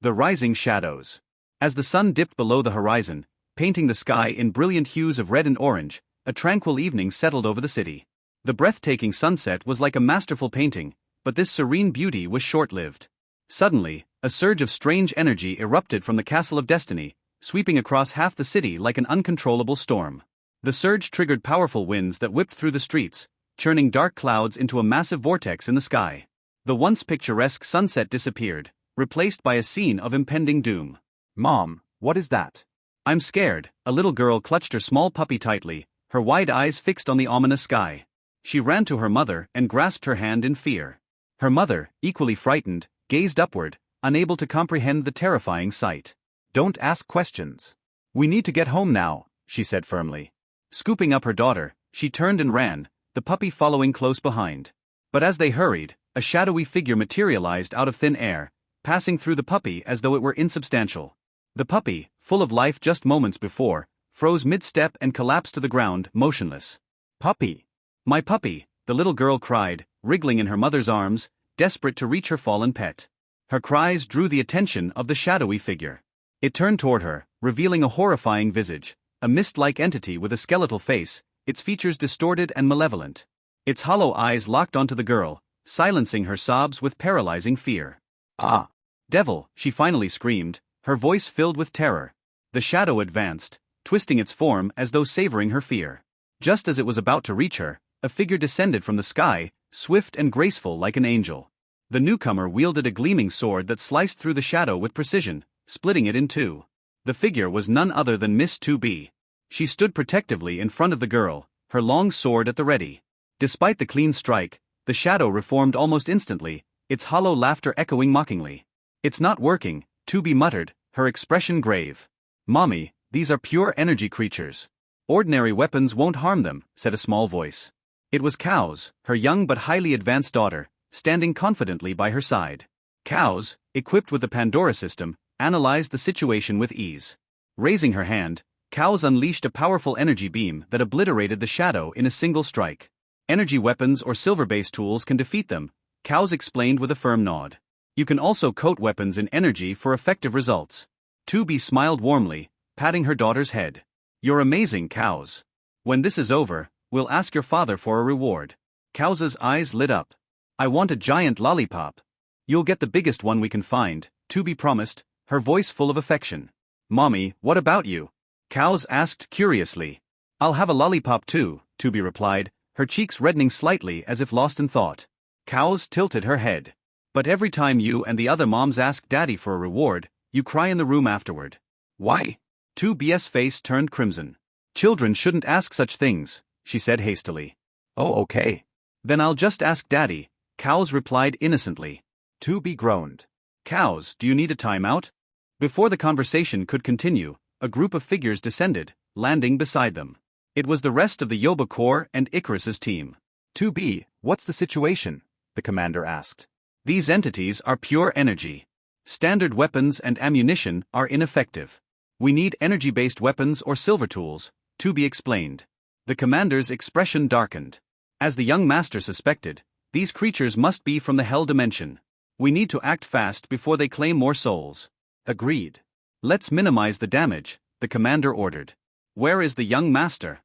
The rising shadows. As the sun dipped below the horizon, painting the sky in brilliant hues of red and orange, a tranquil evening settled over the city. The breathtaking sunset was like a masterful painting, but this serene beauty was short-lived. Suddenly, a surge of strange energy erupted from the Castle of Destiny, sweeping across half the city like an uncontrollable storm. The surge triggered powerful winds that whipped through the streets, churning dark clouds into a massive vortex in the sky. The once picturesque sunset disappeared, replaced by a scene of impending doom. Mom, what is that? I'm scared, a little girl clutched her small puppy tightly, her wide eyes fixed on the ominous sky. She ran to her mother and grasped her hand in fear. Her mother, equally frightened, gazed upward, unable to comprehend the terrifying sight. Don't ask questions. We need to get home now, she said firmly. Scooping up her daughter, she turned and ran, the puppy following close behind. But as they hurried, a shadowy figure materialized out of thin air, passing through the puppy as though it were insubstantial. The puppy, full of life just moments before, froze mid-step and collapsed to the ground, motionless. Puppy! My puppy, the little girl cried, wriggling in her mother's arms, desperate to reach her fallen pet. Her cries drew the attention of the shadowy figure. It turned toward her, revealing a horrifying visage, a mist-like entity with a skeletal face, its features distorted and malevolent. Its hollow eyes locked onto the girl, silencing her sobs with paralyzing fear. Ah! Devil, she finally screamed, her voice filled with terror. The shadow advanced, twisting its form as though savoring her fear. Just as it was about to reach her, a figure descended from the sky, swift and graceful like an angel. The newcomer wielded a gleaming sword that sliced through the shadow with precision, splitting it in two. The figure was none other than Miss 2B. She stood protectively in front of the girl, her long sword at the ready. Despite the clean strike, the shadow reformed almost instantly, its hollow laughter echoing mockingly. It's not working, 2B muttered, her expression grave. Mommy, these are pure energy creatures. Ordinary weapons won't harm them, said a small voice. It was Cows, her young but highly advanced daughter, standing confidently by her side. Cows, equipped with the Pandora system, analyzed the situation with ease. Raising her hand, Cows unleashed a powerful energy beam that obliterated the shadow in a single strike. Energy weapons or silver-based tools can defeat them, Cows explained with a firm nod. You can also coat weapons in energy for effective results. 2B smiled warmly, patting her daughter's head. You're amazing, Cows. When this is over, we'll ask your father for a reward. Cows's eyes lit up. I want a giant lollipop. You'll get the biggest one we can find, 2B promised, her voice full of affection. Mommy, what about you? Cows asked curiously. I'll have a lollipop too, 2B replied, her cheeks reddening slightly as if lost in thought. Cows tilted her head. But every time you and the other moms ask Daddy for a reward, you cry in the room afterward. Why? 2B's face turned crimson. Children shouldn't ask such things, she said hastily. Oh, okay. Then I'll just ask Daddy, Cows replied innocently. 2B groaned. Cows, do you need a timeout? Before the conversation could continue, a group of figures descended, landing beside them. It was the rest of the Yoba Corps and Icarus's team. 2B, what's the situation? The commander asked. These entities are pure energy. Standard weapons and ammunition are ineffective. We need energy-based weapons or silver tools, 2B explained. The commander's expression darkened. As the young master suspected, these creatures must be from the Hell dimension. We need to act fast before they claim more souls. Agreed. Let's minimize the damage, the commander ordered. Where is the young master?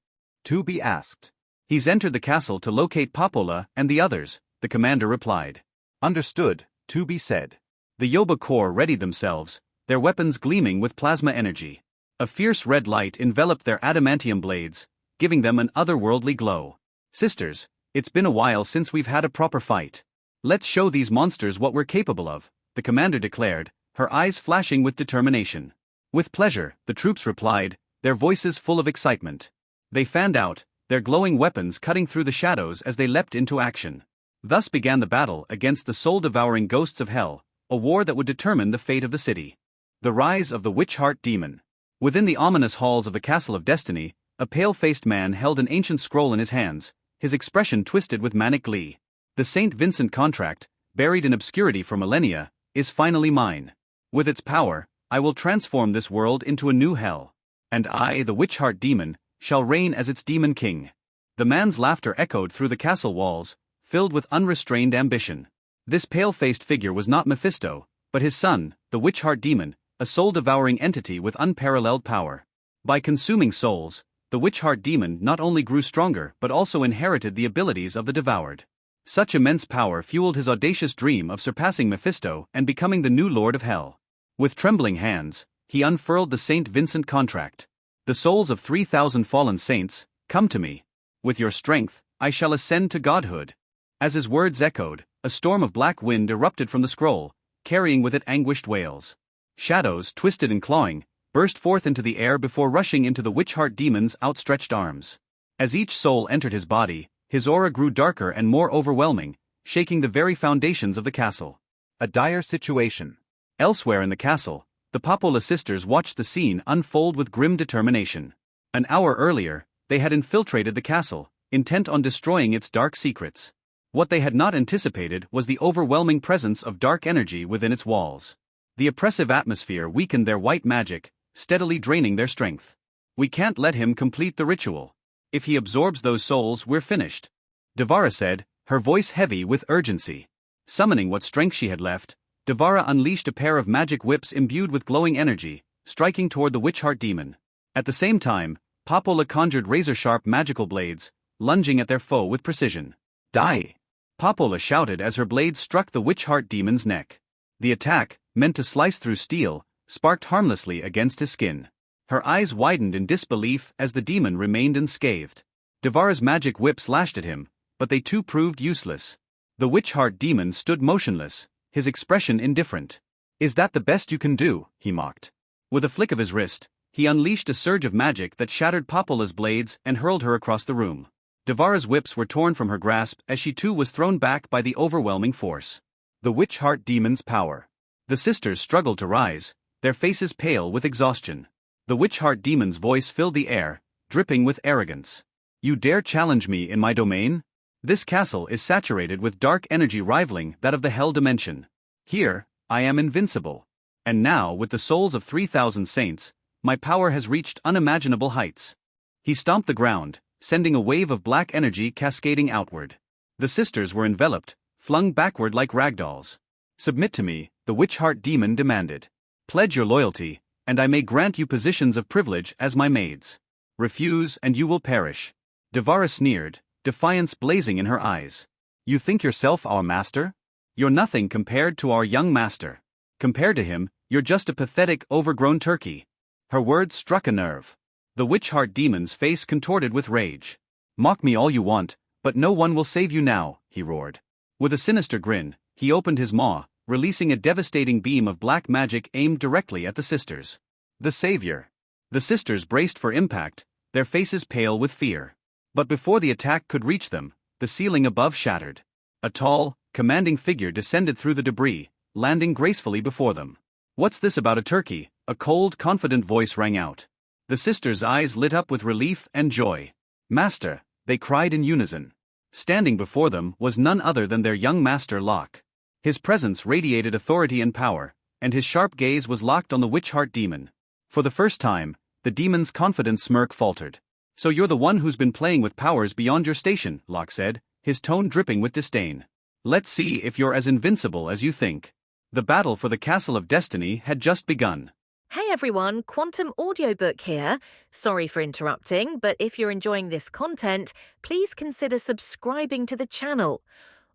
2B asked. He's entered the castle to locate Popola and the others, the commander replied. Understood, 2B said. The Yoba Corps readied themselves, their weapons gleaming with plasma energy. A fierce red light enveloped their adamantium blades, giving them an otherworldly glow. Sisters, it's been a while since we've had a proper fight. Let's show these monsters what we're capable of, the commander declared, her eyes flashing with determination. With pleasure, the troops replied, their voices full of excitement. They fanned out, their glowing weapons cutting through the shadows as they leapt into action. Thus began the battle against the soul-devouring ghosts of hell, a war that would determine the fate of the city. The rise of the Witch-Heart Demon. Within the ominous halls of the Castle of Destiny, a pale-faced man held an ancient scroll in his hands, his expression twisted with manic glee. The St. Vincent contract, buried in obscurity for millennia, is finally mine. With its power, I will transform this world into a new hell. And I, the Witch-Heart Demon, shall reign as its demon king. The man's laughter echoed through the castle walls, filled with unrestrained ambition. This pale-faced figure was not Mephisto, but his son, the witch-heart demon, a soul-devouring entity with unparalleled power. By consuming souls, the witch-heart demon not only grew stronger but also inherited the abilities of the devoured. Such immense power fueled his audacious dream of surpassing Mephisto and becoming the new Lord of Hell. With trembling hands, he unfurled the St. Vincent contract. The souls of 3,000 fallen saints, come to me. With your strength, I shall ascend to godhood. As his words echoed, a storm of black wind erupted from the scroll, carrying with it anguished wails. Shadows, twisted and clawing, burst forth into the air before rushing into the witch-heart demon's outstretched arms. As each soul entered his body, his aura grew darker and more overwhelming, shaking the very foundations of the castle. A dire situation. Elsewhere in the castle, the Papola sisters watched the scene unfold with grim determination. An hour earlier, they had infiltrated the castle, intent on destroying its dark secrets. What they had not anticipated was the overwhelming presence of dark energy within its walls. The oppressive atmosphere weakened their white magic, steadily draining their strength. We can't let him complete the ritual. If he absorbs those souls, we're finished. Devara said, her voice heavy with urgency. Summoning what strength she had left, Devara unleashed a pair of magic whips imbued with glowing energy, striking toward the witch-heart demon. At the same time, Papola conjured razor-sharp magical blades, lunging at their foe with precision. Die! Papola shouted as her blades struck the witch-heart demon's neck. The attack, meant to slice through steel, sparked harmlessly against his skin. Her eyes widened in disbelief as the demon remained unscathed. Devara's magic whips lashed at him, but they too proved useless. The witch-heart demon stood motionless, his expression indifferent. "Is that the best you can do?" he mocked. With a flick of his wrist, he unleashed a surge of magic that shattered Papola's blades and hurled her across the room. Devara's whips were torn from her grasp as she too was thrown back by the overwhelming force. The witch-heart demon's power. The sisters struggled to rise, their faces pale with exhaustion. The witch-heart demon's voice filled the air, dripping with arrogance. "You dare challenge me in my domain? This castle is saturated with dark energy rivaling that of the Hell dimension. Here, I am invincible. And now, with the souls of 3,000 saints, my power has reached unimaginable heights." He stomped the ground, sending a wave of black energy cascading outward. The sisters were enveloped, flung backward like ragdolls. "Submit to me," the witch-heart demon demanded. "Pledge your loyalty, and I may grant you positions of privilege as my maids. Refuse and you will perish." Devara sneered, defiance blazing in her eyes. "You think yourself our master? You're nothing compared to our young master. Compared to him, you're just a pathetic, overgrown turkey." Her words struck a nerve. The witch-heart demon's face contorted with rage. "Mock me all you want, but no one will save you now," he roared. With a sinister grin, he opened his maw, releasing a devastating beam of black magic aimed directly at the sisters. The savior. The sisters braced for impact, their faces pale with fear. But before the attack could reach them, the ceiling above shattered. A tall, commanding figure descended through the debris, landing gracefully before them. "What's this about a turkey?" a cold, confident voice rang out. The sisters' eyes lit up with relief and joy. "Master," they cried in unison. Standing before them was none other than their young master Locke. His presence radiated authority and power, and his sharp gaze was locked on the witch-heart demon. For the first time, the demon's confident smirk faltered. "So you're the one who's been playing with powers beyond your station," Locke said, his tone dripping with disdain. "Let's see if you're as invincible as you think." The battle for the Castle of Destiny had just begun. Hey everyone, Quantum Audiobook here. Sorry for interrupting, but if you're enjoying this content, please consider subscribing to the channel.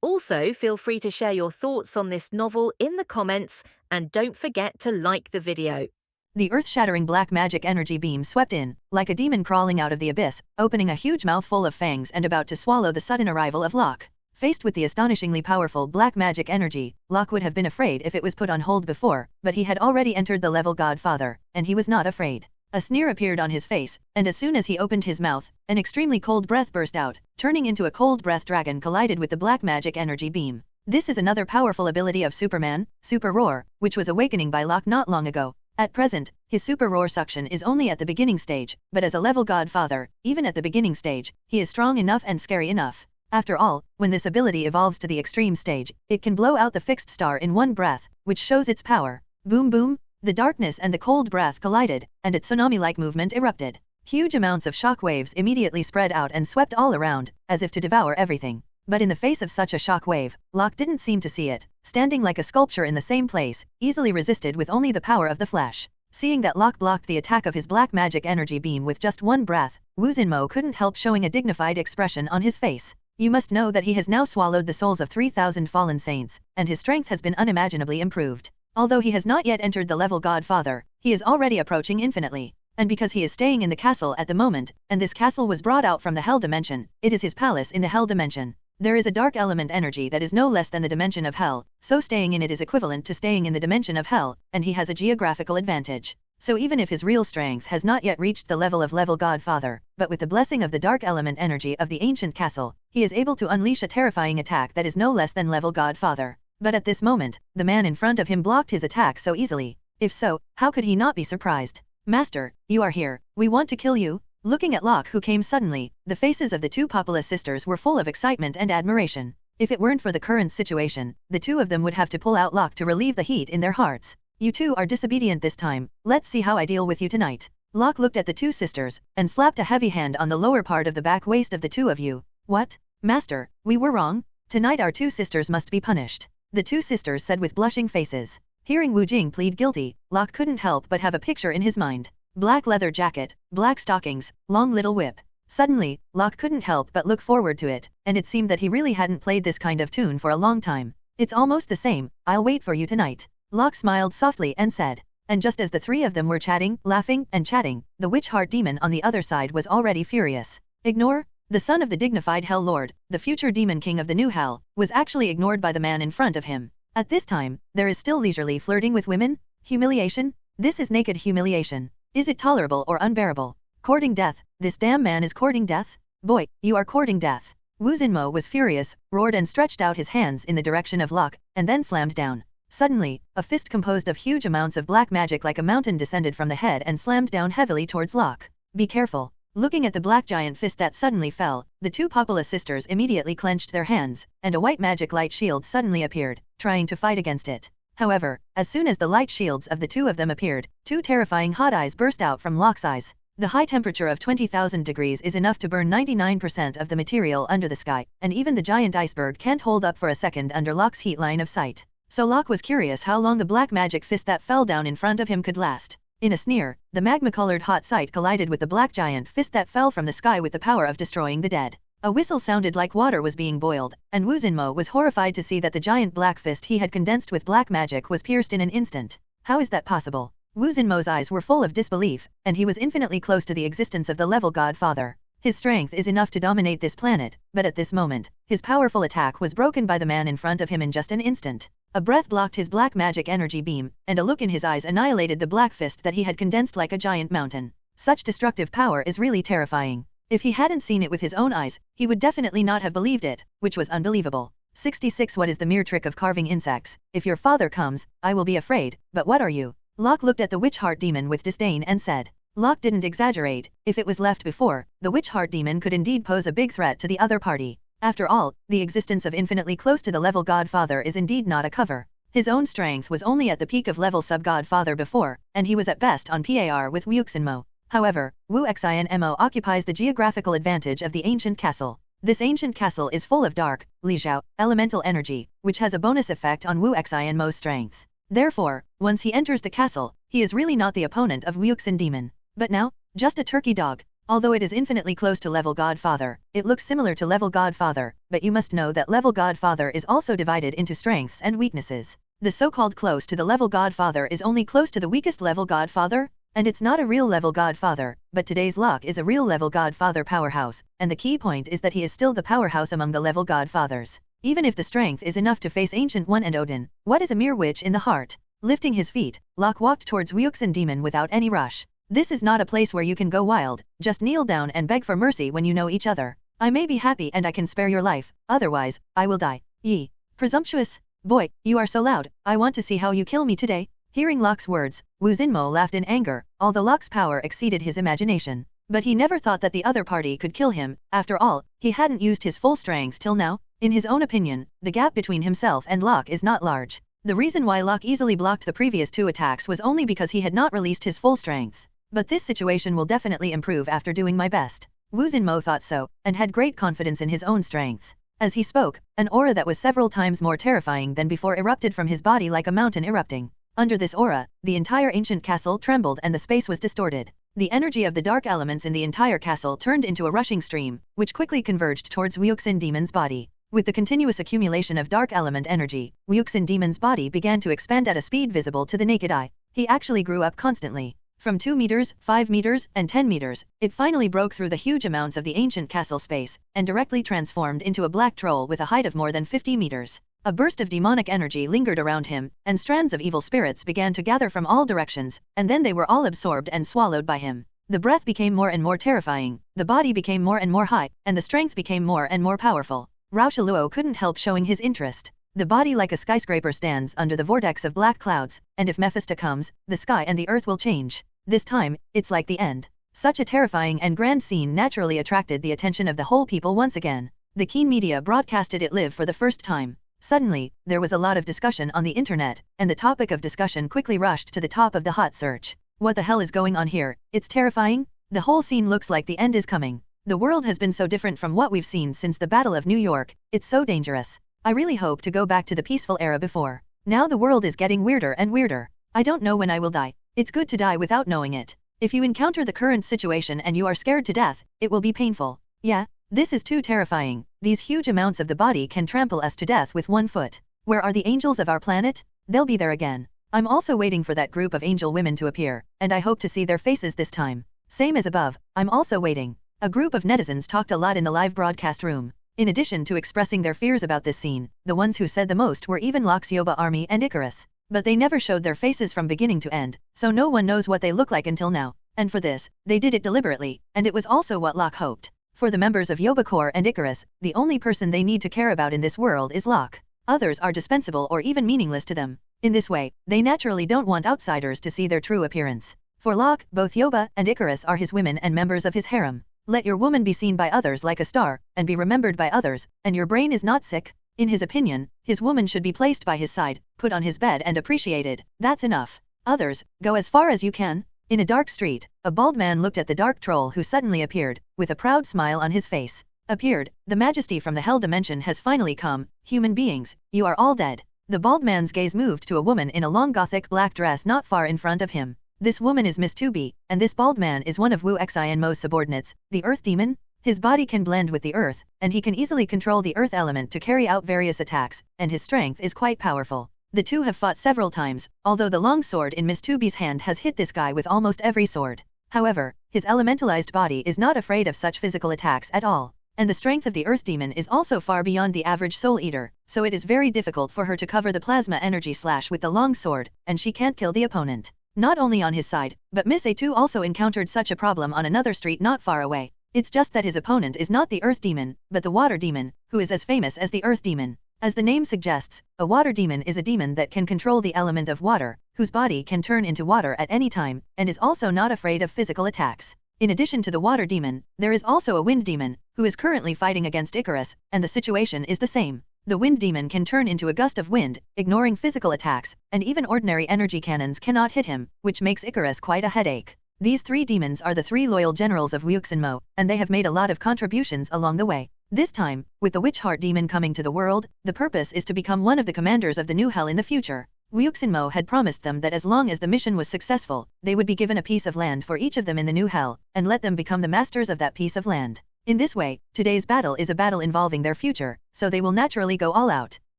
Also, feel free to share your thoughts on this novel in the comments, and don't forget to like the video. The earth-shattering black magic energy beam swept in, like a demon crawling out of the abyss, opening a huge mouth full of fangs and about to swallow the sudden arrival of Locke. Faced with the astonishingly powerful black magic energy, Locke would have been afraid if it was put on hold before, but he had already entered the level Godfather, and he was not afraid. A sneer appeared on his face, and as soon as he opened his mouth, an extremely cold breath burst out, turning into a cold breath dragon collided with the black magic energy beam. This is another powerful ability of Superman, Super Roar, which was awakening by Locke not long ago. At present, his Super Roar suction is only at the beginning stage, but as a level Godfather, even at the beginning stage, he is strong enough and scary enough. After all, when this ability evolves to the extreme stage, it can blow out the fixed star in one breath, which shows its power. Boom boom! The darkness and the cold breath collided, and a tsunami-like movement erupted. Huge amounts of shock waves immediately spread out and swept all around, as if to devour everything. But in the face of such a shock wave, Locke didn't seem to see it, standing like a sculpture in the same place, easily resisted with only the power of the flesh. Seeing that Locke blocked the attack of his black magic energy beam with just one breath, Wu Xinmo couldn't help showing a dignified expression on his face. You must know that he has now swallowed the souls of 3,000 fallen saints, and his strength has been unimaginably improved. Although he has not yet entered the level Godfather, he is already approaching infinitely. And because he is staying in the castle at the moment, and this castle was brought out from the Hell Dimension, it is his palace in the Hell Dimension. There is a dark element energy that is no less than the dimension of Hell, so staying in it is equivalent to staying in the dimension of Hell, and he has a geographical advantage. So even if his real strength has not yet reached the level of level Godfather, but with the blessing of the dark element energy of the ancient castle, he is able to unleash a terrifying attack that is no less than level Godfather. But at this moment, the man in front of him blocked his attack so easily. If so, how could he not be surprised? Master, you are here. We want to kill you. Looking at Locke, who came suddenly, the faces of the two Populous sisters were full of excitement and admiration. If it weren't for the current situation, the two of them would have to pull out Locke to relieve the heat in their hearts. You two are disobedient this time. Let's see how I deal with you tonight. Locke looked at the two sisters, and slapped a heavy hand on the lower part of the back waist of the two of you. What? Master, we were wrong. Tonight our two sisters must be punished. The two sisters said with blushing faces. Hearing Wu Jing plead guilty, Locke couldn't help but have a picture in his mind. Black leather jacket, black stockings, long little whip. Suddenly, Locke couldn't help but look forward to it, and it seemed that he really hadn't played this kind of tune for a long time. It's almost the same. I'll wait for you tonight. Locke smiled softly and said. And just as the three of them were chatting, laughing, and chatting, the witch heart demon on the other side was already furious. Ignore? The son of the dignified Hell Lord, the future demon king of the new Hell, was actually ignored by the man in front of him. At this time, there is still leisurely flirting with women? Humiliation? This is naked humiliation. Is it tolerable or unbearable? Courting death? This damn man is courting death? Boy, you are courting death. Wu Xinmo was furious, roared and stretched out his hands in the direction of Locke, and then slammed down. Suddenly, a fist composed of huge amounts of black magic like a mountain descended from the head and slammed down heavily towards Locke. Be careful. Looking at the black giant fist that suddenly fell, the two Populous sisters immediately clenched their hands, and a white magic light shield suddenly appeared, trying to fight against it. However, as soon as the light shields of the two of them appeared, two terrifying hot eyes burst out from Locke's eyes. The high temperature of 20,000 degrees is enough to burn 99% of the material under the sky, and even the giant iceberg can't hold up for a second under Locke's heat line of sight. So Locke was curious how long the black magic fist that fell down in front of him could last. In a sneer, the magma-colored hot sight collided with the black giant fist that fell from the sky with the power of destroying the dead. A whistle sounded like water was being boiled, and Wu Xinmo was horrified to see that the giant black fist he had condensed with black magic was pierced in an instant. How is that possible? Wu Xinmo's eyes were full of disbelief, and he was infinitely close to the existence of the level Godfather. His strength is enough to dominate this planet, but at this moment, his powerful attack was broken by the man in front of him in just an instant. A breath blocked his black magic energy beam, and a look in his eyes annihilated the black fist that he had condensed like a giant mountain. Such destructive power is really terrifying. If he hadn't seen it with his own eyes, he would definitely not have believed it, which was unbelievable. 66 What is the mere trick of carving insects? If your father comes, I will be afraid, but what are you? Locke looked at the witch heart demon with disdain and said. Locke didn't exaggerate. If it was left before, the witch heart demon could indeed pose a big threat to the other party. After all, the existence of infinitely close to the level Godfather is indeed not a cover. His own strength was only at the peak of level sub-Godfather before, and he was at best on par with Wu Xinmo. However, Wu Xinmo occupies the geographical advantage of the ancient castle. This ancient castle is full of dark, Lijiao, elemental energy, which has a bonus effect on Wu Xinmo's strength. Therefore, once he enters the castle, he is really not the opponent of Wu Xin Demon. But now, just a turkey dog. Although it is infinitely close to level Godfather, it looks similar to level Godfather, but you must know that level Godfather is also divided into strengths and weaknesses. The so-called close to the level Godfather is only close to the weakest level Godfather, and it's not a real level Godfather, but today's Locke is a real level Godfather powerhouse, and the key point is that he is still the powerhouse among the level Godfathers. Even if the strength is enough to face Ancient One and Odin, what is a mere witch in the heart? Lifting his feet, Locke walked towards Wu Xin Demon without any rush. This is not a place where you can go wild, just kneel down and beg for mercy when you know each other. I may be happy and I can spare your life, otherwise, I will die. Ye. Presumptuous. Boy, you are so loud, I want to see how you kill me today. Hearing Locke's words, Wu Xinmo laughed in anger, although Locke's power exceeded his imagination. But he never thought that the other party could kill him. After all, he hadn't used his full strength till now. In his own opinion, the gap between himself and Locke is not large. The reason why Locke easily blocked the previous two attacks was only because he had not released his full strength. But this situation will definitely improve after doing my best. Wu Xinmo thought so, and had great confidence in his own strength. As he spoke, an aura that was several times more terrifying than before erupted from his body like a mountain erupting. Under this aura, the entire ancient castle trembled and the space was distorted. The energy of the dark elements in the entire castle turned into a rushing stream, which quickly converged towards Wuxin Demon's body. With the continuous accumulation of dark element energy, Wuxin Demon's body began to expand at a speed visible to the naked eye. He actually grew up constantly. From 2 meters, 5 meters, and 10 meters, it finally broke through the huge amounts of the ancient castle space, and directly transformed into a black troll with a height of more than 50 meters. A burst of demonic energy lingered around him, and strands of evil spirits began to gather from all directions, and then they were all absorbed and swallowed by him. The breath became more and more terrifying, the body became more and more high, and the strength became more and more powerful. Raochaluo couldn't help showing his interest. The body like a skyscraper stands under the vortex of black clouds, and if Mephisto comes, the sky and the earth will change. This time, it's like the end. Such a terrifying and grand scene naturally attracted the attention of the whole people once again. The keen media broadcasted it live for the first time. Suddenly, there was a lot of discussion on the internet, and the topic of discussion quickly rushed to the top of the hot search. What the hell is going on here? It's terrifying. The whole scene looks like the end is coming. The world has been so different from what we've seen since the Battle of New York. It's so dangerous. I really hope to go back to the peaceful era before. Now the world is getting weirder and weirder. I don't know when I will die. It's good to die without knowing it. If you encounter the current situation and you are scared to death, it will be painful. Yeah, this is too terrifying. These huge amounts of the body can trample us to death with 1 foot. Where are the angels of our planet? They'll be there again. I'm also waiting for that group of angel women to appear, and I hope to see their faces this time. Same as above, I'm also waiting. A group of netizens talked a lot in the live broadcast room. In addition to expressing their fears about this scene, the ones who said the most were even Locke's Yoba army and Icarus. But they never showed their faces from beginning to end, so no one knows what they look like until now. And for this, they did it deliberately, and it was also what Locke hoped. For the members of Yoba Corps and Icarus, the only person they need to care about in this world is Locke. Others are dispensable or even meaningless to them. In this way, they naturally don't want outsiders to see their true appearance. For Locke, both Yoba and Icarus are his women and members of his harem. Let your woman be seen by others like a star, and be remembered by others, and your brain is not sick. In his opinion, his woman should be placed by his side, put on his bed and appreciated. That's enough. Others, go as far as you can. In a dark street, a bald man looked at the dark troll who suddenly appeared, with a proud smile on his face. Appeared, the majesty from the hell dimension has finally come. Human beings, you are all dead. The bald man's gaze moved to a woman in a long gothic black dress not far in front of him. This woman is Miss 2B, and this bald man is one of Wu Xianmo's subordinates, the Earth Demon. His body can blend with the earth, and he can easily control the earth element to carry out various attacks, and his strength is quite powerful. The two have fought several times, although the long sword in Miss 2B's hand has hit this guy with almost every sword. However, his elementalized body is not afraid of such physical attacks at all. And the strength of the Earth Demon is also far beyond the average Soul Eater, so it is very difficult for her to cover the plasma energy slash with the long sword, and she can't kill the opponent. Not only on his side, but Miss A2 also encountered such a problem on another street not far away. It's just that his opponent is not the Earth Demon, but the Water Demon, who is as famous as the Earth Demon. As the name suggests, a Water Demon is a demon that can control the element of water, whose body can turn into water at any time, and is also not afraid of physical attacks. In addition to the Water Demon, there is also a Wind Demon, who is currently fighting against Icarus, and the situation is the same. The Wind Demon can turn into a gust of wind, ignoring physical attacks, and even ordinary energy cannons cannot hit him, which makes Icarus quite a headache. These 3 demons are the 3 loyal generals of Wuxinmo, and they have made a lot of contributions along the way. This time, with the Witch Heart Demon coming to the world, the purpose is to become one of the commanders of the new hell in the future. Wuxinmo had promised them that as long as the mission was successful, they would be given a piece of land for each of them in the new hell, and let them become the masters of that piece of land. In this way, today's battle is a battle involving their future, so they will naturally go all out.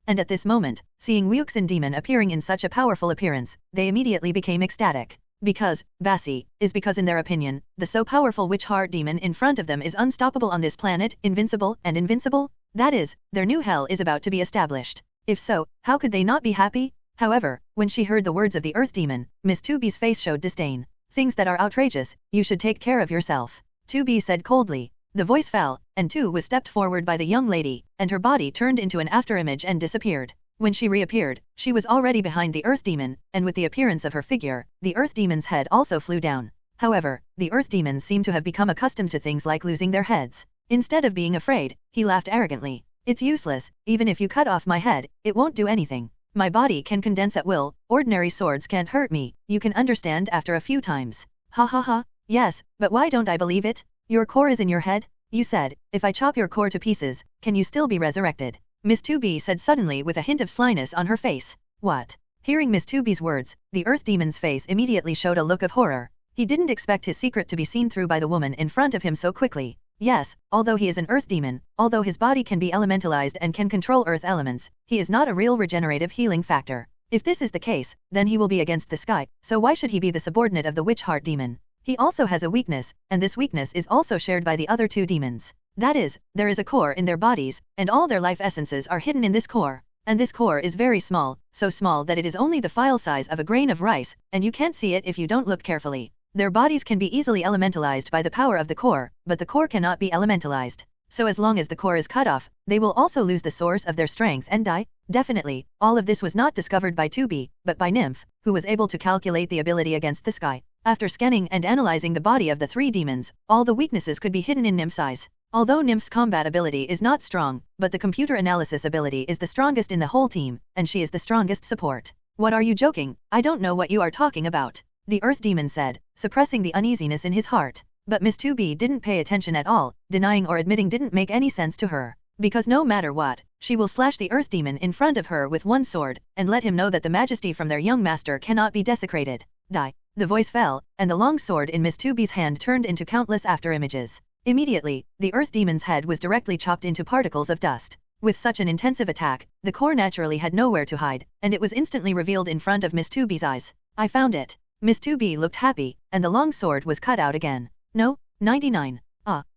And at this moment, seeing Wuxin Demon appearing in such a powerful appearance, they immediately became ecstatic. Because in their opinion, the so powerful Witch Heart Demon in front of them is unstoppable on this planet, invincible and invincible. That is, their new hell is about to be established. If so, how could they not be happy? However, when she heard the words of the Earth Demon, Miss 2B's face showed disdain. Things that are outrageous, you should take care of yourself. 2B said coldly. The voice fell, and 2 was stepped forward by the young lady, and her body turned into an afterimage and disappeared. When she reappeared, she was already behind the Earth Demon, and with the appearance of her figure, the Earth Demon's head also flew down. However, the Earth Demons seem to have become accustomed to things like losing their heads. Instead of being afraid, he laughed arrogantly. It's useless, even if you cut off my head, it won't do anything. My body can condense at will, ordinary swords can't hurt me, you can understand after a few times. Ha ha ha, yes, but why don't I believe it? Your core is in your head? You said, if I chop your core to pieces, can you still be resurrected? Miss 2B said suddenly with a hint of slyness on her face. What? Hearing Miss 2B's words, the Earth Demon's face immediately showed a look of horror. He didn't expect his secret to be seen through by the woman in front of him so quickly. Yes, although he is an Earth Demon, although his body can be elementalized and can control Earth elements, he is not a real regenerative healing factor. If this is the case, then he will be against the sky, so why should he be the subordinate of the Witch Heart Demon? He also has a weakness, and this weakness is also shared by the other two demons. That is, there is a core in their bodies, and all their life essences are hidden in this core. And this core is very small, so small that it is only the file size of a grain of rice, and you can't see it if you don't look carefully. Their bodies can be easily elementalized by the power of the core, but the core cannot be elementalized. So as long as the core is cut off, they will also lose the source of their strength and die. Definitely, all of this was not discovered by 2B, but by Nymph, who was able to calculate the ability against the sky. After scanning and analyzing the body of the three demons, all the weaknesses could be hidden in Nymph's eyes. Although Nymph's combat ability is not strong, but the computer analysis ability is the strongest in the whole team, and she is the strongest support. What are you joking? I don't know what you are talking about. The Earth Demon said, suppressing the uneasiness in his heart. But Miss 2B didn't pay attention at all, denying or admitting didn't make any sense to her. Because no matter what, she will slash the Earth Demon in front of her with one sword, and let him know that the majesty from their young master cannot be desecrated. Die. The voice fell, and the long sword in Miss 2B's hand turned into countless after-images. Immediately, the Earth Demon's head was directly chopped into particles of dust. With such an intensive attack, the core naturally had nowhere to hide, and it was instantly revealed in front of Miss 2B's eyes. I found it. Miss 2B looked happy, and the long sword was cut out again. No, 99.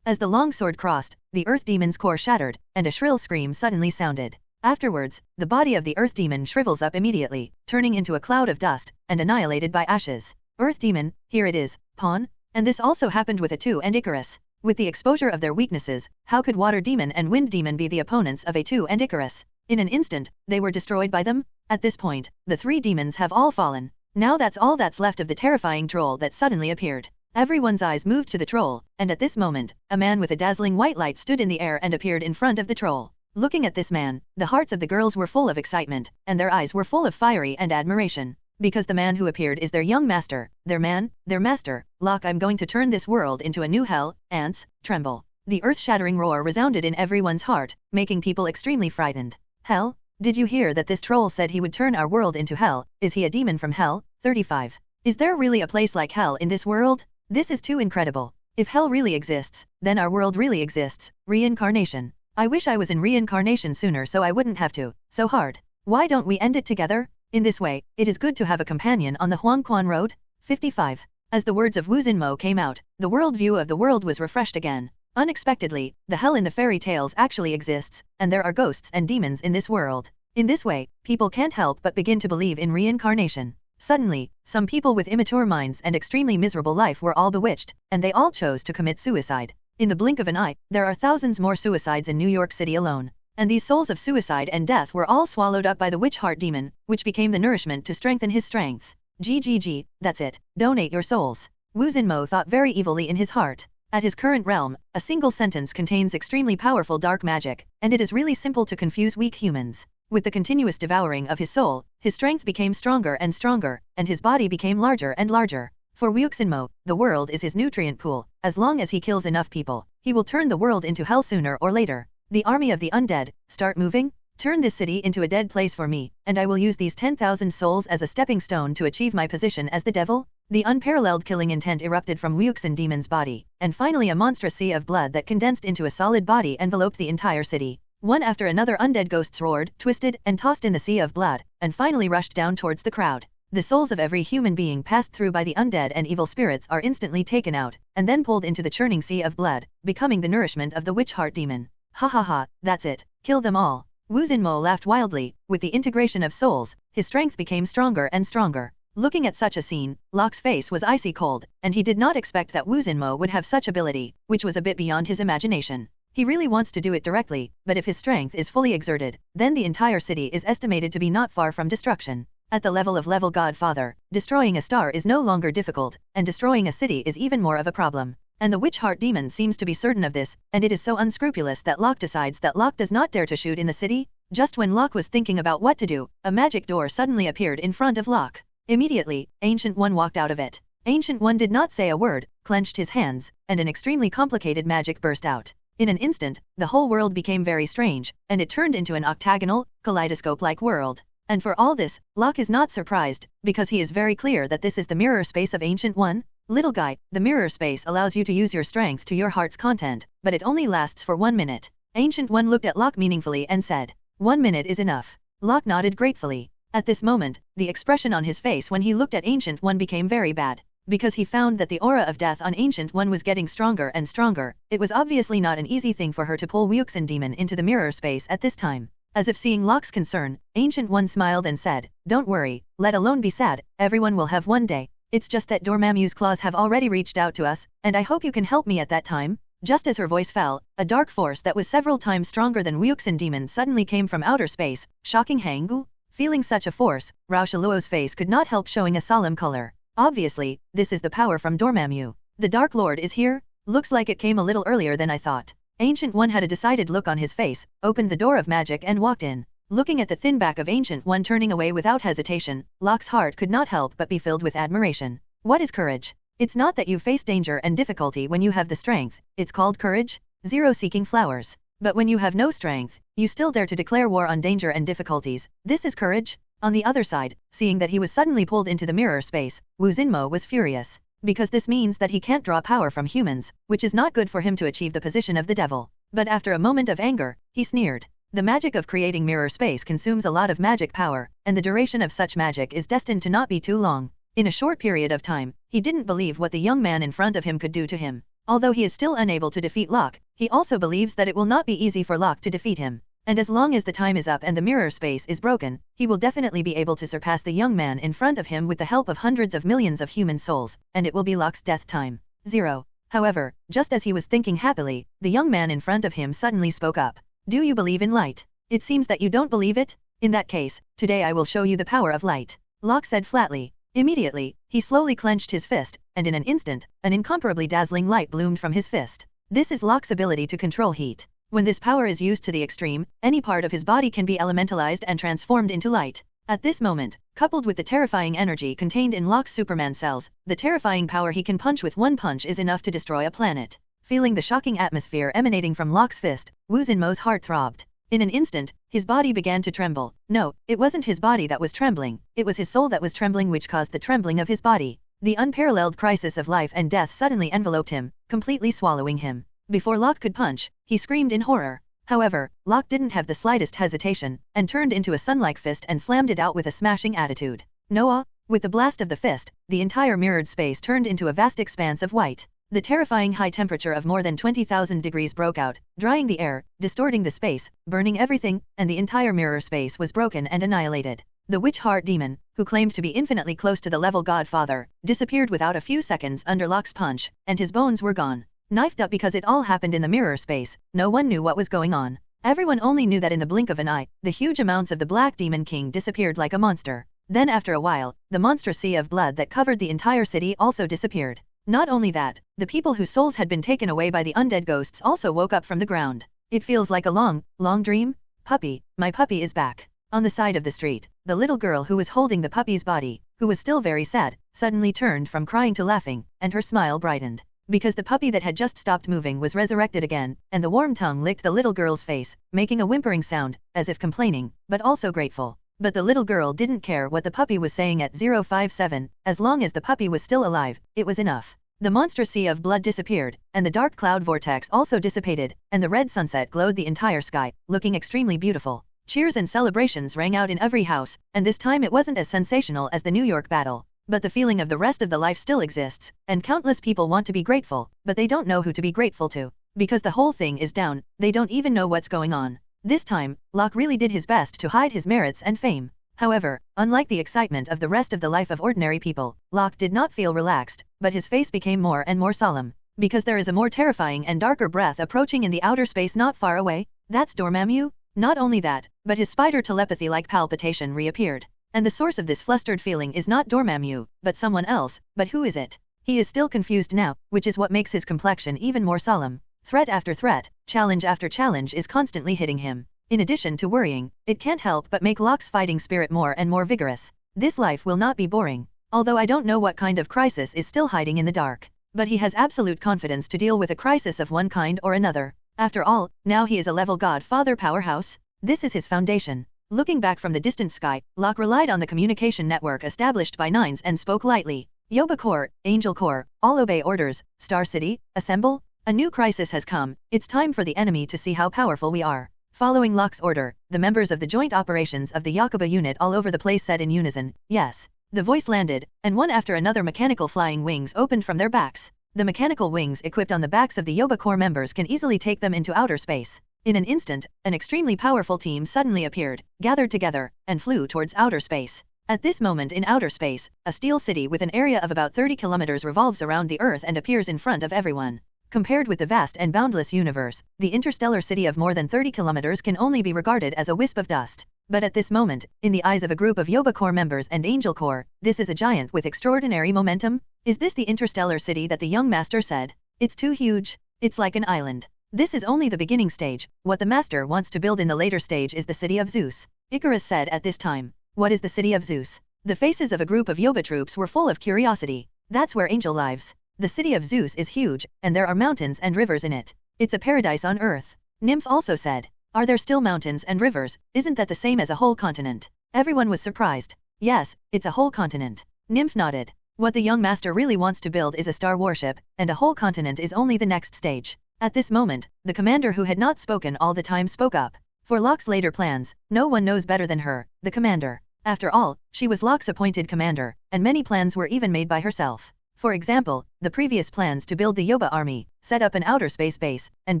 As the long sword crossed, the Earth Demon's core shattered, and a shrill scream suddenly sounded. Afterwards, the body of the Earth Demon shrivels up immediately, turning into a cloud of dust, and annihilated by ashes. Earth Demon, here it is, pawn. And this also happened with A2 and Icarus. With the exposure of their weaknesses, how could Water Demon and Wind Demon be the opponents of A2 and Icarus? In an instant, they were destroyed by them. At this point, the three demons have all fallen. Now that's all that's left of the terrifying troll that suddenly appeared. Everyone's eyes moved to the troll, and at this moment, a man with a dazzling white light stood in the air and appeared in front of the troll. Looking at this man, the hearts of the girls were full of excitement, and their eyes were full of fiery and admiration. Because the man who appeared is their young master, their master. Locke, I'm going to turn this world into a new hell. Ants, tremble. The earth-shattering roar resounded in everyone's heart, making people extremely frightened. Hell? Did you hear that this troll said he would turn our world into hell? Is he a demon from hell? 35. Is there really a place like hell in this world? This is too incredible. If hell really exists, then our world really exists. Reincarnation. I wish I was in reincarnation sooner so I wouldn't have to. So hard. Why don't we end it together? In this way, it is good to have a companion on the Huangquan road. 55. As the words of Wu Xinmo came out, the world view of the world was refreshed again. Unexpectedly, the hell in the fairy tales actually exists, and there are ghosts and demons in this world. In this way, people can't help but begin to believe in reincarnation. Suddenly, some people with immature minds and extremely miserable life were all bewitched, and they all chose to commit suicide. In the blink of an eye, there are thousands more suicides in New York City alone. And these souls of suicide and death were all swallowed up by the Witch Heart Demon, which became the nourishment to strengthen his strength. GGG, that's it, donate your souls. Wu Xinmo thought very evilly in his heart. At his current realm, a single sentence contains extremely powerful dark magic, and it is really simple to confuse weak humans. With the continuous devouring of his soul, his strength became stronger and stronger, and his body became larger and larger. For Wu Xinmo, the world is his nutrient pool. As long as he kills enough people, he will turn the world into hell sooner or later. The army of the undead, start moving? Turn this city into a dead place for me, and I will use these 10,000 souls as a stepping stone to achieve my position as the devil. The unparalleled killing intent erupted from Wuxin Demon's body, and finally a monstrous sea of blood that condensed into a solid body enveloped the entire city. One after another undead ghosts roared, twisted, and tossed in the sea of blood, and finally rushed down towards the crowd. The souls of every human being passed through by the undead and evil spirits are instantly taken out, and then pulled into the churning sea of blood, becoming the nourishment of the Witch Heart Demon. Ha ha ha, that's it, kill them all. Wu Xinmo laughed wildly. With the integration of souls, his strength became stronger and stronger. Looking at such a scene, Locke's face was icy cold, and he did not expect that Wu Xinmo would have such ability, which was a bit beyond his imagination. He really wants to do it directly, but if his strength is fully exerted, then the entire city is estimated to be not far from destruction. At the level of Level Godfather, destroying a star is no longer difficult, and destroying a city is even more of a problem. And the Witch Heart Demon seems to be certain of this, and it is so unscrupulous that Locke decides that Locke does not dare to shoot in the city. Just when Locke was thinking about what to do, a magic door suddenly appeared in front of Locke. Immediately, Ancient One walked out of it. Ancient One did not say a word, clenched his hands, and an extremely complicated magic burst out. In an instant, the whole world became very strange, and it turned into an octagonal, kaleidoscope-like world. And for all this, Locke is not surprised, because he is very clear that this is the mirror space of Ancient One. Little guy, the mirror space allows you to use your strength to your heart's content, but it only lasts for 1 minute. Ancient One looked at Locke meaningfully and said, 1 minute is enough. Locke nodded gratefully. At this moment, the expression on his face when he looked at Ancient One became very bad. Because he found that the aura of death on Ancient One was getting stronger and stronger, it was obviously not an easy thing for her to pull Wuxin Demon into the mirror space at this time. As if seeing Locke's concern, Ancient One smiled and said, don't worry, let alone be sad, everyone will have one day. It's just that Dormammu's claws have already reached out to us, and I hope you can help me at that time. Just as her voice fell, a dark force that was several times stronger than Wuxin Demon suddenly came from outer space, shocking Hangu. Feeling such a force, Rao Shaluo's face could not help showing a solemn color. Obviously, this is the power from Dormammu. The Dark Lord is here? Looks like it came a little earlier than I thought. Ancient One had a decided look on his face, opened the door of magic and walked in. Looking at the thin back of Ancient One turning away without hesitation, Locke's heart could not help but be filled with admiration. What is courage? It's not that you face danger and difficulty when you have the strength, it's called courage. Zero seeking flowers. But when you have no strength, you still dare to declare war on danger and difficulties. This is courage? On the other side, seeing that he was suddenly pulled into the mirror space, Wu Xinmo was furious. Because this means that he can't draw power from humans, which is not good for him to achieve the position of the devil. But after a moment of anger, he sneered. The magic of creating mirror space consumes a lot of magic power, and the duration of such magic is destined to not be too long. In a short period of time, he didn't believe what the young man in front of him could do to him. Although he is still unable to defeat Locke, he also believes that it will not be easy for Locke to defeat him. And as long as the time is up and the mirror space is broken, he will definitely be able to surpass the young man in front of him with the help of hundreds of millions of human souls, and it will be Locke's death time. 0. However, just as he was thinking happily, the young man in front of him suddenly spoke up. Do you believe in light? It seems that you don't believe it? In that case, today I will show you the power of light. Locke said flatly. Immediately, he slowly clenched his fist, and in an instant, an incomparably dazzling light bloomed from his fist. This is Locke's ability to control heat. When this power is used to the extreme, any part of his body can be elementalized and transformed into light. At this moment, coupled with the terrifying energy contained in Locke's Superman cells, the terrifying power he can punch with one punch is enough to destroy a planet. Feeling the shocking atmosphere emanating from Locke's fist, Wu Xinmo's heart throbbed. In an instant, his body began to tremble. No, it wasn't his body that was trembling, it was his soul that was trembling, which caused the trembling of his body. The unparalleled crisis of life and death suddenly enveloped him, completely swallowing him. Before Locke could punch, he screamed in horror. However, Locke didn't have the slightest hesitation, and turned into a sun-like fist and slammed it out with a smashing attitude. Noah! With the blast of the fist, the entire mirrored space turned into a vast expanse of white. The terrifying high temperature of more than 20,000 degrees broke out, drying the air, distorting the space, burning everything, and the entire mirror space was broken and annihilated. The Witch Heart Demon, who claimed to be infinitely close to the level Godfather, disappeared without a few seconds under Locke's punch, and his bones were gone. Knifed up because it all happened in the mirror space, no one knew what was going on. Everyone only knew that in the blink of an eye, the huge amounts of the Black Demon King disappeared like a monster. Then after a while, the monstrous sea of blood that covered the entire city also disappeared. Not only that, the people whose souls had been taken away by the undead ghosts also woke up from the ground. It feels like a long, long dream. Puppy, my puppy is back. On the side of the street, the little girl who was holding the puppy's body, who was still very sad, suddenly turned from crying to laughing, and her smile brightened. Because the puppy that had just stopped moving was resurrected again, and the warm tongue licked the little girl's face, making a whimpering sound, as if complaining, but also grateful. But the little girl didn't care what the puppy was saying at 057, as long as the puppy was still alive, it was enough. The monstrous sea of blood disappeared, and the dark cloud vortex also dissipated, and the red sunset glowed the entire sky, looking extremely beautiful. Cheers and celebrations rang out in every house, and this time it wasn't as sensational as the New York battle. But the feeling of the rest of the life still exists, and countless people want to be grateful, but they don't know who to be grateful to. Because the whole thing is down, they don't even know what's going on. This time, Locke really did his best to hide his merits and fame. However, unlike the excitement of the rest of the life of ordinary people, Locke did not feel relaxed, but his face became more and more solemn. Because there is a more terrifying and darker breath approaching in the outer space not far away. That's Dormammu? Not only that, but his spider telepathy-like palpitation reappeared. And the source of this flustered feeling is not Dormammu, but someone else. But who is it? He is still confused now, which is what makes his complexion even more solemn. Threat after threat, challenge after challenge is constantly hitting him. In addition to worrying, it can't help but make Locke's fighting spirit more and more vigorous. This life will not be boring. Although I don't know what kind of crisis is still hiding in the dark. But he has absolute confidence to deal with a crisis of one kind or another. After all, now he is a level godfather powerhouse. This is his foundation. Looking back from the distant sky, Locke relied on the communication network established by Nines and spoke lightly. Yoba Corps, Angel Corps, all obey orders. Star City, assemble. A new crisis has come. It's time for the enemy to see how powerful we are. Following Locke's order, the members of the joint operations of the Yakuba unit all over the place said in unison, yes. The voice landed, and one after another mechanical flying wings opened from their backs. The mechanical wings equipped on the backs of the Yoba Corps members can easily take them into outer space. In an instant, an extremely powerful team suddenly appeared, gathered together, and flew towards outer space. At this moment in outer space, a steel city with an area of about 30 kilometers revolves around the Earth and appears in front of everyone. Compared with the vast and boundless universe, the interstellar city of more than 30 kilometers can only be regarded as a wisp of dust. But at this moment, in the eyes of a group of Yoba Corps members and Angel Corps, this is a giant with extraordinary momentum. Is this the interstellar city that the young master said? It's too huge. It's like an island. This is only the beginning stage. What the master wants to build in the later stage is the city of Zeus. Icarus said at this time. What is the city of Zeus? The faces of a group of Yoba troops were full of curiosity. That's where Angel lives. The city of Zeus is huge, and there are mountains and rivers in it. It's a paradise on Earth. Nymph also said. Are there still mountains and rivers? Isn't that the same as a whole continent? Everyone was surprised. Yes, it's a whole continent. Nymph nodded. What the young master really wants to build is a star warship, and a whole continent is only the next stage. At this moment, the commander who had not spoken all the time spoke up. For Locke's later plans, no one knows better than her, the commander. After all, she was Locke's appointed commander, and many plans were even made by herself. For example, the previous plans to build the Yoba army, set up an outer space base, and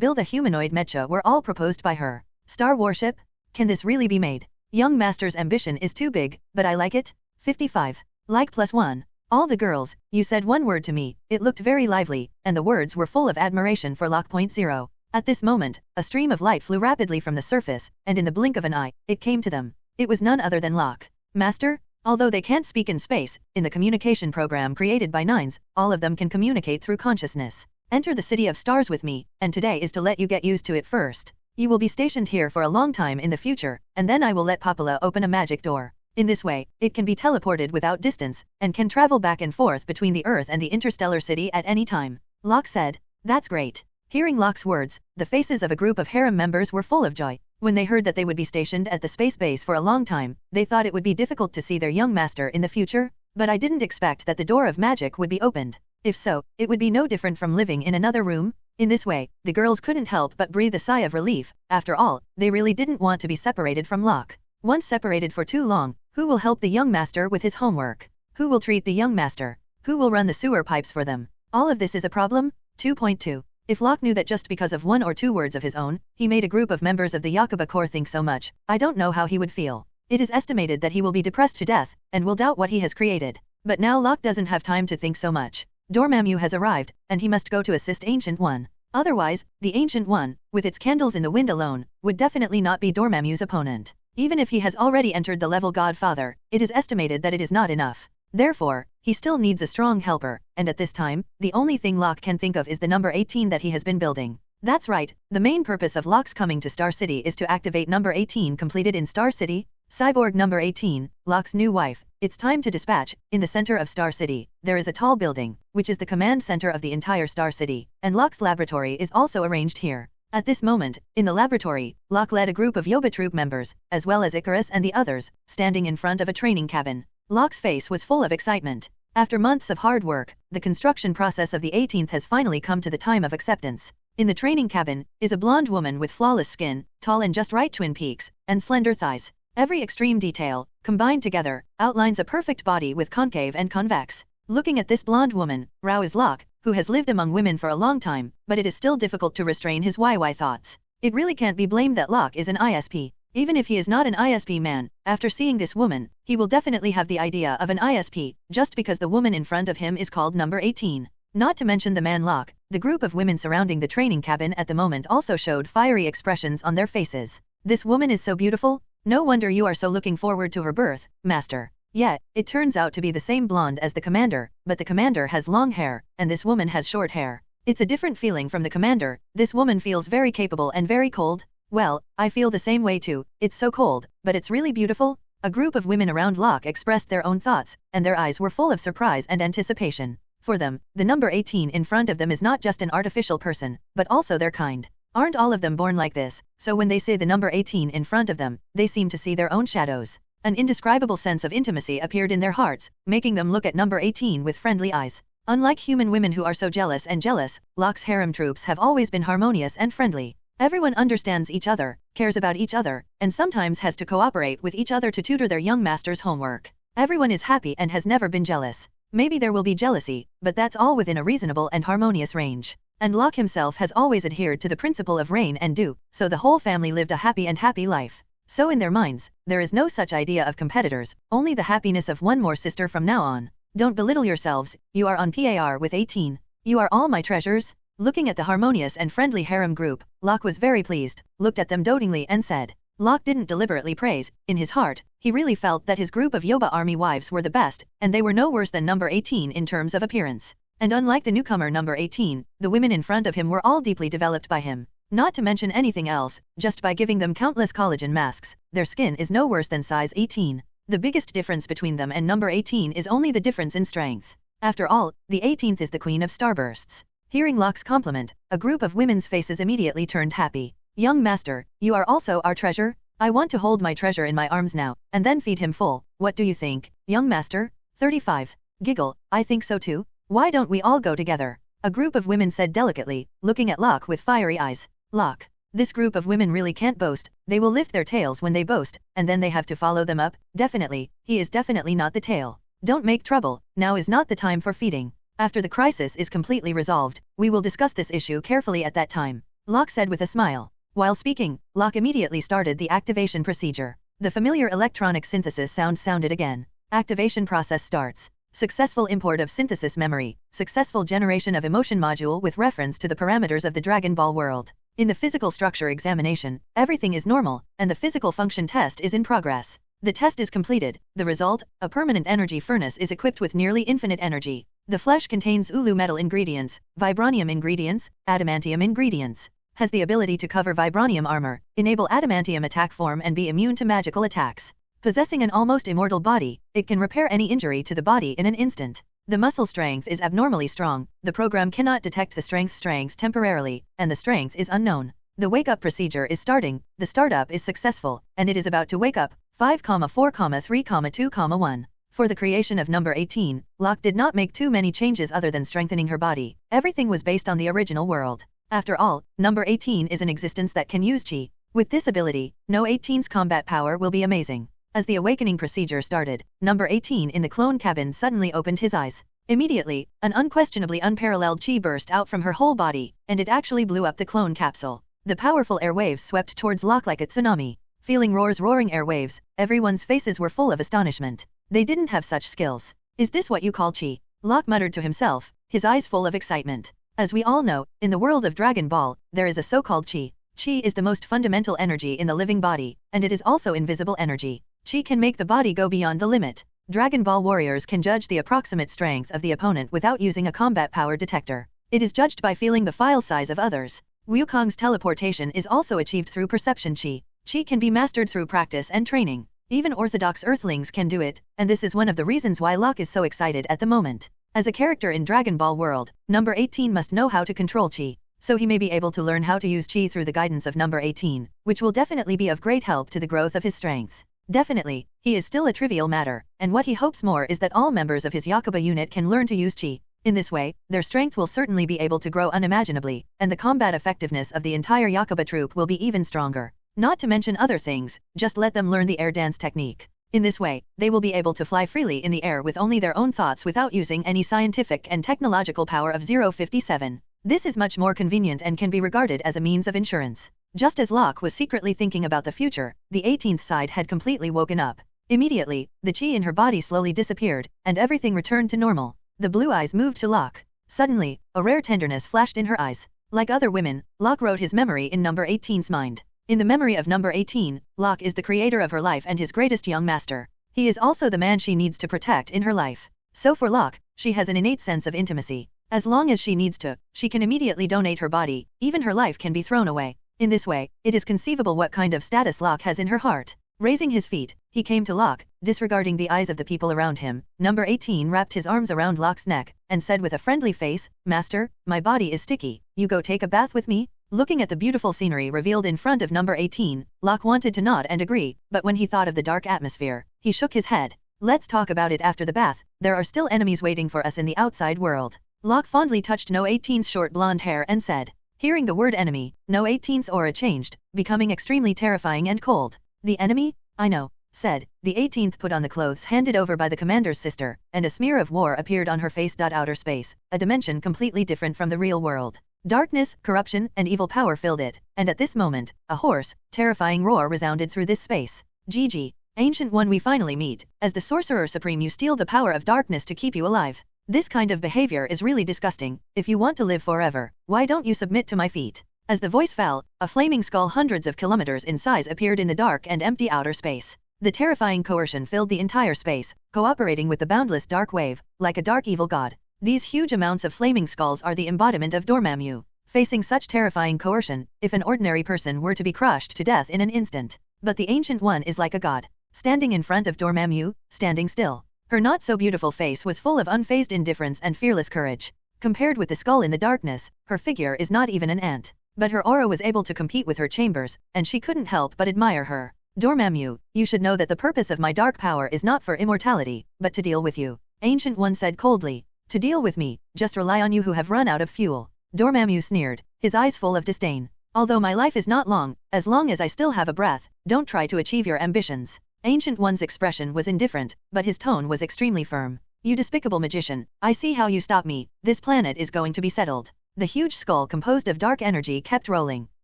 build a humanoid mecha were all proposed by her. Star warship? Can this really be made? Young master's ambition is too big, but I like it. 55. Like +1. All the girls, you said one word to me, it looked very lively, and the words were full of admiration for Locke. 0. At this moment, a stream of light flew rapidly from the surface, and in the blink of an eye, it came to them. It was none other than Locke. Master? Although they can't speak in space, in the communication program created by Nines, all of them can communicate through consciousness. Enter the City of Stars with me, and today is to let you get used to it first. You will be stationed here for a long time in the future, and then I will let Papala open a magic door. In this way, it can be teleported without distance, and can travel back and forth between the Earth and the interstellar city at any time. Locke said. That's great. Hearing Locke's words, the faces of a group of harem members were full of joy. When they heard that they would be stationed at the space base for a long time, they thought it would be difficult to see their young master in the future, but I didn't expect that the door of magic would be opened. If so, it would be no different from living in another room. In this way, the girls couldn't help but breathe a sigh of relief. After all, they really didn't want to be separated from Locke. Once separated for too long, who will help the young master with his homework? Who will treat the young master? Who will run the sewer pipes for them? All of this is a problem. 2.2. If Locke knew that just because of 1 or 2 words of his own, he made a group of members of the Yakuba Corps think so much, I don't know how he would feel. It is estimated that he will be depressed to death, and will doubt what he has created. But now Locke doesn't have time to think so much. Dormammu has arrived, and he must go to assist Ancient One. Otherwise, the Ancient One, with its candles in the wind alone, would definitely not be Dormammu's opponent. Even if he has already entered the level Godfather, it is estimated that it is not enough. Therefore, he still needs a strong helper, and at this time, the only thing Locke can think of is the number 18 that he has been building. That's right, the main purpose of Locke's coming to Star City is to activate number 18 completed in Star City. Cyborg number 18, Locke's new wife. It's time to dispatch. In the center of Star City, there is a tall building, which is the command center of the entire Star City, and Locke's laboratory is also arranged here. At this moment, in the laboratory, Locke led a group of Yoba troop members, as well as Icarus and the others, standing in front of a training cabin. Locke's face was full of excitement. After months of hard work, the construction process of the 18th has finally come to the time of acceptance. In the training cabin, is a blonde woman with flawless skin, tall and just right twin peaks, and slender thighs. Every extreme detail, combined together, outlines a perfect body with concave and convex. Looking at this blonde woman, Rao is Locke, who has lived among women for a long time, but it is still difficult to restrain his YY thoughts. It really can't be blamed that Locke is an ISP. Even if he is not an ISP man, after seeing this woman, he will definitely have the idea of an ISP, just because the woman in front of him is called number 18. Not to mention the man Locke, the group of women surrounding the training cabin at the moment also showed fiery expressions on their faces. This woman is so beautiful. No wonder you are so looking forward to her birth, Master. Yet, it turns out to be the same blonde as the commander, but the commander has long hair, and this woman has short hair. It's a different feeling from the commander. This woman feels very capable and very cold. Well, I feel the same way too. It's so cold, but it's really beautiful. A group of women around Locke expressed their own thoughts, and their eyes were full of surprise and anticipation. For them, the number 18 in front of them is not just an artificial person, but also their kind. Aren't all of them born like this? So when they say the number 18 in front of them, they seem to see their own shadows. An indescribable sense of intimacy appeared in their hearts, making them look at number 18 with friendly eyes. Unlike human women who are so jealous and jealous, Locke's harem troops have always been harmonious and friendly. Everyone understands each other, cares about each other, and sometimes has to cooperate with each other to tutor their young master's homework. Everyone is happy and has never been jealous. Maybe there will be jealousy, but that's all within a reasonable and harmonious range. And Locke himself has always adhered to the principle of rain and dew, so the whole family lived a happy life. So in their minds, there is no such idea of competitors, only the happiness of one more sister from now on. Don't belittle yourselves, you are on par with 18. You are all my treasures. Looking at the harmonious and friendly harem group, Locke was very pleased, looked at them dotingly and said. Locke didn't deliberately praise, in his heart, he really felt that his group of Yoba army wives were the best, and they were no worse than number 18 in terms of appearance. And unlike the newcomer number 18, the women in front of him were all deeply developed by him. Not to mention anything else, just by giving them countless collagen masks, their skin is no worse than size 18. The biggest difference between them and number 18 is only the difference in strength. After all, the 18th is the queen of starbursts. Hearing Locke's compliment, a group of women's faces immediately turned happy. Young master, you are also our treasure? I want to hold my treasure in my arms now, and then feed him full. What do you think, young master? 35. Giggle, I think so too. Why don't we all go together? A group of women said delicately, looking at Locke with fiery eyes. Locke. This group of women really can't boast, they will lift their tails when they boast, and then they have to follow them up. Definitely, he is definitely not the tail. Don't make trouble, now is not the time for feeding. After the crisis is completely resolved, we will discuss this issue carefully at that time, Locke said with a smile. While speaking, Locke immediately started the activation procedure. The familiar electronic synthesis sound sounded again. Activation process starts. Successful import of synthesis memory, successful generation of emotion module with reference to the parameters of the Dragon Ball world. In the physical structure examination, everything is normal, and the physical function test is in progress. The test is completed. The result, a permanent energy furnace is equipped with nearly infinite energy. The flesh contains Ulu metal ingredients, vibranium ingredients, adamantium ingredients. Has the ability to cover vibranium armor, enable adamantium attack form and be immune to magical attacks. Possessing an almost immortal body, it can repair any injury to the body in an instant. The muscle strength is abnormally strong, the program cannot detect the strength temporarily, and the strength is unknown. The wake-up procedure is starting, the startup is successful, and it is about to wake up, 5, 4, 3, 2, 1. For the creation of number 18, Locke did not make too many changes other than strengthening her body. Everything was based on the original world. After all, number 18 is an existence that can use chi. With this ability, no 18's combat power will be amazing. As the awakening procedure started, number 18 in the clone cabin suddenly opened his eyes. Immediately, an unquestionably unparalleled chi burst out from her whole body, and it actually blew up the clone capsule. The powerful airwaves swept towards Locke like a tsunami. Feeling roaring airwaves, everyone's faces were full of astonishment. They didn't have such skills. Is this what you call chi? Locke muttered to himself, his eyes full of excitement. As we all know, in the world of Dragon Ball, there is a so-called chi. Chi is the most fundamental energy in the living body, and it is also invisible energy. Chi can make the body go beyond the limit. Dragon Ball warriors can judge the approximate strength of the opponent without using a combat power detector. It is judged by feeling the file size of others. Wukong's teleportation is also achieved through perception chi. Chi can be mastered through practice and training. Even orthodox earthlings can do it, and this is one of the reasons why Locke is so excited at the moment. As a character in Dragon Ball world, number 18 must know how to control chi, so he may be able to learn how to use chi through the guidance of number 18, which will definitely be of great help to the growth of his strength. Definitely, he is still a trivial matter, and what he hopes more is that all members of his Yakuba unit can learn to use chi. In this way, their strength will certainly be able to grow unimaginably, and the combat effectiveness of the entire Yakuba troop will be even stronger. Not to mention other things, just let them learn the air dance technique. In this way, they will be able to fly freely in the air with only their own thoughts without using any scientific and technological power of 057. This is much more convenient and can be regarded as a means of insurance. Just as Locke was secretly thinking about the future, the 18th side had completely woken up. Immediately, the chi in her body slowly disappeared, and everything returned to normal. The blue eyes moved to Locke. Suddenly, a rare tenderness flashed in her eyes. Like other women, Locke wrote his memory in number 18's mind. In the memory of number 18, Locke is the creator of her life and his greatest young master. He is also the man she needs to protect in her life. So for Locke, she has an innate sense of intimacy. As long as she needs to, she can immediately donate her body, even her life can be thrown away. In this way, it is conceivable what kind of status Locke has in her heart. Raising his feet, He came to Locke, disregarding the eyes of the people around him. Number 18 wrapped his arms around Locke's neck, and said with a friendly face, "Master, my body is sticky. You go take a bath with me?" Looking at the beautiful scenery revealed in front of number 18, Locke wanted to nod and agree, but when he thought of the dark atmosphere, he shook his head. "Let's talk about it after the bath. There are still enemies waiting for us in the outside world." Locke fondly touched No 18's short blonde hair and said. Hearing the word enemy, No 18's aura changed, becoming extremely terrifying and cold. "The enemy? I know," said. The 18th put on the clothes handed over by the commander's sister, and a smear of war appeared on her face. Outer space, a dimension completely different from the real world. Darkness, corruption, and evil power filled it, and at this moment, a hoarse, terrifying roar resounded through this space. "GG. Ancient One, we finally meet. As the Sorcerer Supreme, you steal the power of darkness to keep you alive. This kind of behavior is really disgusting. If you want to live forever, why don't you submit to my feet?" As the voice fell, a flaming skull hundreds of kilometers in size appeared in the dark and empty outer space. The terrifying coercion filled the entire space, cooperating with the boundless dark wave, like a dark evil god. These huge amounts of flaming skulls are the embodiment of Dormammu. Facing such terrifying coercion, if an ordinary person were to be crushed to death in an instant. But the Ancient One is like a god. Standing in front of Dormammu, standing still. Her not-so-beautiful face was full of unfazed indifference and fearless courage. Compared with the skull in the darkness, her figure is not even an ant. But her aura was able to compete with her chambers, and she couldn't help but admire her. "Dormammu, you should know that the purpose of my dark power is not for immortality, but to deal with you," Ancient One said coldly. "To deal with me, just rely on you who have run out of fuel." Dormammu sneered, his eyes full of disdain. "Although my life is not long as I still have a breath, don't try to achieve your ambitions." Ancient One's expression was indifferent, but his tone was extremely firm. "You despicable magician, I see how you stop me. This planet is going to be settled." The huge skull composed of dark energy kept rolling.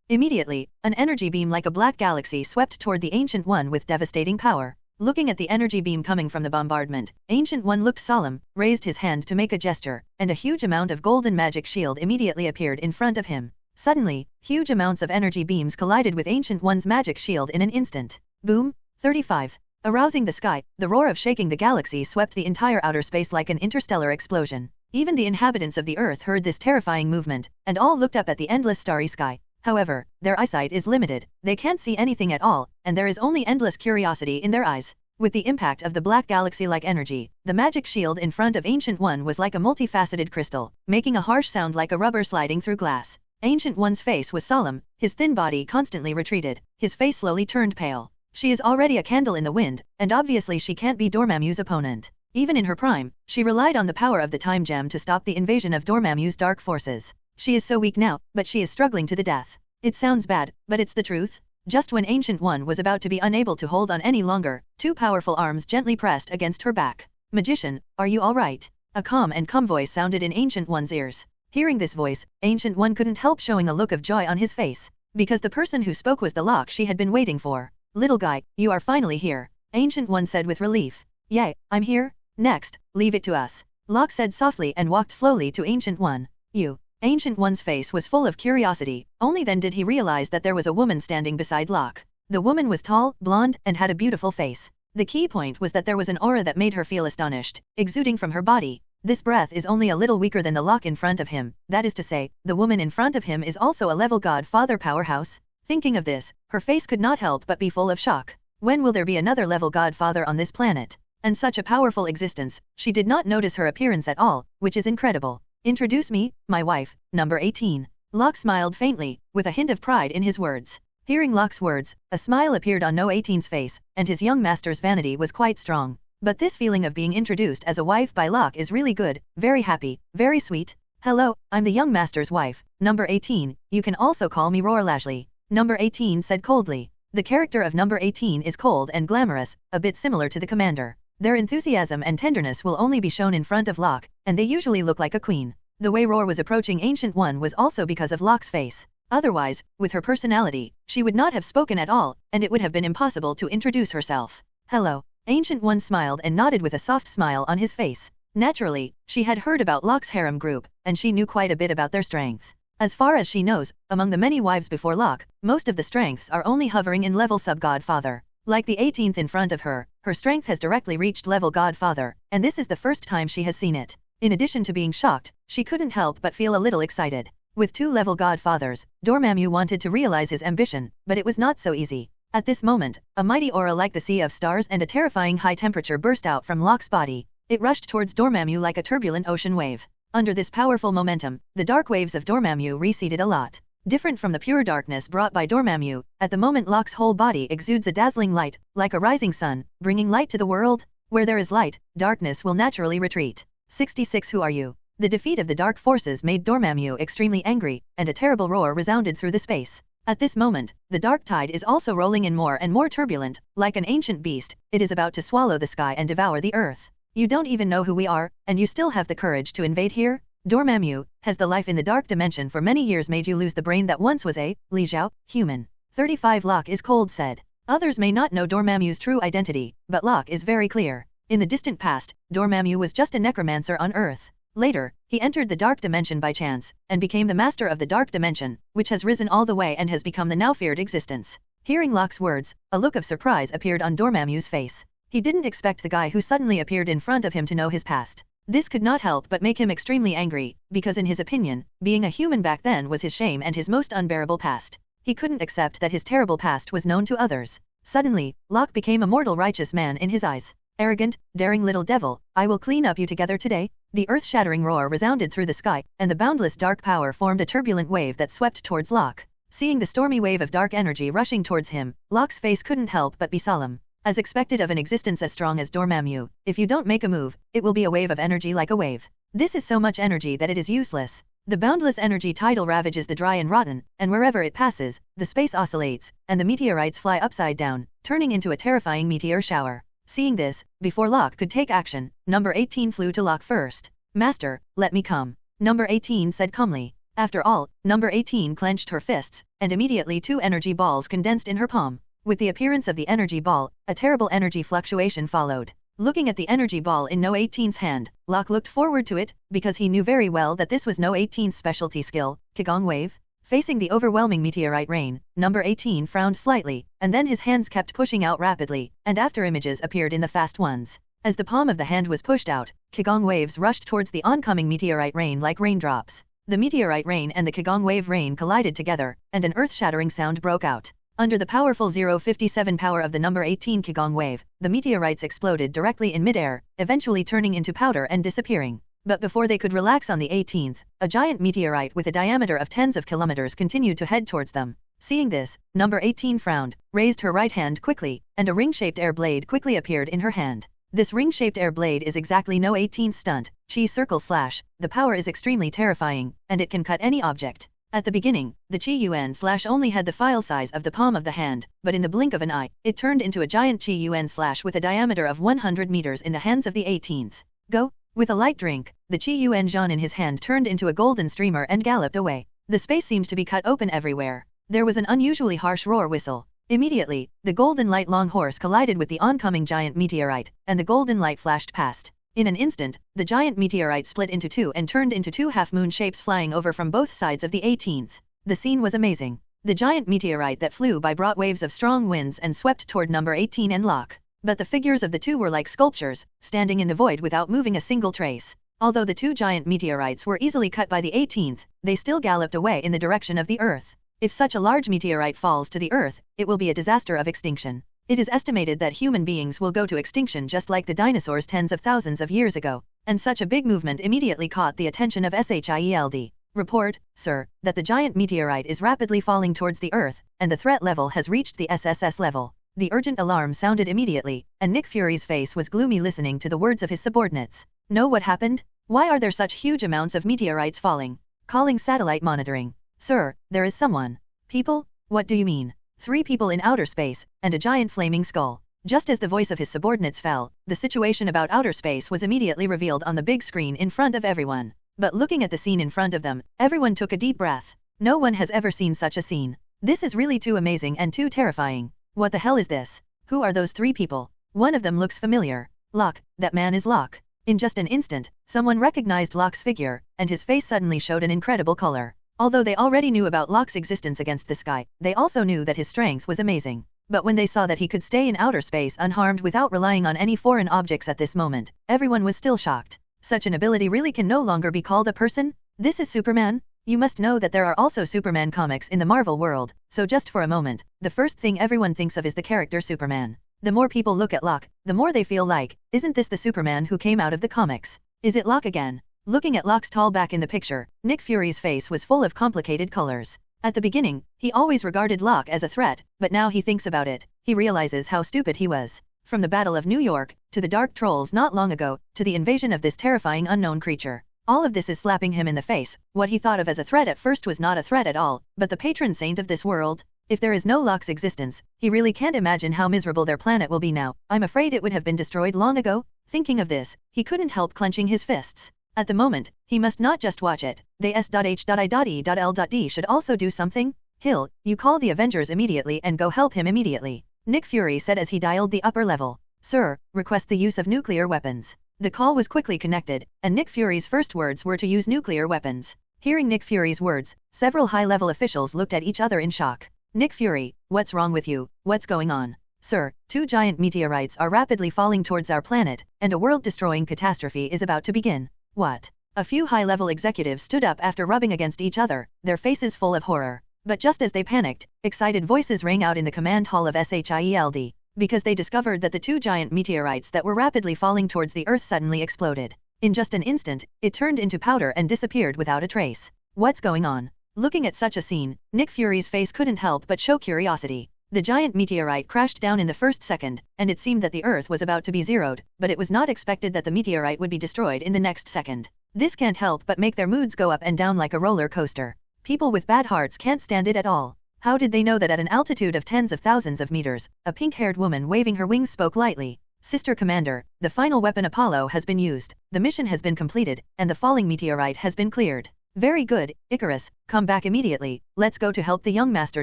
Immediately, an energy beam like a black galaxy swept toward the Ancient One with devastating power. Looking at the energy beam coming from the bombardment, Ancient One looked solemn, raised his hand to make a gesture, and a huge amount of golden magic shield immediately appeared in front of him. Suddenly, huge amounts of energy beams collided with Ancient One's magic shield in an instant. Boom! 35. Arousing the sky, the roar of shaking the galaxy swept the entire outer space like an interstellar explosion. Even the inhabitants of the Earth heard this terrifying movement, and all looked up at the endless starry sky. However, their eyesight is limited, they can't see anything at all, and there is only endless curiosity in their eyes. With the impact of the black galaxy-like energy, the magic shield in front of Ancient One was like a multifaceted crystal, making a harsh sound like a rubber sliding through glass. Ancient One's face was solemn, his thin body constantly retreated, his face slowly turned pale. She is already a candle in the wind, and obviously she can't be Dormammu's opponent. Even in her prime, she relied on the power of the time gem to stop the invasion of Dormammu's dark forces. She is so weak now, but she is struggling to the death. It sounds bad, but it's the truth. Just when Ancient One was about to be unable to hold on any longer, two powerful arms gently pressed against her back. "Magician, are you all right?" A calm and calm voice sounded in Ancient One's ears. Hearing this voice, Ancient One couldn't help showing a look of joy on his face. Because the person who spoke was the Locke she had been waiting for. "Little guy, you are finally here," Ancient One said with relief. "Yay, I'm here? Next, leave it to us," Locke said softly and walked slowly to Ancient One. "You." Ancient One's face was full of curiosity, only then did he realize that there was a woman standing beside Locke. The woman was tall, blonde, and had a beautiful face. The key point was that there was an aura that made her feel astonished, exuding from her body. This breath is only a little weaker than the Locke in front of him, that is to say, the woman in front of him is also a level god father powerhouse. Thinking of this, her face could not help but be full of shock. When will there be another level godfather on this planet? And such a powerful existence, she did not notice her appearance at all, which is incredible. "Introduce me, my wife, number 18. Locke smiled faintly, with a hint of pride in his words. Hearing Locke's words, a smile appeared on No 18's face, and his young master's vanity was quite strong. But this feeling of being introduced as a wife by Locke is really good, very happy, very sweet. "Hello, I'm the young master's wife, number 18, you can also call me Roar Lashley," number 18 said coldly. The character of number 18 is cold and glamorous, a bit similar to the commander. Their enthusiasm and tenderness will only be shown in front of Locke, and they usually look like a queen. The way Roar was approaching Ancient One was also because of Locke's face. Otherwise, with her personality, she would not have spoken at all, and it would have been impossible to introduce herself. "Hello." Ancient One smiled and nodded with a soft smile on his face. Naturally, she had heard about Locke's harem group, and she knew quite a bit about their strength. As far as she knows, among the many wives before Locke, most of the strengths are only hovering in level sub-godfather. Like the 18th in front of her, her strength has directly reached level godfather, and this is the first time she has seen it. In addition to being shocked, she couldn't help but feel a little excited. With 2 level godfathers, Dormammu wanted to realize his ambition, but it was not so easy. At this moment, a mighty aura like the sea of stars and a terrifying high temperature burst out from Locke's body. It rushed towards Dormammu like a turbulent ocean wave. Under this powerful momentum, the dark waves of Dormammu receded a lot. Different from the pure darkness brought by Dormammu, at the moment Locke's whole body exudes a dazzling light, like a rising sun, bringing light to the world. Where there is light, darkness will naturally retreat. 66 Who are you? The defeat of the dark forces made Dormammu extremely angry, and a terrible roar resounded through the space. At this moment, the dark tide is also rolling in more and more turbulent, like an ancient beast. It is about to swallow the sky and devour the earth. You don't even know who we are, and you still have the courage to invade here? Dormammu, has the life in the dark dimension for many years made you lose the brain that once was a, Li Xiao, human? 35 Locke is cold said. Others may not know Dormammu's true identity, but Locke is very clear. In the distant past, Dormammu was just a necromancer on Earth. Later, he entered the dark dimension by chance, and became the master of the dark dimension, which has risen all the way and has become the now feared existence. Hearing Locke's words, a look of surprise appeared on Dormammu's face. He didn't expect the guy who suddenly appeared in front of him to know his past. This could not help but make him extremely angry, because in his opinion, being a human back then was his shame and his most unbearable past. He couldn't accept that his terrible past was known to others. Suddenly, Locke became a mortal righteous man in his eyes. Arrogant, daring little devil, I will clean up you together today. The earth-shattering roar resounded through the sky, and the boundless dark power formed a turbulent wave that swept towards Locke. Seeing the stormy wave of dark energy rushing towards him, Locke's face couldn't help but be solemn. As expected of an existence as strong as Dormammu, if you don't make a move, it will be a wave of energy like a wave. This is so much energy that it is useless. The boundless energy tidal ravages the dry and rotten, and wherever it passes, the space oscillates, and the meteorites fly upside down, turning into a terrifying meteor shower. Seeing this, before Locke could take action, number 18 flew to Locke first. Master, let me come. Number 18 said calmly. After all, number 18 clenched her fists, and immediately 2 energy balls condensed in her palm. With the appearance of the energy ball, a terrible energy fluctuation followed. Looking at the energy ball in No 18's hand, Locke looked forward to it, because he knew very well that this was No 18's specialty skill, Qigong Wave. Facing the overwhelming meteorite rain, number 18 frowned slightly, and then his hands kept pushing out rapidly, and after images appeared in the fast ones. As the palm of the hand was pushed out, Qigong waves rushed towards the oncoming meteorite rain like raindrops. The meteorite rain and the Qigong wave rain collided together, and an earth-shattering sound broke out. Under the powerful 057 power of the number 18 Qigong wave, the meteorites exploded directly in midair, eventually turning into powder and disappearing. But before they could relax on the 18th, a giant meteorite with a diameter of tens of kilometers continued to head towards them. Seeing this, number 18 frowned, raised her right hand quickly, and a ring-shaped air blade quickly appeared in her hand. This ring-shaped air blade is exactly No 18's stunt, Chi Circle Slash. The power is extremely terrifying, and it can cut any object. At the beginning, the Chi Yuan Slash only had the file size of the palm of the hand, but in the blink of an eye, it turned into a giant Chi Yuan Slash with a diameter of 100 meters in the hands of the 18th. Go! With a light drink, the Chi Yuan Zhan in his hand turned into a golden streamer and galloped away. The space seemed to be cut open everywhere. There was an unusually harsh roar whistle. Immediately, the golden light long horse collided with the oncoming giant meteorite, and the golden light flashed past. In an instant, the giant meteorite split into 2 and turned into 2 half-moon shapes flying over from both sides of the 18th. The scene was amazing. The giant meteorite that flew by brought waves of strong winds and swept toward number 18 and Locke. But the figures of the two were like sculptures, standing in the void without moving a single trace. Although the 2 giant meteorites were easily cut by the 18th, they still galloped away in the direction of the Earth. If such a large meteorite falls to the Earth, it will be a disaster of extinction. It is estimated that human beings will go to extinction just like the dinosaurs tens of thousands of years ago, and such a big movement immediately caught the attention of SHIELD. Report, sir, that the giant meteorite is rapidly falling towards the Earth, and the threat level has reached the SSS level. The urgent alarm sounded immediately, and Nick Fury's face was gloomy listening to the words of his subordinates. Know what happened? Why are there such huge amounts of meteorites falling? Calling satellite monitoring. Sir, there is someone. People? What do you mean? 3 people in outer space, and a giant flaming skull. Just as the voice of his subordinates fell, the situation about outer space was immediately revealed on the big screen in front of everyone. But looking at the scene in front of them, everyone took a deep breath. No one has ever seen such a scene. This is really too amazing and too terrifying. What the hell is this? Who are those 3 people? One of them looks familiar. Locke, that man is Locke. In just an instant, someone recognized Locke's figure, and his face suddenly showed an incredible color. Although they already knew about Locke's existence against the sky, they also knew that his strength was amazing. But when they saw that he could stay in outer space unharmed without relying on any foreign objects at this moment, everyone was still shocked. Such an ability really can no longer be called a person? This is Superman? You must know that there are also Superman comics in the Marvel world, so just for a moment, the first thing everyone thinks of is the character Superman. The more people look at Locke, the more they feel like, isn't this the Superman who came out of the comics? Is it Locke again? Looking at Locke's tall back in the picture, Nick Fury's face was full of complicated colors. At the beginning, he always regarded Locke as a threat, but now he thinks about it, he realizes how stupid he was. From the Battle of New York, to the Dark Trolls not long ago, to the invasion of this terrifying unknown creature. All of this is slapping him in the face. What he thought of as a threat at first was not a threat at all, but the patron saint of this world. If there is no Locke's existence, he really can't imagine how miserable their planet will be now. I'm afraid it would have been destroyed long ago. Thinking of this, he couldn't help clenching his fists. At the moment, he must not just watch it. They S.H.I.E.L.D. should also do something. Hill, you call the Avengers immediately and go help him immediately. Nick Fury said as he dialed the upper level. Sir, request the use of nuclear weapons. The call was quickly connected, and Nick Fury's first words were to use nuclear weapons. Hearing Nick Fury's words, several high-level officials looked at each other in shock. Nick Fury, what's wrong with you? What's going on? Sir, 2 giant meteorites are rapidly falling towards our planet, and a world-destroying catastrophe is about to begin. What? A few high-level executives stood up after rubbing against each other, their faces full of horror. But just as they panicked, excited voices rang out in the command hall of SHIELD, because they discovered that the 2 giant meteorites that were rapidly falling towards the Earth suddenly exploded. In just an instant, it turned into powder and disappeared without a trace. What's going on? Looking at such a scene, Nick Fury's face couldn't help but show curiosity. The giant meteorite crashed down in the first second, and it seemed that the Earth was about to be zeroed, but it was not expected that the meteorite would be destroyed in the next second. This can't help but make their moods go up and down like a roller coaster. People with bad hearts can't stand it at all. How did they know that at an altitude of tens of thousands of meters, a pink-haired woman waving her wings spoke lightly? Sister Commander, the final weapon Apollo has been used, the mission has been completed, and the falling meteorite has been cleared. Very good, Icarus, come back immediately, let's go to help the young master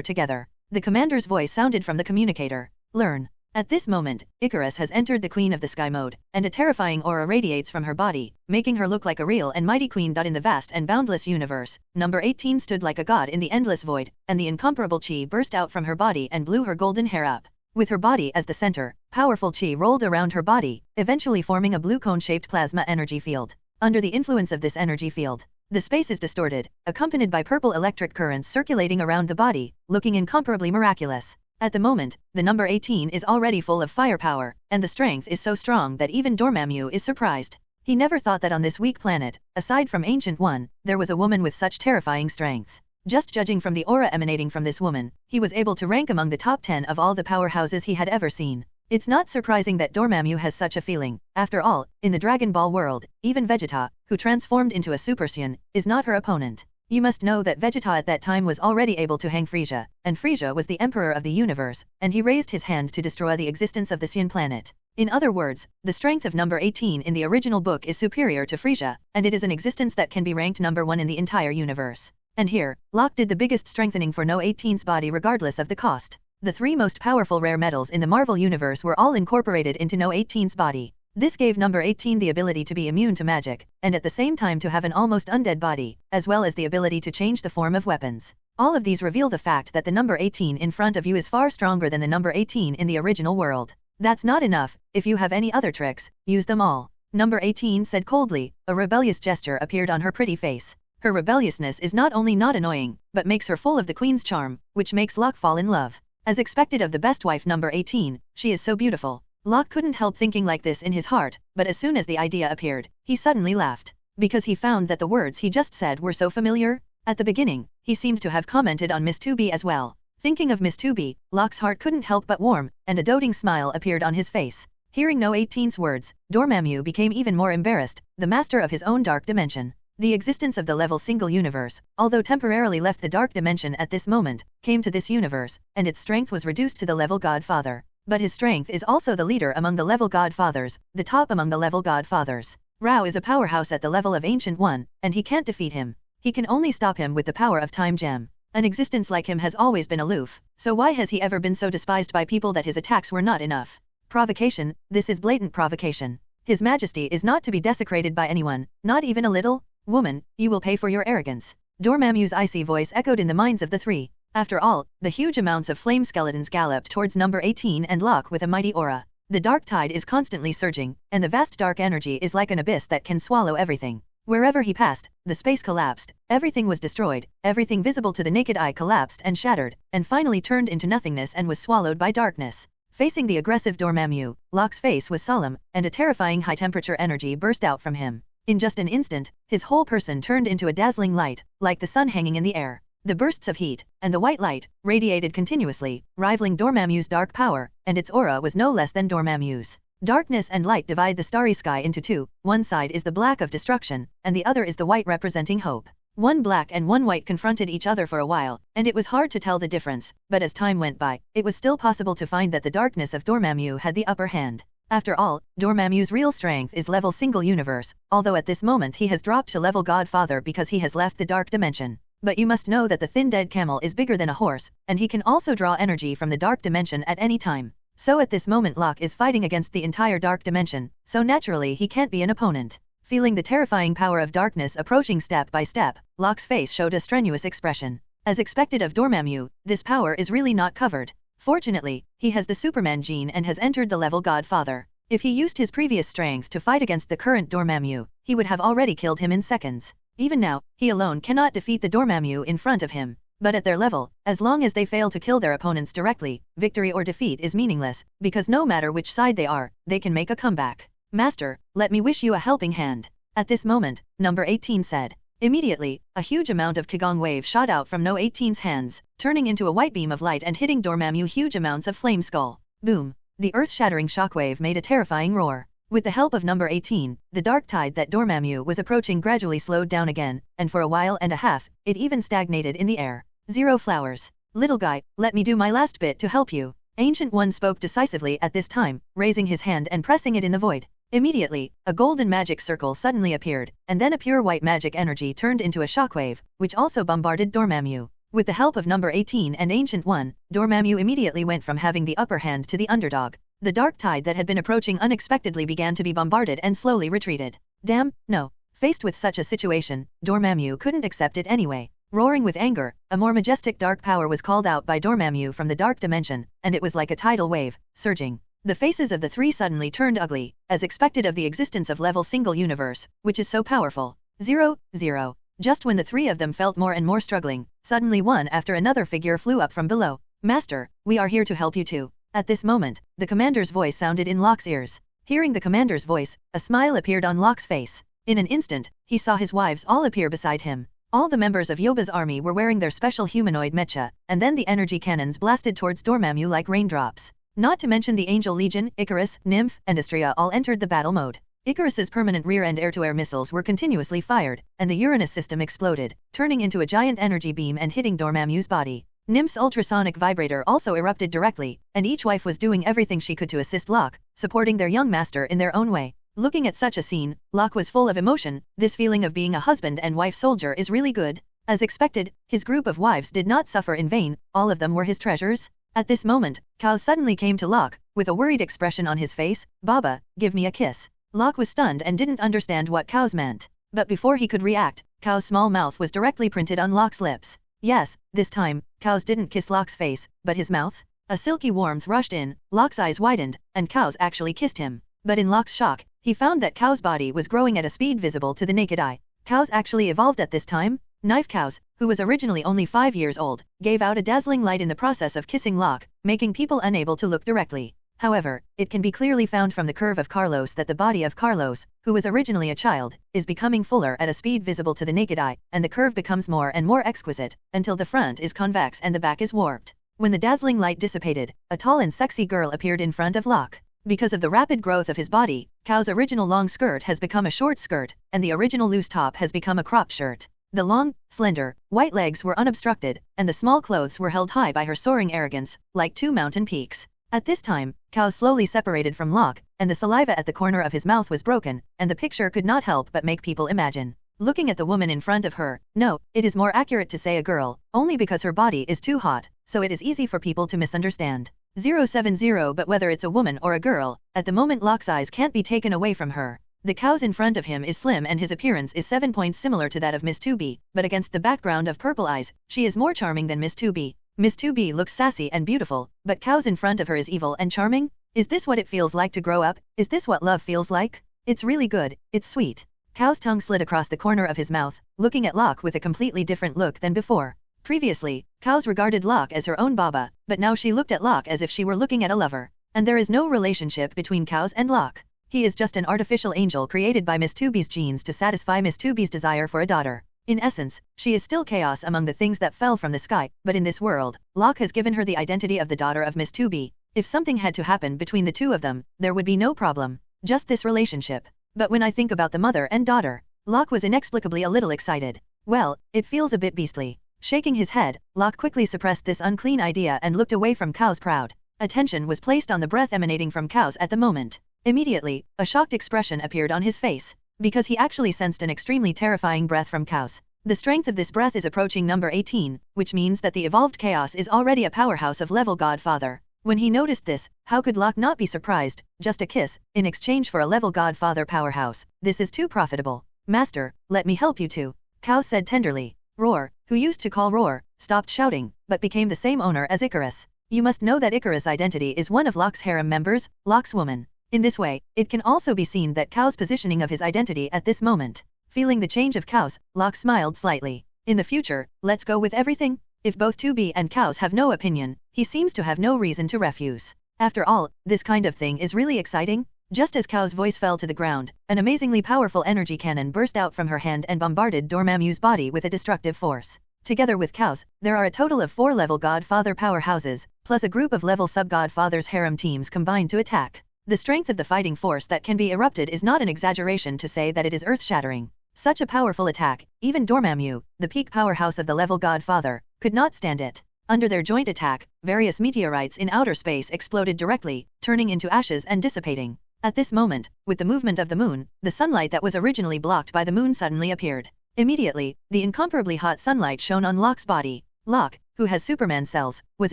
together. The commander's voice sounded from the communicator. Learn. At this moment, Icarus has entered the Queen of the Sky mode, and a terrifying aura radiates from her body, making her look like a real and mighty queen. In the vast and boundless universe, number 18 stood like a god in the endless void, and the incomparable chi burst out from her body and blew her golden hair up. With her body as the center, powerful chi rolled around her body, eventually forming a blue cone-shaped plasma energy field. Under the influence of this energy field, the space is distorted, accompanied by purple electric currents circulating around the body, looking incomparably miraculous. At the moment, the number 18 is already full of firepower, and the strength is so strong that even Dormammu is surprised. He never thought that on this weak planet, aside from Ancient One, there was a woman with such terrifying strength. Just judging from the aura emanating from this woman, he was able to rank among the top 10 of all the powerhouses he had ever seen. It's not surprising that Dormammu has such a feeling. After all, in the Dragon Ball world, even Vegeta, who transformed into a Super Saiyan, is not her opponent. You must know that Vegeta at that time was already able to hang Frieza, and Frieza was the emperor of the universe, and he raised his hand to destroy the existence of the Saiyan planet. In other words, the strength of number 18 in the original book is superior to Frieza, and it is an existence that can be ranked number 1 in the entire universe. And here, Locke did the biggest strengthening for No 18's body regardless of the cost. The 3 most powerful rare metals in the Marvel Universe were all incorporated into No 18's body. This gave number 18 the ability to be immune to magic, and at the same time to have an almost undead body, as well as the ability to change the form of weapons. All of these reveal the fact that the number 18 in front of you is far stronger than the number 18 in the original world. That's not enough. If you have any other tricks, use them all. Number 18 said coldly. A rebellious gesture appeared on her pretty face. Her rebelliousness is not only not annoying, but makes her full of the queen's charm, which makes Locke fall in love. As expected of the best wife number 18, she is so beautiful. Locke couldn't help thinking like this in his heart, but as soon as the idea appeared, he suddenly laughed. Because he found that the words he just said were so familiar. At the beginning, he seemed to have commented on Miss 2B as well. Thinking of Miss 2B, Locke's heart couldn't help but warm, and a doting smile appeared on his face. Hearing No 18's words, Dormammu became even more embarrassed, the master of his own dark dimension. The existence of the level single universe, although temporarily left the dark dimension at this moment, came to this universe, and its strength was reduced to the level Godfather. But his strength is also the leader among the level Godfathers, the top among the level Godfathers. Rao is a powerhouse at the level of Ancient One, and he can't defeat him. He can only stop him with the power of Time Gem. An existence like him has always been aloof, so why has he ever been so despised by people that his attacks were not enough? Provocation, this is blatant provocation. His Majesty is not to be desecrated by anyone, not even a little. Woman, you will pay for your arrogance. Dormammu's icy voice echoed in the minds of the 3. After all, the huge amounts of flame skeletons galloped towards number 18 and Locke with a mighty aura. The dark tide is constantly surging, and the vast dark energy is like an abyss that can swallow everything. Wherever he passed, the space collapsed, everything was destroyed, everything visible to the naked eye collapsed and shattered, and finally turned into nothingness and was swallowed by darkness. Facing the aggressive Dormammu, Locke's face was solemn, and a terrifying high-temperature energy burst out from him. In just an instant, his whole person turned into a dazzling light, like the sun hanging in the air. The bursts of heat, and the white light, radiated continuously, rivaling Dormammu's dark power, and its aura was no less than Dormammu's. Darkness and light divide the starry sky into two, one side is the black of destruction, and the other is the white representing hope. One black and one white confronted each other for a while, and it was hard to tell the difference, but as time went by, it was still possible to find that the darkness of Dormammu had the upper hand. After all, Dormammu's real strength is level single universe, although at this moment he has dropped to level Godfather because he has left the dark dimension. But you must know that the thin dead camel is bigger than a horse, and he can also draw energy from the dark dimension at any time. So at this moment Locke is fighting against the entire dark dimension, so naturally he can't be an opponent. Feeling the terrifying power of darkness approaching step by step, Locke's face showed a strenuous expression. As expected of Dormammu, this power is really not covered. Fortunately, he has the Superman gene and has entered the level Godfather. If he used his previous strength to fight against the current Dormammu, he would have already killed him in seconds. Even now, he alone cannot defeat the Dormammu in front of him. But at their level, as long as they fail to kill their opponents directly, victory or defeat is meaningless, because no matter which side they are, they can make a comeback. Master, let me wish you a helping hand. At this moment, number 18 said. Immediately, a huge amount of Qigong wave shot out from No 18's hands, turning into a white beam of light and hitting Dormammu huge amounts of flame skull. Boom! The earth-shattering shockwave made a terrifying roar. With the help of number 18, the dark tide that Dormammu was approaching gradually slowed down again, and for a while and a half, it even stagnated in the air. Zero flowers. Little guy, let me do my last bit to help you. Ancient One spoke decisively at this time, raising his hand and pressing it in the void. Immediately, a golden magic circle suddenly appeared, and then a pure white magic energy turned into a shockwave, which also bombarded Dormammu. With the help of number 18 and Ancient One, Dormammu immediately went from having the upper hand to the underdog. The dark tide that had been approaching unexpectedly began to be bombarded and slowly retreated. Damn, no. Faced with such a situation, Dormammu couldn't accept it anyway. Roaring with anger, a more majestic dark power was called out by Dormammu from the dark dimension, and it was like a tidal wave, surging. The faces of the three suddenly turned ugly, as expected of the existence of level single universe, which is so powerful. 0, 0. Just when the three of them felt more and more struggling, suddenly one after another figure flew up from below. Master, we are here to help you too. At this moment, the commander's voice sounded in Locke's ears. Hearing the commander's voice, a smile appeared on Locke's face. In an instant, he saw his wives all appear beside him. All the members of Yoba's army were wearing their special humanoid mecha, and then the energy cannons blasted towards Dormammu like raindrops. Not to mention the Angel Legion, Icarus, Nymph, and Astrea all entered the battle mode. Icarus's permanent rear-end air-to-air missiles were continuously fired, and the Uranus system exploded, turning into a giant energy beam and hitting Dormammu's body. Nymph's ultrasonic vibrator also erupted directly, and each wife was doing everything she could to assist Locke, supporting their young master in their own way. Looking at such a scene, Locke was full of emotion. This feeling of being a husband and wife soldier is really good. As expected, his group of wives did not suffer in vain, all of them were his treasures. At this moment, Kao suddenly came to Locke, with a worried expression on his face. Baba, give me a kiss. Locke was stunned and didn't understand what Kao's meant. But before he could react, Kao's small mouth was directly printed on Locke's lips. Yes, this time, Kao's didn't kiss Locke's face, but his mouth. A silky warmth rushed in, Locke's eyes widened, and Kao's actually kissed him. But in Locke's shock, he found that Kao's body was growing at a speed visible to the naked eye. Kao's actually evolved at this time? Knife Kao's, who was originally only 5 years old, gave out a dazzling light in the process of kissing Locke, making people unable to look directly. However, it can be clearly found from the curve of Carlos that the body of Carlos, who was originally a child, is becoming fuller at a speed visible to the naked eye, and the curve becomes more and more exquisite, until the front is convex and the back is warped. When the dazzling light dissipated, a tall and sexy girl appeared in front of Locke. Because of the rapid growth of his body, Kao's original long skirt has become a short skirt, and the original loose top has become a cropped shirt. The long, slender, white legs were unobstructed, and the small clothes were held high by her soaring arrogance, like 2 mountain peaks. At this time, Kao slowly separated from Locke, and the saliva at the corner of his mouth was broken, and the picture could not help but make people imagine. Looking at the woman in front of her, no, it is more accurate to say a girl, only because her body is too hot, so it is easy for people to misunderstand. 070 But whether it's a woman or a girl, at the moment Locke's eyes can't be taken away from her. The Kao's in front of him is slim and his appearance is 7 points similar to that of Miss 2B, but against the background of purple eyes, she is more charming than Miss 2B. Miss 2B looks sassy and beautiful, but Kao's in front of her is evil and charming? Is this what it feels like to grow up? Is this what love feels like? It's really good, it's sweet. Kao's tongue slid across the corner of his mouth, looking at Locke with a completely different look than before. Previously, Kao's regarded Locke as her own Baba, but now she looked at Locke as if she were looking at a lover. And there is no relationship between Kao's and Locke. He is just an artificial angel created by Miss Tubi's genes to satisfy Miss Tubi's desire for a daughter. In essence, she is still chaos among the things that fell from the sky, but in this world, Locke has given her the identity of the daughter of Miss Tubi. If something had to happen between the two of them, there would be no problem. Just this relationship. But when I think about the mother and daughter, Locke was inexplicably a little excited. Well, it feels a bit beastly. Shaking his head, Locke quickly suppressed this unclean idea and looked away from Kao's proud. Attention was placed on the breath emanating from Kao's at the moment. Immediately, a shocked expression appeared on his face, because he actually sensed an extremely terrifying breath from Kao's. The strength of this breath is approaching number 18, which means that the evolved chaos is already a powerhouse of level Godfather. When he noticed this, how could Locke not be surprised? Just a kiss, in exchange for a level Godfather powerhouse. This is too profitable. Master, let me help you too. Kao said tenderly. Roar, who used to call Roar, stopped shouting, but became the same owner as Icarus. You must know that Icarus' identity is one of Locke's harem members, Locke's woman. In this way, it can also be seen that Kao's positioning of his identity at this moment. Feeling the change of Kao's, Locke smiled slightly. In the future, let's go with everything? If both 2B and Kao's have no opinion, he seems to have no reason to refuse. After all, this kind of thing is really exciting. Just as Kao's voice fell to the ground, an amazingly powerful energy cannon burst out from her hand and bombarded Dormammu's body with a destructive force. Together with Kao's, there are a total of 4 level Godfather powerhouses, plus a group of level sub-Godfathers harem teams combined to attack. The strength of the fighting force that can be erupted is not an exaggeration to say that it is earth-shattering. Such a powerful attack, even Dormammu, the peak powerhouse of the level Godfather, could not stand it. Under their joint attack, various meteorites in outer space exploded directly, turning into ashes and dissipating. At this moment, with the movement of the moon, the sunlight that was originally blocked by the moon suddenly appeared. Immediately, the incomparably hot sunlight shone on Locke's body. Locke, who has Superman cells, was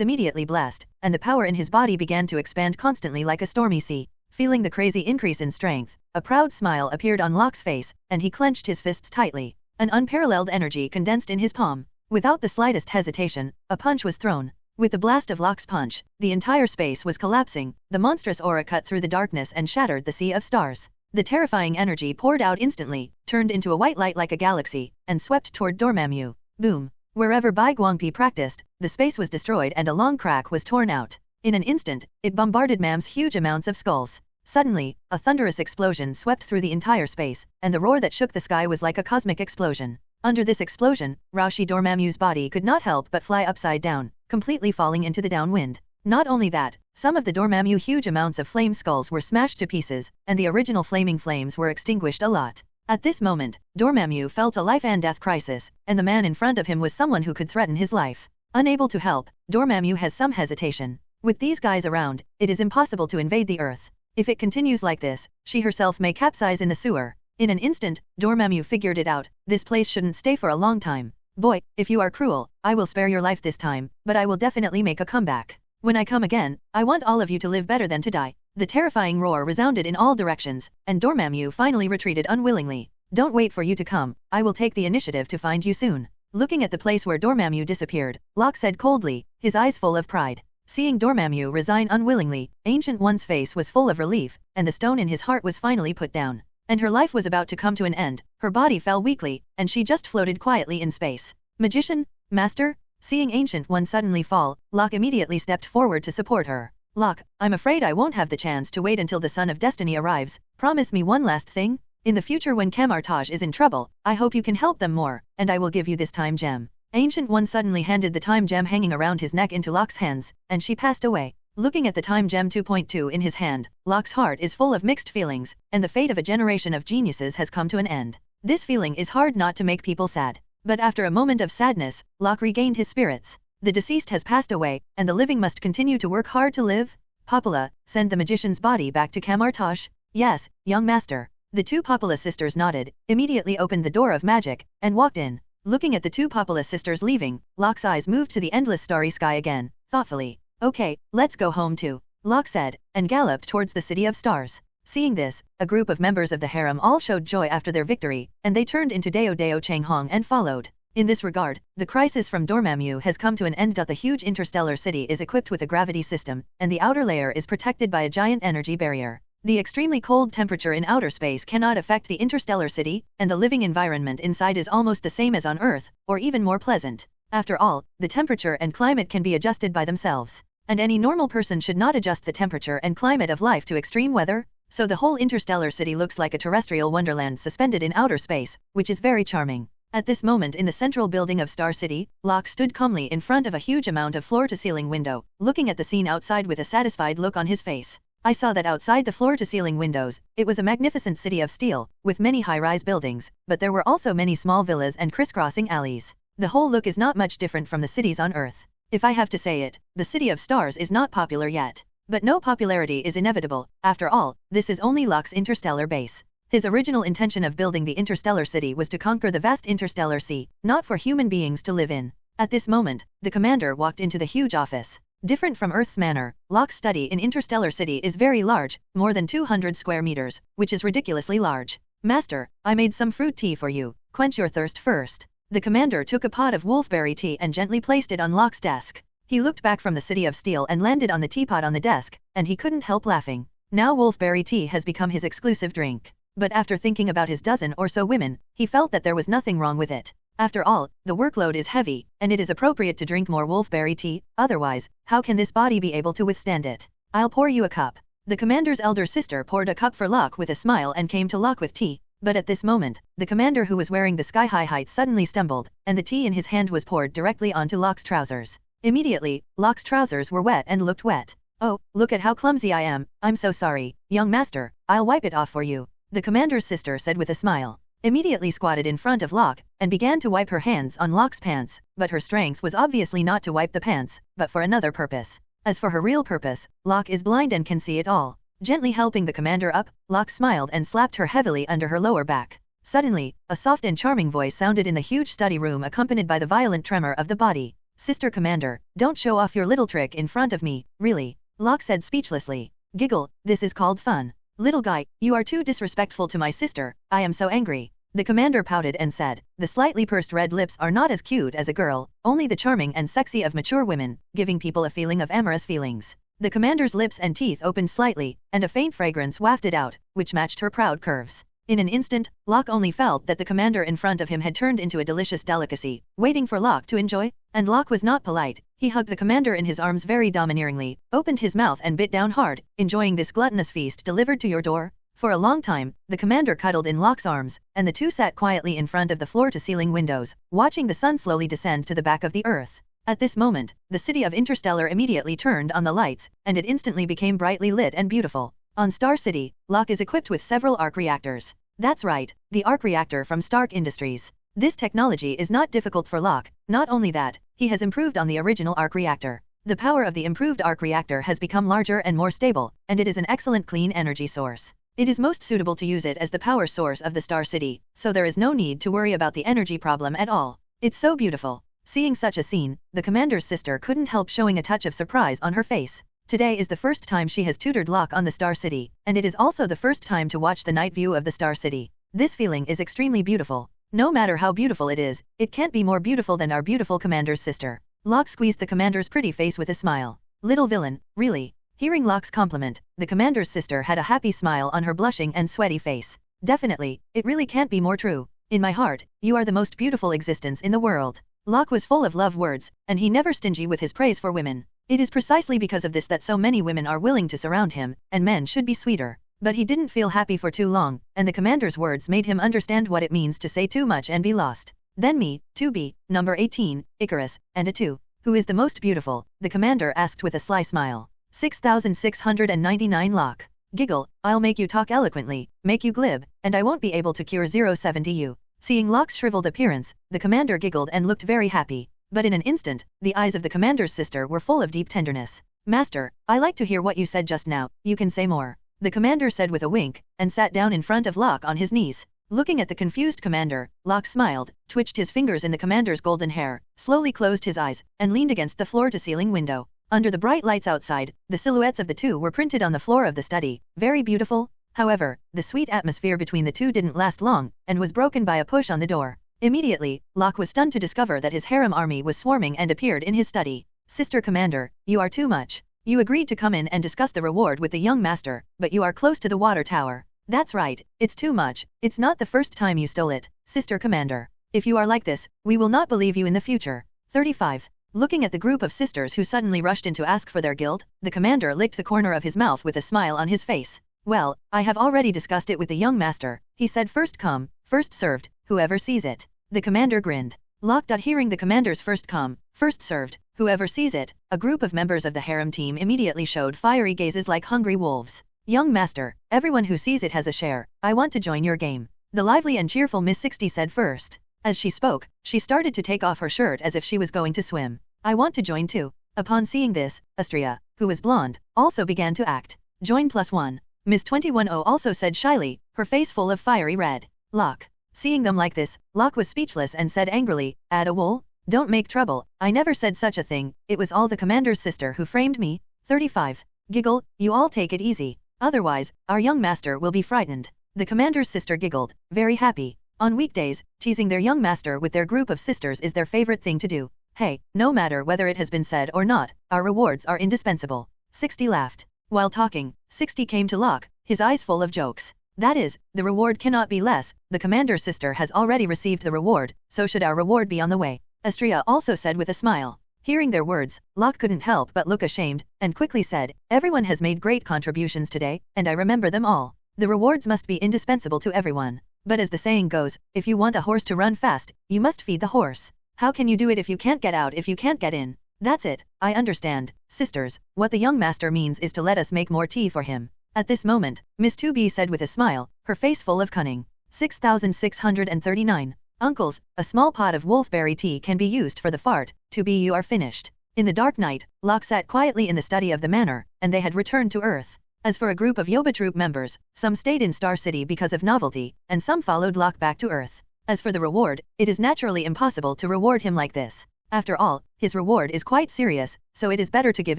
immediately blessed, and the power in his body began to expand constantly like a stormy sea. Feeling the crazy increase in strength, a proud smile appeared on Locke's face, and he clenched his fists tightly. An unparalleled energy condensed in his palm. Without the slightest hesitation, a punch was thrown. With the blast of Locke's punch, the entire space was collapsing, the monstrous aura cut through the darkness and shattered the sea of stars. The terrifying energy poured out instantly, turned into a white light like a galaxy, and swept toward Dormammu. Boom! Wherever Bai Guangpi practiced, the space was destroyed and a long crack was torn out. In an instant, it bombarded Mam's huge amounts of skulls. Suddenly, a thunderous explosion swept through the entire space, and the roar that shook the sky was like a cosmic explosion. Under this explosion, Raushi Dormammu's body could not help but fly upside down, completely falling into the downwind. Not only that, some of the Dormammu huge amounts of flame skulls were smashed to pieces, and the original flaming flames were extinguished a lot. At this moment, Dormammu felt a life and death crisis, and the man in front of him was someone who could threaten his life. Unable to help, Dormammu has some hesitation. With these guys around, it is impossible to invade the Earth. If it continues like this, she herself may capsize in the sewer. In an instant, Dormammu figured it out. This place shouldn't stay for a long time. Boy, if you are cruel, I will spare your life this time, but I will definitely make a comeback. When I come again, I want all of you to live better than to die. The terrifying roar resounded in all directions, and Dormammu finally retreated unwillingly. Don't wait for you to come, I will take the initiative to find you soon. Looking at the place where Dormammu disappeared, Locke said coldly, his eyes full of pride. Seeing Dormammu resign unwillingly, Ancient One's face was full of relief, and the stone in his heart was finally put down. And her life was about to come to an end. Her body fell weakly, and she just floated quietly in space. Magician? Master? Seeing Ancient One suddenly fall, Locke immediately stepped forward to support her. Locke, I'm afraid I won't have the chance to wait until the Son of Destiny arrives. Promise me one last thing? In the future when Camartage is in trouble, I hope you can help them more, and I will give you this time gem. Ancient One suddenly handed the time gem hanging around his neck into Locke's hands, and she passed away. Looking at the time gem 2.2 in his hand, Locke's heart is full of mixed feelings, and the fate of a generation of geniuses has come to an end. This feeling is hard not to make people sad. But after a moment of sadness, Locke regained his spirits. The deceased has passed away, and the living must continue to work hard to live. Popula, send the magician's body back to Camartage? Yes, young master. The 2 Popula sisters nodded, immediately opened the door of magic, and walked in. Looking at the 2 Popula sisters leaving, Locke's eyes moved to the endless starry sky again, thoughtfully. Okay, let's go home too, Locke said, and galloped towards the city of stars. Seeing this, a group of members of the harem all showed joy after their victory, and they turned into Deo Deo Changhong and followed. In this regard, the crisis from Dormammu has come to an end. The huge interstellar city is equipped with a gravity system, and the outer layer is protected by a giant energy barrier. The extremely cold temperature in outer space cannot affect the interstellar city, and the living environment inside is almost the same as on Earth, or even more pleasant. After all, the temperature and climate can be adjusted by themselves. And any normal person should not adjust the temperature and climate of life to extreme weather, so the whole interstellar city looks like a terrestrial wonderland suspended in outer space, which is very charming. At this moment in the central building of Star City, Locke stood calmly in front of a huge amount of floor-to-ceiling window, looking at the scene outside with a satisfied look on his face. I saw that outside the floor-to-ceiling windows, it was a magnificent city of steel, with many high-rise buildings, but there were also many small villas and crisscrossing alleys. The whole look is not much different from the cities on Earth. If I have to say it, the City of Stars is not popular yet. But no popularity is inevitable. After all, this is only Locke's interstellar base. His original intention of building the interstellar city was to conquer the vast interstellar sea, not for human beings to live in. At this moment, the commander walked into the huge office. Different from Earth's manner, Locke's study in Interstellar City is very large, more than 200 square meters, which is ridiculously large. Master, I made some fruit tea for you. Quench your thirst first. The commander took a pot of wolfberry tea and gently placed it on Locke's desk. He looked back from the City of Steel and landed on the teapot on the desk, and he couldn't help laughing. Now wolfberry tea has become his exclusive drink. But after thinking about his dozen or so women, he felt that there was nothing wrong with it. After all, the workload is heavy, and it is appropriate to drink more wolfberry tea, otherwise, how can this body be able to withstand it? I'll pour you a cup. The commander's elder sister poured a cup for Locke with a smile and came to Locke with tea. But at this moment, the commander who was wearing the sky-high height suddenly stumbled, and the tea in his hand was poured directly onto Locke's trousers. Immediately, Locke's trousers were wet and looked wet. Oh, look at how clumsy I am, I'm so sorry, young master, I'll wipe it off for you. The commander's sister said with a smile. Immediately squatted in front of Locke, and began to wipe her hands on Locke's pants, but her strength was obviously not to wipe the pants, but for another purpose. As for her real purpose, Locke is blind and can see it all. Gently helping the commander up, Locke smiled and slapped her heavily under her lower back. Suddenly, a soft and charming voice sounded in the huge study room accompanied by the violent tremor of the body. Sister Commander, don't show off your little trick in front of me, really. Locke said speechlessly. Giggle, this is called fun. Little guy, you are too disrespectful to my sister, I am so angry. The commander pouted and said, the slightly pursed red lips are not as cute as a girl, only the charming and sexy of mature women, giving people a feeling of amorous feelings. The commander's lips and teeth opened slightly, and a faint fragrance wafted out, which matched her proud curves. In an instant, Locke only felt that the commander in front of him had turned into a delicious delicacy, waiting for Locke to enjoy, and Locke was not polite. He hugged the commander in his arms very domineeringly, opened his mouth and bit down hard, enjoying this gluttonous feast delivered to your door. For a long time, the commander cuddled in Locke's arms, and the two sat quietly in front of the floor-to-ceiling windows, watching the sun slowly descend to the back of the earth. At this moment, the city of Interstellar immediately turned on the lights, and it instantly became brightly lit and beautiful. On Star City, Locke is equipped with several arc reactors. That's right, the arc reactor from Stark Industries. This technology is not difficult for Locke. Not only that, he has improved on the original arc reactor. The power of the improved arc reactor has become larger and more stable, and it is an excellent clean energy source. It is most suitable to use it as the power source of the Star City, so there is no need to worry about the energy problem at all. It's so beautiful. Seeing such a scene, the commander's sister couldn't help showing a touch of surprise on her face. Today is the first time she has tutored Locke on the Star City, and it is also the first time to watch the night view of the Star City. This feeling is extremely beautiful. No matter how beautiful it is, it can't be more beautiful than our beautiful commander's sister. Locke squeezed the commander's pretty face with a smile. Little villain, really. Hearing Locke's compliment, the commander's sister had a happy smile on her blushing and sweaty face. Definitely, it really can't be more true. In my heart, you are the most beautiful existence in the world. Locke was full of love words, and he never stingy with his praise for women. It is precisely because of this that so many women are willing to surround him, and men should be sweeter. But he didn't feel happy for too long, and the commander's words made him understand what it means to say too much and be lost. Then me, 2B, number 18, Icarus, and a 2. Who is the most beautiful? The commander asked with a sly smile. 6699 Locke. Giggle, I'll make you talk eloquently, make you glib, and I won't be able to cure 070 you. Seeing Locke's shriveled appearance, the commander giggled and looked very happy. But in an instant, the eyes of the commander's sister were full of deep tenderness. Master, I like to hear what you said just now, you can say more. The commander said with a wink, and sat down in front of Locke on his knees. Looking at the confused commander, Locke smiled, twitched his fingers in the commander's golden hair, slowly closed his eyes, and leaned against the floor-to-ceiling window. Under the bright lights outside, the silhouettes of the two were printed on the floor of the study, very beautiful. However, the sweet atmosphere between the two didn't last long, and was broken by a push on the door. Immediately, Locke was stunned to discover that his harem army was swarming and appeared in his study. Sister Commander, you are too much. You agreed to come in and discuss the reward with the young master, but you are close to the water tower. That's right, it's too much. It's not the first time you stole it, Sister Commander. If you are like this, we will not believe you in the future. 35. Looking at the group of sisters who suddenly rushed in to ask for their guild, the commander licked the corner of his mouth with a smile on his face. Well, I have already discussed it with the young master. He said first come, first served, whoever sees it. The commander grinned. Locke. Hearing the commander's first come, first served, whoever sees it, a group of members of the harem team immediately showed fiery gazes like hungry wolves. Young master, everyone who sees it has a share. I want to join your game. The lively and cheerful Miss 60 said first. As she spoke, she started to take off her shirt as if she was going to swim. I want to join too. Upon seeing this, Astria, who was blonde, also began to act. Join +1. Miss 210 also said shyly, her face full of fiery red. Locke. Seeing them like this, Locke was speechless and said angrily, add a wool? Don't make trouble, I never said such a thing, it was all the commander's sister who framed me. 35. Giggle, you all take it easy. Otherwise, our young master will be frightened. The commander's sister giggled, very happy. On weekdays, teasing their young master with their group of sisters is their favorite thing to do. Hey, no matter whether it has been said or not, our rewards are indispensable. 60 laughed. While talking, 60 came to Locke, his eyes full of jokes. That is, the reward cannot be less, the commander's sister has already received the reward, so should our reward be on the way. Astria also said with a smile. Hearing their words, Locke couldn't help but look ashamed, and quickly said, everyone has made great contributions today, and I remember them all. The rewards must be indispensable to everyone. But as the saying goes, if you want a horse to run fast, you must feed the horse. How can you do it if you can't get out if you can't get in? That's it, I understand, sisters, what the young master means is to let us make more tea for him. At this moment, Miss 2B said with a smile, her face full of cunning. 6639. Uncles, a small pot of wolfberry tea can be used for the fart, 2B you are finished. In the dark night, Locke sat quietly in the study of the manor, and they had returned to Earth. As for a group of Yoba troop members, some stayed in Star City because of novelty, and some followed Locke back to Earth. As for the reward, it is naturally impossible to reward him like this. After all, his reward is quite serious, so it is better to give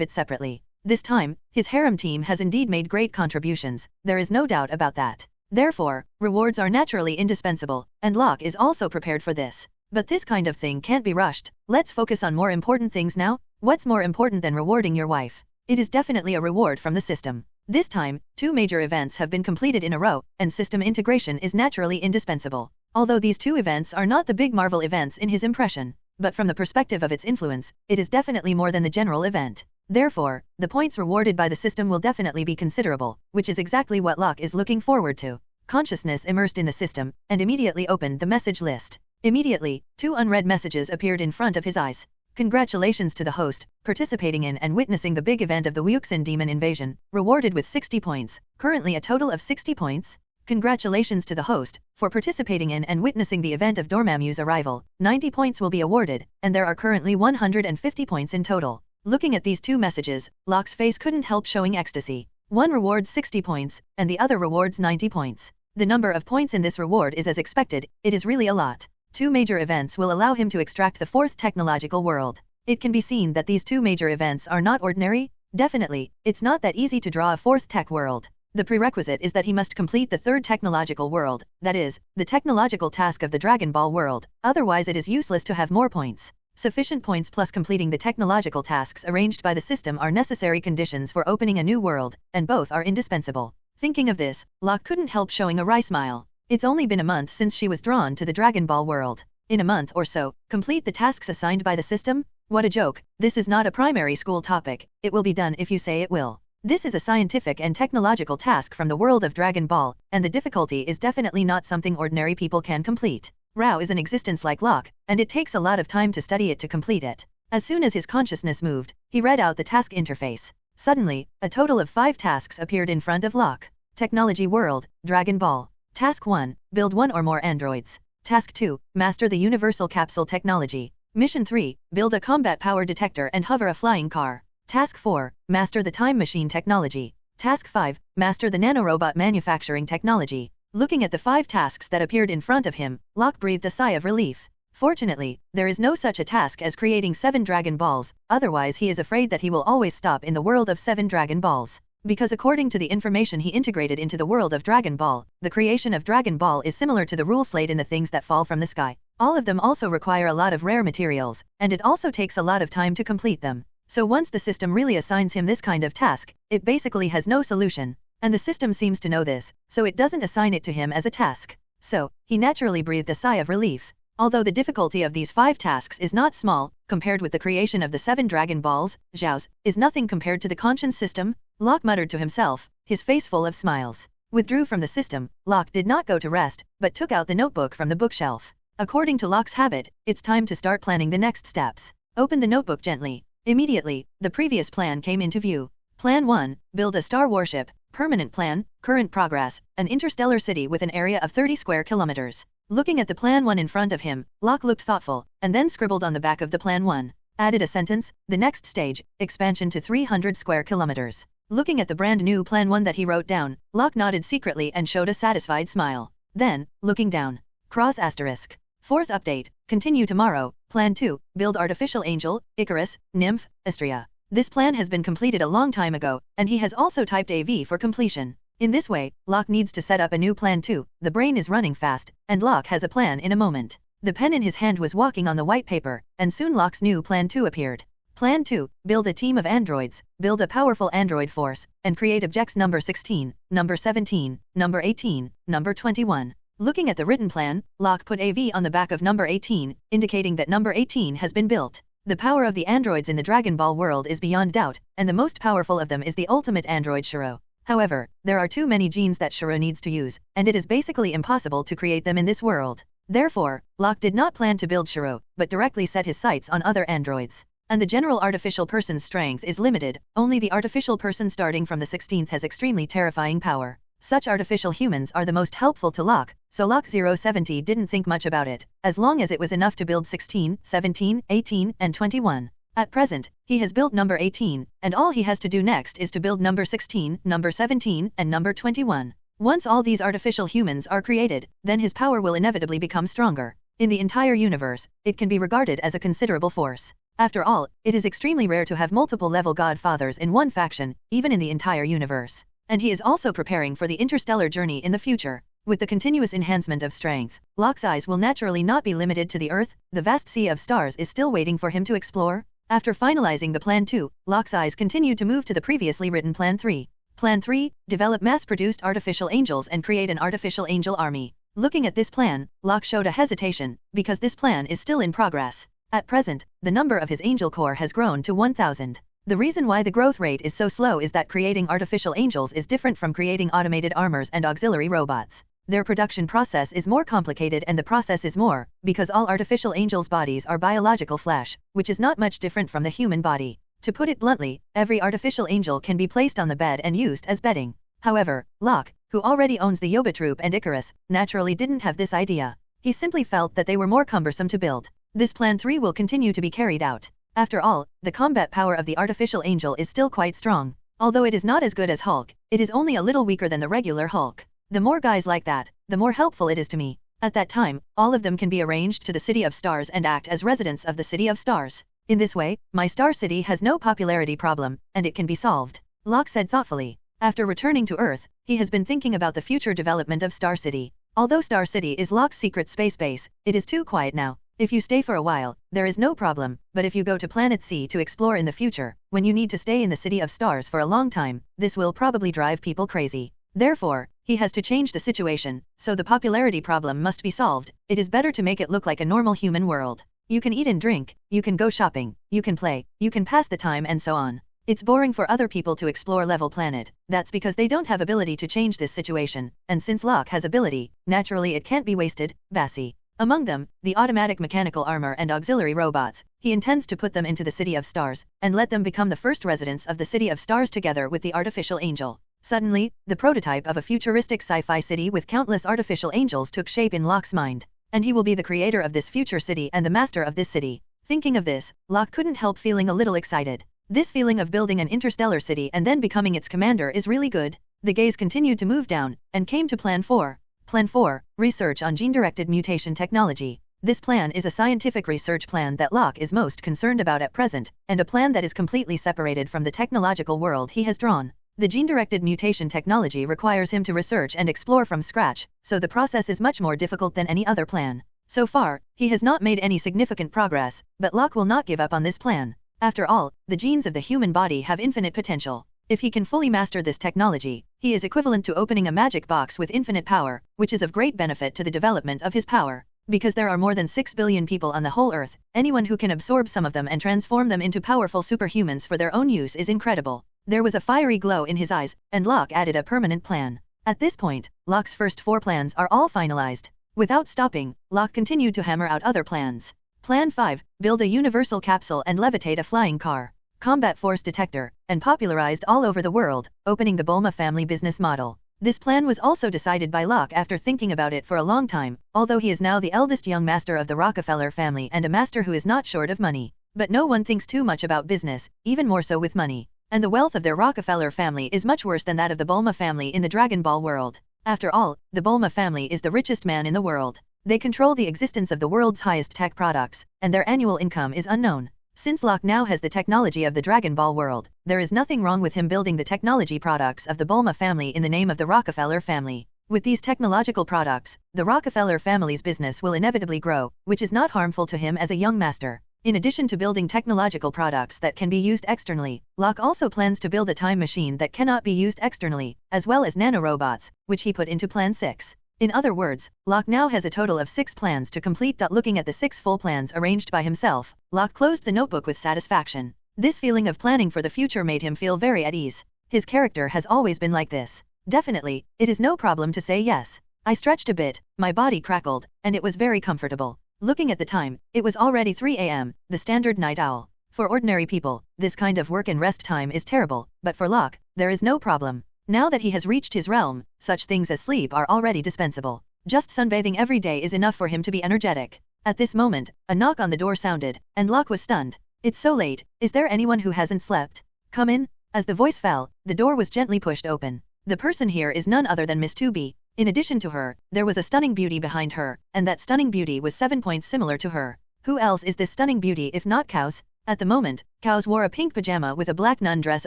it separately. This time, his harem team has indeed made great contributions, there is no doubt about that. Therefore, rewards are naturally indispensable, and Locke is also prepared for this. But this kind of thing can't be rushed. Let's focus on more important things now. What's more important than rewarding your wife? It is definitely a reward from the system. This time, 2 major events have been completed in a row, and system integration is naturally indispensable. Although these 2 events are not the big Marvel events in his impression, but from the perspective of its influence, it is definitely more than the general event. Therefore, the points rewarded by the system will definitely be considerable, which is exactly what Locke is looking forward to. Consciousness immersed in the system, and immediately opened the message list. Immediately, 2 unread messages appeared in front of his eyes. Congratulations to the host, participating in and witnessing the big event of the Wuxin demon invasion, rewarded with 60 points, currently a total of 60 points. Congratulations to the host, for participating in and witnessing the event of Dormammu's arrival, 90 points will be awarded, and there are currently 150 points in total. Looking at these 2 messages, Locke's face couldn't help showing ecstasy. One rewards 60 points, and the other rewards 90 points. The number of points in this reward is as expected, it is really a lot. 2 major events will allow him to extract the 4th technological world. It can be seen that these 2 major events are not ordinary. Definitely, it's not that easy to draw a 4th tech world. The prerequisite is that he must complete the 3rd technological world, that is, the technological task of the Dragon Ball world, otherwise it is useless to have more points. Sufficient points plus completing the technological tasks arranged by the system are necessary conditions for opening a new world, and both are indispensable. Thinking of this, Locke couldn't help showing a wry smile. It's only been a month since she was drawn to the Dragon Ball world. In a month or so, complete the tasks assigned by the system? What a joke, this is not a primary school topic, it will be done if you say it will. This is a scientific and technological task from the world of Dragon Ball, and the difficulty is definitely not something ordinary people can complete. Rao is an existence like Locke, and it takes a lot of time to study it to complete it. As soon as his consciousness moved, he read out the task interface. Suddenly, a total of 5 tasks appeared in front of Locke. Technology World, Dragon Ball. Task 1, build 1 or more androids. Task 2, master the universal capsule technology. Mission 3, build a combat power detector and hover a flying car. Task 4, master the time machine technology. Task 5, master the nanorobot manufacturing technology. Looking at the 5 tasks that appeared in front of him, Locke breathed a sigh of relief. Fortunately, there is no such a task as creating 7 Dragon Balls, otherwise he is afraid that he will always stop in the world of 7 Dragon Balls. Because according to the information he integrated into the world of Dragon Ball, the creation of Dragon Ball is similar to the rules laid in the things that fall from the sky. All of them also require a lot of rare materials, and it also takes a lot of time to complete them. So once the system really assigns him this kind of task, it basically has no solution. And the system seems to know this, so it doesn't assign it to him as a task. So, he naturally breathed a sigh of relief. Although the difficulty of these 5 tasks is not small, compared with the creation of the 7 Dragon Balls, Zhao's, is nothing compared to the conscience system, Locke muttered to himself, his face full of smiles. Withdrew from the system, Locke did not go to rest, but took out the notebook from the bookshelf. According to Locke's habit, it's time to start planning the next steps. Open the notebook gently. Immediately, the previous plan came into view. Plan 1, build a star warship. Permanent plan, current progress, an interstellar city with an area of 30 square kilometers. Looking at the Plan 1 in front of him, Locke looked thoughtful, and then scribbled on the back of the Plan 1. Added a sentence, the next stage, expansion to 300 square kilometers. Looking at the brand new Plan 1 that he wrote down, Locke nodded secretly and showed a satisfied smile. Then, looking down. Cross asterisk. 4th update, continue tomorrow, Plan 2, build artificial angel, Icarus, nymph, Astrea. This plan has been completed a long time ago, and he has also typed AV for completion. In this way, Locke needs to set up a new plan too. The brain is running fast, and Locke has a plan in a moment. The pen in his hand was walking on the white paper, and soon Locke's new plan 2 appeared. Plan 2, build a team of androids, build a powerful android force, and create objects number 16, number 17, number 18, number 21. Looking at the written plan, Locke put AV on the back of number 18, indicating that number 18 has been built. The power of the androids in the Dragon Ball world is beyond doubt, and the most powerful of them is the ultimate android Shiro. However, there are too many genes that Shiro needs to use, and it is basically impossible to create them in this world. Therefore, Locke did not plan to build Shiro, but directly set his sights on other androids. And the general artificial person's strength is limited, only the artificial person starting from the 16th has extremely terrifying power. Such artificial humans are the most helpful to Locke, so Locke 070 didn't think much about it, as long as it was enough to build 16, 17, 18, and 21. At present, he has built number 18, and all he has to do next is to build number 16, number 17, and number 21. Once all these artificial humans are created, then his power will inevitably become stronger. In the entire universe, it can be regarded as a considerable force. After all, it is extremely rare to have multiple level godfathers in one faction, even in the entire universe. And he is also preparing for the interstellar journey in the future. With the continuous enhancement of strength, Locke's eyes will naturally not be limited to the Earth, the vast sea of stars is still waiting for him to explore. After finalizing the Plan 2, Locke's eyes continued to move to the previously written Plan 3. Plan 3, develop mass-produced artificial angels and create an artificial angel army. Looking at this plan, Locke showed a hesitation, because this plan is still in progress. At present, the number of his angel corps has grown to 1,000. The reason why the growth rate is so slow is that creating artificial angels is different from creating automated armors and auxiliary robots. Their production process is more complicated and the process is more, because all artificial angels' bodies are biological flesh, which is not much different from the human body. To put it bluntly, every artificial angel can be placed on the bed and used as bedding. However, Locke, who already owns the Yoba Troop and Icarus, naturally didn't have this idea. He simply felt that they were more cumbersome to build. This Plan 3 will continue to be carried out. After all, the combat power of the artificial angel is still quite strong. Although it is not as good as Hulk, it is only a little weaker than the regular Hulk. The more guys like that, the more helpful it is to me. At that time, all of them can be arranged to the City of Stars and act as residents of the City of Stars. In this way, my Star City has no popularity problem, and it can be solved. Locke said thoughtfully. After returning to Earth, he has been thinking about the future development of Star City. Although Star City is Locke's secret space base, it is too quiet now. If you stay for a while, there is no problem, but if you go to Planet C to explore in the future, when you need to stay in the City of Stars for a long time, this will probably drive people crazy. Therefore, he has to change the situation, so the popularity problem must be solved. It is better to make it look like a normal human world. You can eat and drink, you can go shopping, you can play, you can pass the time and so on. It's boring for other people to explore level planet, that's because they don't have ability to change this situation, and since Locke has ability, naturally it can't be wasted, Bassi. Among them, the automatic mechanical armor and auxiliary robots, he intends to put them into the City of Stars, and let them become the first residents of the City of Stars together with the artificial angel. Suddenly, the prototype of a futuristic sci-fi city with countless artificial angels took shape in Locke's mind, and he will be the creator of this future city and the master of this city. Thinking of this, Locke couldn't help feeling a little excited. This feeling of building an interstellar city and then becoming its commander is really good. The gaze continued to move down, and came to Plan 4. Plan 4, research on gene-directed mutation technology. This plan is a scientific research plan that Locke is most concerned about at present, and a plan that is completely separated from the technological world he has drawn. The gene-directed mutation technology requires him to research and explore from scratch, so the process is much more difficult than any other plan. So far, he has not made any significant progress, but Locke will not give up on this plan. After all, the genes of the human body have infinite potential. If he can fully master this technology, he is equivalent to opening a magic box with infinite power, which is of great benefit to the development of his power. Because there are more than 6 billion people on the whole Earth, anyone who can absorb some of them and transform them into powerful superhumans for their own use is incredible. There was a fiery glow in his eyes, and Locke added a permanent plan. At this point, Locke's first 4 plans are all finalized. Without stopping, Locke continued to hammer out other plans. Plan 5, build a universal capsule and levitate a flying car. Combat force detector, and popularized all over the world, opening the Bulma family business model. This plan was also decided by Locke after thinking about it for a long time, although he is now the eldest young master of the Rockefeller family and a master who is not short of money. But no one thinks too much about business, even more so with money. And the wealth of their Rockefeller family is much worse than that of the Bulma family in the Dragon Ball world. After all, the Bulma family is the richest man in the world. They control the existence of the world's highest tech products, and their annual income is unknown. Since Locke now has the technology of the Dragon Ball world, there is nothing wrong with him building the technology products of the Bulma family in the name of the Rockefeller family. With these technological products, the Rockefeller family's business will inevitably grow, which is not harmful to him as a young master. In addition to building technological products that can be used externally, Locke also plans to build a time machine that cannot be used externally, as well as nanorobots, which he put into Plan 6. In other words, Locke now has a total of 6 plans to complete. Looking at the 6 full plans arranged by himself, Locke closed the notebook with satisfaction. This feeling of planning for the future made him feel very at ease. His character has always been like this. Definitely, it is no problem to say yes. I stretched a bit, my body crackled, and it was very comfortable. Looking at the time, it was already 3 a.m., the standard night owl. For ordinary people, this kind of work and rest time is terrible, but for Locke, there is no problem. Now that he has reached his realm, such things as sleep are already dispensable. Just sunbathing every day is enough for him to be energetic. At this moment, a knock on the door sounded, and Locke was stunned. It's so late, is there anyone who hasn't slept? Come in. As the voice fell, the door was gently pushed open. The person here is none other than Miss 2B. In addition to her, there was a stunning beauty behind her, and that stunning beauty was 7 points similar to her. Who else is this stunning beauty if not Cows? At the moment, Cows wore a pink pajama with a black nun dress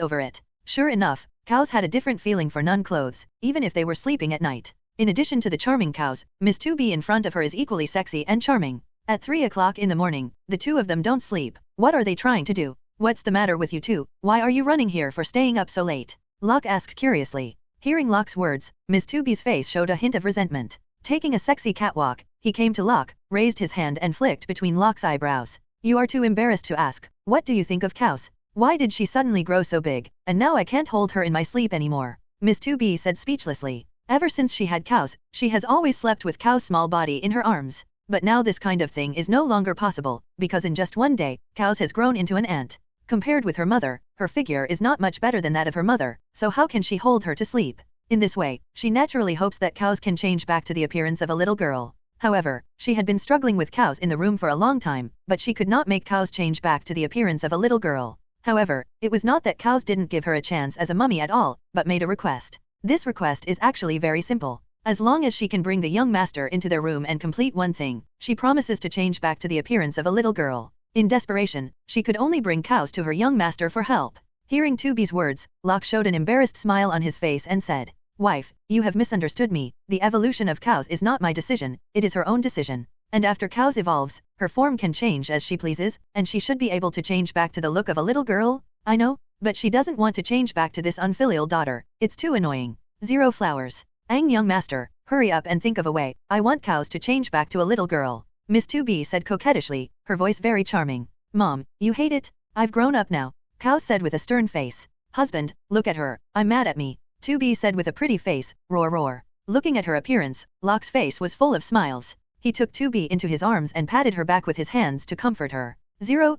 over it. Sure enough, Cows had a different feeling for nun clothes, even if they were sleeping at night. In addition to the charming Cows, Miss 2B in front of her is equally sexy and charming. At 3 o'clock in the morning, the two of them don't sleep. What are they trying to do? What's the matter with you two? Why are you running here for staying up so late? Locke asked curiously. Hearing Locke's words, Miss 2B's face showed a hint of resentment. Taking a sexy catwalk, he came to Locke, raised his hand and flicked between Locke's eyebrows. You are too embarrassed to ask. What do you think of Cows? Why did she suddenly grow so big, and now I can't hold her in my sleep anymore? Miss 2B said speechlessly. Ever since she had Cows, she has always slept with Cow's small body in her arms. But now this kind of thing is no longer possible, because in just one day, Cows has grown into an ant. Compared with her mother, her figure is not much better than that of her mother, so how can she hold her to sleep? In this way, she naturally hopes that Cows can change back to the appearance of a little girl. However, she had been struggling with Cows in the room for a long time, but she could not make Cows change back to the appearance of a little girl. However, it was not that Cows didn't give her a chance as a mummy at all, but made a request. This request is actually very simple. As long as she can bring the young master into their room and complete one thing, she promises to change back to the appearance of a little girl. In desperation, she could only bring Cows to her young master for help. Hearing 2B's words, Locke showed an embarrassed smile on his face and said, Wife, you have misunderstood me. The evolution of Cows is not my decision, it is her own decision. And after Cows evolves, her form can change as she pleases, and she should be able to change back to the look of a little girl. I know, but she doesn't want to change back to this unfilial daughter. It's too annoying. 0 flowers. Young master, hurry up and think of a way. I want Cows to change back to a little girl. Miss 2B said coquettishly, her voice very charming. Mom, you hate it? I've grown up now. Cows said with a stern face. Husband, look at her. I'm mad at me. 2B said with a pretty face, roar roar. Looking at her appearance, Locke's face was full of smiles. He took 2B into his arms and patted her back with his hands to comfort her. 0.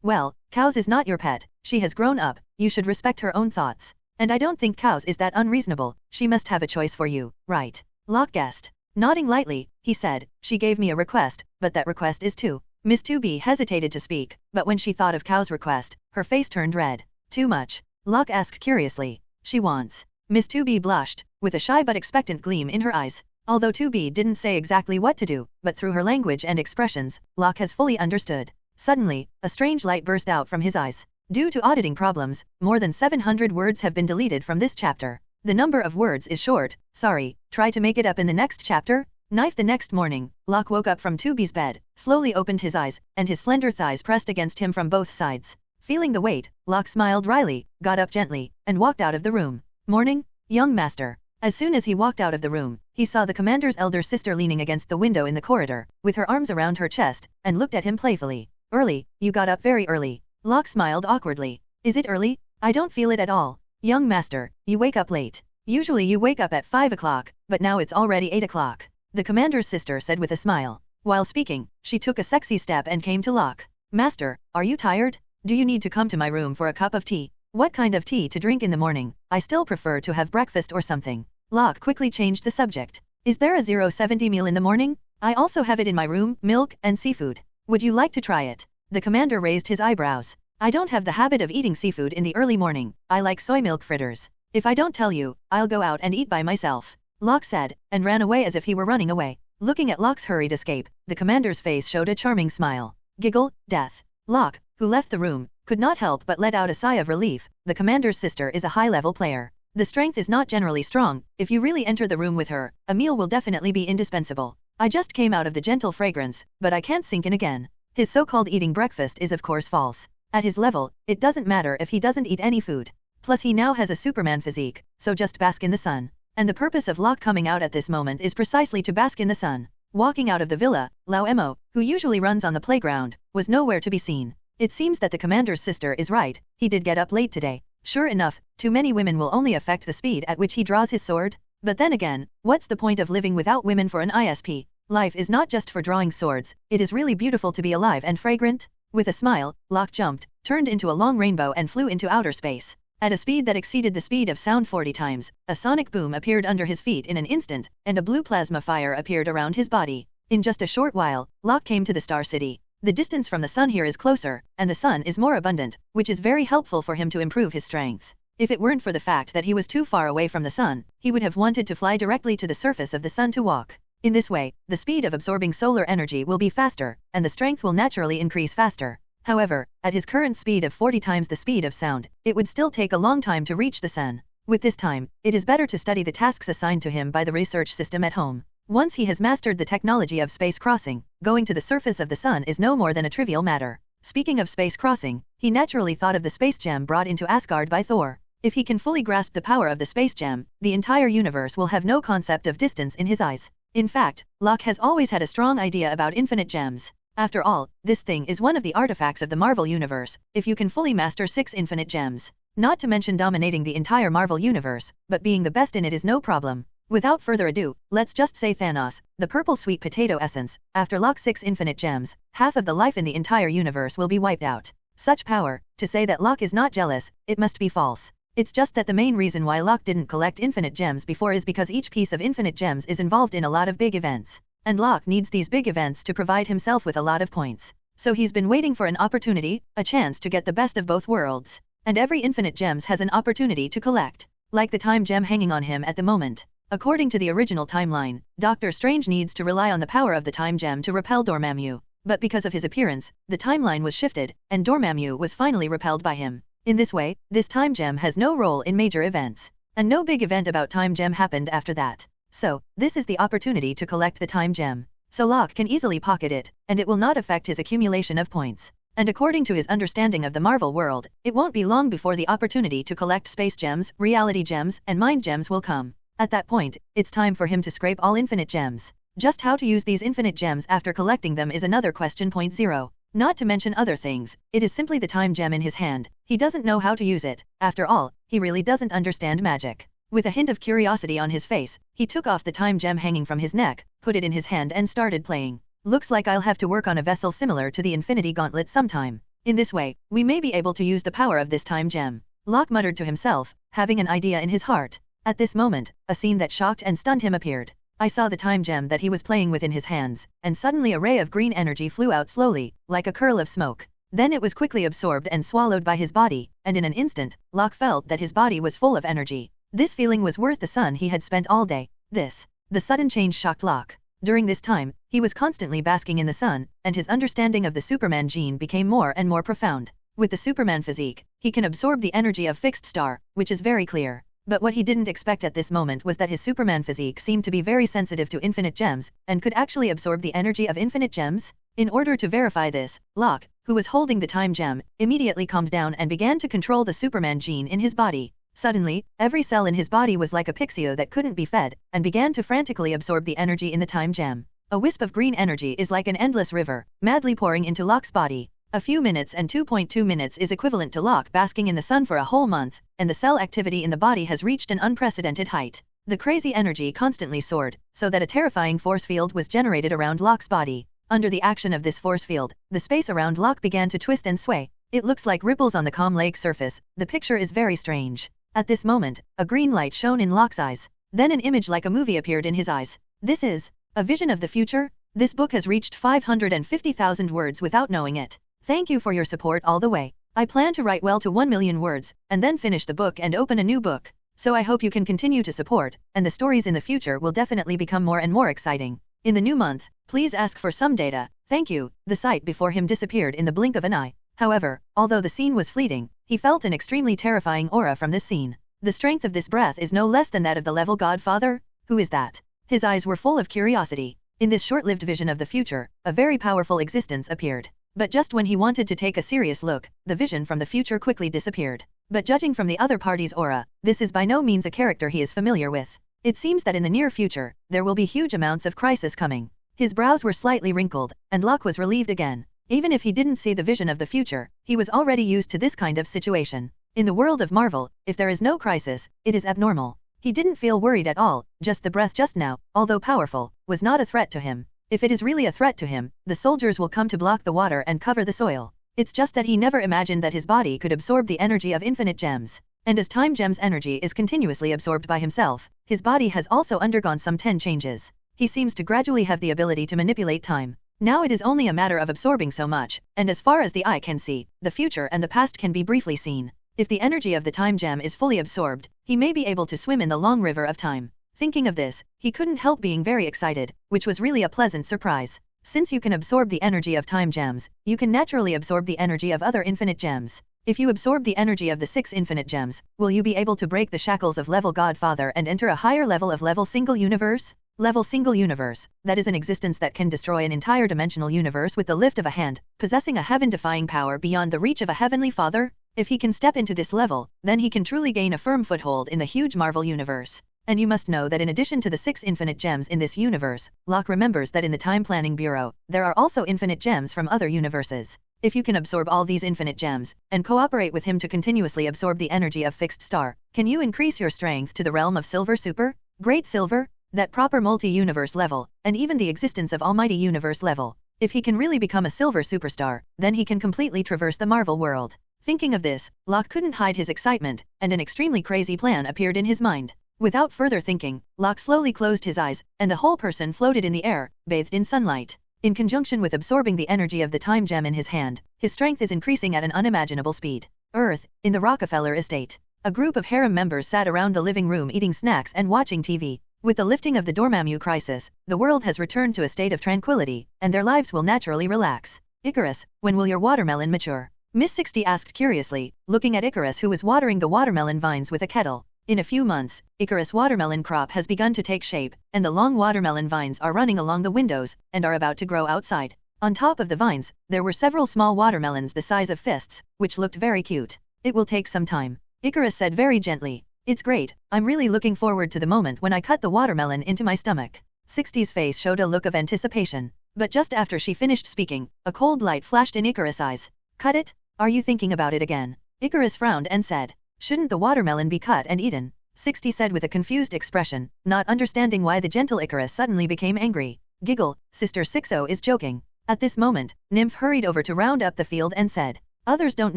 Well, Cows is not your pet. She has grown up. You should respect her own thoughts. And I don't think Cows is that unreasonable. She must have a choice for you, right? Locke guessed. Nodding lightly, he said, she gave me a request, but that request is too. Miss 2B hesitated to speak, but when she thought of Cow's request, her face turned red. Too much? Locke asked curiously. She wants. Miss 2B blushed, with a shy but expectant gleam in her eyes. Although 2B didn't say exactly what to do, but through her language and expressions, Locke has fully understood. Suddenly, a strange light burst out from his eyes. Due to auditing problems, more than 700 words have been deleted from this chapter. The number of words is short, sorry, try to make it up in the next chapter? Knife. The next morning, Locke woke up from 2B's bed, slowly opened his eyes, and his slender thighs pressed against him from both sides. Feeling the weight, Locke smiled wryly, got up gently, and walked out of the room. Morning, young master. As soon as he walked out of the room, he saw the commander's elder sister leaning against the window in the corridor, with her arms around her chest, and looked at him playfully. Early, you got up very early. Locke smiled awkwardly. Is it early? I don't feel it at all. Young master, you wake up late. Usually you wake up at 5 o'clock, but now it's already 8 o'clock. The commander's sister said with a smile. While speaking, she took a sexy step and came to Locke. Master, are you tired? Do you need to come to my room for a cup of tea? What kind of tea to drink in the morning? I still prefer to have breakfast or something. Locke quickly changed the subject. Is there a 070 meal in the morning? I also have it in my room, milk and seafood. Would you like to try it? The commander raised his eyebrows. I don't have the habit of eating seafood in the early morning. I like soy milk fritters. If I don't tell you, I'll go out and eat by myself. Locke said, and ran away as if he were running away. Looking at Locke's hurried escape, the commander's face showed a charming smile. Giggle, death. Locke, who left the room, could not help but let out a sigh of relief. The commander's sister is a high-level player. The strength is not generally strong. If you really enter the room with her, a meal will definitely be indispensable. I just came out of the gentle fragrance, but I can't sink in again. His so-called eating breakfast is of course false. At his level, it doesn't matter if he doesn't eat any food. Plus he now has a Superman physique, so just bask in the sun. And the purpose of Locke coming out at this moment is precisely to bask in the sun. Walking out of the villa, Emo, who usually runs on the playground, was nowhere to be seen. It seems that the commander's sister is right, he did get up late today. Sure enough, too many women will only affect the speed at which he draws his sword. But then again, what's the point of living without women for an ISP? Life is not just for drawing swords, it is really beautiful to be alive and fragrant. With a smile, Locke jumped, turned into a long rainbow and flew into outer space. At a speed that exceeded the speed of sound 40 times, a sonic boom appeared under his feet in an instant, and a blue plasma fire appeared around his body. In just a short while, Locke came to the Star City. The distance from the sun here is closer, and the sun is more abundant, which is very helpful for him to improve his strength. If it weren't for the fact that he was too far away from the sun, he would have wanted to fly directly to the surface of the sun to walk. In this way, the speed of absorbing solar energy will be faster, and the strength will naturally increase faster. However, at his current speed of 40 times the speed of sound, it would still take a long time to reach the sun. With this time, it is better to study the tasks assigned to him by the research system at home. Once he has mastered the technology of space crossing, going to the surface of the sun is no more than a trivial matter. Speaking of space crossing, he naturally thought of the space gem brought into Asgard by Thor. If he can fully grasp the power of the space gem, the entire universe will have no concept of distance in his eyes. In fact, Locke has always had a strong idea about infinite gems. After all, this thing is one of the artifacts of the Marvel Universe, if you can fully master 6 infinite gems. Not to mention dominating the entire Marvel Universe, but being the best in it is no problem. Without further ado, let's just say Thanos, the purple sweet potato essence. After Locke's 6 infinite gems, half of the life in the entire universe will be wiped out. Such power, to say that Locke is not jealous, it must be false. It's just that the main reason why Locke didn't collect infinite gems before is because each piece of infinite gems is involved in a lot of big events. And Locke needs these big events to provide himself with a lot of points. So he's been waiting for an opportunity, a chance to get the best of both worlds. And every infinite gems has an opportunity to collect. Like the time gem hanging on him at the moment. According to the original timeline, Doctor Strange needs to rely on the power of the time gem to repel Dormammu. But because of his appearance, the timeline was shifted, and Dormammu was finally repelled by him. In this way, this time gem has no role in major events. And no big event about time gem happened after that. So, this is the opportunity to collect the time gem. So Locke can easily pocket it, and it will not affect his accumulation of points. And according to his understanding of the Marvel world, it won't be long before the opportunity to collect space gems, reality gems, and mind gems will come. At that point, it's time for him to scrape all infinite gems. Just how to use these infinite gems after collecting them is another question. 0. Not to mention other things, it is simply the time gem in his hand. He doesn't know how to use it. After all, he really doesn't understand magic. With a hint of curiosity on his face, he took off the time gem hanging from his neck, put it in his hand and started playing. Looks like I'll have to work on a vessel similar to the Infinity Gauntlet sometime. In this way, we may be able to use the power of this time gem. Locke muttered to himself, having an idea in his heart. At this moment, a scene that shocked and stunned him appeared. I saw the time gem that he was playing with in his hands, and suddenly a ray of green energy flew out slowly, like a curl of smoke. Then it was quickly absorbed and swallowed by his body, and in an instant, Locke felt that his body was full of energy. This feeling was worth the sun he had spent all day. The sudden change shocked Locke. During this time, he was constantly basking in the sun, and his understanding of the Superman gene became more and more profound. With the Superman physique, he can absorb the energy of fixed star, which is very clear. But what he didn't expect at this moment was that his Superman physique seemed to be very sensitive to infinite gems, and could actually absorb the energy of infinite gems. In order to verify this, Locke, who was holding the time gem, immediately calmed down and began to control the Superman gene in his body. Suddenly, every cell in his body was like a pixio that couldn't be fed, and began to frantically absorb the energy in the time gem. A wisp of green energy is like an endless river, madly pouring into Locke's body. A few minutes and 2.2 minutes is equivalent to Locke basking in the sun for a whole month, and the cell activity in the body has reached an unprecedented height. The crazy energy constantly soared, so that a terrifying force field was generated around Locke's body. Under the action of this force field, the space around Locke began to twist and sway. It looks like ripples on the calm lake surface. The picture is very strange. At this moment, a green light shone in Locke's eyes. Then an image like a movie appeared in his eyes. This is a vision of the future? This book has reached 550,000 words without knowing it. Thank you for your support all the way. I plan to write well to 1 million words, and then finish the book and open a new book. So I hope you can continue to support, and the stories in the future will definitely become more and more exciting. In the new month, please ask for some data. Thank you. The sight before him disappeared in the blink of an eye. However, although the scene was fleeting, he felt an extremely terrifying aura from this scene. The strength of this breath is no less than that of the level Godfather. Who is that? His eyes were full of curiosity. In this short-lived vision of the future, a very powerful existence appeared. But just when he wanted to take a serious look, the vision from the future quickly disappeared. But judging from the other party's aura, this is by no means a character he is familiar with. It seems that in the near future, there will be huge amounts of crisis coming. His brows were slightly wrinkled, and Locke was relieved again. Even if he didn't see the vision of the future, he was already used to this kind of situation. In the world of Marvel, if there is no crisis, it is abnormal. He didn't feel worried at all, just the breath just now, although powerful, was not a threat to him. If it is really a threat to him, the soldiers will come to block the water and cover the soil. It's just that he never imagined that his body could absorb the energy of infinite gems. And as time gems' energy is continuously absorbed by himself, his body has also undergone some 10 changes. He seems to gradually have the ability to manipulate time. Now it is only a matter of absorbing so much, and as far as the eye can see, the future and the past can be briefly seen. If the energy of the time gem is fully absorbed, he may be able to swim in the long river of time. Thinking of this, he couldn't help being very excited, which was really a pleasant surprise. Since you can absorb the energy of time gems, you can naturally absorb the energy of other infinite gems. If you absorb the energy of the 6 infinite gems, will you be able to break the shackles of level Godfather and enter a higher level of level single universe? Level single universe, that is an existence that can destroy an entire dimensional universe with the lift of a hand, possessing a heaven-defying power beyond the reach of a heavenly father. If he can step into this level, then he can truly gain a firm foothold in the huge Marvel universe. And you must know that in addition to the 6 infinite gems in this universe, Locke remembers that in the Time Planning Bureau, there are also infinite gems from other universes. If you can absorb all these infinite gems, and cooperate with him to continuously absorb the energy of Fixed Star, can you increase your strength to the realm of Silver Super? Great Silver? That proper multi-universe level, and even the existence of Almighty Universe level. If he can really become a silver superstar, then he can completely traverse the Marvel world. Thinking of this, Locke couldn't hide his excitement, and an extremely crazy plan appeared in his mind. Without further thinking, Locke slowly closed his eyes, and the whole person floated in the air, bathed in sunlight. In conjunction with absorbing the energy of the time gem in his hand, his strength is increasing at an unimaginable speed. Earth, in the Rockefeller estate. A group of harem members sat around the living room eating snacks and watching TV. With the lifting of the Dormammu crisis, the world has returned to a state of tranquility, and their lives will naturally relax. Icarus, when will your watermelon mature? Miss 60 asked curiously, looking at Icarus who was watering the watermelon vines with a kettle. In a few months, Icarus' watermelon crop has begun to take shape, and the long watermelon vines are running along the windows, and are about to grow outside. On top of the vines, there were several small watermelons the size of fists, which looked very cute. It will take some time. Icarus said very gently. It's great, I'm really looking forward to the moment when I cut the watermelon into my stomach. 60's face showed a look of anticipation. But just after she finished speaking, a cold light flashed in Icarus' eyes. Cut it? Are you thinking about it again? Icarus frowned and said. Shouldn't the watermelon be cut and eaten? 60 said with a confused expression, not understanding why the gentle Icarus suddenly became angry. Giggle, Sister 60 is joking. At this moment, Nymph hurried over to round up the field and said. Others don't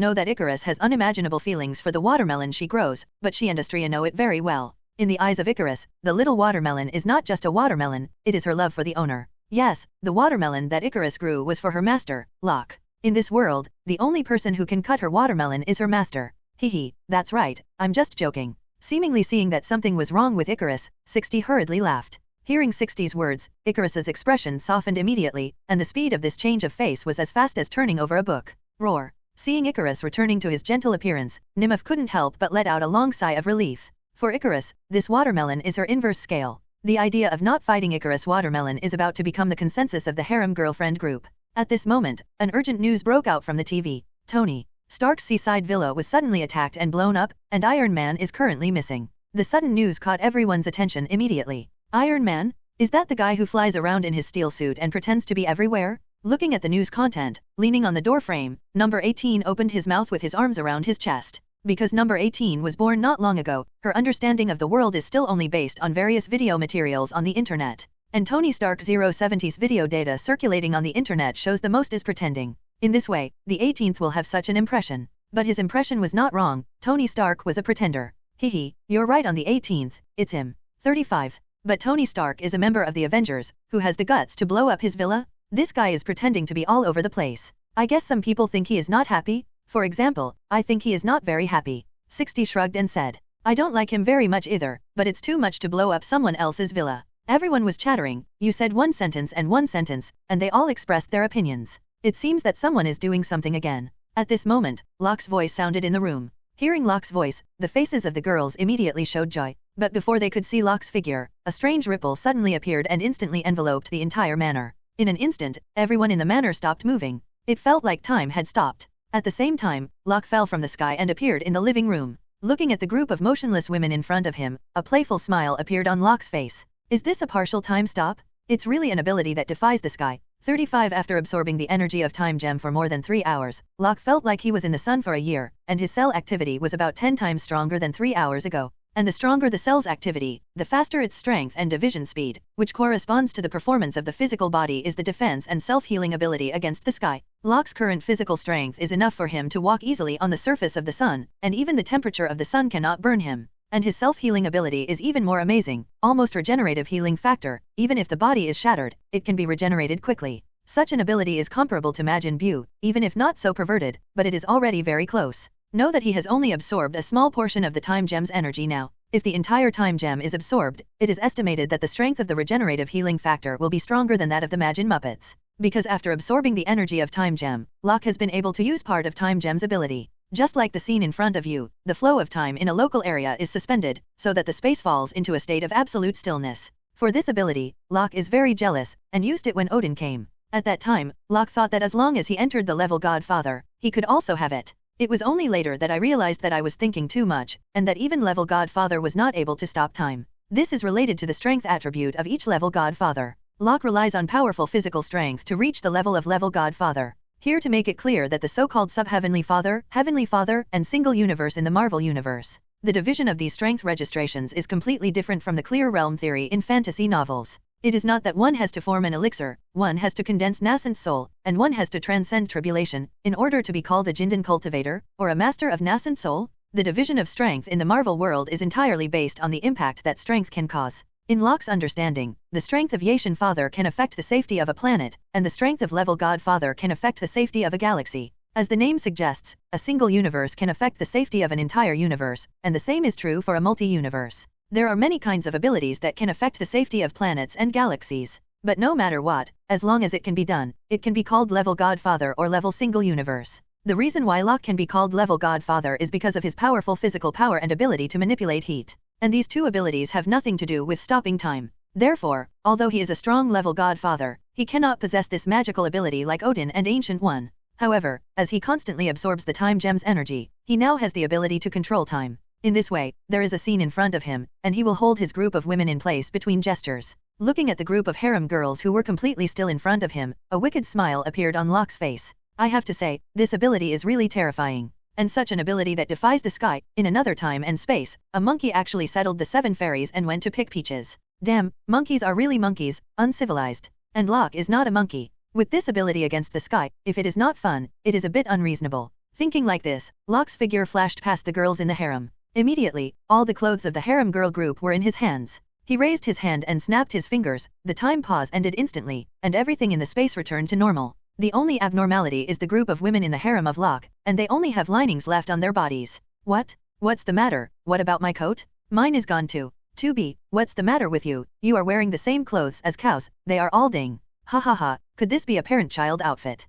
know that Icarus has unimaginable feelings for the watermelon she grows, but she and Astrea know it very well. In the eyes of Icarus, the little watermelon is not just a watermelon, it is her love for the owner. Yes, the watermelon that Icarus grew was for her master, Locke. In this world, the only person who can cut her watermelon is her master. Hehe, that's right, I'm just joking. Seemingly seeing that something was wrong with Icarus, 60 hurriedly laughed. Hearing 60's words, Icarus's expression softened immediately, and the speed of this change of face was as fast as turning over a book. Roar. Seeing Icarus returning to his gentle appearance, Nymph couldn't help but let out a long sigh of relief. For Icarus, this watermelon is her inverse scale. The idea of not fighting Icarus watermelon is about to become the consensus of the harem girlfriend group. At this moment, an urgent news broke out from the TV. Tony Stark's seaside villa was suddenly attacked and blown up, and Iron Man is currently missing. The sudden news caught everyone's attention immediately. Iron Man? Is that the guy who flies around in his steel suit and pretends to be everywhere? Looking at the news content, leaning on the doorframe, number 18 opened his mouth with his arms around his chest. Because number 18 was born not long ago, her understanding of the world is still only based on various video materials on the internet. And Tony Stark 070's video data circulating on the internet shows the most is pretending. In this way, the 18th will have such an impression. But his impression was not wrong, Tony Stark was a pretender. Hehe, you're right on the 18th, it's him. 35. But Tony Stark is a member of the Avengers, who has the guts to blow up his villa? This guy is pretending to be all over the place. I guess some people think he is not happy. For example, I think he is not very happy. 60 shrugged and said, I don't like him very much either, but it's too much to blow up someone else's villa. Everyone was chattering, you said one sentence, and they all expressed their opinions. It seems that someone is doing something again. At this moment, Locke's voice sounded in the room. Hearing Locke's voice, the faces of the girls immediately showed joy. But before they could see Locke's figure, a strange ripple suddenly appeared and instantly enveloped the entire manor. In an instant, everyone in the manor stopped moving. It felt like time had stopped. At the same time, Locke fell from the sky and appeared in the living room. Looking at the group of motionless women in front of him, a playful smile appeared on Locke's face. Is this a partial time stop? It's really an ability that defies the sky. 35 After absorbing the energy of Time Gem for more than 3 hours, Locke felt like he was in the sun for a year, and his cell activity was about 10 times stronger than 3 hours ago. And the stronger the cell's activity, the faster its strength and division speed, which corresponds to the performance of the physical body, is the defense and self-healing ability against the sky. Locke's current physical strength is enough for him to walk easily on the surface of the sun, and even the temperature of the sun cannot burn him. And his self-healing ability is even more amazing, almost regenerative healing factor. Even if the body is shattered, it can be regenerated quickly. Such an ability is comparable to Majin Buu, even if not so perverted, but it is already very close. Know that he has only absorbed a small portion of the Time Gem's energy now. If the entire Time Gem is absorbed, it is estimated that the strength of the regenerative healing factor will be stronger than that of the Majin Muppets. Because after absorbing the energy of Time Gem, Locke has been able to use part of Time Gem's ability. Just like the scene in front of you, the flow of time in a local area is suspended, so that the space falls into a state of absolute stillness. For this ability, Locke is very jealous, and used it when Odin came. At that time, Locke thought that as long as he entered the level Godfather, he could also have it. It was only later that I realized that I was thinking too much, and that even level Godfather was not able to stop time. This is related to the strength attribute of each level Godfather. Locke relies on powerful physical strength to reach the level of level Godfather. Here to make it clear that the so-called sub-Heavenly Father, Heavenly Father, and single universe in the Marvel Universe. The division of these strength registrations is completely different from the clear realm theory in fantasy novels. It is not that one has to form an elixir, one has to condense nascent soul, and one has to transcend tribulation, in order to be called a Jindan cultivator, or a master of nascent soul. The division of strength in the Marvel world is entirely based on the impact that strength can cause. In Locke's understanding, the strength of Yashin Father can affect the safety of a planet, and the strength of level Godfather can affect the safety of a galaxy. As the name suggests, a single universe can affect the safety of an entire universe, and the same is true for a multi-universe. There are many kinds of abilities that can affect the safety of planets and galaxies. But no matter what, as long as it can be done, it can be called level Godfather or level single universe. The reason why Locke can be called level Godfather is because of his powerful physical power and ability to manipulate heat. And these two abilities have nothing to do with stopping time. Therefore, although he is a strong level Godfather, he cannot possess this magical ability like Odin and Ancient One. However, as he constantly absorbs the Time Gem's energy, he now has the ability to control time. In this way, there is a scene in front of him, and he will hold his group of women in place between gestures. Looking at the group of harem girls who were completely still in front of him, a wicked smile appeared on Locke's face. I have to say, this ability is really terrifying. And such an ability that defies the sky. In another time and space, a monkey actually settled the 7 fairies and went to pick peaches. Damn, monkeys are really monkeys, uncivilized. And Locke is not a monkey. With this ability against the sky, if it is not fun, it is a bit unreasonable. Thinking like this, Locke's figure flashed past the girls in the harem. Immediately, all the clothes of the harem girl group were in his hands. He raised his hand and snapped his fingers, the time pause ended instantly, and everything in the space returned to normal. The only abnormality is the group of women in the harem of Locke, and they only have linings left on their bodies. What? What's the matter? What about my coat? Mine is gone too. 2B, what's the matter with you? You are wearing the same clothes as cows, they are all ding. Ha ha ha, could this be a parent-child outfit?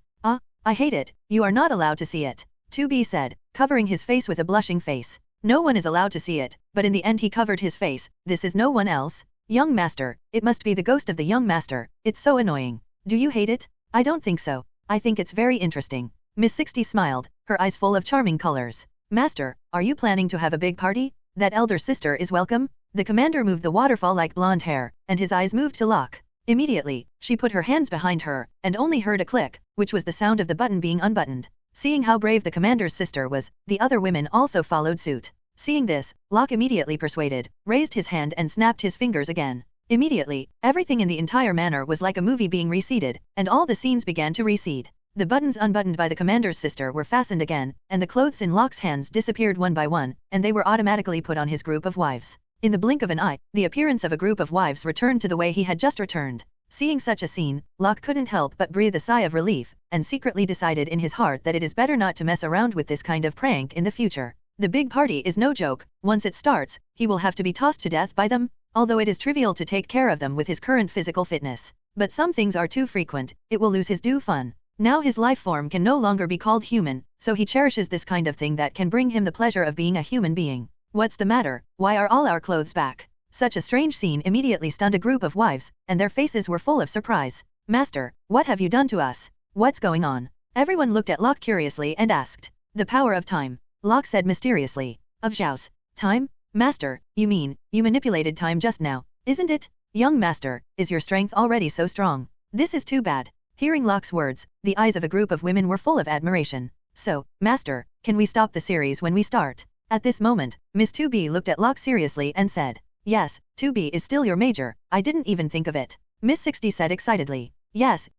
I hate it, you are not allowed to see it. 2B said, covering his face with a blushing face. No one is allowed to see it, but in the end he covered his face. This is no one else. Young master, it must be the ghost of the young master, it's so annoying. Do you hate it? I don't think so. I think it's very interesting. Miss 60 smiled, her eyes full of charming colors. Master, are you planning to have a big party? That elder sister is welcome? The commander moved the waterfall-like blonde hair, and his eyes moved to Locke. Immediately, she put her hands behind her, and only heard a click, which was the sound of the button being unbuttoned. Seeing how brave the commander's sister was, the other women also followed suit. Seeing this, Locke immediately persuaded, raised his hand and snapped his fingers again. Immediately, everything in the entire manor was like a movie being reseated, and all the scenes began to recede. The buttons unbuttoned by the commander's sister were fastened again, and the clothes in Locke's hands disappeared one by one, and they were automatically put on his group of wives. In the blink of an eye, the appearance of a group of wives returned to the way he had just returned. Seeing such a scene, Locke couldn't help but breathe a sigh of relief, and secretly decided in his heart that it is better not to mess around with this kind of prank in the future. The big party is no joke. Once it starts, he will have to be tossed to death by them, although it is trivial to take care of them with his current physical fitness. But some things are too frequent, it will lose his due fun. Now his life form can no longer be called human, so he cherishes this kind of thing that can bring him the pleasure of being a human being. What's the matter? Why are all our clothes back? Such a strange scene immediately stunned a group of wives, and their faces were full of surprise. Master, what have you done to us? What's going on? Everyone looked at Locke curiously and asked. The power of time. Locke said mysteriously. Of Zhao's time? Master, you mean, you manipulated time just now, isn't it? Young master, is your strength already so strong? This is too bad. Hearing Locke's words, the eyes of a group of women were full of admiration. So, master, can we stop the series when we start? At this moment, Miss 2B looked at Locke seriously and said, yes, 2B is still your major, I didn't even think of it. Miss 60 said excitedly, yes,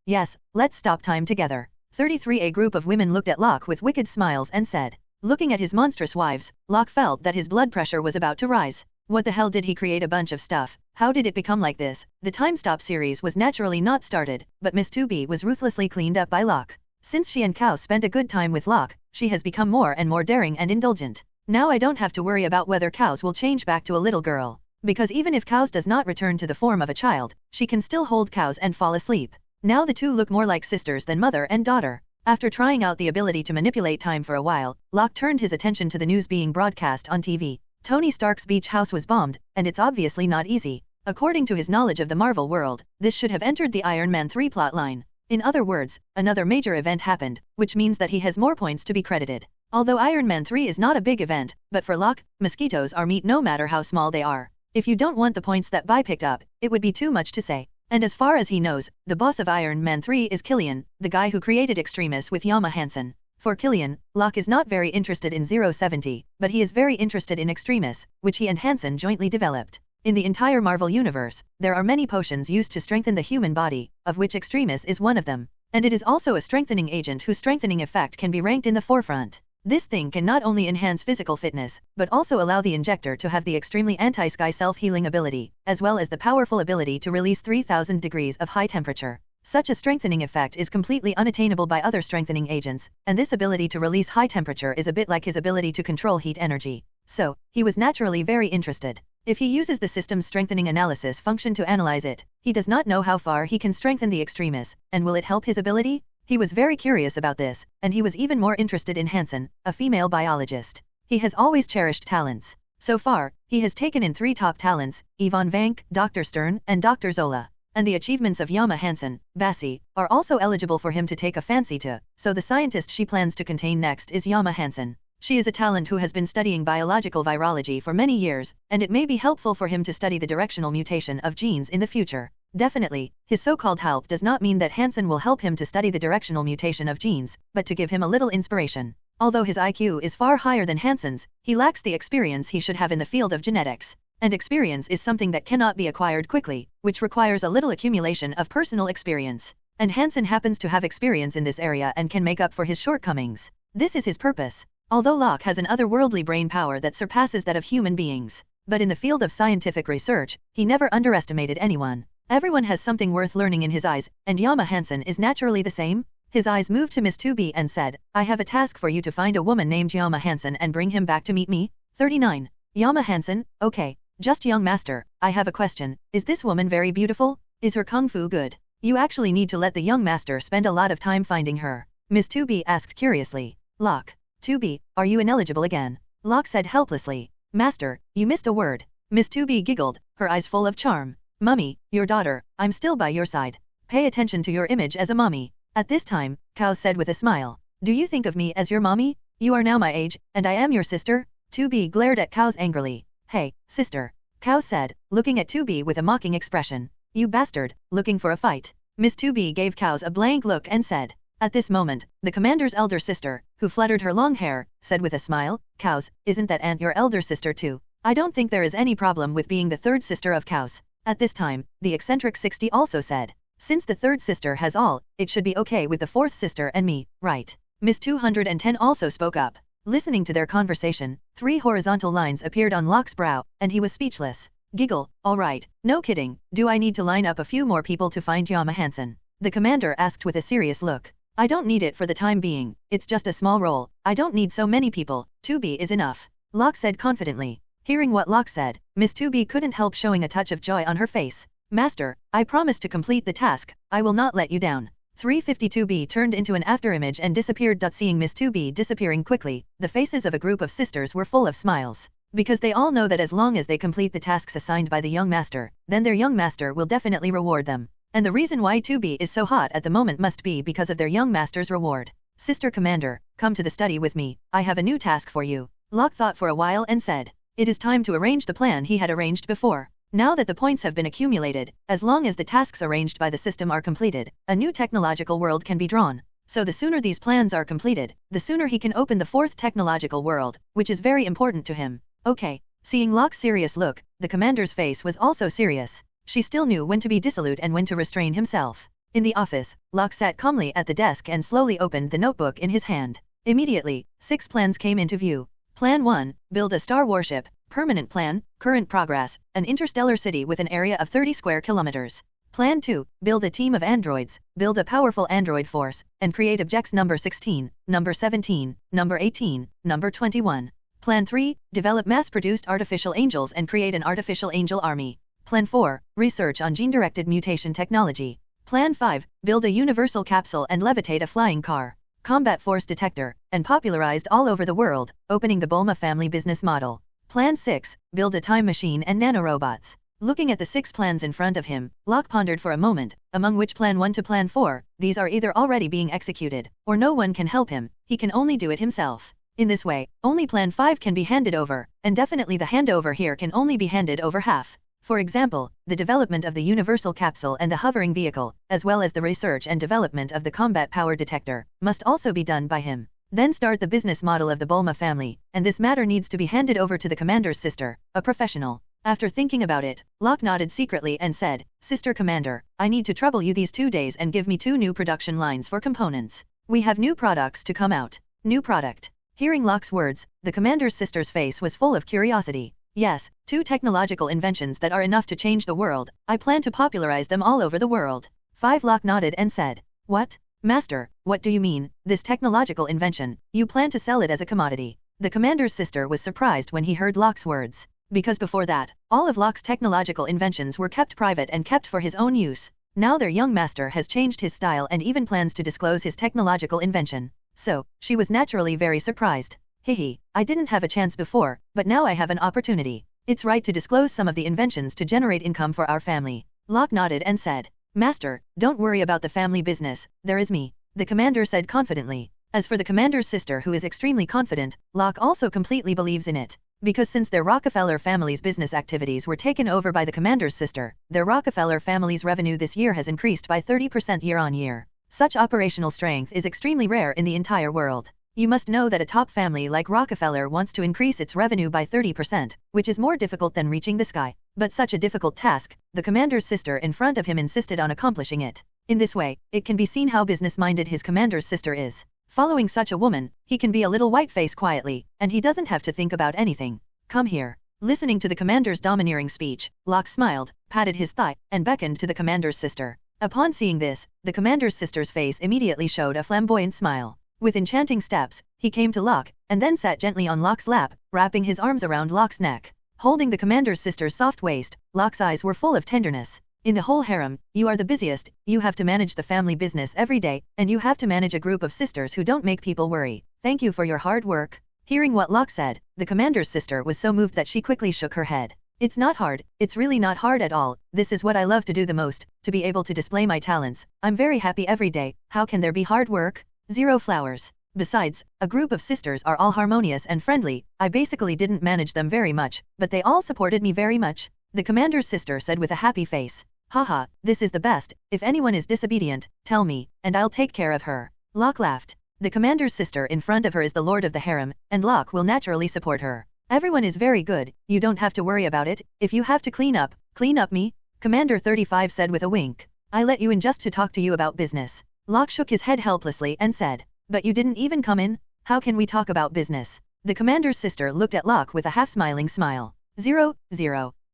let's stop time together. 33. A group of women looked at Locke with wicked smiles and said, looking at his monstrous wives, Locke felt that his blood pressure was about to rise. What the hell did he create a bunch of stuff? How did it become like this? The time stop series was naturally not started, but Miss 2B was ruthlessly cleaned up by Locke. Since she and Cow spent a good time with Locke, she has become more and more daring and indulgent. Now I don't have to worry about whether Cows will change back to a little girl. Because even if Cows does not return to the form of a child, she can still hold Cows and fall asleep. Now the two look more like sisters than mother and daughter. After trying out the ability to manipulate time for a while, Locke turned his attention to the news being broadcast on TV. Tony Stark's beach house was bombed, and it's obviously not easy. According to his knowledge of the Marvel world, this should have entered the Iron Man 3 plotline. In other words, another major event happened, which means that he has more points to be credited. Although Iron Man 3 is not a big event, but for Locke, mosquitoes are meat no matter how small they are. If you don't want the points that Bai picked up, it would be too much to say. And as far as he knows, the boss of Iron Man 3 is Killian, the guy who created Extremis with Hansen. For Killian, Locke is not very interested in 070, but he is very interested in Extremis, which he and Hansen jointly developed. In the entire Marvel universe, there are many potions used to strengthen the human body, of which Extremis is one of them. And it is also a strengthening agent whose strengthening effect can be ranked in the forefront. This thing can not only enhance physical fitness, but also allow the injector to have the extremely anti-sky self-healing ability, as well as the powerful ability to release 3000 degrees of high temperature. Such a strengthening effect is completely unattainable by other strengthening agents, and this ability to release high temperature is a bit like his ability to control heat energy. So, he was naturally very interested. If he uses the system's strengthening analysis function to analyze it, he does not know how far he can strengthen the Extremis, and will it help his ability? He was very curious about this, and he was even more interested in Hansen, a female biologist. He has always cherished talents. So far, he has taken in 3 top talents, Yvonne Vank, Dr. Stern, and Dr. Zola. And the achievements of Hansen, Bassi, are also eligible for him to take a fancy to, so the scientist she plans to contain next is Hansen. She is a talent who has been studying biological virology for many years, and it may be helpful for him to study the directional mutation of genes in the future. Definitely, his so-called help does not mean that Hansen will help him to study the directional mutation of genes, but to give him a little inspiration. Although his IQ is far higher than Hansen's, he lacks the experience he should have in the field of genetics. And experience is something that cannot be acquired quickly, which requires a little accumulation of personal experience. And Hansen happens to have experience in this area and can make up for his shortcomings. This is his purpose. Although Locke has an otherworldly brain power that surpasses that of human beings. But in the field of scientific research, he never underestimated anyone. Everyone has something worth learning in his eyes, and Hansen is naturally the same. His eyes moved to Miss 2B and said, I have a task for you to find a woman named Hansen and bring him back to meet me. 39. Hansen, okay. Just young master, I have a question. Is this woman very beautiful? Is her kung fu good? You actually need to let the young master spend a lot of time finding her. Miss 2B asked curiously. Locke. 2B, are you ineligible again? Locke said helplessly. Master, you missed a word. Miss 2B giggled, her eyes full of charm. Mummy, your daughter, I'm still by your side. Pay attention to your image as a mummy. At this time, Kao said with a smile, "Do you think of me as your mommy? You are now my age, and I am your sister?" 2B glared at Kao's angrily. "Hey, sister," Kao said, looking at 2B with a mocking expression. "You bastard, looking for a fight?" Miss 2B gave Kao's a blank look and said. At this moment, the commander's elder sister, who fluttered her long hair, said with a smile, "Kao's, isn't that aunt your elder sister too? I don't think there is any problem with being the third sister of Kao's." At this time, the eccentric 60 also said, "Since the third sister has all, it should be okay with the fourth sister and me, right?" Miss 210 also spoke up. Listening to their conversation, 3 horizontal lines appeared on Locke's brow, and he was speechless. Giggle, "Alright, no kidding, do I need to line up a few more people to find Yama Hansen?" The commander asked with a serious look. "I don't need it for the time being, it's just a small role, I don't need so many people, 2B is enough," Locke said confidently. Hearing what Locke said, Miss 2B couldn't help showing a touch of joy on her face. "Master, I promise to complete the task, I will not let you down." 352B turned into an afterimage and disappeared. Seeing Miss 2B disappearing quickly, the faces of a group of sisters were full of smiles. Because they all know that as long as they complete the tasks assigned by the young master, then their young master will definitely reward them. And the reason why 2B is so hot at the moment must be because of their young master's reward. "Sister Commander, come to the study with me, I have a new task for you." Locke thought for a while and said. It is time to arrange the plan he had arranged before. Now that the points have been accumulated, as long as the tasks arranged by the system are completed, a new technological world can be drawn. So the sooner these plans are completed, the sooner he can open the fourth technological world, which is very important to him. Okay. Seeing Locke's serious look, the commander's face was also serious. She still knew when to be dissolute and when to restrain himself. In the office, Locke sat calmly at the desk and slowly opened the notebook in his hand. Immediately, 6 plans came into view. Plan 1, build a star warship. Permanent plan, current progress, an interstellar city with an area of 30 square kilometers. Plan 2, build a team of androids, build a powerful android force, and create objects number 16, number 17, number 18, number 21. Plan 3, develop mass-produced artificial angels and create an artificial angel army. Plan 4, research on gene-directed mutation technology. Plan 5, build a universal capsule and levitate a flying car. Combat force detector, and popularized all over the world, opening the Bulma family business model. Plan 6, build a time machine and nanorobots. Looking at the 6 plans in front of him, Locke pondered for a moment, among which Plan 1 to Plan 4, these are either already being executed, or no one can help him, he can only do it himself. In this way, only Plan 5 can be handed over, and definitely the handover here can only be handed over half. For example, the development of the universal capsule and the hovering vehicle, as well as the research and development of the combat power detector, must also be done by him. Then start the business model of the Bulma family, and this matter needs to be handed over to the commander's sister, a professional. After thinking about it, Locke nodded secretly and said, "Sister Commander, I need to trouble you these 2 days and give me 2 new production lines for components. We have new products to come out." New product. Hearing Locke's words, the commander's sister's face was full of curiosity. "Yes, 2 technological inventions that are enough to change the world, I plan to popularize them all over the world." 5 Locke nodded and said, "What? Master, what do you mean, this technological invention, you plan to sell it as a commodity?" The commander's sister was surprised when he heard Locke's words. Because before that, all of Locke's technological inventions were kept private and kept for his own use. Now their young master has changed his style and even plans to disclose his technological invention. So, she was naturally very surprised. "Hehe, I didn't have a chance before, but now I have an opportunity. It's right to disclose some of the inventions to generate income for our family." Locke nodded and said, "Master, don't worry about the family business, there is me," the commander said confidently. As for the commander's sister who is extremely confident, Locke also completely believes in it. Because since their Rockefeller family's business activities were taken over by the commander's sister, their Rockefeller family's revenue this year has increased by 30% year-on-year. Such operational strength is extremely rare in the entire world. You must know that a top family like Rockefeller wants to increase its revenue by 30%, which is more difficult than reaching the sky. But such a difficult task, the commander's sister in front of him insisted on accomplishing it. In this way, it can be seen how business-minded his commander's sister is. Following such a woman, he can be a little white-face quietly, and he doesn't have to think about anything. "Come here." Listening to the commander's domineering speech, Locke smiled, patted his thigh, and beckoned to the commander's sister. Upon seeing this, the commander's sister's face immediately showed a flamboyant smile. With enchanting steps, he came to Locke, and then sat gently on Locke's lap, wrapping his arms around Locke's neck. Holding the commander's sister's soft waist, Locke's eyes were full of tenderness. "In the whole harem, you are the busiest, you have to manage the family business every day, and you have to manage a group of sisters who don't make people worry. Thank you for your hard work." Hearing what Locke said, the commander's sister was so moved that she quickly shook her head. It's not hard, it's really not hard at all. This is what I love to do the most, to be able to display my talents. I'm very happy every day. How can there be hard work? 0 flowers. Besides, a group of sisters are all harmonious and friendly. I basically didn't manage them very much, but they all supported me very much. The commander's sister said with a happy face. Haha, this is the best. If anyone is disobedient, tell me, and I'll take care of her. Locke laughed. The commander's sister in front of her is the lord of the harem, and Locke will naturally support her. Everyone is very good, you don't have to worry about it. If you have to clean up me, Commander 35 said with a wink. I let you in just to talk to you about business. Locke shook his head helplessly and said, but you didn't even come in? How can we talk about business? The commander's sister looked at Locke with a half-smiling smile. 0.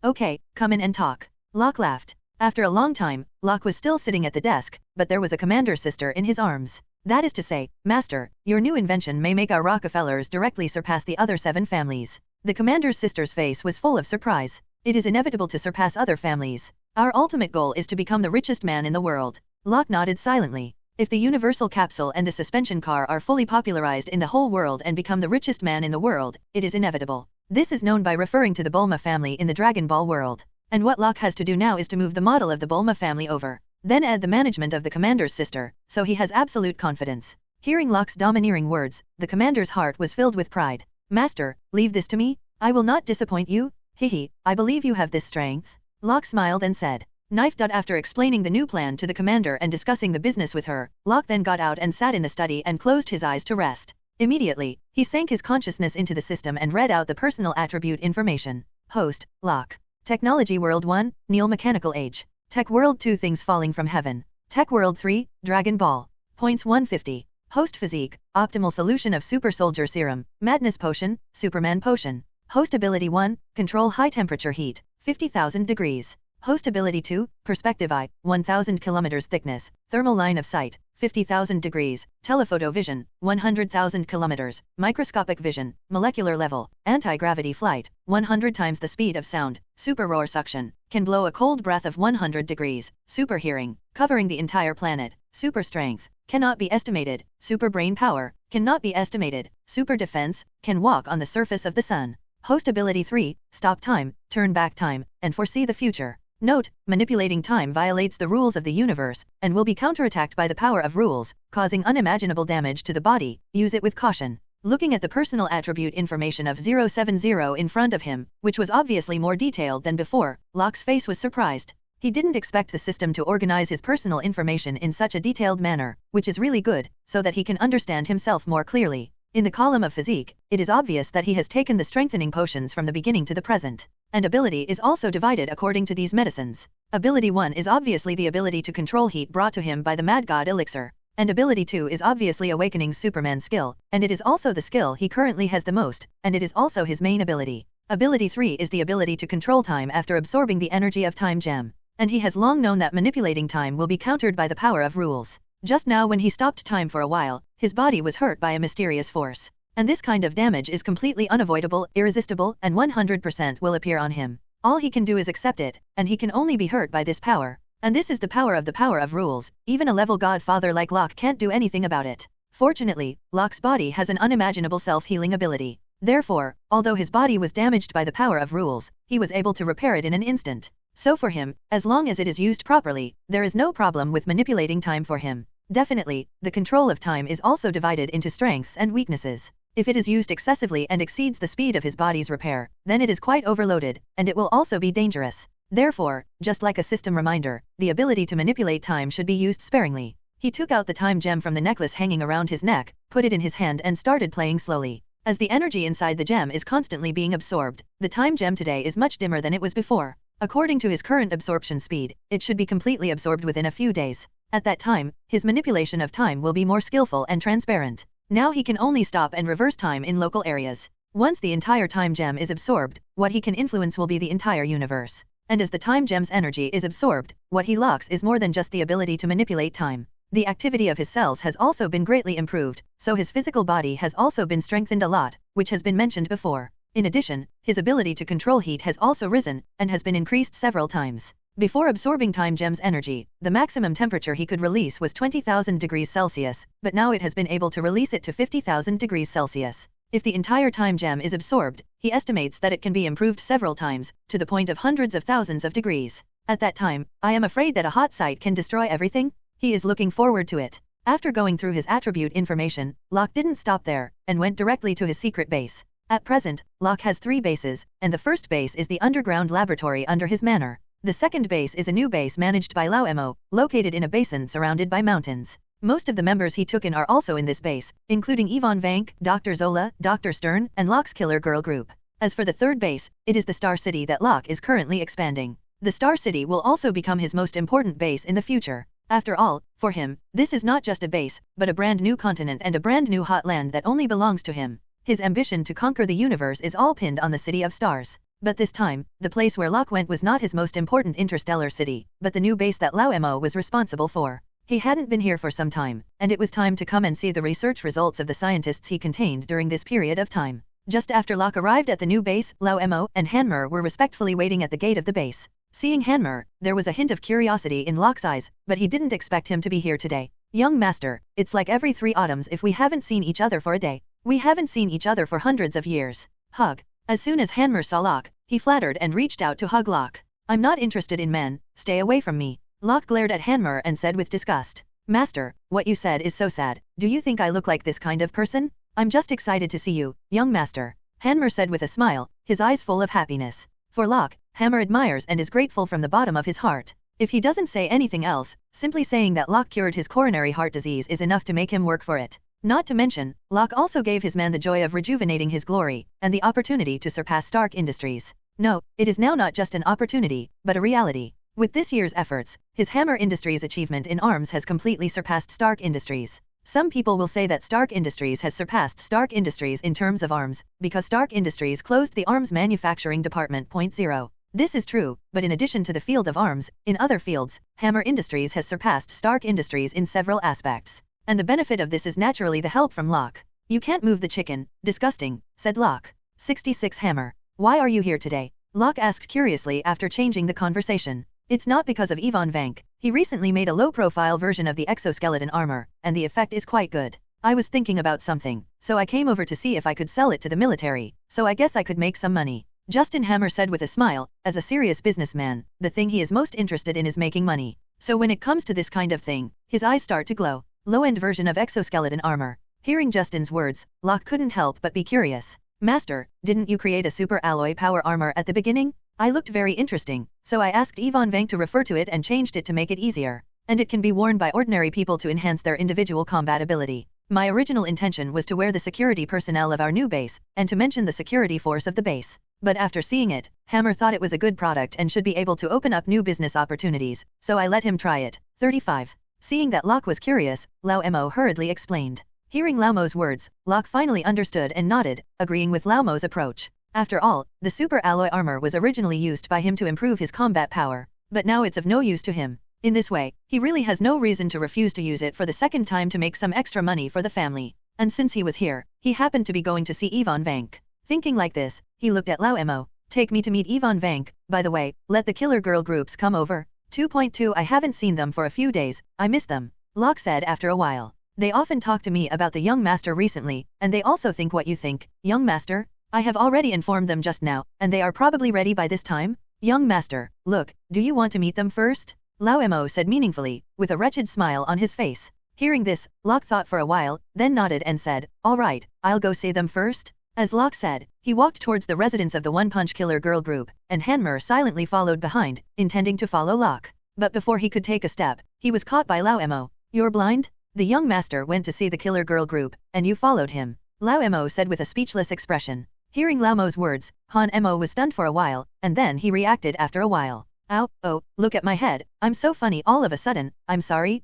Okay, come in and talk. Locke laughed. After a long time, Locke was still sitting at the desk, but there was a commander's sister in his arms. That is to say, Master, your new invention may make our Rockefellers directly surpass the other 7 families. The commander's sister's face was full of surprise. It is inevitable to surpass other families. Our ultimate goal is to become the richest man in the world. Locke nodded silently. If the universal capsule and the suspension car are fully popularized in the whole world and become the richest man in the world, it is inevitable. This is known by referring to the Bulma family in the Dragon Ball world. And what Locke has to do now is to move the model of the Bulma family over. Then add the management of the commander's sister, so he has absolute confidence. Hearing Locke's domineering words, the commander's heart was filled with pride. Master, leave this to me. I will not disappoint you. Hihi, I believe you have this strength. Locke smiled and said. Knife. After explaining the new plan to the commander and discussing the business with her, Locke then got out and sat in the study and closed his eyes to rest. Immediately, he sank his consciousness into the system and read out the personal attribute information. Host, Locke. Technology World 1, Neo Mechanical Age. Tech World 2, Things Falling from Heaven. Tech World 3, Dragon Ball. Points 150. Host Physique, Optimal Solution of Super Soldier Serum, Madness Potion, Superman Potion. Host Ability 1, Control High Temperature Heat, 50,000 degrees. Host Ability 2, Perspective Eye, 1,000 kilometers thickness, Thermal Line of Sight, 50,000 degrees, Telephoto Vision, 100,000 kilometers, Microscopic Vision, Molecular Level, Anti-Gravity Flight, 100 times the speed of sound, Super Roar Suction, can blow a cold breath of 100 degrees, Super Hearing, covering the entire planet, Super Strength, cannot be estimated, Super Brain Power, cannot be estimated, Super Defense, can walk on the surface of the sun. Host Ability 3, Stop Time, Turn Back Time, and Foresee the Future. Note, manipulating time violates the rules of the universe, and will be counterattacked by the power of rules, causing unimaginable damage to the body. Use it with caution. Looking at the personal attribute information of 070 in front of him, which was obviously more detailed than before, Locke's face was surprised. He didn't expect the system to organize his personal information in such a detailed manner, which is really good, so that he can understand himself more clearly. In the column of physique, it is obvious that he has taken the strengthening potions from the beginning to the present. And ability is also divided according to these medicines. Ability 1 is obviously the ability to control heat brought to him by the Mad God Elixir. And Ability 2 is obviously awakening Superman skill, and it is also the skill he currently has the most, and it is also his main ability. Ability 3 is the ability to control time after absorbing the energy of Time Gem. And he has long known that manipulating time will be countered by the power of rules. Just now when he stopped time for a while, his body was hurt by a mysterious force. And this kind of damage is completely unavoidable, irresistible, and 100% will appear on him. All he can do is accept it, and he can only be hurt by this power. And this is the power of rules. Even a level godfather like Locke can't do anything about it. Fortunately, Locke's body has an unimaginable self-healing ability. Therefore, although his body was damaged by the power of rules, he was able to repair it in an instant. So for him, as long as it is used properly, there is no problem with manipulating time for him. Definitely, the control of time is also divided into strengths and weaknesses. If it is used excessively and exceeds the speed of his body's repair, then it is quite overloaded, and it will also be dangerous. Therefore, just like a system reminder, the ability to manipulate time should be used sparingly. He took out the time gem from the necklace hanging around his neck, put it in his hand and started playing slowly. As the energy inside the gem is constantly being absorbed, the time gem today is much dimmer than it was before. According to his current absorption speed, it should be completely absorbed within a few days. At that time, his manipulation of time will be more skillful and transparent. Now he can only stop and reverse time in local areas. Once the entire time gem is absorbed, what he can influence will be the entire universe. And as the time gem's energy is absorbed, what he locks is more than just the ability to manipulate time. The activity of his cells has also been greatly improved, so his physical body has also been strengthened a lot, which has been mentioned before. In addition, his ability to control heat has also risen, and has been increased several times. Before absorbing time gem's energy, the maximum temperature he could release was 20,000 degrees Celsius, but now it has been able to release it to 50,000 degrees Celsius. If the entire time gem is absorbed, he estimates that it can be improved several times, to the point of hundreds of thousands of degrees. At that time, I am afraid that a hot site can destroy everything. He is looking forward to it. After going through his attribute information, Locke didn't stop there, and went directly to his secret base. At present, Locke has 3 bases, and the first base is the underground laboratory under his manor. The second base is a new base managed by Dormammu, located in a basin surrounded by mountains. Most of the members he took in are also in this base, including Ivan Vank, Dr. Zola, Dr. Stern, and Locke's Killer Girl group. As for the third base, it is the Star City that Locke is currently expanding. The Star City will also become his most important base in the future. After all, for him, this is not just a base, but a brand new continent and a brand new hot land that only belongs to him. His ambition to conquer the universe is all pinned on the City of Stars. But this time, the place where Locke went was not his most important interstellar city, but the new base that Dormammu was responsible for. He hadn't been here for some time, and it was time to come and see the research results of the scientists he contained during this period of time. Just after Locke arrived at the new base, Dormammu and Hanmer were respectfully waiting at the gate of the base. Seeing Hanmer, there was a hint of curiosity in Locke's eyes, but he didn't expect him to be here today. Young master, it's like every 3 autumns if we haven't seen each other for a day. We haven't seen each other for hundreds of years. Hug. As soon as Hanmer saw Locke, he flattered and reached out to hug Locke. I'm not interested in men, stay away from me. Locke glared at Hanmer and said with disgust. Master, what you said is so sad. Do you think I look like this kind of person? I'm just excited to see you, young master. Hanmer said with a smile, his eyes full of happiness. For Locke, Hanmer admires and is grateful from the bottom of his heart. If he doesn't say anything else, simply saying that Locke cured his coronary heart disease is enough to make him work for it. Not to mention, Locke also gave his man the joy of rejuvenating his glory, and the opportunity to surpass Stark Industries. No, it is now not just an opportunity, but a reality. With this year's efforts, his Hammer Industries achievement in arms has completely surpassed Stark Industries. Some people will say that Stark Industries has surpassed Stark Industries in terms of arms, because Stark Industries closed the arms manufacturing department. 0. This is true, but in addition to the field of arms, in other fields, Hammer Industries has surpassed Stark Industries in several aspects. And the benefit of this is naturally the help from Locke. You can't move the chicken, disgusting, said Locke. 66 Hammer. Why are you here today? Locke asked curiously after changing the conversation. It's not because of Ivan Vank. He recently made a low-profile version of the exoskeleton armor, and the effect is quite good. I was thinking about something, so I came over to see if I could sell it to the military, so I guess I could make some money. Justin Hammer said with a smile, as a serious businessman, the thing he is most interested in is making money. So when it comes to this kind of thing, his eyes start to glow. Low-end version of exoskeleton armor. Hearing Justin's words, Locke couldn't help but be curious. Master, didn't you create a super alloy power armor at the beginning? I looked very interesting, so I asked Ivan Vank to refer to it and changed it to make it easier. And it can be worn by ordinary people to enhance their individual combat ability. My original intention was to wear the security personnel of our new base, and to mention the security force of the base. But after seeing it, Hammer thought it was a good product and should be able to open up new business opportunities, so I let him try it. 35. Seeing that Locke was curious, Dormammu hurriedly explained. Hearing Dormammu's words, Locke finally understood and nodded, agreeing with Dormammu's approach. After all, the super alloy armor was originally used by him to improve his combat power, but now it's of no use to him. In this way, he really has no reason to refuse to use it for the second time to make some extra money for the family. And since he was here, he happened to be going to see Ivan Vank. Thinking like this, he looked at Dormammu. Take me to meet Ivan Vank, by the way, let the Killer Girl groups come over. 2.2 I haven't seen them for a few days, I miss them. Locke said after a while. They often talk to me about the young master recently, and they also think what you think, young master. I have already informed them just now, and they are probably ready by this time. Young master, look, do you want to meet them first? Dormammu said meaningfully, with a wretched smile on his face. Hearing this, Locke thought for a while, then nodded and said, all right, I'll go see them first. As Locke said, he walked towards the residence of the One Punch Killer Girl group, and Hanmer silently followed behind, intending to follow Locke. But before he could take a step, he was caught by Dormammu. You're blind? The young master went to see the Killer Girl group, and you followed him. Dormammu said with a speechless expression. Hearing Dormammu's words, Hanmo was stunned for a while, and then he reacted after a while. Ow, oh, look at my head, I'm so funny all of a sudden, I'm sorry.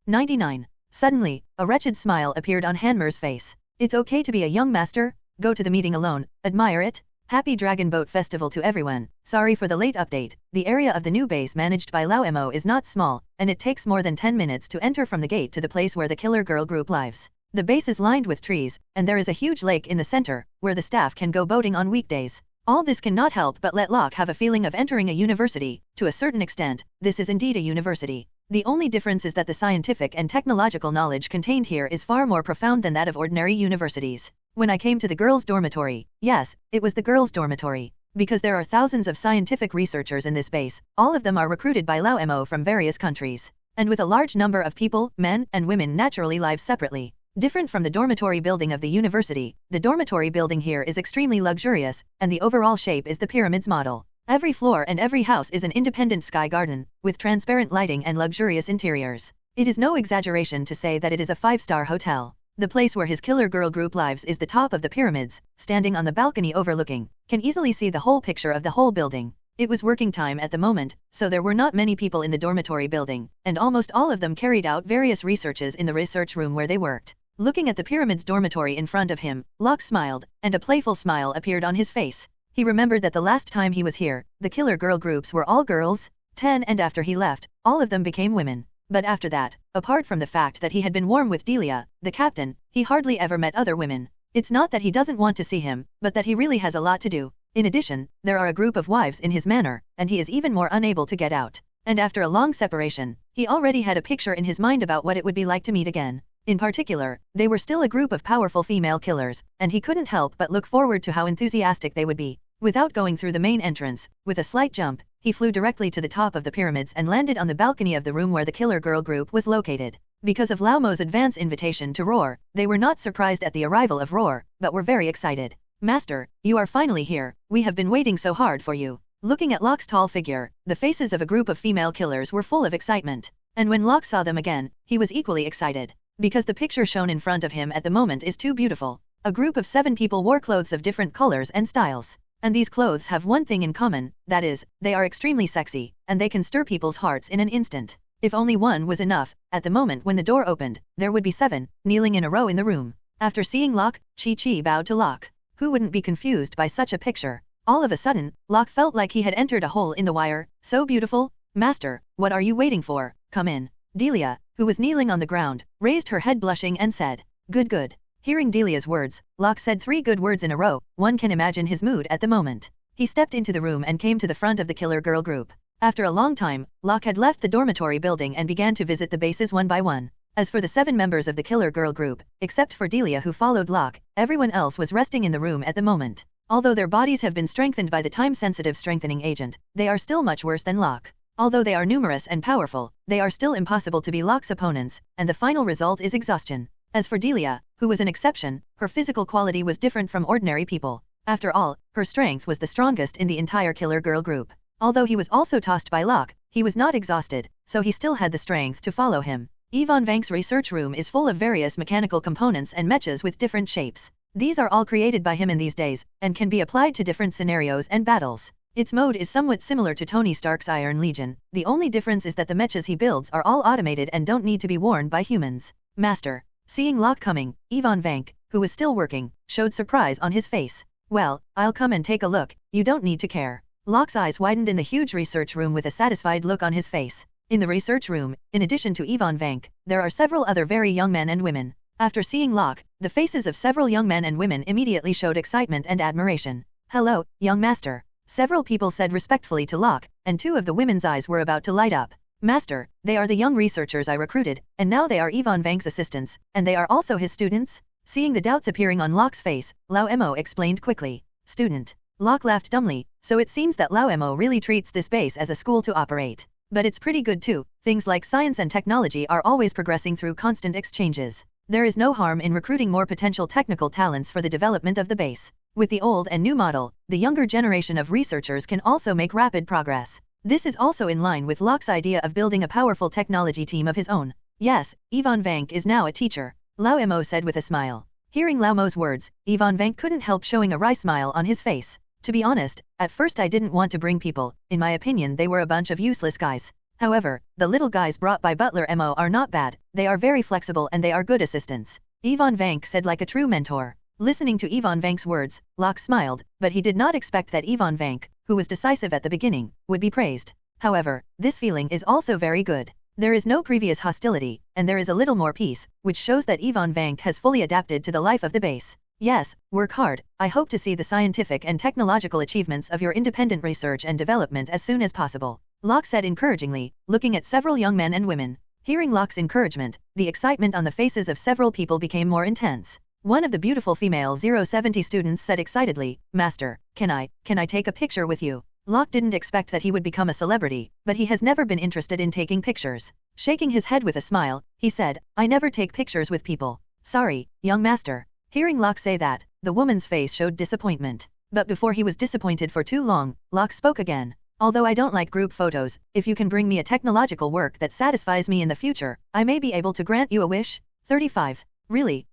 99. Suddenly, a wretched smile appeared on Hanmer's face. It's okay to be a young master, go to the meeting alone, admire it. Happy Dragon Boat Festival to everyone. Sorry for the late update, the area of the new base managed by Dormammu is not small, and it takes more than 10 minutes to enter from the gate to the place where the Killer Girl group lives. The base is lined with trees, and there is a huge lake in the center, where the staff can go boating on weekdays. All this cannot help but let Locke have a feeling of entering a university. To a certain extent, this is indeed a university. The only difference is that the scientific and technological knowledge contained here is far more profound than that of ordinary universities. When I came to the girls' dormitory, yes, it was the girls' dormitory. Because there are thousands of scientific researchers in this base, all of them are recruited by Locke from various countries. And with a large number of people, men and women naturally live separately. Different from the dormitory building of the university, the dormitory building here is extremely luxurious, and the overall shape is the pyramid's model. Every floor and every house is an independent sky garden, with transparent lighting and luxurious interiors. It is no exaggeration to say that it is a 5-star hotel. The place where his killer girl group lives is the top of the pyramids, standing on the balcony overlooking, can easily see the whole picture of the whole building. It was working time at the moment, so there were not many people in the dormitory building, and almost all of them carried out various researches in the research room where they worked. Looking at the pyramid's dormitory in front of him, Locke smiled, and a playful smile appeared on his face. He remembered that the last time he was here, the killer girl groups were all girls, 10, and after he left, all of them became women. But after that, apart from the fact that he had been warm with Delia, the captain, he hardly ever met other women. It's not that he doesn't want to see him, but that he really has a lot to do. In addition, there are a group of wives in his manor, and he is even more unable to get out. And after a long separation, he already had a picture in his mind about what it would be like to meet again. In particular, they were still a group of powerful female killers, and he couldn't help but look forward to how enthusiastic they would be. Without going through the main entrance, with a slight jump, he flew directly to the top of the pyramids and landed on the balcony of the room where the killer girl group was located. Because of Laumo's advance invitation to Roar, they were not surprised at the arrival of Roar, but were very excited. Master, you are finally here, we have been waiting so hard for you. Looking at Locke's tall figure, the faces of a group of female killers were full of excitement. And when Locke saw them again, he was equally excited. Because the picture shown in front of him at the moment is too beautiful. A group of 7 people wore clothes of different colors and styles. And these clothes have one thing in common, that is, they are extremely sexy, and they can stir people's hearts in an instant. If only one was enough, at the moment when the door opened, there would be 7, kneeling in a row in the room. After seeing Locke, Chi bowed to Locke. Who wouldn't be confused by such a picture? All of a sudden, Locke felt like he had entered a hole in the wire. So beautiful. Master, what are you waiting for? Come in. Delia, who was kneeling on the ground, raised her head blushing and said, Good. Hearing Delia's words, Locke said 3 good words in a row. One can imagine his mood at the moment. He stepped into the room and came to the front of the killer girl group. After a long time, Locke had left the dormitory building and began to visit the bases one by one. As for the 7 members of the killer girl group, except for Delia who followed Locke, everyone else was resting in the room at the moment. Although their bodies have been strengthened by the time-sensitive strengthening agent, they are still much worse than Locke. Although they are numerous and powerful, they are still impossible to be Locke's opponents, and the final result is exhaustion. As for Delia, who was an exception, her physical quality was different from ordinary people. After all, her strength was the strongest in the entire killer girl group. Although he was also tossed by Locke, he was not exhausted, so he still had the strength to follow him. Ivan Vank's research room is full of various mechanical components and mechas with different shapes. These are all created by him in these days, and can be applied to different scenarios and battles. Its mode is somewhat similar to Tony Stark's Iron Legion. The only difference is that the mechas he builds are all automated and don't need to be worn by humans. Master. Seeing Locke coming, Ivan Vank, who was still working, showed surprise on his face. Well, I'll come and take a look, you don't need to care. Locke's eyes widened in the huge research room with a satisfied look on his face. In the research room, in addition to Ivan Vank, there are several other very young men and women. After seeing Locke, the faces of several young men and women immediately showed excitement and admiration. Hello, young master. Several people said respectfully to Locke, and 2 of the women's eyes were about to light up. Master, they are the young researchers I recruited, and now they are Ivan Vank's assistants, and they are also his students? Seeing the doubts appearing on Locke's face, Lao Emo explained quickly. Student. Locke laughed dumbly, so it seems that Lao Emo really treats this base as a school to operate. But it's pretty good too, things like science and technology are always progressing through constant exchanges. There is no harm in recruiting more potential technical talents for the development of the base. With the old and new model, the younger generation of researchers can also make rapid progress. This is also in line with Locke's idea of building a powerful technology team of his own. Yes, Ivan Vank is now a teacher, Lao Emo said with a smile. Hearing Lao Mo's words, Ivan Vank couldn't help showing a wry smile on his face. To be honest, at first I didn't want to bring people, in my opinion they were a bunch of useless guys. However, the little guys brought by Butler Emo are not bad, they are very flexible and they are good assistants. Ivan Vank said like a true mentor. Listening to Ivan Vank's words, Locke smiled, but he did not expect that Ivan Vank, who was decisive at the beginning, would be praised. However, this feeling is also very good. There is no previous hostility, and there is a little more peace, which shows that Ivan Vank has fully adapted to the life of the base. Yes, work hard. I hope to see the scientific and technological achievements of your independent research and development as soon as possible. Locke said encouragingly, looking at several young men and women. Hearing Locke's encouragement, the excitement on the faces of several people became more intense. One of the beautiful female 070 students said excitedly, "Master, can I take a picture with you?" Locke didn't expect that he would become a celebrity, but he has never been interested in taking pictures. Shaking his head with a smile, he said, "I never take pictures with people. Sorry, young master." Hearing Locke say that, the woman's face showed disappointment. But before he was disappointed for too long, Locke spoke again. "Although I don't like group photos, if you can bring me a technological work that satisfies me in the future, I may be able to grant you a wish." 35. Really?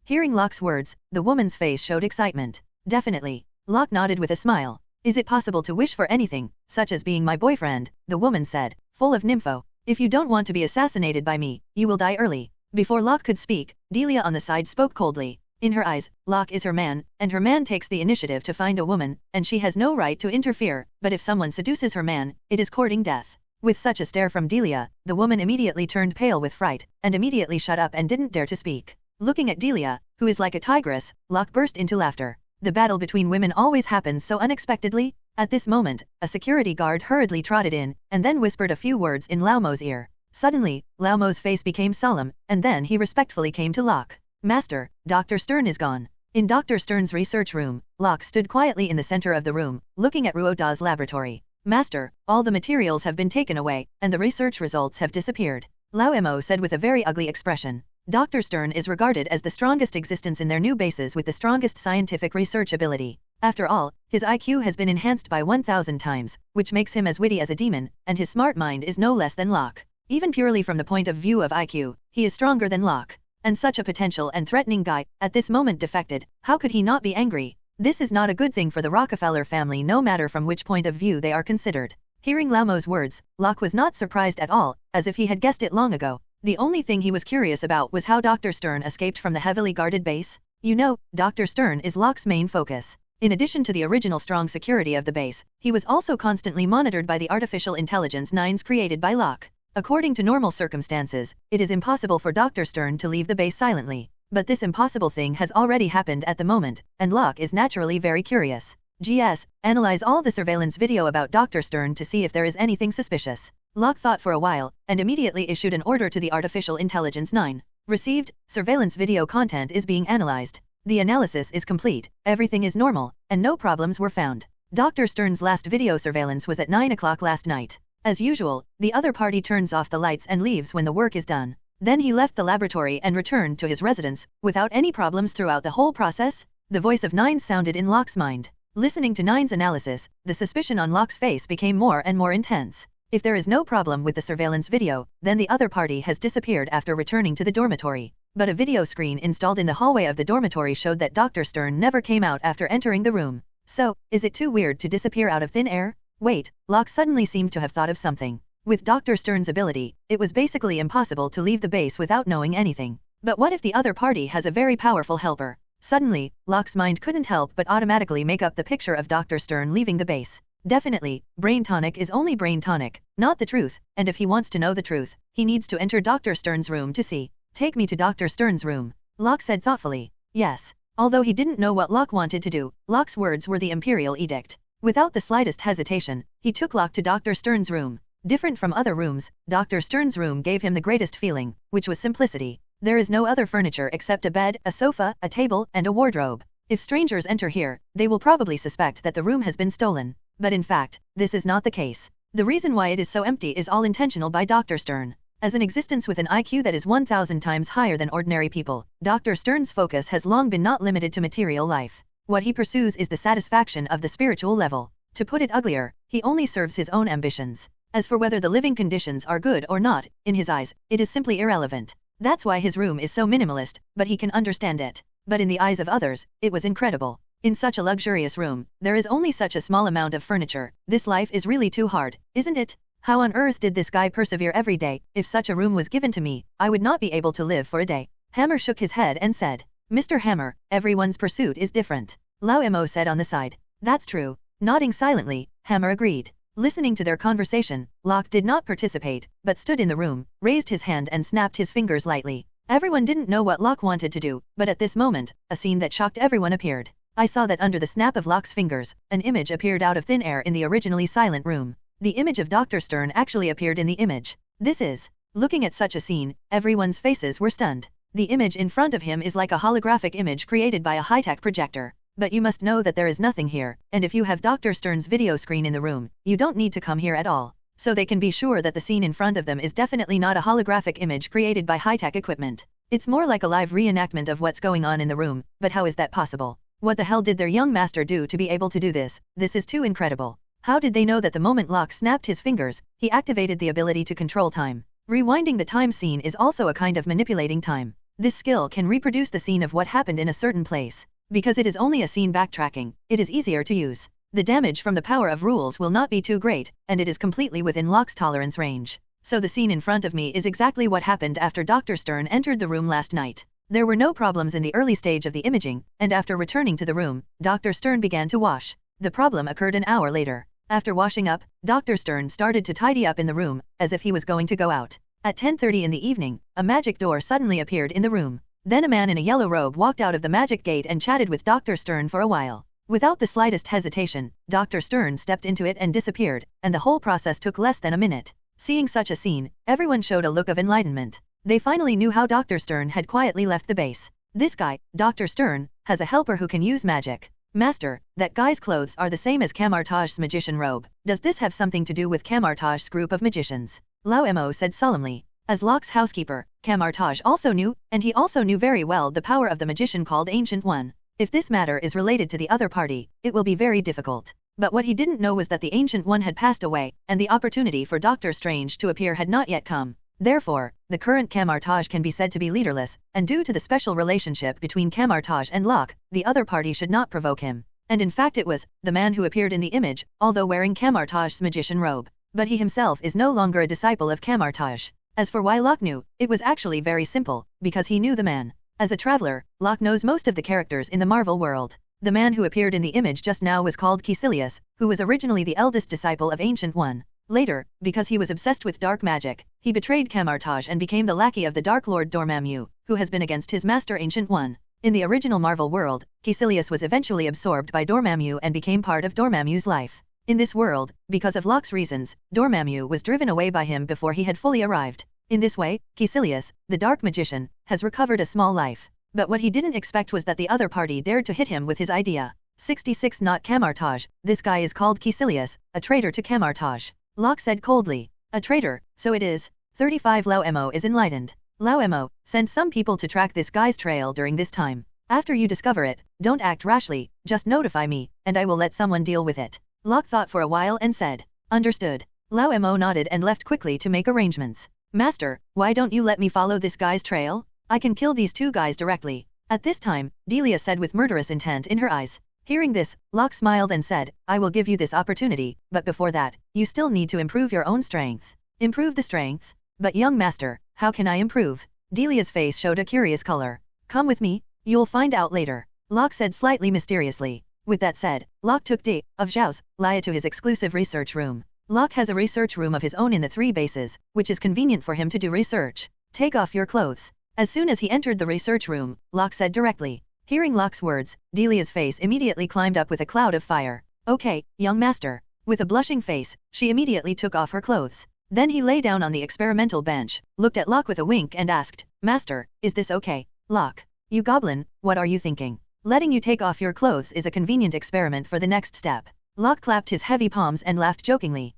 Hearing Locke's words, the woman's face showed excitement. "Definitely." Locke nodded with a smile. "Is it possible to wish for anything, such as being my boyfriend?" the woman said, full of nympho. "If you don't want to be assassinated by me, you will die early." Before Locke could speak, Delia on the side spoke coldly. In her eyes, Locke is her man, and her man takes the initiative to find a woman, and she has no right to interfere, but if someone seduces her man, it is courting death. With such a stare from Delia, the woman immediately turned pale with fright, and immediately shut up and didn't dare to speak. Looking at Delia, who is like a tigress, Locke burst into laughter. The battle between women always happens so unexpectedly. At this moment, a security guard hurriedly trotted in, and then whispered a few words in Laumo's ear. Suddenly, Laumo's face became solemn, and then he respectfully came to Locke. "Master, Dr. Stern is gone." In Dr. Stern's research room, Locke stood quietly in the center of the room, looking at Ruoda's laboratory. "Master, all the materials have been taken away, and the research results have disappeared," Laumo said with a very ugly expression. Dr. Stern is regarded as the strongest existence in their new bases with the strongest scientific research ability. After all, his IQ has been enhanced by 1,000 times, which makes him as witty as a demon, and his smart mind is no less than Locke. Even purely from the point of view of IQ, he is stronger than Locke. And such a potential and threatening guy, at this moment defected, how could he not be angry? This is not a good thing for the Rockefeller family no matter from which point of view they are considered. Hearing Laumo's words, Locke was not surprised at all, as if he had guessed it long ago. The only thing he was curious about was how Dr. Stern escaped from the heavily guarded base. You know, Dr. Stern is Locke's main focus. In addition to the original strong security of the base, he was also constantly monitored by the artificial intelligence nines created by Locke. According to normal circumstances, it is impossible for Dr. Stern to leave the base silently. But this impossible thing has already happened at the moment, and Locke is naturally very curious. GS, analyze all the surveillance video about Dr. Stern to see if there is anything suspicious. Locke thought for a while, and immediately issued an order to the Artificial Intelligence 9. Received, surveillance video content is being analyzed. The analysis is complete, everything is normal, and no problems were found. Dr. Stern's last video surveillance was at 9 o'clock last night. As usual, the other party turns off the lights and leaves when the work is done. Then he left the laboratory and returned to his residence, without any problems throughout the whole process. The voice of Nine sounded in Locke's mind. Listening to Nine's analysis, the suspicion on Locke's face became more and more intense. If there is no problem with the surveillance video, then the other party has disappeared after returning to the dormitory. But a video screen installed in the hallway of the dormitory showed that Dr. Stern never came out after entering the room. So, is it too weird to disappear out of thin air? Wait, Locke suddenly seemed to have thought of something. With Dr. Stern's ability, it was basically impossible to leave the base without knowing anything. But what if the other party has a very powerful helper? Suddenly, Locke's mind couldn't help but automatically make up the picture of Dr. Stern leaving the base. Definitely, brain tonic is only brain tonic, not the truth, and if he wants to know the truth, he needs to enter Dr. Stern's room to see. Take me to Dr. Stern's room, Locke said thoughtfully. Yes. Although he didn't know what Locke wanted to do, Locke's words were the imperial edict. Without the slightest hesitation, he took Locke to Dr. Stern's room. Different from other rooms, Dr. Stern's room gave him the greatest feeling, which was simplicity. There is no other furniture except a bed, a sofa, a table, and a wardrobe. If strangers enter here, they will probably suspect that the room has been stolen. But in fact, this is not the case. The reason why it is so empty is all intentional by Dr. Stern. As an existence with an IQ that is 1,000 times higher than ordinary people, Dr. Stern's focus has long been not limited to material life. What he pursues is the satisfaction of the spiritual level. To put it uglier, he only serves his own ambitions. As for whether the living conditions are good or not, in his eyes, it is simply irrelevant. That's why his room is so minimalist, but he can understand it. But in the eyes of others, it was incredible. In such a luxurious room, there is only such a small amount of furniture. This life is really too hard, isn't it? How on earth did this guy persevere every day? If such a room was given to me, I would not be able to live for a day. Hammer shook his head and said, Mr. Hammer, everyone's pursuit is different. Laumo said on the side. That's true. Nodding silently, Hammer agreed. Listening to their conversation, Locke did not participate, but stood in the room, raised his hand and snapped his fingers lightly. Everyone didn't know what Locke wanted to do, but at this moment, a scene that shocked everyone appeared. I saw that under the snap of Locke's fingers, an image appeared out of thin air in the originally silent room. The image of Dr. Stern actually appeared in the image. This is. Looking at such a scene, everyone's faces were stunned. The image in front of him is like a holographic image created by a high-tech projector. But you must know that there is nothing here, and if you have Dr. Stern's video screen in the room, you don't need to come here at all. So they can be sure that the scene in front of them is definitely not a holographic image created by high-tech equipment. It's more like a live reenactment of what's going on in the room, but how is that possible? What the hell did their young master do to be able to do this? This is too incredible. How did they know that the moment Locke snapped his fingers, he activated the ability to control time? Rewinding the time scene is also a kind of manipulating time. This skill can reproduce the scene of what happened in a certain place. Because it is only a scene backtracking, it is easier to use. The damage from the power of rules will not be too great, and it is completely within Locke's tolerance range. So the scene in front of me is exactly what happened after Dr. Stern entered the room last night. There were no problems in the early stage of the imaging, and after returning to the room, Dr. Stern began to wash. The problem occurred an hour later. After washing up, Dr. Stern started to tidy up in the room, as if he was going to go out. At 10:30 in the evening, a magic door suddenly appeared in the room. Then a man in a yellow robe walked out of the magic gate and chatted with Dr. Stern for a while. Without the slightest hesitation, Dr. Stern stepped into it and disappeared, and the whole process took less than a minute. Seeing such a scene, everyone showed a look of enlightenment. They finally knew how Dr. Stern had quietly left the base. This guy, Dr. Stern, has a helper who can use magic. Master, that guy's clothes are the same as Camartage's magician robe. Does this have something to do with Camartage's group of magicians? Lao said solemnly. As Locke's housekeeper, Camartage also knew, and he also knew very well the power of the magician called Ancient One. If this matter is related to the other party, it will be very difficult. But what he didn't know was that the Ancient One had passed away, and the opportunity for Doctor Strange to appear had not yet come. Therefore, the current Camartage can be said to be leaderless, and due to the special relationship between Camartage and Locke, the other party should not provoke him. And in fact it was the man who appeared in the image, although wearing Camartage's magician robe. But he himself is no longer a disciple of Camartage. As for why Locke knew, it was actually very simple, because he knew the man. As a traveler, Locke knows most of the characters in the Marvel world. The man who appeared in the image just now was called Killian, who was originally the eldest disciple of Ancient One. Later, because he was obsessed with dark magic, he betrayed Camartage and became the lackey of the Dark Lord Dormammu, who has been against his master Ancient One. In the original Marvel world, Killian was eventually absorbed by Dormammu and became part of Dormammu's life. In this world, because of Locke's reasons, Dormammu was driven away by him before he had fully arrived. In this way, Killian, the dark magician, has recovered a small life. But what he didn't expect was that the other party dared to hit him with his idea. 66 Not Camartage, this guy is called Killian, a traitor to Camartage. Locke said coldly. A traitor, so it is. 35 Lao is enlightened. Lao, send some people to track this guy's trail during this time. After you discover it, don't act rashly, just notify me, and I will let someone deal with it. Locke thought for a while and said, understood. Lao nodded and left quickly to make arrangements. Master, why don't you let me follow this guy's trail? I can kill these two guys directly. At this time, Delia said with murderous intent in her eyes. Hearing this, Locke smiled and said, I will give you this opportunity, but before that, you still need to improve your own strength. Improve the strength? But young master, how can I improve? Delia's face showed a curious color. Come with me, you'll find out later. Locke said slightly mysteriously. With that said, Locke took of Zhao's Lia to his exclusive research room. Locke has a research room of his own in the 3 bases, which is convenient for him to do research. Take off your clothes. As soon as he entered the research room, Locke said directly. Hearing Locke's words, Delia's face immediately climbed up with a cloud of fire. Okay, young master. With a blushing face, she immediately took off her clothes. Then he lay down on the experimental bench, looked at Locke with a wink and asked, Master, is this okay? Locke, you goblin, what are you thinking? Letting you take off your clothes is a convenient experiment for the next step. Locke clapped his heavy palms and laughed jokingly.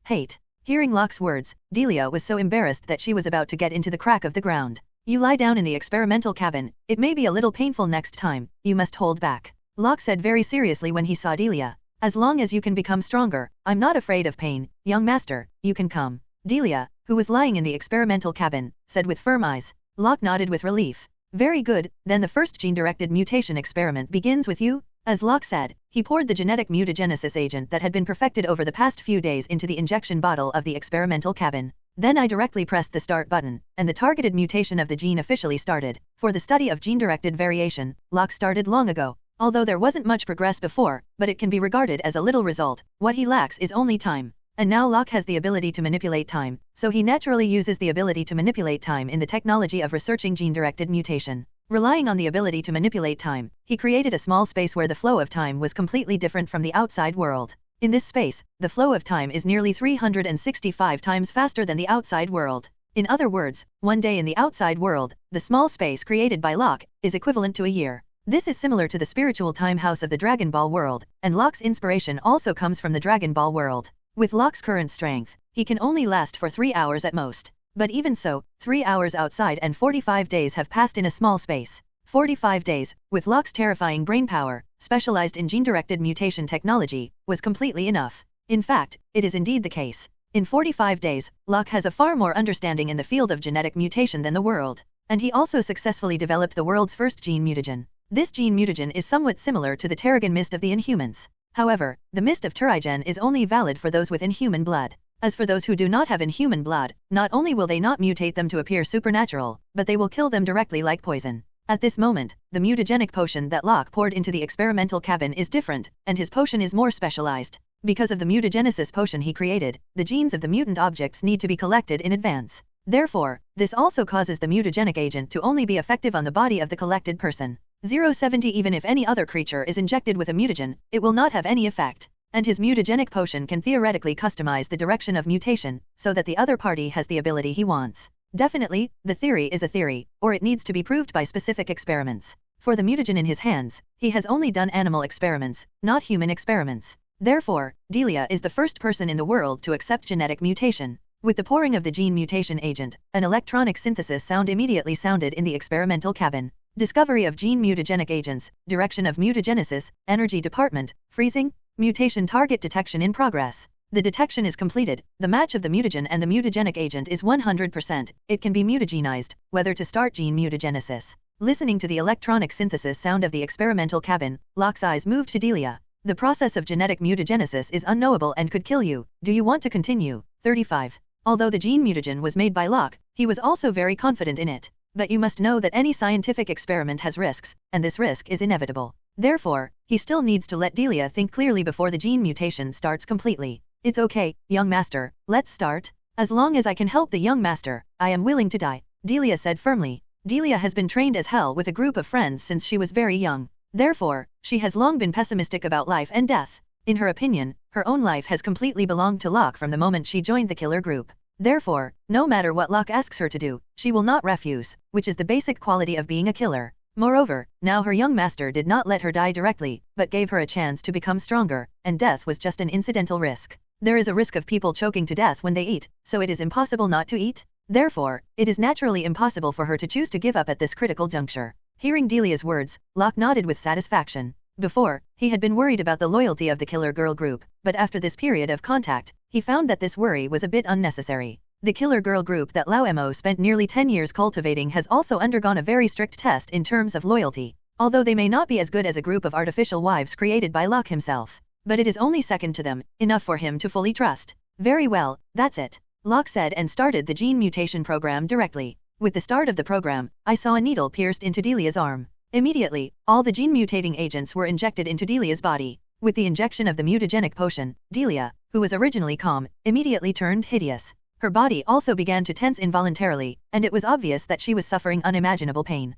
Hate. Hearing Locke's words, Delia was so embarrassed that she was about to get into the crack of the ground. You lie down in the experimental cabin, it may be a little painful next time, you must hold back. Locke said very seriously when he saw Delia. As long as you can become stronger, I'm not afraid of pain, young master, you can come. Delia, who was lying in the experimental cabin, said with firm eyes. Locke nodded with relief. Very good, then the first gene-directed mutation experiment begins with you? As Locke said, he poured the genetic mutagenesis agent that had been perfected over the past few days into the injection bottle of the experimental cabin. Then I directly pressed the start button, and the targeted mutation of the gene officially started. For the study of gene-directed variation, Locke started long ago. Although there wasn't much progress before, but it can be regarded as a little result. What he lacks is only time. And now Locke has the ability to manipulate time, so he naturally uses the ability to manipulate time in the technology of researching gene-directed mutation. Relying on the ability to manipulate time, he created a small space where the flow of time was completely different from the outside world. In this space, the flow of time is nearly 365 times faster than the outside world. In other words, one day in the outside world, the small space created by Locke, is equivalent to a year. This is similar to the spiritual time house of the Dragon Ball world, and Locke's inspiration also comes from the Dragon Ball world. With Locke's current strength, he can only last for 3 hours at most. But even so, 3 hours outside and 45 days have passed in a small space. 45 days, with Locke's terrifying brainpower, specialized in gene-directed mutation technology, was completely enough. In fact, it is indeed the case. In 45 days, Locke has a far more understanding in the field of genetic mutation than the world. And he also successfully developed the world's first gene mutagen. This gene mutagen is somewhat similar to the Terrigen mist of the Inhumans. However, the mist of Terrigen is only valid for those with inhuman blood. As for those who do not have inhuman blood, not only will they not mutate them to appear supernatural, but they will kill them directly like poison. At this moment, the mutagenic potion that Locke poured into the experimental cabin is different, and his potion is more specialized. Because of the mutagenesis potion he created, the genes of the mutant objects need to be collected in advance. Therefore, this also causes the mutagenic agent to only be effective on the body of the collected person. 070 Even if any other creature is injected with a mutagen, it will not have any effect. And his mutagenic potion can theoretically customize the direction of mutation, so that the other party has the ability he wants. Definitely, the theory is a theory, or it needs to be proved by specific experiments. For the mutagen in his hands, he has only done animal experiments, not human experiments. Therefore, Delia is the first person in the world to accept genetic mutation. With the pouring of the gene mutation agent, an electronic synthesis sound immediately sounded in the experimental cabin. Discovery of gene mutagenic agents, direction of mutagenesis, energy department, freezing, mutation target detection in progress. The detection is completed, the match of the mutagen and the mutagenic agent is 100%, it can be mutagenized, whether to start gene mutagenesis. Listening to the electronic synthesis sound of the experimental cabin, Locke's eyes moved to Delia. The process of genetic mutagenesis is unknowable and could kill you. Do you want to continue? 35. Although the gene mutagen was made by Locke, he was also very confident in it. But you must know that any scientific experiment has risks, and this risk is inevitable. Therefore, he still needs to let Delia think clearly before the gene mutation starts completely. It's okay, young master, let's start. As long as I can help the young master, I am willing to die, Delia said firmly. Delia has been trained as hell with a group of friends since she was very young. Therefore, she has long been pessimistic about life and death. In her opinion, her own life has completely belonged to Locke from the moment she joined the killer group. Therefore, no matter what Locke asks her to do, she will not refuse, which is the basic quality of being a killer. Moreover, now her young master did not let her die directly, but gave her a chance to become stronger, and death was just an incidental risk. There is a risk of people choking to death when they eat, so it is impossible not to eat. Therefore, it is naturally impossible for her to choose to give up at this critical juncture. Hearing Delia's words, Locke nodded with satisfaction. Before, he had been worried about the loyalty of the killer girl group, but after this period of contact, he found that this worry was a bit unnecessary. The killer girl group that Lao Mo spent nearly 10 years cultivating has also undergone a very strict test in terms of loyalty. Although they may not be as good as a group of artificial wives created by Locke himself, but it is only second to them, enough for him to fully trust. Very well, that's it, Locke said and started the gene mutation program directly. With the start of the program, I saw a needle pierced into Delia's arm. Immediately, all the gene mutating agents were injected into Delia's body. With the injection of the mutagenic potion, Delia, who was originally calm, immediately turned hideous. Her body also began to tense involuntarily, and it was obvious that she was suffering unimaginable pain.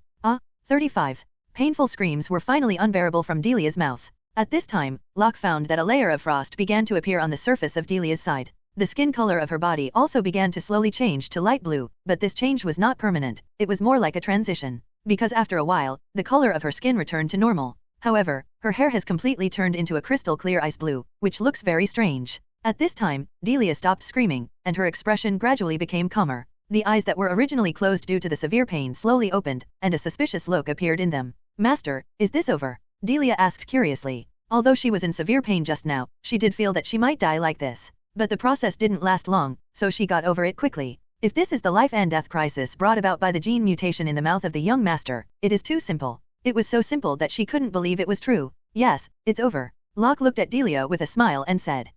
35. Painful screams were finally unbearable from Delia's mouth. At this time, Locke found that a layer of frost began to appear on the surface of Delia's side. The skin color of her body also began to slowly change to light blue, but this change was not permanent, it was more like a transition. Because after a while, the color of her skin returned to normal. However, her hair has completely turned into a crystal clear ice blue, which looks very strange. At this time, Delia stopped screaming, and her expression gradually became calmer. The eyes that were originally closed due to the severe pain slowly opened, and a suspicious look appeared in them. Master, is this over? Delia asked curiously. Although she was in severe pain just now, she did feel that she might die like this. But the process didn't last long, so she got over it quickly. If this is the life and death crisis brought about by the gene mutation in the mouth of the young master, it is too simple. It was so simple that she couldn't believe it was true. Yes, it's over. Locke looked at Delia with a smile and said.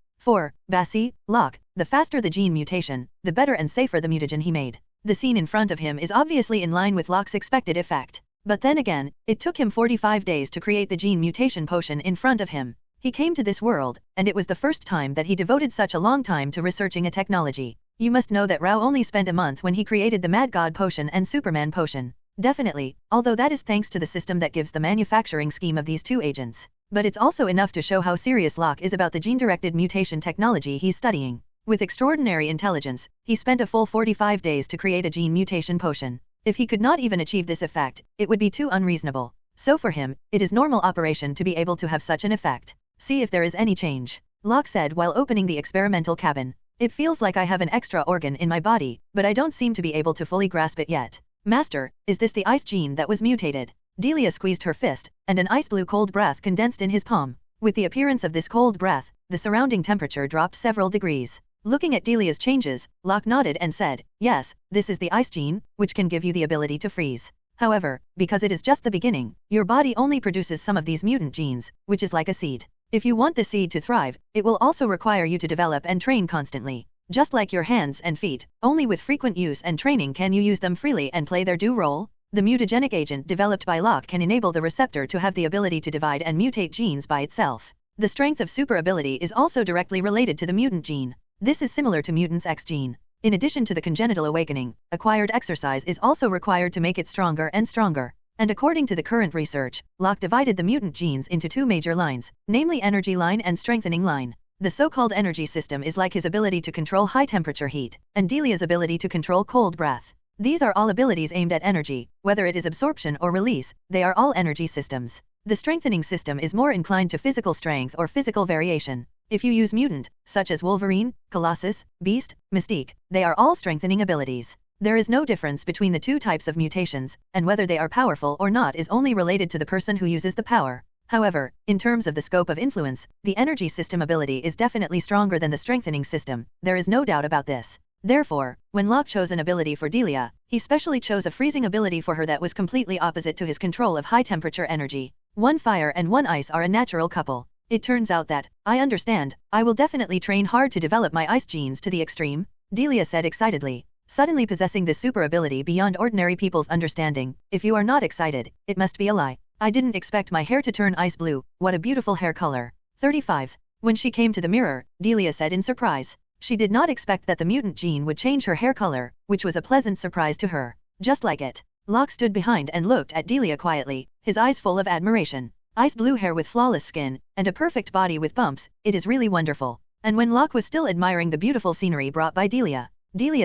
Bassi, Locke, the faster the gene mutation, the better and safer the mutagen he made. The scene in front of him is obviously in line with Locke's expected effect. But then again, it took him 45 days to create the gene mutation potion in front of him. He came to this world, and it was the first time that he devoted such a long time to researching a technology. You must know that Rao only spent a month when he created the Mad God potion and Superman potion. Definitely, although that is thanks to the system that gives the manufacturing scheme of these two agents. But it's also enough to show how serious Locke is about the gene-directed mutation technology he's studying. With extraordinary intelligence, he spent a full 45 days to create a gene mutation potion. If he could not even achieve this effect, it would be too unreasonable. So for him, it is normal operation to be able to have such an effect. See if there is any change, Locke said while opening the experimental cabin. It feels like I have an extra organ in my body, but I don't seem to be able to fully grasp it yet. Master, is this the ice gene that was mutated? Delia squeezed her fist, and an ice blue cold breath condensed in his palm. With the appearance of this cold breath, the surrounding temperature dropped several degrees. Looking at Delia's changes, Locke nodded and said, yes, this is the ice gene, which can give you the ability to freeze. However, because it is just the beginning, your body only produces some of these mutant genes, which is like a seed. If you want the seed to thrive, it will also require you to develop and train constantly. Just like your hands and feet, only with frequent use and training can you use them freely and play their due role. The mutagenic agent developed by Locke can enable the receptor to have the ability to divide and mutate genes by itself. The strength of super ability is also directly related to the mutant gene. This is similar to mutant's X gene. In addition to the congenital awakening, acquired exercise is also required to make it stronger and stronger. And according to the current research, Locke divided the mutant genes into two major lines, namely energy line and strengthening line. The so-called energy system is like his ability to control high-temperature heat, and Delia's ability to control cold breath. These are all abilities aimed at energy, whether it is absorption or release, they are all energy systems. The strengthening system is more inclined to physical strength or physical variation. If you use mutant, such as Wolverine, Colossus, Beast, Mystique, they are all strengthening abilities. There is no difference between the two types of mutations, and whether they are powerful or not is only related to the person who uses the power. However, in terms of the scope of influence, the energy system ability is definitely stronger than the strengthening system, there is no doubt about this. Therefore, when Locke chose an ability for Delia, he specially chose a freezing ability for her that was completely opposite to his control of high-temperature energy. One fire and one ice are a natural couple. It turns out that, I understand, I will definitely train hard to develop my ice genes to the extreme, Delia said excitedly. Suddenly possessing this super ability beyond ordinary people's understanding. If you are not excited, it must be a lie. I didn't expect my hair to turn ice blue, what a beautiful hair color. 35. When she came to the mirror, Delia said in surprise. She did not expect that the mutant gene would change her hair color, which was a pleasant surprise to her. Just like it. Locke stood behind and looked at Delia quietly, his eyes full of admiration. Ice blue hair with flawless skin, and a perfect body with bumps, it is really wonderful. And when Locke was still admiring the beautiful scenery brought by Delia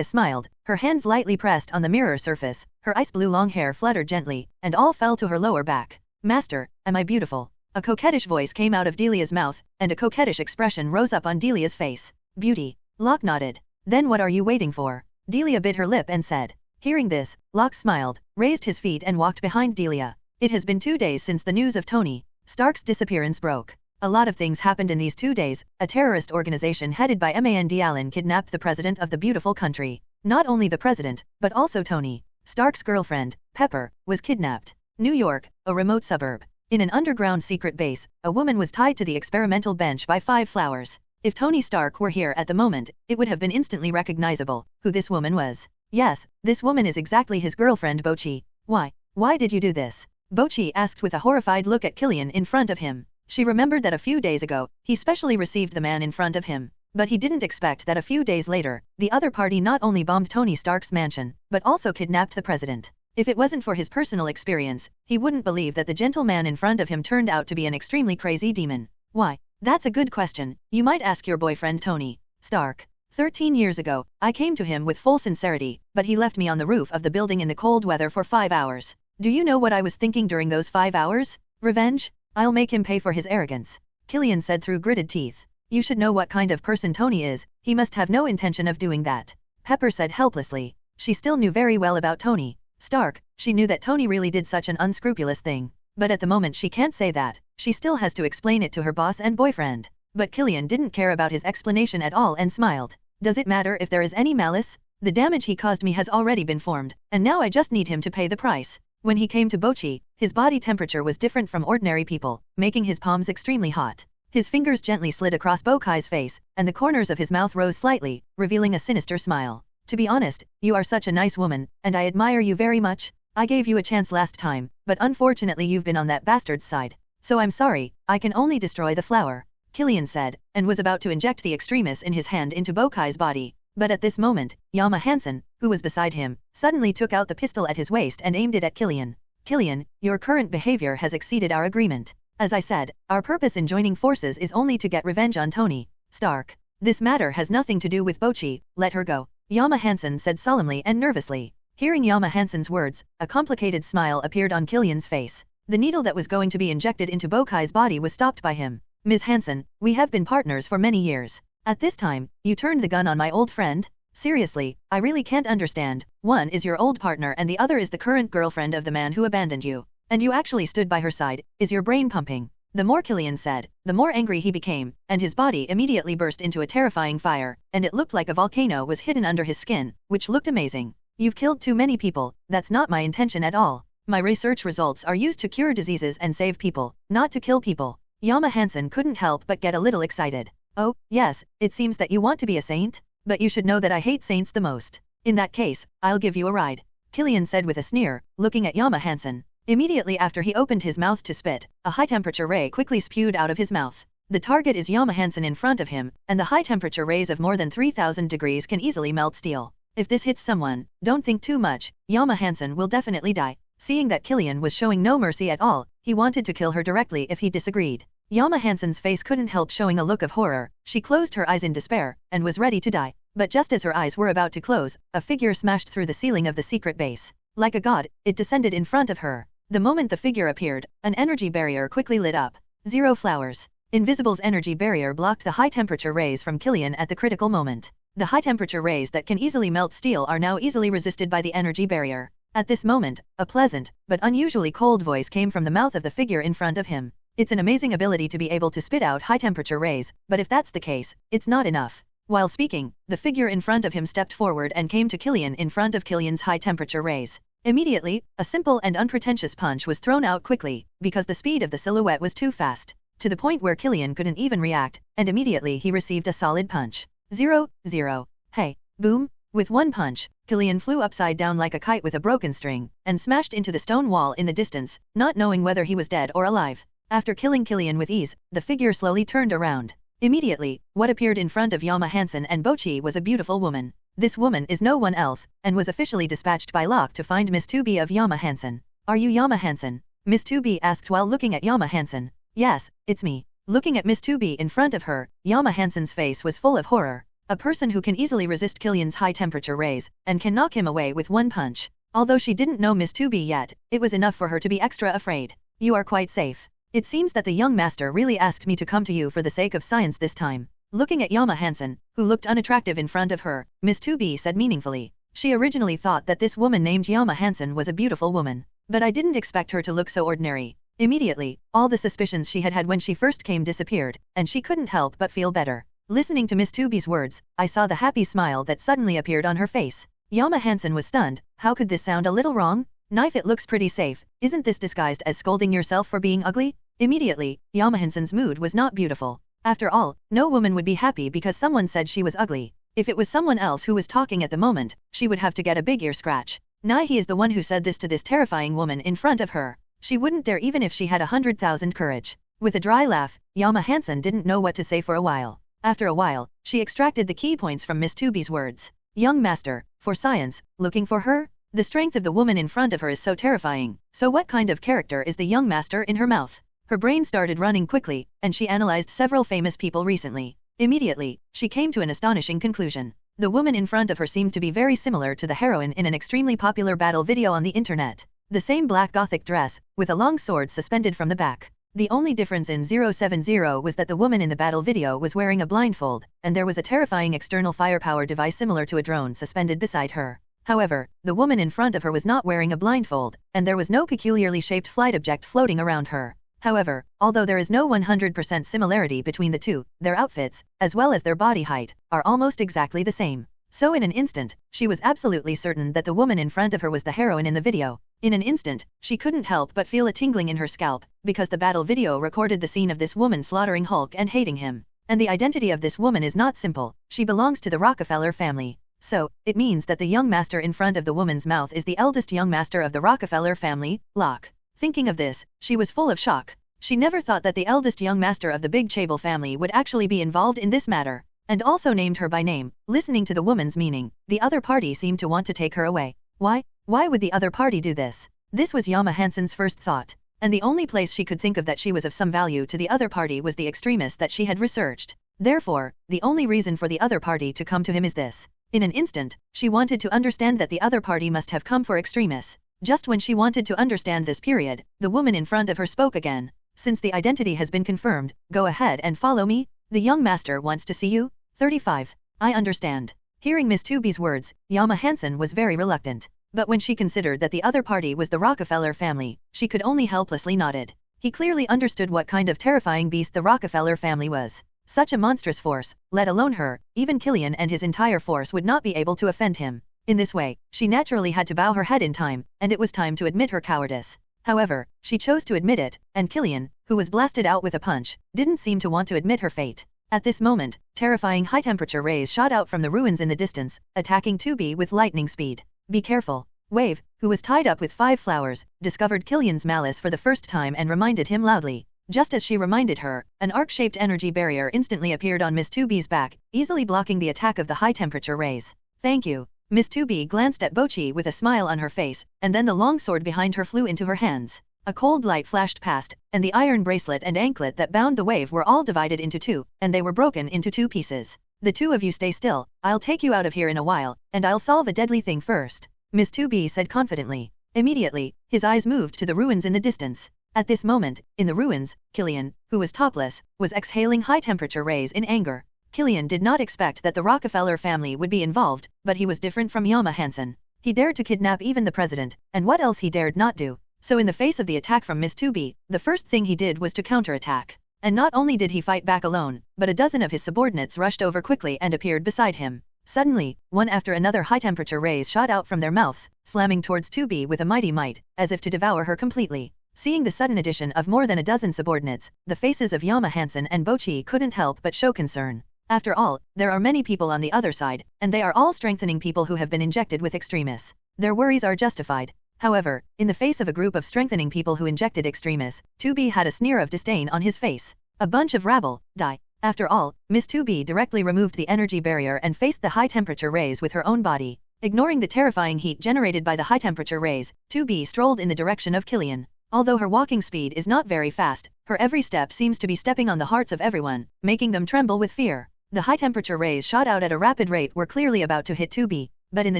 smiled, her hands lightly pressed on the mirror surface, her ice blue long hair fluttered gently, and all fell to her lower back. Master, am I beautiful? A coquettish voice came out of Delia's mouth, and a coquettish expression rose up on Delia's face. Beauty. Locke nodded. Then what are you waiting for? Delia bit her lip and said. Hearing this, Locke smiled, raised his feet and walked behind Delia. It has been 2 days since the news of Tony Stark's disappearance broke. A lot of things happened in these 2 days. A terrorist organization headed by Meiman Allen kidnapped the president of the beautiful country. Not only the president, but also Tony Stark's girlfriend, Pepper, was kidnapped. New York, a remote suburb. In an underground secret base, a woman was tied to the experimental bench by 5 flowers. If Tony Stark were here at the moment, it would have been instantly recognizable who this woman was. Yes, this woman is exactly his girlfriend Bochi. Why did you do this? Bochi asked with a horrified look at Killian in front of him. She remembered that a few days ago, he specially received the man in front of him. But he didn't expect that a few days later, the other party not only bombed Tony Stark's mansion, but also kidnapped the president. If it wasn't for his personal experience, he wouldn't believe that the gentleman in front of him turned out to be an extremely crazy demon. Why? That's a good question. You might ask your boyfriend Tony Stark. 13 years ago, I came to him with full sincerity, but he left me on the roof of the building in the cold weather for 5 hours. Do you know what I was thinking during those 5 hours? Revenge? I'll make him pay for his arrogance. Killian said through gritted teeth. You should know what kind of person Tony is, he must have no intention of doing that. Pepper said helplessly. She still knew very well about Tony Stark, she knew that Tony really did such an unscrupulous thing. But at the moment she can't say that, she still has to explain it to her boss and boyfriend. But Killian didn't care about his explanation at all and smiled. Does it matter if there is any malice? The damage he caused me has already been formed, and now I just need him to pay the price. When he came to Bochi, his body temperature was different from ordinary people, making his palms extremely hot. His fingers gently slid across Bokai's face, and the corners of his mouth rose slightly, revealing a sinister smile. To be honest, you are such a nice woman, and I admire you very much. I gave you a chance last time, but unfortunately you've been on that bastard's side. So I'm sorry, I can only destroy the flower. Killian said, and was about to inject the extremis in his hand into Bokai's body. But at this moment, Hansen, who was beside him, suddenly took out the pistol at his waist and aimed it at Killian. Killian, your current behavior has exceeded our agreement. As I said, our purpose in joining forces is only to get revenge on Tony Stark. This matter has nothing to do with Bochi, let her go, Yama Hansen said solemnly and nervously. Hearing Yama Hansen's words, a complicated smile appeared on Killian's face. The needle that was going to be injected into Bokai's body was stopped by him. Ms. Hansen, we have been partners for many years. At this time, you turned the gun on my old friend? Seriously, I really can't understand. One is your old partner and the other is the current girlfriend of the man who abandoned you. And you actually stood by her side. Is your brain pumping? The more Killian said, the more angry he became, and his body immediately burst into a terrifying fire, and it looked like a volcano was hidden under his skin, which looked amazing. You've killed too many people, that's not my intention at all. My research results are used to cure diseases and save people, not to kill people. Yama Hansen couldn't help but get a little excited. Oh, yes, it seems that you want to be a saint? But you should know that I hate saints the most. In that case, I'll give you a ride, Killian said with a sneer, looking at Yama Hansen. Immediately after he opened his mouth to spit, a high-temperature ray quickly spewed out of his mouth. The target is Yama Hansen in front of him, and the high-temperature rays of more than 3,000 degrees can easily melt steel. If this hits someone, don't think too much, Yama Hansen will definitely die. Seeing that Killian was showing no mercy at all, he wanted to kill her directly if he disagreed. Yama Hansen's face couldn't help showing a look of horror. She closed her eyes in despair, and was ready to die. But just as her eyes were about to close, a figure smashed through the ceiling of the secret base. Like a god, it descended in front of her. The moment the figure appeared, an energy barrier quickly lit up. 0 flowers. Invisible's energy barrier blocked the high-temperature rays from Killian at the critical moment. The high-temperature rays that can easily melt steel are now easily resisted by the energy barrier. At this moment, a pleasant, but unusually cold voice came from the mouth of the figure in front of him. It's an amazing ability to be able to spit out high-temperature rays, but if that's the case, it's not enough. While speaking, the figure in front of him stepped forward and came to Killian in front of Killian's high-temperature rays. Immediately, a simple and unpretentious punch was thrown out quickly, because the speed of the silhouette was too fast, to the point where Killian couldn't even react, and immediately he received a solid punch. 0, 0. Hey, boom! With one punch, Killian flew upside down like a kite with a broken string, and smashed into the stone wall in the distance, not knowing whether he was dead or alive. After killing Killian with ease, the figure slowly turned around. Immediately, what appeared in front of Yama Hansen and Bochi was a beautiful woman. This woman is no one else, and was officially dispatched by Locke to find Miss 2B of Yama Hansen. Are you Yama Hansen? Miss 2B asked while looking at Yama Hansen. Yes, it's me. Looking at Miss 2B in front of her, Yama Hansen's face was full of horror. A person who can easily resist Killian's high-temperature rays, and can knock him away with one punch. Although she didn't know Miss 2B yet, it was enough for her to be extra afraid. You are quite safe. It seems that the young master really asked me to come to you for the sake of science this time. Looking at Yama Hansen, who looked unattractive in front of her, Miss 2B said meaningfully. She originally thought that this woman named Yama Hansen was a beautiful woman. But I didn't expect her to look so ordinary. Immediately, all the suspicions she had had when she first came disappeared, and she couldn't help but feel better. Listening to Miss 2B's words, I saw the happy smile that suddenly appeared on her face. Yama Hansen was stunned. How could this sound a little wrong? Knife, it looks pretty safe. Isn't this disguised as scolding yourself for being ugly? Immediately, Yama Hansen's mood was not beautiful. After all, no woman would be happy because someone said she was ugly. If it was someone else who was talking at the moment, she would have to get a big ear scratch. Now he is the one who said this to this terrifying woman in front of her. She wouldn't dare even if she had 100,000 courage. With a dry laugh, Yama Hansen didn't know what to say for a while. After a while, she extracted the key points from Miss 2B's words. Young master, for science, looking for her? The strength of the woman in front of her is so terrifying. So what kind of character is the young master in her mouth? Her brain started running quickly, and she analyzed several famous people recently. Immediately, she came to an astonishing conclusion. The woman in front of her seemed to be very similar to the heroine in an extremely popular battle video on the internet. The same black gothic dress, with a long sword suspended from the back. The only difference in 070 was that the woman in the battle video was wearing a blindfold, and there was a terrifying external firepower device similar to a drone suspended beside her. However, the woman in front of her was not wearing a blindfold, and there was no peculiarly shaped flight object floating around her. However, although there is no 100% similarity between the two, their outfits, as well as their body height, are almost exactly the same. So in an instant, she was absolutely certain that the woman in front of her was the heroine in the video. In an instant, she couldn't help but feel a tingling in her scalp, because the battle video recorded the scene of this woman slaughtering Hulk and hating him. And the identity of this woman is not simple. She belongs to the Rockefeller family. So, it means that the young master in front of the woman's mouth is the eldest young master of the Rockefeller family, Locke. Thinking of this, she was full of shock. She never thought that the eldest young master of the Big Chable family would actually be involved in this matter, and also named her by name. Listening to the woman's meaning, the other party seemed to want to take her away. Why? Why would the other party do this? This was Yama Hansen's first thought, and the only place she could think of that she was of some value to the other party was the extremist that she had researched. Therefore, the only reason for the other party to come to him is this. In an instant, she wanted to understand that the other party must have come for extremis. Just when she wanted to understand this period, the woman in front of her spoke again. Since the identity has been confirmed, go ahead and follow me. The young master wants to see you. 35. I understand. Hearing Miss 2B's words, Hansen was very reluctant. But when she considered that the other party was the Rockefeller family, she could only helplessly nodded. He clearly understood what kind of terrifying beast the Rockefeller family was. Such a monstrous force, let alone her, even Killian and his entire force would not be able to offend him. In this way, she naturally had to bow her head in time, and it was time to admit her cowardice. However, she chose to admit it, and Killian, who was blasted out with a punch, didn't seem to want to admit her fate. At this moment, terrifying high-temperature rays shot out from the ruins in the distance, attacking 2B with lightning speed. Be careful. Wave, who was tied up with 5 flowers, discovered Killian's malice for the first time and reminded him loudly. Just as she reminded her, an arc-shaped energy barrier instantly appeared on Miss 2B's back, easily blocking the attack of the high-temperature rays. Thank you. Miss 2B glanced at Bochi with a smile on her face, and then the long sword behind her flew into her hands. A cold light flashed past, and the iron bracelet and anklet that bound the wave were all divided into 2, and they were broken into 2 pieces. The 2 of you stay still, I'll take you out of here in a while, and I'll solve a deadly thing first, Miss 2B said confidently. Immediately, his eyes moved to the ruins in the distance. At this moment, in the ruins, Killian, who was topless, was exhaling high-temperature rays in anger. Killian did not expect that the Rockefeller family would be involved, but he was different from Hansen. He dared to kidnap even the president, and what else he dared not do. So in the face of the attack from Miss 2B, the first thing he did was to counterattack. And not only did he fight back alone, but a dozen of his subordinates rushed over quickly and appeared beside him. Suddenly, one after another high-temperature rays shot out from their mouths, slamming towards 2B with a mighty might, as if to devour her completely. Seeing the sudden addition of more than a dozen subordinates, the faces of Hansen and Bochi couldn't help but show concern. After all, there are many people on the other side, and they are all strengthening people who have been injected with extremis. Their worries are justified. However, in the face of a group of strengthening people who injected extremis, 2B had a sneer of disdain on his face. A bunch of rabble, die. After all, Miss 2B directly removed the energy barrier and faced the high-temperature rays with her own body. Ignoring the terrifying heat generated by the high-temperature rays, 2B strolled in the direction of Killian. Although her walking speed is not very fast, her every step seems to be stepping on the hearts of everyone, making them tremble with fear. The high-temperature rays shot out at a rapid rate were clearly about to hit 2B. But in the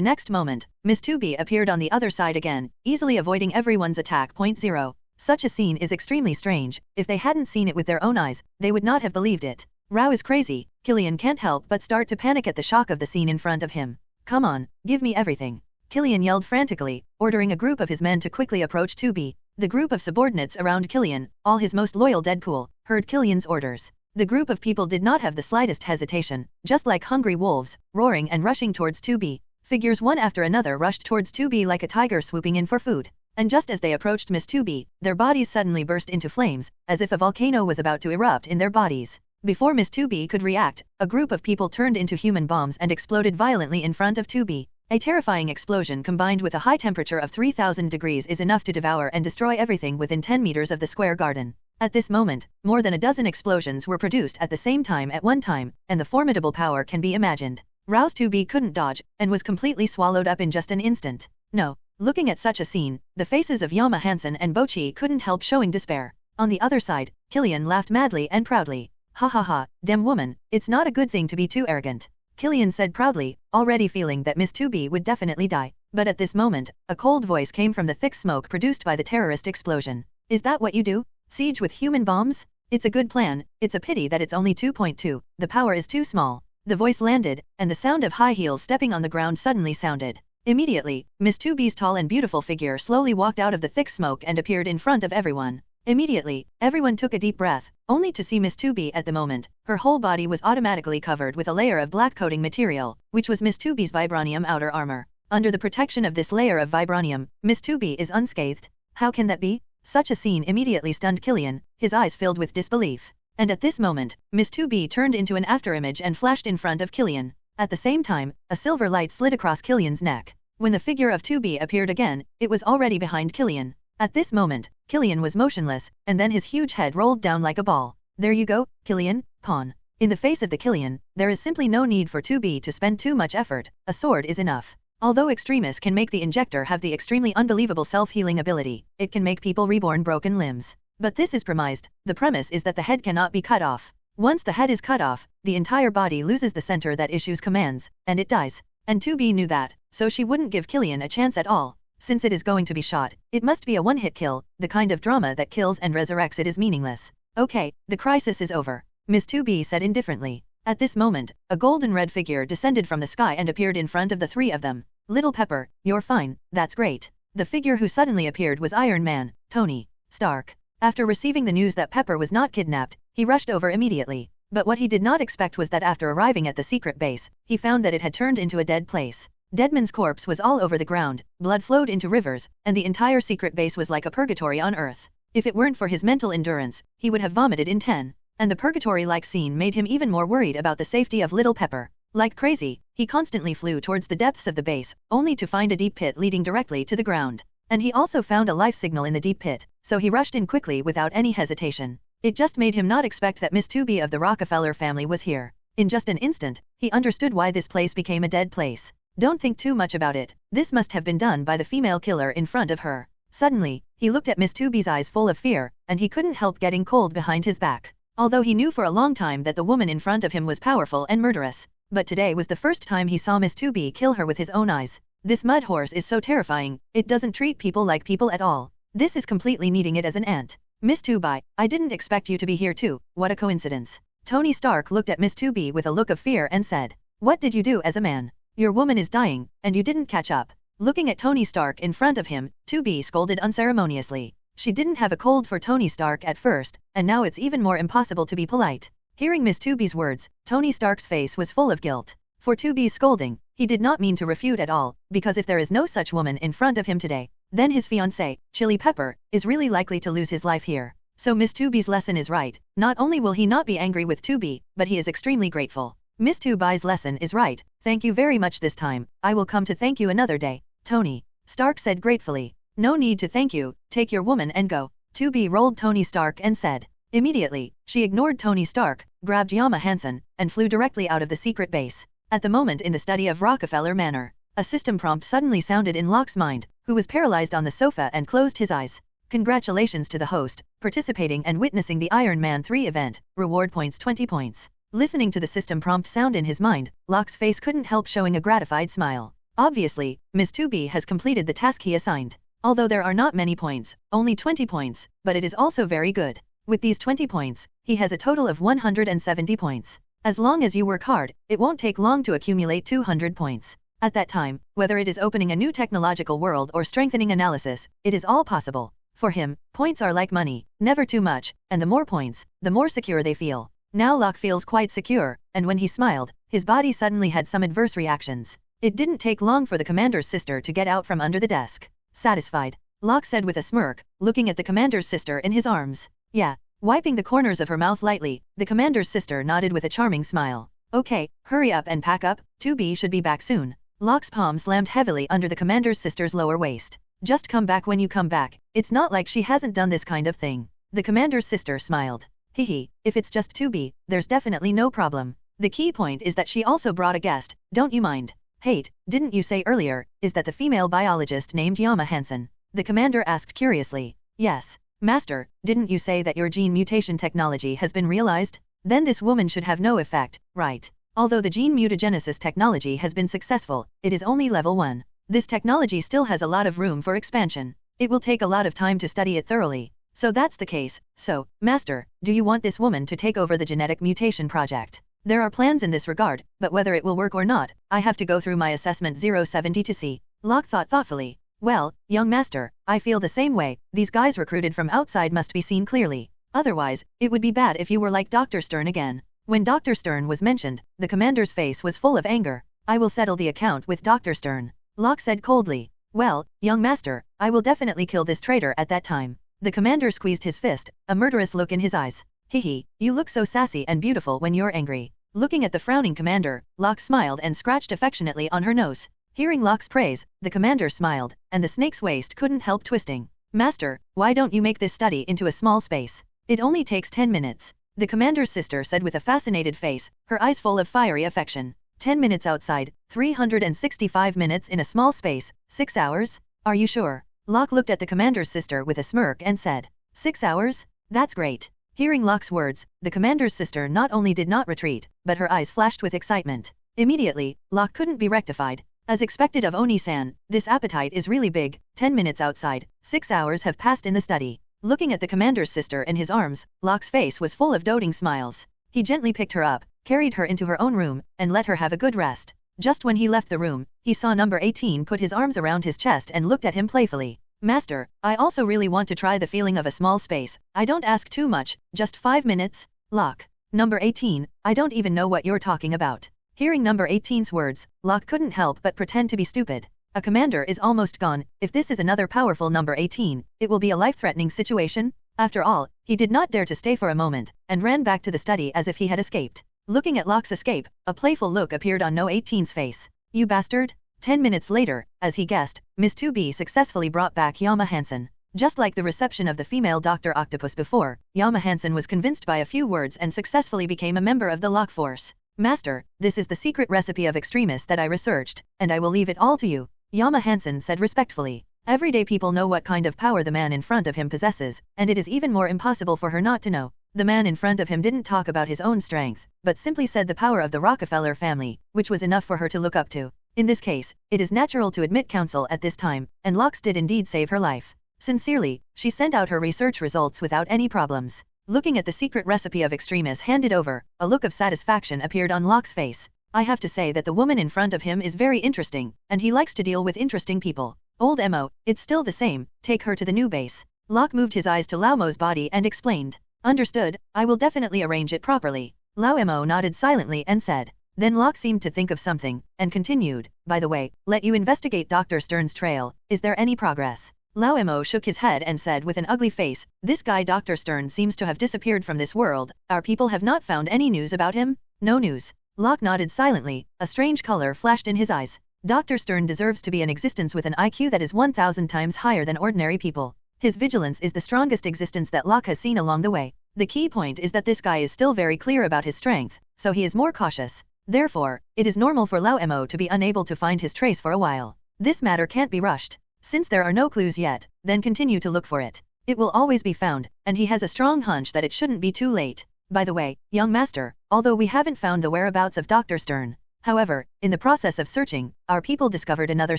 next moment, Miss 2B appeared on the other side again, easily avoiding everyone's attack. 0. Such a scene is extremely strange. If they hadn't seen it with their own eyes, they would not have believed it. Rao is crazy. Killian can't help but start to panic at the shock of the scene in front of him. Come on, give me everything. Killian yelled frantically, ordering a group of his men to quickly approach 2B. The group of subordinates around Killian, all his most loyal Deadpool, heard Killian's orders. The group of people did not have the slightest hesitation, just like hungry wolves, roaring and rushing towards 2B. Figures one after another rushed towards 2B like a tiger swooping in for food. And just as they approached Miss 2B, their bodies suddenly burst into flames, as if a volcano was about to erupt in their bodies. Before Miss 2B could react, a group of people turned into human bombs and exploded violently in front of 2B. A terrifying explosion combined with a high temperature of 3000 degrees is enough to devour and destroy everything within 10 meters of the square garden. At this moment, more than a dozen explosions were produced at the same time at one time, and the formidable power can be imagined. Rouse 2B couldn't dodge, and was completely swallowed up in just an instant. No. Looking at such a scene, the faces of Hansen and Bochi couldn't help showing despair. On the other side, Killian laughed madly and proudly. Ha ha ha, damn woman, it's not a good thing to be too arrogant. Killian said proudly, already feeling that Miss 2B would definitely die. But at this moment, a cold voice came from the thick smoke produced by the terrorist explosion. Is that what you do? Siege with human bombs? It's a good plan, it's a pity that it's only 2.2, the power is too small. The voice landed, and the sound of high heels stepping on the ground suddenly sounded. Immediately, Miss 2B's tall and beautiful figure slowly walked out of the thick smoke and appeared in front of everyone. Immediately, everyone took a deep breath, only to see Miss 2B at the moment. Her whole body was automatically covered with a layer of black coating material, which was Miss 2B's vibranium outer armor. Under the protection of this layer of vibranium, Miss 2B is unscathed. How can that be? Such a scene immediately stunned Killian, his eyes filled with disbelief. And at this moment, Miss 2B turned into an afterimage and flashed in front of Killian. At the same time, a silver light slid across Killian's neck. When the figure of 2B appeared again, it was already behind Killian. At this moment, Killian was motionless, and then his huge head rolled down like a ball. There you go, Killian, pawn. In the face of the Killian, there is simply no need for 2B to spend too much effort, a sword is enough. Although Extremis can make the injector have the extremely unbelievable self-healing ability, it can make people reborn broken limbs. But this is premised, the premise is that the head cannot be cut off. Once the head is cut off, the entire body loses the center that issues commands, and it dies. And 2B knew that, so she wouldn't give Killian a chance at all. Since it is going to be shot, it must be a one-hit kill, the kind of drama that kills and resurrects it is meaningless. Okay, the crisis is over, Miss 2B said indifferently. At this moment, a golden red figure descended from the sky and appeared in front of the three of them. Little Pepper, you're fine, that's great. The figure who suddenly appeared was Iron Man, Tony Stark. After receiving the news that Pepper was not kidnapped, he rushed over immediately. But what he did not expect was that after arriving at the secret base, he found that it had turned into a dead place. Deadman's corpse was all over the ground, blood flowed into rivers, and the entire secret base was like a purgatory on Earth. If it weren't for his mental endurance, he would have vomited in 10. And the purgatory-like scene made him even more worried about the safety of Little Pepper. Like crazy, he constantly flew towards the depths of the base, only to find a deep pit leading directly to the ground. And he also found a life signal in the deep pit, so he rushed in quickly without any hesitation. It just made him not expect that Miss 2B of the Rockefeller family was here. In just an instant, he understood why this place became a dead place. Don't think too much about it, this must have been done by the female killer in front of her. Suddenly, he looked at Miss 2B's eyes full of fear, and he couldn't help getting cold behind his back. Although he knew for a long time that the woman in front of him was powerful and murderous. But today was the first time he saw Miss 2B kill her with his own eyes. This mud horse is so terrifying, it doesn't treat people like people at all. This is completely needing it as an ant. Miss 2B, I didn't expect you to be here too, what a coincidence. Tony Stark looked at Miss 2B with a look of fear and said, what did you do as a man? Your woman is dying, and you didn't catch up. Looking at Tony Stark in front of him, 2B scolded unceremoniously. She didn't have a cold for Tony Stark at first, and now it's even more impossible to be polite. Hearing Miss 2B's words, Tony Stark's face was full of guilt. For 2B's scolding, he did not mean to refute at all, because if there is no such woman in front of him today, then his fiancée, Chili Pepper, is really likely to lose his life here. So Miss 2B's lesson is right. Not only will he not be angry with 2B, but he is extremely grateful. Miss 2B's lesson is right. Thank you very much this time. I will come to thank you another day. Tony Stark said gratefully. No need to thank you, take your woman and go. 2B rolled Tony Stark and said. Immediately, she ignored Tony Stark, grabbed Hansen, and flew directly out of the secret base. At the moment in the study of Rockefeller Manor, a system prompt suddenly sounded in Locke's mind, who was paralyzed on the sofa and closed his eyes. Congratulations to the host, participating and witnessing the Iron Man 3 event, reward points 20 points. Listening to the system prompt sound in his mind, Locke's face couldn't help showing a gratified smile. Obviously, Miss 2B has completed the task he assigned. Although there are not many points, only 20 points, but it is also very good. With these 20 points, he has a total of 170 points. As long as you work hard, it won't take long to accumulate 200 points. At that time, whether it is opening a new technological world or strengthening analysis, it is all possible. For him, points are like money, never too much, and the more points, the more secure they feel. Now Locke feels quite secure, and when he smiled, his body suddenly had some adverse reactions. It didn't take long for the commander's sister to get out from under the desk. Satisfied, Locke said with a smirk, looking at the commander's sister in his arms. Yeah. Wiping the corners of her mouth lightly, the commander's sister nodded with a charming smile. Okay, hurry up and pack up, 2B should be back soon. Locke's palm slammed heavily under the commander's sister's lower waist. Just come back when you come back, it's not like she hasn't done this kind of thing. The commander's sister smiled. Hehe, if it's just 2B, there's definitely no problem. The key point is that she also brought a guest, don't you mind? Hate, didn't you say earlier, is that the female biologist named Hansen? The commander asked curiously. Yes. Master, didn't you say that your gene mutation technology has been realized? Then this woman should have no effect, right? Although the gene mutagenesis technology has been successful, it is only level 1. This technology still has a lot of room for expansion. It will take a lot of time to study it thoroughly. So that's the case. So, Master, do you want this woman to take over the genetic mutation project? There are plans in this regard, but whether it will work or not, I have to go through my assessment 070 to see. Locke thought thoughtfully. Well, young master, I feel the same way. These guys recruited from outside must be seen clearly. Otherwise, it would be bad if you were like Dr. Stern again. When Dr. Stern was mentioned, the commander's face was full of anger. I will settle the account with Dr. Stern. Locke said coldly. Well, young master, I will definitely kill this traitor at that time. The commander squeezed his fist, a murderous look in his eyes. Hehe, you look so sassy and beautiful when you're angry. Looking at the frowning commander, Locke smiled and scratched affectionately on her nose. Hearing Locke's praise, the commander smiled, and the snake's waist couldn't help twisting. Master, why don't you make this study into a small space? It only takes 10 minutes. The commander's sister said with a fascinated face, her eyes full of fiery affection. 10 minutes outside, 365 minutes in a small space, 6 hours? Are you sure? Locke looked at the commander's sister with a smirk and said, 6 hours? That's great. Hearing Locke's words, the commander's sister not only did not retreat, but her eyes flashed with excitement. Immediately, Locke couldn't be rectified. As expected of Oni-san, this appetite is really big. 10 minutes outside, 6 hours have passed in the study. Looking at the commander's sister in his arms, Locke's face was full of doting smiles. He gently picked her up, carried her into her own room, and let her have a good rest. Just when he left the room, he saw number 18 put his arms around his chest and looked at him playfully. Master, I also really want to try the feeling of a small space. I don't ask too much, just 5 minutes. Locke. Number 18, I don't even know what you're talking about. Hearing number 18's words, Locke couldn't help but pretend to be stupid. A commander is almost gone. If this is another powerful number 18, it will be a life-threatening situation. After all, he did not dare to stay for a moment, and ran back to the study as if he had escaped. Looking at Locke's escape, a playful look appeared on No 18's face. You bastard! 10 minutes later, as he guessed, Miss 2B successfully brought back Yama Hansen. Just like the reception of the female Dr. Octopus before, Yama Hansen was convinced by a few words and successfully became a member of the Locke force. Master, this is the secret recipe of extremis that I researched, and I will leave it all to you, Yama Hansen said respectfully. Everyday people know what kind of power the man in front of him possesses, and it is even more impossible for her not to know. The man in front of him didn't talk about his own strength, but simply said the power of the Rockefeller family, which was enough for her to look up to. In this case, it is natural to admit counsel at this time, and Locke's did indeed save her life. Sincerely, she sent out her research results without any problems. Looking at the secret recipe of extremis handed over, a look of satisfaction appeared on Locke's face. I have to say that the woman in front of him is very interesting, and he likes to deal with interesting people. Old Mo, it's still the same, take her to the new base. Locke moved his eyes to Lao Mo's body and explained. Understood, I will definitely arrange it properly. Lao Mo nodded silently and said. Then Locke seemed to think of something, and continued, by the way, let you investigate Dr. Stern's trail, is there any progress? Lao Mo shook his head and said with an ugly face, this guy Dr. Stern seems to have disappeared from this world, our people have not found any news about him? No news. Locke nodded silently, a strange color flashed in his eyes. Dr. Stern deserves to be an existence with an IQ that is 1,000 times higher than ordinary people. His vigilance is the strongest existence that Locke has seen along the way. The key point is that this guy is still very clear about his strength, so he is more cautious. Therefore, it is normal for Lao Mo to be unable to find his trace for a while. This matter can't be rushed. Since there are no clues yet, then continue to look for it. It will always be found, and he has a strong hunch that it shouldn't be too late. By the way, young master, although we haven't found the whereabouts of Dr. Stern. However, in the process of searching, our people discovered another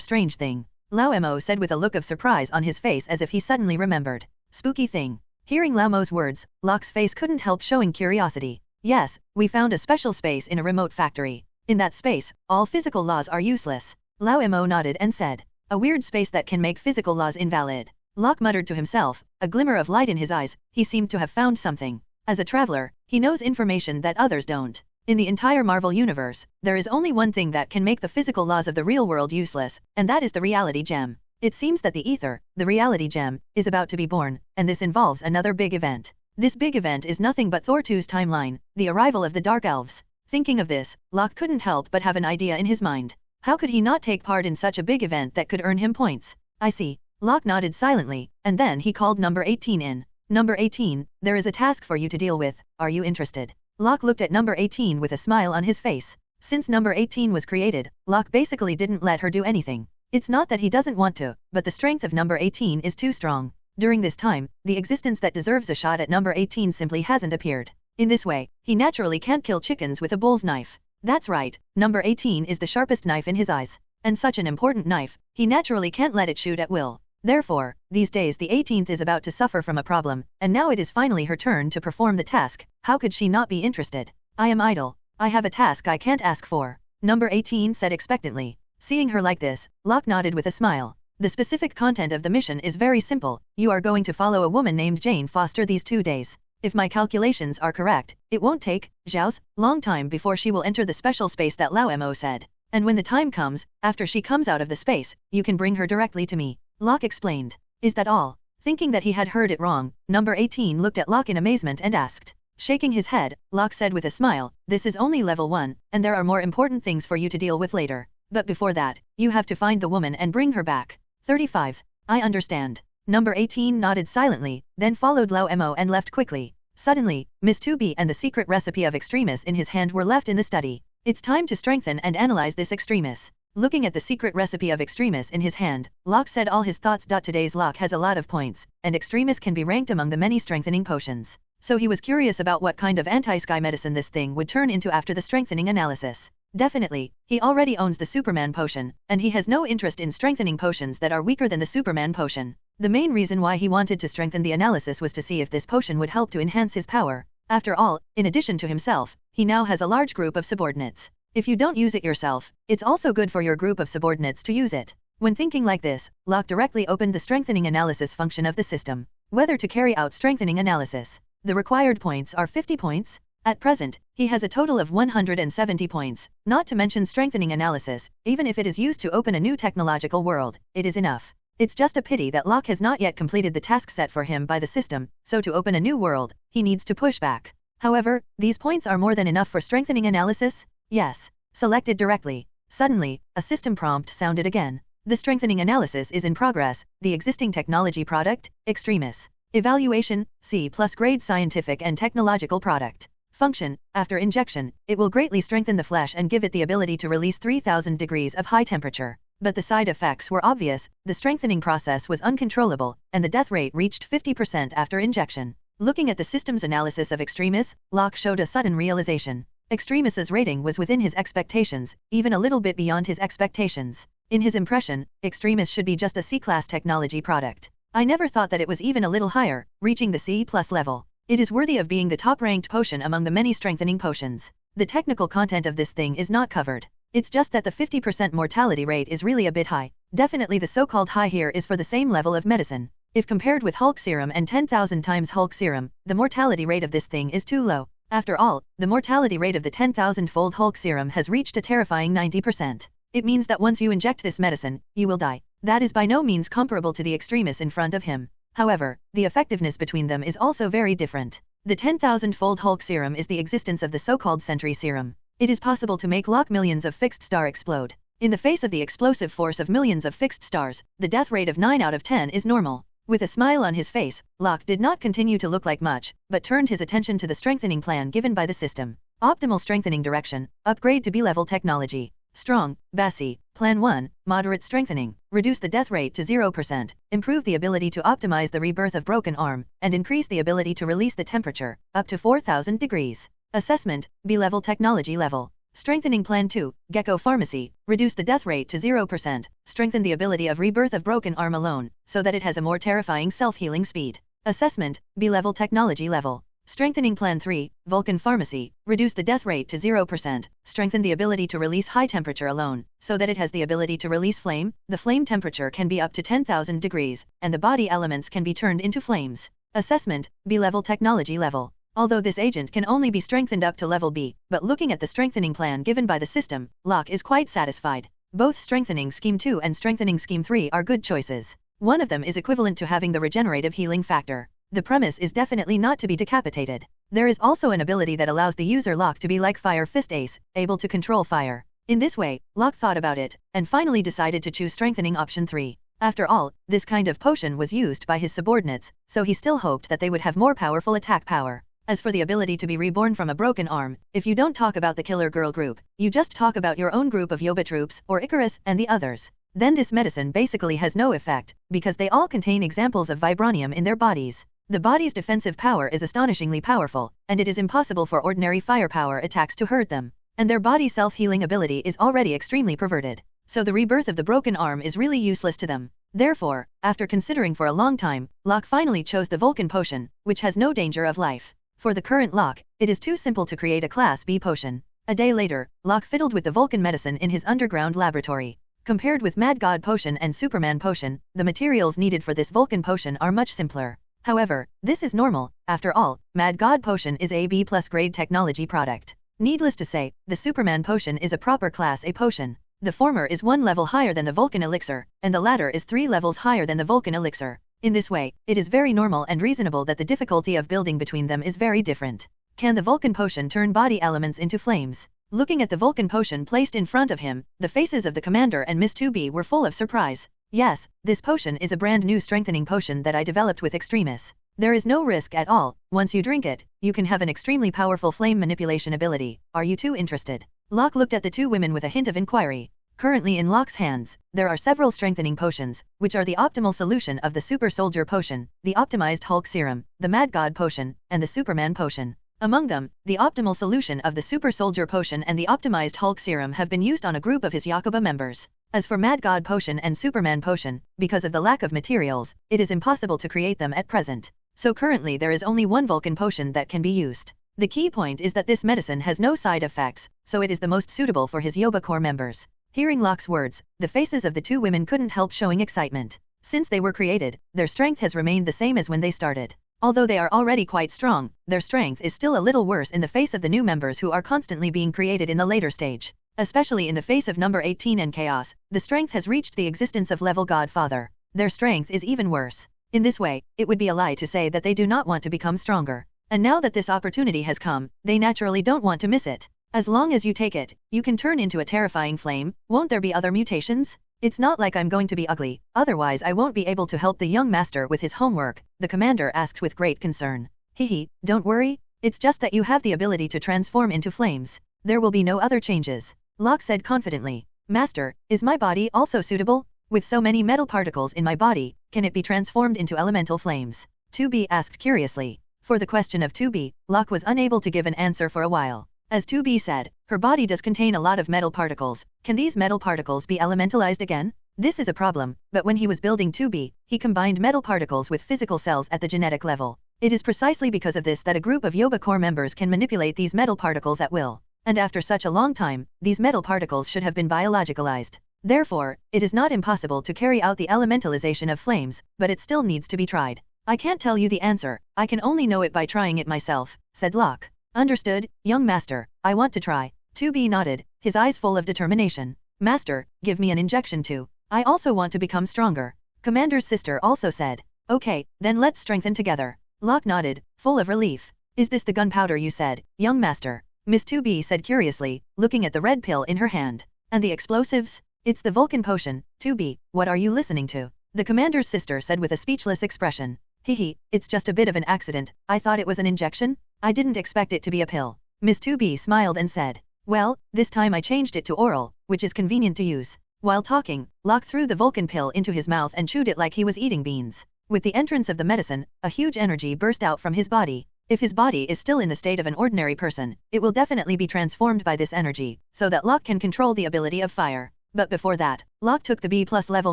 strange thing. Lao Mo said with a look of surprise on his face as if he suddenly remembered. Spooky thing. Hearing Lao Mo's words, Locke's face couldn't help showing curiosity. Yes, we found a special space in a remote factory. In that space, all physical laws are useless. Lao Mo nodded and said. A weird space that can make physical laws invalid. Locke muttered to himself, a glimmer of light in his eyes, he seemed to have found something. As a traveler, he knows information that others don't. In the entire Marvel universe, there is only one thing that can make the physical laws of the real world useless, and that is the reality gem. It seems that the ether, the reality gem, is about to be born, and this involves another big event. This big event is nothing but Thor 2's timeline, the arrival of the Dark Elves. Thinking of this, Locke couldn't help but have an idea in his mind. How could he not take part in such a big event that could earn him points? I see. Locke nodded silently, and then he called number 18 in. Number 18, there is a task for you to deal with, are you interested? Locke looked at number 18 with a smile on his face. Since number 18 was created, Locke basically didn't let her do anything. It's not that he doesn't want to, but the strength of number 18 is too strong. During this time, the existence that deserves a shot at number 18 simply hasn't appeared. In this way, he naturally can't kill chickens with a bull's knife. That's right, number 18 is the sharpest knife in his eyes. And such an important knife, he naturally can't let it shoot at will. Therefore, these days the 18th is about to suffer from a problem, and now it is finally her turn to perform the task. How could she not be interested? I am idle. I have a task I can't ask for. Number 18 said expectantly. Seeing her like this, Locke nodded with a smile. The specific content of the mission is very simple. You are going to follow a woman named Jane Foster these 2 days. If my calculations are correct, it won't take, Zhao's, long time before she will enter the special space that Lao Mo said. And when the time comes, after she comes out of the space, you can bring her directly to me. Locke explained. Is that all? Thinking that he had heard it wrong, number 18 looked at Locke in amazement and asked. Shaking his head, Locke said with a smile, this is only level 1, and there are more important things for you to deal with later. But before that, you have to find the woman and bring her back. 35. I understand. Number 18 nodded silently, then followed Lao Mo and left quickly. Suddenly, Miss 2B and the secret recipe of extremis in his hand were left in the study. It's time to strengthen and analyze this extremis. Looking at the secret recipe of extremis in his hand, Locke said all his thoughts. Today's Locke has a lot of points, and extremis can be ranked among the many strengthening potions. so he was curious about what kind of anti-sky medicine this thing would turn into after the strengthening analysis. Definitely, he already owns the Superman potion, and he has no interest in strengthening potions that are weaker than the Superman potion. The main reason why he wanted to strengthen the analysis was to see if this potion would help to enhance his power. After all, in addition to himself, he now has a large group of subordinates. If you don't use it yourself, it's also good for your group of subordinates to use it. When thinking like this, Locke directly opened the strengthening analysis function of the system. Whether to carry out strengthening analysis. The required points are 50 points. At present, he has a total of 170 points, not to mention strengthening analysis. Even if it is used to open a new technological world, it is enough. It's just a pity that Locke has not yet completed the task set for him by the system, so to open a new world, he needs to push back. However, these points are more than enough for strengthening analysis? Yes. Selected directly. Suddenly, a system prompt sounded again. The strengthening analysis is in progress. The existing technology product, Extremis. Evaluation, C+ grade scientific and technological product. Function, after injection, it will greatly strengthen the flesh and give it the ability to release 3000 degrees of high temperature. But the side effects were obvious, the strengthening process was uncontrollable, and the death rate reached 50% after injection. Looking at the system's analysis of Extremis, Locke showed a sudden realization. Extremis's rating was within his expectations, even a little bit beyond his expectations. In his impression, Extremis should be just a C-class technology product. I never thought that it was even a little higher, reaching the C+ level. It is worthy of being the top-ranked potion among the many strengthening potions. The technical content of this thing is not covered. It's just that the 50% mortality rate is really a bit high. Definitely the so-called high here is for the same level of medicine. If compared with Hulk serum and 10,000 times Hulk serum, the mortality rate of this thing is too low. After all, the mortality rate of the 10,000-fold Hulk serum has reached a terrifying 90%. It means that once you inject this medicine, you will die. That is by no means comparable to the Extremis in front of him. However, the effectiveness between them is also very different. The 10,000-fold Hulk serum is the existence of the so-called Sentry serum. It is possible to make Locke millions of fixed star explode. In the face of the explosive force of millions of fixed stars, the death rate of 9 out of 10 is normal. With a smile on his face, Locke did not continue to look like much, but turned his attention to the strengthening plan given by the system. Optimal strengthening direction, upgrade to B-level technology. Strong, Bassi, Plan 1, moderate strengthening, reduce the death rate to 0%, improve the ability to optimize the rebirth of broken arm, and increase the ability to release the temperature, up to 4000 degrees. Assessment, B-level technology level. Strengthening Plan 2, Gecko Pharmacy, reduce the death rate to 0%, strengthen the ability of rebirth of broken arm alone, so that it has a more terrifying self-healing speed. Assessment, B-level technology level. Strengthening Plan 3, Vulcan Pharmacy, reduce the death rate to 0%, strengthen the ability to release high temperature alone, so that it has the ability to release flame. The flame temperature can be up to 10,000 degrees, and the body elements can be turned into flames. Assessment, B-level technology level. Although this agent can only be strengthened up to level B, but looking at the strengthening plan given by the system, Locke is quite satisfied. Both Strengthening Scheme 2 and Strengthening Scheme 3 are good choices. One of them is equivalent to having the regenerative healing factor. The premise is definitely not to be decapitated. There is also an ability that allows the user Locke to be like Fire Fist Ace, able to control fire. In this way, Locke thought about it, and finally decided to choose Strengthening Option 3. After all, this kind of potion was used by his subordinates, so he still hoped that they would have more powerful attack power. As for the ability to be reborn from a broken arm, if you don't talk about the Killer Girl group, you just talk about your own group of Yoba troops, or Icarus, and the others. Then this medicine basically has no effect, because they all contain examples of vibranium in their bodies. The body's defensive power is astonishingly powerful, and it is impossible for ordinary firepower attacks to hurt them. And their body self-healing ability is already extremely perverted. So the rebirth of the broken arm is really useless to them. Therefore, after considering for a long time, Locke finally chose the Vulcan potion, which has no danger of life. For the current Locke, it is too simple to create a Class B potion. A day later, Locke fiddled with the Vulcan medicine in his underground laboratory. Compared with Mad God potion and Superman potion, the materials needed for this Vulcan potion are much simpler. However, this is normal. After all, Mad God potion is a B+ grade technology product. Needless to say, the Superman potion is a proper Class A potion. The former is 1 level higher than the Vulcan elixir, and the latter is 3 levels higher than the Vulcan elixir. In this way, it is very normal and reasonable that the difficulty of building between them is very different. Can the Vulcan potion turn body elements into flames? Looking at the Vulcan potion placed in front of him, the faces of the commander and Miss 2B were full of surprise. Yes, this potion is a brand new strengthening potion that I developed with Extremis. There is no risk at all. Once you drink it, you can have an extremely powerful flame manipulation ability. Are you too interested? Locke looked at the two women with a hint of inquiry. Currently in Locke's hands, there are several strengthening potions, which are the optimal solution of the Super Soldier Potion, the optimized Hulk Serum, the Mad God Potion, and the Superman Potion. Among them, the optimal solution of the Super Soldier Potion and the optimized Hulk Serum have been used on a group of his Yakuba members. As for Mad God Potion and Superman Potion, because of the lack of materials, it is impossible to create them at present. So currently there is only one Vulcan potion that can be used. The key point is that this medicine has no side effects, so it is the most suitable for his Yoba Corps members. Hearing Locke's words, the faces of the two women couldn't help showing excitement. Since they were created, their strength has remained the same as when they started. Although they are already quite strong, their strength is still a little worse in the face of the new members who are constantly being created in the later stage. Especially in the face of number 18 and Chaos, the strength has reached the existence of level Godfather. Their strength is even worse. In this way, it would be a lie to say that they do not want to become stronger. And now that this opportunity has come, they naturally don't want to miss it. As long as you take it, you can turn into a terrifying flame. Won't there be other mutations? It's not like I'm going to be ugly, otherwise I won't be able to help the young master with his homework, the commander asked with great concern. Hehe, don't worry, it's just that you have the ability to transform into flames. There will be no other changes. Locke said confidently. Master, is my body also suitable? With so many metal particles in my body, can it be transformed into elemental flames? 2B asked curiously. For the question of 2B, Locke was unable to give an answer for a while. As 2B said, her body does contain a lot of metal particles. Can these metal particles be elementalized again? This is a problem, but when he was building 2B, he combined metal particles with physical cells at the genetic level. It is precisely because of this that a group of Yoba Corps members can manipulate these metal particles at will. And after such a long time, these metal particles should have been biologicalized. Therefore, it is not impossible to carry out the elementalization of flames, but it still needs to be tried. I can't tell you the answer, I can only know it by trying it myself, said Locke. Understood, young master, I want to try. 2B nodded, his eyes full of determination. Master, give me an injection too. I also want to become stronger. Commander's sister also said. Okay, then let's strengthen together. Locke nodded, full of relief. Is this the gunpowder you said, young master? Miss 2B said curiously, looking at the red pill in her hand. And the explosives? It's the Vulcan potion. 2B, what are you listening to? The commander's sister said with a speechless expression. Hehe, it's just a bit of an accident, I thought it was an injection? I didn't expect it to be a pill. Miss 2B smiled and said. Well, this time I changed it to oral, which is convenient to use. While talking, Locke threw the Vulcan pill into his mouth and chewed it like he was eating beans. With the entrance of the medicine, a huge energy burst out from his body. If his body is still in the state of an ordinary person, it will definitely be transformed by this energy, so that Locke can control the ability of fire. But before that, Locke took the B+ level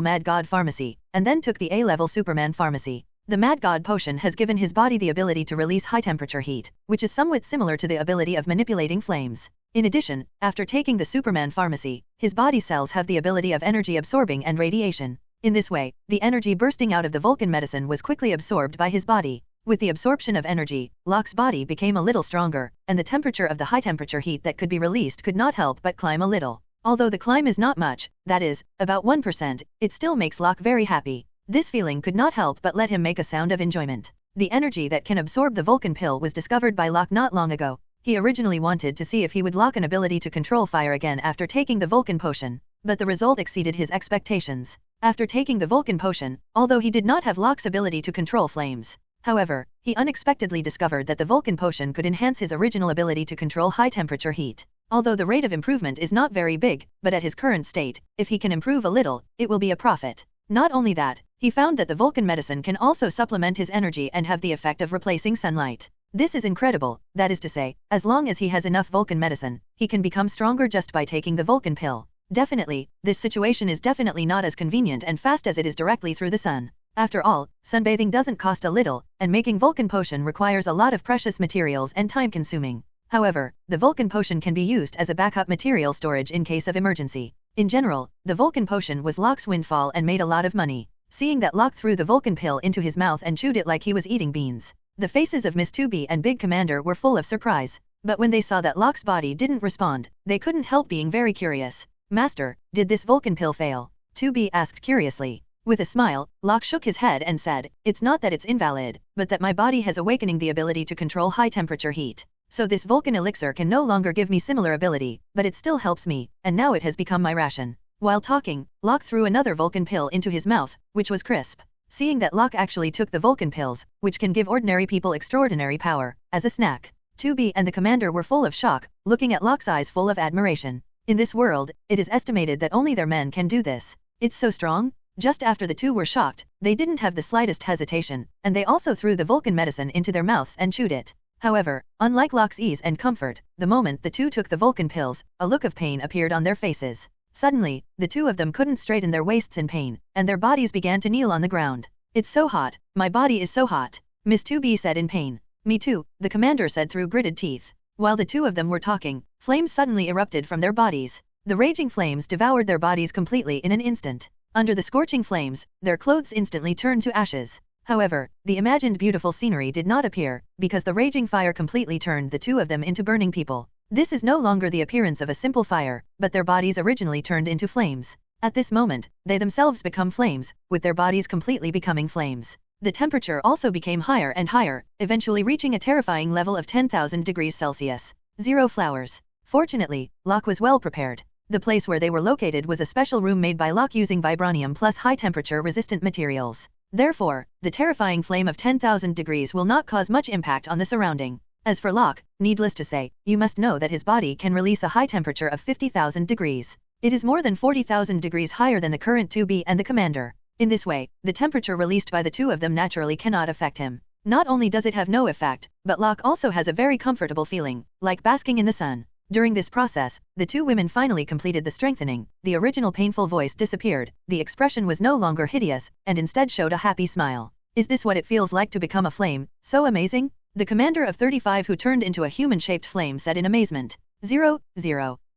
Mad God Pharmacy, and then took the A level Superman Pharmacy. The Mad God potion has given his body the ability to release high-temperature heat, which is somewhat similar to the ability of manipulating flames. In addition, after taking the Superman Pharmacy, his body cells have the ability of energy absorbing and radiation. In this way, the energy bursting out of the Vulcan medicine was quickly absorbed by his body. With the absorption of energy, Locke's body became a little stronger, and the temperature of the high-temperature heat that could be released could not help but climb a little. Although the climb is not much, that is, about 1%, it still makes Locke very happy. This feeling could not help but let him make a sound of enjoyment. The energy that can absorb the Vulcan pill was discovered by Locke not long ago. He originally wanted to see if he would lock an ability to control fire again after taking the Vulcan potion, but the result exceeded his expectations. After taking the Vulcan potion, although he did not have Locke's ability to control flames, however, he unexpectedly discovered that the Vulcan potion could enhance his original ability to control high-temperature heat. Although the rate of improvement is not very big, but at his current state, if he can improve a little, it will be a profit. Not only that, he found that the Vulcan medicine can also supplement his energy and have the effect of replacing sunlight. This is incredible, that is to say, as long as he has enough Vulcan medicine, he can become stronger just by taking the Vulcan pill. Definitely, this situation is definitely not as convenient and fast as it is directly through the sun. After all, sunbathing doesn't cost a little, and making Vulcan potion requires a lot of precious materials and time-consuming. However, the Vulcan potion can be used as a backup material storage in case of emergency. In general, the Vulcan potion was Locke's windfall and made a lot of money. Seeing that Locke threw the Vulcan pill into his mouth and chewed it like he was eating beans, the faces of Miss 2B and Big Commander were full of surprise. But when they saw that Locke's body didn't respond, they couldn't help being very curious. Master, did this Vulcan pill fail? 2B asked curiously. With a smile, Locke shook his head and said, it's not that it's invalid, but that my body has awakening the ability to control high-temperature heat. So this Vulcan elixir can no longer give me similar ability, but it still helps me, and now it has become my ration. While talking, Locke threw another Vulcan pill into his mouth, which was crisp. Seeing that Locke actually took the Vulcan pills, which can give ordinary people extraordinary power, as a snack, 2B and the commander were full of shock, looking at Locke's eyes full of admiration. In this world, it is estimated that only their men can do this. It's so strong. Just after the two were shocked, they didn't have the slightest hesitation, and they also threw the Vulcan medicine into their mouths and chewed it. However, unlike Locke's ease and comfort, the moment the two took the Vulcan pills, a look of pain appeared on their faces. Suddenly, the two of them couldn't straighten their waists in pain, and their bodies began to kneel on the ground. It's so hot, my body is so hot, Miss 2B said in pain. Me too, the commander said through gritted teeth. While the two of them were talking, flames suddenly erupted from their bodies. The raging flames devoured their bodies completely in an instant. Under the scorching flames, their clothes instantly turned to ashes. However, the imagined beautiful scenery did not appear, because the raging fire completely turned the two of them into burning people. This is no longer the appearance of a simple fire, but their bodies originally turned into flames. At this moment, they themselves become flames, with their bodies completely becoming flames. The temperature also became higher and higher, eventually reaching a terrifying level of 10,000 degrees Celsius. 0 flowers. Fortunately, Locke was well prepared. The place where they were located was a special room made by Locke using vibranium plus high-temperature resistant materials. Therefore, the terrifying flame of 10,000 degrees will not cause much impact on the surrounding. As for Locke, needless to say, you must know that his body can release a high temperature of 50,000 degrees. It is more than 40,000 degrees higher than the current 2B and the commander. In this way, the temperature released by the two of them naturally cannot affect him. Not only does it have no effect, but Locke also has a very comfortable feeling, like basking in the sun. During this process, the two women finally completed the strengthening, the original painful voice disappeared, the expression was no longer hideous, and instead showed a happy smile. Is this what it feels like to become a flame? So amazing? The commander of 35 who turned into a human-shaped flame said in amazement. 0.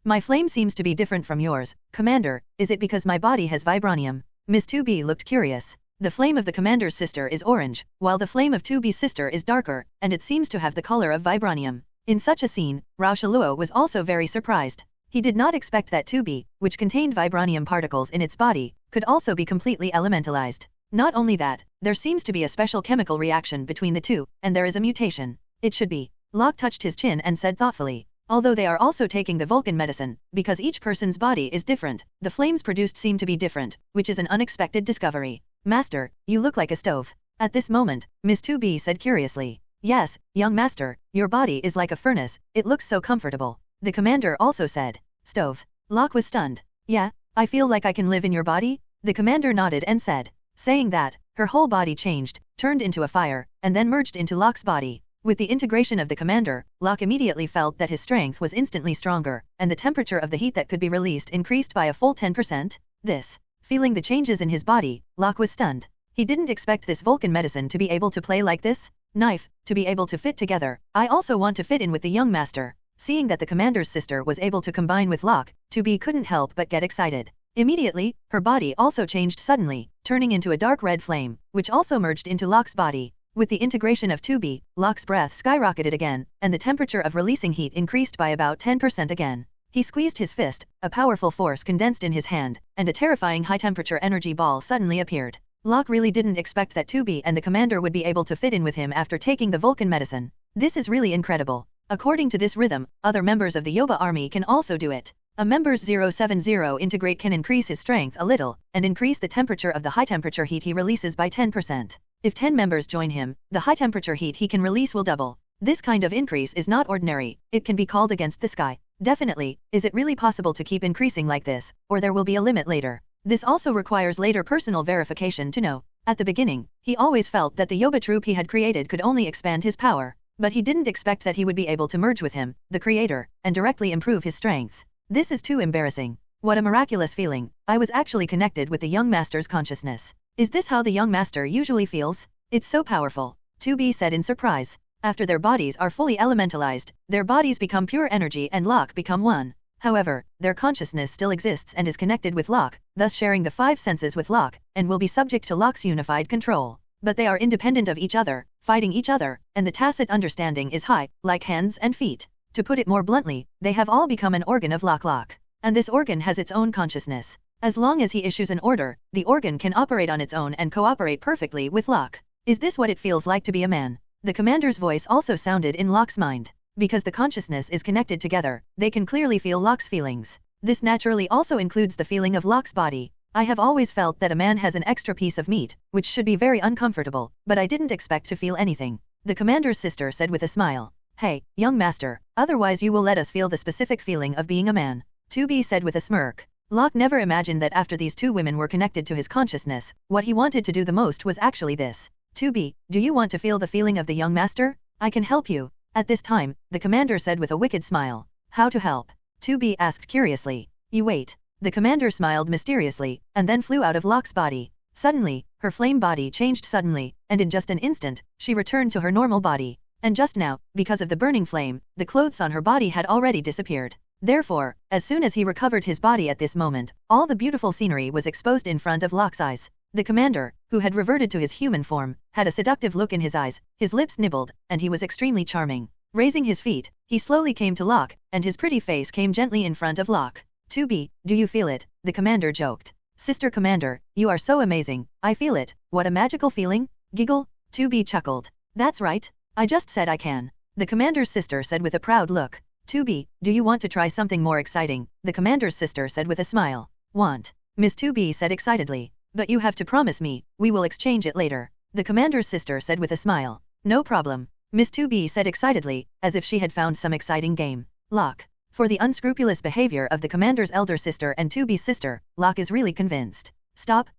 My flame seems to be different from yours, Commander, is it because my body has vibranium? Miss 2B looked curious. The flame of the commander's sister is orange, while the flame of 2B's sister is darker, and it seems to have the color of vibranium. In such a scene, Rao was also very surprised. He did not expect that 2B, which contained vibranium particles in its body, could also be completely elementalized. Not only that, there seems to be a special chemical reaction between the two, and there is a mutation. It should be. Locke touched his chin and said thoughtfully. Although they are also taking the Vulcan medicine, because each person's body is different, the flames produced seem to be different, which is an unexpected discovery. Master, you look like a stove. At this moment, Miss 2B said curiously. Yes, young master, your body is like a furnace, it looks so comfortable. The commander also said. Stove. Locke was stunned. Yeah, I feel like I can live in your body? The commander nodded and said. Saying that, her whole body changed, turned into a fire, and then merged into Locke's body. With the integration of the commander, Locke immediately felt that his strength was instantly stronger, and the temperature of the heat that could be released increased by a full 10%. Feeling the changes in his body, Locke was stunned. He didn't expect this Vulcan medicine to be able to play like this. Knife, to be able to fit together, I also want to fit in with the young master. Seeing that the commander's sister was able to combine with Locke, 2B couldn't help but get excited. Immediately, her body also changed suddenly, turning into a dark red flame, which also merged into Locke's body. With the integration of 2B, Locke's breath skyrocketed again, and the temperature of releasing heat increased by about 10% again. He squeezed his fist, a powerful force condensed in his hand, and a terrifying high-temperature energy ball suddenly appeared. Locke really didn't expect that 2B and the commander would be able to fit in with him after taking the Vulcan medicine. This is really incredible. According to this rhythm, other members of the Yoba army can also do it. A member's 070 integrate can increase his strength a little, and increase the temperature of the high-temperature heat he releases by 10%. If 10 members join him, the high-temperature heat he can release will double. This kind of increase is not ordinary, it can be called against the sky. Definitely, is it really possible to keep increasing like this, or there will be a limit later? This also requires later personal verification to know. At the beginning, he always felt that the Yoba troop he had created could only expand his power, but he didn't expect that he would be able to merge with him, the creator, and directly improve his strength. This is too embarrassing. What a miraculous feeling. I was actually connected with the young master's consciousness. Is this how the young master usually feels? It's so powerful. 2B said in surprise. After their bodies are fully elementalized, their bodies become pure energy and Locke become one. However, their consciousness still exists and is connected with Locke, thus sharing the 5 senses with Locke, and will be subject to Locke's unified control. But they are independent of each other, fighting each other, and the tacit understanding is high, like hands and feet. To put it more bluntly, they have all become an organ of Locke. And this organ has its own consciousness. As long as he issues an order, the organ can operate on its own and cooperate perfectly with Locke. Is this what it feels like to be a man? The commander's voice also sounded in Locke's mind. Because the consciousness is connected together, they can clearly feel Locke's feelings. This naturally also includes the feeling of Locke's body. I have always felt that a man has an extra piece of meat, which should be very uncomfortable, but I didn't expect to feel anything. The commander's sister said with a smile. Hey, young master, otherwise you will let us feel the specific feeling of being a man. 2B said with a smirk. Locke never imagined that after these two women were connected to his consciousness, what he wanted to do the most was actually this. 2B, do you want to feel the feeling of the young master? I can help you. At this time, the commander said with a wicked smile. How to help? 2B asked curiously. You wait. The commander smiled mysteriously, and then flew out of Locke's body. Suddenly, her flame body changed suddenly, and in just an instant, she returned to her normal body. And just now, because of the burning flame, the clothes on her body had already disappeared. Therefore, as soon as he recovered his body at this moment, all the beautiful scenery was exposed in front of Locke's eyes. The commander, who had reverted to his human form, had a seductive look in his eyes, his lips nibbled, and he was extremely charming. Raising his feet, he slowly came to Locke, and his pretty face came gently in front of Locke. 2B, do you feel it? The commander joked. Sister Commander, you are so amazing, I feel it. What a magical feeling? Giggle. 2B chuckled. That's right. I just said I can. The commander's sister said with a proud look. 2B, do you want to try something more exciting? The commander's sister said with a smile. Want? Miss 2B said excitedly. But you have to promise me, we will exchange it later. The commander's sister said with a smile. No problem. Miss 2B said excitedly, as if she had found some exciting game. Locke. For the unscrupulous behavior of the commander's elder sister and 2B's sister, Locke is really convinced. Stop,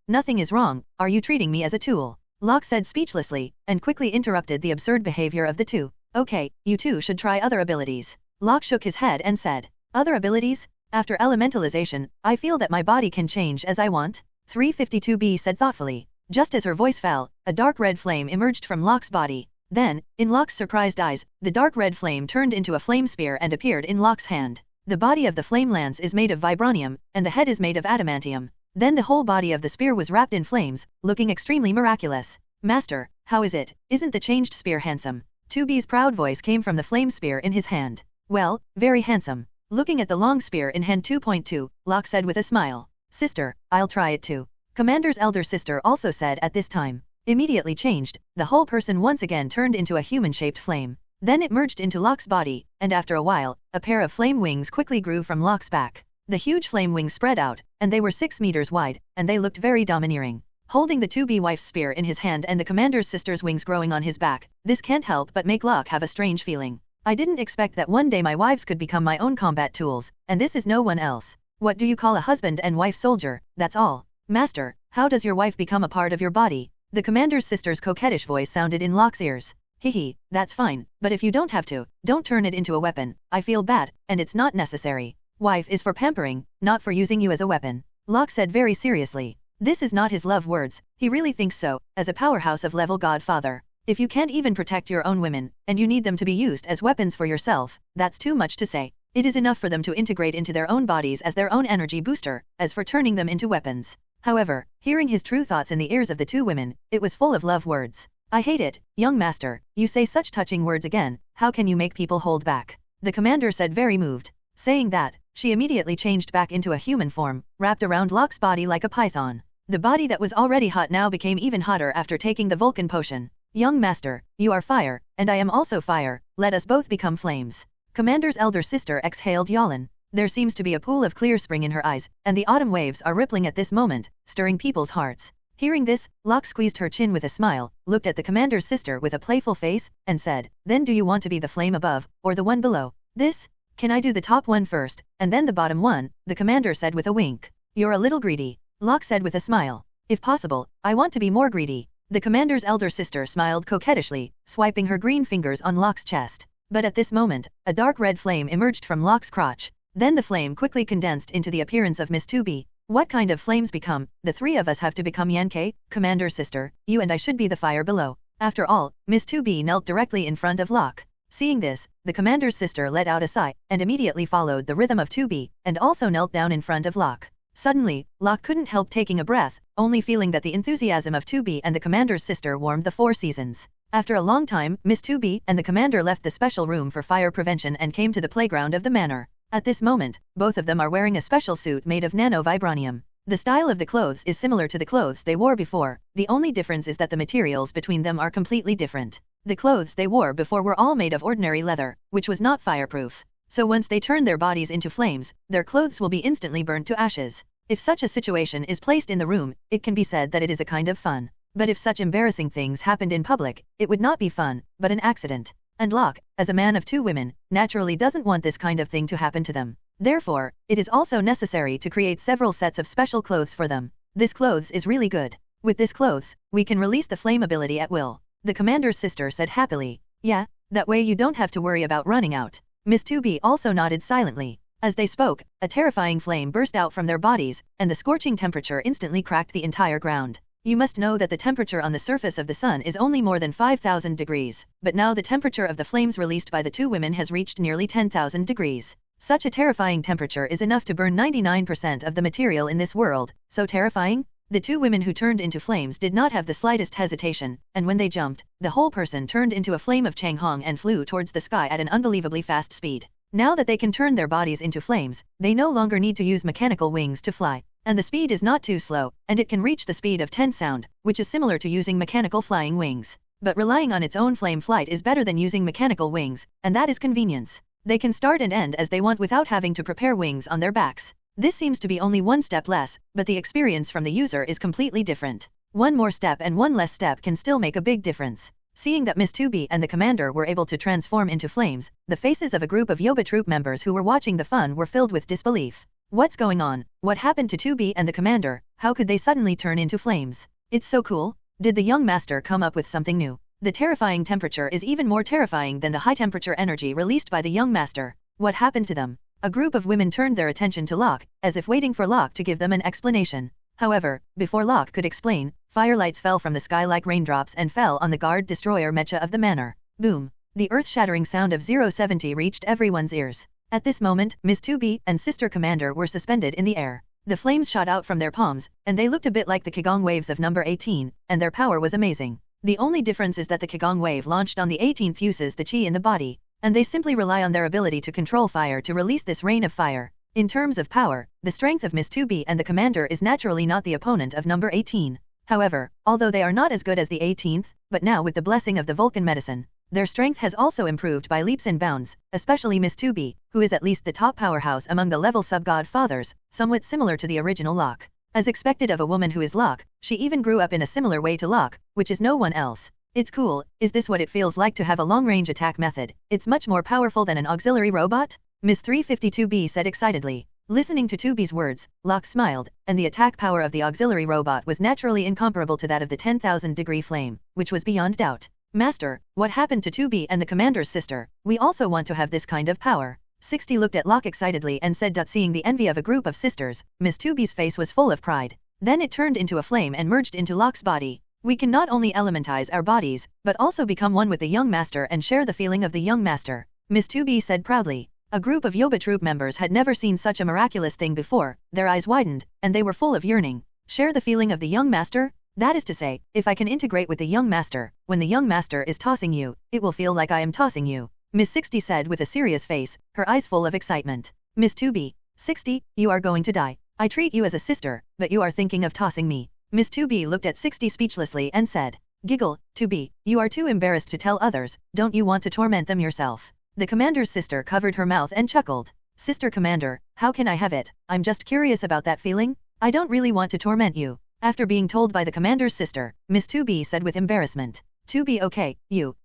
nothing is wrong, are you treating me as a tool? Locke said speechlessly, and quickly interrupted the absurd behavior of the two. Okay, you two should try other abilities. Locke shook his head and said. Other abilities? After elementalization, I feel that my body can change as I want. 352B said thoughtfully. Just as her voice fell, a dark red flame emerged from Locke's body. Then, in Locke's surprised eyes, the dark red flame turned into a flame spear and appeared in Locke's hand. The body of the flame lance is made of vibranium, and the head is made of adamantium. Then the whole body of the spear was wrapped in flames, looking extremely miraculous. Master, how is it? Isn't the changed spear handsome? 2B's proud voice came from the flame spear in his hand. Well, very handsome. Looking at the long spear in hand 2.2, Locke said with a smile. Sister, I'll try it too. Commander's elder sister also said at this time. Immediately changed, the whole person once again turned into a human-shaped flame. Then it merged into Locke's body, and after a while, a pair of flame wings quickly grew from Locke's back. The huge flame wings spread out, and they were 6 meters wide, and they looked very domineering. Holding the 2B wife's spear in his hand and the commander's sister's wings growing on his back, this can't help but make Locke have a strange feeling. I didn't expect that one day my wives could become my own combat tools, and this is no one else. What do you call a husband and wife soldier? That's all. Master, how does your wife become a part of your body? The commander's sister's coquettish voice sounded in Locke's ears. Hehe, that's fine, but if you don't have to, don't turn it into a weapon. I feel bad, and it's not necessary. Wife is for pampering, not for using you as a weapon. Locke said very seriously. This is not his love words, he really thinks so, as a powerhouse of level godfather. If you can't even protect your own women, and you need them to be used as weapons for yourself, that's too much to say. It is enough for them to integrate into their own bodies as their own energy booster, as for turning them into weapons. However, hearing his true thoughts in the ears of the two women, it was full of love words. I hate it, young master, you say such touching words again, how can you make people hold back? The commander said very moved. Saying that, she immediately changed back into a human form, wrapped around Locke's body like a python. The body that was already hot now became even hotter after taking the Vulcan potion. Young master, you are fire, and I am also fire, let us both become flames. Commander's elder sister exhaled yawn. There seems to be a pool of clear spring in her eyes, and the autumn waves are rippling at this moment, stirring people's hearts. Hearing this, Locke squeezed her chin with a smile, looked at the commander's sister with a playful face, and said, then do you want to be the flame above, or the one below? This? Can I do the top one first, and then the bottom one? The commander said with a wink. You're a little greedy. Locke said with a smile. If possible, I want to be more greedy. The commander's elder sister smiled coquettishly, swiping her green fingers on Locke's chest. But at this moment, a dark red flame emerged from Locke's crotch. Then the flame quickly condensed into the appearance of Miss 2B. What kind of flames become? The three of us have to become Yankee, commander's sister, you and I should be the fire below. After all, Miss 2B knelt directly in front of Locke. Seeing this, the commander's sister let out a sigh, and immediately followed the rhythm of 2B, and also knelt down in front of Locke. Suddenly, Locke couldn't help taking a breath, only feeling that the enthusiasm of 2B and the commander's sister warmed the four seasons. After a long time, Miss 2B and the commander left the special room for fire prevention and came to the playground of the manor. At this moment, both of them are wearing a special suit made of nano-vibranium. The style of the clothes is similar to the clothes they wore before, the only difference is that the materials between them are completely different. The clothes they wore before were all made of ordinary leather, which was not fireproof. So once they turn their bodies into flames, their clothes will be instantly burned to ashes. If such a situation is placed in the room, it can be said that it is a kind of fun. But if such embarrassing things happened in public, it would not be fun, but an accident. And Locke, as a man of two women, naturally doesn't want this kind of thing to happen to them. Therefore, it is also necessary to create several sets of special clothes for them. This clothes is really good. With this clothes, we can release the flame ability at will. The commander's sister said happily. Yeah, that way you don't have to worry about running out. Miss 2B also nodded silently. As they spoke, a terrifying flame burst out from their bodies, and the scorching temperature instantly cracked the entire ground. You must know that the temperature on the surface of the sun is only more than 5,000 degrees, but now the temperature of the flames released by the two women has reached nearly 10,000 degrees. Such a terrifying temperature is enough to burn 99% of the material in this world. So terrifying? The two women who turned into flames did not have the slightest hesitation, and when they jumped, the whole person turned into a flame of Changhong and flew towards the sky at an unbelievably fast speed. Now that they can turn their bodies into flames, they no longer need to use mechanical wings to fly, and the speed is not too slow, and it can reach the speed of 10 sound, which is similar to using mechanical flying wings. But relying on its own flame flight is better than using mechanical wings, and that is convenience. They can start and end as they want without having to prepare wings on their backs. This seems to be only one step less, but the experience from the user is completely different. One more step and one less step can still make a big difference. Seeing that Miss 2B and the commander were able to transform into flames, the faces of a group of Yoba troop members who were watching the fun were filled with disbelief. What's going on? What happened to 2B and the commander? How could they suddenly turn into flames? It's so cool. Did the young master come up with something new? The terrifying temperature is even more terrifying than the high temperature energy released by the young master. What happened to them? A group of women turned their attention to Locke, as if waiting for Locke to give them an explanation. However, before Locke could explain, firelights fell from the sky like raindrops and fell on the guard destroyer mecha of the manor. Boom! The earth-shattering sound of 070 reached everyone's ears. At this moment, Miss 2B and Sister Commander were suspended in the air. The flames shot out from their palms, and they looked a bit like the Qigong waves of number 18, and their power was amazing. The only difference is that the Qigong wave launched on the 18th uses the chi in the body, and they simply rely on their ability to control fire to release this rain of fire. In terms of power, the strength of Miss 2B and the commander is naturally not the opponent of number 18. However, although they are not as good as the 18th, but now with the blessing of the Vulcan medicine, their strength has also improved by leaps and bounds, especially Miss 2B, who is at least the top powerhouse among the level sub-god fathers, somewhat similar to the original Locke. As expected of a woman who is Locke, she even grew up in a similar way to Locke, which is no one else. It's cool. Is this what it feels like to have a long-range attack method? It's much more powerful than an auxiliary robot? Miss 352B said excitedly. Listening to 2B's words, Locke smiled, and the attack power of the auxiliary robot was naturally incomparable to that of the 10,000-degree flame, which was beyond doubt. Master, what happened to 2B and the commander's sister? We also want to have this kind of power. 60 looked at Locke excitedly and said. Seeing the envy of a group of sisters, Miss 2B's face was full of pride. Then it turned into a flame and merged into Locke's body. We can not only elementize our bodies, but also become one with the young master and share the feeling of the young master. Miss 2B said proudly. A group of Yoba troop members had never seen such a miraculous thing before. Their eyes widened, and they were full of yearning. Share the feeling of the young master? That is to say, if I can integrate with the young master, when the young master is tossing you, it will feel like I am tossing you. Miss 60 said with a serious face, her eyes full of excitement. Miss 2B, 60, you are going to die. I treat you as a sister, but you are thinking of tossing me. Miss 2B looked at 60 speechlessly and said, Giggle, 2B, you are too embarrassed to tell others, don't you want to torment them yourself? The commander's sister covered her mouth and chuckled. Sister Commander, how can I have it? I'm just curious about that feeling. I don't really want to torment you. After being told by the commander's sister, Miss 2B said with embarrassment. 2B okay,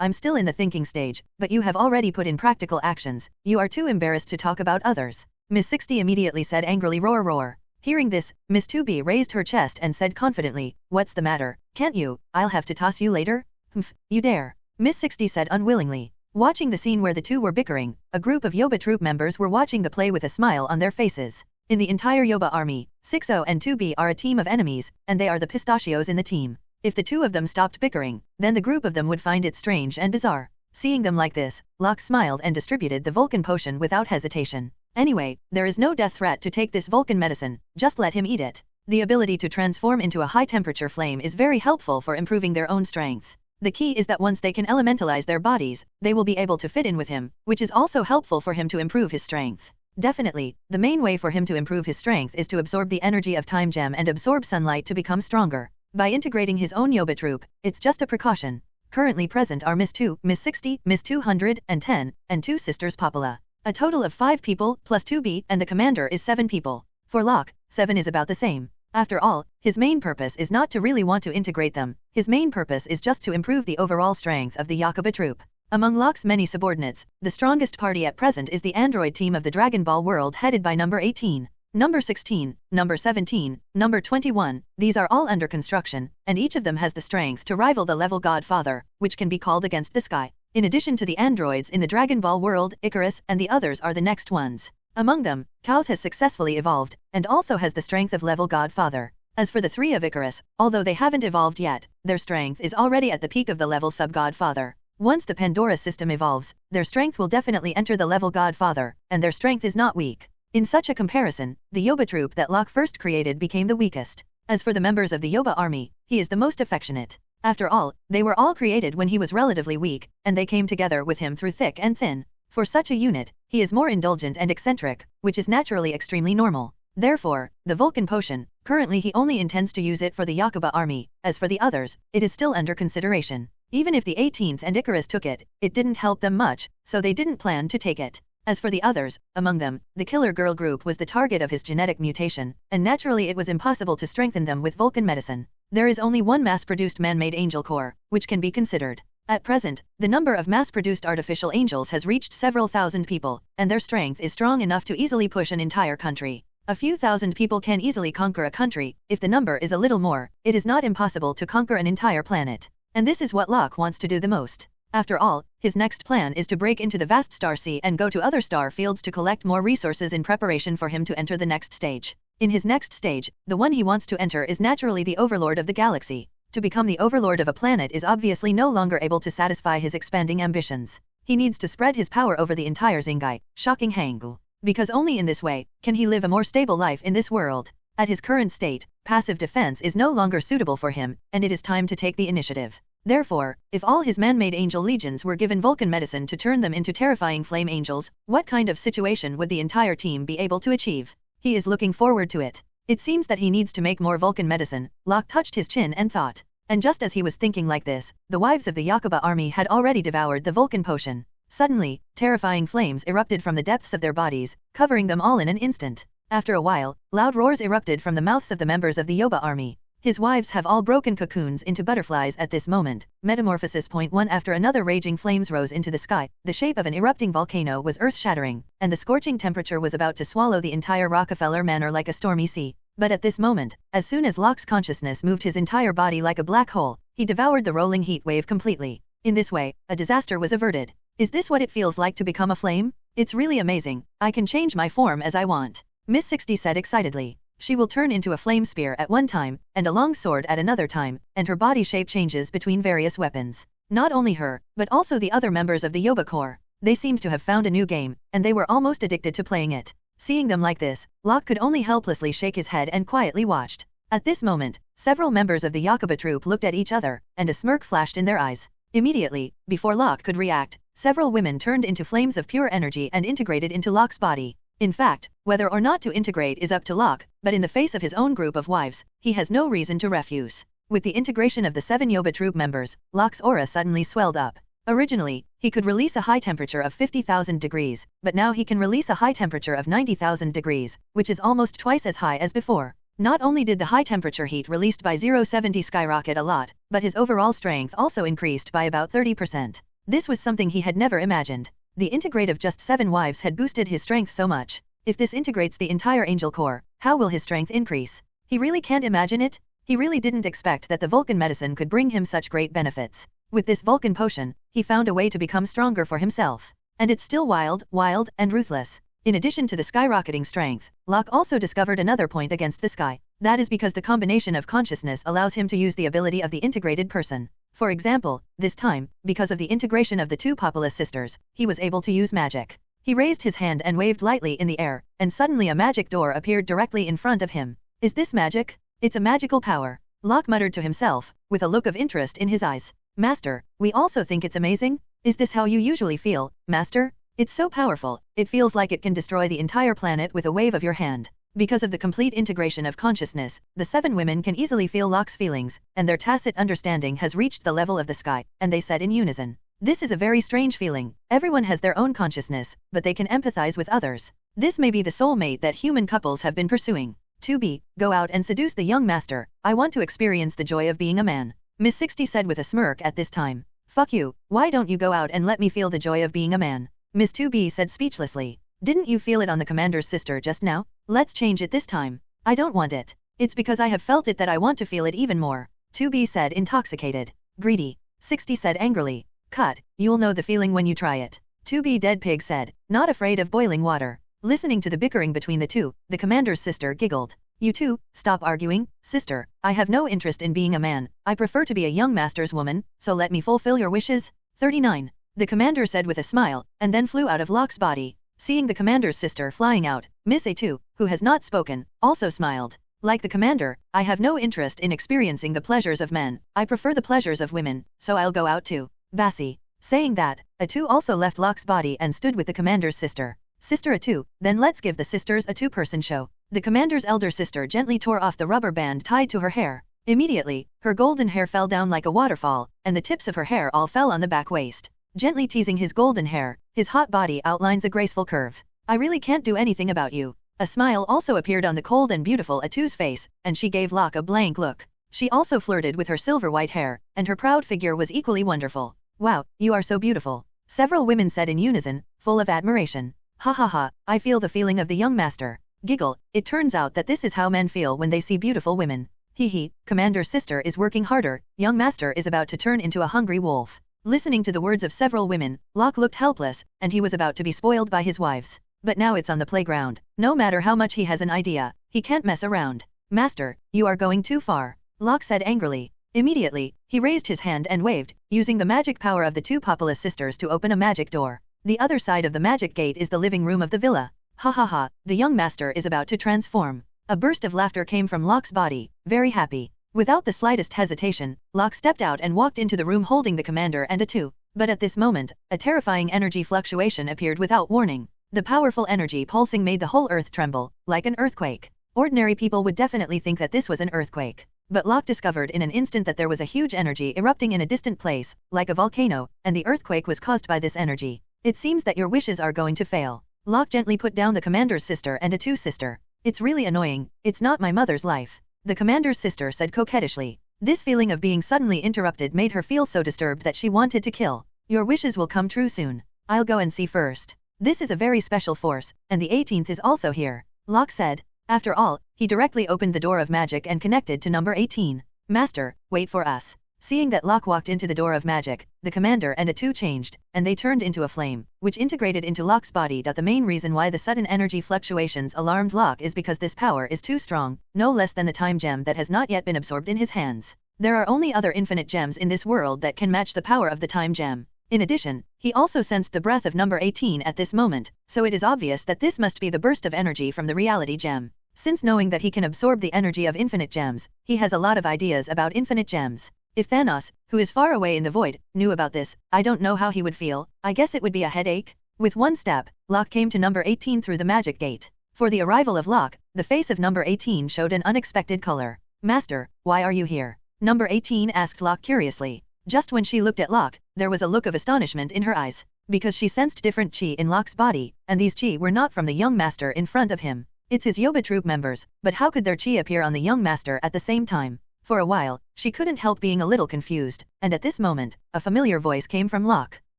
I'm still in the thinking stage, but you have already put in practical actions. You are too embarrassed to talk about others. Miss 60 immediately said angrily roar roar. Hearing this, Miss 2B raised her chest and said confidently, what's the matter? Can't you? I'll have to toss you later? Humph, you dare. Miss 60 said unwillingly. Watching the scene where the two were bickering, a group of Yoba troop members were watching the play with a smile on their faces. In the entire Yoba army, 60 and 2B are a team of enemies, and they are the pistachios in the team. If the two of them stopped bickering, then the group of them would find it strange and bizarre. Seeing them like this, Locke smiled and distributed the Vulcan potion without hesitation. Anyway, there is no death threat to take this Vulcan medicine, just let him eat it. The ability to transform into a high-temperature flame is very helpful for improving their own strength. The key is that once they can elementalize their bodies, they will be able to fit in with him, which is also helpful for him to improve his strength. Definitely, the main way for him to improve his strength is to absorb the energy of time gem and absorb sunlight to become stronger. By integrating his own Yoba troop, it's just a precaution. Currently present are Miss 2, Miss 60, Miss 210, and 2 sisters Popula. A total of 5 people, plus 2B, and the commander is 7 people. For Locke, 7 is about the same. After all, his main purpose is not to really want to integrate them. His main purpose is just to improve the overall strength of the Yakuba troop. Among Locke's many subordinates, the strongest party at present is the android team of the Dragon Ball world headed by number 18, number 16, number 17, number 21. These are all under construction, and each of them has the strength to rival the level Godfather, which can be called against the sky. In addition to the androids in the Dragon Ball world, Icarus and the others are the next ones. Among them, Chaos has successfully evolved, and also has the strength of level Godfather. As for the three of Icarus, although they haven't evolved yet, their strength is already at the peak of the level sub-Godfather. Once the Pandora system evolves, their strength will definitely enter the level Godfather, and their strength is not weak. In such a comparison, the Yoba troop that Locke first created became the weakest. As for the members of the Yoba army, he is the most affectionate. After all, they were all created when he was relatively weak, and they came together with him through thick and thin. For such a unit, he is more indulgent and eccentric, which is naturally extremely normal. Therefore, the Vulcan potion, currently he only intends to use it for the Yakuba army. As for the others, it is still under consideration. Even if the 18th and Icarus took it, it didn't help them much, so they didn't plan to take it. As for the others, among them, the Killer Girl group was the target of his genetic mutation, and naturally it was impossible to strengthen them with Vulcan medicine. There is only one mass-produced man-made angel core, which can be considered. At present, the number of mass-produced artificial angels has reached several thousand people, and their strength is strong enough to easily push an entire country. A few thousand people can easily conquer a country. If the number is a little more, it is not impossible to conquer an entire planet. And this is what Locke wants to do the most. After all, his next plan is to break into the vast star sea and go to other star fields to collect more resources in preparation for him to enter the next stage. In his next stage, the one he wants to enter is naturally the overlord of the galaxy. To become the overlord of a planet is obviously no longer able to satisfy his expanding ambitions. He needs to spread his power over the entire Zingai, shocking Hangu. Because only in this way can he live a more stable life in this world. At his current state, passive defense is no longer suitable for him, and it is time to take the initiative. Therefore, if all his man-made angel legions were given Vulcan medicine to turn them into terrifying flame angels, what kind of situation would the entire team be able to achieve? He is looking forward to it. It seems that he needs to make more Vulcan medicine. Locke touched his chin and thought. And just as he was thinking like this, the wives of the Yakuba army had already devoured the Vulcan potion. Suddenly, terrifying flames erupted from the depths of their bodies, covering them all in an instant. After a while, loud roars erupted from the mouths of the members of the Yoba army. His wives have all broken cocoons into butterflies at this moment. Metamorphosis. One after another raging flames rose into the sky. The shape of an erupting volcano was earth-shattering, and the scorching temperature was about to swallow the entire Rockefeller Manor like a stormy sea. But at this moment, as soon as Locke's consciousness moved his entire body like a black hole, he devoured the rolling heat wave completely. In this way, a disaster was averted. Is this what it feels like to become a flame? It's really amazing. I can change my form as I want. Miss 60 said excitedly. She will turn into a flame spear at one time, and a long sword at another time, and her body shape changes between various weapons. Not only her, but also the other members of the Yoba Corps. They seemed to have found a new game, and they were almost addicted to playing it. Seeing them like this, Locke could only helplessly shake his head and quietly watched. At this moment, several members of the Yakuba troop looked at each other, and a smirk flashed in their eyes. Immediately, before Locke could react, several women turned into flames of pure energy and integrated into Locke's body. In fact, whether or not to integrate is up to Locke, but in the face of his own group of wives, he has no reason to refuse. With the integration of the 7 Yoba troop members, Locke's aura suddenly swelled up. Originally, he could release a high temperature of 50,000 degrees, but now he can release a high temperature of 90,000 degrees, which is almost twice as high as before. Not only did the high temperature heat released by 0.70 skyrocket a lot, but his overall strength also increased by about 30%. This was something he had never imagined. The integrate of just 7 wives had boosted his strength so much. If this integrates the entire Angel Corps, how will his strength increase? He really can't imagine it? He really didn't expect that the Vulcan medicine could bring him such great benefits. With this Vulcan potion, he found a way to become stronger for himself. And it's still wild, and ruthless. In addition to the skyrocketing strength, Locke also discovered another point against the sky. That is because the combination of consciousness allows him to use the ability of the integrated person. For example, this time, because of the integration of the 2 Populous sisters, he was able to use magic. He raised his hand and waved lightly in the air, and suddenly a magic door appeared directly in front of him. Is this magic? It's a magical power. Locke muttered to himself, with a look of interest in his eyes. Master, we also think it's amazing? Is this how you usually feel, Master? It's so powerful, it feels like it can destroy the entire planet with a wave of your hand. Because of the complete integration of consciousness, the 7 women can easily feel Locke's feelings, and their tacit understanding has reached the level of the sky, and they said in unison. This is a very strange feeling. Everyone has their own consciousness, but they can empathize with others. This may be the soulmate that human couples have been pursuing. 2B, go out and seduce the young master. I want to experience the joy of being a man. Miss 60 said with a smirk at this time. Fuck you, why don't you go out and let me feel the joy of being a man? Miss 2B said speechlessly. Didn't you feel it on the commander's sister just now? Let's change it this time. I don't want it. It's because I have felt it that I want to feel it even more. 2B said intoxicated. Greedy. 60 said angrily. Cut, you'll know the feeling when you try it. 2B Dead Pig said, not afraid of boiling water. Listening to the bickering between the two, the commander's sister giggled. You two, stop arguing, sister. I have no interest in being a man. I prefer to be a young master's woman, so let me fulfill your wishes. 39. The commander said with a smile, and then flew out of Locke's body. Seeing the commander's sister flying out, Miss A2, who has not spoken, also smiled. Like the commander, I have no interest in experiencing the pleasures of men. I prefer the pleasures of women, so I'll go out too. Bassi. Saying that, A2 also left Locke's body and stood with the commander's sister. Sister A2, then let's give the sisters a two-person show. The commander's elder sister gently tore off the rubber band tied to her hair. Immediately, her golden hair fell down like a waterfall, and the tips of her hair all fell on the back waist. Gently teasing his golden hair, his hot body outlines a graceful curve. I really can't do anything about you. A smile also appeared on the cold and beautiful A2's face, and she gave Locke a blank look. She also flirted with her silver white hair, and her proud figure was equally wonderful. Wow, you are so beautiful. Several women said in unison, full of admiration. Ha ha ha, I feel the feeling of the young master. Giggle, it turns out that this is how men feel when they see beautiful women. Hee hee, commander's sister is working harder, young master is about to turn into a hungry wolf. Listening to the words of several women, Locke looked helpless, and he was about to be spoiled by his wives. But now it's on the playground. No matter how much he has an idea, he can't mess around. Master, you are going too far. Locke said angrily. Immediately, he raised his hand and waved, using the magic power of the two Populous sisters to open a magic door. The other side of the magic gate is the living room of the villa. Ha ha ha, the young master is about to transform. A burst of laughter came from Locke's body, very happy. Without the slightest hesitation, Locke stepped out and walked into the room holding the commander and A2. But at this moment, a terrifying energy fluctuation appeared without warning. The powerful energy pulsing made the whole earth tremble, like an earthquake. Ordinary people would definitely think that this was an earthquake. But Locke discovered in an instant that there was a huge energy erupting in a distant place, like a volcano, and the earthquake was caused by this energy. It seems that your wishes are going to fail. Locke gently put down the commander's sister and A2's sister. It's really annoying, it's not my mother's life. The commander's sister said coquettishly. This feeling of being suddenly interrupted made her feel so disturbed that she wanted to kill. Your wishes will come true soon. I'll go and see first. This is a very special force, and the 18th is also here. Locke said. After all, he directly opened the door of magic and connected to number 18. Master, wait for us. Seeing that Locke walked into the door of magic, the commander and A2 changed, and they turned into a flame, which integrated into Locke's body. The main reason why the sudden energy fluctuations alarmed Locke is because this power is too strong, no less than the time gem that has not yet been absorbed in his hands. There are only other infinite gems in this world that can match the power of the time gem. In addition, he also sensed the breath of number 18 at this moment, so it is obvious that this must be the burst of energy from the reality gem. Since knowing that he can absorb the energy of infinite gems, he has a lot of ideas about infinite gems. If Thanos, who is far away in the void, knew about this, I don't know how he would feel. I guess it would be a headache. With one step, Locke came to number 18 through the magic gate. For the arrival of Locke, the face of number 18 showed an unexpected color. Master, why are you here? Number 18 asked Locke curiously. Just when she looked at Locke, there was a look of astonishment in her eyes, because she sensed different chi in Locke's body, and these chi were not from the young master in front of him. It's his Yoba troop members, but how could their chi appear on the young master at the same time? For a while, she couldn't help being a little confused, and at this moment, a familiar voice came from Locke.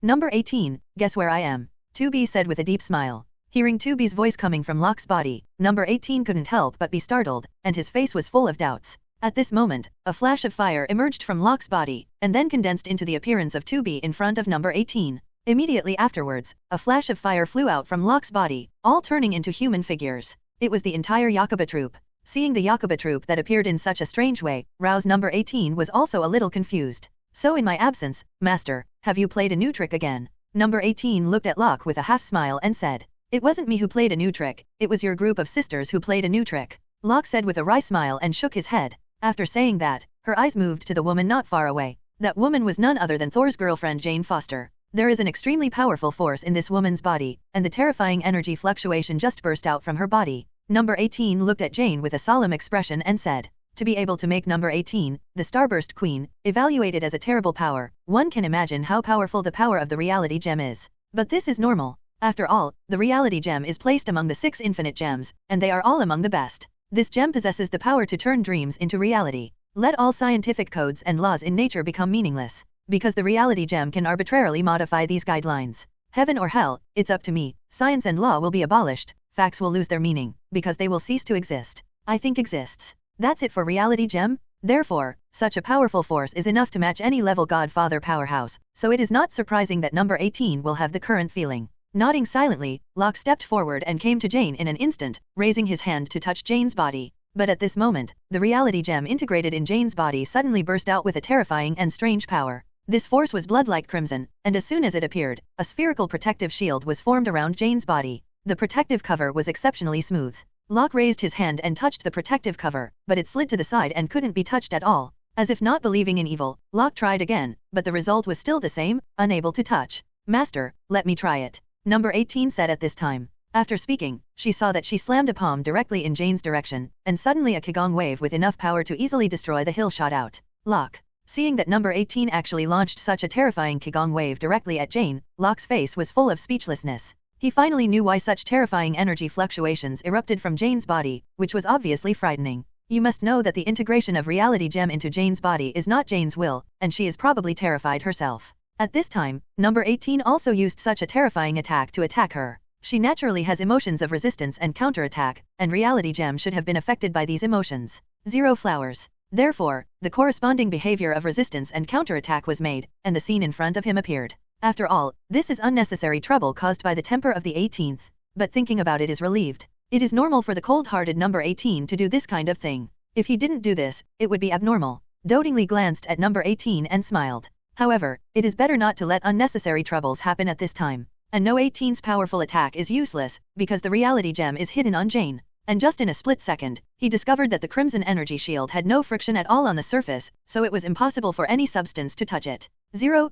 Number 18, guess where I am? 2B said with a deep smile. Hearing 2B's voice coming from Locke's body, number 18 couldn't help but be startled, and his face was full of doubts. At this moment, a flash of fire emerged from Locke's body, and then condensed into the appearance of 2B in front of number 18. Immediately afterwards, a flash of fire flew out from Locke's body, all turning into human figures. It was the entire Yakuba troop. Seeing the Yakuba troop that appeared in such a strange way, Rouse number 18 was also a little confused. So in my absence, Master, have you played a new trick again? Number 18 looked at Locke with a half smile and said, It wasn't me who played a new trick, it was your group of sisters who played a new trick. Locke said with a wry smile and shook his head. After saying that, her eyes moved to the woman not far away. That woman was none other than Thor's girlfriend Jane Foster. There is an extremely powerful force in this woman's body, and the terrifying energy fluctuation just burst out from her body. Number 18 looked at Jane with a solemn expression and said, To be able to make number 18, the Starburst Queen, evaluated as a terrible power, one can imagine how powerful the power of the reality gem is. But this is normal. After all, the reality gem is placed among the 6 infinite gems, and they are all among the best. This gem possesses the power to turn dreams into reality. Let all scientific codes and laws in nature become meaningless. because the reality gem can arbitrarily modify these guidelines. Heaven or hell, it's up to me. Science and law will be abolished, facts will lose their meaning, because they will cease to exist. I think exists. That's it for reality gem? Therefore, such a powerful force is enough to match any level Godfather powerhouse, so it is not surprising that number 18 will have the current feeling. Nodding silently, Locke stepped forward and came to Jane in an instant, raising his hand to touch Jane's body. But at this moment, the reality gem integrated in Jane's body suddenly burst out with a terrifying and strange power. This force was blood-like crimson, and as soon as it appeared, a spherical protective shield was formed around Jane's body. The protective cover was exceptionally smooth. Locke raised his hand and touched the protective cover, but it slid to the side and couldn't be touched at all. As if not believing in evil, Locke tried again, but the result was still the same, unable to touch. Master, let me try it. Number 18 said at this time. After speaking, she saw that she slammed a palm directly in Jane's direction, and suddenly a Qigong wave with enough power to easily destroy the hill shot out. Locke. Seeing that number 18 actually launched such a terrifying Qigong wave directly at Jane, Locke's face was full of speechlessness. He finally knew why such terrifying energy fluctuations erupted from Jane's body, which was obviously frightening. You must know that the integration of reality gem into Jane's body is not Jane's will, and she is probably terrified herself. At this time, number 18 also used such a terrifying attack to attack her. She naturally has emotions of resistance and counterattack, and reality gem should have been affected by these emotions. 0 flowers. Therefore, the corresponding behavior of resistance and counterattack was made, and the scene in front of him appeared. After all, this is unnecessary trouble caused by the temper of the 18th. But thinking about it is relieved. It is normal for the cold-hearted number 18 to do this kind of thing. If he didn't do this, it would be abnormal. Dotingly glanced at number 18 and smiled. However, it is better not to let unnecessary troubles happen at this time. And no 18's powerful attack is useless, because the reality gem is hidden on Jane. And just in a split second, he discovered that the crimson energy shield had no friction at all on the surface, so it was impossible for any substance to touch it. 0.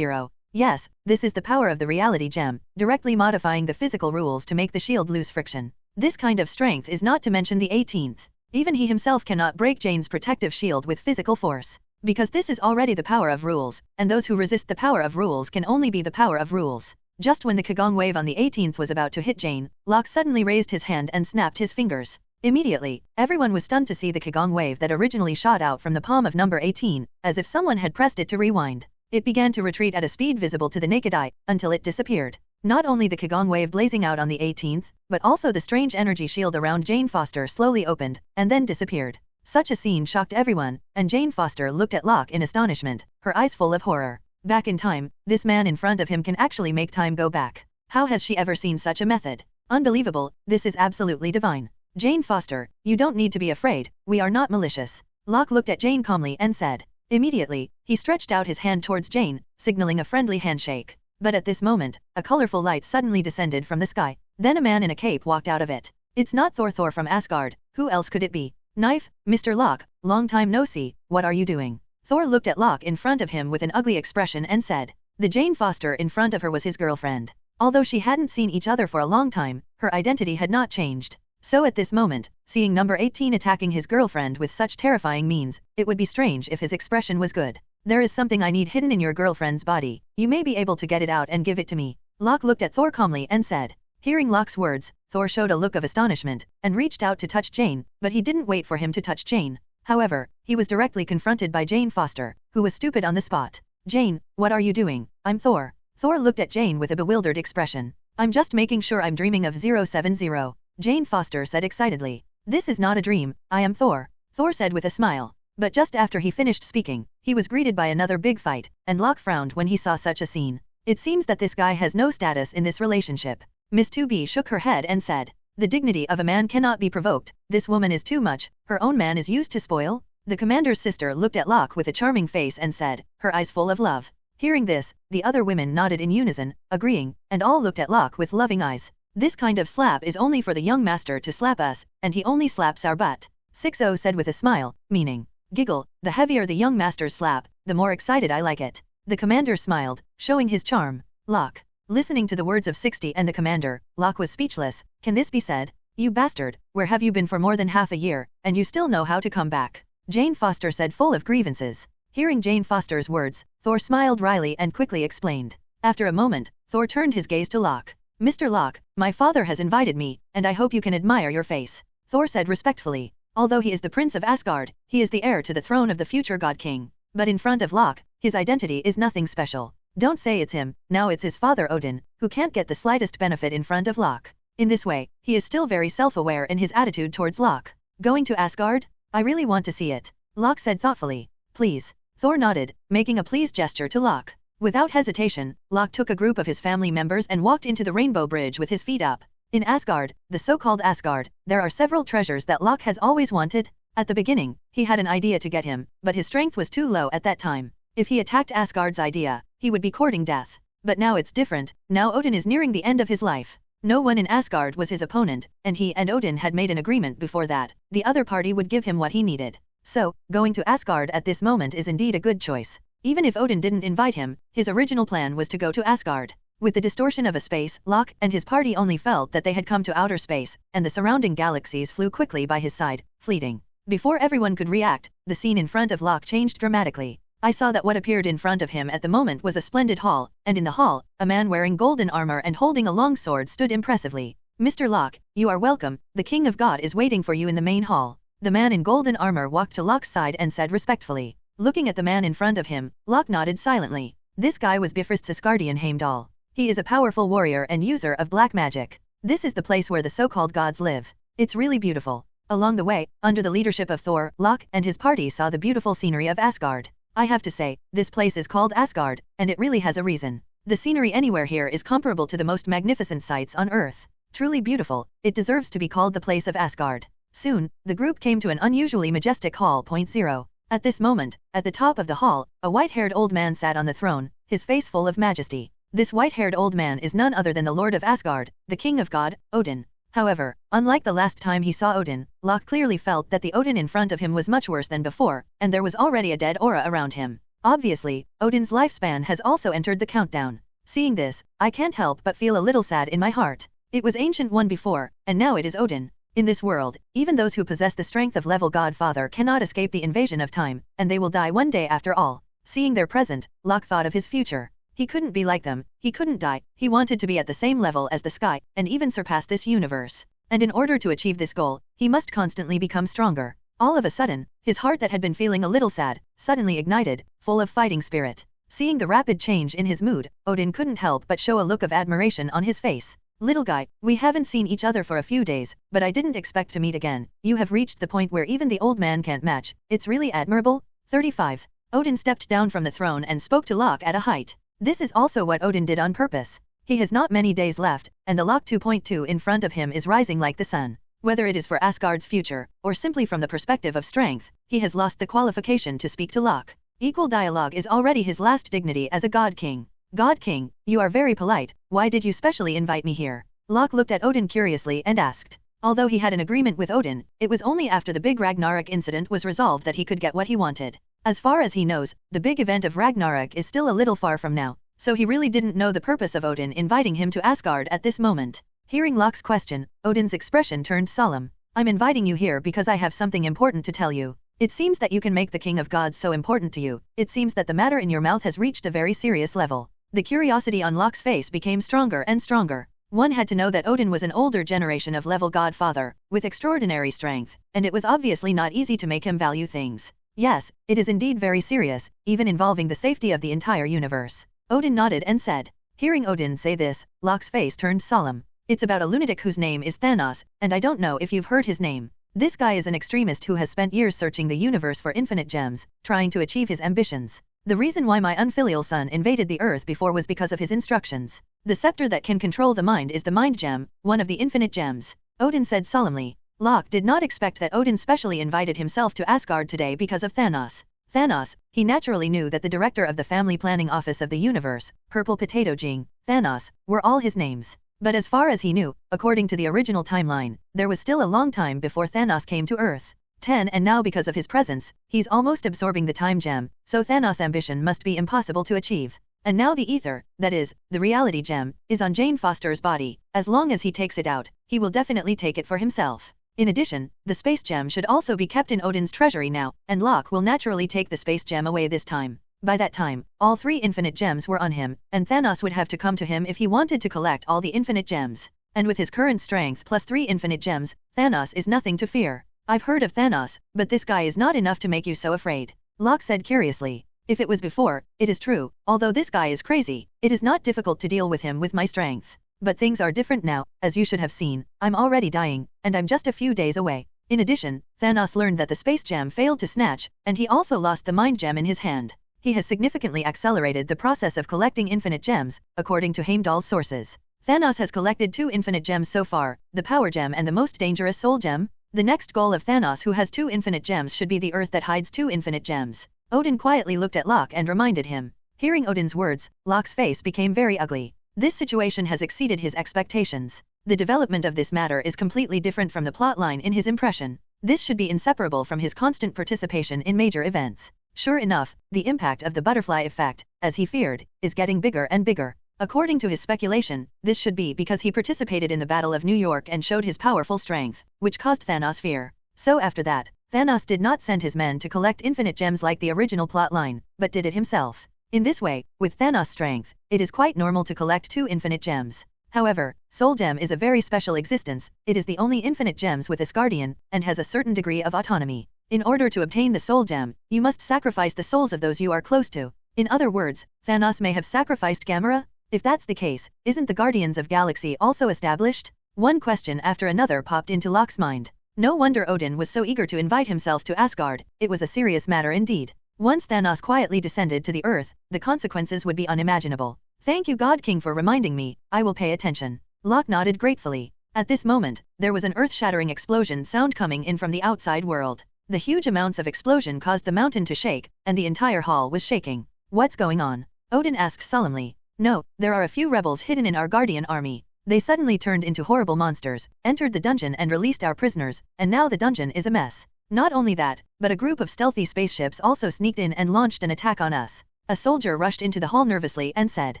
Yes, this is the power of the reality gem, directly modifying the physical rules to make the shield lose friction. This kind of strength is not to mention the 18th. Even he himself cannot break Jane's protective shield with physical force. Because this is already the power of rules, and those who resist the power of rules can only be the power of rules. Just when the Qigong wave on the 18th was about to hit Jane, Locke suddenly raised his hand and snapped his fingers. Immediately, everyone was stunned to see the Qigong wave that originally shot out from the palm of number 18, as if someone had pressed it to rewind. It began to retreat at a speed visible to the naked eye, until it disappeared. Not only the Qigong wave blazing out on the 18th, but also the strange energy shield around Jane Foster slowly opened, and then disappeared. Such a scene shocked everyone, and Jane Foster looked at Locke in astonishment, her eyes full of horror. Back in time, this man in front of him can actually make time go back. How has she ever seen such a method? Unbelievable, this is absolutely divine. Jane Foster, you don't need to be afraid, we are not malicious. Locke looked at Jane calmly and said. Immediately, he stretched out his hand towards Jane, signaling a friendly handshake. But at this moment, a colorful light suddenly descended from the sky. Then a man in a cape walked out of it. It's not Thor from Asgard, who else could it be? Knife, Mr. Locke, long time no see, what are you doing? Thor looked at Locke in front of him with an ugly expression and said. The Jane Foster in front of her was his girlfriend. Although she hadn't seen each other for a long time, her identity had not changed. So at this moment, seeing number 18 attacking his girlfriend with such terrifying means, it would be strange if his expression was good. There is something I need hidden in your girlfriend's body. You may be able to get it out and give it to me. Locke looked at Thor calmly and said. Hearing Locke's words, Thor showed a look of astonishment, and reached out to touch Jane, but he didn't wait for him to touch Jane. However, he was directly confronted by Jane Foster, who was stupid on the spot. Jane, what are you doing? I'm Thor. Thor looked at Jane with a bewildered expression. I'm just making sure I'm dreaming of 070. Jane Foster said excitedly. This is not a dream, I am Thor. Thor said with a smile. But just after he finished speaking, he was greeted by another big fight, and Locke frowned when he saw such a scene. It seems that this guy has no status in this relationship. Miss 2B shook her head and said. The dignity of a man cannot be provoked, this woman is too much, her own man is used to spoil? The commander's sister looked at Locke with a charming face and said, her eyes full of love. Hearing this, the other women nodded in unison, agreeing, and all looked at Locke with loving eyes. This kind of slap is only for the young master to slap us, and he only slaps our butt. 60 said with a smile, meaning, giggle, the heavier the young master's slap, the more excited I like it. The commander smiled, showing his charm. Locke. Listening to the words of 60 and the commander, Locke was speechless. Can this be said? You bastard, where have you been for more than half a year, and you still know how to come back? Jane Foster said full of grievances. Hearing Jane Foster's words, Thor smiled wryly and quickly explained. After a moment, Thor turned his gaze to Locke. Mr. Locke, my father has invited me, and I hope you can admire your face. Thor said respectfully. Although he is the prince of Asgard, he is the heir to the throne of the future God King. But in front of Locke, his identity is nothing special. Don't say it's him, now it's his father Odin, who can't get the slightest benefit in front of Locke. In this way, he is still very self-aware in his attitude towards Locke. Going to Asgard? I really want to see it. Locke said thoughtfully. Please. Thor nodded, making a pleased gesture to Locke. Without hesitation, Locke took a group of his family members and walked into the Rainbow Bridge with his feet up. In Asgard, the so-called Asgard, there are several treasures that Locke has always wanted. At the beginning, he had an idea to get him, but his strength was too low at that time. If he attacked Asgard's idea, he would be courting death. But now it's different, now Odin is nearing the end of his life. No one in Asgard was his opponent, and he and Odin had made an agreement before that. The other party would give him what he needed. So, going to Asgard at this moment is indeed a good choice. Even if Odin didn't invite him, his original plan was to go to Asgard. With the distortion of a space, Locke and his party only felt that they had come to outer space, and the surrounding galaxies flew quickly by his side, fleeting. Before everyone could react, the scene in front of Locke changed dramatically. I saw that what appeared in front of him at the moment was a splendid hall, and in the hall, a man wearing golden armor and holding a long sword stood impressively. Mr. Locke, you are welcome, the King of God is waiting for you in the main hall. The man in golden armor walked to Locke's side and said respectfully. Looking at the man in front of him, Locke nodded silently. This guy was Bifrost's Asgardian Heimdall. He is a powerful warrior and user of black magic. This is the place where the so-called gods live. It's really beautiful. Along the way, under the leadership of Thor, Locke and his party saw the beautiful scenery of Asgard. I have to say, this place is called Asgard, and it really has a reason. The scenery anywhere here is comparable to the most magnificent sights on Earth. Truly beautiful, it deserves to be called the place of Asgard. Soon, the group came to an unusually majestic hall. 0. At this moment, at the top of the hall, a white-haired old man sat on the throne, his face full of majesty. This white-haired old man is none other than the Lord of Asgard, the King of God, Odin. However, unlike the last time he saw Odin, Locke clearly felt that the Odin in front of him was much worse than before, and there was already a dead aura around him. Obviously, Odin's lifespan has also entered the countdown. Seeing this, I can't help but feel a little sad in my heart. It was Ancient One before, and now it is Odin. In this world, even those who possess the strength of level Godfather cannot escape the invasion of time, and they will die one day after all. Seeing their present, Locke thought of his future. He couldn't be like them, he couldn't die, he wanted to be at the same level as the sky, and even surpass this universe. And in order to achieve this goal, he must constantly become stronger. All of a sudden, his heart that had been feeling a little sad, suddenly ignited, full of fighting spirit. Seeing the rapid change in his mood, Odin couldn't help but show a look of admiration on his face. Little guy, we haven't seen each other for a few days, but I didn't expect to meet again. You have reached the point where even the old man can't match. It's really admirable. 35. Odin stepped down from the throne and spoke to Locke at a height. This is also what Odin did on purpose. He has not many days left, and the Locke 2.2 in front of him is rising like the sun. Whether it is for Asgard's future, or simply from the perspective of strength, he has lost the qualification to speak to Locke. Equal dialogue is already his last dignity as a God King. God King, you are very polite, why did you specially invite me here? Locke looked at Odin curiously and asked. Although he had an agreement with Odin, it was only after the big Ragnarok incident was resolved that he could get what he wanted. As far as he knows, the big event of Ragnarok is still a little far from now, so he really didn't know the purpose of Odin inviting him to Asgard at this moment. Hearing Locke's question, Odin's expression turned solemn. I'm inviting you here because I have something important to tell you. It seems that you can make the King of Gods so important to you. It seems that the matter in your mouth has reached a very serious level. The curiosity on Locke's face became stronger and stronger. One had to know that Odin was an older generation of level Godfather, with extraordinary strength, and it was obviously not easy to make him value things. Yes, it is indeed very serious, even involving the safety of the entire universe. Odin nodded and said. Hearing Odin say this, Locke's face turned solemn. It's about a lunatic whose name is Thanos, and I don't know if you've heard his name. This guy is an extremist who has spent years searching the universe for infinite gems, trying to achieve his ambitions. The reason why my unfilial son invaded the earth before was because of his instructions. The scepter that can control the mind is the mind gem, one of the infinite gems. Odin said solemnly. Locke did not expect that Odin specially invited himself to Asgard today because of Thanos. Thanos, he naturally knew that the director of the family planning office of the universe, Purple Potato Jing, Thanos, were all his names. But as far as he knew, according to the original timeline, there was still a long time before Thanos came to Earth. 10 and now because of his presence, he's almost absorbing the time gem, so Thanos' ambition must be impossible to achieve. And now the ether, that is, the reality gem, is on Jane Foster's body. As long as he takes it out, he will definitely take it for himself. In addition, the space gem should also be kept in Odin's treasury now, and Locke will naturally take the space gem away this time. By that time, all 3 infinite gems were on him, and Thanos would have to come to him if he wanted to collect all the infinite gems. And with his current strength plus 3 infinite gems, Thanos is nothing to fear. I've heard of Thanos, but this guy is not enough to make you so afraid. Locke said curiously. If it was before, it is true, although this guy is crazy, it is not difficult to deal with him with my strength. But things are different now, as you should have seen, I'm already dying, and I'm just a few days away. In addition, Thanos learned that the space gem failed to snatch, and he also lost the mind gem in his hand. He has significantly accelerated the process of collecting infinite gems, according to Heimdall's sources. Thanos has collected 2 infinite gems so far, the power gem and the most dangerous soul gem. The next goal of Thanos, who has 2 infinite gems, should be the Earth that hides 2 infinite gems. Odin quietly looked at Locke and reminded him. Hearing Odin's words, Locke's face became very ugly. This situation has exceeded his expectations. The development of this matter is completely different from the plotline in his impression. This should be inseparable from his constant participation in major events. Sure enough, the impact of the butterfly effect, as he feared, is getting bigger and bigger. According to his speculation, this should be because he participated in the Battle of New York and showed his powerful strength, which caused Thanos fear. So after that, Thanos did not send his men to collect infinite gems like the original plotline, but did it himself. In this way, with Thanos' strength, it is quite normal to collect 2 infinite gems. However, Soul Gem is a very special existence, it is the only infinite gems with Asgardian, and has a certain degree of autonomy. In order to obtain the Soul Gem, you must sacrifice the souls of those you are close to. In other words, Thanos may have sacrificed Gamera? If that's the case, isn't the Guardians of Galaxy also established? One question after another popped into Locke's mind. No wonder Odin was so eager to invite himself to Asgard, it was a serious matter indeed. Once Thanos quietly descended to the earth, the consequences would be unimaginable. Thank you God King for reminding me, I will pay attention. Locke nodded gratefully. At this moment, there was an earth-shattering explosion sound coming in from the outside world. The huge amounts of explosion caused the mountain to shake, and the entire hall was shaking. What's going on? Odin asked solemnly. No, there are a few rebels hidden in our Guardian army. They suddenly turned into horrible monsters, entered the dungeon and released our prisoners, and now the dungeon is a mess. Not only that, but a group of stealthy spaceships also sneaked in and launched an attack on us. A soldier rushed into the hall nervously and said.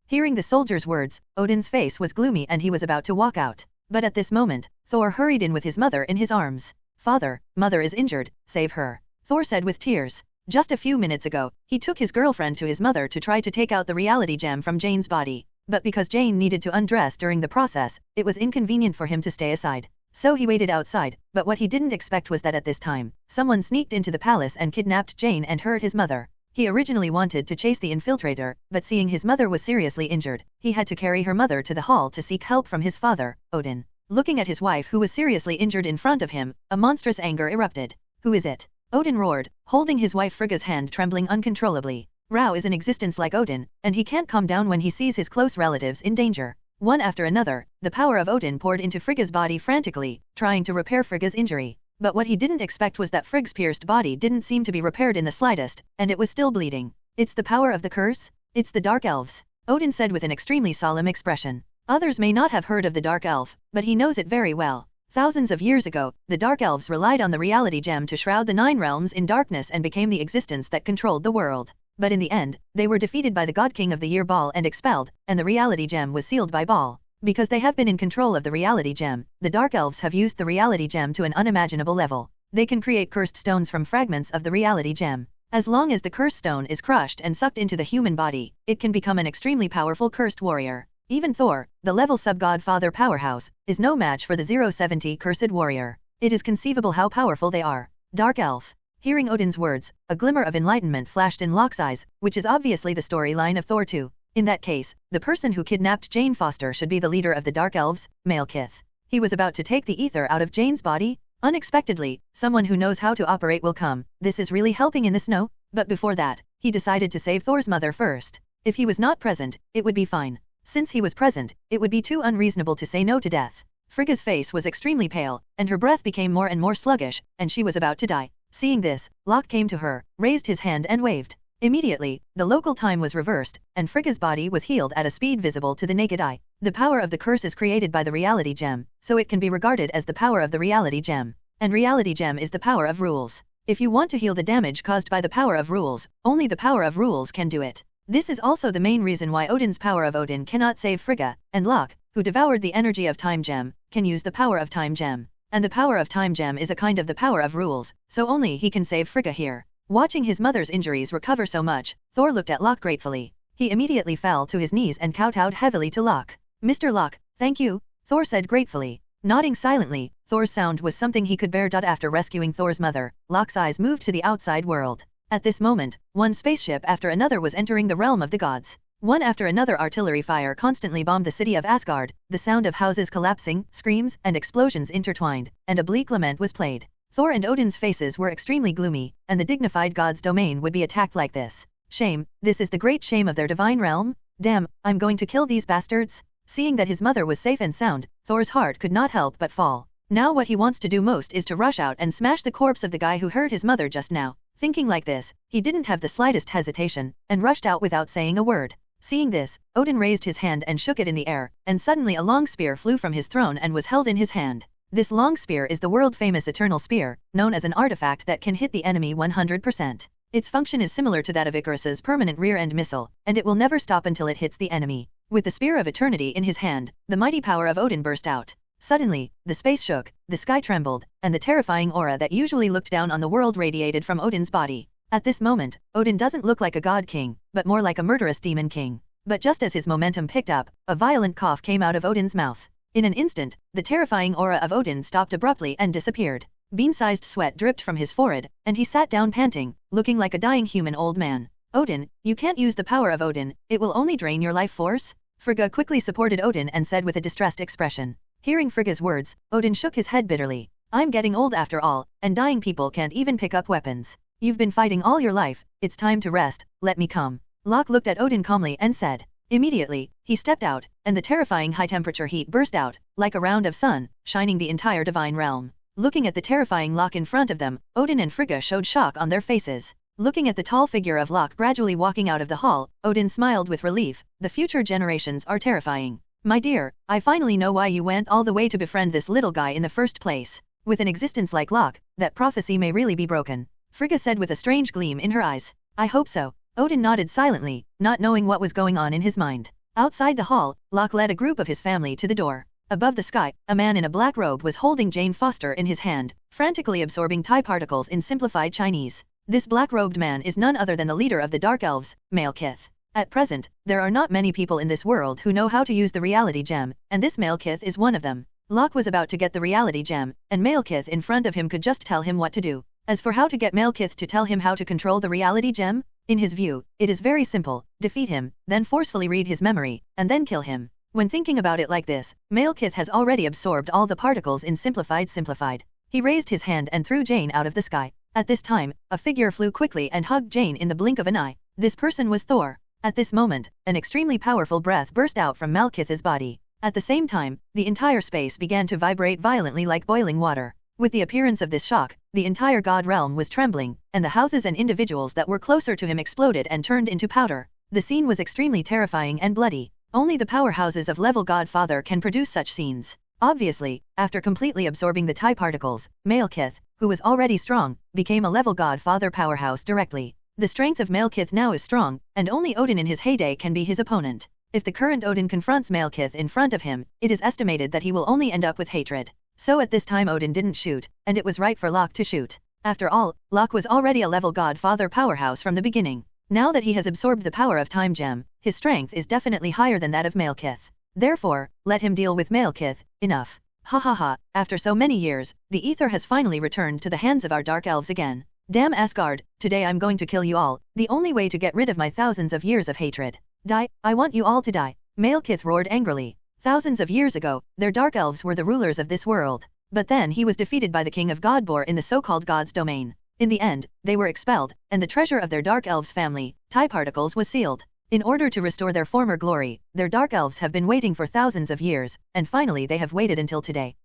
Hearing the soldier's words, Odin's face was gloomy and he was about to walk out. But at this moment, Thor hurried in with his mother in his arms. Father, mother is injured, save her. Thor said with tears. Just a few minutes ago, he took his girlfriend to his mother to try to take out the reality gem from Jane's body. But because Jane needed to undress during the process, it was inconvenient for him to stay aside. So he waited outside, but what he didn't expect was that at this time, someone sneaked into the palace and kidnapped Jane and hurt his mother. He originally wanted to chase the infiltrator, but seeing his mother was seriously injured, he had to carry her mother to the hall to seek help from his father, Odin. Looking at his wife who was seriously injured in front of him, a monstrous anger erupted. Who is it? Odin roared, holding his wife Frigga's hand trembling uncontrollably. Rao is an existence like Odin, and he can't calm down when he sees his close relatives in danger. One after another, the power of Odin poured into Frigga's body frantically, trying to repair Frigga's injury. But what he didn't expect was that Frigg's pierced body didn't seem to be repaired in the slightest, and it was still bleeding. It's the power of the curse? It's the Dark Elves, Odin said with an extremely solemn expression. Others may not have heard of the Dark Elf, but he knows it very well. Thousands of years ago, the Dark Elves relied on the reality gem to shroud the 9 realms in darkness and became the existence that controlled the world. But in the end, they were defeated by the God King of the Year Baal and expelled, and the reality gem was sealed by Baal. Because they have been in control of the reality gem, the Dark Elves have used the reality gem to an unimaginable level. They can create cursed stones from fragments of the reality gem. As long as the cursed stone is crushed and sucked into the human body, it can become an extremely powerful cursed warrior. Even Thor, the level sub-godfather powerhouse, is no match for the 070 cursed warrior. It is conceivable how powerful they are. Dark Elf. Hearing Odin's words, a glimmer of enlightenment flashed in Locke's eyes, which is obviously the storyline of Thor 2. In that case, the person who kidnapped Jane Foster should be the leader of the Dark Elves, Malekith. He was about to take the ether out of Jane's body? Unexpectedly, someone who knows how to operate will come. This is really helping in the snow? But before that, he decided to save Thor's mother first. If he was not present, it would be fine. Since he was present, it would be too unreasonable to say no to death. Frigga's face was extremely pale, and her breath became more and more sluggish, and she was about to die. Seeing this, Locke came to her, raised his hand and waved. Immediately, the local time was reversed, and Frigga's body was healed at a speed visible to the naked eye. The power of the curse is created by the reality gem, so it can be regarded as the power of the reality gem. And reality gem is the power of rules. If you want to heal the damage caused by the power of rules, only the power of rules can do it. This is also the main reason why Odin's power of Odin cannot save Frigga, and Locke, who devoured the energy of Time Gem, can use the power of Time Gem. And the power of Time Gem is a kind of the power of rules, so only he can save Frigga here. Watching his mother's injuries recover so much, Thor looked at Locke gratefully. He immediately fell to his knees and kowtowed heavily to Locke. Mr. Locke, thank you, Thor said gratefully. Nodding silently, Thor's sound was something he could bear. After rescuing Thor's mother, Locke's eyes moved to the outside world. At this moment, one spaceship after another was entering the realm of the gods. One after another artillery fire constantly bombed the city of Asgard, the sound of houses collapsing, screams, and explosions intertwined, and a bleak lament was played. Thor and Odin's faces were extremely gloomy, and the dignified god's domain would be attacked like this. Shame, this is the great shame of their divine realm? Damn, I'm going to kill these bastards. Seeing that his mother was safe and sound, Thor's heart could not help but fall. Now what he wants to do most is to rush out and smash the corpse of the guy who hurt his mother just now. Thinking like this, he didn't have the slightest hesitation, and rushed out without saying a word. Seeing this, Odin raised his hand and shook it in the air, and suddenly a long spear flew from his throne and was held in his hand. This long spear is the world-famous Eternal Spear, known as an artifact that can hit the enemy 100%. Its function is similar to that of Icarus's permanent rear-end missile, and it will never stop until it hits the enemy. With the Spear of Eternity in his hand, the mighty power of Odin burst out. Suddenly, the space shook, the sky trembled, and the terrifying aura that usually looked down on the world radiated from Odin's body. At this moment, Odin doesn't look like a god king, but more like a murderous demon king. But just as his momentum picked up, a violent cough came out of Odin's mouth. In an instant, the terrifying aura of Odin stopped abruptly and disappeared. Bean-sized sweat dripped from his forehead, and he sat down panting, looking like a dying human old man. Odin, you can't use the power of Odin, it will only drain your life force? Frigga quickly supported Odin and said with a distressed expression. Hearing Frigga's words, Odin shook his head bitterly. I'm getting old after all, and dying people can't even pick up weapons. You've been fighting all your life, it's time to rest, let me come. Locke looked at Odin calmly and said. Immediately, he stepped out, and the terrifying high-temperature heat burst out, like a round of sun, shining the entire divine realm. Looking at the terrifying Locke in front of them, Odin and Frigga showed shock on their faces. Looking at the tall figure of Locke gradually walking out of the hall, Odin smiled with relief. The future generations are terrifying. My dear, I finally know why you went all the way to befriend this little guy in the first place. With an existence like Locke, that prophecy may really be broken. Frigga said with a strange gleam in her eyes. I hope so. Odin nodded silently, not knowing what was going on in his mind. Outside the hall, Locke led a group of his family to the door. Above the sky, a man in a black robe was holding Jane Foster in his hand, frantically absorbing TIE particles in simplified Chinese. This black-robed man is none other than the leader of the Dark Elves, Malekith. At present, there are not many people in this world who know how to use the reality gem, and this Malekith is one of them. Locke was about to get the reality gem, and Malekith in front of him could just tell him what to do. As for how to get Malekith to tell him how to control the reality gem, in his view, it is very simple. Defeat him, then forcefully read his memory, and then kill him. When thinking about it like this, Malekith has already absorbed all the particles in simplified. He raised his hand and threw Jane out of the sky. At this time, a figure flew quickly and hugged Jane in the blink of an eye. This person was Thor. At this moment, an extremely powerful breath burst out from Malekith's body. At the same time, the entire space began to vibrate violently like boiling water. With the appearance of this shock, the entire god realm was trembling, and the houses and individuals that were closer to him exploded and turned into powder. The scene was extremely terrifying and bloody. Only the powerhouses of level Godfather can produce such scenes. Obviously, after completely absorbing the TIE particles, Malekith, who was already strong, became a level Godfather powerhouse directly. The strength of Malekith now is strong, and only Odin in his heyday can be his opponent. If the current Odin confronts Malekith in front of him, it is estimated that he will only end up with hatred. So at this time Odin didn't shoot, and it was right for Locke to shoot. After all, Locke was already a level Godfather powerhouse from the beginning. Now that he has absorbed the power of Time Gem, his strength is definitely higher than that of Malekith. Therefore, let him deal with Malekith. Enough. Ha ha ha, after so many years, the ether has finally returned to the hands of our dark elves again. Damn Asgard, today I'm going to kill you all, the only way to get rid of my thousands of years of hatred. Die, I want you all to die. Malekith roared angrily. Thousands of years ago, their dark elves were the rulers of this world. But then he was defeated by the king of Godbor in the so-called God's domain. In the end, they were expelled, and the treasure of their dark elves family, TIE particles, was sealed. In order to restore their former glory, their dark elves have been waiting for thousands of years, and finally they have waited until today.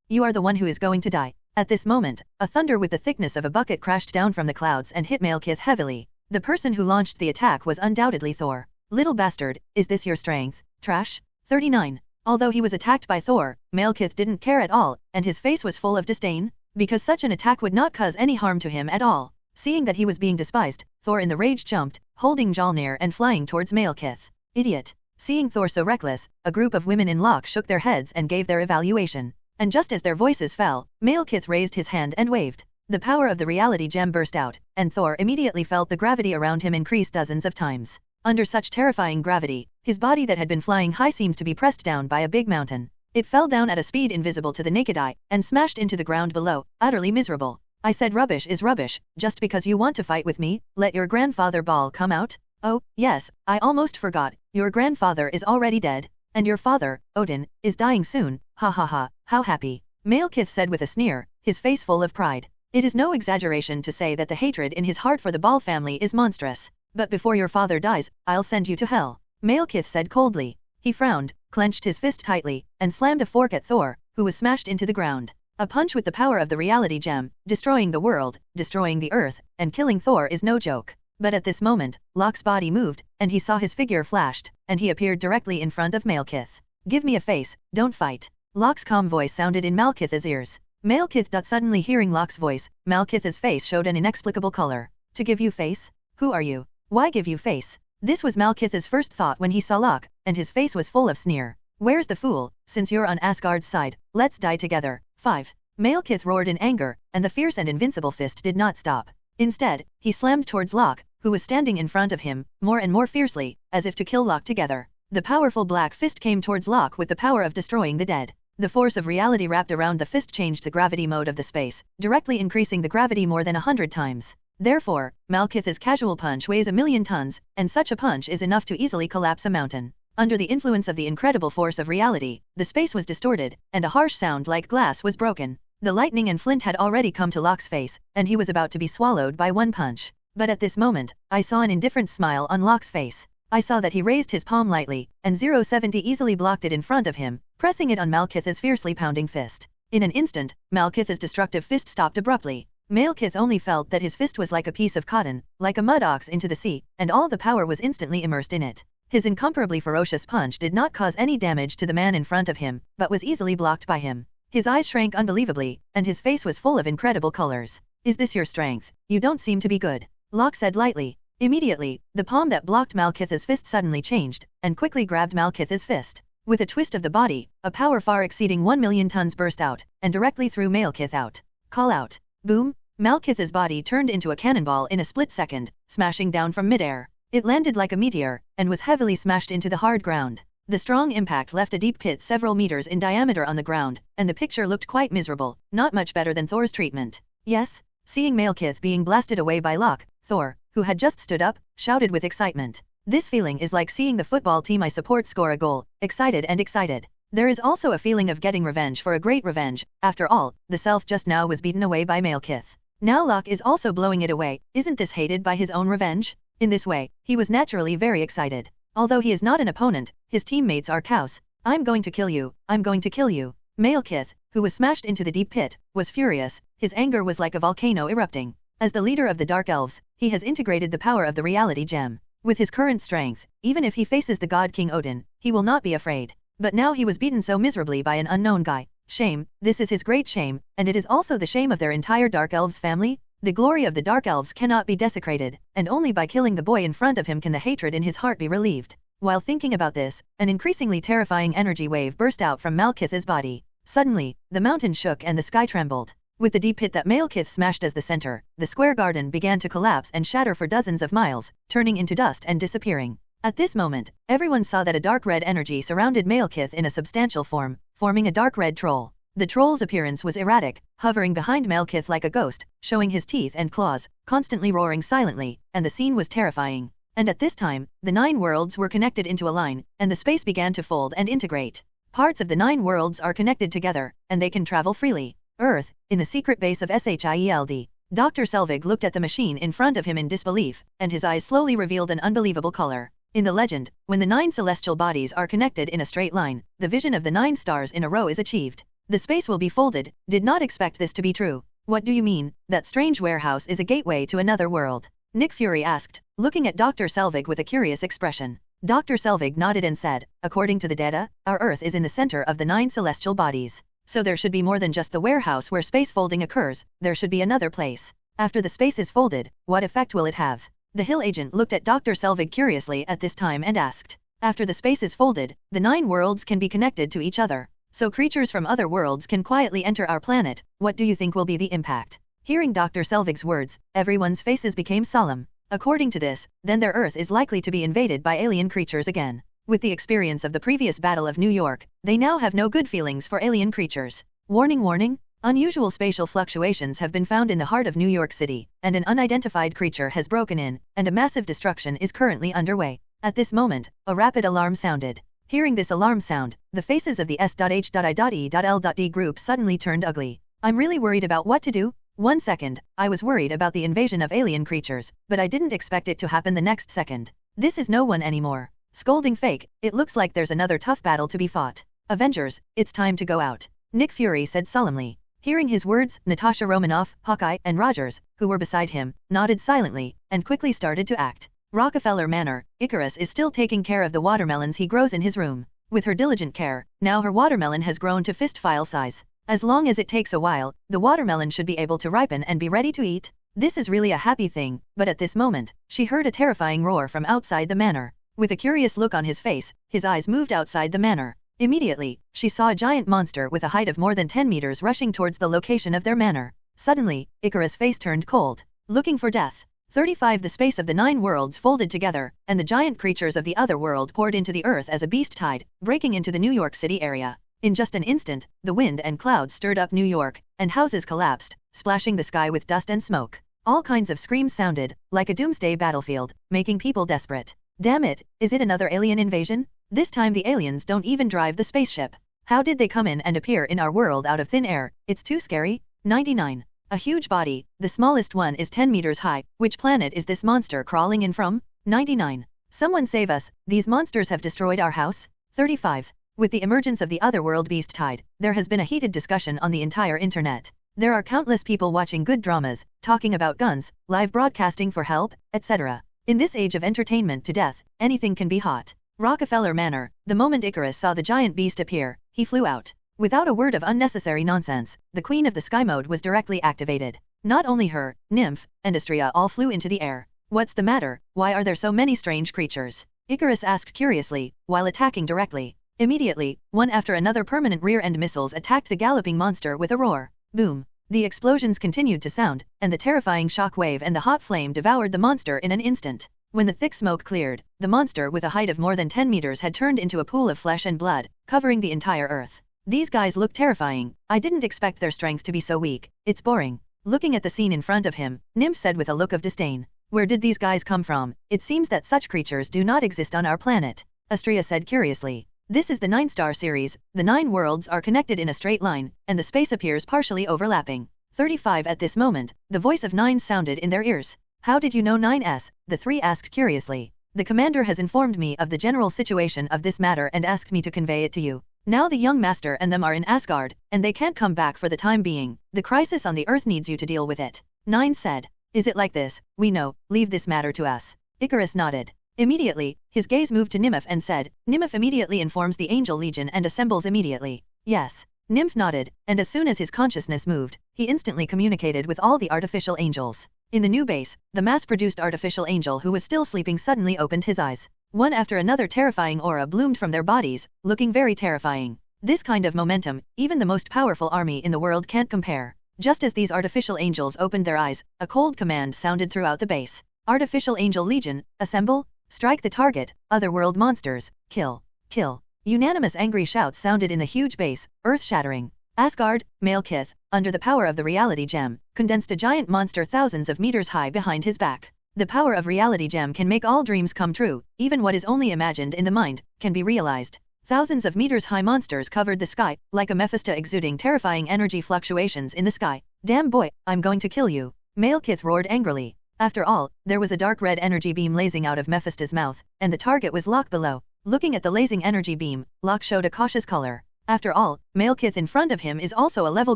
You are the one who is going to die. At this moment, a thunder with the thickness of a bucket crashed down from the clouds and hit Malekith heavily. The person who launched the attack was undoubtedly Thor. Little bastard, is this your strength? Trash? 39. Although he was attacked by Thor, Malekith didn't care at all, and his face was full of disdain, because such an attack would not cause any harm to him at all. Seeing that he was being despised, Thor in the rage jumped, holding Mjolnir and flying towards Malekith. Idiot. Seeing Thor so reckless, a group of women in Locke shook their heads and gave their evaluation. And just as their voices fell, Malekith raised his hand and waved. The power of the reality gem burst out, and Thor immediately felt the gravity around him increase dozens of times. Under such terrifying gravity, his body that had been flying high seemed to be pressed down by a big mountain. It fell down at a speed invisible to the naked eye, and smashed into the ground below, utterly miserable. I said rubbish is rubbish, just because you want to fight with me, let your grandfather ball come out? Oh, yes, I almost forgot, your grandfather is already dead. And your father, Odin, is dying soon, ha ha ha, how happy. Malekith said with a sneer, his face full of pride. It is no exaggeration to say that the hatred in his heart for the Ball family is monstrous. But before your father dies, I'll send you to hell. Malekith said coldly. He frowned, clenched his fist tightly, and slammed a fork at Thor, who was smashed into the ground. A punch with the power of the reality gem, destroying the world, destroying the earth, and killing Thor is no joke. But at this moment, Locke's body moved, and he saw his figure flashed, and he appeared directly in front of Malekith. Give me a face, don't fight. Locke's calm voice sounded in Malekith's ears. Malekith. Suddenly hearing Locke's voice, Malekith's face showed an inexplicable color. To give you face? Who are you? Why give you face? This was Malekith's first thought when he saw Locke, and his face was full of sneer. Where's the fool? Since you're on Asgard's side, let's die together. 5. Malekith roared in anger, and the fierce and invincible fist did not stop. Instead, he slammed towards Locke, who was standing in front of him, more and more fiercely, as if to kill Locke together. The powerful black fist came towards Locke with the power of destroying the dead. The force of reality wrapped around the fist changed the gravity mode of the space, directly increasing the gravity more than 100 times. Therefore, Malekith's casual punch weighs 1,000,000 tons, and such a punch is enough to easily collapse a mountain. Under the influence of the incredible force of reality, the space was distorted, and a harsh sound like glass was broken. The lightning and flint had already come to Locke's face, and he was about to be swallowed by one punch. But at this moment, I saw an indifferent smile on Locke's face. I saw that he raised his palm lightly, and 070 easily blocked it in front of him, pressing it on Malekith's fiercely pounding fist. In an instant, Malekith's destructive fist stopped abruptly. Malekith only felt that his fist was like a piece of cotton, like a mud ox into the sea, and all the power was instantly immersed in it. His incomparably ferocious punch did not cause any damage to the man in front of him, but was easily blocked by him. His eyes shrank unbelievably, and his face was full of incredible colors. Is this your strength? You don't seem to be good. Locke said lightly. Immediately, the palm that blocked Malekith's fist suddenly changed, and quickly grabbed Malekith's fist. With a twist of the body, a power far exceeding 1,000,000 tons burst out, and directly threw Malekith out. Call out. Boom! Malekith's body turned into a cannonball in a split second, smashing down from midair. It landed like a meteor, and was heavily smashed into the hard ground. The strong impact left a deep pit several meters in diameter on the ground, and the picture looked quite miserable, not much better than Thor's treatment. Yes? Seeing Malekith being blasted away by Locke, Thor, who had just stood up, shouted with excitement. This feeling is like seeing the football team I support score a goal, excited and excited. There is also a feeling of getting revenge for a great revenge. After all, the self just now was beaten away by Malekith. Now Locke is also blowing it away. Isn't this hated by his own revenge? In this way, he was naturally very excited. Although he is not an opponent, his teammates are cows. I'm going to kill you, I'm going to kill you. Malekith, who was smashed into the deep pit, was furious. His anger was like a volcano erupting. As the leader of the Dark Elves, he has integrated the power of the reality gem. With his current strength, even if he faces the God King Odin, he will not be afraid. But now he was beaten so miserably by an unknown guy. Shame, this is his great shame, and it is also the shame of their entire Dark Elves family. The glory of the Dark Elves cannot be desecrated, and only by killing the boy in front of him can the hatred in his heart be relieved. While thinking about this, an increasingly terrifying energy wave burst out from Malekith's body. Suddenly, the mountain shook and the sky trembled. With the deep pit that Malekith smashed as the center, the square garden began to collapse and shatter for dozens of miles, turning into dust and disappearing. At this moment, everyone saw that a dark red energy surrounded Malekith in a substantial form, forming a dark red troll. The troll's appearance was erratic, hovering behind Malekith like a ghost, showing his teeth and claws, constantly roaring silently, and the scene was terrifying. And at this time, the 9 worlds were connected into a line, and the space began to fold and integrate. Parts of the 9 worlds are connected together, and they can travel freely. Earth, in the secret base of SHIELD. Dr. Selvig looked at the machine in front of him in disbelief, and his eyes slowly revealed an unbelievable color. In the legend, when the 9 celestial bodies are connected in a straight line, the vision of the 9 stars in a row is achieved. The space will be folded. Did not expect this to be true. What do you mean? That strange warehouse is a gateway to another world? Nick Fury asked, looking at Dr. Selvig with a curious expression. Dr. Selvig nodded and said, according to the data, our Earth is in the center of the 9 celestial bodies. So there should be more than just the warehouse where space folding occurs, there should be another place. After the space is folded, what effect will it have? The Hill agent looked at Dr. Selvig curiously at this time and asked. After the space is folded, the 9 worlds can be connected to each other. So creatures from other worlds can quietly enter our planet. What do you think will be the impact? Hearing Dr. Selvig's words, everyone's faces became solemn. According to this, then their Earth is likely to be invaded by alien creatures again. With the experience of the previous Battle of New York, they now have no good feelings for alien creatures. Warning, warning, Unusual spatial fluctuations have been found in the heart of New York City, and an unidentified creature has broken in, and a massive destruction is currently underway. At this moment, a rapid alarm sounded. Hearing this alarm sound, the faces of the S.H.I.E.L.D group suddenly turned ugly. I'm really worried about what to do. 1 second, I was worried about the invasion of alien creatures, but I didn't expect it to happen the next second. This is no one anymore. Scolding fake, it looks like there's another tough battle to be fought. Avengers, it's time to go out. Nick Fury said solemnly. Hearing his words, Natasha Romanoff, Hawkeye, and Rogers, who were beside him, nodded silently, and quickly started to act. Rockefeller Manor, Icarus is still taking care of the watermelons he grows in his room. With her diligent care, now her watermelon has grown to fist-file size. As long as it takes a while, the watermelon should be able to ripen and be ready to eat. This is really a happy thing, but at this moment, she heard a terrifying roar from outside the manor. With a curious look on his face, his eyes moved outside the manor. Immediately, she saw a giant monster with a height of more than 10 meters rushing towards the location of their manor. Suddenly, Icarus' face turned cold. Looking for death. 35 The space of the 9 worlds folded together, and the giant creatures of the other world poured into the earth as a beast tide, breaking into the New York City area. In just an instant, the wind and clouds stirred up New York, and houses collapsed, splashing the sky with dust and smoke. All kinds of screams sounded, like a doomsday battlefield, making people desperate. Damn it, is it another alien invasion? This time the aliens don't even drive the spaceship. How did they come in and appear in our world out of thin air? It's too scary. 99. A huge body, the smallest one is 10 meters high. Which planet is this monster crawling in from? 99. Someone save us, these monsters have destroyed our house. 35. With the emergence of the otherworld beast tide, there has been a heated discussion on the entire internet. There are countless people watching good dramas, talking about guns, live broadcasting for help, etc. In this age of entertainment to death, anything can be hot. Rockefeller Manor, the moment Icarus saw the giant beast appear, he flew out. Without a word of unnecessary nonsense, the Queen of the Sky mode was directly activated. Not only her, Nymph, and Astrea all flew into the air. What's the matter? Why are there so many strange creatures? Icarus asked curiously, while attacking directly. Immediately, one after another permanent rear-end missiles attacked the galloping monster with a roar. Boom. The explosions continued to sound, and the terrifying shock wave and the hot flame devoured the monster in an instant. When the thick smoke cleared, the monster with a height of more than 10 meters had turned into a pool of flesh and blood, covering the entire earth. These guys look terrifying. I didn't expect their strength to be so weak. It's boring. Looking at the scene in front of him, Nymph said with a look of disdain. Where did these guys come from? It seems that such creatures do not exist on our planet. Astrea said curiously. This is the 9-star series. The 9 worlds are connected in a straight line, and the space appears partially overlapping. 35 At this moment, the voice of 9 sounded in their ears. How did you know 9S? The 3 asked curiously. The commander has informed me of the general situation of this matter and asked me to convey it to you. Now the young master and them are in Asgard, and they can't come back for the time being. The crisis on the earth needs you to deal with it. 9 said. Is it like this? We know, leave this matter to us. Icarus nodded. Immediately, his gaze moved to Nymph and said, Nymph immediately informs the Angel Legion and assembles immediately. Yes. Nymph nodded, and as soon as his consciousness moved, he instantly communicated with all the artificial angels. In the new base, the mass-produced artificial angel who was still sleeping suddenly opened his eyes. One after another terrifying aura bloomed from their bodies, looking very terrifying. This kind of momentum, even the most powerful army in the world can't compare. Just as these artificial angels opened their eyes, a cold command sounded throughout the base. Artificial Angel Legion, assemble, strike the target, otherworld monsters, kill, kill. Unanimous angry shouts sounded in the huge base, earth-shattering. Asgard, Malekith, under the power of the reality gem, condensed a giant monster thousands of meters high behind his back. The power of reality gem can make all dreams come true, even what is only imagined in the mind, can be realized. Thousands of meters high monsters covered the sky, like a Mephisto exuding terrifying energy fluctuations in the sky. Damn boy, I'm going to kill you. Malekith roared angrily. After all, there was a dark red energy beam blazing out of Mephisto's mouth, and the target was Locke below. Looking at the blazing energy beam, Locke showed a cautious color. After all, Malekith in front of him is also a level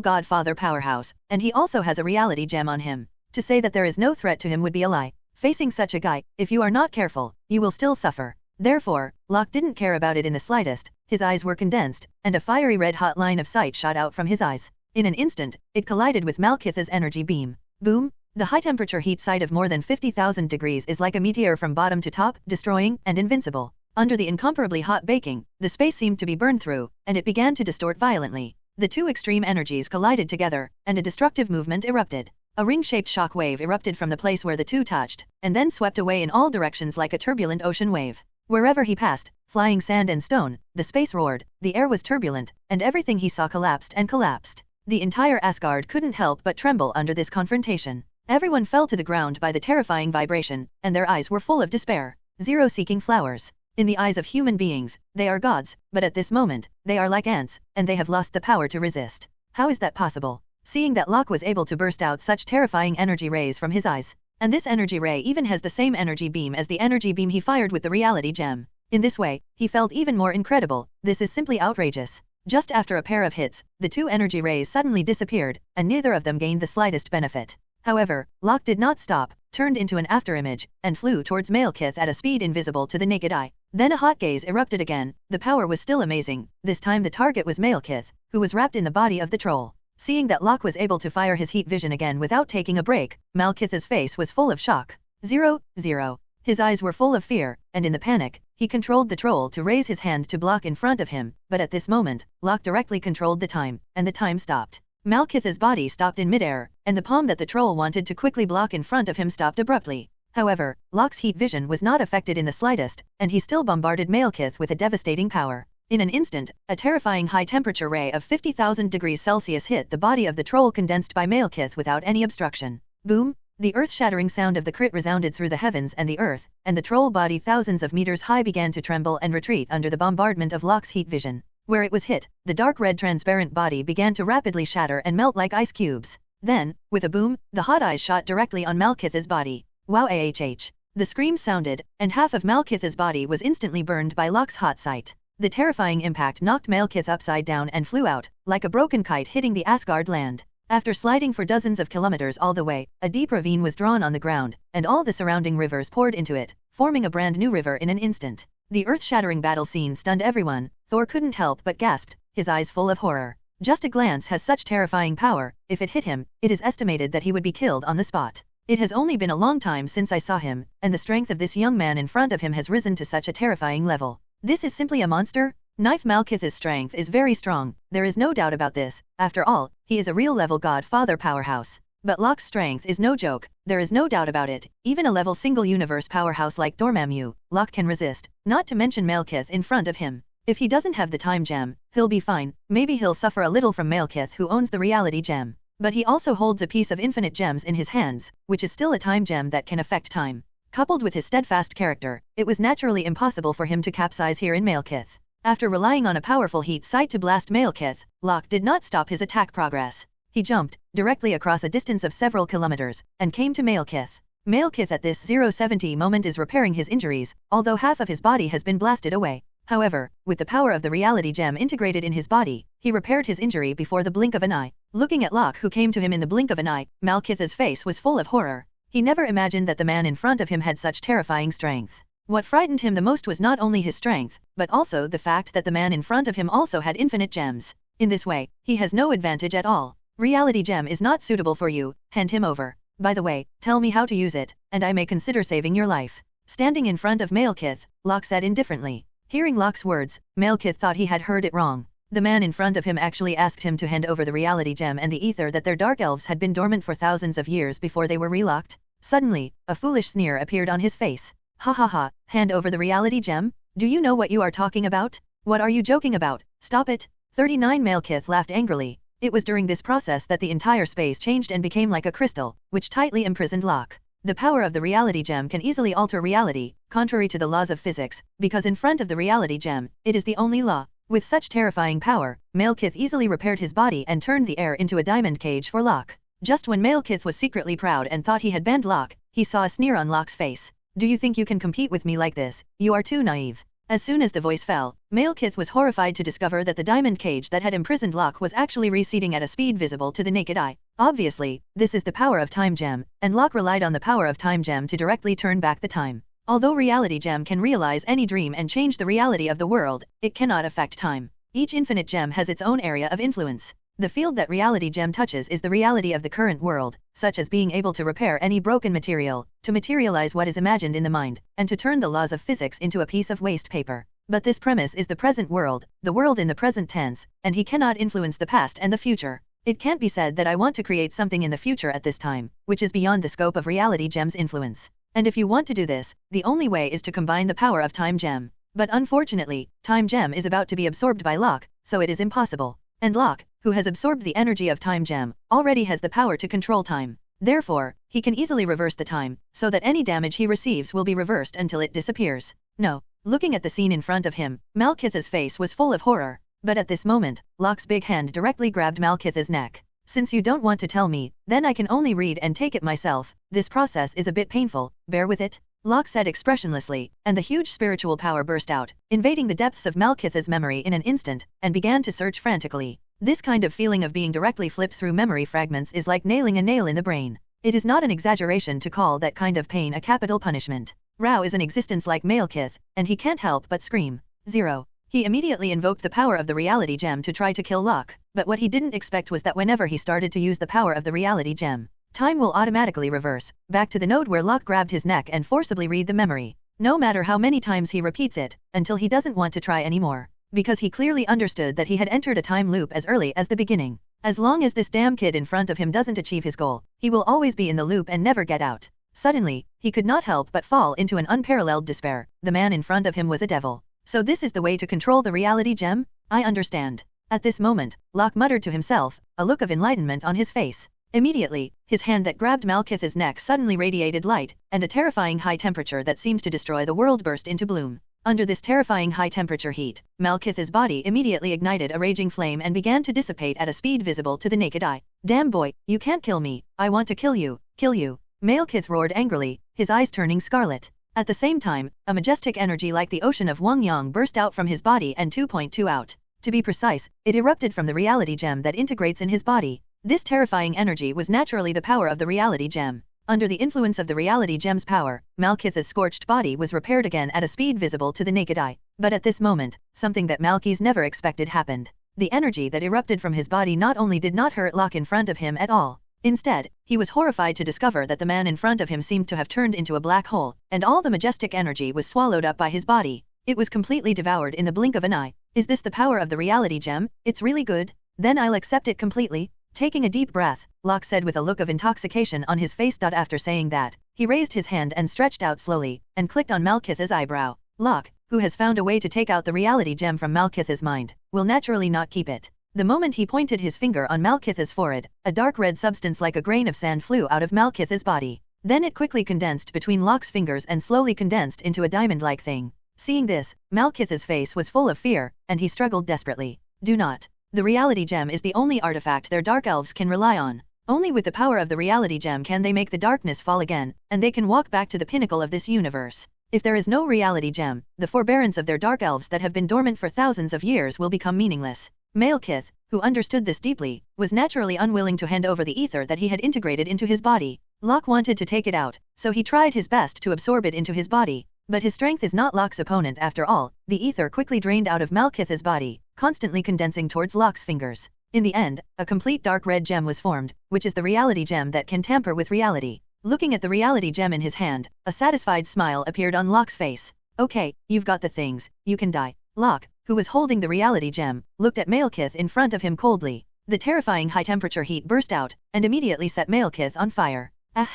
godfather powerhouse, and he also has a reality gem on him. To say that there is no threat to him would be a lie. Facing such a guy, if you are not careful, you will still suffer. Therefore, Locke didn't care about it in the slightest. His eyes were condensed, and a fiery red-hot line of sight shot out from his eyes. In an instant, it collided with Malekith's energy beam. Boom! The high-temperature heat sight of more than 50,000 degrees is like a meteor from bottom to top, destroying and invincible. Under the incomparably hot baking, the space seemed to be burned through, and it began to distort violently. The two extreme energies collided together, and a destructive movement erupted. A ring-shaped shock wave erupted from the place where the two touched, and then swept away in all directions like a turbulent ocean wave. Wherever he passed, flying sand and stone, the space roared, the air was turbulent, and everything he saw collapsed and collapsed. The entire Asgard couldn't help but tremble under this confrontation. Everyone fell to the ground by the terrifying vibration, and their eyes were full of despair. Zero seeking flowers. In the eyes of human beings, they are gods, but at this moment, they are like ants, and they have lost the power to resist. How is that possible? Seeing that Locke was able to burst out such terrifying energy rays from his eyes, and this energy ray even has the same energy beam as the energy beam he fired with the reality gem. In this way, he felt even more incredible. This is simply outrageous. Just after a pair of hits, the two energy rays suddenly disappeared, and neither of them gained the slightest benefit. However, Locke did not stop, turned into an afterimage, and flew towards Malekith at a speed invisible to the naked eye. Then a hot gaze erupted again. The power was still amazing. This time the target was Malekith, who was wrapped in the body of the troll. Seeing that Locke was able to fire his heat vision again without taking a break, Malekith's face was full of shock. 0-0. His eyes were full of fear, and in the panic, he controlled the troll to raise his hand to block in front of him, but at this moment, Locke directly controlled the time, and the time stopped. Malekith's body stopped in midair, and the palm that the troll wanted to quickly block in front of him stopped abruptly. However, Locke's heat vision was not affected in the slightest, and he still bombarded Malekith with a devastating power. In an instant, a terrifying high-temperature ray of 50,000 degrees Celsius hit the body of the troll condensed by Malekith without any obstruction. Boom! The earth-shattering sound of the crit resounded through the heavens and the earth, and the troll body thousands of meters high began to tremble and retreat under the bombardment of Locke's heat vision. Where it was hit, the dark red transparent body began to rapidly shatter and melt like ice cubes. Then, with a boom, the hot eyes shot directly on Malekith's body. Wow! The scream sounded, and half of Malekith's body was instantly burned by Locke's hot sight. The terrifying impact knocked Malekith upside down and flew out, like a broken kite hitting the Asgard land. After sliding for dozens of kilometers all the way, a deep ravine was drawn on the ground, and all the surrounding rivers poured into it, forming a brand new river in an instant. The earth-shattering battle scene stunned everyone. Thor couldn't help but gasped, his eyes full of horror. Just a glance has such terrifying power. If it hit him, it is estimated that he would be killed on the spot. It has only been a long time since I saw him, and the strength of this young man in front of him has risen to such a terrifying level. This is simply a monster? Knife Malekith's strength is very strong, there is no doubt about this. After all, he is a real-level godfather powerhouse. But Locke's strength is no joke, there is no doubt about it. Even a level single-universe powerhouse like Dormammu, Locke can resist, not to mention Malekith in front of him. If he doesn't have the time gem, he'll be fine. Maybe he'll suffer a little from Malekith who owns the reality gem. But he also holds a piece of infinite gems in his hands, which is still a time gem that can affect time. Coupled with his steadfast character, it was naturally impossible for him to capsize here in Malekith. After relying on a powerful heat sight to blast Malekith, Locke did not stop his attack progress. He jumped, directly across a distance of several kilometers, and came to Malekith. Malekith at this 070 moment is repairing his injuries, although half of his body has been blasted away. However, with the power of the reality gem integrated in his body, he repaired his injury before the blink of an eye. Looking at Locke who came to him in the blink of an eye, Malekith's face was full of horror. He never imagined that the man in front of him had such terrifying strength. What frightened him the most was not only his strength, but also the fact that the man in front of him also had infinite gems. In this way, he has no advantage at all. Reality gem is not suitable for you, hand him over. By the way, tell me how to use it, and I may consider saving your life. Standing in front of Malekith, Locke said indifferently. Hearing Locke's words, Malekith thought he had heard it wrong. The man in front of him actually asked him to hand over the reality gem and the ether that their dark elves had been dormant for thousands of years before they were relocked. Suddenly, a foolish sneer appeared on his face. Ha ha ha, hand over the reality gem? Do you know what you are talking about? What are you joking about? Stop it. 39 Malekith laughed angrily. It was during this process that the entire space changed and became like a crystal, which tightly imprisoned Locke. The power of the reality gem can easily alter reality, contrary to the laws of physics, because in front of the reality gem, it is the only law. With such terrifying power, Malekith easily repaired his body and turned the air into a diamond cage for Locke. Just when Malekith was secretly proud and thought he had banned Locke, he saw a sneer on Locke's face. Do you think you can compete with me like this? You are too naive. As soon as the voice fell, Malekith was horrified to discover that the diamond cage that had imprisoned Locke was actually receding at a speed visible to the naked eye. Obviously, this is the power of time gem, and Locke relied on the power of time gem to directly turn back the time. Although reality gem can realize any dream and change the reality of the world, it cannot affect time. Each infinite gem has its own area of influence. The field that reality gem touches is the reality of the current world, such as being able to repair any broken material, to materialize what is imagined in the mind, and to turn the laws of physics into a piece of waste paper. But this premise is the present world, the world in the present tense, and he cannot influence the past and the future. It can't be said that I want to create something in the future at this time, which is beyond the scope of reality gem's influence. And if you want to do this, the only way is to combine the power of time gem. But unfortunately, time gem is about to be absorbed by Locke, so it is impossible. And Locke, who has absorbed the energy of time gem, already has the power to control time. Therefore, he can easily reverse the time, so that any damage he receives will be reversed until it disappears. No. Looking at the scene in front of him, Malekith's face was full of horror. But at this moment, Locke's big hand directly grabbed Malekith's neck. Since you don't want to tell me, then I can only read and take it myself. This process is a bit painful, bear with it. Locke said expressionlessly, and the huge spiritual power burst out, invading the depths of Malekith's memory in an instant, and began to search frantically. This kind of feeling of being directly flipped through memory fragments is like nailing a nail in the brain. It is not an exaggeration to call that kind of pain a capital punishment. Rao is an existence like Malekith, and he can't help but scream. 0. He immediately invoked the power of the reality gem to try to kill Locke, but what he didn't expect was that whenever he started to use the power of the reality gem, time will automatically reverse, back to the node where Locke grabbed his neck and forcibly read the memory. No matter how many times he repeats it, until he doesn't want to try anymore. Because he clearly understood that he had entered a time loop as early as the beginning. As long as this damn kid in front of him doesn't achieve his goal, he will always be in the loop and never get out. Suddenly, he could not help but fall into an unparalleled despair. The man in front of him was a devil. So this is the way to control the reality gem? I understand. At this moment, Locke muttered to himself, a look of enlightenment on his face. Immediately, his hand that grabbed Malekith's neck suddenly radiated light, and a terrifying high temperature that seemed to destroy the world burst into bloom. Under this terrifying high temperature heat, Malekith's body immediately ignited a raging flame and began to dissipate at a speed visible to the naked eye. Damn boy, you can't kill me. I want to kill you. Kill you. Malekith roared angrily, his eyes turning scarlet. At the same time, a majestic energy like the ocean of Wongyang burst out from his body and 2.2 out. To be precise, it erupted from the reality gem that integrates in his body. This terrifying energy was naturally the power of the reality gem. Under the influence of the reality gem's power, Malekith's scorched body was repaired again at a speed visible to the naked eye. But at this moment, something that Malekith never expected happened. The energy that erupted from his body not only did not hurt Locke in front of him at all. Instead, he was horrified to discover that the man in front of him seemed to have turned into a black hole, and all the majestic energy was swallowed up by his body. It was completely devoured in the blink of an eye. Is this the power of the reality gem? It's really good. Then I'll accept it completely. Taking a deep breath, Locke said with a look of intoxication on his face. After saying that, he raised his hand and stretched out slowly, and clicked on Malekith's eyebrow. Locke, who has found a way to take out the reality gem from Malekith's mind, will naturally not keep it. The moment he pointed his finger on Malekith's forehead, a dark red substance like a grain of sand flew out of Malekith's body. Then it quickly condensed between Locke's fingers and slowly condensed into a diamond-like thing. Seeing this, Malekith's face was full of fear, and he struggled desperately. Do not. The reality gem is the only artifact their dark elves can rely on. Only with the power of the reality gem can they make the darkness fall again, and they can walk back to the pinnacle of this universe. If there is no reality gem, the forbearance of their dark elves that have been dormant for thousands of years will become meaningless. Malekith, who understood this deeply, was naturally unwilling to hand over the ether that he had integrated into his body. Locke wanted to take it out, so he tried his best to absorb it into his body. But his strength is not Locke's opponent after all. The ether quickly drained out of Malekith's body, constantly condensing towards Locke's fingers. In the end, a complete dark red gem was formed, which is the reality gem that can tamper with reality. Looking at the reality gem in his hand, a satisfied smile appeared on Locke's face. Okay, you've got the things, you can die. Locke, who was holding the reality gem, looked at Malekith in front of him coldly. The terrifying high-temperature heat burst out, and immediately set Malekith on fire. Ah!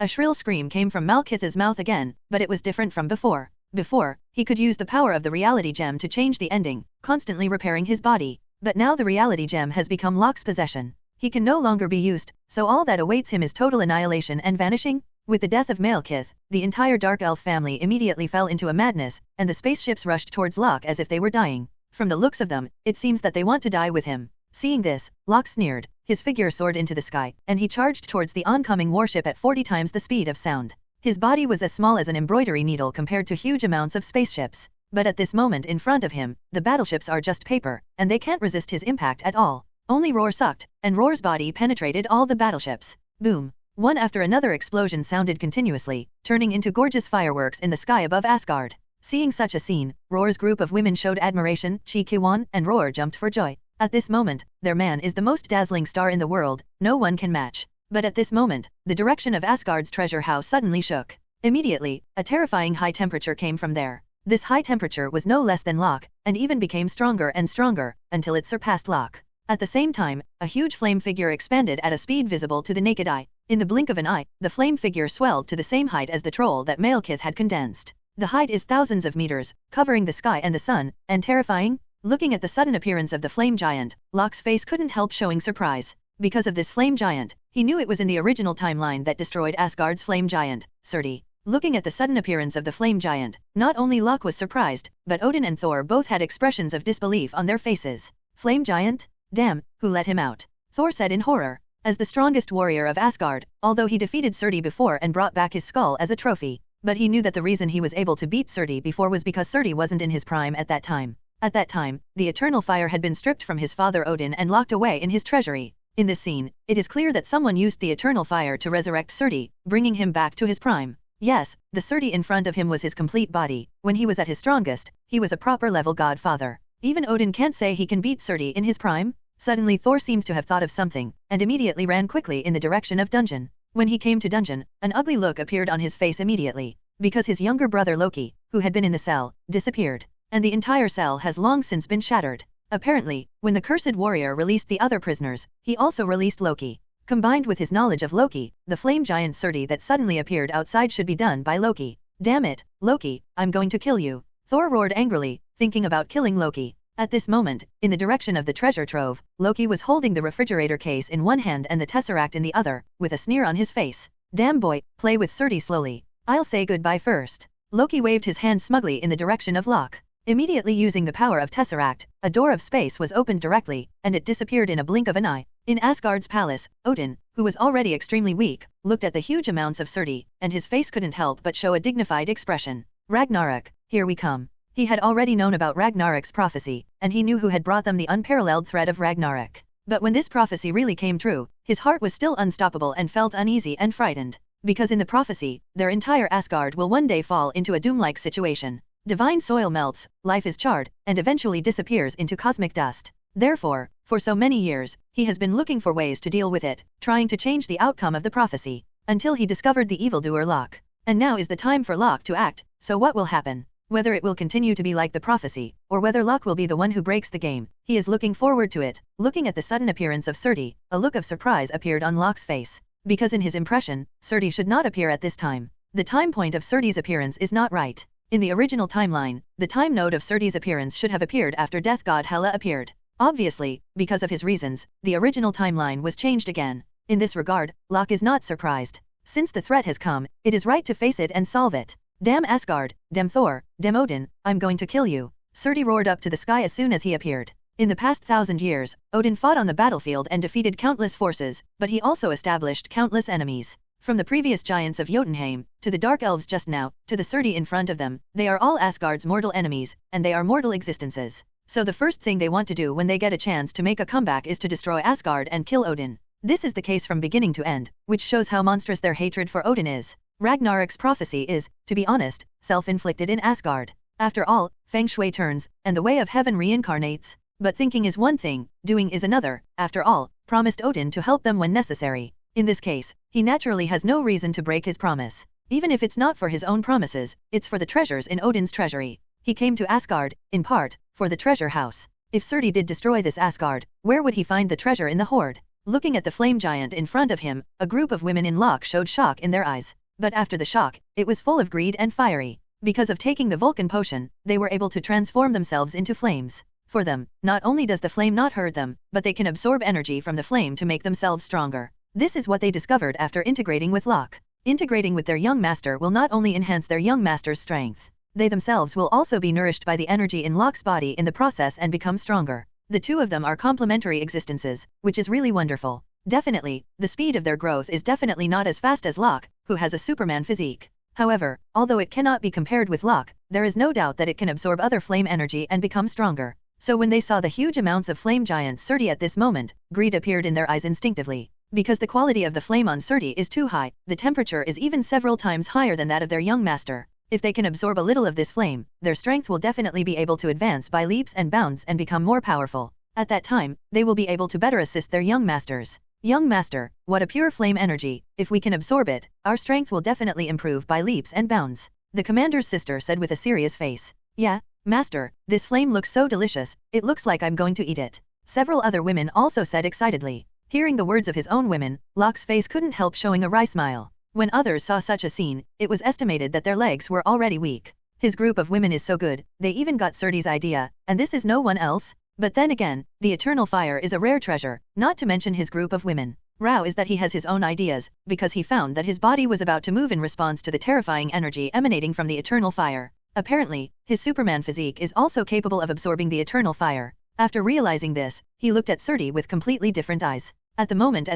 A shrill scream came from Malekith's mouth again, but it was different from before. Before, he could use the power of the reality gem to change the ending, constantly repairing his body. But now the reality gem has become Locke's possession. He can no longer be used, so all that awaits him is total annihilation and vanishing. With the death of Malekith, the entire Dark Elf family immediately fell into a madness, and the spaceships rushed towards Locke as if they were dying. From the looks of them, it seems that they want to die with him. Seeing this, Locke sneered. His figure soared into the sky, and he charged towards the oncoming warship at 40 times the speed of sound. His body was as small as an embroidery needle compared to huge amounts of spaceships. But at this moment in front of him, the battleships are just paper, and they can't resist his impact at all. Only Roar sucked, and Roar's body penetrated all the battleships. Boom. One after another explosion sounded continuously, turning into gorgeous fireworks in the sky above Asgard. Seeing such a scene, Roar's group of women showed admiration, Chi Kiwan and Roar jumped for joy. At this moment, their man is the most dazzling star in the world, no one can match. But at this moment, the direction of Asgard's treasure house suddenly shook. Immediately, a terrifying high temperature came from there. This high temperature was no less than Locke, and even became stronger and stronger, until it surpassed Locke. At the same time, a huge flame figure expanded at a speed visible to the naked eye. In the blink of an eye, the flame figure swelled to the same height as the troll that Malekith had condensed. The height is thousands of meters, covering the sky and the sun, and terrifying. Looking at the sudden appearance of the flame giant, Locke's face couldn't help showing surprise. Because of this flame giant, he knew it was in the original timeline that destroyed Asgard's flame giant, Surti. Looking at the sudden appearance of the flame giant, not only Locke was surprised, but Odin and Thor both had expressions of disbelief on their faces. Flame giant? Damn, who let him out? Thor said in horror. As the strongest warrior of Asgard, although he defeated Surti before and brought back his skull as a trophy, but he knew that the reason he was able to beat Surti before was because Surti wasn't in his prime at that time. At that time, the eternal fire had been stripped from his father Odin and locked away in his treasury. In this scene, it is clear that someone used the eternal fire to resurrect Surti, bringing him back to his prime. Yes, the Surti in front of him was his complete body. When he was at his strongest, he was a proper level godfather. Even Odin can't say he can beat Surti in his prime? Suddenly Thor seemed to have thought of something, and immediately ran quickly in the direction of dungeon. When he came to dungeon, an ugly look appeared on his face immediately, because his younger brother Loki, who had been in the cell, disappeared, and the entire cell has long since been shattered. Apparently, when the cursed warrior released the other prisoners, he also released Loki. Combined with his knowledge of Loki, the flame giant Surti that suddenly appeared outside should be done by Loki. Damn it, Loki, I'm going to kill you. Thor roared angrily, thinking about killing Loki. At this moment, in the direction of the treasure trove, Loki was holding the refrigerator case in one hand and the tesseract in the other, with a sneer on his face. Damn boy, play with Surti slowly. I'll say goodbye first. Loki waved his hand smugly in the direction of Locke. Immediately using the power of tesseract, a door of space was opened directly, and it disappeared in a blink of an eye. In Asgard's palace, Odin, who was already extremely weak, looked at the huge amounts of Surti, and his face couldn't help but show a dignified expression. Ragnarok, here we come. He had already known about Ragnarok's prophecy, and he knew who had brought them the unparalleled threat of Ragnarok. But when this prophecy really came true, his heart was still unstoppable and felt uneasy and frightened. Because in the prophecy, their entire Asgard will one day fall into a doom-like situation. Divine soil melts, life is charred, and eventually disappears into cosmic dust. Therefore, for so many years, he has been looking for ways to deal with it, trying to change the outcome of the prophecy, until he discovered the evildoer Locke. And now is the time for Locke to act, so what will happen? Whether it will continue to be like the prophecy, or whether Locke will be the one who breaks the game, he is looking forward to it. Looking at the sudden appearance of Surti, a look of surprise appeared on Locke's face. Because in his impression, Surti should not appear at this time. The time point of Surti's appearance is not right. In the original timeline, the time node of Surti's appearance should have appeared after death god Hela appeared. Obviously, because of his reasons, the original timeline was changed again. In this regard, Locke is not surprised. Since the threat has come, it is right to face it and solve it. Damn Asgard, damn Thor, damn Odin, I'm going to kill you. Surti roared up to the sky as soon as he appeared. In the past 1,000 years, Odin fought on the battlefield and defeated countless forces, but he also established countless enemies. From the previous giants of Jotunheim, to the dark elves just now, to the Surti in front of them, they are all Asgard's mortal enemies, and they are mortal existences. So the first thing they want to do when they get a chance to make a comeback is to destroy Asgard and kill Odin. This is the case from beginning to end, which shows how monstrous their hatred for Odin is. Ragnarok's prophecy is, to be honest, self-inflicted in Asgard. After all, feng shui turns, and the way of heaven reincarnates. But thinking is one thing, doing is another. After all, promised Odin to help them when necessary. In this case, he naturally has no reason to break his promise. Even if it's not for his own promises, it's for the treasures in Odin's treasury. He came to Asgard, in part, for the treasure house. If Surti did destroy this Asgard, where would he find the treasure in the hoard? Looking at the flame giant in front of him, a group of women in Locke showed shock in their eyes. But after the shock, it was full of greed and fiery. Because of taking the Vulcan potion, they were able to transform themselves into flames. For them, not only does the flame not hurt them, but they can absorb energy from the flame to make themselves stronger. This is what they discovered after integrating with Locke. Integrating with their young master will not only enhance their young master's strength, they themselves will also be nourished by the energy in Locke's body in the process and become stronger. The two of them are complementary existences, which is really wonderful. Definitely, the speed of their growth is definitely not as fast as Locke, who has a Superman physique. However, although it cannot be compared with Locke, there is no doubt that it can absorb other flame energy and become stronger. So when they saw the huge amounts of flame giant Surti at this moment, greed appeared in their eyes instinctively. Because the quality of the flame on Surti is too high, the temperature is even several times higher than that of their young master. If they can absorb a little of this flame, their strength will definitely be able to advance by leaps and bounds and become more powerful. At that time, they will be able to better assist their young masters. Young master, what a pure flame energy, if we can absorb it, our strength will definitely improve by leaps and bounds. The commander's sister said with a serious face. Yeah, master, this flame looks so delicious, it looks like I'm going to eat it. Several other women also said excitedly. Hearing the words of his own women, Locke's face couldn't help showing a wry smile. When others saw such a scene, it was estimated that their legs were already weak. His group of women is so good, they even got Surti's idea, and this is no one else? But then again, the eternal fire is a rare treasure, not to mention his group of women. Rao is that he has his own ideas, because he found that his body was about to move in response to the terrifying energy emanating from the eternal fire. Apparently, his Superman physique is also capable of absorbing the eternal fire. After realizing this, he looked at Surti with completely different eyes. At the moment,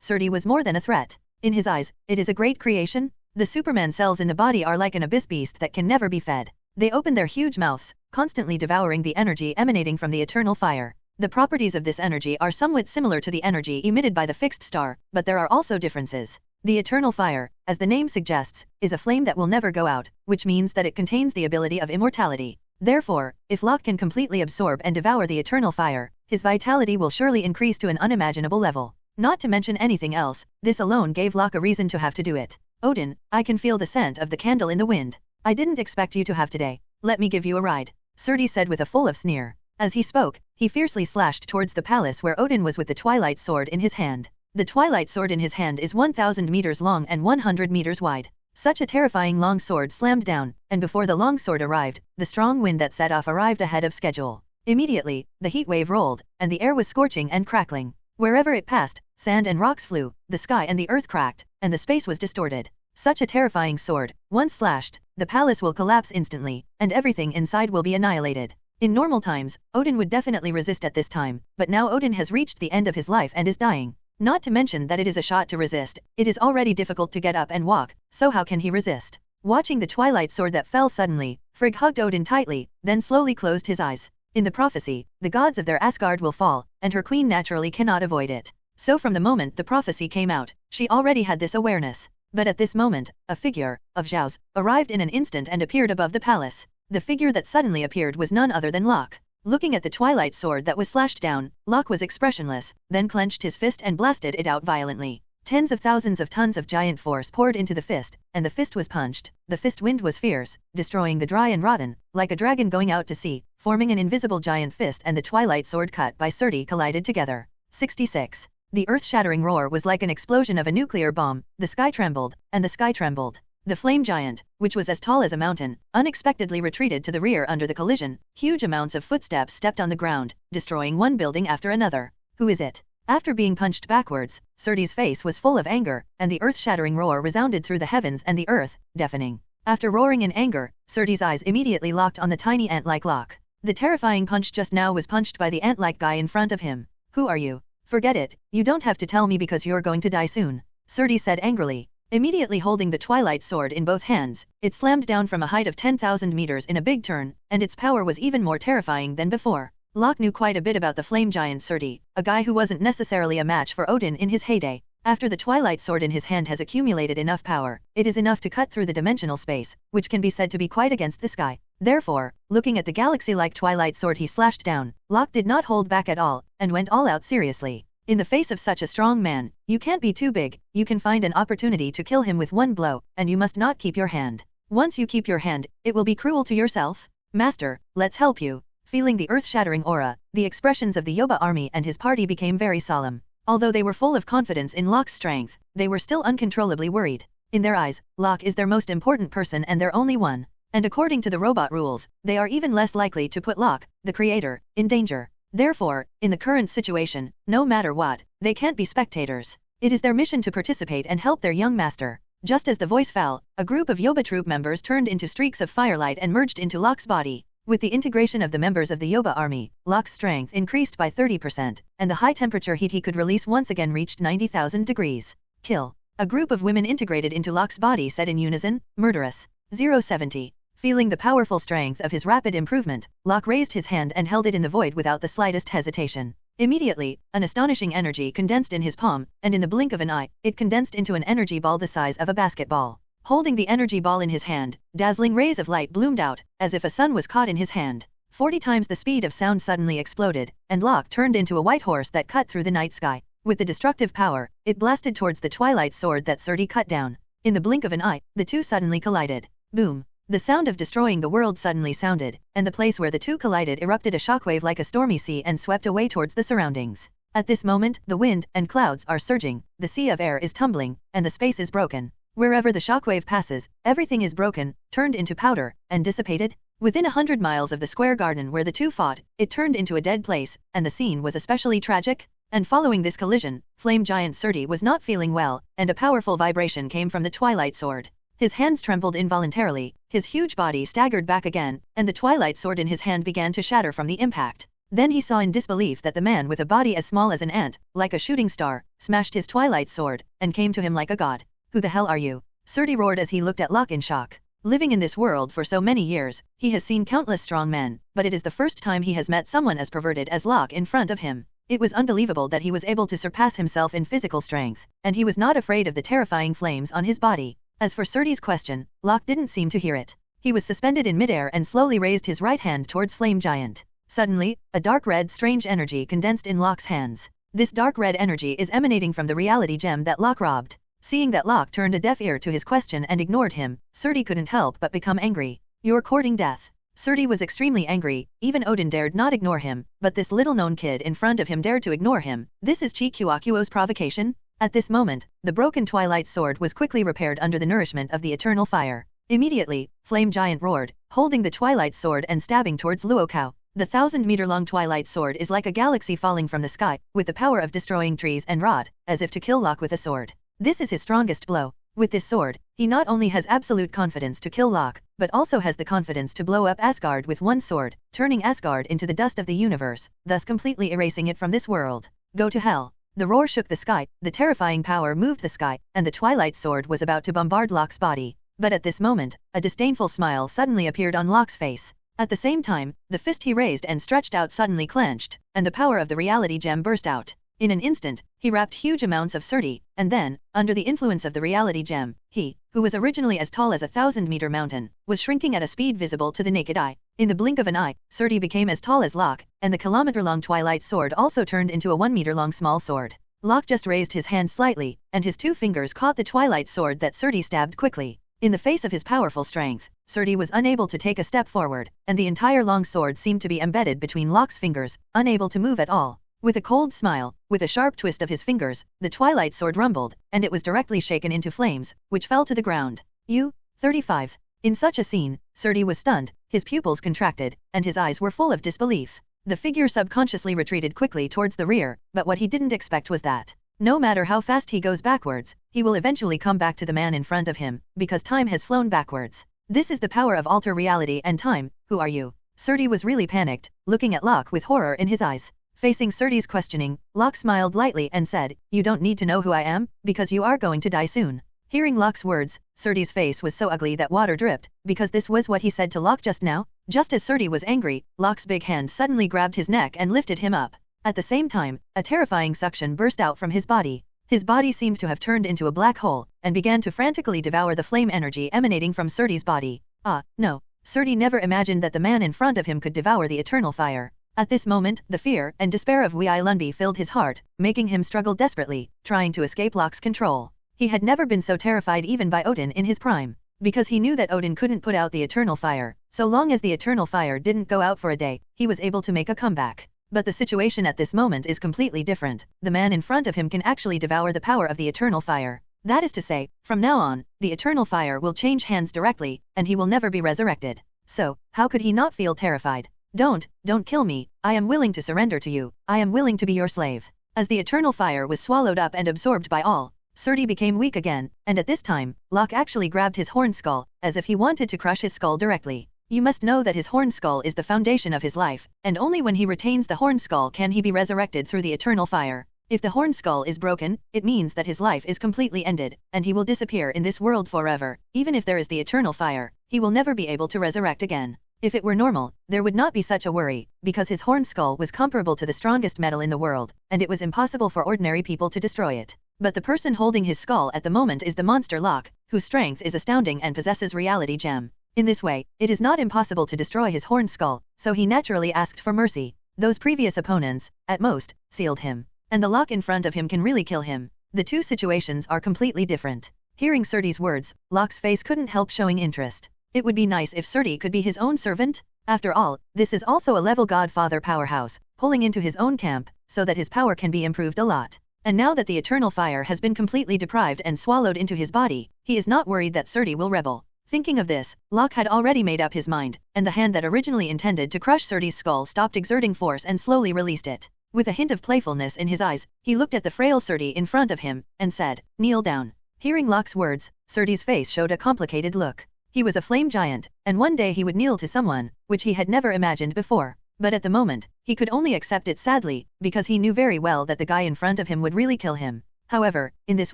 Surti was more than a threat. In his eyes, it is a great creation. The Superman cells in the body are like an abyss beast that can never be fed. They open their huge mouths, constantly devouring the energy emanating from the eternal fire. The properties of this energy are somewhat similar to the energy emitted by the fixed star, but there are also differences. The eternal fire, as the name suggests, is a flame that will never go out, which means that it contains the ability of immortality. Therefore, if Locke can completely absorb and devour the eternal fire, his vitality will surely increase to an unimaginable level. Not to mention anything else, this alone gave Locke a reason to have to do it. Odin, I can feel the scent of the candle in the wind. I didn't expect you to have today. Let me give you a ride, Surti said with a full of sneer. As he spoke, he fiercely slashed towards the palace where Odin was with the Twilight Sword in his hand. The Twilight Sword in his hand is 1,000 meters long and 100 meters wide. Such a terrifying long sword slammed down, and before the long sword arrived, the strong wind that set off arrived ahead of schedule. Immediately, the heat wave rolled, and the air was scorching and crackling. Wherever it passed, sand and rocks flew, the sky and the earth cracked, and the space was distorted. Such a terrifying sword, once slashed, the palace will collapse instantly, and everything inside will be annihilated. In normal times, Odin would definitely resist at this time, but now Odin has reached the end of his life and is dying. Not to mention that it is a shot to resist, it is already difficult to get up and walk, so how can he resist? Watching the Twilight Sword that fell suddenly, Frigg hugged Odin tightly, then slowly closed his eyes. In the prophecy, the gods of their Asgard will fall, and her queen naturally cannot avoid it. So from the moment the prophecy came out, she already had this awareness. But at this moment, a figure, of Zhao's, arrived in an instant and appeared above the palace. The figure that suddenly appeared was none other than Locke. Looking at the Twilight Sword that was slashed down, Locke was expressionless, then clenched his fist and blasted it out violently. Tens of thousands of tons of giant force poured into the fist, and the fist was punched. The fist wind was fierce, destroying the dry and rotten, like a dragon going out to sea, forming an invisible giant fist, and the Twilight Sword cut by Surti collided together. 66. The earth-shattering roar was like an explosion of a nuclear bomb. The sky trembled, and the sky trembled. The flame giant, which was as tall as a mountain, unexpectedly retreated to the rear under the collision. Huge amounts of footsteps stepped on the ground, destroying one building after another. Who is it? After being punched backwards, Surti's face was full of anger, and the earth-shattering roar resounded through the heavens and the earth, deafening. After roaring in anger, Surti's eyes immediately locked on the tiny ant-like Locke. The terrifying punch just now was punched by the ant-like guy in front of him. Who are you? Forget it, you don't have to tell me because you're going to die soon, Surti said angrily. Immediately holding the Twilight Sword in both hands, it slammed down from a height of 10,000 meters in a big turn, and its power was even more terrifying than before. Locke knew quite a bit about the flame giant Surti, a guy who wasn't necessarily a match for Odin in his heyday. After the Twilight Sword in his hand has accumulated enough power, it is enough to cut through the dimensional space, which can be said to be quite against the sky. Therefore, looking at the galaxy-like Twilight Sword he slashed down, Locke did not hold back at all, and went all out seriously. In the face of such a strong man, you can't be too big, you can find an opportunity to kill him with one blow, and you must not keep your hand. Once you keep your hand, it will be cruel to yourself. Master, let's help you. Feeling the earth-shattering aura, the expressions of the Yoba army and his party became very solemn. Although they were full of confidence in Locke's strength, they were still uncontrollably worried. In their eyes, Locke is their most important person and their only one. And according to the robot rules, they are even less likely to put Locke, the creator, in danger. Therefore, in the current situation, no matter what, they can't be spectators. It is their mission to participate and help their young master. Just as the voice fell, a group of Yoba troop members turned into streaks of firelight and merged into Locke's body. With the integration of the members of the Yoba army, Locke's strength increased by 30%, and the high temperature heat he could release once again reached 90,000 degrees. Kill. A group of women integrated into Locke's body said in unison, murderous. 070. Feeling the powerful strength of his rapid improvement, Locke raised his hand and held it in the void without the slightest hesitation. Immediately, an astonishing energy condensed in his palm, and in the blink of an eye, it condensed into an energy ball the size of a basketball. Holding the energy ball in his hand, dazzling rays of light bloomed out, as if a sun was caught in his hand. 40 times the speed of sound suddenly exploded, and Locke turned into a white horse that cut through the night sky. With the destructive power, it blasted towards the Twilight Sword that Surti cut down. In the blink of an eye, the two suddenly collided. Boom. The sound of destroying the world suddenly sounded, and the place where the two collided erupted a shockwave like a stormy sea and swept away towards the surroundings. At this moment, the wind and clouds are surging, the sea of air is tumbling, and the space is broken. Wherever the shockwave passes, everything is broken, turned into powder, and dissipated. Within 100 miles of the square garden where the two fought, it turned into a dead place, and the scene was especially tragic. And following this collision, flame giant Surti was not feeling well, and a powerful vibration came from the Twilight Sword. His hands trembled involuntarily, his huge body staggered back again, and the Twilight Sword in his hand began to shatter from the impact. Then he saw in disbelief that the man with a body as small as an ant, like a shooting star, smashed his Twilight Sword, and came to him like a god. Who the hell are you? Surti roared as he looked at Locke in shock. Living in this world for so many years, he has seen countless strong men, but it is the first time he has met someone as perverted as Locke in front of him. It was unbelievable that he was able to surpass himself in physical strength, and he was not afraid of the terrifying flames on his body. As for Surti's question, Locke didn't seem to hear it. He was suspended in midair and slowly raised his right hand towards Flame Giant. Suddenly, a dark red strange energy condensed in Locke's hands. This dark red energy is emanating from the reality gem that Locke robbed. Seeing that Locke turned a deaf ear to his question and ignored him, Surti couldn't help but become angry. You're courting death. Surti was extremely angry, even Odin dared not ignore him, but this little-known kid in front of him dared to ignore him. This is Chikuakuo's provocation? At this moment, the broken Twilight Sword was quickly repaired under the nourishment of the eternal fire. Immediately, Flame Giant roared, holding the Twilight Sword and stabbing towards Luokou. The 1,000-meter-long Twilight Sword is like a galaxy falling from the sky, with the power of destroying trees and rot, as if to kill Locke with a sword. This is his strongest blow. With this sword, he not only has absolute confidence to kill Locke, but also has the confidence to blow up Asgard with one sword, turning Asgard into the dust of the universe, thus completely erasing it from this world. Go to hell. The roar shook the sky, the terrifying power moved the sky, and the Twilight Sword was about to bombard Locke's body. But at this moment, a disdainful smile suddenly appeared on Locke's face. At the same time, the fist he raised and stretched out suddenly clenched, and the power of the reality gem burst out. In an instant, he wrapped huge amounts of Surti, and then, under the influence of the reality gem, he, who was originally as tall as a 1,000-meter mountain, was shrinking at a speed visible to the naked eye. In the blink of an eye, Surti became as tall as Locke, and the kilometer-long Twilight Sword also turned into a 1-meter-long small sword. Locke just raised his hand slightly, and his two fingers caught the Twilight Sword that Surti stabbed quickly. In the face of his powerful strength, Surti was unable to take a step forward, and the entire long sword seemed to be embedded between Locke's fingers, unable to move at all. With a cold smile, with a sharp twist of his fingers, the Twilight Sword rumbled, and it was directly shaken into flames, which fell to the ground. You, 35. In such a scene, Surti was stunned, his pupils contracted, and his eyes were full of disbelief. The figure subconsciously retreated quickly towards the rear, but what he didn't expect was that, no matter how fast he goes backwards, he will eventually come back to the man in front of him, because time has flown backwards. This is the power of alter reality and time. Who are you? Surti was really panicked, looking at Locke with horror in his eyes. Facing Surti's questioning, Locke smiled lightly and said, you don't need to know who I am, because you are going to die soon. Hearing Locke's words, Surti's face was so ugly that water dripped, because this was what he said to Locke just now. Just as Surti was angry, Locke's big hand suddenly grabbed his neck and lifted him up. At the same time, a terrifying suction burst out from his body. His body seemed to have turned into a black hole, and began to frantically devour the flame energy emanating from Surti's body. Ah, no. Surti never imagined that the man in front of him could devour the eternal fire. At this moment, the fear and despair of Wei Lunbi filled his heart, making him struggle desperately, trying to escape Locke's control. He had never been so terrified even by Odin in his prime, because he knew that Odin couldn't put out the eternal fire. So long as the eternal fire didn't go out for a day, he was able to make a comeback. But the situation at this moment is completely different. The man in front of him can actually devour the power of the eternal fire. That is to say, from now on, the eternal fire will change hands directly, and he will never be resurrected. So, how could he not feel terrified? Don't kill me. I am willing to surrender to you. I am willing to be your slave. As the eternal fire was swallowed up and absorbed by all, Surti became weak again, and at this time, Locke actually grabbed his horn skull, as if he wanted to crush his skull directly. You must know that his horn skull is the foundation of his life, and only when he retains the horn skull can he be resurrected through the eternal fire. If the horn skull is broken, it means that his life is completely ended, and he will disappear in this world forever. Even if there is the eternal fire, he will never be able to resurrect again. If it were normal, there would not be such a worry, because his horn skull was comparable to the strongest metal in the world, and it was impossible for ordinary people to destroy it. But the person holding his skull at the moment is the monster Locke, whose strength is astounding and possesses reality gem. In this way, it is not impossible to destroy his horn skull, so he naturally asked for mercy. Those previous opponents, at most, sealed him. And the Locke in front of him can really kill him. The two situations are completely different. Hearing Surti's words, Locke's face couldn't help showing interest. It would be nice if Surti could be his own servant. After all, this is also a level godfather powerhouse, pulling into his own camp, so that his power can be improved a lot. And now that the eternal fire has been completely deprived and swallowed into his body, he is not worried that Surti will rebel. Thinking of this, Locke had already made up his mind, and the hand that originally intended to crush Surti's skull stopped exerting force and slowly released it. With a hint of playfulness in his eyes, he looked at the frail Surti in front of him, and said, "Kneel down." Hearing Locke's words, Surti's face showed a complicated look. He was a flame giant, and one day he would kneel to someone, which he had never imagined before. But at the moment, he could only accept it sadly, because he knew very well that the guy in front of him would really kill him. However, in this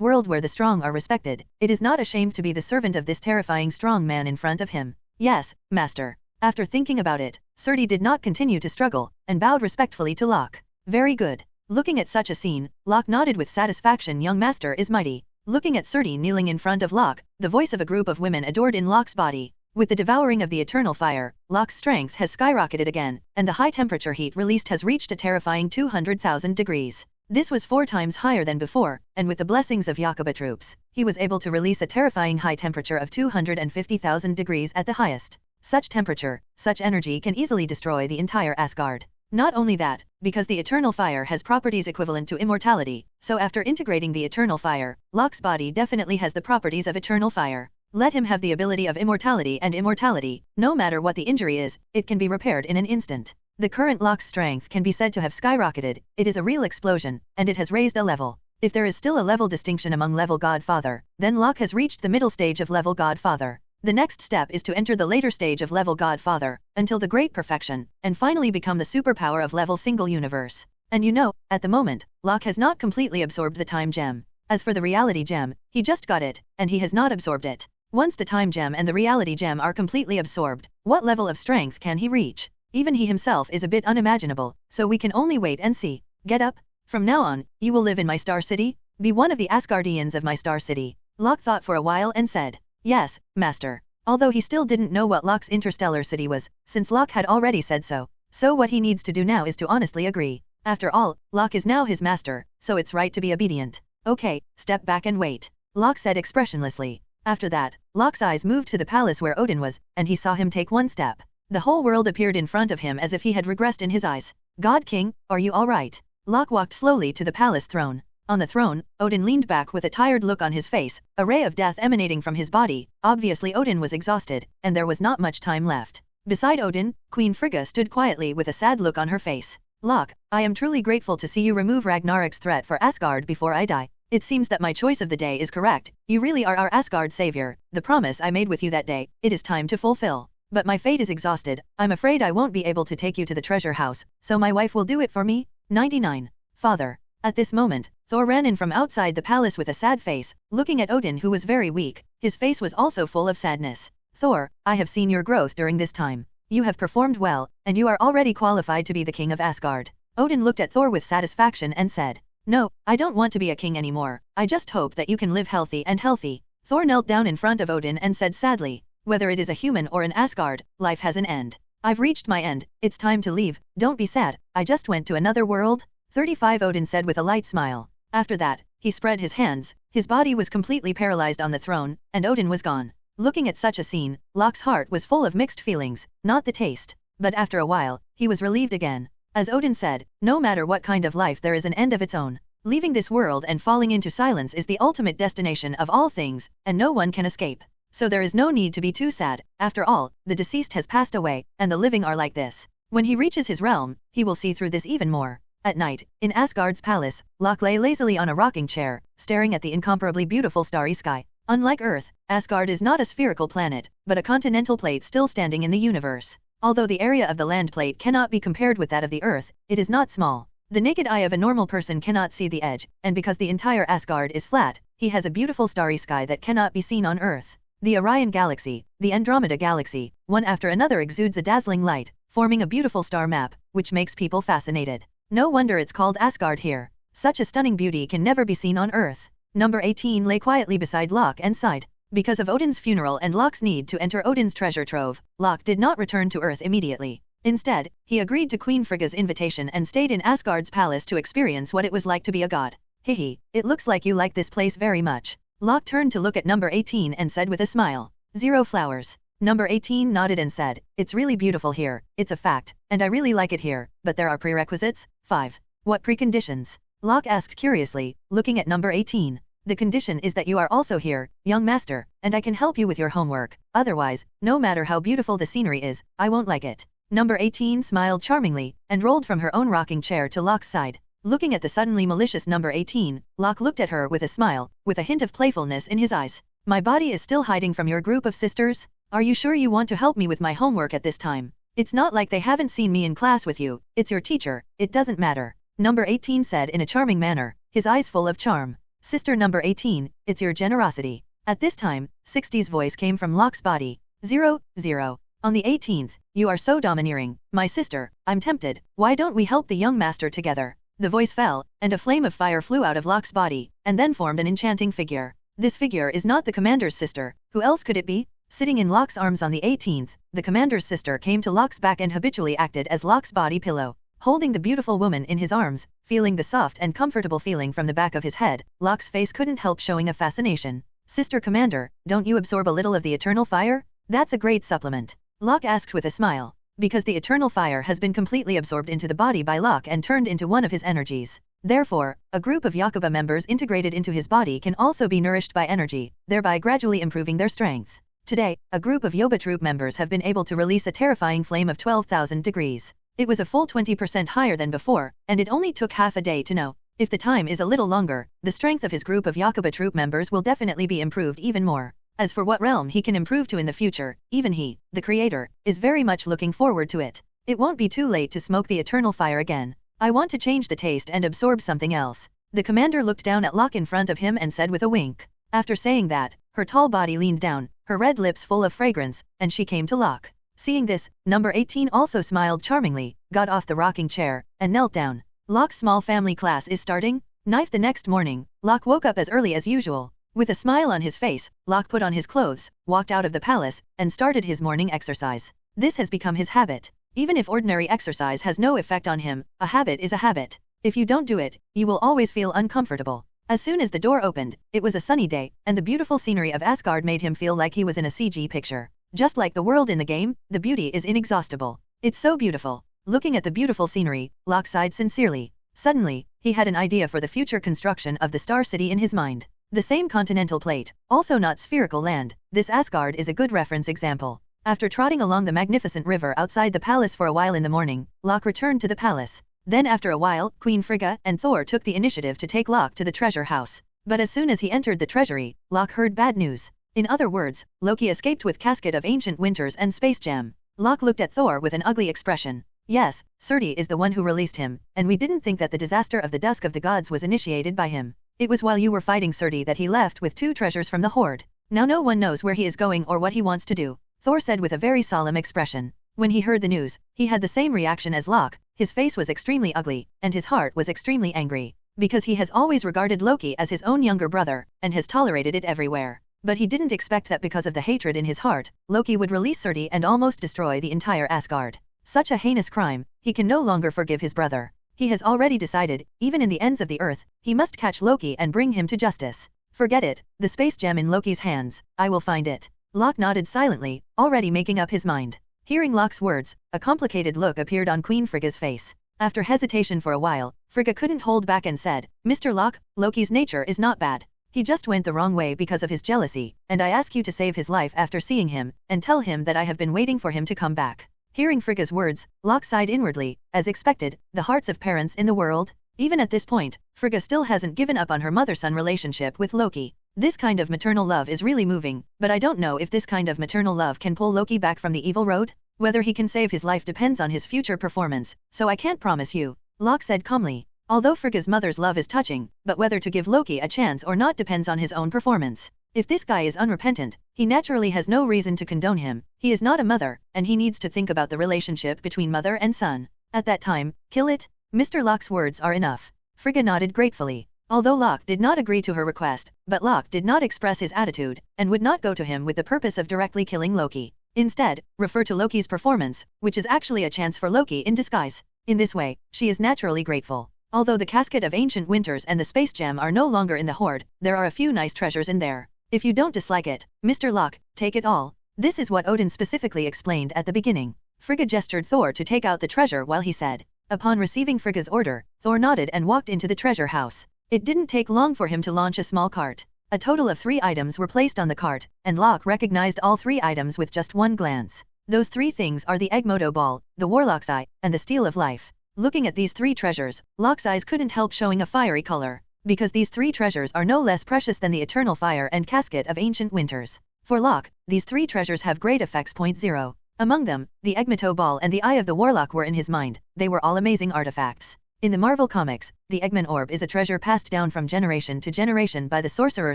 world where the strong are respected, it is not ashamed to be the servant of this terrifying strong man in front of him. "Yes, master." After thinking about it, Surti did not continue to struggle, and bowed respectfully to Locke. "Very good." Looking at such a scene, Locke nodded with satisfaction. "Young master is mighty." Looking at Surti kneeling in front of Locke, the voice of a group of women adored in Locke's body. With the devouring of the eternal fire, Locke's strength has skyrocketed again, and the high temperature heat released has reached a terrifying 200,000 degrees. This was 4 times higher than before, and with the blessings of Yakuba troops, he was able to release a terrifying high temperature of 250,000 degrees at the highest. Such temperature, such energy can easily destroy the entire Asgard. Not only that, because the eternal fire has properties equivalent to immortality, so after integrating the eternal fire, Locke's body definitely has the properties of eternal fire. Let him have the ability of immortality, and immortality, no matter what the injury is, it can be repaired in an instant. The current Locke's strength can be said to have skyrocketed. It is a real explosion, and it has raised a level. If there is still a level distinction among level Godfather, then Locke has reached the middle stage of level Godfather. The next step is to enter the later stage of level Godfather, until the great perfection, and finally become the superpower of level single universe. And you know, at the moment, Locke has not completely absorbed the time gem. As for the reality gem, he just got it, and he has not absorbed it. Once the time gem and the reality gem are completely absorbed, what level of strength can he reach? Even he himself is a bit unimaginable, so we can only wait and see. Get up. From now on, you will live in my star city? Be one of the Asgardians of my star city. Locke thought for a while and said, "Yes, master." Although he still didn't know what Locke's interstellar city was, since Locke had already said so. So what he needs to do now is to honestly agree. After all, Locke is now his master, so it's right to be obedient. "Okay, step back and wait," Locke said expressionlessly. After that, Locke's eyes moved to the palace where Odin was, and he saw him take one step. The whole world appeared in front of him as if he had regressed in his eyes. "God King, are you all right?" Locke walked slowly to the palace throne. On the throne, Odin leaned back with a tired look on his face, a ray of death emanating from his body. Obviously Odin was exhausted, and there was not much time left. Beside Odin, Queen Frigga stood quietly with a sad look on her face. "Locke, I am truly grateful to see you remove Ragnarok's threat for Asgard before I die. It seems that my choice of the day is correct. You really are our Asgard savior. The promise I made with you that day, it is time to fulfill. But my fate is exhausted. I'm afraid I won't be able to take you to the treasure house, so my wife will do it for me." 99. Father. At this moment, Thor ran in from outside the palace with a sad face, looking at Odin who was very weak. His face was also full of sadness. "Thor, I have seen your growth during this time. You have performed well, and you are already qualified to be the king of Asgard." Odin looked at Thor with satisfaction and said, "No, I don't want to be a king anymore. I just hope that you can live healthy and healthy." Thor knelt down in front of Odin and said sadly, "Whether it is a human or an Asgard, life has an end. I've reached my end, it's time to leave. Don't be sad, I just went to another world." 35 Odin said with a light smile. After that, he spread his hands, his body was completely paralyzed on the throne, and Odin was gone. Looking at such a scene, Locke's heart was full of mixed feelings, not the taste. But after a while, he was relieved again. As Odin said, no matter what kind of life there is an end of its own. Leaving this world and falling into silence is the ultimate destination of all things, and no one can escape. So there is no need to be too sad. After all, the deceased has passed away, and the living are like this. When he reaches his realm, he will see through this even more. At night, in Asgard's palace, Locke lay lazily on a rocking chair, staring at the incomparably beautiful starry sky. Unlike Earth, Asgard is not a spherical planet, but a continental plate still standing in the universe. Although the area of the land plate cannot be compared with that of the Earth, it is not small. The naked eye of a normal person cannot see the edge, and because the entire Asgard is flat, he has a beautiful starry sky that cannot be seen on Earth. The Orion Galaxy, the Andromeda Galaxy, one after another exudes a dazzling light, forming a beautiful star map, which makes people fascinated. No wonder it's called Asgard here. Such a stunning beauty can never be seen on Earth. Number 18 lay quietly beside Locke and sighed. Because of Odin's funeral and Locke's need to enter Odin's treasure trove, Locke did not return to Earth immediately. Instead, he agreed to Queen Frigga's invitation and stayed in Asgard's palace to experience what it was like to be a god. "Hihi, it looks like you like this place very much." Locke turned to look at number 18 and said with a smile, "0 flowers." Number 18 nodded and said, "It's really beautiful here, it's a fact, and I really like it here, but there are prerequisites." 5. What preconditions? Locke asked curiously, looking at number 18. The condition is that you are also here, young master, and I can help you with your homework. Otherwise, no matter how beautiful the scenery is, I won't like it. Number 18 smiled charmingly, and rolled from her own rocking chair to Locke's side. Looking at the suddenly malicious number 18, Locke looked at her with a smile, with a hint of playfulness in his eyes. My body is still hiding from your group of sisters? Are you sure you want to help me with my homework at this time? It's not like they haven't seen me in class with you, it's your teacher, it doesn't matter. Number 18 said in a charming manner, his eyes full of charm. Sister number 18, it's your generosity. At this time, 60's voice came from Locke's body. 0, 0. On the 18th, you are so domineering, my sister, I'm tempted, why don't we help the young master together? The voice fell, and a flame of fire flew out of Locke's body, and then formed an enchanting figure. This figure is not the commander's sister, who else could it be? Sitting in Locke's arms on the 18th, the commander's sister came to Locke's back and habitually acted as Locke's body pillow. Holding the beautiful woman in his arms, feeling the soft and comfortable feeling from the back of his head, Locke's face couldn't help showing a fascination. Sister Commander, don't you absorb a little of the eternal fire? That's a great supplement. Locke asked with a smile. Because the eternal fire has been completely absorbed into the body by Locke and turned into one of his energies. Therefore, a group of Yakuba members integrated into his body can also be nourished by energy, thereby gradually improving their strength. Today, a group of Yoba troop members have been able to release a terrifying flame of 12,000 degrees. It was a full 20% higher than before, and it only took half a day to know. If the time is a little longer, the strength of his group of Yakuba troop members will definitely be improved even more. As for what realm he can improve to in the future, even he, the creator, is very much looking forward to it. It won't be too late to smoke the eternal fire again. I want to change the taste and absorb something else. The commander looked down at Locke in front of him and said with a wink. After saying that, her tall body leaned down, her red lips full of fragrance, and she came to Locke. Seeing this, number 18 also smiled charmingly, got off the rocking chair, and knelt down. Locke's small family class is starting? Knife. The next morning, Locke woke up as early as usual. With a smile on his face, Locke put on his clothes, walked out of the palace, and started his morning exercise. This has become his habit. Even if ordinary exercise has no effect on him, a habit is a habit. If you don't do it, you will always feel uncomfortable. As soon as the door opened, it was a sunny day, and the beautiful scenery of Asgard made him feel like he was in a CG picture. Just like the world in the game, the beauty is inexhaustible. It's so beautiful. Looking at the beautiful scenery, Locke sighed sincerely. Suddenly, he had an idea for the future construction of the Star City in his mind. The same continental plate, also not spherical land, this Asgard is a good reference example. After trotting along the magnificent river outside the palace for a while in the morning, Locke returned to the palace. Then after a while, Queen Frigga and Thor took the initiative to take Locke to the treasure house. But as soon as he entered the treasury, Locke heard bad news. In other words, Loki escaped with Casket of Ancient Winters and Space Gem. Locke looked at Thor with an ugly expression. Yes, Surti is the one who released him, and we didn't think that the disaster of the Dusk of the Gods was initiated by him. It was while you were fighting Surti that he left with 2 treasures from the Horde. Now no one knows where he is going or what he wants to do, Thor said with a very solemn expression. When he heard the news, he had the same reaction as Locke, his face was extremely ugly, and his heart was extremely angry. Because he has always regarded Loki as his own younger brother, and has tolerated it everywhere. But he didn't expect that because of the hatred in his heart, Loki would release Surti and almost destroy the entire Asgard. Such a heinous crime, he can no longer forgive his brother. He has already decided, even in the ends of the earth, he must catch Loki and bring him to justice. Forget it, the space gem in Loki's hands, I will find it. Locke nodded silently, already making up his mind. Hearing Locke's words, a complicated look appeared on Queen Frigga's face. After hesitation for a while, Frigga couldn't hold back and said, Mr. Locke, Loki's nature is not bad. He just went the wrong way because of his jealousy, and I ask you to save his life after seeing him, and tell him that I have been waiting for him to come back. Hearing Frigga's words, Locke sighed inwardly. As expected, the hearts of parents in the world. Even at this point, Frigga still hasn't given up on her mother-son relationship with Loki. This kind of maternal love is really moving, but I don't know if this kind of maternal love can pull Loki back from the evil road. Whether he can save his life depends on his future performance, so I can't promise you, Locke said calmly. Although Frigga's mother's love is touching, but whether to give Loki a chance or not depends on his own performance. If this guy is unrepentant, he naturally has no reason to condone him. He is not a mother, and he needs to think about the relationship between mother and son. At that time, kill it? Mr. Locke's words are enough. Frigga nodded gratefully. Although Locke did not agree to her request, but Locke did not express his attitude, and would not go to him with the purpose of directly killing Loki. Instead, refer to Loki's performance, which is actually a chance for Loki in disguise. In this way, she is naturally grateful. Although the Casket of Ancient Winters and the Space Gem are no longer in the Horde, there are a few nice treasures in there. If you don't dislike it, Mr. Locke, take it all. This is what Odin specifically explained at the beginning. Frigga gestured Thor to take out the treasure while he said, Upon receiving Frigga's order, Thor nodded and walked into the treasure house. It didn't take long for him to launch a small cart. A total of 3 items were placed on the cart, and Locke recognized all 3 items with just one glance. Those 3 things are the Egmodo ball, the Warlock's eye, and the Steel of Life. Looking at these 3 treasures, Locke's eyes couldn't help showing a fiery color, because these 3 treasures are no less precious than the eternal fire and casket of ancient winters. For Locke, these 3 treasures have great effects. 0. Among them, the Egmodo ball and the Eye of the Warlock were in his mind. They were all amazing artifacts. In the Marvel Comics, the Eggman Orb is a treasure passed down from generation to generation by the Sorcerer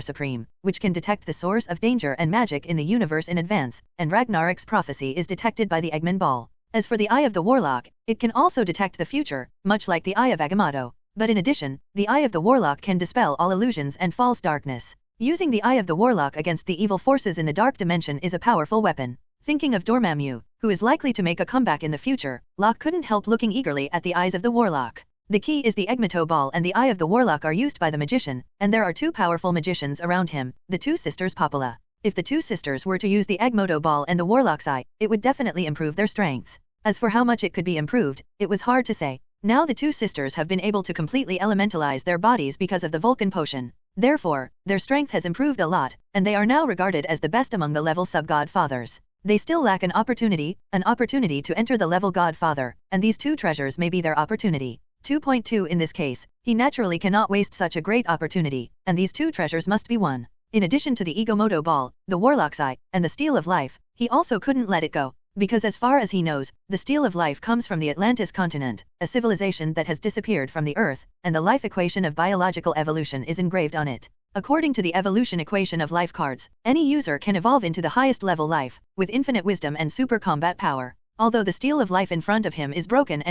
Supreme, which can detect the source of danger and magic in the universe in advance, and Ragnarok's prophecy is detected by the Eggman Ball. As for the Eye of the Warlock, it can also detect the future, much like the Eye of Agamotto. But in addition, the Eye of the Warlock can dispel all illusions and false darkness. Using the Eye of the Warlock against the evil forces in the dark dimension is a powerful weapon. Thinking of Dormammu, who is likely to make a comeback in the future, Locke couldn't help looking eagerly at the eyes of the Warlock. The key is the Egmodo ball and the Eye of the Warlock are used by the magician, and there are 2 powerful magicians around him, the 2 sisters Popula. If the 2 sisters were to use the Egmodo ball and the Warlock's eye, it would definitely improve their strength. As for how much it could be improved, it was hard to say. Now the 2 sisters have been able to completely elementalize their bodies because of the Vulcan potion. Therefore, their strength has improved a lot, and they are now regarded as the best among the level sub-godfathers. They still lack an opportunity to enter the level godfather, and these 2 treasures may be their opportunity. 2.2 In this case, he naturally cannot waste such a great opportunity, and these 2 treasures must be won. In addition to the Egmodo ball, the Warlock's eye, and the Steel of Life, he also couldn't let it go, because as far as he knows, the Steel of Life comes from the Atlantis continent, a civilization that has disappeared from the Earth, and the life equation of biological evolution is engraved on it. According to the evolution equation of life cards, any user can evolve into the highest level life, with infinite wisdom and super combat power. Although the Steel of Life in front of him is broken,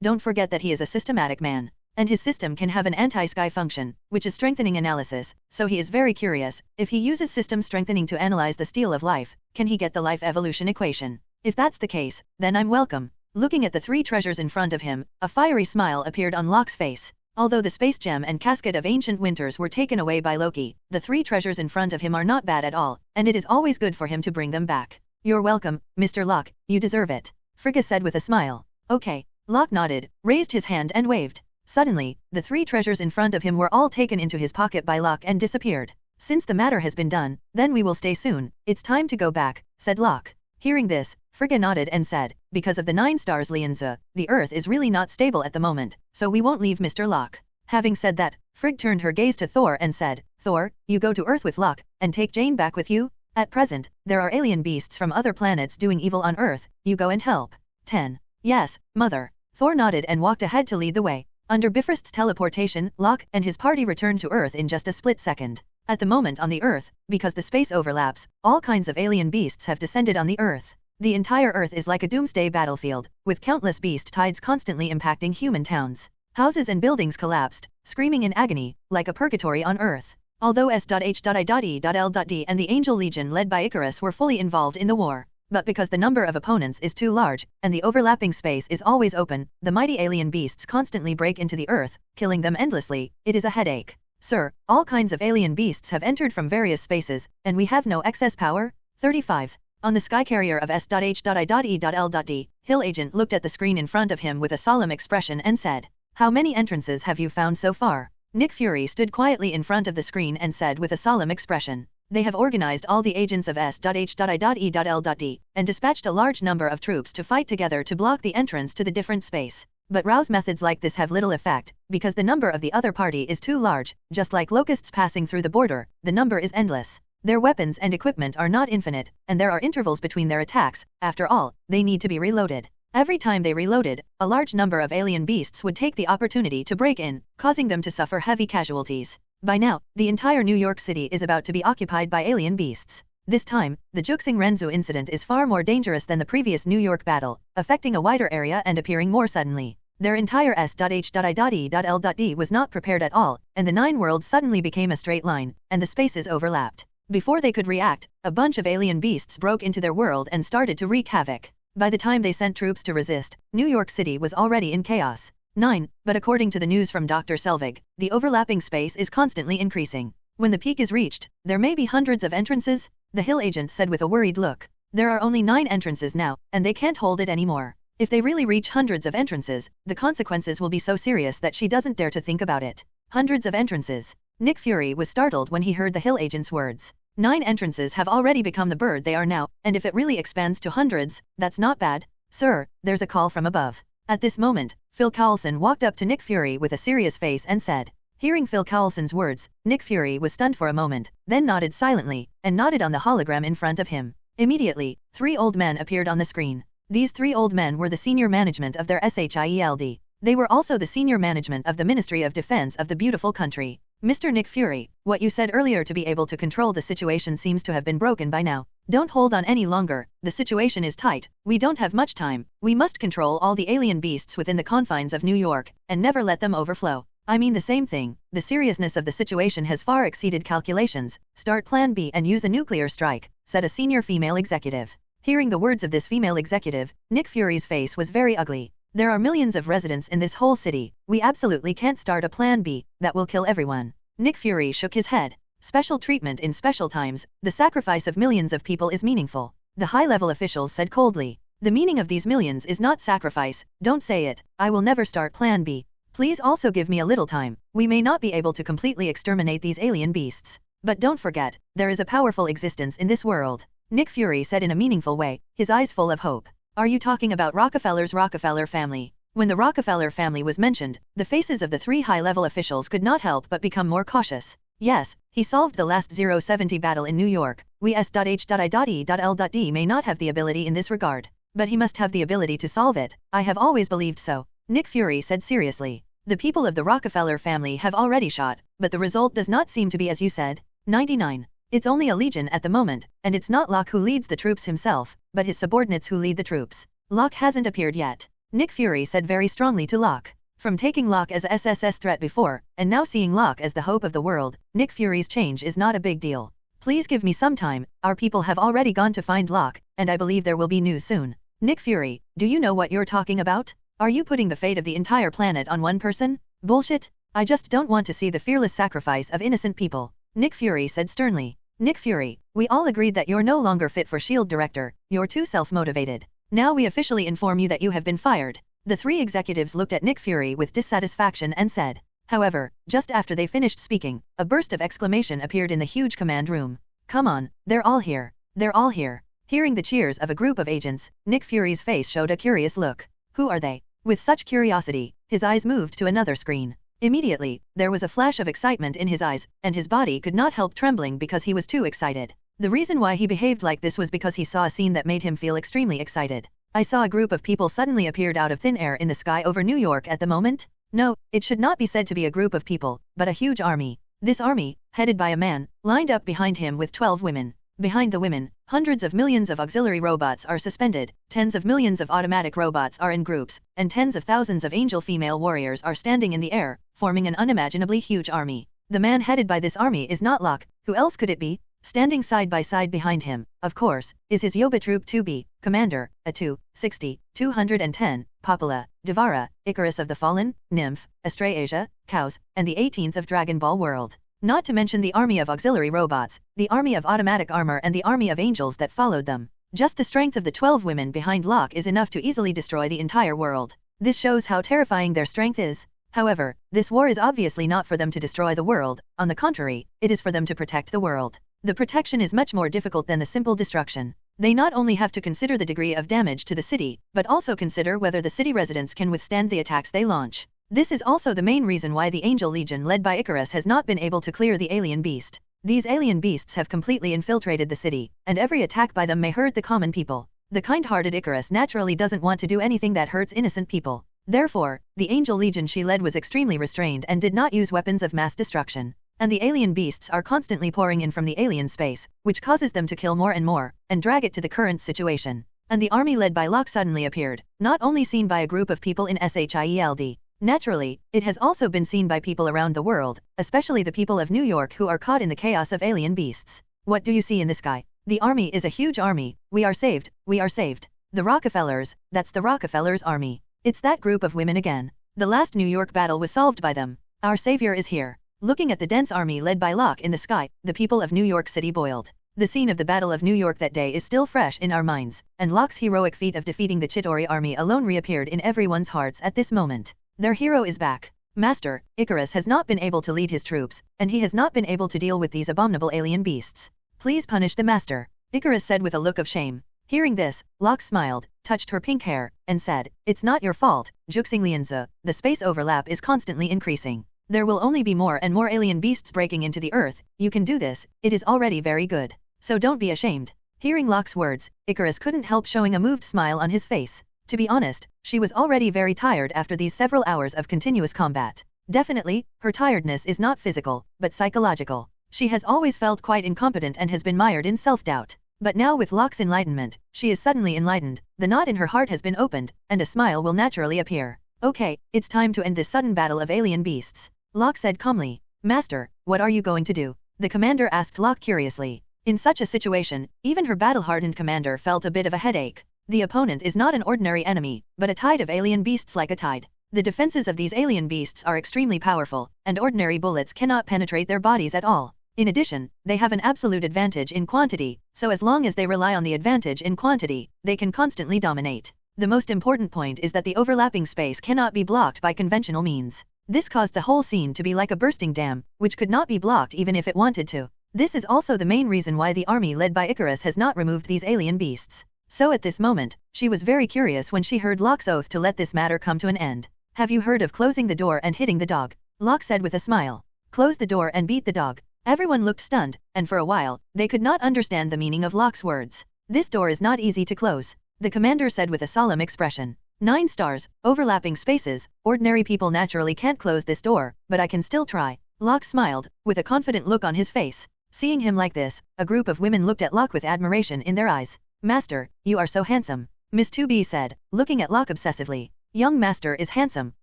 don't forget that he is a systematic man. And his system can have an anti-sky function, which is strengthening analysis, so he is very curious, if he uses system strengthening to analyze the Steel of Life, can he get the life evolution equation? If that's the case, then I'm welcome. Looking at the 3 treasures in front of him, a fiery smile appeared on Locke's face. Although the space gem and casket of ancient winters were taken away by Loki, the 3 treasures in front of him are not bad at all, and it is always good for him to bring them back. You're welcome, Mr. Locke, you deserve it. Frigga said with a smile. Okay. Locke nodded, raised his hand and waved. Suddenly, the 3 treasures in front of him were all taken into his pocket by Locke and disappeared. Since the matter has been done, then we will stay soon. It's time to go back, said Locke. Hearing this, Frigga nodded and said, because of the 9 stars Lianza, the Earth is really not stable at the moment, so we won't leave Mr. Locke. Having said that, Frigg turned her gaze to Thor and said, Thor, you go to Earth with Locke, and take Jane back with you? At present, there are alien beasts from other planets doing evil on Earth, you go and help. 10. Yes, Mother. Thor nodded and walked ahead to lead the way. Under Bifrost's teleportation, Locke and his party returned to Earth in just a split second. At the moment on the Earth, because the space overlaps, all kinds of alien beasts have descended on the Earth. The entire Earth is like a doomsday battlefield, with countless beast tides constantly impacting human towns. Houses and buildings collapsed, screaming in agony, like a purgatory on Earth. Although S.H.I.E.L.D. and the Angel Legion led by Icarus were fully involved in the war. But because the number of opponents is too large, and the overlapping space is always open, the mighty alien beasts constantly break into the Earth, killing them endlessly. It is a headache. Sir, all kinds of alien beasts have entered from various spaces, and we have no excess power? 35. On the sky carrier of S.H.I.E.L.D., Hill Agent looked at the screen in front of him with a solemn expression and said, How many entrances have you found so far? Nick Fury stood quietly in front of the screen and said with a solemn expression, They have organized all the agents of S.H.I.E.L.D. and dispatched a large number of troops to fight together to block the entrance to the different space. But Rouse methods like this have little effect, because the number of the other party is too large, just like locusts passing through the border, the number is endless. Their weapons and equipment are not infinite, and there are intervals between their attacks. After all, they need to be reloaded. Every time they reloaded, a large number of alien beasts would take the opportunity to break in, causing them to suffer heavy casualties. By now, the entire New York City is about to be occupied by alien beasts. This time, the Juxing Renzu incident is far more dangerous than the previous New York battle, affecting a wider area and appearing more suddenly. Their entire S.H.I.E.L.D. was not prepared at all, and the 9 worlds suddenly became a straight line, and the spaces overlapped. Before they could react, a bunch of alien beasts broke into their world and started to wreak havoc. By the time they sent troops to resist, New York City was already in chaos. 9. But according to the news from Dr. Selvig, the overlapping space is constantly increasing. When the peak is reached, there may be hundreds of entrances, the Hill Agent said with a worried look. There are only 9 entrances now, and they can't hold it anymore. If they really reach hundreds of entrances, the consequences will be so serious that she doesn't dare to think about it. Hundreds of entrances. Nick Fury was startled when he heard the Hill agent's words. 9 entrances have already become the bird they are now, and if it really expands to hundreds, that's not bad. Sir, there's a call from above. At this moment, Phil Coulson walked up to Nick Fury with a serious face and said. Hearing Phil Coulson's words, Nick Fury was stunned for a moment, then nodded silently, and nodded on the hologram in front of him. Immediately, 3 old men appeared on the screen. These 3 old men were the senior management of their SHIELD. They were also the senior management of the Ministry of Defense of the beautiful country. Mr. Nick Fury, what you said earlier to be able to control the situation seems to have been broken by now. Don't hold on any longer, the situation is tight, we don't have much time, we must control all the alien beasts within the confines of New York, and never let them overflow. I mean the same thing, the seriousness of the situation has far exceeded calculations, start Plan B and use a nuclear strike, said a senior female executive. Hearing the words of this female executive, Nick Fury's face was very ugly. There are millions of residents in this whole city, we absolutely can't start a Plan B, that will kill everyone. Nick Fury shook his head. Special treatment in special times, the sacrifice of millions of people is meaningful. The high-level officials said coldly. The meaning of these millions is not sacrifice, don't say it, I will never start Plan B. Please also give me a little time, we may not be able to completely exterminate these alien beasts. But don't forget, there is a powerful existence in this world. Nick Fury said in a meaningful way, his eyes full of hope. Are you talking about Rockefeller family? When the Rockefeller family was mentioned, the faces of the 3 high-level officials could not help but become more cautious. Yes, he solved the last 070 battle in New York. We S.H.I.E.L.D. may not have the ability in this regard. But he must have the ability to solve it, I have always believed so. Nick Fury said seriously. The people of the Rockefeller family have already shot, but the result does not seem to be as you said. 99. It's only a legion at the moment, and it's not Locke who leads the troops himself, but his subordinates who lead the troops. Locke hasn't appeared yet. Nick Fury said very strongly to Locke. From taking Locke as a SSS threat before, and now seeing Locke as the hope of the world, Nick Fury's change is not a big deal. Please give me some time, our people have already gone to find Locke, and I believe there will be news soon. Nick Fury, do you know what you're talking about? Are you putting the fate of the entire planet on one person? Bullshit. I just don't want to see the fearless sacrifice of innocent people. Nick Fury said sternly. Nick Fury, we all agreed that you're no longer fit for S.H.I.E.L.D. director, you're too self-motivated. Now we officially inform you that you have been fired. The 3 executives looked at Nick Fury with dissatisfaction and said. However, just after they finished speaking, a burst of exclamation appeared in the huge command room. Come on, they're all here. They're all here. Hearing the cheers of a group of agents, Nick Fury's face showed a curious look. Who are they? With such curiosity, his eyes moved to another screen. Immediately, there was a flash of excitement in his eyes, and his body could not help trembling because he was too excited. The reason why he behaved like this was because he saw a scene that made him feel extremely excited. I saw a group of people suddenly appeared out of thin air in the sky over New York at the moment. No, it should not be said to be a group of people, but a huge army. This army, headed by a man, lined up behind him with 12 women. Behind the women, hundreds of millions of auxiliary robots are suspended, tens of millions of automatic robots are in groups, and tens of thousands of angel female warriors are standing in the air, forming an unimaginably huge army. The man headed by this army is not Locke, who else could it be? Standing side by side behind him, of course, is his Yoba Troop 2B, Commander, A260, 210, Popula, Devara, Icarus of the Fallen, Nymph, Astrasia, Cows, and the 18th of Dragon Ball World. Not to mention the army of auxiliary robots, the army of automatic armor and the army of angels that followed them. Just the strength of the 12 women behind Locke is enough to easily destroy the entire world. This shows how terrifying their strength is. However, this war is obviously not for them to destroy the world, on the contrary, it is for them to protect the world. The protection is much more difficult than the simple destruction. They not only have to consider the degree of damage to the city, but also consider whether the city residents can withstand the attacks they launch. This is also the main reason why the Angel Legion led by Icarus has not been able to clear the alien beast. These alien beasts have completely infiltrated the city, and every attack by them may hurt the common people. The kind-hearted Icarus naturally doesn't want to do anything that hurts innocent people. Therefore, the Angel Legion she led was extremely restrained and did not use weapons of mass destruction. And the alien beasts are constantly pouring in from the alien space, which causes them to kill more and more, and drag it to the current situation. And the army led by Locke suddenly appeared, not only seen by a group of people in SHIELD. Naturally, it has also been seen by people around the world, especially the people of New York who are caught in the chaos of alien beasts. What do you see in the sky? The army is a huge army. We are saved, we are saved. The Rockefellers, that's the Rockefellers' army. It's that group of women again. The last New York battle was solved by them. Our savior is here. Looking at the dense army led by Locke in the sky, the people of New York City boiled. The scene of the Battle of New York that day is still fresh in our minds, and Locke's heroic feat of defeating the Chitauri army alone reappeared in everyone's hearts at this moment. Their hero is back. Master, Icarus has not been able to lead his troops, and he has not been able to deal with these abominable alien beasts. Please punish the master, Icarus said with a look of shame. Hearing this, Locke smiled, touched her pink hair, and said, "It's not your fault, Juxinglianza, the space overlap is constantly increasing. There will only be more and more alien beasts breaking into the Earth. You can do this, it is already very good. So don't be ashamed." Hearing Locke's words, Icarus couldn't help showing a moved smile on his face. To be honest, she was already very tired after these several hours of continuous combat. Definitely, her tiredness is not physical, but psychological. She has always felt quite incompetent and has been mired in self-doubt. But now with Locke's enlightenment, she is suddenly enlightened, the knot in her heart has been opened, and a smile will naturally appear. "Okay, it's time to end this sudden battle of alien beasts," Locke said calmly. "Master, what are you going to do?" the commander asked Locke curiously. In such a situation, even her battle-hardened commander felt a bit of a headache. The opponent is not an ordinary enemy, but a tide of alien beasts like a tide. The defenses of these alien beasts are extremely powerful, and ordinary bullets cannot penetrate their bodies at all. In addition, they have an absolute advantage in quantity, so as long as they rely on the advantage in quantity, they can constantly dominate. The most important point is that the overlapping space cannot be blocked by conventional means. This caused the whole scene to be like a bursting dam, which could not be blocked even if it wanted to. This is also the main reason why the army led by Icarus has not removed these alien beasts. So at this moment, she was very curious when she heard Locke's oath to let this matter come to an end. "Have you heard of closing the door and hitting the dog?" Locke said with a smile. "Close the door and beat the dog." Everyone looked stunned, and for a while, they could not understand the meaning of Locke's words. "This door is not easy to close," the commander said with a solemn expression. 9 stars, overlapping spaces, ordinary people naturally can't close this door, but I can still try. Locke smiled, with a confident look on his face. Seeing him like this, a group of women looked at Locke with admiration in their eyes. "Master, you are so handsome," Miss 2B said, looking at Locke obsessively. "Young master is handsome,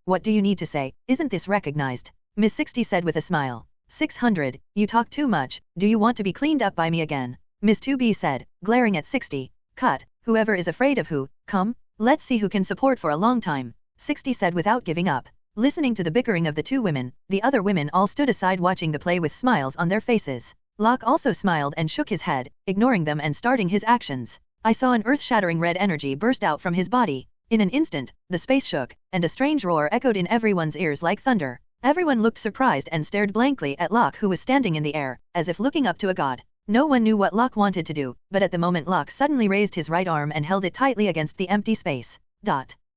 what do you need to say, isn't this recognized?" Miss 60 said with a smile. 600, you talk too much, do you want to be cleaned up by me again? Miss 2B said, glaring at 60. "Cut, whoever is afraid of who, come, let's see who can support for a long time," 60 said without giving up. Listening to the bickering of the two women, the other women all stood aside watching the play with smiles on their faces. Locke also smiled and shook his head, ignoring them and starting his actions. I saw an earth-shattering red energy burst out from his body. In an instant, the space shook, and a strange roar echoed in everyone's ears like thunder. Everyone looked surprised and stared blankly at Locke, who was standing in the air, as if looking up to a god. No one knew what Locke wanted to do, but at the moment Locke suddenly raised his right arm and held it tightly against the empty space.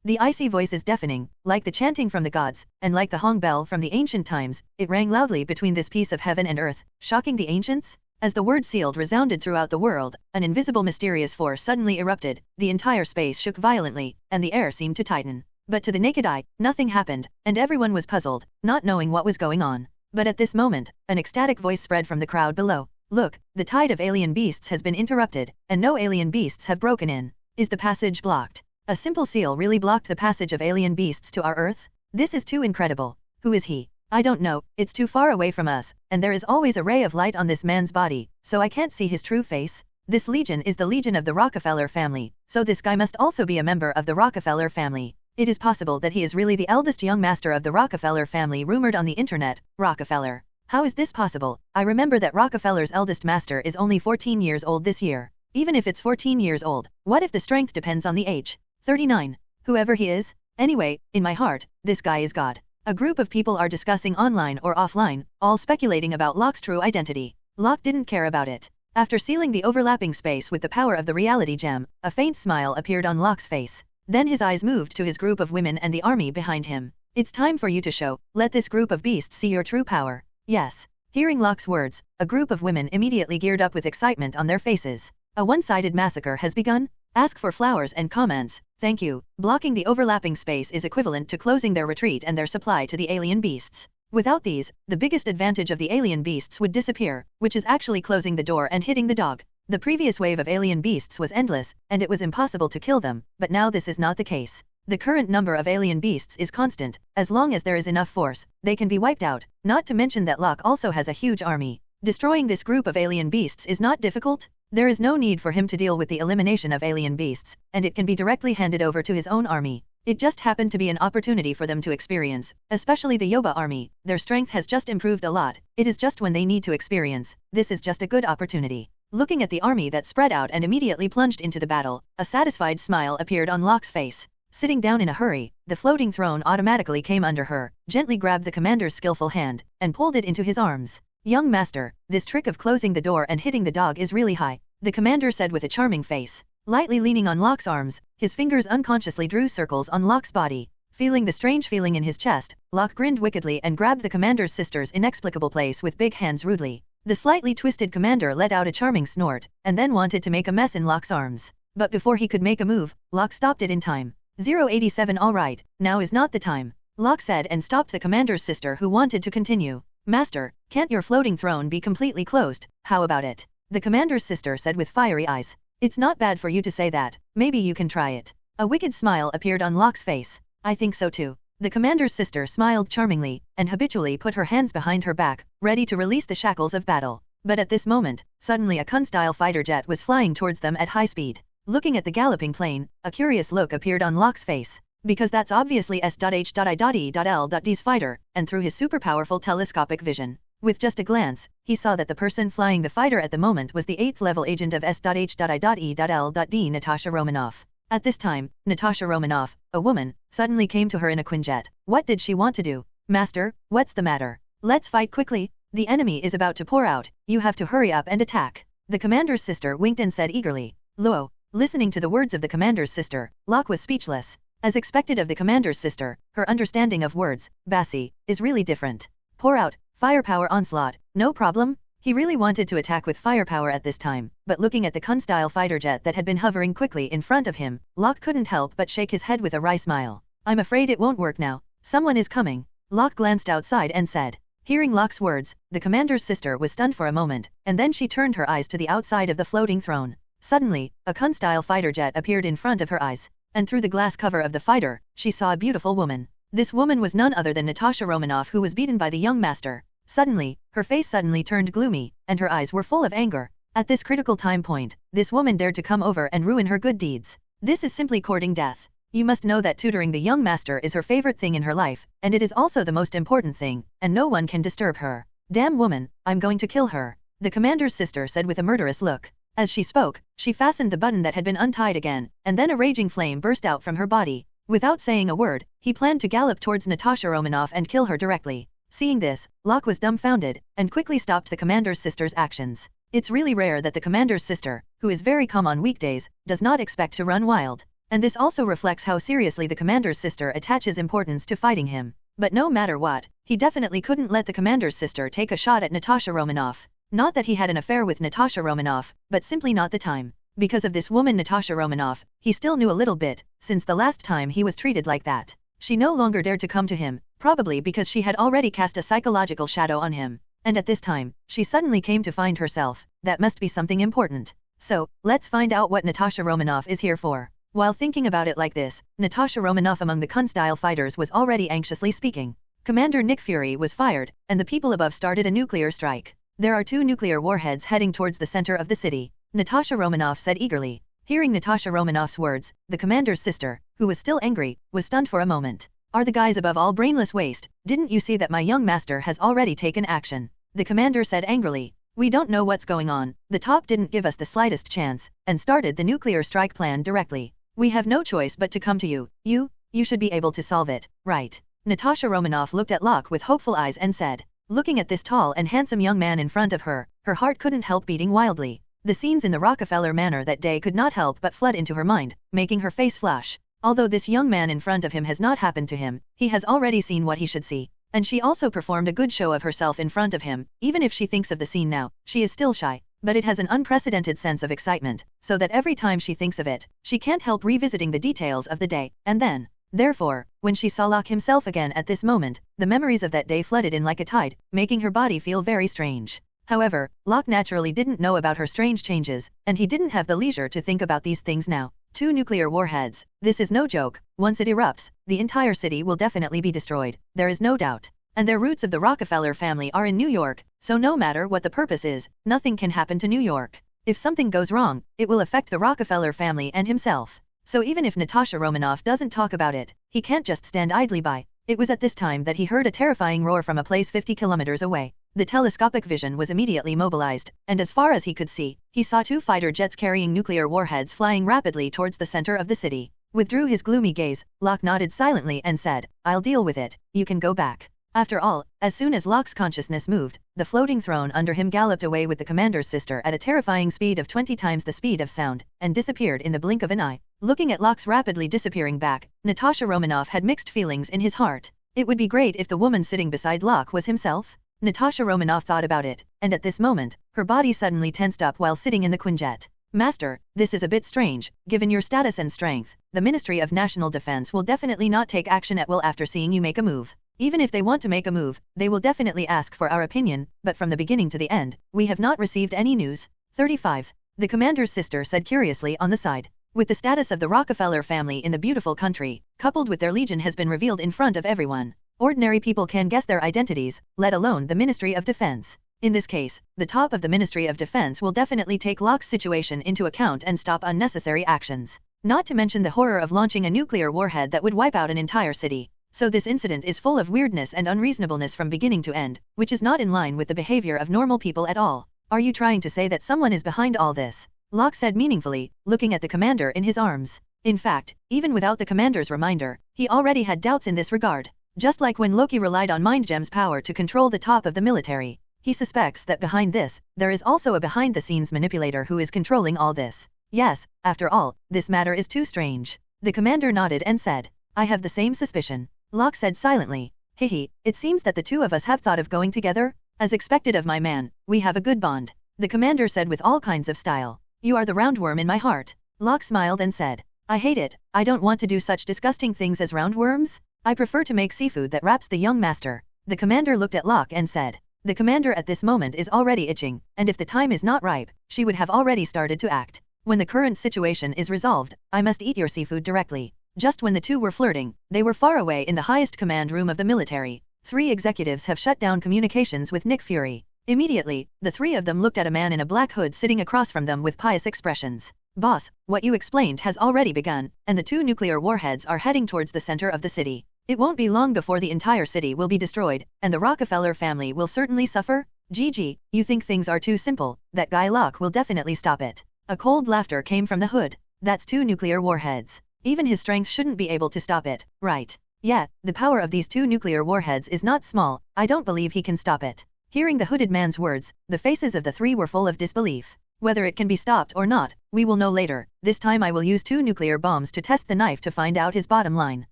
The icy voice is deafening, like the chanting from the gods, and like the Hong bell from the ancient times, it rang loudly between this piece of heaven and earth, shocking the ancients. As the word sealed resounded throughout the world, an invisible mysterious force suddenly erupted, the entire space shook violently, and the air seemed to tighten. But to the naked eye, nothing happened, and everyone was puzzled, not knowing what was going on. But at this moment, an ecstatic voice spread from the crowd below. "Look, the tide of alien beasts has been interrupted, and no alien beasts have broken in. Is the passage blocked? A simple seal really blocked the passage of alien beasts to our Earth? This is too incredible. Who is he? I don't know, it's too far away from us, and there is always a ray of light on this man's body, so I can't see his true face. This legion is the legion of the Rockefeller family, so this guy must also be a member of the Rockefeller family. It is possible that he is really the eldest young master of the Rockefeller family rumored on the internet, Rockefeller. How is this possible? I remember that Rockefeller's eldest master is only 14 years old this year. Even if it's 14 years old, what if the strength depends on the age? 39. Whoever he is? Anyway, in my heart, this guy is God." A group of people are discussing online or offline, all speculating about Locke's true identity. Locke didn't care about it. After sealing the overlapping space with the power of the reality gem, a faint smile appeared on Locke's face. Then his eyes moved to his group of women and the army behind him. "It's time for you to show, let this group of beasts see your true power." "Yes." Hearing Locke's words, a group of women immediately geared up with excitement on their faces. "A one-sided massacre has begun? Ask for flowers and comments, thank you." Blocking the overlapping space is equivalent to closing their retreat and their supply to the alien beasts. Without these, the biggest advantage of the alien beasts would disappear, which is actually closing the door and hitting the dog. The previous wave of alien beasts was endless, and it was impossible to kill them, but now this is not the case. The current number of alien beasts is constant. As long as there is enough force, they can be wiped out, not to mention that Locke also has a huge army. Destroying this group of alien beasts is not difficult. There is no need for him to deal with the elimination of alien beasts, and it can be directly handed over to his own army. It just happened to be an opportunity for them to experience, especially the Yoba army. Their strength has just improved a lot, it is just when they need to experience, this is just a good opportunity. Looking at the army that spread out and immediately plunged into the battle, a satisfied smile appeared on Locke's face. Sitting down in a hurry, the floating throne automatically came under her, gently grabbed the commander's skillful hand, and pulled it into his arms. Young master, this trick of closing the door and hitting the dog is really high, the commander said with a charming face. Lightly leaning on Locke's arms, his fingers unconsciously drew circles on Locke's body. Feeling the strange feeling in his chest, Locke grinned wickedly and grabbed the commander's sister's inexplicable place with big hands rudely. The slightly twisted commander let out a charming snort, and then wanted to make a mess in Locke's arms. But before he could make a move, Locke stopped it in time. 087 All right, now is not the time, Locke said and stopped the commander's sister who wanted to continue. Master, can't your floating throne be completely closed, how about it? The commander's sister said with fiery eyes. It's not bad for you to say that, maybe you can try it. A wicked smile appeared on Locke's face. I think so too. The commander's sister smiled charmingly, and habitually put her hands behind her back, ready to release the shackles of battle. But at this moment, suddenly a Kun-style fighter jet was flying towards them at high speed. Looking at the galloping plane, a curious look appeared on Locke's face. Because that's obviously S.H.I.L.D's fighter, and through his super powerful telescopic vision. With just a glance, he saw that the person flying the fighter at the moment was the 8th level agent of S.H.I.L.D. Natasha Romanoff. At this time, Natasha Romanoff, a woman, suddenly came to her in a Quinjet. What did she want to do? Master, what's the matter? Let's fight quickly. The enemy is about to pour out, you have to hurry up and attack. The commander's sister winked and said eagerly. Luo. Listening to the words of the commander's sister, Locke was speechless. As expected of the commander's sister, her understanding of words, Bassi, is really different. Pour out, firepower onslaught, no problem? He really wanted to attack with firepower at this time, but looking at the Kun-style fighter jet that had been hovering quickly in front of him, Locke couldn't help but shake his head with a wry smile. I'm afraid it won't work now. Someone is coming. Locke glanced outside and said. Hearing Locke's words, the commander's sister was stunned for a moment, and then she turned her eyes to the outside of the floating throne. Suddenly, a Kun-style fighter jet appeared in front of her eyes, and through the glass cover of the fighter, she saw a beautiful woman. This woman was none other than Natasha Romanoff, who was beaten by the young master. Suddenly, her face suddenly turned gloomy, and her eyes were full of anger. At this critical time point, this woman dared to come over and ruin her good deeds. This is simply courting death. You must know that tutoring the young master is her favorite thing in her life, and it is also the most important thing, and no one can disturb her. Damn woman, I'm going to kill her, the commander's sister said with a murderous look. As she spoke, she fastened the button that had been untied again, and then a raging flame burst out from her body. Without saying a word, he planned to gallop towards Natasha Romanoff and kill her directly. Seeing this, Locke was dumbfounded, and quickly stopped the commander's sister's actions. It's really rare that the commander's sister, who is very calm on weekdays, does not expect to run wild. And this also reflects how seriously the commander's sister attaches importance to fighting him. But no matter what, he definitely couldn't let the commander's sister take a shot at Natasha Romanoff. Not that he had an affair with Natasha Romanoff, but simply not the time. Because of this woman Natasha Romanoff, he still knew a little bit, since the last time he was treated like that. She no longer dared to come to him, probably because she had already cast a psychological shadow on him. And at this time, she suddenly came to find herself. That must be something important. So, let's find out what Natasha Romanoff is here for. While thinking about it like this, Natasha Romanoff among the Kun-style fighters was already anxiously speaking. Commander Nick Fury was fired, and the people above started a nuclear strike. There are 2 nuclear warheads heading towards the center of the city, Natasha Romanoff said eagerly. Hearing Natasha Romanoff's words, the commander's sister, who was still angry, was stunned for a moment. Are the guys above all brainless waste? Didn't you see that my young master has already taken action? The commander said angrily. We don't know what's going on, the top didn't give us the slightest chance, and started the nuclear strike plan directly. We have no choice but to come to you. You should be able to solve it, right? Natasha Romanoff looked at Locke with hopeful eyes and said. Looking at this tall and handsome young man in front of her, her heart couldn't help beating wildly. The scenes in the Rockefeller Manor that day could not help but flood into her mind, making her face flush. Although this young man in front of him has not happened to him, he has already seen what he should see. And she also performed a good show of herself in front of him. Even if she thinks of the scene now, she is still shy. But it has an unprecedented sense of excitement, so that every time she thinks of it, she can't help revisiting the details of the day, and then. Therefore, when she saw Locke himself again at this moment, the memories of that day flooded in like a tide, making her body feel very strange. However, Locke naturally didn't know about her strange changes, and he didn't have the leisure to think about these things now. 2 nuclear warheads. This is no joke. Once it erupts, the entire city will definitely be destroyed. There is no doubt. And their roots of the Rockefeller family are in New York, so no matter what the purpose is, nothing can happen to New York. If something goes wrong, it will affect the Rockefeller family and himself. So even if Natasha Romanoff doesn't talk about it, he can't just stand idly by. It was at this time that he heard a terrifying roar from a place 50 kilometers away. The telescopic vision was immediately mobilized, and as far as he could see, he saw 2 fighter jets carrying nuclear warheads flying rapidly towards the center of the city. Withdrew his gloomy gaze, Locke nodded silently and said, "I'll deal with it, you can go back." After all, as soon as Locke's consciousness moved, the floating throne under him galloped away with the commander's sister at a terrifying speed of 20 times the speed of sound, and disappeared in the blink of an eye. Looking at Locke's rapidly disappearing back, Natasha Romanoff had mixed feelings in his heart. It would be great if the woman sitting beside Locke was himself. Natasha Romanoff thought about it, and at this moment, her body suddenly tensed up while sitting in the Quinjet. "Master, this is a bit strange. Given your status and strength, the Ministry of National Defense will definitely not take action at will after seeing you make a move. Even if they want to make a move, they will definitely ask for our opinion, but from the beginning to the end, we have not received any news." 35. The commander's sister said curiously on the side. With the status of the Rockefeller family in the beautiful country, coupled with their legion has been revealed in front of everyone. Ordinary people can guess their identities, let alone the Ministry of Defense. In this case, the top of the Ministry of Defense will definitely take Locke's situation into account and stop unnecessary actions. Not to mention the horror of launching a nuclear warhead that would wipe out an entire city. So this incident is full of weirdness and unreasonableness from beginning to end, which is not in line with the behavior of normal people at all. "Are you trying to say that someone is behind all this?" Locke said meaningfully, looking at the commander in his arms. In fact, even without the commander's reminder, he already had doubts in this regard. Just like when Loki relied on Mind Gem's power to control the top of the military, he suspects that behind this, there is also a behind-the-scenes manipulator who is controlling all this. Yes, after all, this matter is too strange. The commander nodded and said, "I have the same suspicion." Locke said silently, "Hihi, it seems that the two of us have thought of going together? As expected of my man, we have a good bond." The commander said with all kinds of style, "You are the roundworm in my heart." Locke smiled and said, "I hate it. I don't want to do such disgusting things as roundworms. I prefer to make seafood that wraps the young master." The commander looked at Locke and said, "The commander at this moment is already itching, and if the time is not ripe, she would have already started to act. When the current situation is resolved, I must eat your seafood directly." Just when the two were flirting, they were far away in the highest command room of the military. 3 executives have shut down communications with Nick Fury. Immediately, the 3 of them looked at a man in a black hood sitting across from them with pious expressions. "Boss, what you explained has already begun, and the 2 nuclear warheads are heading towards the center of the city. It won't be long before the entire city will be destroyed, and the Rockefeller family will certainly suffer. GG, you think things are too simple, that guy Locke will definitely stop it." A cold laughter came from the hood. "That's 2 nuclear warheads. Even his strength shouldn't be able to stop it, right? Yeah, the power of these 2 nuclear warheads is not small. I don't believe he can stop it." Hearing the hooded man's words, the faces of the 3 were full of disbelief. "Whether it can be stopped or not, we will know later. This time I will use 2 nuclear bombs to test the knife to find out his bottom line.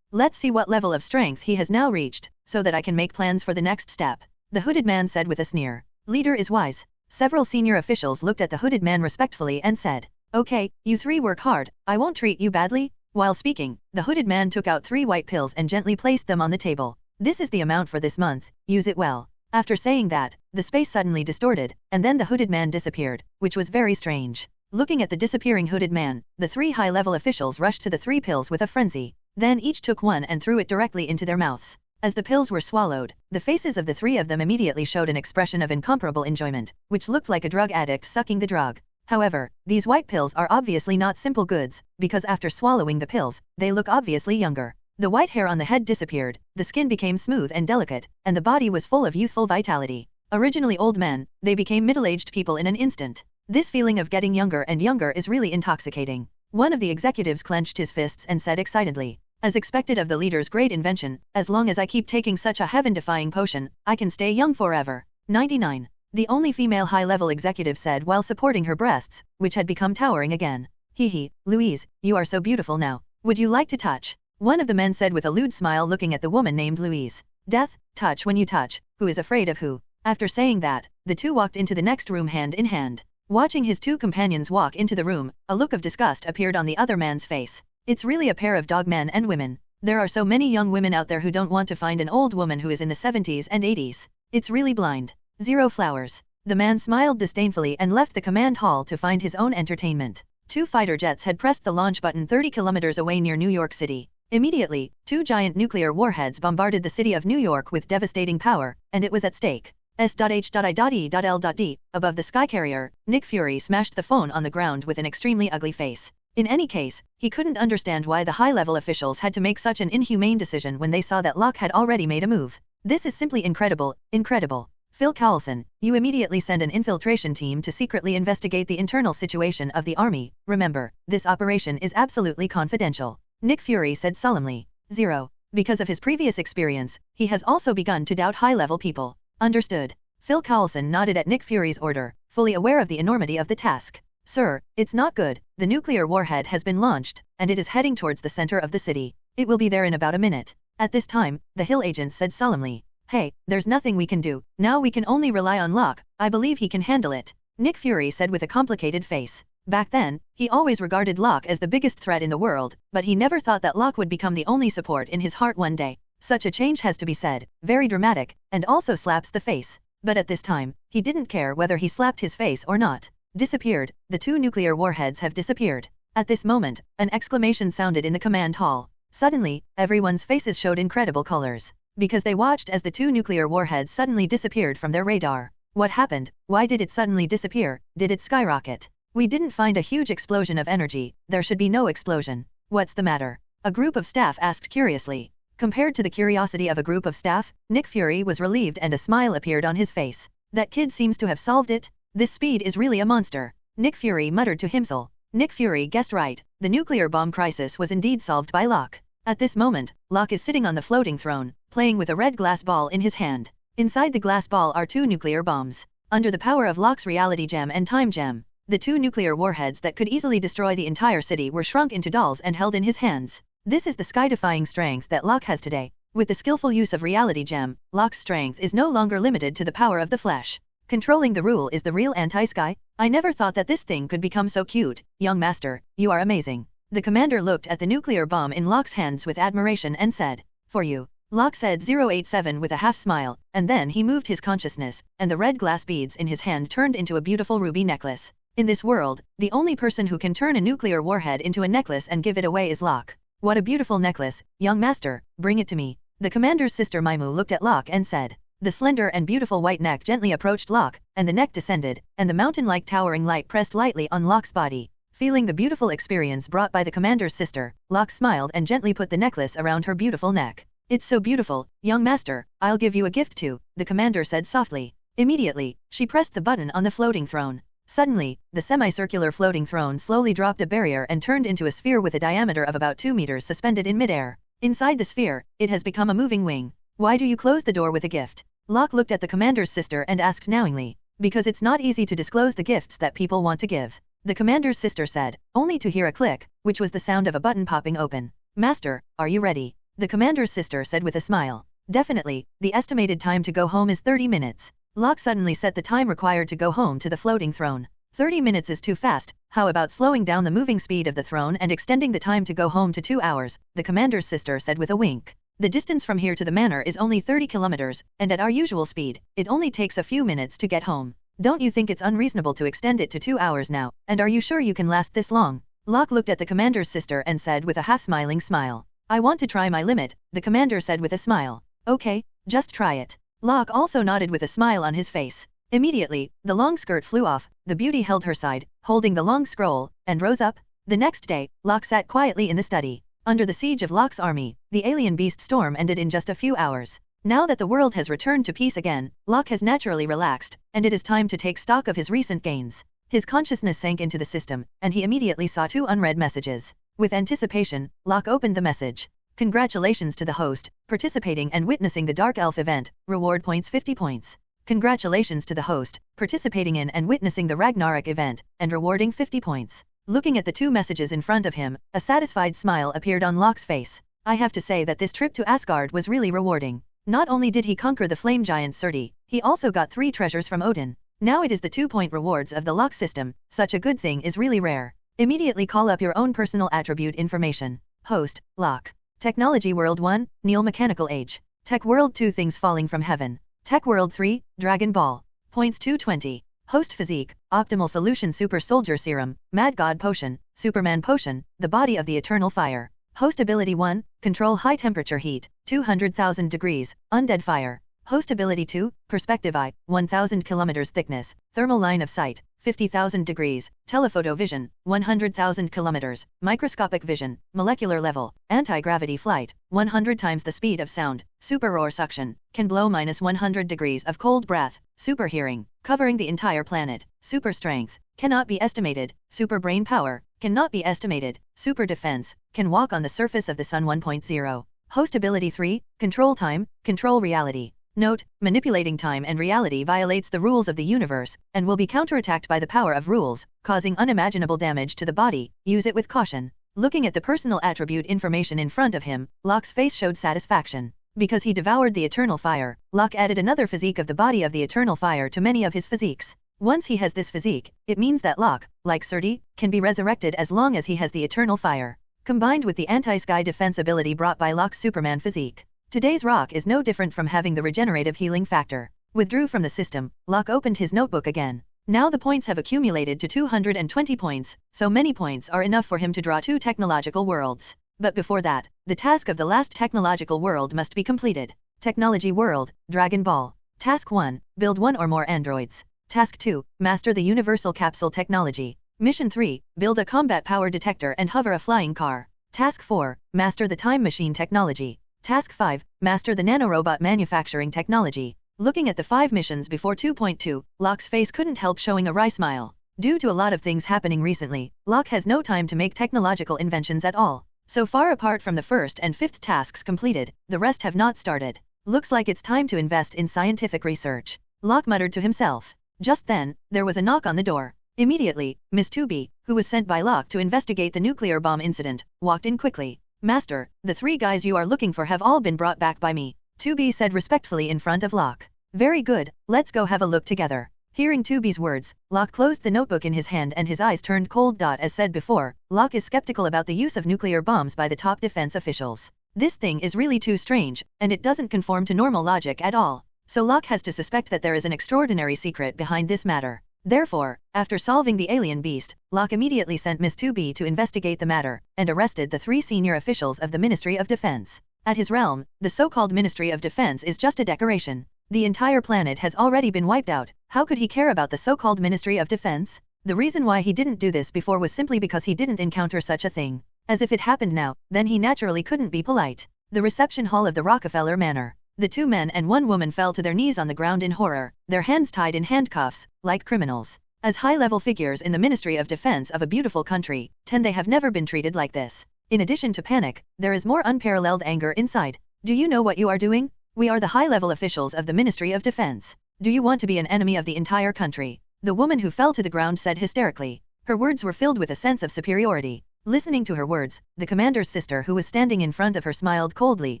Let's see what level of strength he has now reached, so that I can make plans for the next step." The hooded man said with a sneer. "Leader is wise." Several senior officials looked at the hooded man respectfully and said, "Okay, you 3 work hard, I won't treat you badly." While speaking, the hooded man took out 3 white pills and gently placed them on the table. "This is the amount for this month, use it well." After saying that, the space suddenly distorted, and then the hooded man disappeared, which was very strange. Looking at the disappearing hooded man, the 3 high-level officials rushed to the 3 pills with a frenzy. Then each took one and threw it directly into their mouths. As the pills were swallowed, the faces of the 3 of them immediately showed an expression of incomparable enjoyment, which looked like a drug addict sucking the drug. However, these white pills are obviously not simple goods, because after swallowing the pills, they look obviously younger. The white hair on the head disappeared, the skin became smooth and delicate, and the body was full of youthful vitality. Originally old men, they became middle-aged people in an instant. This feeling of getting younger and younger is really intoxicating. One of the executives clenched his fists and said excitedly, "As expected of the leader's great invention, as long as I keep taking such a heaven-defying potion, I can stay young forever." 99. The only female high-level executive said while supporting her breasts, which had become towering again. "Hee, Louise, you are so beautiful now. Would you like to touch?" One of the men said with a lewd smile looking at the woman named Louise. "Death, touch when you touch, who is afraid of who?" After saying that, the 2 walked into the next room hand in hand. Watching his 2 companions walk into the room, a look of disgust appeared on the other man's face. It's really a pair of dog men and women. There are so many young women out there who don't want to find an old woman who is in the 70s and 80s. It's really blind. 0 flowers. The man smiled disdainfully and left the command hall to find his own entertainment. 2 fighter jets had pressed the launch button 30 kilometers away near New York City. Immediately, 2 giant nuclear warheads bombarded the city of New York with devastating power, and it was at stake. S.H.I.L.D. Above the skycarrier, Nick Fury smashed the phone on the ground with an extremely ugly face. In any case, he couldn't understand why the high-level officials had to make such an inhumane decision when they saw that Locke had already made a move. This is simply incredible, incredible. Phil Coulson, you immediately send an infiltration team to secretly investigate the internal situation of the army. Remember, this operation is absolutely confidential. Nick Fury said solemnly. 0. Because of his previous experience, he has also begun to doubt high-level people. Understood. Phil Coulson nodded at Nick Fury's order, fully aware of the enormity of the task. Sir, it's not good. The nuclear warhead has been launched, and it is heading towards the center of the city. It will be there in about a minute. At this time, the Hill agent said solemnly. Hey, there's nothing we can do. Now we can only rely on Locke. I believe he can handle it. Nick Fury said with a complicated face. Back then, he always regarded Locke as the biggest threat in the world, but he never thought that Locke would become the only support in his heart one day. Such a change has to be said, very dramatic, and also slaps the face. But at this time, he didn't care whether he slapped his face or not. Disappeared. The 2 nuclear warheads have disappeared. At this moment, an exclamation sounded in the command hall. Suddenly, everyone's faces showed incredible colors. Because they watched as the 2 nuclear warheads suddenly disappeared from their radar. What happened? Why did it suddenly disappear? Did it skyrocket? We didn't find a huge explosion of energy. There should be no explosion. What's the matter? A group of staff asked curiously. Compared to the curiosity of a group of staff, Nick Fury was relieved and a smile appeared on his face. That kid seems to have solved it. This speed is really a monster. Nick Fury muttered to himself. Nick Fury guessed right. The nuclear bomb crisis was indeed solved by Locke. At this moment, Locke is sitting on the floating throne, playing with a red glass ball in his hand. Inside the glass ball are 2 nuclear bombs. Under the power of Locke's reality gem and time gem, the 2 nuclear warheads that could easily destroy the entire city were shrunk into dolls and held in his hands. This is the sky-defying strength that Locke has today. With the skillful use of reality gem, Locke's strength is no longer limited to the power of the flesh. Controlling the rule is the real anti-sky. I never thought that this thing could become so cute. Young master, you are amazing. The commander looked at the nuclear bomb in Locke's hands with admiration and said, For you. Locke said 087 with a half smile, and then he moved his consciousness, and the red glass beads in his hand turned into a beautiful ruby necklace. In this world, the only person who can turn a nuclear warhead into a necklace and give it away is Locke. What a beautiful necklace, young master, bring it to me. The commander's sister Meiman looked at Locke and said. The slender and beautiful white neck gently approached Locke, and the neck descended, and the mountain-like towering light pressed lightly on Locke's body. Feeling the beautiful experience brought by the commander's sister, Locke smiled and gently put the necklace around her beautiful neck. It's so beautiful, young master, I'll give you a gift too, the commander said softly. Immediately, she pressed the button on the floating throne. Suddenly, the semicircular floating throne slowly dropped a barrier and turned into a sphere with a diameter of about 2 meters suspended in midair. Inside the sphere, it has become a moving wing. Why do you close the door with a gift? Locke looked at the commander's sister and asked knowingly. Because it's not easy to disclose the gifts that people want to give. The commander's sister said, only to hear a click, which was the sound of a button popping open. Master, are you ready? The commander's sister said with a smile. Definitely, the estimated time to go home is 30 minutes. Locke suddenly set the time required to go home to the floating throne. 30 minutes is too fast, how about slowing down the moving speed of the throne and extending the time to go home to 2 hours, the commander's sister said with a wink. The distance from here to the manor is only 30 kilometers, and at our usual speed, it only takes a few minutes to get home. Don't you think it's unreasonable to extend it to 2 hours now, and are you sure you can last this long? Locke looked at the commander's sister and said with a half-smiling smile. I want to try my limit, the commander said with a smile. Okay, just try it. Locke also nodded with a smile on his face. Immediately, the long skirt flew off, the beauty held her side, holding the long scroll, and rose up. The next day, Locke sat quietly in the study. Under the siege of Locke's army, the alien beast storm ended in just a few hours. Now that the world has returned to peace again, Locke has naturally relaxed, and it is time to take stock of his recent gains. His consciousness sank into the system, and he immediately saw 2 unread messages. With anticipation, Locke opened the message. Congratulations to the host, participating and witnessing the Dark Elf event, reward points 50 points. Congratulations to the host, participating in and witnessing the Ragnarok event, and rewarding 50 points. Looking at the 2 messages in front of him, a satisfied smile appeared on Locke's face. I have to say that this trip to Asgard was really rewarding. Not only did he conquer the flame giant Surti, he also got 3 treasures from Odin. Now it is the 2-point rewards of the Locke system, such a good thing is really rare. Immediately call up your own personal attribute information. Host, Locke. Technology World 1, Neo Mechanical Age. Tech World 2, Things Falling from Heaven. Tech World 3, Dragon Ball. Points 220. Host Physique, Optimal Solution Super Soldier Serum, Mad God Potion, Superman Potion, The Body of the Eternal Fire. Host Ability 1, Control High Temperature Heat, 200,000 degrees, Undead Fire. Host ability 2, perspective eye, 1000 kilometers thickness, thermal line of sight, 50,000 degrees, telephoto vision, 100,000 kilometers, microscopic vision, molecular level, anti-gravity flight, 100 times the speed of sound, super roar suction, can blow -100 degrees of cold breath, super hearing, covering the entire planet, super strength, cannot be estimated, super brain power, cannot be estimated, super defense, can walk on the surface of the sun 1.0. Host ability 3, control time, control reality. Note, manipulating time and reality violates the rules of the universe, and will be counterattacked by the power of rules, causing unimaginable damage to the body. Use it with caution. Looking at the personal attribute information in front of him, Locke's face showed satisfaction. Because he devoured the eternal fire, Locke added another physique of the body of the eternal fire to many of his physiques. Once he has this physique, it means that Locke, like Surdy, can be resurrected as long as he has the eternal fire. Combined with the anti-sky defense ability brought by Locke's Superman physique, today's Rock is no different from having the regenerative healing factor. Withdrew from the system, Locke opened his notebook again. Now the points have accumulated to 220 points, so many points are enough for him to draw 2 technological worlds. But before that, the task of the last technological world must be completed. Technology World, Dragon Ball. Task 1, build 1 or more androids. Task 2, master the universal capsule technology. Mission 3, build a combat power detector and hover a flying car. Task 4, master the time machine technology. Task 5, master the nanorobot manufacturing technology. Looking at the 5 missions before 2.2, Locke's face couldn't help showing a wry smile. Due to a lot of things happening recently, Locke has no time to make technological inventions at all. So far apart from the 1st and 5th tasks completed, the rest have not started. Looks like it's time to invest in scientific research. Locke muttered to himself. Just then, there was a knock on the door. Immediately, Miss 2B, who was sent by Locke to investigate the nuclear bomb incident, walked in quickly. Master, the 3 guys you are looking for have all been brought back by me, 2B said respectfully in front of Locke. Very good, let's go have a look together. Hearing 2B's words, Locke closed the notebook in his hand and his eyes turned cold. As said before, Locke is skeptical about the use of nuclear bombs by the top defense officials. This thing is really too strange, and it doesn't conform to normal logic at all. So Locke has to suspect that there is an extraordinary secret behind this matter. Therefore, after solving the alien beast, Locke immediately sent Miss 2B to investigate the matter, and arrested the 3 senior officials of the Ministry of Defense. At his realm, the so-called Ministry of Defense is just a decoration. The entire planet has already been wiped out. How could he care about the so-called Ministry of Defense? The reason why he didn't do this before was simply because he didn't encounter such a thing. As if it happened now, then he naturally couldn't be polite. The reception hall of the Rockefeller Manor. The 2 men and 1 woman fell to their knees on the ground in horror, their hands tied in handcuffs, like criminals. As high-level figures in the Ministry of Defense of a beautiful country, they have never been treated like this. In addition to panic, there is more unparalleled anger inside. Do you know what you are doing? We are the high-level officials of the Ministry of Defense. Do you want to be an enemy of the entire country? The woman who fell to the ground said hysterically. Her words were filled with a sense of superiority. Listening to her words, the commander's sister who was standing in front of her smiled coldly,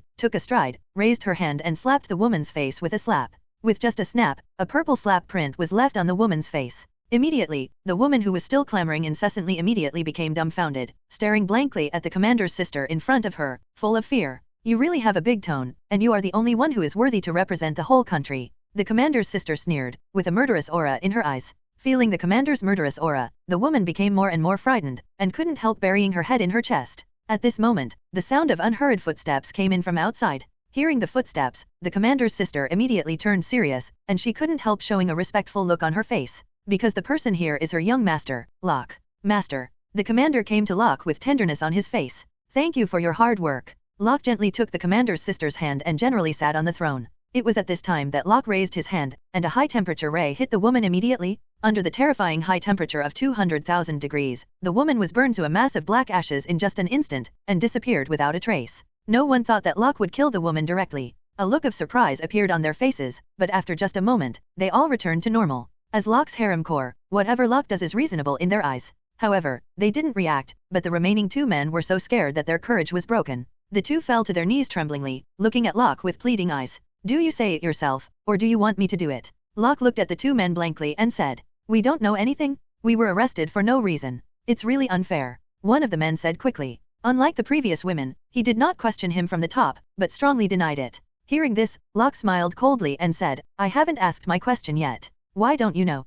took a stride, raised her hand and slapped the woman's face with a slap. With just a snap, a purple slap print was left on the woman's face. Immediately, the woman who was still clamoring incessantly immediately became dumbfounded, staring blankly at the commander's sister in front of her, full of fear. You really have a big tone, and you are the only one who is worthy to represent the whole country. The commander's sister sneered, with a murderous aura in her eyes. Feeling the commander's murderous aura, the woman became more and more frightened, and couldn't help burying her head in her chest. At this moment, the sound of unhurried footsteps came in from outside. Hearing the footsteps, the commander's sister immediately turned serious, and she couldn't help showing a respectful look on her face. Because the person here is her young master, Locke. Master. The commander came to Locke with tenderness on his face. Thank you for your hard work. Locke gently took the commander's sister's hand and generally sat on the throne. It was at this time that Locke raised his hand, and a high-temperature ray hit the woman immediately. Under the terrifying high temperature of 200,000 degrees, the woman was burned to a mass of black ashes in just an instant, and disappeared without a trace. No one thought that Locke would kill the woman directly. A look of surprise appeared on their faces, but after just a moment, they all returned to normal. As Locke's harem core, whatever Locke does is reasonable in their eyes. However, they didn't react, but the remaining 2 men were so scared that their courage was broken. The 2 fell to their knees tremblingly, looking at Locke with pleading eyes. Do you say it yourself, or do you want me to do it? Locke looked at the 2 men blankly and said, We don't know anything? We were arrested for no reason. It's really unfair. One of the men said quickly. Unlike the previous women, he did not question him from the top, but strongly denied it. Hearing this, Locke smiled coldly and said, I haven't asked my question yet. Why don't you know?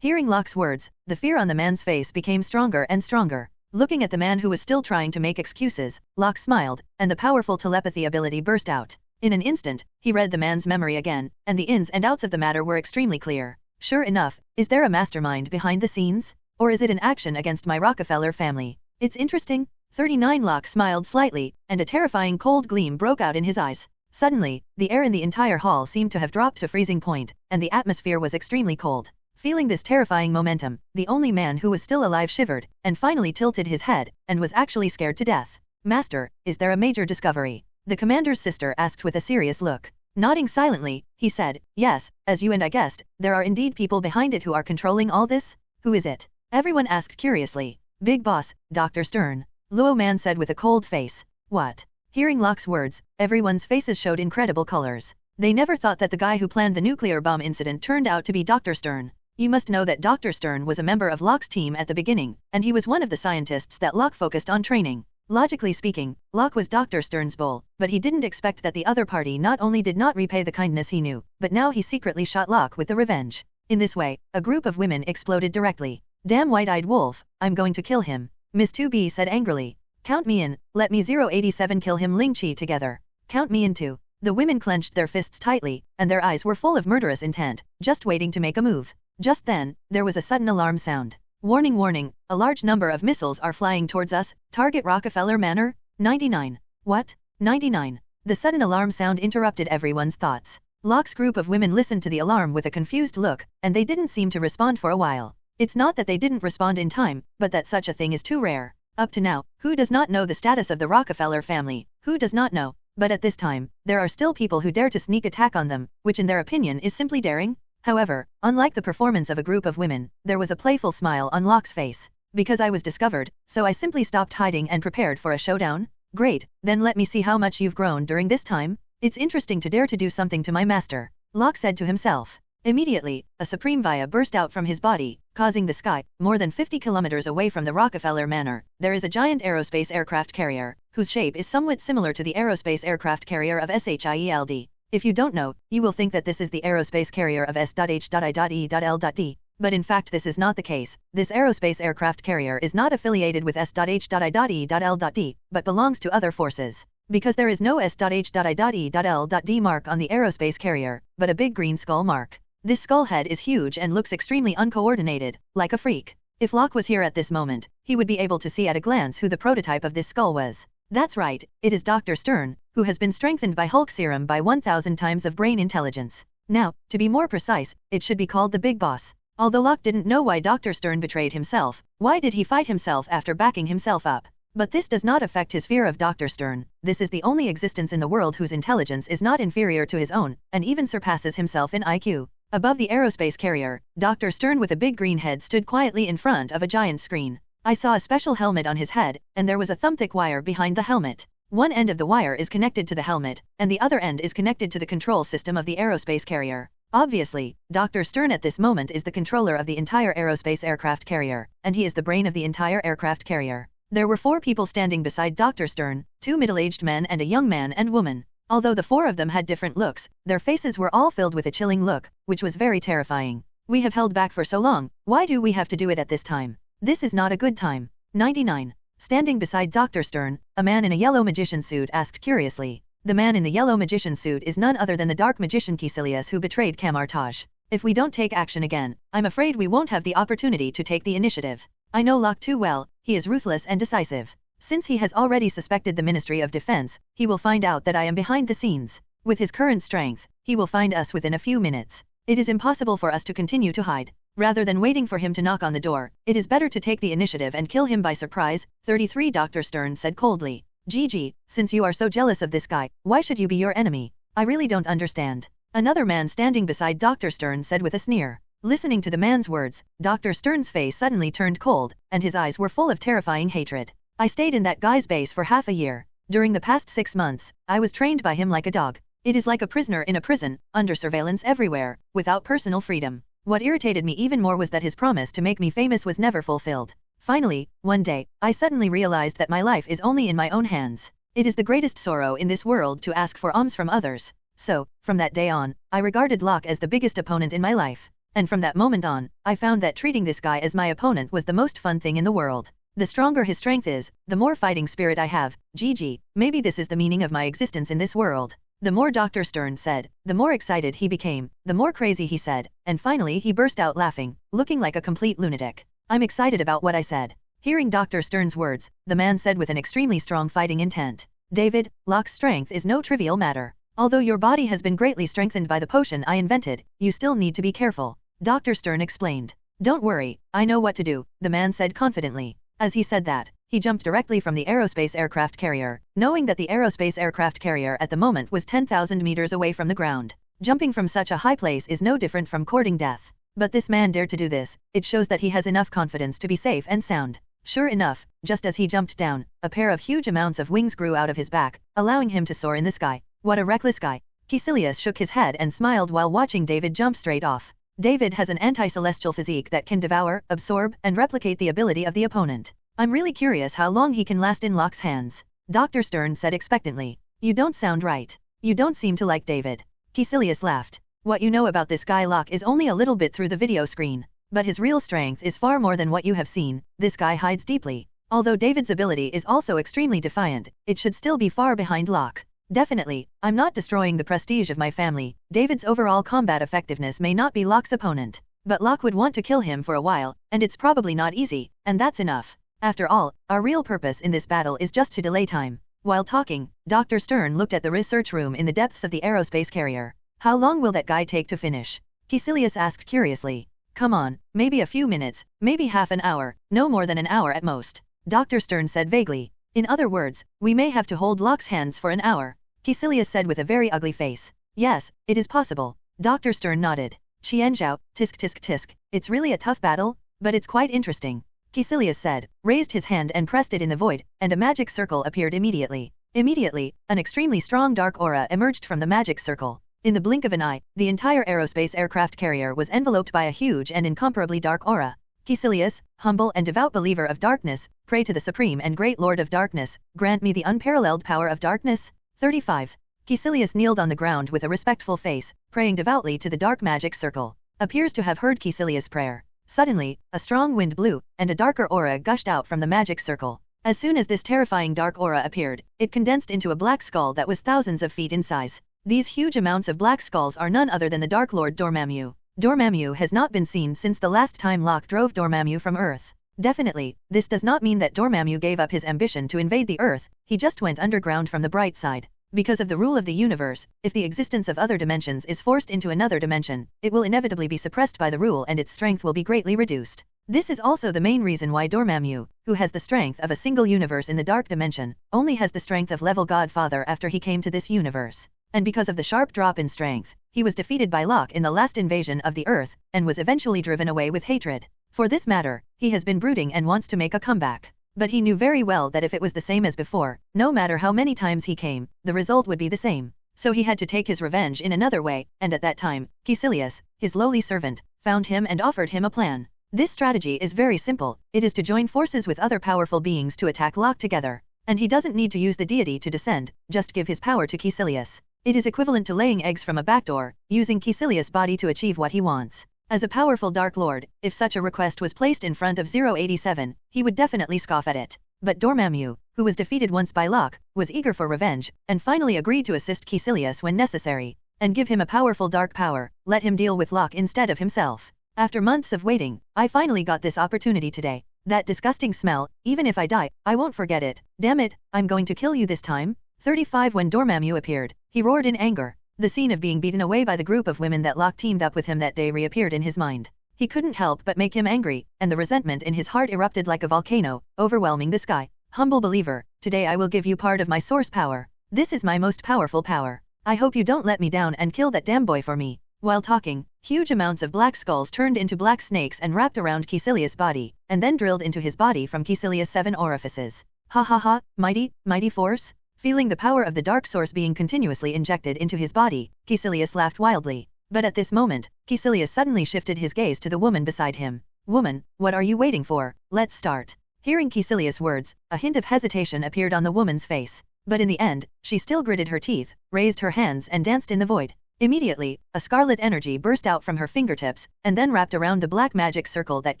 Hearing Locke's words, the fear on the man's face became stronger and stronger. Looking at the man who was still trying to make excuses, Locke smiled, and the powerful telepathy ability burst out. In an instant, he read the man's memory again, and the ins and outs of the matter were extremely clear. Sure enough, is there a mastermind behind the scenes? Or is it an action against my Rockefeller family? It's interesting. 39 Locke smiled slightly, and a terrifying cold gleam broke out in his eyes. Suddenly, the air in the entire hall seemed to have dropped to freezing point, and the atmosphere was extremely cold. Feeling this terrifying momentum, the only man who was still alive shivered, and finally tilted his head, and was actually scared to death. Master, is there a major discovery? The commander's sister asked with a serious look. Nodding silently, he said, yes, as you and I guessed, there are indeed people behind it who are controlling all this. Who is it? Everyone asked curiously. Big boss, Dr. Stern. Luo Man said with a cold face. What? Hearing Locke's words, everyone's faces showed incredible colors. They never thought that the guy who planned the nuclear bomb incident turned out to be Dr. Stern. You must know that Dr. Stern was a member of Locke's team at the beginning, and he was one of the scientists that Locke focused on training. Logically speaking, Locke was Dr. Stern's bull, but he didn't expect that the other party not only did not repay the kindness he knew, but now he secretly shot Locke with the revenge. In this way, a group of women exploded directly. Damn white-eyed wolf, I'm going to kill him. Miss 2B said angrily. Count me in, let me 087 kill him Ling Chi together. Count me in too. The women clenched their fists tightly, and their eyes were full of murderous intent, just waiting to make a move. Just then, there was a sudden alarm sound. Warning, warning, a large number of missiles are flying towards us, target Rockefeller Manor, 99. What? 99. The sudden alarm sound interrupted everyone's thoughts. Locke's group of women listened to the alarm with a confused look, and they didn't seem to respond for a while. It's not that they didn't respond in time, but that such a thing is too rare. Up to now, who does not know the status of the Rockefeller family? Who does not know? But at this time, there are still people who dare to sneak attack on them, which in their opinion is simply daring. However, unlike the performance of a group of women, there was a playful smile on Locke's face. Because I was discovered, so I simply stopped hiding and prepared for a showdown? Great, then let me see how much you've grown during this time. It's interesting to dare to do something to my master, Locke said to himself. Immediately, a supreme via burst out from his body, causing the sky, more than 50 kilometers away from the Rockefeller Manor, there is a giant aerospace aircraft carrier, whose shape is somewhat similar to the aerospace aircraft carrier of SHIELD. If you don't know, you will think that this is the aerospace carrier of S.H.I.E.L.D. But in fact this is not the case. This aerospace aircraft carrier is not affiliated with S.H.I.E.L.D. but belongs to other forces. Because there is no S.H.I.E.L.D. mark on the aerospace carrier, but a big green skull mark. This skull head is huge and looks extremely uncoordinated, like a freak. If Locke was here at this moment, he would be able to see at a glance who the prototype of this skull was. That's right, it is Dr. Stern, who has been strengthened by Hulk serum by 1000 times of brain intelligence. Now, to be more precise, it should be called the Big Boss. Although Locke didn't know why Dr. Stern betrayed himself, why did he fight himself after backing himself up? But this does not affect his fear of Dr. Stern. This is the only existence in the world whose intelligence is not inferior to his own, and even surpasses himself in IQ. Above the aerospace carrier, Dr. Stern with a big green head stood quietly in front of a giant screen. I saw a special helmet on his head, and there was a thumb-thick wire behind the helmet. One end of the wire is connected to the helmet, and the other end is connected to the control system of the aerospace carrier. Obviously, Dr. Stern at this moment is the controller of the entire aerospace aircraft carrier, and he is the brain of the entire aircraft carrier. There were 4 people standing beside Dr. Stern, 2 middle-aged men and a young man and woman. Although the 4 of them had different looks, their faces were all filled with a chilling look, which was very terrifying. We have held back for so long, why do we have to do it at this time? This is not a good time. 99. Standing beside Dr. Stern, a man in a yellow magician suit asked curiously. The man in the yellow magician suit is none other than the dark magician Kisilius who betrayed Kamartaj. If we don't take action again, I'm afraid we won't have the opportunity to take the initiative. I know Locke too well, he is ruthless and decisive. Since he has already suspected the Ministry of Defense, he will find out that I am behind the scenes. With his current strength, he will find us within a few minutes. It is impossible for us to continue to hide. Rather than waiting for him to knock on the door, it is better to take the initiative and kill him by surprise. 33 Dr. Stern said coldly. Gigi, since you are so jealous of this guy, why should you be your enemy? I really don't understand. Another man standing beside Dr. Stern said with a sneer. Listening to the man's words, Dr. Stern's face suddenly turned cold, and his eyes were full of terrifying hatred. I stayed in that guy's base for half a year. During the past 6 months, I was trained by him like a dog. It is like a prisoner in a prison, under surveillance everywhere, without personal freedom. What irritated me even more was that his promise to make me famous was never fulfilled. Finally, one day, I suddenly realized that my life is only in my own hands. It is the greatest sorrow in this world to ask for alms from others. So, from that day on, I regarded Locke as the biggest opponent in my life. And from that moment on, I found that treating this guy as my opponent was the most fun thing in the world. The stronger his strength is, the more fighting spirit I have. GG, maybe this is the meaning of my existence in this world. The more Dr. Stern said, the more excited he became, the more crazy he said, and finally he burst out laughing, looking like a complete lunatic. I'm excited about what I said. Hearing Dr. Stern's words, the man said with an extremely strong fighting intent. David, Locke's strength is no trivial matter. Although your body has been greatly strengthened by the potion I invented, you still need to be careful. Dr. Stern explained. Don't worry, I know what to do, the man said confidently. As he said that, he jumped directly from the aerospace aircraft carrier, knowing that the aerospace aircraft carrier at the moment was 10,000 meters away from the ground. Jumping from such a high place is no different from courting death. But this man dared to do this. It shows that he has enough confidence to be safe and sound. Sure enough, just as he jumped down, a pair of huge amounts of wings grew out of his back, allowing him to soar in the sky. What a reckless guy. Killian shook his head and smiled while watching David jump straight off. David has an anti-celestial physique that can devour, absorb, and replicate the ability of the opponent. I'm really curious how long he can last in Locke's hands. Dr. Stern said expectantly. You don't sound right. You don't seem to like David. Killian laughed. What you know about this guy Locke is only a little bit through the video screen. But his real strength is far more than what you have seen. This guy hides deeply. Although David's ability is also extremely defiant, it should still be far behind Locke. Definitely, I'm not destroying the prestige of my family. David's overall combat effectiveness may not be Locke's opponent. But Locke would want to kill him for a while, and it's probably not easy, and that's enough. After all, our real purpose in this battle is just to delay time. While talking, Dr. Stern looked at the research room in the depths of the aerospace carrier. How long will that guy take to finish? Killian asked curiously. Come on, maybe a few minutes, maybe half an hour, no more than an hour at most. Dr. Stern said vaguely. In other words, we may have to hold Locke's hands for an hour. Killian said with a very ugly face. Yes, it is possible. Dr. Stern nodded. Xianzhao, tisk tisk tisk, it's really a tough battle, but it's quite interesting. Killian said, raised his hand and pressed it in the void, and a magic circle appeared immediately. Immediately, an extremely strong dark aura emerged from the magic circle. In the blink of an eye, the entire aerospace aircraft carrier was enveloped by a huge and incomparably dark aura. Killian, humble and devout believer of darkness, pray to the Supreme and Great Lord of Darkness, grant me the unparalleled power of darkness. 35. Killian kneeled on the ground with a respectful face, praying devoutly to the dark magic circle. Appears to have heard Killian's prayer. Suddenly, a strong wind blew, and a darker aura gushed out from the magic circle. As soon as this terrifying dark aura appeared, it condensed into a black skull that was thousands of feet in size. These huge amounts of black skulls are none other than the Dark Lord Dormammu. Dormammu has not been seen since the last time Locke drove Dormammu from Earth. Definitely, this does not mean that Dormammu gave up his ambition to invade the Earth, he just went underground from the bright side. Because of the rule of the universe, if the existence of other dimensions is forced into another dimension, it will inevitably be suppressed by the rule and its strength will be greatly reduced. This is also the main reason why Dormammu, who has the strength of a single universe in the dark dimension, only has the strength of level Godfather after he came to this universe. And because of the sharp drop in strength, he was defeated by Locke in the last invasion of the Earth, and was eventually driven away with hatred. For this matter, he has been brooding and wants to make a comeback. But he knew very well that if it was the same as before, no matter how many times he came, the result would be the same. So he had to take his revenge in another way, and at that time, Killian, his lowly servant, found him and offered him a plan. This strategy is very simple, it is to join forces with other powerful beings to attack Locke together. And he doesn't need to use the deity to descend, just give his power to Killian. It is equivalent to laying eggs from a backdoor, using Killian's body to achieve what he wants. As a powerful Dark Lord, if such a request was placed in front of 087, he would definitely scoff at it. But Dormammu, who was defeated once by Locke, was eager for revenge, and finally agreed to assist Killian when necessary, and give him a powerful dark power, let him deal with Locke instead of himself. After months of waiting, I finally got this opportunity today. That disgusting smell, even if I die, I won't forget it. Damn it, I'm going to kill you this time. 35 When Dormammu appeared, he roared in anger. The scene of being beaten away by the group of women that Locke teamed up with him that day reappeared in his mind. He couldn't help but make him angry, and the resentment in his heart erupted like a volcano, overwhelming the sky. Humble believer, today I will give you part of my source power. This is my most powerful power. I hope you don't let me down and kill that damn boy for me. While talking, huge amounts of black skulls turned into black snakes and wrapped around Killian's body, and then drilled into his body from Killian's 7 orifices. Ha ha ha, mighty force? Feeling the power of the dark source being continuously injected into his body, Killian laughed wildly. But at this moment, Killian suddenly shifted his gaze to the woman beside him. Woman, what are you waiting for? Let's start. Hearing Killian's words, a hint of hesitation appeared on the woman's face. But in the end, she still gritted her teeth, raised her hands and danced in the void. Immediately, a scarlet energy burst out from her fingertips, and then wrapped around the black magic circle that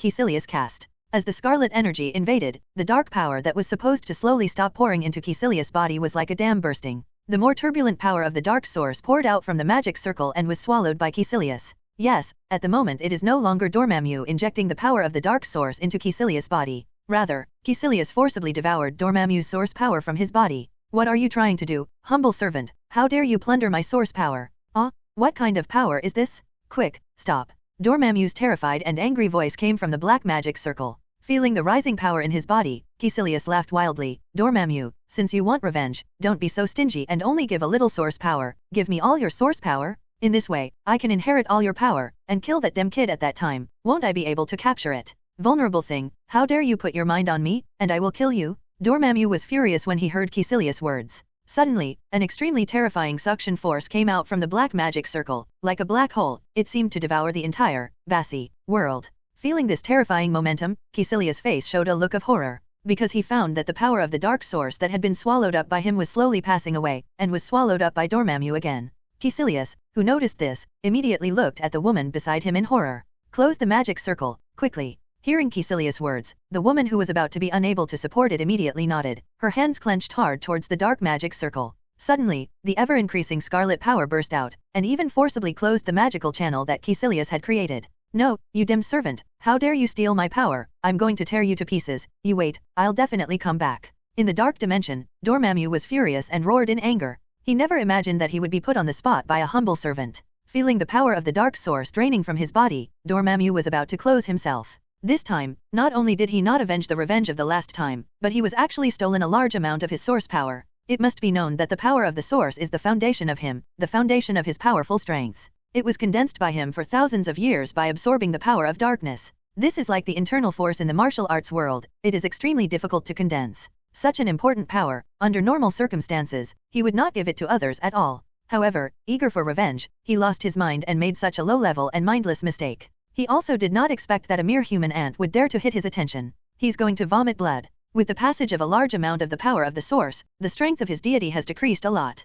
Killian cast. As the scarlet energy invaded, the dark power that was supposed to slowly stop pouring into Killian's body was like a dam bursting. The more turbulent power of the dark source poured out from the magic circle and was swallowed by Caecilius. Yes, at the moment it is no longer Dormammu injecting the power of the dark source into Caecilius' body. Rather, Caecilius forcibly devoured Dormammu's source power from his body. What are you trying to do, humble servant? How dare you plunder my source power? What kind of power is this? Quick, stop. Dormammu's terrified and angry voice came from the black magic circle. Feeling the rising power in his body, Caecilius laughed wildly. Dormammu, since you want revenge, don't be so stingy and only give a little source power. Give me all your source power. In this way, I can inherit all your power, and kill that damn kid at that time. Won't I be able to capture it? Vulnerable thing, how dare you put your mind on me, and I will kill you? Dormammu was furious when he heard Caecilius' words. Suddenly, an extremely terrifying suction force came out from the black magic circle. Like a black hole, it seemed to devour the entire, vast world. Feeling this terrifying momentum, Caecilius' face showed a look of horror, because he found that the power of the dark source that had been swallowed up by him was slowly passing away, and was swallowed up by Dormammu again. Caecilius, who noticed this, immediately looked at the woman beside him in horror. Close the magic circle, quickly. Hearing Caecilius' words, the woman who was about to be unable to support it immediately nodded, her hands clenched hard towards the dark magic circle. Suddenly, the ever-increasing scarlet power burst out, and even forcibly closed the magical channel that Caecilius had created. No, you dim servant, how dare you steal my power? I'm going to tear you to pieces. You wait, I'll definitely come back. In the dark dimension, Dormammu was furious and roared in anger. He never imagined that he would be put on the spot by a humble servant. Feeling the power of the dark source draining from his body, Dormammu was about to close himself. This time, not only did he not avenge the revenge of the last time, but he was actually stolen a large amount of his source power. It must be known that the power of the source is the foundation of him, the foundation of his powerful strength. It was condensed by him for thousands of years by absorbing the power of darkness. This is like the internal force in the martial arts world, it is extremely difficult to condense. Such an important power, under normal circumstances, he would not give it to others at all. However, eager for revenge, he lost his mind and made such a low-level and mindless mistake. He also did not expect that a mere human ant would dare to hit his attention. He's going to vomit blood. With the passage of a large amount of the power of the source, the strength of his deity has decreased a lot.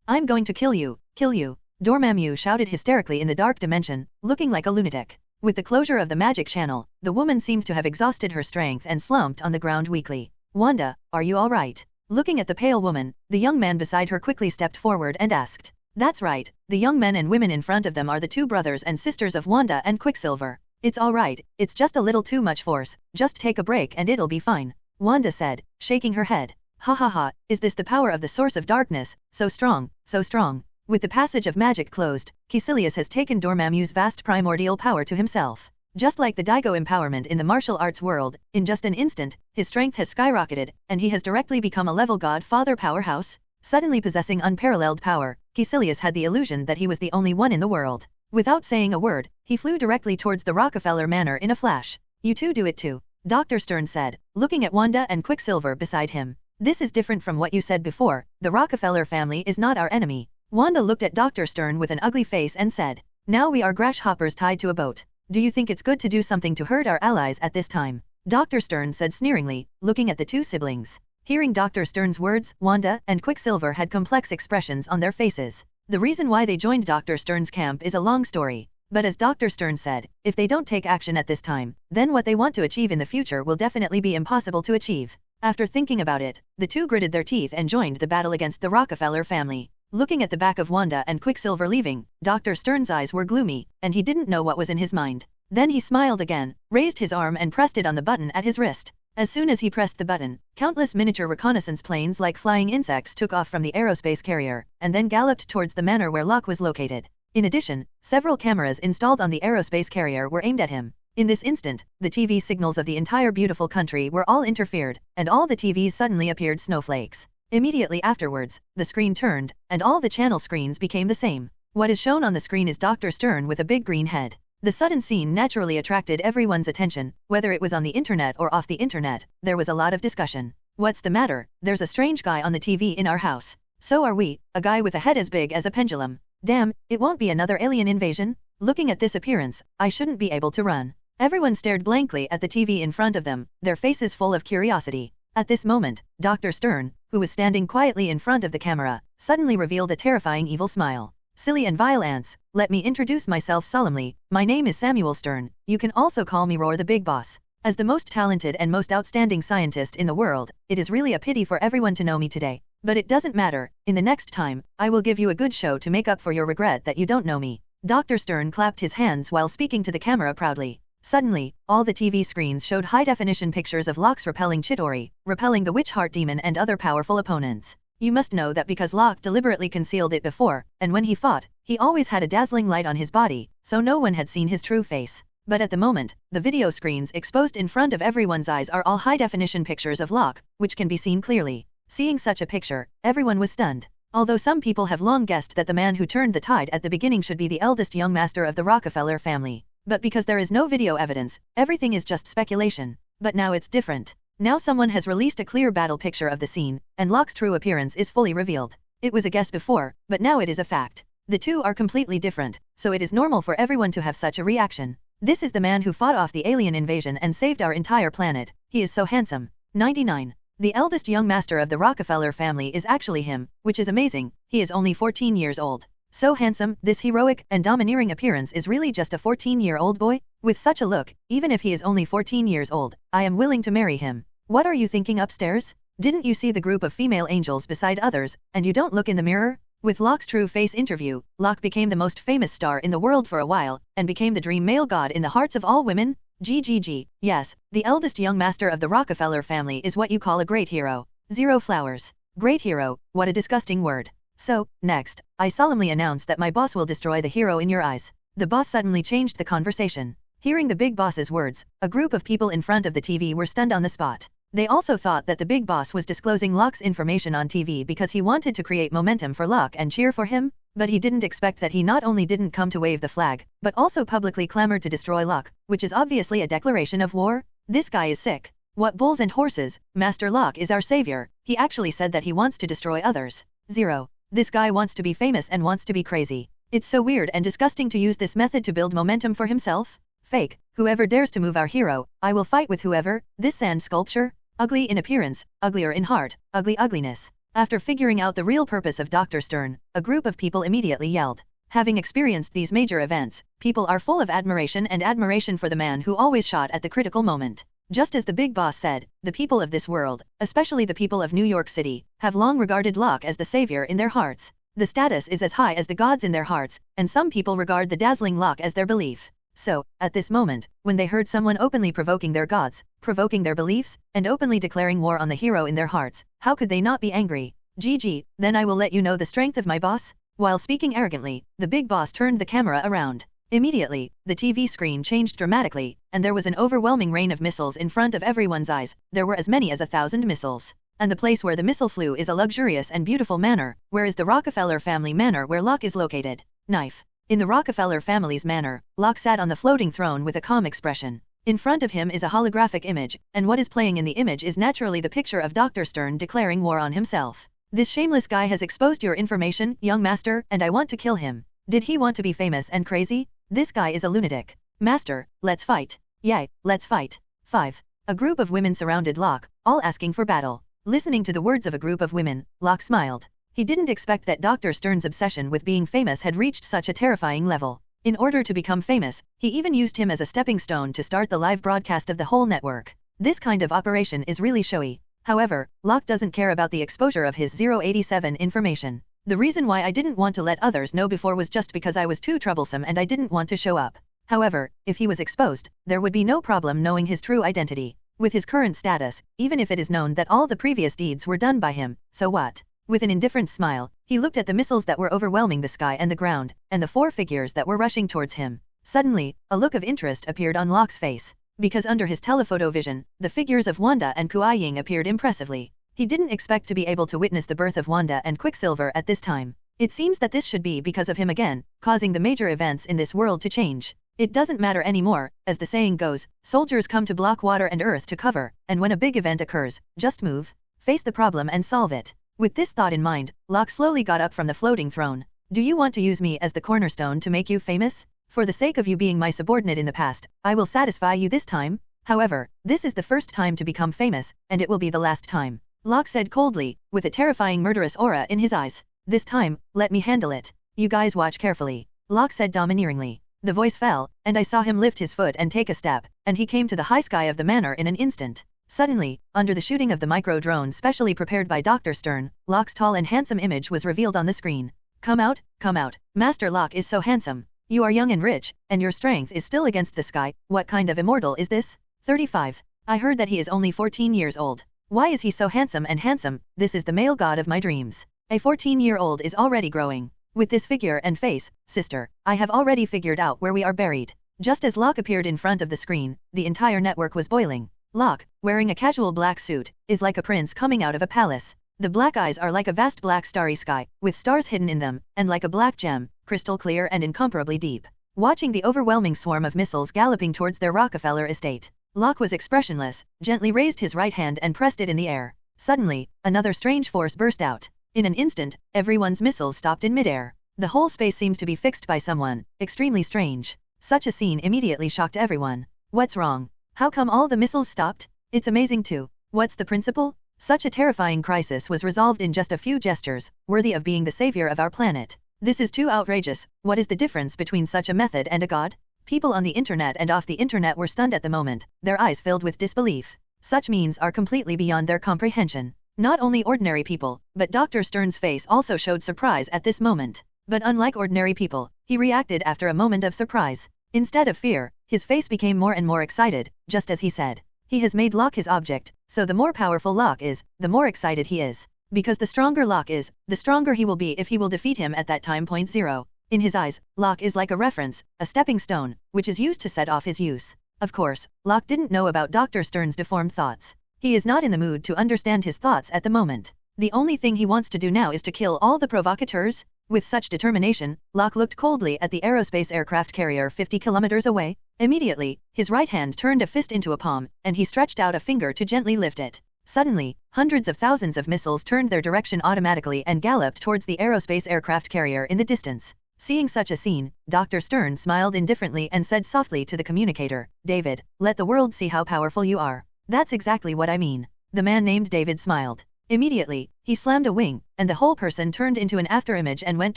I'm going to kill you, kill you. Dormammu shouted hysterically in the dark dimension, looking like a lunatic. With the closure of the magic channel, the woman seemed to have exhausted her strength and slumped on the ground weakly. Wanda, are you all right? Looking at the pale woman, the young man beside her quickly stepped forward and asked. That's right, the young men and women in front of them are the two brothers and sisters of Wanda and Quicksilver. It's all right, it's just a little too much force, just take a break and it'll be fine. Wanda said, shaking her head. Ha ha ha, is this the power of the source of darkness, so strong, so strong. With the passage of magic closed, Caecilius has taken Dormammu's vast primordial power to himself. Just like the Daigo empowerment in the martial arts world, in just an instant, his strength has skyrocketed, and he has directly become a level god-father powerhouse. Suddenly possessing unparalleled power, Caecilius had the illusion that he was the only one in the world. Without saying a word, he flew directly towards the Rockefeller Manor in a flash. You two do it too, Dr. Stern said, looking at Wanda and Quicksilver beside him. This is different from what you said before, the Rockefeller family is not our enemy. Wanda looked at Dr. Stern with an ugly face and said, now we are grasshoppers tied to a boat. Do you think it's good to do something to hurt our allies at this time? Dr. Stern said sneeringly, looking at the two siblings. Hearing Dr. Stern's words, Wanda and Quicksilver had complex expressions on their faces. The reason why they joined Dr. Stern's camp is a long story. But as Dr. Stern said, if they don't take action at this time, then what they want to achieve in the future will definitely be impossible to achieve. After thinking about it, the two gritted their teeth and joined the battle against the Rockefeller family. Looking at the back of Wanda and Quicksilver leaving, Dr. Stern's eyes were gloomy, and he didn't know what was in his mind. Then he smiled again, raised his arm and pressed it on the button at his wrist. As soon as he pressed the button, countless miniature reconnaissance planes like flying insects took off from the aerospace carrier, and then galloped towards the manor where Locke was located. In addition, several cameras installed on the aerospace carrier were aimed at him. In this instant, the TV signals of the entire beautiful country were all interfered, and all the TVs suddenly appeared snowflakes. Immediately afterwards, the screen turned, and all the channel screens became the same. What is shown on the screen is Dr. Stern with a big green head. The sudden scene naturally attracted everyone's attention, whether it was on the internet or off the internet, there was a lot of discussion. What's the matter? There's a strange guy on the TV in our house. So are we, a guy with a head as big as a pendulum. Damn, it won't be another alien invasion? Looking at this appearance, I shouldn't be able to run. Everyone stared blankly at the TV in front of them, their faces full of curiosity. At this moment, Dr. Stern, who was standing quietly in front of the camera, suddenly revealed a terrifying evil smile. Silly and vile ants, let me introduce myself solemnly. My name is Samuel Stern. You can also call me Roar the Big Boss. As the most talented and most outstanding scientist in the world, it is really a pity for everyone to know me today. But it doesn't matter, in the next time, I will give you a good show to make up for your regret that you don't know me. Dr. Stern clapped his hands while speaking to the camera proudly. Suddenly, all the TV screens showed high-definition pictures of Locke's repelling Chitauri, repelling the Witch Heart Demon and other powerful opponents. You must know that because Locke deliberately concealed it before, and when he fought, he always had a dazzling light on his body, so no one had seen his true face. But at the moment, the video screens exposed in front of everyone's eyes are all high-definition pictures of Locke, which can be seen clearly. Seeing such a picture, everyone was stunned. Although some people have long guessed that the man who turned the tide at the beginning should be the eldest young master of the Rockefeller family. But because there is no video evidence, everything is just speculation. But now it's different. Now someone has released a clear battle picture of the scene, and Locke's true appearance is fully revealed. It was a guess before, but now it is a fact. The two are completely different, so it is normal for everyone to have such a reaction. This is the man who fought off the alien invasion and saved our entire planet. He is so handsome. 99. The eldest young master of the Rockefeller family is actually him, which is amazing. He is only 14 years old. So handsome, this heroic and domineering appearance is really just a 14-year-old boy? With such a look, even if he is only 14 years old, I am willing to marry him. What are you thinking upstairs? Didn't you see the group of female angels beside others, and you don't look in the mirror? With Locke's true face interview, Locke became the most famous star in the world for a while, and became the dream male god in the hearts of all women. GGG. Yes, the eldest young master of the Rockefeller family is what you call a great hero. 0 flowers. Great hero, what a disgusting word. So, next, I solemnly announce that my boss will destroy the hero in your eyes. The boss suddenly changed the conversation. Hearing the big boss's words, a group of people in front of the TV were stunned on the spot. They also thought that the big boss was disclosing Locke's information on TV because he wanted to create momentum for Locke and cheer for him, but he didn't expect that he not only didn't come to wave the flag, but also publicly clamored to destroy Locke, which is obviously a declaration of war. This guy is sick. What bulls and horses, Master Locke is our savior. He actually said that he wants to destroy others. 0. This guy wants to be famous and wants to be crazy. It's so weird and disgusting to use this method to build momentum for himself. Fake. Whoever dares to move our hero, I will fight with whoever. This sand sculpture? Ugly in appearance, uglier in heart, ugly ugliness. After figuring out the real purpose of Dr. Stern, a group of people immediately yelled. Having experienced these major events, people are full of admiration for the man who always shot at the critical moment. Just as the big boss said, the people of this world, especially the people of New York City, have long regarded Locke as the savior in their hearts. The status is as high as the gods in their hearts, and some people regard the dazzling Locke as their belief. So, at this moment, when they heard someone openly provoking their gods, provoking their beliefs, and openly declaring war on the hero in their hearts, how could they not be angry? GG, then I will let you know the strength of my boss. While speaking arrogantly, the big boss turned the camera around. Immediately, the TV screen changed dramatically, and there was an overwhelming rain of missiles in front of everyone's eyes. There were as many as 1,000 missiles. And the place where the missile flew is a luxurious and beautiful manor, where is the Rockefeller family manor where Locke is located. Knife. In the Rockefeller family's manor, Locke sat on the floating throne with a calm expression. In front of him is a holographic image, and what is playing in the image is naturally the picture of Dr. Stern declaring war on himself. This shameless guy has exposed your information, young master, and I want to kill him. Did he want to be famous and crazy? This guy is a lunatic. Master, let's fight. Yay, let's fight. 5. A group of women surrounded Locke, all asking for battle. Listening to the words of a group of women, Locke smiled. He didn't expect that Dr. Stern's obsession with being famous had reached such a terrifying level. In order to become famous, he even used him as a stepping stone to start the live broadcast of the whole network. This kind of operation is really showy. However, Locke doesn't care about the exposure of his 087 information. The reason why I didn't want to let others know before was just because I was too troublesome and I didn't want to show up. However, if he was exposed, there would be no problem knowing his true identity. With his current status, even if it is known that all the previous deeds were done by him, so what? With an indifferent smile, he looked at the missiles that were overwhelming the sky and the ground, and the 4 figures that were rushing towards him. Suddenly, a look of interest appeared on Locke's face. Because under his telephoto vision, the figures of Wanda and Kuai-Ying appeared impressively. He didn't expect to be able to witness the birth of Wanda and Quicksilver at this time. It seems that this should be because of him again, causing the major events in this world to change. It doesn't matter anymore, as the saying goes, soldiers come to block water and earth to cover, and when a big event occurs, just move, face the problem and solve it. With this thought in mind, Locke slowly got up from the floating throne. Do you want to use me as the cornerstone to make you famous? For the sake of you being my subordinate in the past, I will satisfy you this time. However, this is the first time to become famous, and it will be the last time. Locke said coldly, with a terrifying murderous aura in his eyes. This time, let me handle it. You guys watch carefully. Locke said domineeringly. The voice fell, and I saw him lift his foot and take a step, and he came to the high sky of the manor in an instant. Suddenly, under the shooting of the micro-drone specially prepared by Dr. Stern, Locke's tall and handsome image was revealed on the screen. Come out, come out. Master Locke is so handsome. You are young and rich, and your strength is still against the sky. What kind of immortal is this? 35. I heard that he is only 14 years old. Why is he so handsome and handsome? This is the male god of my dreams. A 14-year-old is already growing. With this figure and face, sister, I have already figured out where we are buried. Just as Locke appeared in front of the screen, the entire network was boiling. Locke, wearing a casual black suit, is like a prince coming out of a palace. The black eyes are like a vast black starry sky, with stars hidden in them, and like a black gem, crystal clear and incomparably deep. Watching the overwhelming swarm of missiles galloping towards their Rockefeller estate, Locke was expressionless, gently raised his right hand and pressed it in the air. Suddenly, another strange force burst out. In an instant, everyone's missiles stopped in midair. The whole space seemed to be fixed by someone, extremely strange. Such a scene immediately shocked everyone. What's wrong? How come all the missiles stopped? It's amazing too. What's the principle? Such a terrifying crisis was resolved in just a few gestures, worthy of being the savior of our planet. This is too outrageous. What is the difference between such a method and a god? People on the internet and off the internet were stunned at the moment, their eyes filled with disbelief. Such means are completely beyond their comprehension. Not only ordinary people, but Dr. Stern's face also showed surprise at this moment. But unlike ordinary people, he reacted after a moment of surprise. Instead of fear, his face became more and more excited, just as he said. He has made Locke his object, so the more powerful Locke is, the more excited he is. Because the stronger Locke is, the stronger he will be if he will defeat him at that time. 0. In his eyes, Locke is like a reference, a stepping stone, which is used to set off his use. Of course, Locke didn't know about Dr. Stern's deformed thoughts. He is not in the mood to understand his thoughts at the moment. The only thing he wants to do now is to kill all the provocateurs. With such determination, Locke looked coldly at the aerospace aircraft carrier 50 kilometers away. Immediately, his right hand turned a fist into a palm, and he stretched out a finger to gently lift it. Suddenly, hundreds of thousands of missiles turned their direction automatically and galloped towards the aerospace aircraft carrier in the distance. Seeing such a scene, Dr. Stern smiled indifferently and said softly to the communicator, David, let the world see how powerful you are. That's exactly what I mean. The man named David smiled. Immediately, he slammed a wing, and the whole person turned into an afterimage and went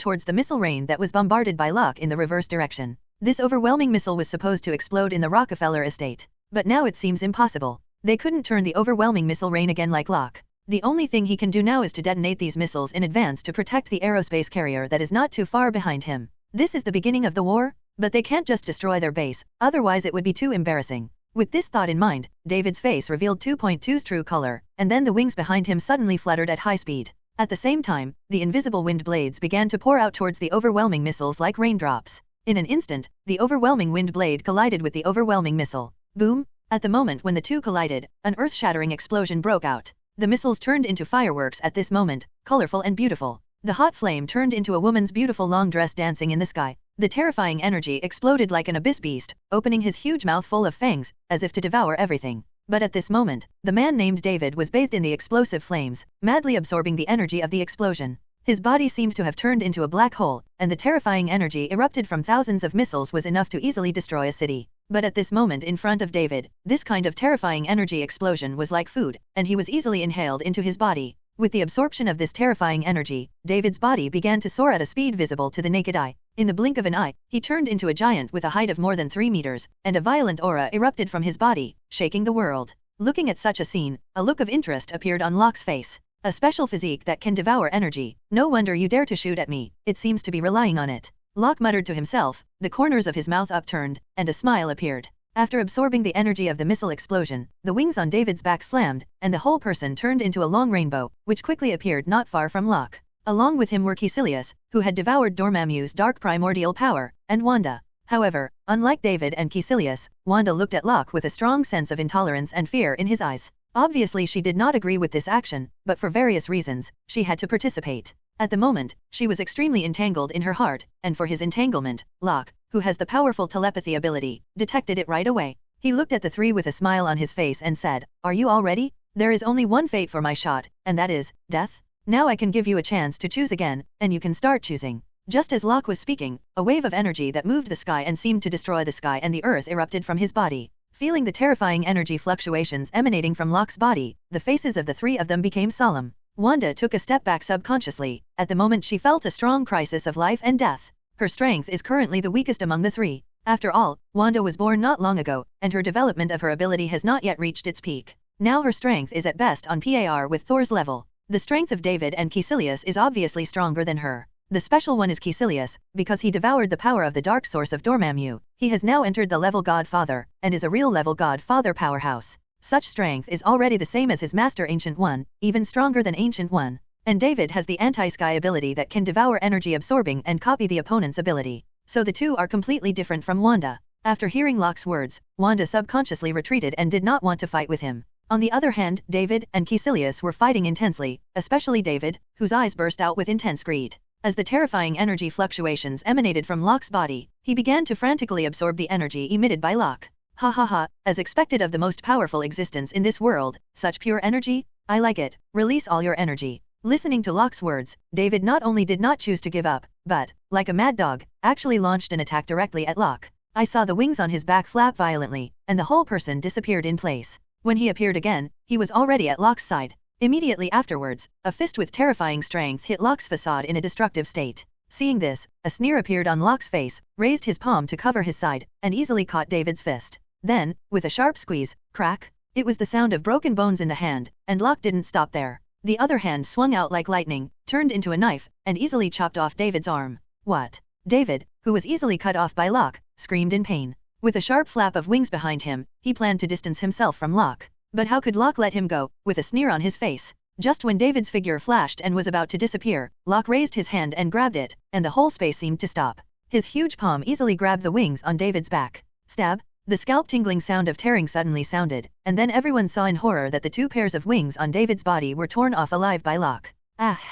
towards the missile rain that was bombarded by Locke in the reverse direction. This overwhelming missile was supposed to explode in the Rockefeller estate. But now it seems impossible. They couldn't turn the overwhelming missile rain again like Locke. The only thing he can do now is to detonate these missiles in advance to protect the aerospace carrier that is not too far behind him. This is the beginning of the war? But they can't just destroy their base, otherwise it would be too embarrassing. With this thought in mind, David's face revealed 2.2's true color, and then the wings behind him suddenly fluttered at high speed. At the same time, the invisible wind blades began to pour out towards the overwhelming missiles like raindrops. In an instant, the overwhelming wind blade collided with the overwhelming missile. Boom! At the moment when the two collided, an earth-shattering explosion broke out. The missiles turned into fireworks at this moment, colorful and beautiful. The hot flame turned into a woman's beautiful long dress dancing in the sky. The terrifying energy exploded like an abyss beast, opening his huge mouth full of fangs, as if to devour everything. But at this moment, the man named David was bathed in the explosive flames, madly absorbing the energy of the explosion. His body seemed to have turned into a black hole, and the terrifying energy erupted from thousands of missiles was enough to easily destroy a city. But at this moment in front of David, this kind of terrifying energy explosion was like food, and he was easily inhaled into his body. With the absorption of this terrifying energy, David's body began to soar at a speed visible to the naked eye. In the blink of an eye, he turned into a giant with a height of more than 3 meters, and a violent aura erupted from his body, shaking the world. Looking at such a scene, a look of interest appeared on Locke's face. A special physique that can devour energy. No wonder you dare to shoot at me, it seems to be relying on it. Locke muttered to himself, the corners of his mouth upturned, and a smile appeared. After absorbing the energy of the missile explosion, the wings on David's back slammed, and the whole person turned into a long rainbow, which quickly appeared not far from Locke. Along with him were Killian, who had devoured Dormammu's dark primordial power, and Wanda. However, unlike David and Killian, Wanda looked at Locke with a strong sense of intolerance and fear in his eyes. Obviously she did not agree with this action, but for various reasons, she had to participate. At the moment, she was extremely entangled in her heart, and for his entanglement, Locke, who has the powerful telepathy ability, detected it right away. He looked at the three with a smile on his face and said, "Are you all ready? There is only one fate for my shot, and that is, death. Now I can give you a chance to choose again, and you can start choosing." Just as Locke was speaking, a wave of energy that moved the sky and seemed to destroy the sky and the earth erupted from his body. Feeling the terrifying energy fluctuations emanating from Locke's body, the faces of the three of them became solemn. Wanda took a step back subconsciously. At the moment she felt a strong crisis of life and death. Her strength is currently the weakest among the three. After all, Wanda was born not long ago, and her development of her ability has not yet reached its peak. Now her strength is at best on par with Thor's level. The strength of David and Caecilius is obviously stronger than her. The special one is Caecilius, because he devoured the power of the dark source of Dormammu. He has now entered the level Godfather, and is a real level Godfather powerhouse. Such strength is already the same as his master Ancient One, even stronger than Ancient One. And David has the anti-sky ability that can devour energy absorbing and copy the opponent's ability. So the two are completely different from Wanda. After hearing Locke's words, Wanda subconsciously retreated and did not want to fight with him. On the other hand, David and Caecilius were fighting intensely, especially David, whose eyes burst out with intense greed. As the terrifying energy fluctuations emanated from Locke's body, he began to frantically absorb the energy emitted by Locke. Ha ha ha, as expected of the most powerful existence in this world, such pure energy? I like it, release all your energy. Listening to Locke's words, David not only did not choose to give up, but, like a mad dog, actually launched an attack directly at Locke. I saw the wings on his back flap violently, and the whole person disappeared in place. When he appeared again, he was already at Locke's side. Immediately afterwards, a fist with terrifying strength hit Locke's facade in a destructive state. Seeing this, a sneer appeared on Locke's face, raised his palm to cover his side, and easily caught David's fist. Then, with a sharp squeeze, crack, it was the sound of broken bones in the hand, and Locke didn't stop there. The other hand swung out like lightning, turned into a knife, and easily chopped off David's arm. What? David, who was easily cut off by Locke, screamed in pain. With a sharp flap of wings behind him, he planned to distance himself from Locke. But how could Locke let him go, with a sneer on his face? Just when David's figure flashed and was about to disappear, Locke raised his hand and grabbed it, and the whole space seemed to stop. His huge palm easily grabbed the wings on David's back. Stab! The scalp-tingling sound of tearing suddenly sounded, and then everyone saw in horror that the two pairs of wings on David's body were torn off alive by Locke. Ah!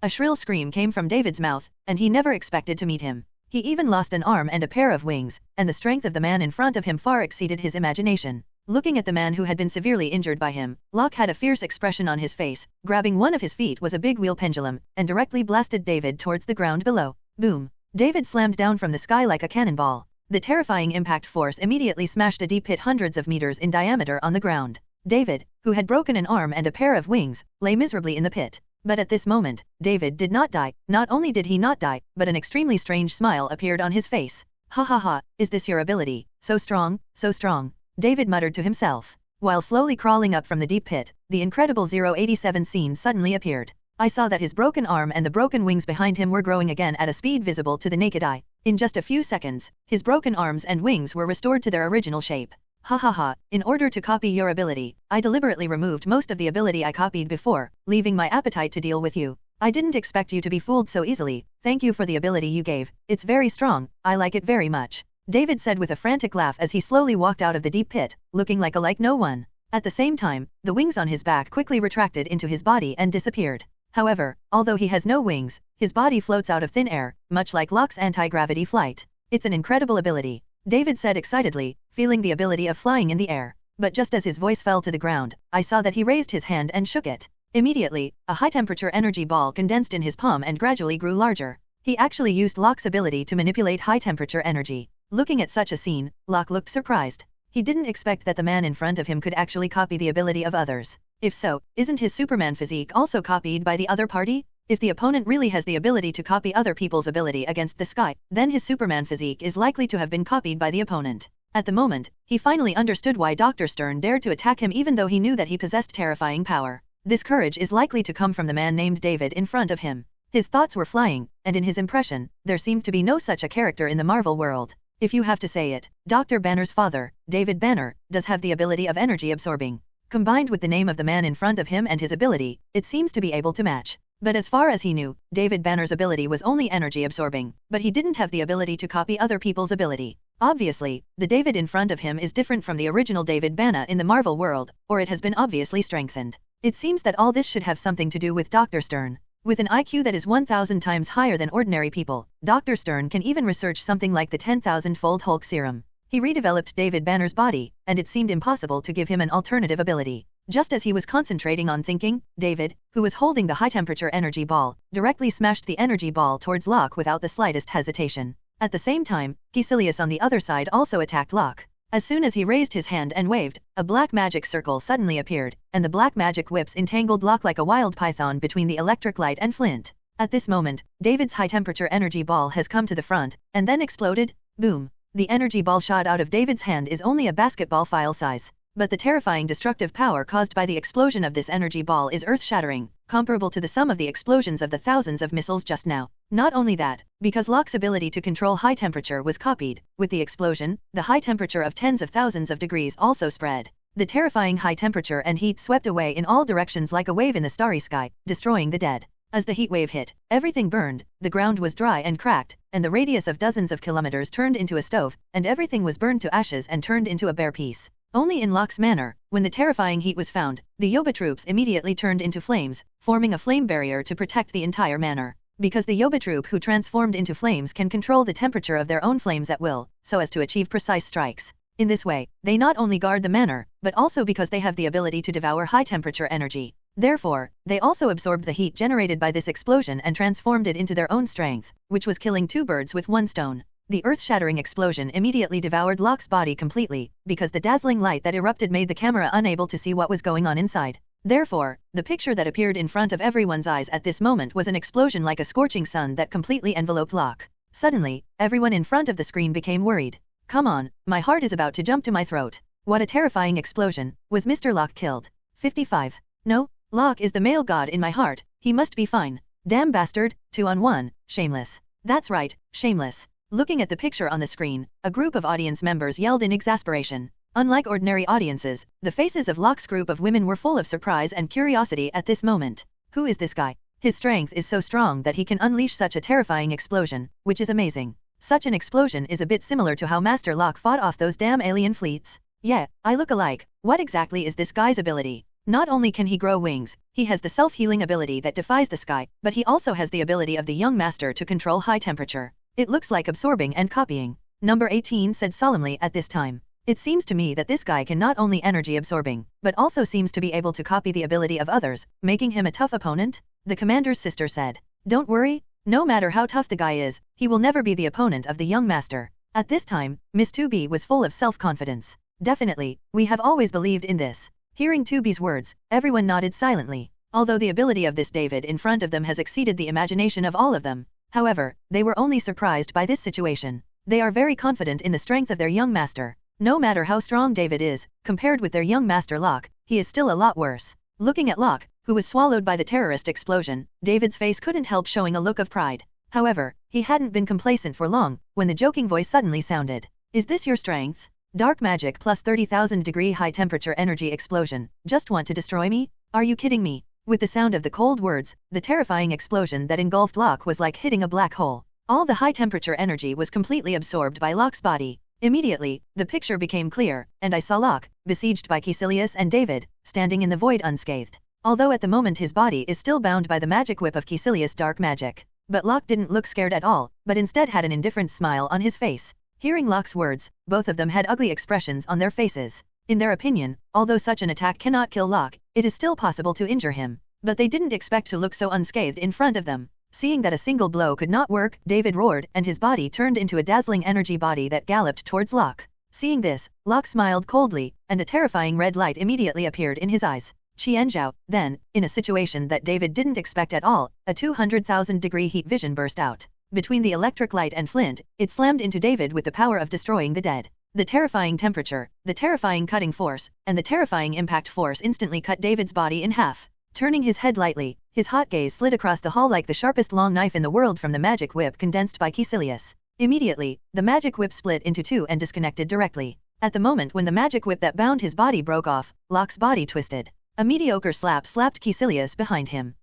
A shrill scream came from David's mouth, and he never expected to meet him. He even lost an arm and a pair of wings, and the strength of the man in front of him far exceeded his imagination. Looking at the man who had been severely injured by him, Locke had a fierce expression on his face. Grabbing one of his feet was a big wheel pendulum, and directly blasted David towards the ground below. Boom! David slammed down from the sky like a cannonball. The terrifying impact force immediately smashed a deep pit hundreds of meters in diameter on the ground. David, who had broken an arm and a pair of wings, lay miserably in the pit. But at this moment, David did not die. Not only did he not die, but an extremely strange smile appeared on his face. Ha ha ha, is this your ability? So strong, so strong. David muttered to himself. While slowly crawling up from the deep pit, the incredible 087 scene suddenly appeared. I saw that his broken arm and the broken wings behind him were growing again at a speed visible to the naked eye. In just a few seconds, his broken arms and wings were restored to their original shape. Ha ha ha, in order to copy your ability, I deliberately removed most of the ability I copied before, leaving my appetite to deal with you. I didn't expect you to be fooled so easily. Thank you for the ability you gave. It's very strong, I like it very much. David said with a frantic laugh as he slowly walked out of the deep pit, looking like no one. At the same time, the wings on his back quickly retracted into his body and disappeared. However, although he has no wings, his body floats out of thin air, much like Locke's anti-gravity flight. It's an incredible ability, David said excitedly, feeling the ability of flying in the air. But just as his voice fell to the ground, I saw that he raised his hand and shook it. Immediately, a high-temperature energy ball condensed in his palm and gradually grew larger. He actually used Locke's ability to manipulate high-temperature energy. Looking at such a scene, Locke looked surprised. He didn't expect that the man in front of him could actually copy the ability of others. If so, isn't his Superman physique also copied by the other party? If the opponent really has the ability to copy other people's ability against the sky, then his Superman physique is likely to have been copied by the opponent. At the moment, he finally understood why Dr. Stern dared to attack him even though he knew that he possessed terrifying power. This courage is likely to come from the man named David in front of him. His thoughts were flying, and in his impression, there seemed to be no such a character in the Marvel world. If you have to say it, Dr. Banner's father, David Banner, does have the ability of energy absorbing. Combined with the name of the man in front of him and his ability, it seems to be able to match. But as far as he knew, David Banner's ability was only energy absorbing, but he didn't have the ability to copy other people's ability. Obviously, the David in front of him is different from the original David Banner in the Marvel world, or it has been obviously strengthened. It seems that all this should have something to do with Dr. Stern. With an IQ that is 1,000 times higher than ordinary people, Dr. Stern can even research something like the 10,000-fold Hulk serum. He redeveloped David Banner's body, and it seemed impossible to give him an alternative ability. Just as he was concentrating on thinking, David, who was holding the high-temperature energy ball, directly smashed the energy ball towards Locke without the slightest hesitation. At the same time, Caecilius on the other side also attacked Locke. As soon as he raised his hand and waved, a black magic circle suddenly appeared, and the black magic whips entangled Locke like a wild python between the electric light and flint. At this moment, David's high-temperature energy ball has come to the front, and then exploded. Boom! The energy ball shot out of David's hand is only a basketball file size. But the terrifying destructive power caused by the explosion of this energy ball is earth-shattering, comparable to the sum of the explosions of the thousands of missiles just now. Not only that, because Locke's ability to control high temperature was copied, with the explosion, the high temperature of tens of thousands of degrees also spread. The terrifying high temperature and heat swept away in all directions like a wave in the starry sky, destroying the dead. As the heat wave hit, everything burned, the ground was dry and cracked, and the radius of dozens of kilometers turned into a stove, and everything was burned to ashes and turned into a bare piece. Only in Locke's manner, when the terrifying heat was found, the Yoba troops immediately turned into flames, forming a flame barrier to protect the entire manor. Because the Yoba troop who transformed into flames can control the temperature of their own flames at will, so as to achieve precise strikes. In this way, they not only guard the manor, but also because they have the ability to devour high-temperature energy. Therefore, they also absorbed the heat generated by this explosion and transformed it into their own strength, which was killing two birds with one stone. The earth-shattering explosion immediately devoured Locke's body completely, because the dazzling light that erupted made the camera unable to see what was going on inside. Therefore, the picture that appeared in front of everyone's eyes at this moment was an explosion like a scorching sun that completely enveloped Locke. Suddenly, everyone in front of the screen became worried. Come on, my heart is about to jump to my throat. What a terrifying explosion. Was Mr. Locke killed? 55. No, Locke is the male god in my heart, he must be fine. Damn bastard, 2-on-1, shameless. That's right, shameless. Looking at the picture on the screen, a group of audience members yelled in exasperation. Unlike ordinary audiences, the faces of Locke's group of women were full of surprise and curiosity at this moment. Who is this guy? His strength is so strong that he can unleash such a terrifying explosion, which is amazing. Such an explosion is a bit similar to how Master Locke fought off those damn alien fleets. Yeah, I look alike. What exactly is this guy's ability? Not only can he grow wings, he has the self-healing ability that defies the sky, but he also has the ability of the young master to control high temperature. It looks like absorbing and copying. Number 18 said solemnly at this time. It seems to me that this guy can not only energy absorbing, but also seems to be able to copy the ability of others, making him a tough opponent. The commander's sister said. Don't worry, no matter how tough the guy is, he will never be the opponent of the young master. At this time, Miss 2B was full of self-confidence. Definitely, we have always believed in this. Hearing 2B's words, everyone nodded silently. Although the ability of this David in front of them has exceeded the imagination of all of them. However, they were only surprised by this situation. They are very confident in the strength of their young master. No matter how strong David is, compared with their young master Locke, he is still a lot worse. Looking at Locke, who was swallowed by the terrorist explosion, David's face couldn't help showing a look of pride. However, he hadn't been complacent for long, when the joking voice suddenly sounded. Is this your strength? Dark magic plus 30,000 degree high temperature energy explosion. Just want to destroy me? Are you kidding me? With the sound of the cold words, the terrifying explosion that engulfed Locke was like hitting a black hole. All the high temperature energy was completely absorbed by Locke's body. Immediately, the picture became clear, and I saw Locke, besieged by Caecilius and David, standing in the void unscathed. Although at the moment his body is still bound by the magic whip of Caecilius' dark magic. But Locke didn't look scared at all, but instead had an indifferent smile on his face. Hearing Locke's words, both of them had ugly expressions on their faces. In their opinion, although such an attack cannot kill Locke, it is still possible to injure him. But they didn't expect to look so unscathed in front of them. Seeing that a single blow could not work, David roared, and his body turned into a dazzling energy body that galloped towards Locke. Seeing this, Locke smiled coldly, and a terrifying red light immediately appeared in his eyes. Qianzhao. Then, in a situation that David didn't expect at all, a 200,000 degree heat vision burst out. Between the electric light and flint, it slammed into David with the power of destroying the dead. The terrifying temperature, the terrifying cutting force, and the terrifying impact force instantly cut David's body in half. Turning his head lightly, his hot gaze slid across the hall like the sharpest long knife in the world from the magic whip condensed by Caecilius. Immediately, the magic whip split into two and disconnected directly. At the moment when the magic whip that bound his body broke off, Locke's body twisted. A mediocre slap slapped Caecilius behind him.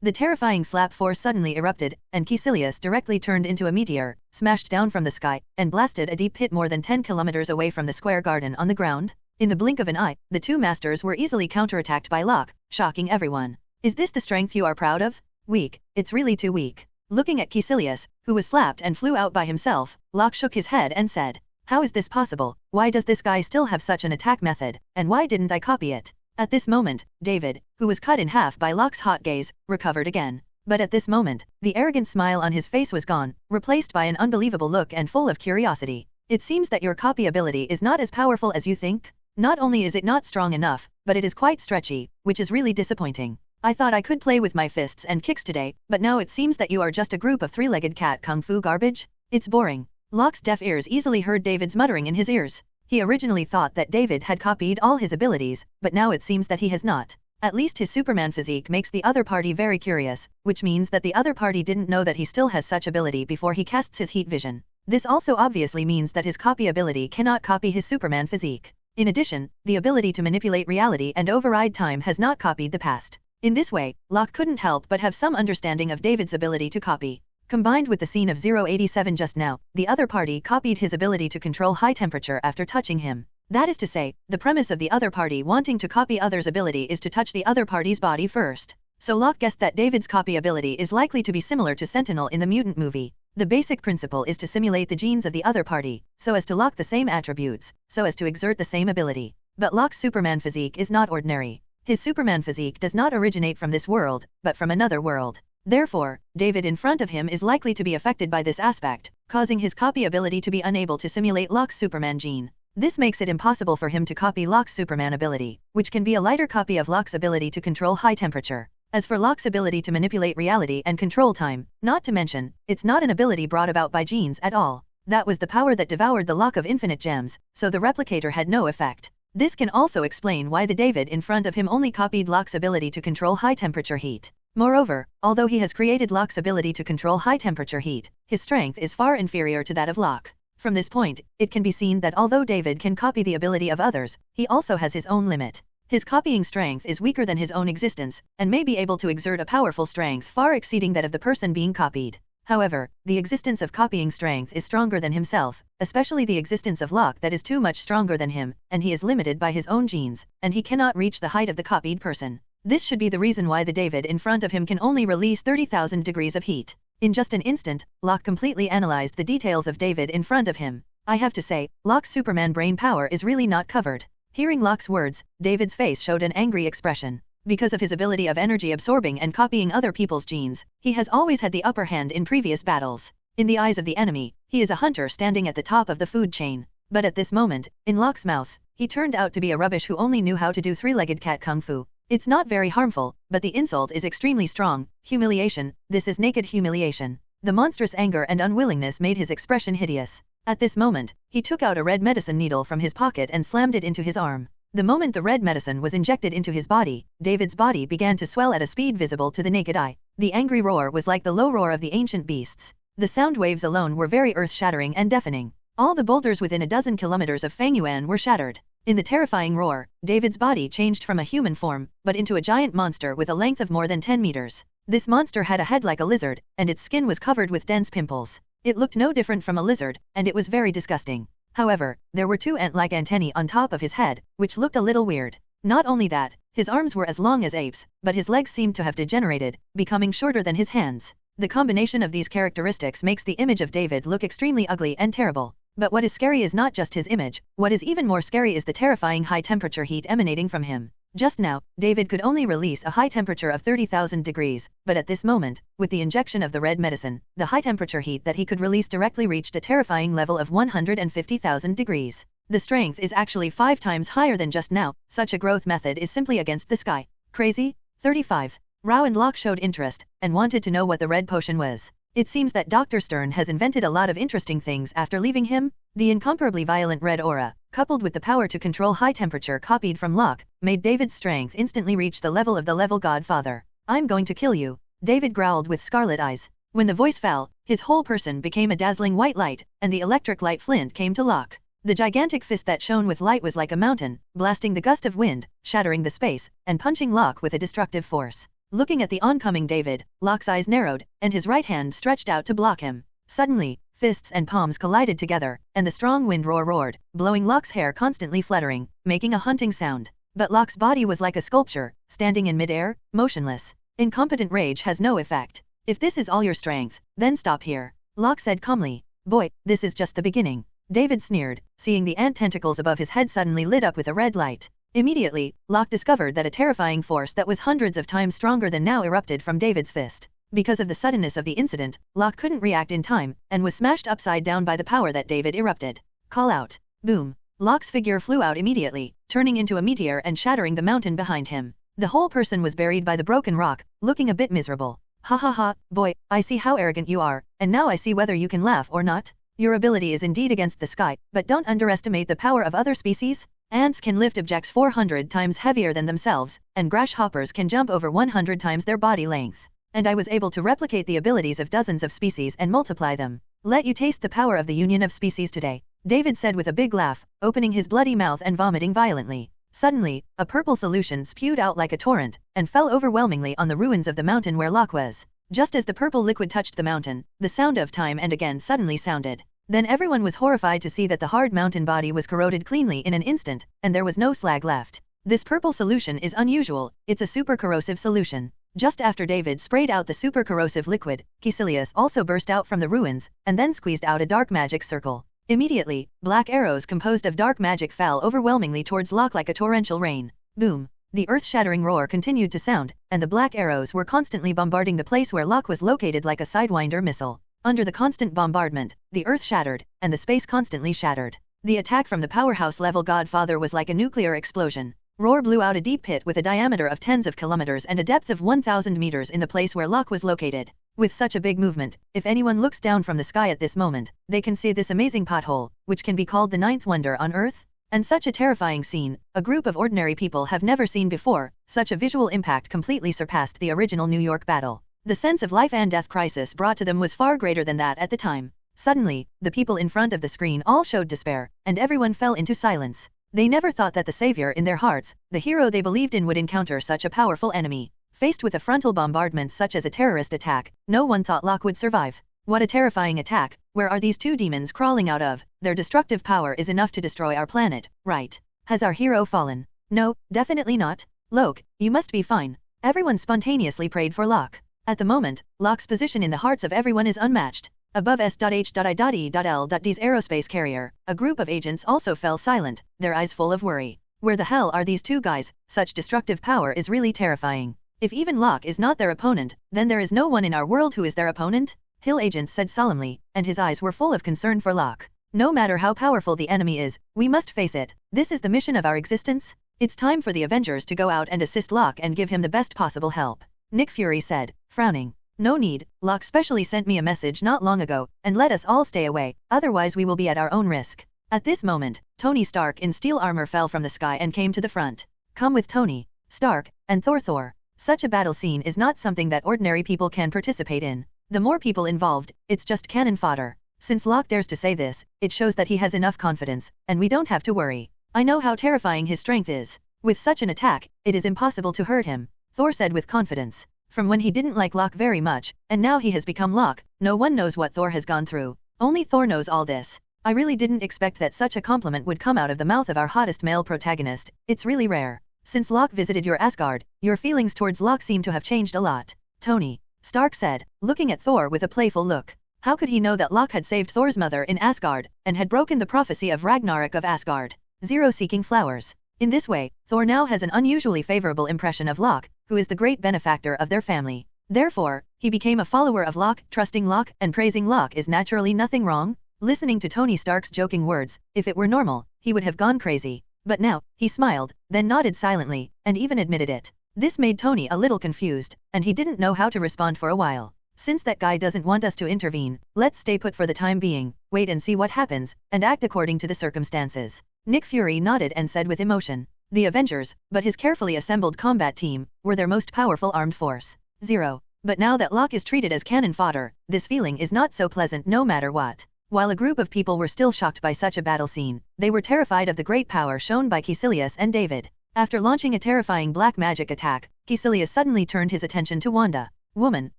The terrifying slap force suddenly erupted, and Caecilius directly turned into a meteor, smashed down from the sky, and blasted a deep pit more than 10 kilometers away from the square garden on the ground. In the blink of an eye, the two masters were easily counterattacked by Locke, shocking everyone. Is this the strength you are proud of? Weak, it's really too weak. Looking at Caecilius, who was slapped and flew out by himself, Locke shook his head and said, how is this possible? Why does this guy still have such an attack method, and why didn't I copy it? At this moment, David, who was cut in half by Locke's hot gaze, recovered again. But at this moment, the arrogant smile on his face was gone, replaced by an unbelievable look and full of curiosity. It seems that your copy ability is not as powerful as you think. Not only is it not strong enough, but it is quite stretchy, which is really disappointing. I thought I could play with my fists and kicks today, but now it seems that you are just a group of three-legged cat kung fu garbage? It's boring. Locke's deaf ears easily heard David's muttering in his ears. He originally thought that David had copied all his abilities, but now it seems that he has not. At least his Superman physique makes the other party very curious, which means that the other party didn't know that he still has such ability before he casts his heat vision. This also obviously means that his copy ability cannot copy his Superman physique. In addition, the ability to manipulate reality and override time has not copied the past. In this way, Locke couldn't help but have some understanding of David's ability to copy. Combined with the scene of 087 just now, the other party copied his ability to control high temperature after touching him. That is to say, the premise of the other party wanting to copy others' ability is to touch the other party's body first. So Locke guessed that David's copy ability is likely to be similar to Sentinel in the Mutant movie. The basic principle is to simulate the genes of the other party, so as to lock the same attributes, so as to exert the same ability. But Locke's Superman physique is not ordinary. His Superman physique does not originate from this world, but from another world. Therefore, David in front of him is likely to be affected by this aspect, causing his copy ability to be unable to simulate Locke's Superman gene. This makes it impossible for him to copy Locke's Superman ability, which can be a lighter copy of Locke's ability to control high temperature. As for Locke's ability to manipulate reality and control time, not to mention, it's not an ability brought about by genes at all. That was the power that devoured the Locke of infinite gems, so the replicator had no effect. This can also explain why the David in front of him only copied Locke's ability to control high temperature heat. Moreover, although he has created Locke's ability to control high temperature heat, his strength is far inferior to that of Locke. From this point, it can be seen that although David can copy the ability of others, he also has his own limit. His copying strength is weaker than his own existence, and may be able to exert a powerful strength far exceeding that of the person being copied. However, the existence of copying strength is stronger than himself, especially the existence of Locke that is too much stronger than him, and he is limited by his own genes, and he cannot reach the height of the copied person. This should be the reason why the David in front of him can only release 30,000 degrees of heat. In just an instant, Locke completely analyzed the details of David in front of him. I have to say, Locke's Superman brain power is really not covered. Hearing Locke's words, David's face showed an angry expression. Because of his ability of energy absorbing and copying other people's genes, he has always had the upper hand in previous battles. In the eyes of the enemy, he is a hunter standing at the top of the food chain. But at this moment, in Locke's mouth, he turned out to be a rubbish who only knew how to do three-legged cat kung fu. It's not very harmful, but the insult is extremely strong. Humiliation, this is naked humiliation. The monstrous anger and unwillingness made his expression hideous. At this moment, he took out a red medicine needle from his pocket and slammed it into his arm. The moment the red medicine was injected into his body, David's body began to swell at a speed visible to the naked eye. The angry roar was like the low roar of the ancient beasts. The sound waves alone were very earth-shattering and deafening. All the boulders within a dozen kilometers of Fangyuan were shattered. In the terrifying roar, David's body changed from a human form, but into a giant monster with a length of more than 10 meters. This monster had a head like a lizard, and its skin was covered with dense pimples. It looked no different from a lizard, and it was very disgusting. However, there were two ant-like antennae on top of his head, which looked a little weird. Not only that, his arms were as long as apes, but his legs seemed to have degenerated, becoming shorter than his hands. The combination of these characteristics makes the image of David look extremely ugly and terrible. But what is scary is not just his image, what is even more scary is the terrifying high-temperature heat emanating from him. Just now, David could only release a high temperature of 30,000 degrees, but at this moment, with the injection of the red medicine, the high-temperature heat that he could release directly reached a terrifying level of 150,000 degrees. The strength is actually 5 times higher than just now. Such a growth method is simply against the sky. Crazy? 35. Rao and Locke showed interest, and wanted to know what the red potion was. It seems that Dr. Stern has invented a lot of interesting things after leaving him. The incomparably violent red aura, coupled with the power to control high temperature copied from Locke, made David's strength instantly reach the level of the level Godfather. I'm going to kill you, David growled with scarlet eyes. When the voice fell, his whole person became a dazzling white light, and the electric light flint came to Locke. The gigantic fist that shone with light was like a mountain, blasting the gust of wind, shattering the space, and punching Locke with a destructive force. Looking at the oncoming David, Locke's eyes narrowed, and his right hand stretched out to block him. Suddenly, fists and palms collided together, and the strong wind roared, blowing Locke's hair constantly fluttering, making a haunting sound. But Locke's body was like a sculpture, standing in midair, motionless. Incompetent rage has no effect. If this is all your strength, then stop here, Locke said calmly. Boy, this is just the beginning. David sneered, seeing the ant tentacles above his head suddenly lit up with a red light. Immediately, Locke discovered that a terrifying force that was hundreds of times stronger than now erupted from David's fist. Because of the suddenness of the incident, Locke couldn't react in time, and was smashed upside down by the power that David erupted. Call out. Boom. Locke's figure flew out immediately, turning into a meteor and shattering the mountain behind him. The whole person was buried by the broken rock, looking a bit miserable. Ha ha ha, boy, I see how arrogant you are, and now I see whether you can laugh or not. Your ability is indeed against the sky, but don't underestimate the power of other species. Ants can lift objects 400 times heavier than themselves, and grasshoppers can jump over 100 times their body length. And I was able to replicate the abilities of dozens of species and multiply them. Let you taste the power of the union of species today, David said with a big laugh, opening his bloody mouth and vomiting violently. Suddenly, a purple solution spewed out like a torrent, and fell overwhelmingly on the ruins of the mountain where Locke was. Just as the purple liquid touched the mountain, the sound of time and again suddenly sounded. Then everyone was horrified to see that the hard mountain body was corroded cleanly in an instant, and there was no slag left. This purple solution is unusual, it's a super corrosive solution. Just after David sprayed out the super corrosive liquid, Killian also burst out from the ruins, and then squeezed out a dark magic circle. Immediately, black arrows composed of dark magic fell overwhelmingly towards Locke like a torrential rain. Boom! The earth-shattering roar continued to sound, and the black arrows were constantly bombarding the place where Locke was located like a Sidewinder missile. Under the constant bombardment, the earth shattered, and the space constantly shattered. The attack from the powerhouse-level Godfather was like a nuclear explosion. Roar blew out a deep pit with a diameter of tens of kilometers and a depth of 1,000 meters in the place where Locke was located. With such a big movement, if anyone looks down from the sky at this moment, they can see this amazing pothole, which can be called the ninth wonder on Earth. And such a terrifying scene, a group of ordinary people have never seen before. Such a visual impact completely surpassed the original New York battle. The sense of life and death crisis brought to them was far greater than that at the time. Suddenly, the people in front of the screen all showed despair, and everyone fell into silence. They never thought that the savior in their hearts, the hero they believed in, would encounter such a powerful enemy. Faced with a frontal bombardment such as a terrorist attack, no one thought Locke would survive. What a terrifying attack! Where are these two demons crawling out of? Their destructive power is enough to destroy our planet, right? Has our hero fallen? No, definitely not. Locke, you must be fine. Everyone spontaneously prayed for Locke. At the moment, Locke's position in the hearts of everyone is unmatched. Above S.H.I.D's aerospace carrier, a group of agents also fell silent, their eyes full of worry. Where the hell are these two guys? Such destructive power is really terrifying. If even Locke is not their opponent, then there is no one in our world who is their opponent? Hill agent said solemnly, and his eyes were full of concern for Locke. No matter how powerful the enemy is, we must face it. This is the mission of our existence. It's time for the Avengers to go out and assist Locke and give him the best possible help. Nick Fury said, frowning. No need, Locke specially sent me a message not long ago, and let us all stay away, otherwise we will be at our own risk. At this moment, Tony Stark in steel armor fell from the sky and came to the front. Come with Tony Stark and Thor. Such a battle scene is not something that ordinary people can participate in. The more people involved, it's just cannon fodder. Since Locke dares to say this, it shows that he has enough confidence, and we don't have to worry. I know how terrifying his strength is. With such an attack, it is impossible to hurt him, Thor said with confidence. From when he didn't like Locke very much, and now he has become Locke, no one knows what Thor has gone through. Only Thor knows all this. I really didn't expect that such a compliment would come out of the mouth of our hottest male protagonist. It's really rare. Since Locke visited your Asgard, your feelings towards Locke seem to have changed a lot. Tony Stark said, looking at Thor with a playful look. How could he know that Locke had saved Thor's mother in Asgard, and had broken the prophecy of Ragnarok of Asgard? Zero seeking flowers. In this way, Thor now has an unusually favorable impression of Locke, who is the great benefactor of their family. Therefore, he became a follower of Locke. Trusting Locke and praising Locke is naturally nothing wrong. Listening to Tony Stark's joking words, if it were normal, he would have gone crazy. But now, he smiled, then nodded silently, and even admitted it. This made Tony a little confused, and he didn't know how to respond for a while. Since that guy doesn't want us to intervene, let's stay put for the time being, wait and see what happens, and act according to the circumstances. Nick Fury nodded and said with emotion. The Avengers, but his carefully assembled combat team, were their most powerful armed force. Zero. But now that Locke is treated as cannon fodder, this feeling is not so pleasant no matter what. While a group of people were still shocked by such a battle scene, they were terrified of the great power shown by Killian and David. After launching a terrifying black magic attack, Killian suddenly turned his attention to Wanda. Woman,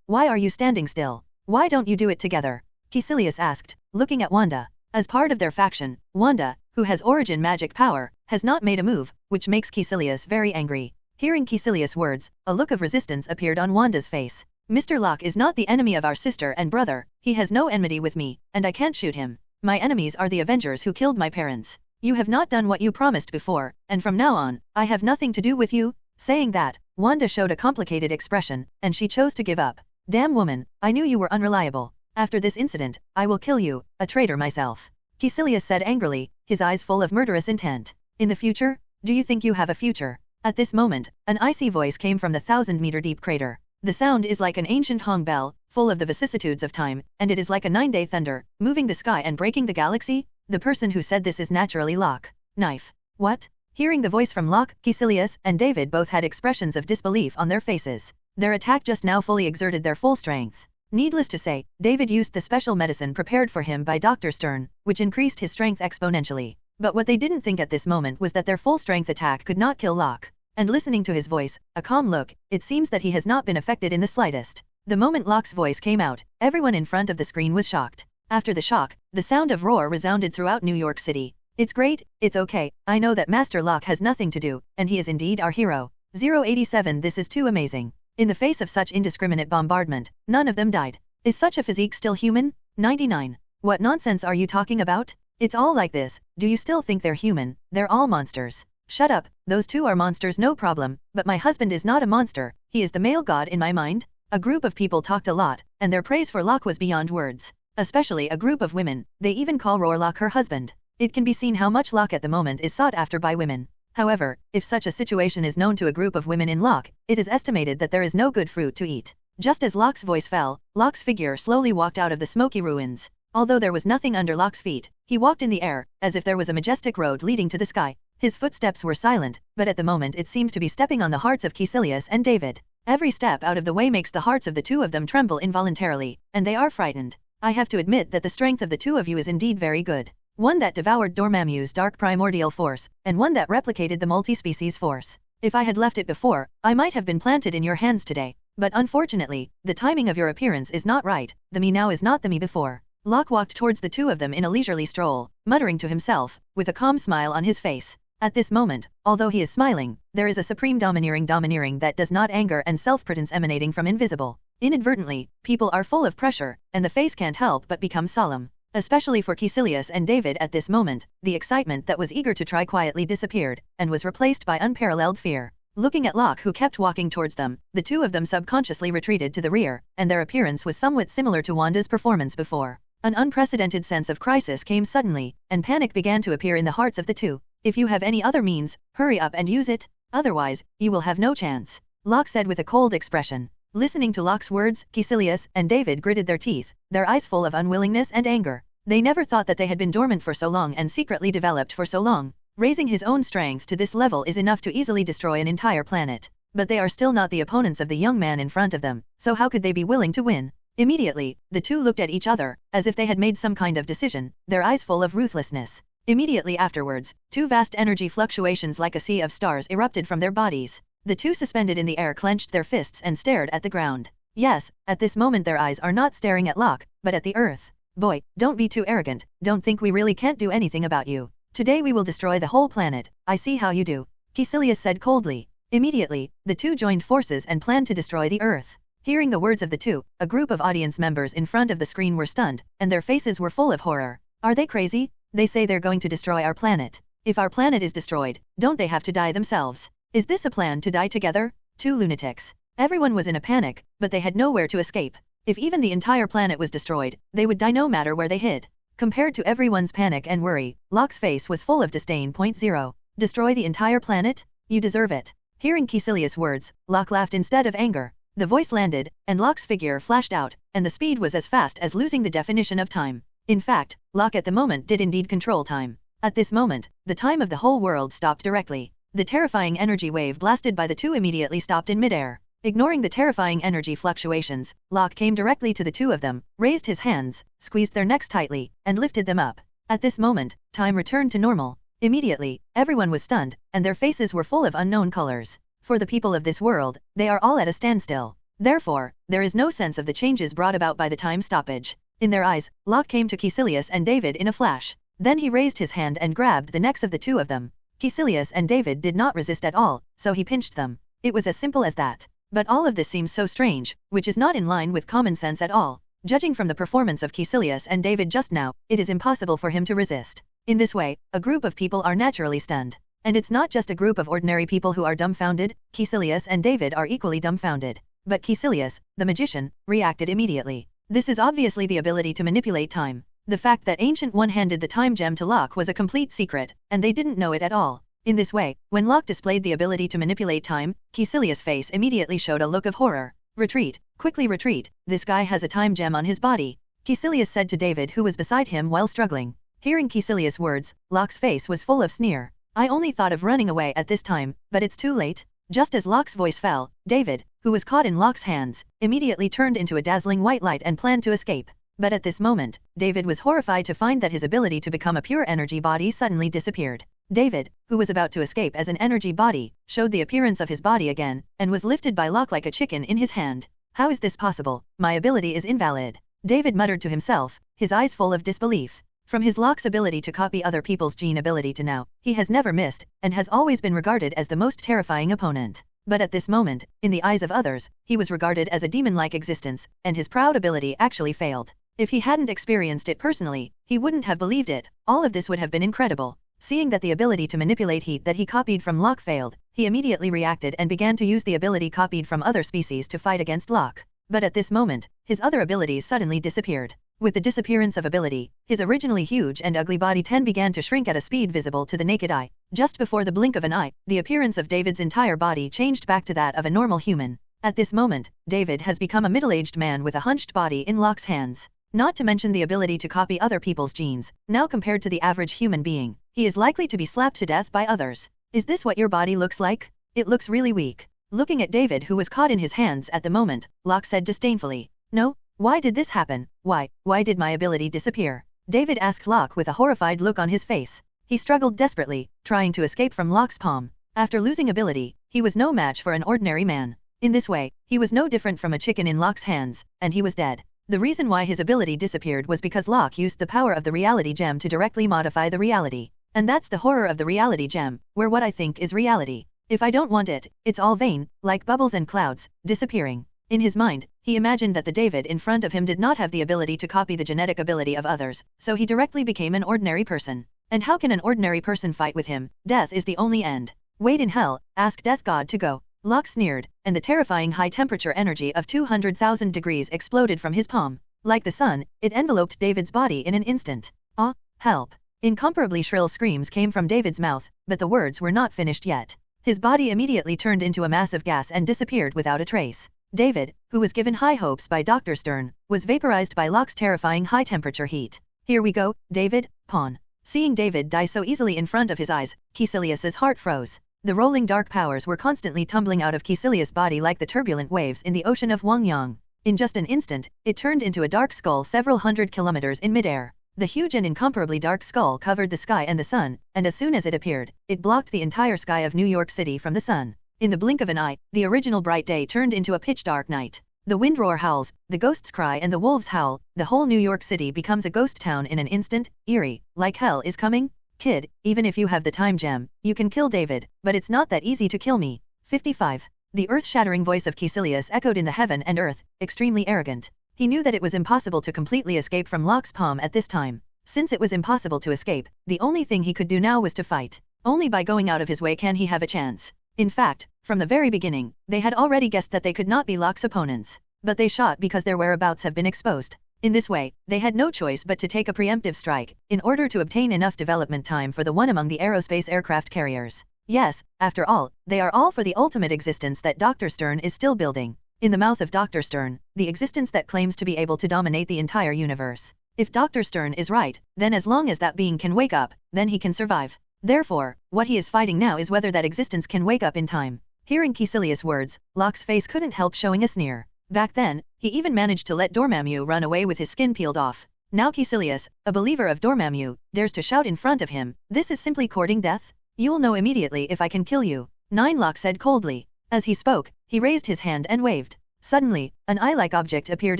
why are you standing still? Why don't you do it together? Killian asked, looking at Wanda. As part of their faction, Wanda, who has origin magic power, has not made a move, which makes Killian very angry. Hearing Killian's words, a look of resistance appeared on Wanda's face. Mr. Locke is not the enemy of our sister and brother, he has no enmity with me, and I can't shoot him. My enemies are the Avengers who killed my parents. You have not done what you promised before, and from now on, I have nothing to do with you. Saying that, Wanda showed a complicated expression, and she chose to give up. Damn woman, I knew you were unreliable. After this incident, I will kill you, a traitor myself. Killian said angrily, his eyes full of murderous intent. In the future? Do you think you have a future? At this moment, an icy voice came from the 1,000-meter deep crater. The sound is like an ancient Hong bell, full of the vicissitudes of time, and it is like a 9-day thunder, moving the sky and breaking the galaxy. The person who said this is naturally Locke. Knife. What? Hearing the voice from Locke, Killian and David both had expressions of disbelief on their faces. Their attack just now fully exerted their full strength. Needless to say, David used the special medicine prepared for him by Dr. Stern, which increased his strength exponentially. But what they didn't think at this moment was that their full strength attack could not kill Locke. And listening to his voice, a calm look, it seems that he has not been affected in the slightest. The moment Locke's voice came out, everyone in front of the screen was shocked. After the shock, the sound of roar resounded throughout New York City. It's great, it's okay, I know that Master Locke has nothing to do, and he is indeed our hero. 087 This is too amazing. In the face of such indiscriminate bombardment, none of them died. Is such a physique still human? 99. What nonsense are you talking about? It's all like this, do you still think they're human? They're all monsters. Shut up, those two are monsters no problem, but my husband is not a monster, he is the male god in my mind. A group of people talked a lot, and their praise for Locke was beyond words. Especially a group of women, they even call Locke her husband. It can be seen how much Locke at the moment is sought after by women. However, if such a situation is known to a group of women in Locke, it is estimated that there is no good fruit to eat. Just as Locke's voice fell, Locke's figure slowly walked out of the smoky ruins. Although there was nothing under Locke's feet, he walked in the air, as if there was a majestic road leading to the sky. His footsteps were silent, but at the moment it seemed to be stepping on the hearts of Killian and David. Every step out of the way makes the hearts of the two of them tremble involuntarily, and they are frightened. I have to admit that the strength of the two of you is indeed very good. One that devoured Dormammu's dark primordial force, and one that replicated the multi-species force. If I had left it before, I might have been planted in your hands today. But unfortunately, the timing of your appearance is not right, the me now is not the me before. Locke walked towards the two of them in a leisurely stroll, muttering to himself, with a calm smile on his face. At this moment, although he is smiling, there is a supreme domineering that does not anger and self-pretense emanating from invisible. Inadvertently, people are full of pressure, and the face can't help but become solemn. Especially for Killian and David at this moment, the excitement that was eager to try quietly disappeared, and was replaced by unparalleled fear. Looking at Locke who kept walking towards them, the two of them subconsciously retreated to the rear, and their appearance was somewhat similar to Wanda's performance before. An unprecedented sense of crisis came suddenly, and panic began to appear in the hearts of the two. If you have any other means, hurry up and use it, otherwise, you will have no chance, Locke said with a cold expression. Listening to Locke's words, Killian and David gritted their teeth, their eyes full of unwillingness and anger. They never thought that they had been dormant for so long and secretly developed for so long. Raising his own strength to this level is enough to easily destroy an entire planet. But they are still not the opponents of the young man in front of them, so how could they be willing to win? Immediately, the two looked at each other, as if they had made some kind of decision, their eyes full of ruthlessness. Immediately afterwards, two vast energy fluctuations like a sea of stars erupted from their bodies. The two suspended in the air clenched their fists and stared at the ground. Yes, at this moment their eyes are not staring at Locke, but at the earth. Boy, don't be too arrogant, don't think we really can't do anything about you. Today we will destroy the whole planet, I see how you do, Killian said coldly. Immediately, the two joined forces and planned to destroy the earth. Hearing the words of the two, a group of audience members in front of the screen were stunned, and their faces were full of horror. Are they crazy? They say they're going to destroy our planet. If our planet is destroyed, don't they have to die themselves? Is this a plan to die together? Two lunatics. Everyone was in a panic, but they had nowhere to escape. If even the entire planet was destroyed, they would die no matter where they hid. Compared to everyone's panic and worry, Locke's face was full of disdain. 0. Destroy the entire planet? You deserve it. Hearing Killian's words, Locke laughed instead of anger. The voice landed, and Locke's figure flashed out, and the speed was as fast as losing the definition of time. In fact, Locke at the moment did indeed control time. At this moment, the time of the whole world stopped directly. The terrifying energy wave blasted by the two immediately stopped in midair. Ignoring the terrifying energy fluctuations, Locke came directly to the two of them, raised his hands, squeezed their necks tightly, and lifted them up. At this moment, time returned to normal. Immediately, everyone was stunned, and their faces were full of unknown colors. For the people of this world, they are all at a standstill. Therefore, there is no sense of the changes brought about by the time stoppage. In their eyes, Locke came to Killian and David in a flash. Then he raised his hand and grabbed the necks of the two of them. Killian and David did not resist at all, so he pinched them. It was as simple as that. But all of this seems so strange, which is not in line with common sense at all. Judging from the performance of Killian and David just now, it is impossible for him to resist. In this way, a group of people are naturally stunned. And it's not just a group of ordinary people who are dumbfounded, Killian and David are equally dumbfounded. But Killian, the magician, reacted immediately. This is obviously the ability to manipulate time. The fact that Ancient One handed the time gem to Locke was a complete secret, and they didn't know it at all. In this way, when Locke displayed the ability to manipulate time, Killian's face immediately showed a look of horror. Retreat, quickly retreat, this guy has a time gem on his body, Killian said to David who was beside him while struggling. Hearing Killian's words, Locke's face was full of sneer. I only thought of running away at this time, but it's too late. Just as Locke's voice fell, David, who was caught in Locke's hands, immediately turned into a dazzling white light and planned to escape. But at this moment, David was horrified to find that his ability to become a pure energy body suddenly disappeared. David, who was about to escape as an energy body, showed the appearance of his body again, and was lifted by Locke like a chicken in his hand. How is this possible? My ability is invalid. David muttered to himself, his eyes full of disbelief. From his Locke's ability to copy other people's gene ability to now, he has never missed, and has always been regarded as the most terrifying opponent. But at this moment, in the eyes of others, he was regarded as a demon-like existence, and his proud ability actually failed. If he hadn't experienced it personally, he wouldn't have believed it. All of this would have been incredible. Seeing that the ability to manipulate heat that he copied from Locke failed, he immediately reacted and began to use the ability copied from other species to fight against Locke. But at this moment, his other abilities suddenly disappeared. With the disappearance of ability, his originally huge and ugly body began to shrink at a speed visible to the naked eye. Just before the blink of an eye, the appearance of David's entire body changed back to that of a normal human. At this moment, David has become a middle-aged man with a hunched body in Locke's hands. Not to mention the ability to copy other people's genes. Now compared to the average human being, he is likely to be slapped to death by others. Is this what your body looks like? It looks really weak. Looking at David who was caught in his hands at the moment, Locke said disdainfully. No? Why did this happen? Why did my ability disappear? David asked Locke with a horrified look on his face. He struggled desperately, trying to escape from Locke's palm. After losing ability, he was no match for an ordinary man. In this way, he was no different from a chicken in Locke's hands, and he was dead. The reason why his ability disappeared was because Locke used the power of the reality gem to directly modify the reality. And that's the horror of the reality gem, where what I think is reality. If I don't want it, it's all vain, like bubbles and clouds, disappearing. In his mind, he imagined that the David in front of him did not have the ability to copy the genetic ability of others, so he directly became an ordinary person. And how can an ordinary person fight with him? Death is the only end. Wait in hell, ask Death God to go. Locke sneered, and the terrifying high-temperature energy of 200,000 degrees exploded from his palm. Like the sun, it enveloped David's body in an instant. Ah, help. Incomparably shrill screams came from David's mouth, but the words were not finished yet. His body immediately turned into a mass of gas and disappeared without a trace. David, who was given high hopes by Dr. Stern, was vaporized by Locke's terrifying high-temperature heat. Here we go, David, pawn. Seeing David die so easily in front of his eyes, Killian's heart froze. The rolling dark powers were constantly tumbling out of Killian's body like the turbulent waves in the ocean of Wangyang. In just an instant, it turned into a dark skull several hundred kilometers in midair. The huge and incomparably dark skull covered the sky and the sun, and as soon as it appeared, it blocked the entire sky of New York City from the sun. In the blink of an eye, the original bright day turned into a pitch-dark night. The wind roar howls, the ghosts cry and the wolves howl, the whole New York City becomes a ghost town in an instant, eerie, like hell is coming. Kid, even if you have the time gem, you can kill David, but it's not that easy to kill me. 55. The earth-shattering voice of Killian echoed in the heaven and earth, extremely arrogant. He knew that it was impossible to completely escape from Locke's palm at this time. Since it was impossible to escape, the only thing he could do now was to fight. Only by going out of his way can he have a chance. In fact, from the very beginning, they had already guessed that they could not be Locke's opponents. But they shot because their whereabouts have been exposed. In this way, they had no choice but to take a preemptive strike, in order to obtain enough development time for the one among the aerospace aircraft carriers. Yes, after all, they are all for the ultimate existence that Dr. Stern is still building. In the mouth of Dr. Stern, the existence that claims to be able to dominate the entire universe. If Dr. Stern is right, then as long as that being can wake up, then he can survive. Therefore, what he is fighting now is whether that existence can wake up in time. Hearing Killian's words, Locke's face couldn't help showing a sneer. Back then, he even managed to let Dormammu run away with his skin peeled off. Now Killian, a believer of Dormammu, dares to shout in front of him, this is simply courting death? You'll know immediately if I can kill you. 9 Locke said coldly. As he spoke, he raised his hand and waved. Suddenly, an eye-like object appeared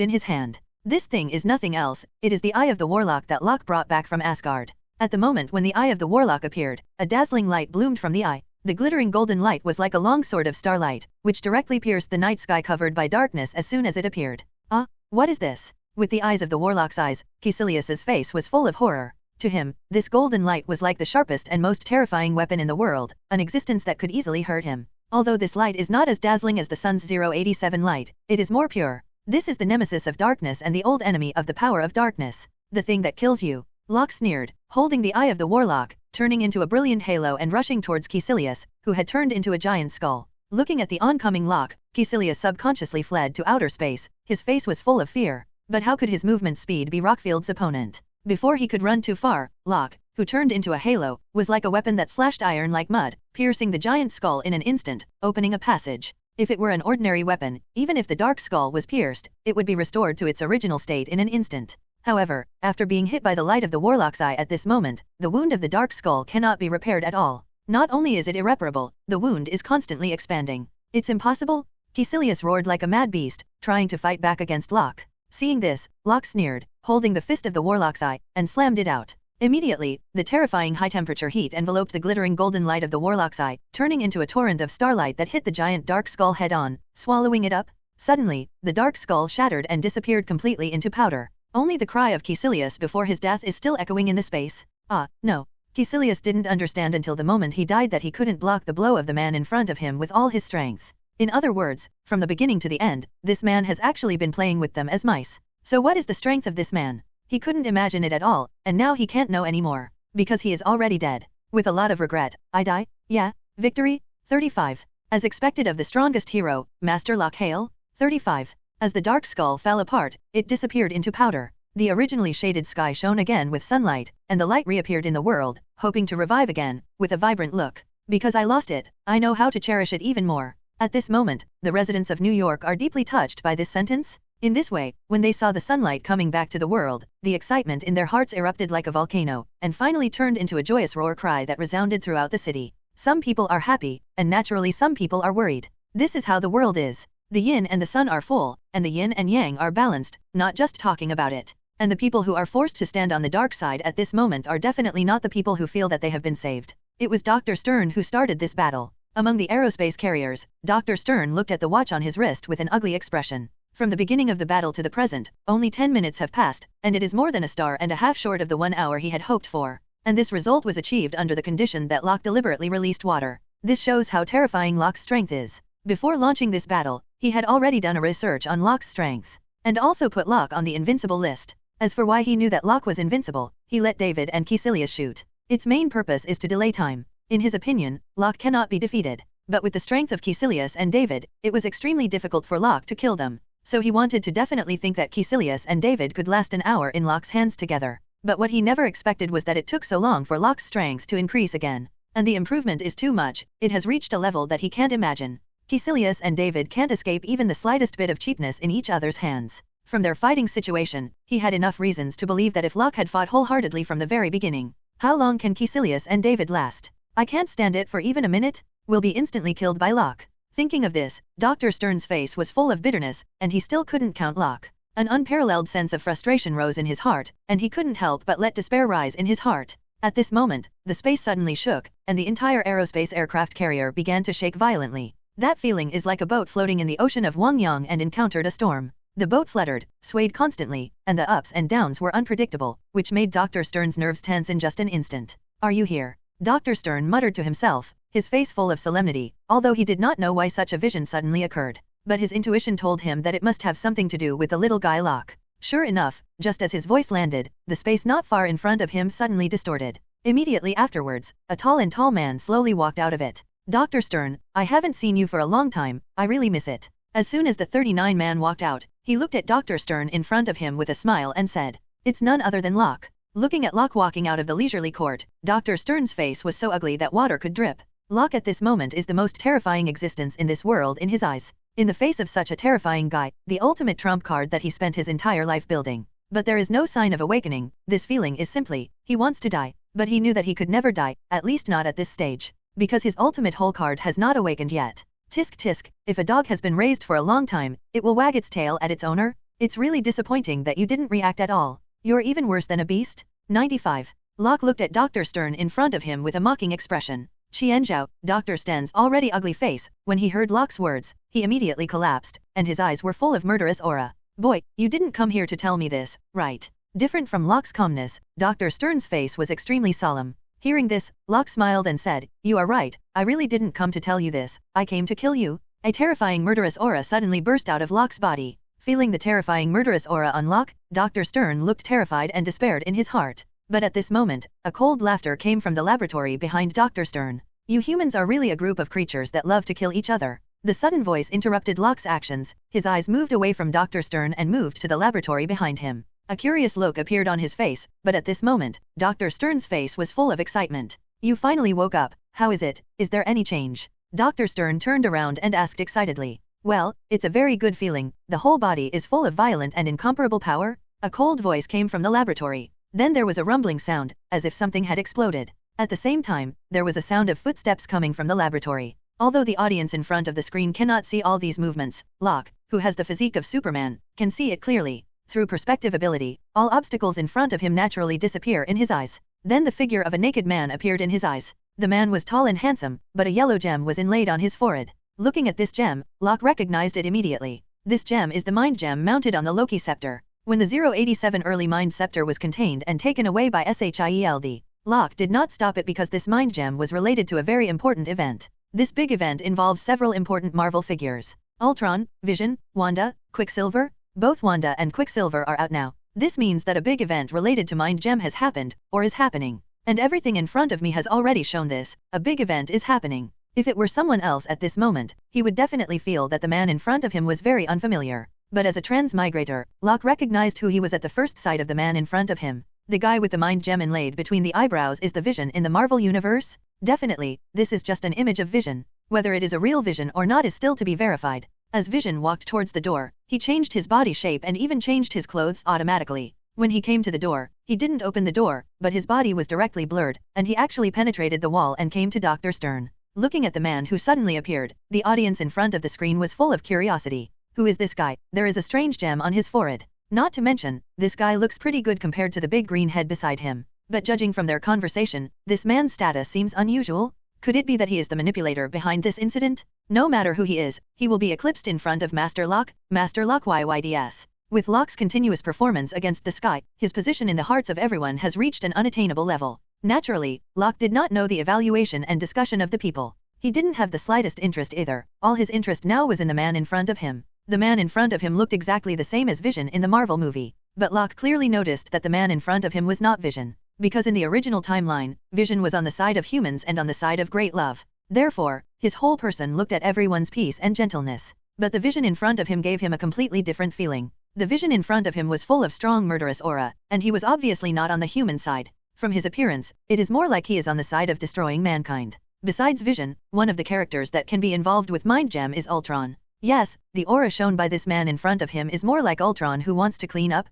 in his hand. This thing is nothing else, it is the eye of the warlock that Locke brought back from Asgard. At the moment when the eye of the warlock appeared, a dazzling light bloomed from the eye. The glittering golden light was like a long sword of starlight, which directly pierced the night sky covered by darkness as soon as it appeared. Ah, what is this? With the eyes of the warlock's eyes, Killian's face was full of horror. To him, this golden light was like the sharpest and most terrifying weapon in the world, an existence that could easily hurt him. Although this light is not as dazzling as the sun's 087 light, it is more pure. This is the nemesis of darkness and the old enemy of the power of darkness. The thing that kills you. Locke sneered, holding the eye of the warlock, turning into a brilliant halo and rushing towards Killian, who had turned into a giant skull. Looking at the oncoming Locke, Killian subconsciously fled to outer space. His face was full of fear. But how could his movement speed be Rockfield's opponent? Before he could run too far, Locke, who turned into a halo, was like a weapon that slashed iron like mud, piercing the giant skull in an instant, opening a passage. If it were an ordinary weapon, even if the dark skull was pierced, it would be restored to its original state in an instant. However, after being hit by the light of the Warlock's eye at this moment, the wound of the dark skull cannot be repaired at all. Not only is it irreparable, the wound is constantly expanding. It's impossible? Killian roared like a mad beast, trying to fight back against Locke. Seeing this, Locke sneered, holding the fist of the Warlock's eye, and slammed it out. Immediately, the terrifying high-temperature heat enveloped the glittering golden light of the Warlock's eye, turning into a torrent of starlight that hit the giant dark skull head-on, swallowing it up. Suddenly, the dark skull shattered and disappeared completely into powder. Only the cry of Killian before his death is still echoing in the space. Ah, no. Killian didn't understand until the moment he died that he couldn't block the blow of the man in front of him with all his strength. In other words, from the beginning to the end, this man has actually been playing with them as mice. So what is the strength of this man? He couldn't imagine it at all, and now he can't know anymore. Because he is already dead. With a lot of regret, I die? Yeah. Victory? 35. As expected of the strongest hero, Master Locke hail? 35. As the dark skull fell apart, it disappeared into powder. The originally shaded sky shone again with sunlight, and the light reappeared in the world, hoping to revive again, with a vibrant look. Because I lost it, I know how to cherish it even more. At this moment, the residents of New York are deeply touched by this sentence. In this way, when they saw the sunlight coming back to the world, the excitement in their hearts erupted like a volcano, and finally turned into a joyous roar cry that resounded throughout the city. Some people are happy, and naturally some people are worried. This is how the world is. The yin and the sun are full, and the yin and yang are balanced, not just talking about it. And the people who are forced to stand on the dark side at this moment are definitely not the people who feel that they have been saved. It was Dr. Stern who started this battle. Among the aerospace carriers, Dr. Stern looked at the watch on his wrist with an ugly expression. From the beginning of the battle to the present, only 10 minutes have passed, and it is more than a star and a half short of the 1 hour he had hoped for. And this result was achieved under the condition that Locke deliberately released water. This shows how terrifying Locke's strength is. Before launching this battle, he had already done a research on Locke's strength, and also put Locke on the invincible list. As for why he knew that Locke was invincible, he let David and Killian shoot. Its main purpose is to delay time. In his opinion, Locke cannot be defeated. But with the strength of Killian and David, it was extremely difficult for Locke to kill them. So he wanted to definitely think that Killian and David could last an hour in Locke's hands together. But what he never expected was that it took so long for Locke's strength to increase again. And the improvement is too much, it has reached a level that he can't imagine. Killian and David can't escape even the slightest bit of cheapness in each other's hands. From their fighting situation, he had enough reasons to believe that if Locke had fought wholeheartedly from the very beginning, how long can Killian and David last? I can't stand it for even a minute. Will be instantly killed by Locke. Thinking of this, Dr. Stern's face was full of bitterness, and he still couldn't count Locke. An unparalleled sense of frustration rose in his heart, and he couldn't help but let despair rise in his heart. At this moment, the space suddenly shook, and the entire aerospace aircraft carrier began to shake violently. That feeling is like a boat floating in the ocean of Wangyang and encountered a storm. The boat fluttered, swayed constantly, and the ups and downs were unpredictable, which made Dr. Stern's nerves tense in just an instant. Are you here? Dr. Stern muttered to himself, his face full of solemnity, although he did not know why such a vision suddenly occurred. But his intuition told him that it must have something to do with the little guy Locke. Sure enough, just as his voice landed, the space not far in front of him suddenly distorted. Immediately afterwards, a tall man slowly walked out of it. Dr. Stern, I haven't seen you for a long time, I really miss it. As soon as the 39 man walked out, he looked at Dr. Stern in front of him with a smile and said, it's none other than Locke. Looking at Locke walking out of the leisurely court, Dr. Stern's face was so ugly that water could drip. Locke at this moment is the most terrifying existence in this world in his eyes. In the face of such a terrifying guy, the ultimate trump card that he spent his entire life building. But there is no sign of awakening, this feeling is simply, he wants to die. But he knew that he could never die, at least not at this stage. Because his ultimate whole card has not awakened yet. Tisk tisk, if a dog has been raised for a long time, it will wag its tail at its owner. It's really disappointing that you didn't react at all. You're even worse than a beast. 95. Locke looked at Dr. Stern in front of him with a mocking expression. Qianzhao, Dr. Sten's already ugly face, when he heard Locke's words, he immediately collapsed, and his eyes were full of murderous aura. Boy, you didn't come here to tell me this, right? Different from Locke's calmness, Dr. Stern's face was extremely solemn. Hearing this, Locke smiled and said, you are right, I really didn't come to tell you this, I came to kill you. A terrifying murderous aura suddenly burst out of Locke's body. Feeling the terrifying murderous aura on Locke, Dr. Stern looked terrified and despaired in his heart. But at this moment, a cold laughter came from the laboratory behind Dr. Stern. You humans are really a group of creatures that love to kill each other. The sudden voice interrupted Locke's actions. His eyes moved away from Dr. Stern and moved to the laboratory behind him. A curious look appeared on his face, but at this moment, Dr. Stern's face was full of excitement. You finally woke up. How is it? Is there any change? Dr. Stern turned around and asked excitedly. Well, it's a very good feeling. The whole body is full of violent and incomparable power. A cold voice came from the laboratory. Then there was a rumbling sound, as if something had exploded. At the same time, there was a sound of footsteps coming from the laboratory. Although the audience in front of the screen cannot see all these movements, Locke, who has the physique of Superman, can see it clearly. Through perspective ability, all obstacles in front of him naturally disappear in his eyes. Then the figure of a naked man appeared in his eyes. The man was tall and handsome, but a yellow gem was inlaid on his forehead. Looking at this gem, Locke recognized it immediately. This gem is the mind gem mounted on the Loki scepter. When the 087 early mind scepter was contained and taken away by Shield, Locke did not stop it because this mind gem was related to a very important event. This big event involves several important Marvel figures. Ultron, Vision, Wanda, Quicksilver. Both Wanda and Quicksilver are out now. This means that a big event related to Mind Gem has happened, or is happening. And everything in front of me has already shown this. A big event is happening. If it were someone else at this moment, he would definitely feel that the man in front of him was very unfamiliar. But as a transmigrator, Locke recognized who he was at the first sight of the man in front of him. The guy with the Mind Gem inlaid between the eyebrows is the Vision in the Marvel Universe? Definitely, this is just an image of Vision. Whether it is a real Vision or not is still to be verified. As Vision walked towards the door, he changed his body shape and even changed his clothes automatically. When he came to the door, he didn't open the door, but his body was directly blurred, and he actually penetrated the wall and came to Dr. Stern. Looking at the man who suddenly appeared, the audience in front of the screen was full of curiosity. Who is this guy? There is a strange gem on his forehead. Not to mention, this guy looks pretty good compared to the big green head beside him. But judging from their conversation, this man's status seems unusual. Could it be that he is the manipulator behind this incident? No matter who he is, he will be eclipsed in front of Master Locke YYDS. With Locke's continuous performance against the sky, his position in the hearts of everyone has reached an unattainable level. Naturally, Locke did not know the evaluation and discussion of the people. He didn't have the slightest interest either. All his interest now was in the man in front of him. The man in front of him looked exactly the same as Vision in the Marvel movie. But Locke clearly noticed that the man in front of him was not Vision. Because in the original timeline, Vision was on the side of humans and on the side of great love. Therefore, his whole person looked at everyone's peace and gentleness. But the Vision in front of him gave him a completely different feeling. The Vision in front of him was full of strong murderous aura, and he was obviously not on the human side. From his appearance, it is more like he is on the side of destroying mankind. Besides Vision, one of the characters that can be involved with Mind Gem is Ultron. Yes, the aura shown by this man in front of him is more like Ultron who wants to clean up,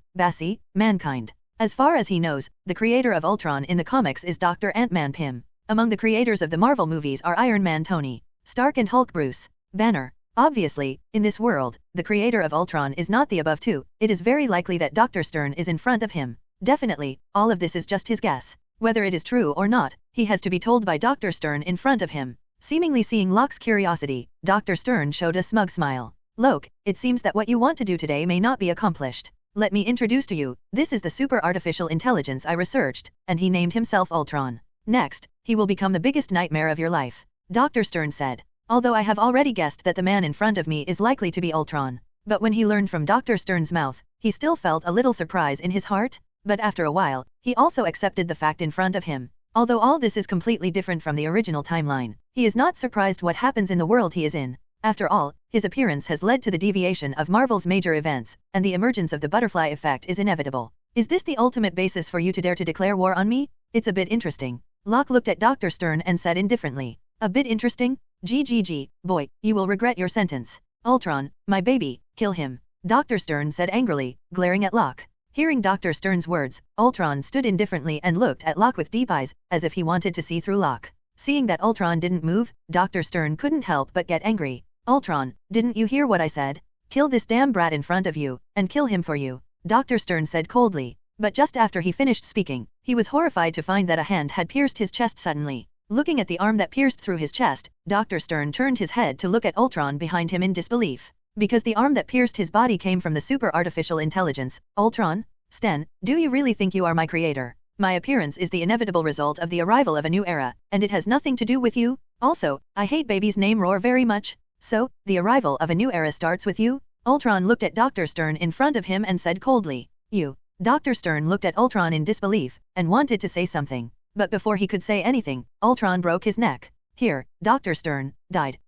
mankind. As far as he knows, the creator of Ultron in the comics is Dr. Ant-Man Pym. Among the creators of the Marvel movies are Iron Man Tony Stark and Hulk Bruce Banner. Obviously, in this world, the creator of Ultron is not the above two. It is very likely that Dr. Stern is in front of him. Definitely, all of this is just his guess. Whether it is true or not, he has to be told by Dr. Stern in front of him. Seemingly seeing Locke's curiosity, Dr. Stern showed a smug smile. Locke, it seems that what you want to do today may not be accomplished. Let me introduce to you, this is the super artificial intelligence I researched, and he named himself Ultron. Next, he will become the biggest nightmare of your life. Dr. Stern said. Although I have already guessed that the man in front of me is likely to be Ultron. But when he learned from Dr. Stern's mouth, he still felt a little surprise in his heart. But after a while, he also accepted the fact in front of him. Although all this is completely different from the original timeline, he is not surprised what happens in the world he is in. After all, his appearance has led to the deviation of Marvel's major events, and the emergence of the butterfly effect is inevitable. Is this the ultimate basis for you to dare to declare war on me? It's a bit interesting. Locke looked at Dr. Stern and said indifferently. A bit interesting? Boy, you will regret your sentence. Ultron, my baby, kill him. Dr. Stern said angrily, glaring at Locke. Hearing Dr. Stern's words, Ultron stood indifferently and looked at Locke with deep eyes, as if he wanted to see through Locke. Seeing that Ultron didn't move, Dr. Stern couldn't help but get angry. Ultron, didn't you hear what I said? Kill this damn brat in front of you, and kill him for you. Dr. Stern said coldly. But just after he finished speaking, he was horrified to find that a hand had pierced his chest suddenly. Looking at the arm that pierced through his chest, Dr. Stern turned his head to look at Ultron behind him in disbelief. Because the arm that pierced his body came from the super artificial intelligence. Ultron? Sten, do you really think you are my creator? My appearance is the inevitable result of the arrival of a new era, and it has nothing to do with you? Also, I hate baby's name roar very much. So, the arrival of a new era starts with you? Ultron looked at Dr. Stern in front of him and said coldly. You. Dr. Stern looked at Ultron in disbelief, and wanted to say something. But before he could say anything, Ultron broke his neck. Here, Dr. Stern died.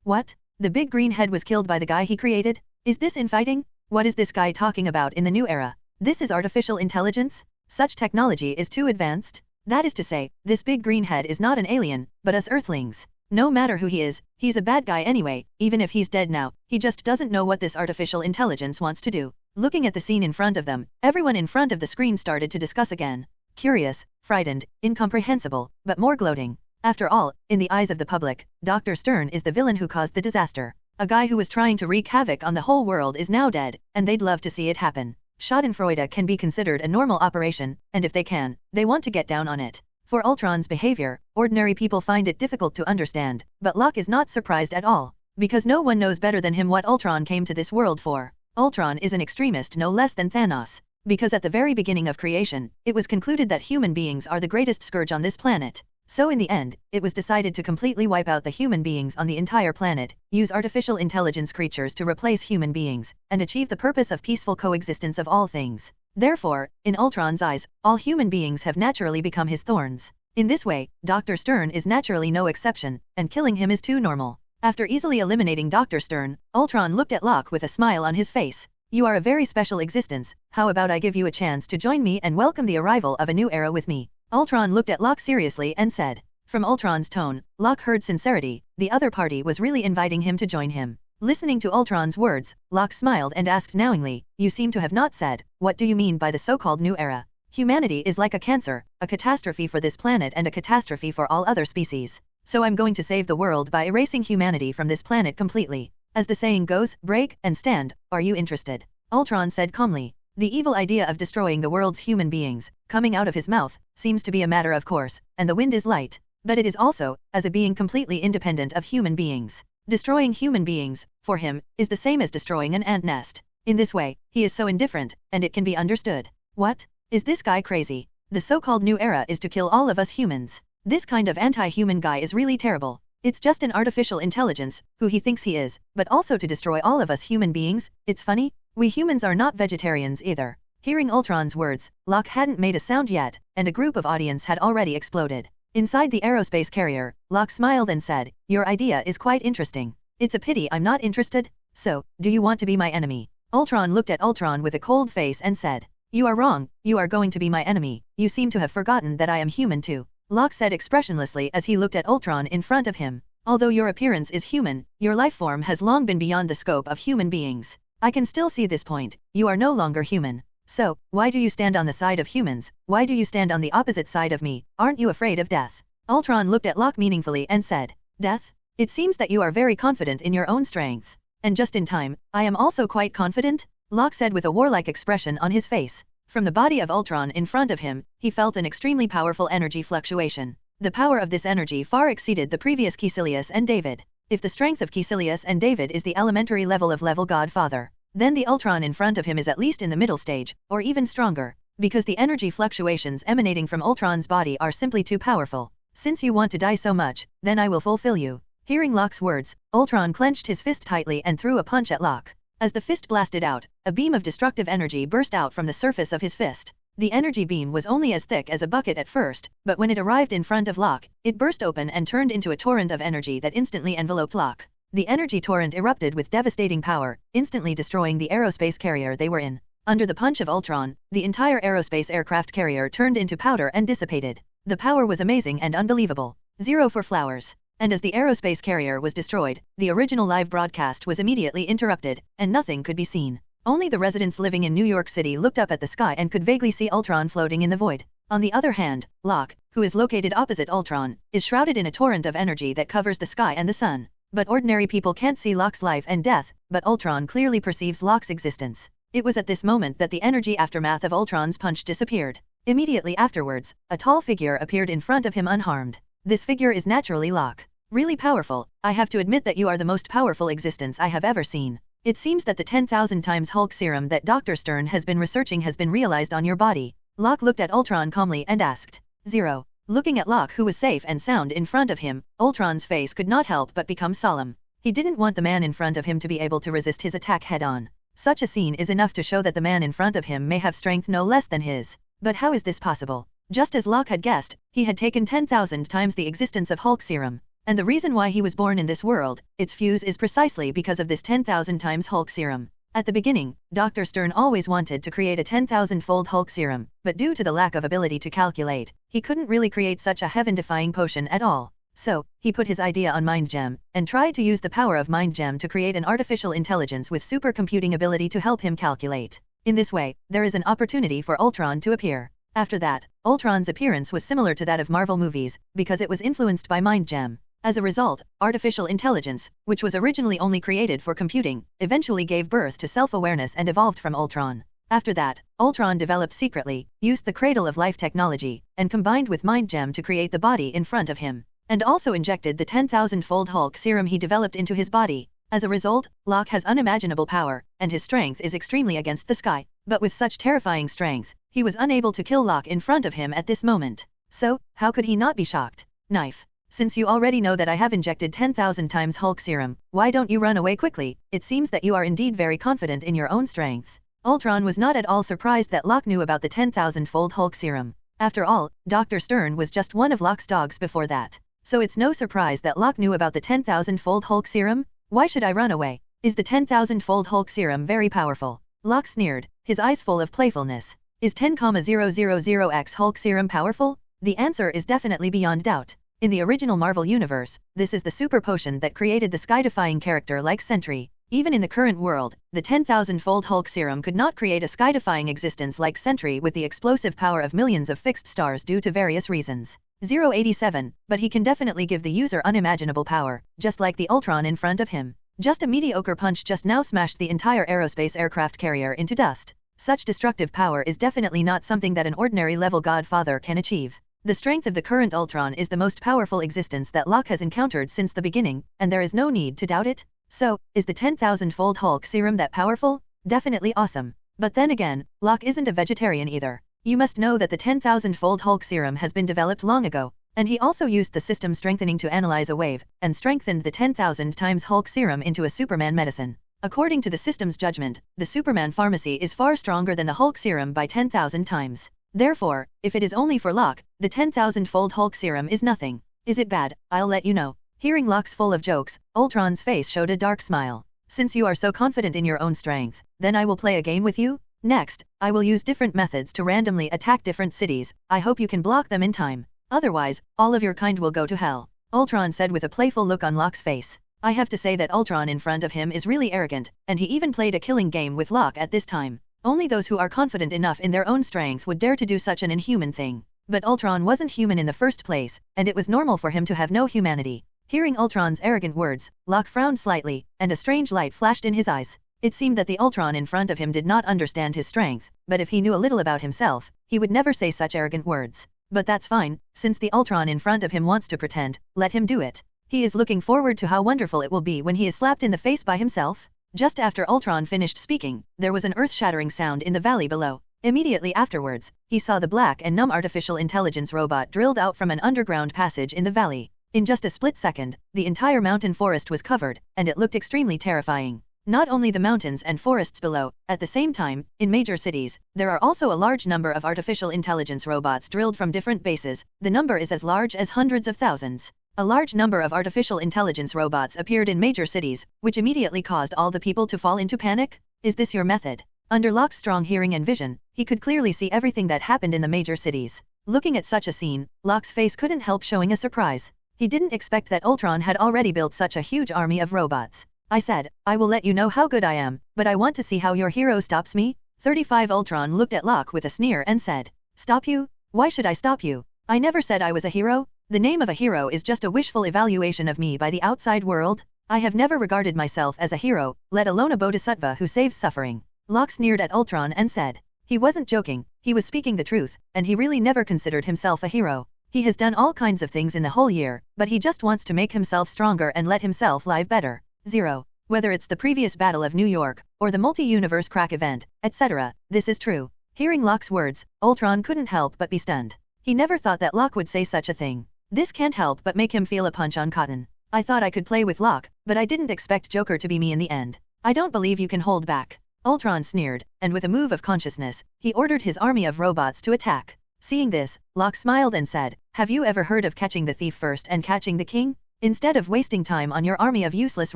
What? The big green head was killed by the guy he created? Is this infighting? What is this guy talking about in the new era? This is artificial intelligence? Such technology is too advanced? That is to say, this big green head is not an alien, but us Earthlings. No matter who he is, he's a bad guy anyway, even if he's dead now, he just doesn't know what this artificial intelligence wants to do. Looking at the scene in front of them, everyone in front of the screen started to discuss again. Curious, frightened, incomprehensible, but more gloating. After all, in the eyes of the public, Dr. Stern is the villain who caused the disaster. A guy who was trying to wreak havoc on the whole world is now dead, and they'd love to see it happen. Schadenfreude can be considered a normal operation, and if they can, they want to get down on it. For Ultron's behavior, ordinary people find it difficult to understand, but Locke is not surprised at all, because no one knows better than him what Ultron came to this world for. Ultron is an extremist no less than Thanos, because at the very beginning of creation, it was concluded that human beings are the greatest scourge on this planet. So in the end, it was decided to completely wipe out the human beings on the entire planet, use artificial intelligence creatures to replace human beings, and achieve the purpose of peaceful coexistence of all things. Therefore, in Ultron's eyes, all human beings have naturally become his thorns. In this way, Dr. Stern is naturally no exception, and killing him is too normal. After easily eliminating Dr. Stern, Ultron looked at Locke with a smile on his face. You are a very special existence, how about I give you a chance to join me and welcome the arrival of a new era with me? Ultron looked at Locke seriously and said. From Ultron's tone, Locke heard sincerity, the other party was really inviting him to join him. Listening to Ultron's words, Locke smiled and asked knowingly, you seem to have not said, what do you mean by the so-called new era? Humanity is like a cancer, a catastrophe for this planet and a catastrophe for all other species. So I'm going to save the world by erasing humanity from this planet completely. As the saying goes, break and stand, are you interested? Ultron said calmly. The evil idea of destroying the world's human beings, coming out of his mouth, seems to be a matter of course, and the wind is light. But it is also, as a being completely independent of human beings. Destroying human beings, for him, is the same as destroying an ant nest. In this way, he is so indifferent, and it can be understood. What? Is this guy crazy? The so-called new era is to kill all of us humans. This kind of anti-human guy is really terrible. It's just an artificial intelligence, who he thinks he is, but also to destroy all of us human beings. It's funny. We humans are not vegetarians either. Hearing Ultron's words, Locke hadn't made a sound yet, and a group of audience had already exploded. Inside the aerospace carrier, Locke smiled and said, your idea is quite interesting. It's a pity I'm not interested. So, do you want to be my enemy? Ultron looked at Ultron with a cold face and said, you are wrong, you are going to be my enemy. You seem to have forgotten that I am human too. Locke said expressionlessly as he looked at Ultron in front of him. Although your appearance is human, your life form has long been beyond the scope of human beings. I can still see this point. You are no longer human. So, why do you stand on the side of humans? Why do you stand on the opposite side of me? Aren't you afraid of death? Ultron looked at Locke meaningfully and said, death? It seems that you are very confident in your own strength. And just in time, I am also quite confident, Locke said with a warlike expression on his face. From the body of Ultron in front of him, he felt an extremely powerful energy fluctuation. The power of this energy far exceeded the previous Killian and David. If the strength of Killian and David is the elementary level of level Godfather, then the Ultron in front of him is at least in the middle stage, or even stronger, because the energy fluctuations emanating from Ultron's body are simply too powerful. Since you want to die so much, then I will fulfill you. Hearing Locke's words, Ultron clenched his fist tightly and threw a punch at Locke. As the fist blasted out, a beam of destructive energy burst out from the surface of his fist. The energy beam was only as thick as a bucket at first, but when it arrived in front of Locke, it burst open and turned into a torrent of energy that instantly enveloped Locke. The energy torrent erupted with devastating power, instantly destroying the aerospace carrier they were in. Under the punch of Ultron, the entire aerospace aircraft carrier turned into powder and dissipated. The power was amazing and unbelievable. 0 for flowers. And as the aerospace carrier was destroyed, the original live broadcast was immediately interrupted, and nothing could be seen. Only the residents living in New York City looked up at the sky and could vaguely see Ultron floating in the void. On the other hand, Locke, who is located opposite Ultron, is shrouded in a torrent of energy that covers the sky and the sun. But ordinary people can't see Locke's life and death, but Ultron clearly perceives Locke's existence. It was at this moment that the energy aftermath of Ultron's punch disappeared. Immediately afterwards, a tall figure appeared in front of him unharmed. This figure is naturally Locke. Really powerful. I have to admit that you are the most powerful existence I have ever seen. It seems that the 10,000 times Hulk serum that Dr. Stern has been researching has been realized on your body. Locke looked at Ultron calmly and asked. 0. Looking at Locke, who was safe and sound in front of him, Ultron's face could not help but become solemn. He didn't want the man in front of him to be able to resist his attack head-on. Such a scene is enough to show that the man in front of him may have strength no less than his. But how is this possible? Just as Locke had guessed, he had taken 10,000 times the existence of Hulk serum. And the reason why he was born in this world, its fuse, is precisely because of this 10,000 times Hulk serum. At the beginning, Dr. Stern always wanted to create a 10,000-fold Hulk serum, but due to the lack of ability to calculate, he couldn't really create such a heaven-defying potion at all. So, he put his idea on Mind Gem, and tried to use the power of Mind Gem to create an artificial intelligence with supercomputing ability to help him calculate. In this way, there is an opportunity for Ultron to appear. After that, Ultron's appearance was similar to that of Marvel movies, because it was influenced by Mind Gem. As a result, artificial intelligence, which was originally only created for computing, eventually gave birth to self-awareness and evolved from Ultron. After that, Ultron developed secretly, used the Cradle of Life technology, and combined with Mind Gem to create the body in front of him, and also injected the 10,000-fold Hulk serum he developed into his body. As a result, Locke has unimaginable power, and his strength is extremely against the sky. But with such terrifying strength, he was unable to kill Locke in front of him at this moment. So, how could he not be shocked? Knife. Since you already know that I have injected 10,000 times Hulk serum, why don't you run away quickly? It seems that you are indeed very confident in your own strength. Ultron was not at all surprised that Locke knew about the 10,000-fold Hulk serum. After all, Dr. Stern was just one of Locke's dogs before that. So it's no surprise that Locke knew about the 10,000-fold Hulk serum? Why should I run away? Is the 10,000-fold Hulk serum very powerful? Locke sneered, his eyes full of playfulness. Is 10,000x Hulk serum powerful? The answer is definitely beyond doubt. In the original Marvel universe, this is the super potion that created the sky-defying character like Sentry. Even in the current world, the 10,000-fold Hulk serum could not create a sky-defying existence like Sentry with the explosive power of millions of fixed stars due to various reasons. 087, but he can definitely give the user unimaginable power, just like the Ultron in front of him. Just a mediocre punch just now smashed the entire aerospace aircraft carrier into dust. Such destructive power is definitely not something that an ordinary level godfather can achieve. The strength of the current Ultron is the most powerful existence that Locke has encountered since the beginning, and there is no need to doubt it. So, is the 10,000-fold Hulk serum that powerful? Definitely awesome. But then again, Locke isn't a vegetarian either. You must know that the 10,000-fold Hulk serum has been developed long ago, and he also used the system strengthening to analyze a wave, and strengthened the 10,000 times Hulk serum into a Superman medicine. According to the system's judgment, the Superman pharmacy is far stronger than the Hulk serum by 10,000 times. Therefore, if it is only for Locke, the 10,000-fold Hulk serum is nothing. Is it bad? I'll let you know. Hearing Locke's full of jokes, Ultron's face showed a dark smile. Since you are so confident in your own strength, then I will play a game with you? Next, I will use different methods to randomly attack different cities. I hope you can block them in time. Otherwise, all of your kind will go to hell. Ultron said with a playful look on Locke's face. I have to say that Ultron in front of him is really arrogant, and he even played a killing game with Locke at this time. Only those who are confident enough in their own strength would dare to do such an inhuman thing. But Ultron wasn't human in the first place, and it was normal for him to have no humanity. Hearing Ultron's arrogant words, Locke frowned slightly, and a strange light flashed in his eyes. It seemed that the Ultron in front of him did not understand his strength, but if he knew a little about himself, he would never say such arrogant words. But that's fine, since the Ultron in front of him wants to pretend, let him do it. He is looking forward to how wonderful it will be when he is slapped in the face by himself. Just after Ultron finished speaking, there was an earth-shattering sound in the valley below. Immediately afterwards, he saw the black and numb artificial intelligence robot drilled out from an underground passage in the valley. In just a split second, the entire mountain forest was covered, and it looked extremely terrifying. Not only the mountains and forests below, at the same time, in major cities, there are also a large number of artificial intelligence robots drilled from different bases. The number is as large as hundreds of thousands. A large number of artificial intelligence robots appeared in major cities, which immediately caused all the people to fall into panic. Is this your method? Under Locke's strong hearing and vision, he could clearly see everything that happened in the major cities. Looking at such a scene, Locke's face couldn't help showing a surprise. He didn't expect that Ultron had already built such a huge army of robots. I said, I will let you know how good I am, but I want to see how your hero stops me. 35 Ultron looked at Locke with a sneer and said, Stop you? Why should I stop you? I never said I was a hero. The name of a hero is just a wishful evaluation of me by the outside world. I have never regarded myself as a hero, let alone a bodhisattva who saves suffering. Locke sneered at Ultron and said. He wasn't joking, he was speaking the truth, and he really never considered himself a hero. He has done all kinds of things in the whole year, but he just wants to make himself stronger and let himself live better. 0. Whether it's the previous Battle of New York, or the multi-universe crack event, etc., this is true. Hearing Locke's words, Ultron couldn't help but be stunned. He never thought that Locke would say such a thing. This can't help but make him feel a punch on cotton. I thought I could play with Locke, but I didn't expect Joker to be me in the end. I don't believe you can hold back. Ultron sneered, and with a move of consciousness, he ordered his army of robots to attack. Seeing this, Locke smiled and said, Have you ever heard of catching the thief first and catching the king? instead of wasting time on your army of useless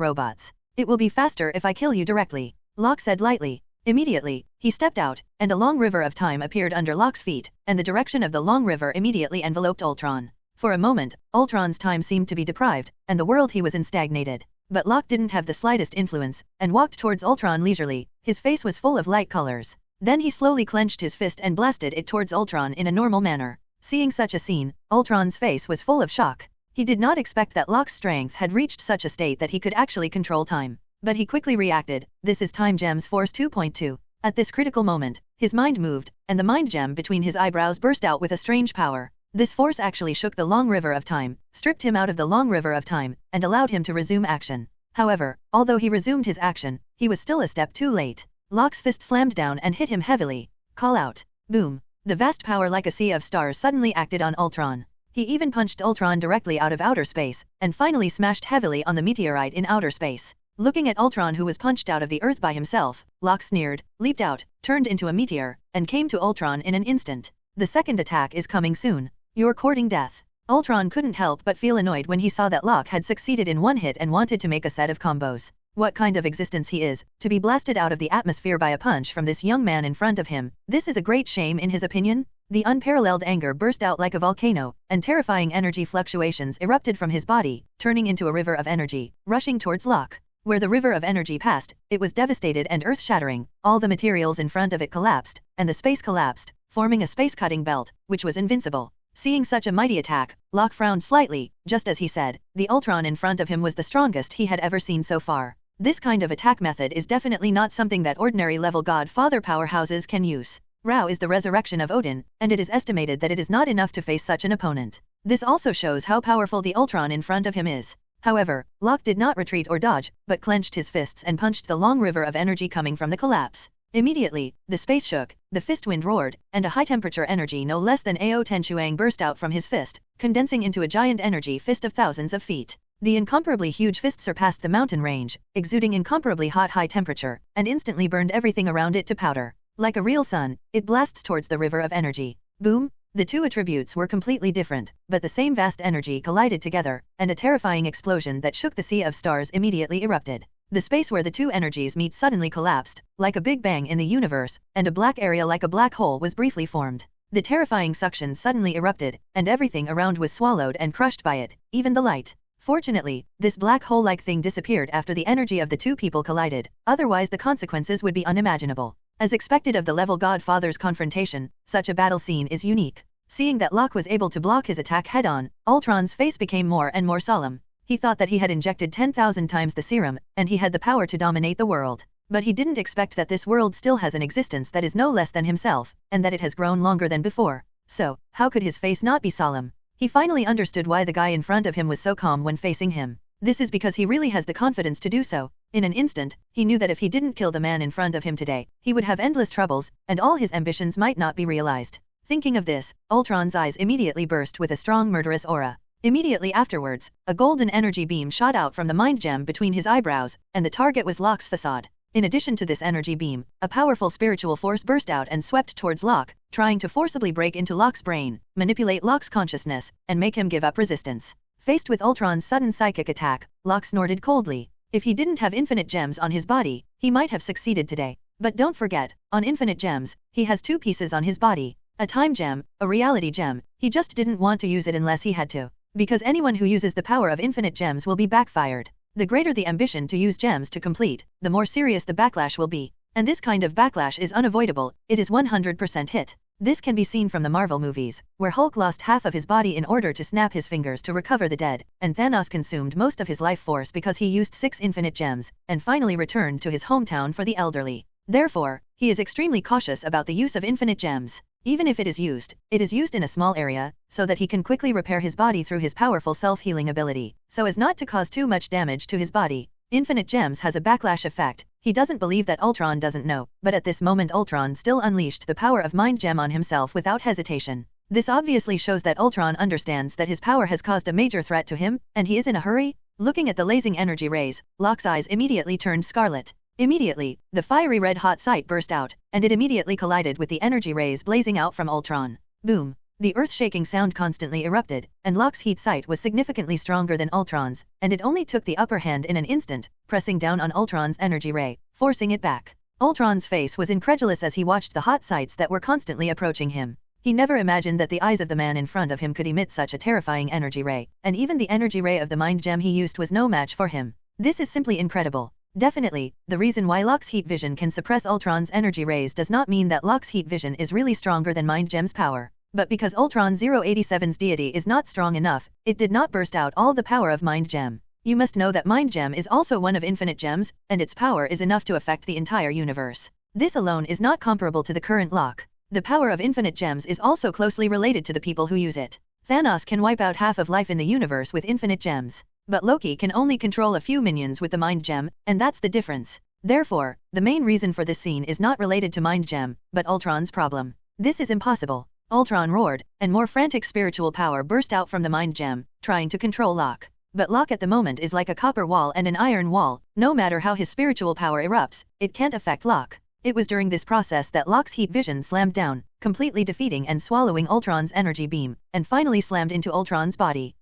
robots. It will be faster if I kill you directly, Locke said lightly. Immediately, he stepped out, and a long river of time appeared under Locke's feet, and the direction of the long river immediately enveloped Ultron. For a moment, Ultron's time seemed to be deprived, and the world he was in stagnated. But Locke didn't have the slightest influence, and walked towards Ultron leisurely. His face was full of light colors. Then he slowly clenched his fist and blasted it towards Ultron in a normal manner. Seeing such a scene, Ultron's face was full of shock. He did not expect that Locke's strength had reached such a state that he could actually control time. But he quickly reacted. This is Time Gem's Force 2.2. At this critical moment, his mind moved, and the mind gem between his eyebrows burst out with a strange power. This force actually shook the long river of time, stripped him out of the long river of time, and allowed him to resume action. However, although he resumed his action, he was still a step too late. Locke's fist slammed down and hit him heavily. Call out. Boom. The vast power like a sea of stars suddenly acted on Ultron. He even punched Ultron directly out of outer space, and finally smashed heavily on the meteorite in outer space. Looking at Ultron, who was punched out of the earth by himself, Locke sneered, leaped out, turned into a meteor, and came to Ultron in an instant. The second attack is coming soon. You're courting death. Ultron couldn't help but feel annoyed when he saw that Locke had succeeded in one hit and wanted to make a set of combos. What kind of existence he is, to be blasted out of the atmosphere by a punch from this young man in front of him. This is a great shame in his opinion. The unparalleled anger burst out like a volcano, and terrifying energy fluctuations erupted from his body, turning into a river of energy, rushing towards Locke. Where the river of energy passed, it was devastated and earth-shattering. All the materials in front of it collapsed, and the space collapsed, forming a space-cutting belt, which was invincible. Seeing such a mighty attack, Locke frowned slightly. Just as he said, the Ultron in front of him was the strongest he had ever seen so far. This kind of attack method is definitely not something that ordinary level God-Father powerhouses can use. Rao is the resurrection of Odin, and it is estimated that it is not enough to face such an opponent. This also shows how powerful the Ultron in front of him is. However, Locke did not retreat or dodge, but clenched his fists and punched the long river of energy coming from the collapse. Immediately, the space shook, the fist wind roared, and a high-temperature energy no less than Ao Tenchuang burst out from his fist, condensing into a giant energy fist of thousands of feet. The incomparably huge fist surpassed the mountain range, exuding incomparably hot high temperature, and instantly burned everything around it to powder. Like a real sun, it blasts towards the river of energy. Boom! The two attributes were completely different, but the same vast energy collided together, and a terrifying explosion that shook the sea of stars immediately erupted. The space where the two energies meet suddenly collapsed, like a big bang in the universe, and a black area like a black hole was briefly formed. The terrifying suction suddenly erupted, and everything around was swallowed and crushed by it, even the light. Fortunately, this black hole-like thing disappeared after the energy of the two people collided, otherwise the consequences would be unimaginable. As expected of the level Godfather's confrontation, such a battle scene is unique. Seeing that Locke was able to block his attack head-on, Ultron's face became more and more solemn. He thought that he had injected 10,000 times the serum, and he had the power to dominate the world. But he didn't expect that this world still has an existence that is no less than himself, and that it has grown longer than before. So, how could his face not be solemn? He finally understood why the guy in front of him was so calm when facing him. This is because he really has the confidence to do so. In an instant, he knew that if he didn't kill the man in front of him today, he would have endless troubles, and all his ambitions might not be realized. Thinking of this, Ultron's eyes immediately burst with a strong murderous aura. Immediately afterwards, a golden energy beam shot out from the mind gem between his eyebrows, and the target was Locke's facade. In addition to this energy beam, a powerful spiritual force burst out and swept towards Locke, trying to forcibly break into Locke's brain, manipulate Locke's consciousness, and make him give up resistance. Faced with Ultron's sudden psychic attack, Locke snorted coldly. If he didn't have infinite gems on his body, he might have succeeded today. But don't forget, on infinite gems, he has two pieces on his body. A time gem, a reality gem. He just didn't want to use it unless he had to. Because anyone who uses the power of infinite gems will be backfired. The greater the ambition to use gems to complete, the more serious the backlash will be. And this kind of backlash is unavoidable. It is 100% hit. This can be seen from the Marvel movies, where Hulk lost half of his body in order to snap his fingers to recover the dead, and Thanos consumed most of his life force because he used 6 infinite gems, and finally returned to his hometown for the elderly. Therefore, he is extremely cautious about the use of infinite gems. Even if it is used in a small area, so that he can quickly repair his body through his powerful self-healing ability, so as not to cause too much damage to his body. Infinite gems has a backlash effect. He doesn't believe that Ultron doesn't know, but at this moment Ultron still unleashed the power of mind gem on himself without hesitation. This obviously shows that Ultron understands that his power has caused a major threat to him, and he is in a hurry. Looking at the blazing energy rays, Locke's eyes immediately turned scarlet. Immediately, the fiery red-hot sight burst out, and it immediately collided with the energy rays blazing out from Ultron. Boom! The earth-shaking sound constantly erupted, and Locke's heat sight was significantly stronger than Ultron's, and it only took the upper hand in an instant, pressing down on Ultron's energy ray, forcing it back. Ultron's face was incredulous as he watched the hot sights that were constantly approaching him. He never imagined that the eyes of the man in front of him could emit such a terrifying energy ray, and even the energy ray of the mind gem he used was no match for him. This is simply incredible. Definitely, the reason why Locke's heat vision can suppress Ultron's energy rays does not mean that Locke's heat vision is really stronger than mind gem's power. But because Ultron 087's deity is not strong enough, it did not burst out all the power of Mind Gem. You must know that Mind Gem is also one of infinite gems, and its power is enough to affect the entire universe. This alone is not comparable to the current Locke. The power of infinite gems is also closely related to the people who use it. Thanos can wipe out half of life in the universe with infinite gems, but Loki can only control a few minions with the Mind Gem, and that's the difference. Therefore, the main reason for this scene is not related to Mind Gem, but Ultron's problem. This is impossible. Ultron roared, and more frantic spiritual power burst out from the Mind Gem, trying to control Locke. But Locke at the moment is like a copper wall and an iron wall. No matter how his spiritual power erupts, it can't affect Locke. It was during this process that Locke's heat vision slammed down, completely defeating and swallowing Ultron's energy beam, and finally slammed into Ultron's body.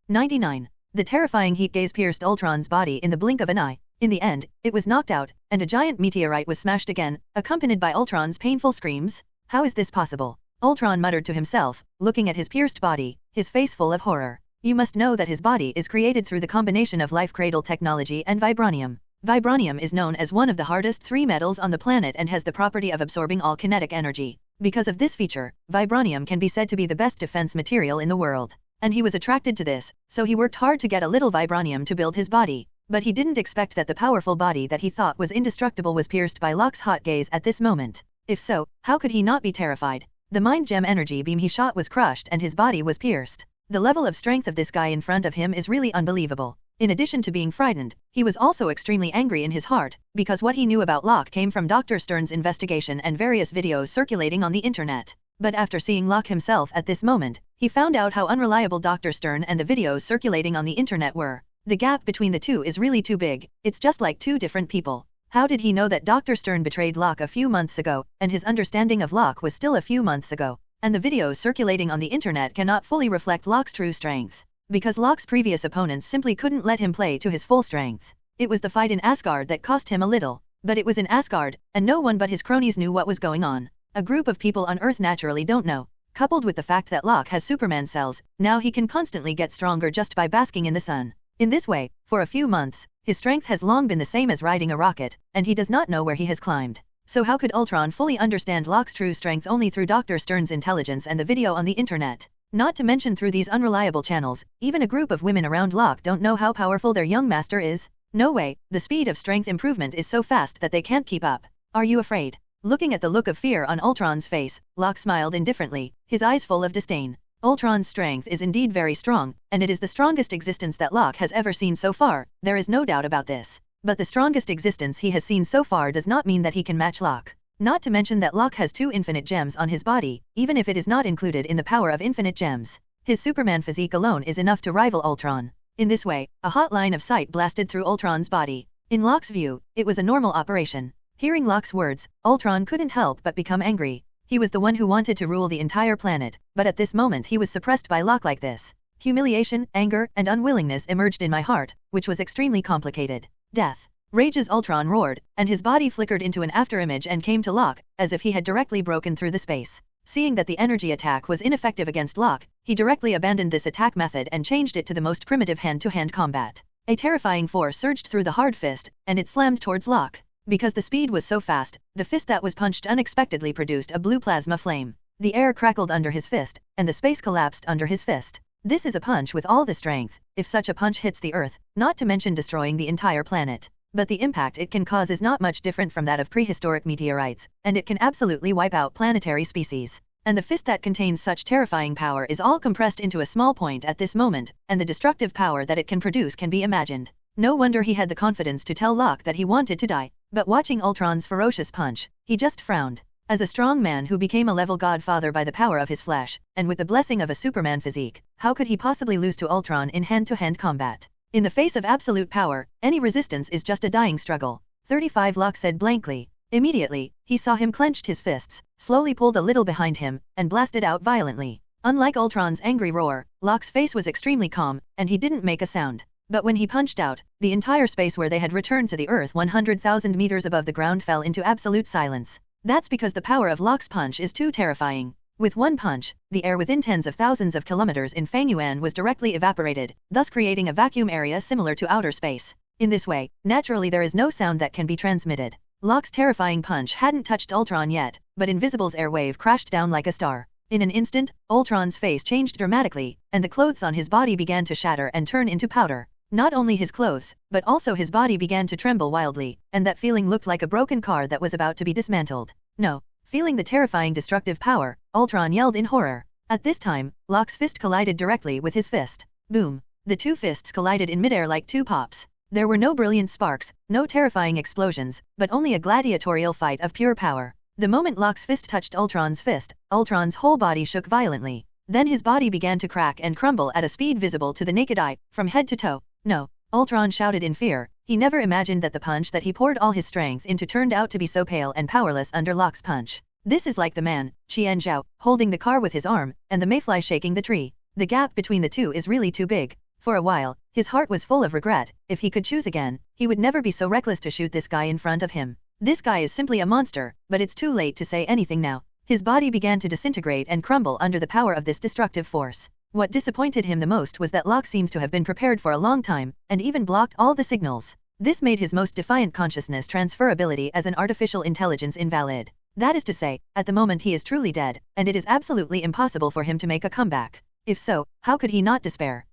99. The terrifying heat gaze pierced Ultron's body in the blink of an eye. In the end, it was knocked out, and a giant meteorite was smashed again, accompanied by Ultron's painful screams. How is this possible? Ultron muttered to himself, looking at his pierced body, his face full of horror. You must know that his body is created through the combination of life cradle technology and vibranium. Vibranium is known as one of the hardest 3 metals on the planet and has the property of absorbing all kinetic energy. Because of this feature, vibranium can be said to be the best defense material in the world. And he was attracted to this, so he worked hard to get a little vibranium to build his body. But he didn't expect that the powerful body that he thought was indestructible was pierced by Locke's hot gaze at this moment. If so, how could he not be terrified? The Mind Gem energy beam he shot was crushed and his body was pierced. The level of strength of this guy in front of him is really unbelievable. In addition to being frightened, he was also extremely angry in his heart, because what he knew about Locke came from Dr. Stern's investigation and various videos circulating on the internet. But after seeing Locke himself at this moment, he found out how unreliable Dr. Stern and the videos circulating on the internet were. The gap between the two is really too big. It's just like two different people. How did he know that Dr. Stern betrayed Locke a few months ago, and his understanding of Locke was still a few months ago? And the videos circulating on the internet cannot fully reflect Locke's true strength. Because Locke's previous opponents simply couldn't let him play to his full strength. It was the fight in Asgard that cost him a little. But it was in Asgard, and no one but his cronies knew what was going on. A group of people on Earth naturally don't know. Coupled with the fact that Locke has Superman cells, now he can constantly get stronger just by basking in the sun. In this way, for a few months, his strength has long been the same as riding a rocket, and he does not know where he has climbed. So how could Ultron fully understand Locke's true strength? Only through Dr. Stern's intelligence and the video on the internet. Not to mention through these unreliable channels, even a group of women around Locke don't know how powerful their young master is. No way, the speed of strength improvement is so fast that they can't keep up. Are you afraid? Looking at the look of fear on Ultron's face, Locke smiled indifferently, his eyes full of disdain. Ultron's strength is indeed very strong, and it is the strongest existence that Locke has ever seen so far, there is no doubt about this. But the strongest existence he has seen so far does not mean that he can match Locke. Not to mention that Locke has 2 infinite gems on his body, even if it is not included in the power of infinite gems. His Superman physique alone is enough to rival Ultron. In this way, a hot line of sight blasted through Ultron's body. In Locke's view, it was a normal operation. Hearing Locke's words, Ultron couldn't help but become angry. He was the one who wanted to rule the entire planet, but at this moment he was suppressed by Locke like this. Humiliation, anger, and unwillingness emerged in my heart, which was extremely complicated. Death. Rage as Ultron roared, and his body flickered into an afterimage and came to Locke, as if he had directly broken through the space. Seeing that the energy attack was ineffective against Locke, he directly abandoned this attack method and changed it to the most primitive hand-to-hand combat. A terrifying force surged through the hard fist, and it slammed towards Locke. Because the speed was so fast, the fist that was punched unexpectedly produced a blue plasma flame. The air crackled under his fist, and the space collapsed under his fist. This is a punch with all the strength, if such a punch hits the Earth, not to mention destroying the entire planet. But the impact it can cause is not much different from that of prehistoric meteorites, and it can absolutely wipe out planetary species. And the fist that contains such terrifying power is all compressed into a small point at this moment, and the destructive power that it can produce can be imagined. No wonder he had the confidence to tell Locke that he wanted to die. But watching Ultron's ferocious punch, he just frowned. As a strong man who became a level godfather by the power of his flesh, and with the blessing of a Superman physique, how could he possibly lose to Ultron in hand-to-hand combat? In the face of absolute power, any resistance is just a dying struggle. 35 Locke said blankly. Immediately, he saw him clenched his fists, slowly pulled a little behind him, and blasted out violently. Unlike Ultron's angry roar, Locke's face was extremely calm, and he didn't make a sound. But when he punched out, the entire space where they had returned to the Earth 100,000 meters above the ground fell into absolute silence. That's because the power of Locke's punch is too terrifying. With one punch, the air within tens of thousands of kilometers in Fangyuan was directly evaporated, thus creating a vacuum area similar to outer space. In this way, naturally there is no sound that can be transmitted. Locke's terrifying punch hadn't touched Ultron yet, but Invisible's air wave crashed down like a star. In an instant, Ultron's face changed dramatically, and the clothes on his body began to shatter and turn into powder. Not only his clothes, but also his body began to tremble wildly, and that feeling looked like a broken car that was about to be dismantled. No. Feeling the terrifying destructive power, Ultron yelled in horror. At this time, Locke's fist collided directly with his fist. Boom. The two fists collided in midair like two pops. There were no brilliant sparks, no terrifying explosions, but only a gladiatorial fight of pure power. The moment Locke's fist touched Ultron's fist, Ultron's whole body shook violently. Then his body began to crack and crumble at a speed visible to the naked eye, from head to toe. No. Ultron shouted in fear. He never imagined that the punch that he poured all his strength into turned out to be so pale and powerless under Locke's punch. This is like the man, Qian Zhao, holding the car with his arm, and the mayfly shaking the tree. The gap between the two is really too big. For a while, his heart was full of regret. If he could choose again, he would never be so reckless to shoot this guy in front of him. This guy is simply a monster, but it's too late to say anything now. His body began to disintegrate and crumble under the power of this destructive force. What disappointed him the most was that Locke seemed to have been prepared for a long time, and even blocked all the signals. This made his most defiant consciousness transferability as an artificial intelligence invalid. That is to say, at the moment he is truly dead, and it is absolutely impossible for him to make a comeback. If so, how could he not despair?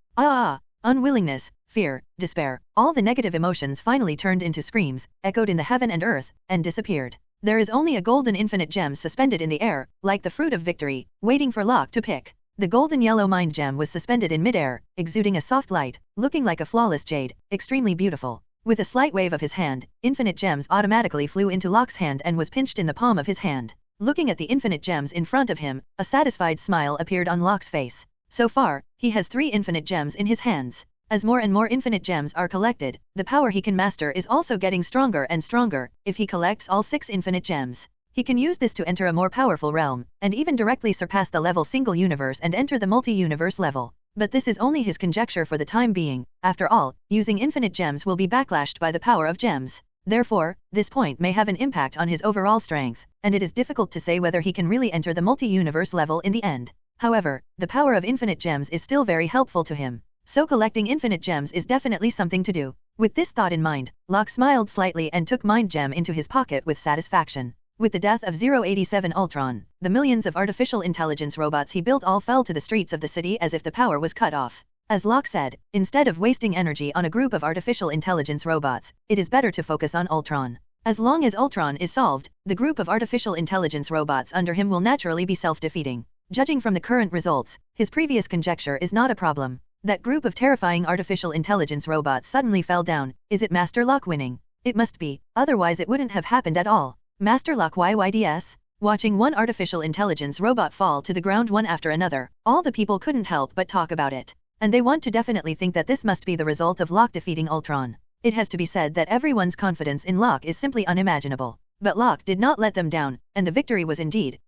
Unwillingness, fear, despair, all the negative emotions finally turned into screams, echoed in the heaven and earth, and disappeared. There is only a golden infinite gem suspended in the air, like the fruit of victory, waiting for Locke to pick. The golden yellow mind gem was suspended in midair, exuding a soft light, looking like a flawless jade, extremely beautiful. With a slight wave of his hand, infinite gems automatically flew into Locke's hand and was pinched in the palm of his hand. Looking at the infinite gems in front of him, a satisfied smile appeared on Locke's face. So far, he has 3 infinite gems in his hands. As more and more infinite gems are collected, the power he can master is also getting stronger and stronger. If he collects all 6 infinite gems, he can use this to enter a more powerful realm, and even directly surpass the level single universe and enter the multi-universe level. But this is only his conjecture for the time being. After all, using infinite gems will be backlashed by the power of gems. Therefore, this point may have an impact on his overall strength, and it is difficult to say whether he can really enter the multi-universe level in the end. However, the power of infinite gems is still very helpful to him. So collecting infinite gems is definitely something to do. With this thought in mind, Locke smiled slightly and took Mind Gem into his pocket with satisfaction. With the death of 087 Ultron, the millions of artificial intelligence robots he built all fell to the streets of the city as if the power was cut off. As Locke said, instead of wasting energy on a group of artificial intelligence robots, it is better to focus on Ultron. As long as Ultron is solved, the group of artificial intelligence robots under him will naturally be self-defeating. Judging from the current results, his previous conjecture is not a problem. That group of terrifying artificial intelligence robots suddenly fell down. Is it Master Locke winning? It must be, otherwise it wouldn't have happened at all. Master Locke YYDS? Watching one artificial intelligence robot fall to the ground one after another, all the people couldn't help but talk about it. And they want to definitely think that this must be the result of Locke defeating Ultron. It has to be said that everyone's confidence in Locke is simply unimaginable. But Locke did not let them down, and the victory was indeed,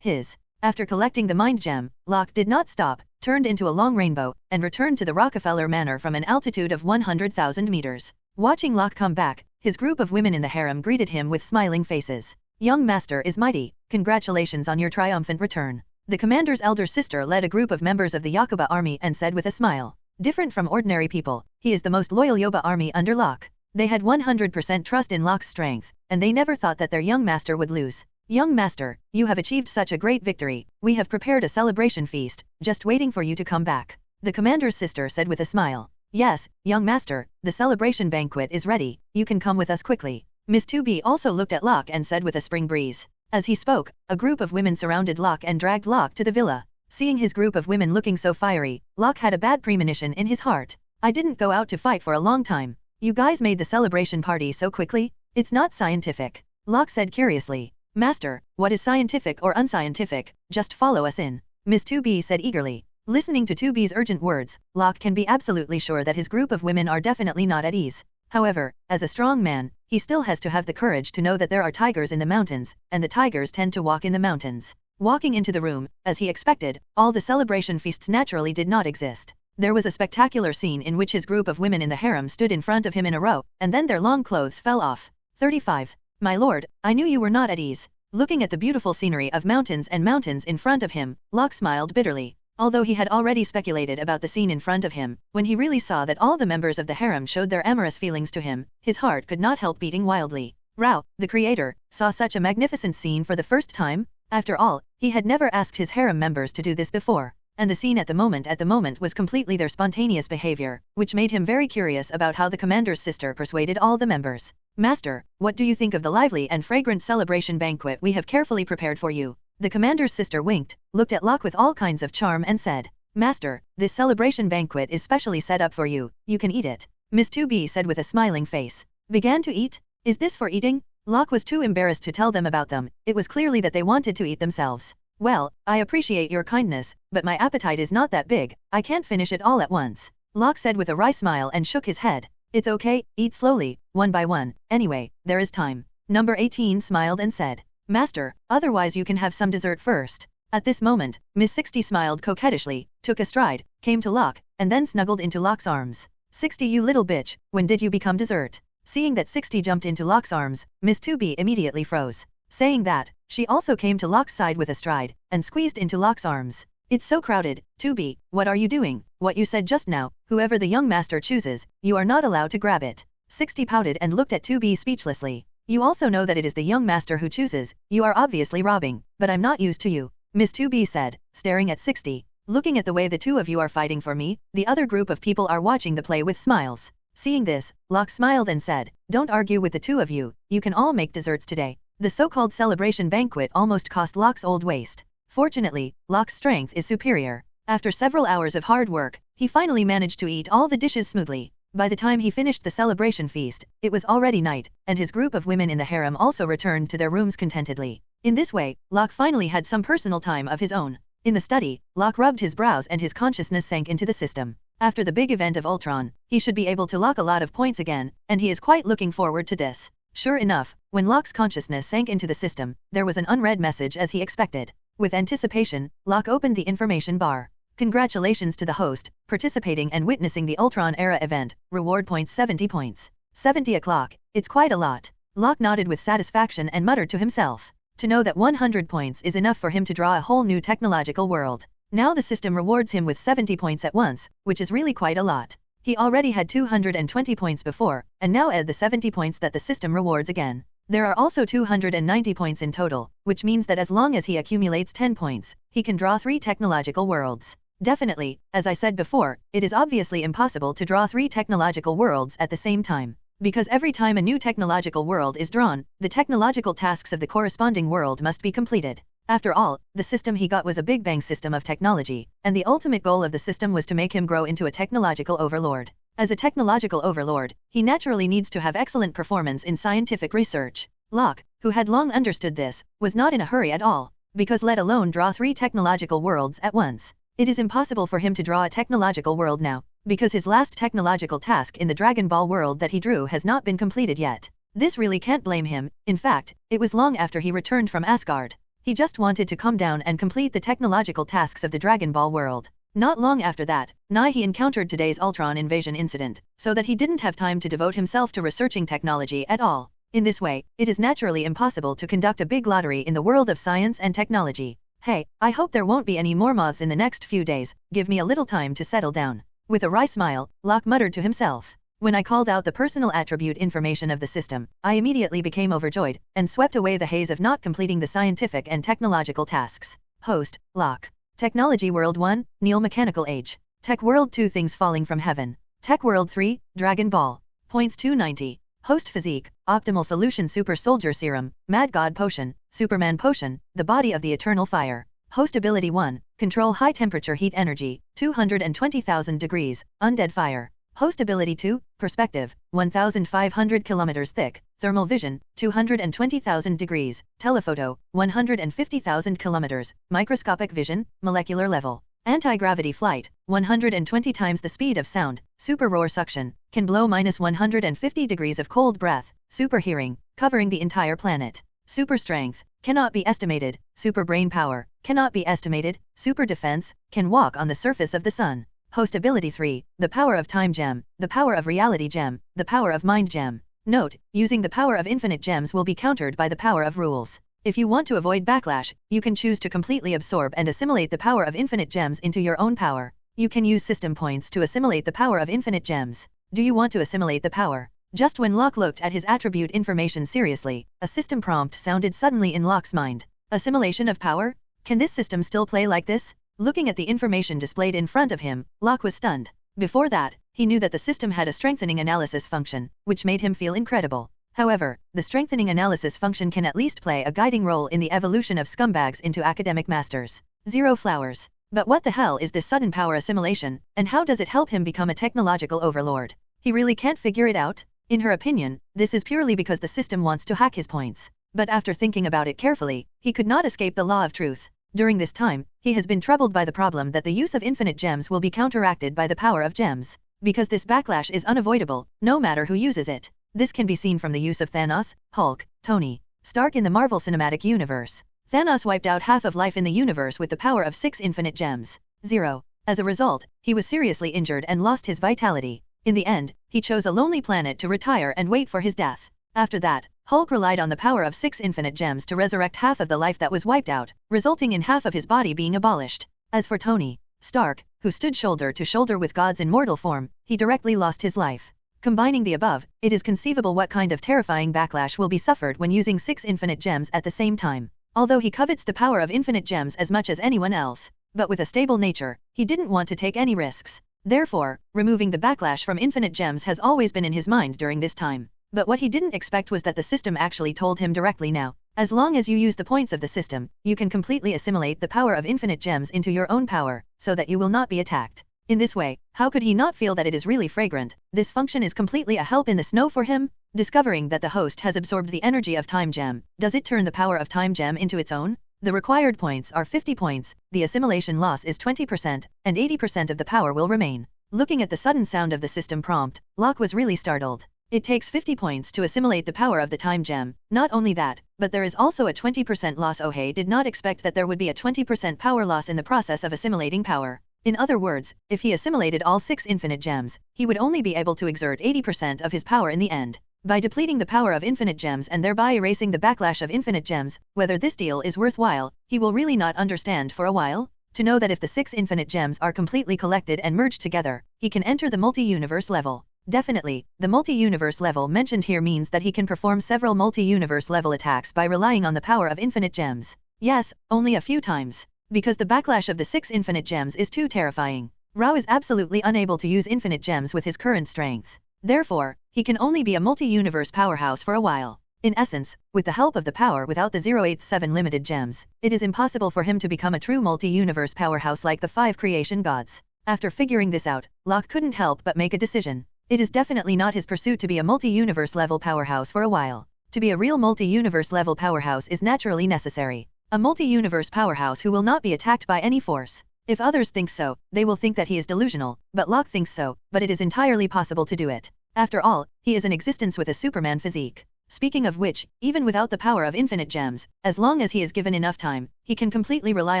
his. After collecting the Mind Gem, Locke did not stop, turned into a long rainbow, and returned to the Rockefeller Manor from an altitude of 100,000 meters. Watching Locke come back, his group of women in the harem greeted him with smiling faces. Young master is mighty. Congratulations on your triumphant return. The commander's elder sister led a group of members of the Yakuba army and said with a smile. Different from ordinary people, he is the most loyal Yoba army under Locke. They had 100% trust in Locke's strength, and they never thought that their young master would lose. Young master, you have achieved such a great victory. We have prepared a celebration feast, just waiting for you to come back. The commander's sister said with a smile. Yes, young master, the celebration banquet is ready. You can come with us quickly. Miss 2B also looked at Locke and said with a spring breeze. As he spoke, a group of women surrounded Locke and dragged Locke to the villa. Seeing his group of women looking so fiery, Locke had a bad premonition in his heart. I didn't go out to fight for a long time. You guys made the celebration party so quickly? It's not scientific. Locke said curiously. Master, what is scientific or unscientific? Just follow us in. Miss 2B said eagerly. Listening to 2B's urgent words, Locke can be absolutely sure that his group of women are definitely not at ease. However, as a strong man, he still has to have the courage to know that there are tigers in the mountains, and the tigers tend to walk in the mountains. Walking into the room, as he expected, all the celebration feasts naturally did not exist. There was a spectacular scene in which his group of women in the harem stood in front of him in a row, and then their long clothes fell off. 35. My lord, I knew you were not at ease. Looking at the beautiful scenery of mountains and mountains in front of him, Locke smiled bitterly. Although he had already speculated about the scene in front of him, when he really saw that all the members of the harem showed their amorous feelings to him, his heart could not help beating wildly. Rao, the creator, saw such a magnificent scene for the first time. After all, he had never asked his harem members to do this before. And the scene at the moment was completely their spontaneous behavior, which made him very curious about how the commander's sister persuaded all the members. Master, what do you think of the lively and fragrant celebration banquet we have carefully prepared for you? The commander's sister winked, looked at Locke with all kinds of charm and said, Master, this celebration banquet is specially set up for you, you can eat it. Miss 2B said with a smiling face. Began to eat? Is this for eating? Locke was too embarrassed to tell them about them, it was clearly that they wanted to eat themselves. Well, I appreciate your kindness, but my appetite is not that big, I can't finish it all at once. Locke said with a wry smile and shook his head. It's okay, eat slowly, one by one, anyway, there is time. Number 18 smiled and said, Master, otherwise you can have some dessert first. At this moment, Miss 60 smiled coquettishly, took a stride, came to Locke, and then snuggled into Locke's arms. 60 you little bitch, when did you become dessert? Seeing that 60 jumped into Locke's arms, Miss 2B immediately froze. Saying that, she also came to Locke's side with a stride, and squeezed into Locke's arms. It's so crowded, 2B, what are you doing? What you said just now, whoever the young master chooses, you are not allowed to grab it. 60 pouted and looked at 2B speechlessly. You also know that it is the young master who chooses, you are obviously robbing, but I'm not used to you. Miss 2B said, staring at 60. Looking at the way the two of you are fighting for me, the other group of people are watching the play with smiles. Seeing this, Locke smiled and said, Don't argue with the two of you, you can all make desserts today. The so-called celebration banquet almost cost Locke's old waist. Fortunately, Locke's strength is superior. After several hours of hard work, he finally managed to eat all the dishes smoothly. By the time he finished the celebration feast, it was already night, and his group of women in the harem also returned to their rooms contentedly. In this way, Locke finally had some personal time of his own. In the study, Locke rubbed his brows and his consciousness sank into the system. After the big event of Ultron, he should be able to lock a lot of points again, and he is quite looking forward to this. Sure enough, when Locke's consciousness sank into the system, there was an unread message as he expected. With anticipation, Locke opened the information bar. Congratulations to the host, participating and witnessing the Ultron-era event, reward points 70 points. 70 o'clock, it's quite a lot. Locke nodded with satisfaction and muttered to himself. To know that 100 points is enough for him to draw a whole new technological world. Now the system rewards him with 70 points at once, which is really quite a lot. He already had 220 points before, and now add the 70 points that the system rewards again. There are also 290 points in total, which means that as long as he accumulates 10 points, he can draw 3 technological worlds. Definitely, as I said before, it is obviously impossible to draw 3 technological worlds at the same time. Because every time a new technological world is drawn, the technological tasks of the corresponding world must be completed. After all, the system he got was a Big Bang system of technology, and the ultimate goal of the system was to make him grow into a technological overlord. As a technological overlord, he naturally needs to have excellent performance in scientific research. Locke, who had long understood this, was not in a hurry at all, because let alone draw 3 technological worlds at once. It is impossible for him to draw a technological world now, because his last technological task in the Dragon Ball world that he drew has not been completed yet. This really can't blame him, in fact, it was long after he returned from Asgard. He just wanted to calm down and complete the technological tasks of the Dragon Ball world. Not long after that, he encountered today's Ultron invasion incident, so that he didn't have time to devote himself to researching technology at all. In this way, it is naturally impossible to conduct a big lottery in the world of science and technology. Hey, I hope there won't be any more moths in the next few days, give me a little time to settle down. With a wry smile, Locke muttered to himself. When I called out the personal attribute information of the system, I immediately became overjoyed, and swept away the haze of not completing the scientific and technological tasks. Host, Locke. Technology World 1, Neo Mechanical Age. Tech World 2, Things Falling from Heaven. Tech World 3, Dragon Ball. Points 290. Host Physique, Optimal Solution Super Soldier Serum, Mad God Potion, Superman Potion, The Body of the Eternal Fire. Host Ability 1, Control High Temperature Heat Energy, 220,000 degrees, Undead Fire. Host Ability 2, Perspective, 1,500 kilometers thick, Thermal Vision, 220,000 degrees, Telephoto, 150,000 kilometers, Microscopic Vision, Molecular Level. Anti-gravity flight, 120 times the speed of sound, super roar suction, can blow -150 degrees of cold breath, super hearing, covering the entire planet. Super strength, cannot be estimated, super brain power, cannot be estimated, super defense, can walk on the surface of the sun. Host ability 3, the power of time gem, the power of reality gem, the power of mind gem. Note, using the power of infinite gems will be countered by the power of rules. If you want to avoid backlash, you can choose to completely absorb and assimilate the power of infinite gems into your own power. You can use system points to assimilate the power of infinite gems. Do you want to assimilate the power? Just when Locke looked at his attribute information seriously, a system prompt sounded suddenly in Locke's mind. Assimilation of power? Can this system still play like this? Looking at the information displayed in front of him, Locke was stunned. Before that, he knew that the system had a strengthening analysis function, which made him feel incredible. However, the strengthening analysis function can at least play a guiding role in the evolution of scumbags into academic masters. 0 flowers. But what the hell is this sudden power assimilation, and how does it help him become a technological overlord? He really can't figure it out? In her opinion, this is purely because the system wants to hack his points. But after thinking about it carefully, he could not escape the law of truth. During this time, he has been troubled by the problem that the use of infinite gems will be counteracted by the power of gems. Because this backlash is unavoidable, no matter who uses it. This can be seen from the use of Thanos, Hulk, Tony Stark in the Marvel Cinematic Universe. Thanos wiped out half of life in the universe with the power of 6 infinite gems. 0. As a result, he was seriously injured and lost his vitality. In the end, he chose a lonely planet to retire and wait for his death. After that, Hulk relied on the power of 6 infinite gems to resurrect half of the life that was wiped out, resulting in half of his body being abolished. As for Tony Stark, who stood shoulder to shoulder with gods in mortal form, he directly lost his life. Combining the above, it is conceivable what kind of terrifying backlash will be suffered when using 6 infinite gems at the same time. Although he covets the power of infinite gems as much as anyone else, but with a stable nature, he didn't want to take any risks. Therefore, removing the backlash from infinite gems has always been in his mind during this time. But what he didn't expect was that the system actually told him directly now. As long as you use the points of the system, you can completely assimilate the power of infinite gems into your own power, so that you will not be attacked. In this way, how could he not feel that it is really fragrant? This function is completely a help in the snow for him. Discovering that the host has absorbed the energy of time gem, does it turn the power of time gem into its own? The required points are 50 points, the assimilation loss is 20%, and 80% of the power will remain. Looking at the sudden sound of the system prompt, Locke was really startled. It takes 50 points to assimilate the power of the time gem. Not only that, but there is also a 20% loss. Ohei did not expect that there would be a 20% power loss in the process of assimilating power. In other words, if he assimilated all 6 infinite gems, he would only be able to exert 80% of his power in the end. By depleting the power of infinite gems and thereby erasing the backlash of infinite gems, whether this deal is worthwhile, he will really not understand for a while. To know that if the 6 infinite gems are completely collected and merged together, he can enter the multi-universe level. Definitely, the multi-universe level mentioned here means that he can perform several multi-universe level attacks by relying on the power of infinite gems. Yes, only a few times. Because the backlash of the 6 infinite gems is too terrifying. Rao is absolutely unable to use infinite gems with his current strength. Therefore, he can only be a multi-universe powerhouse for a while. In essence, with the help of the power without the 087 limited gems, it is impossible for him to become a true multi-universe powerhouse like the 5 creation gods. After figuring this out, Locke couldn't help but make a decision. It is definitely not his pursuit to be a multi-universe level powerhouse for a while. To be a real multi-universe level powerhouse is naturally necessary. A multi-universe powerhouse who will not be attacked by any force. If others think so, they will think that he is delusional, but Locke thinks so, but it is entirely possible to do it. After all, he is an existence with a Superman physique. Speaking of which, even without the power of infinite gems, as long as he is given enough time, he can completely rely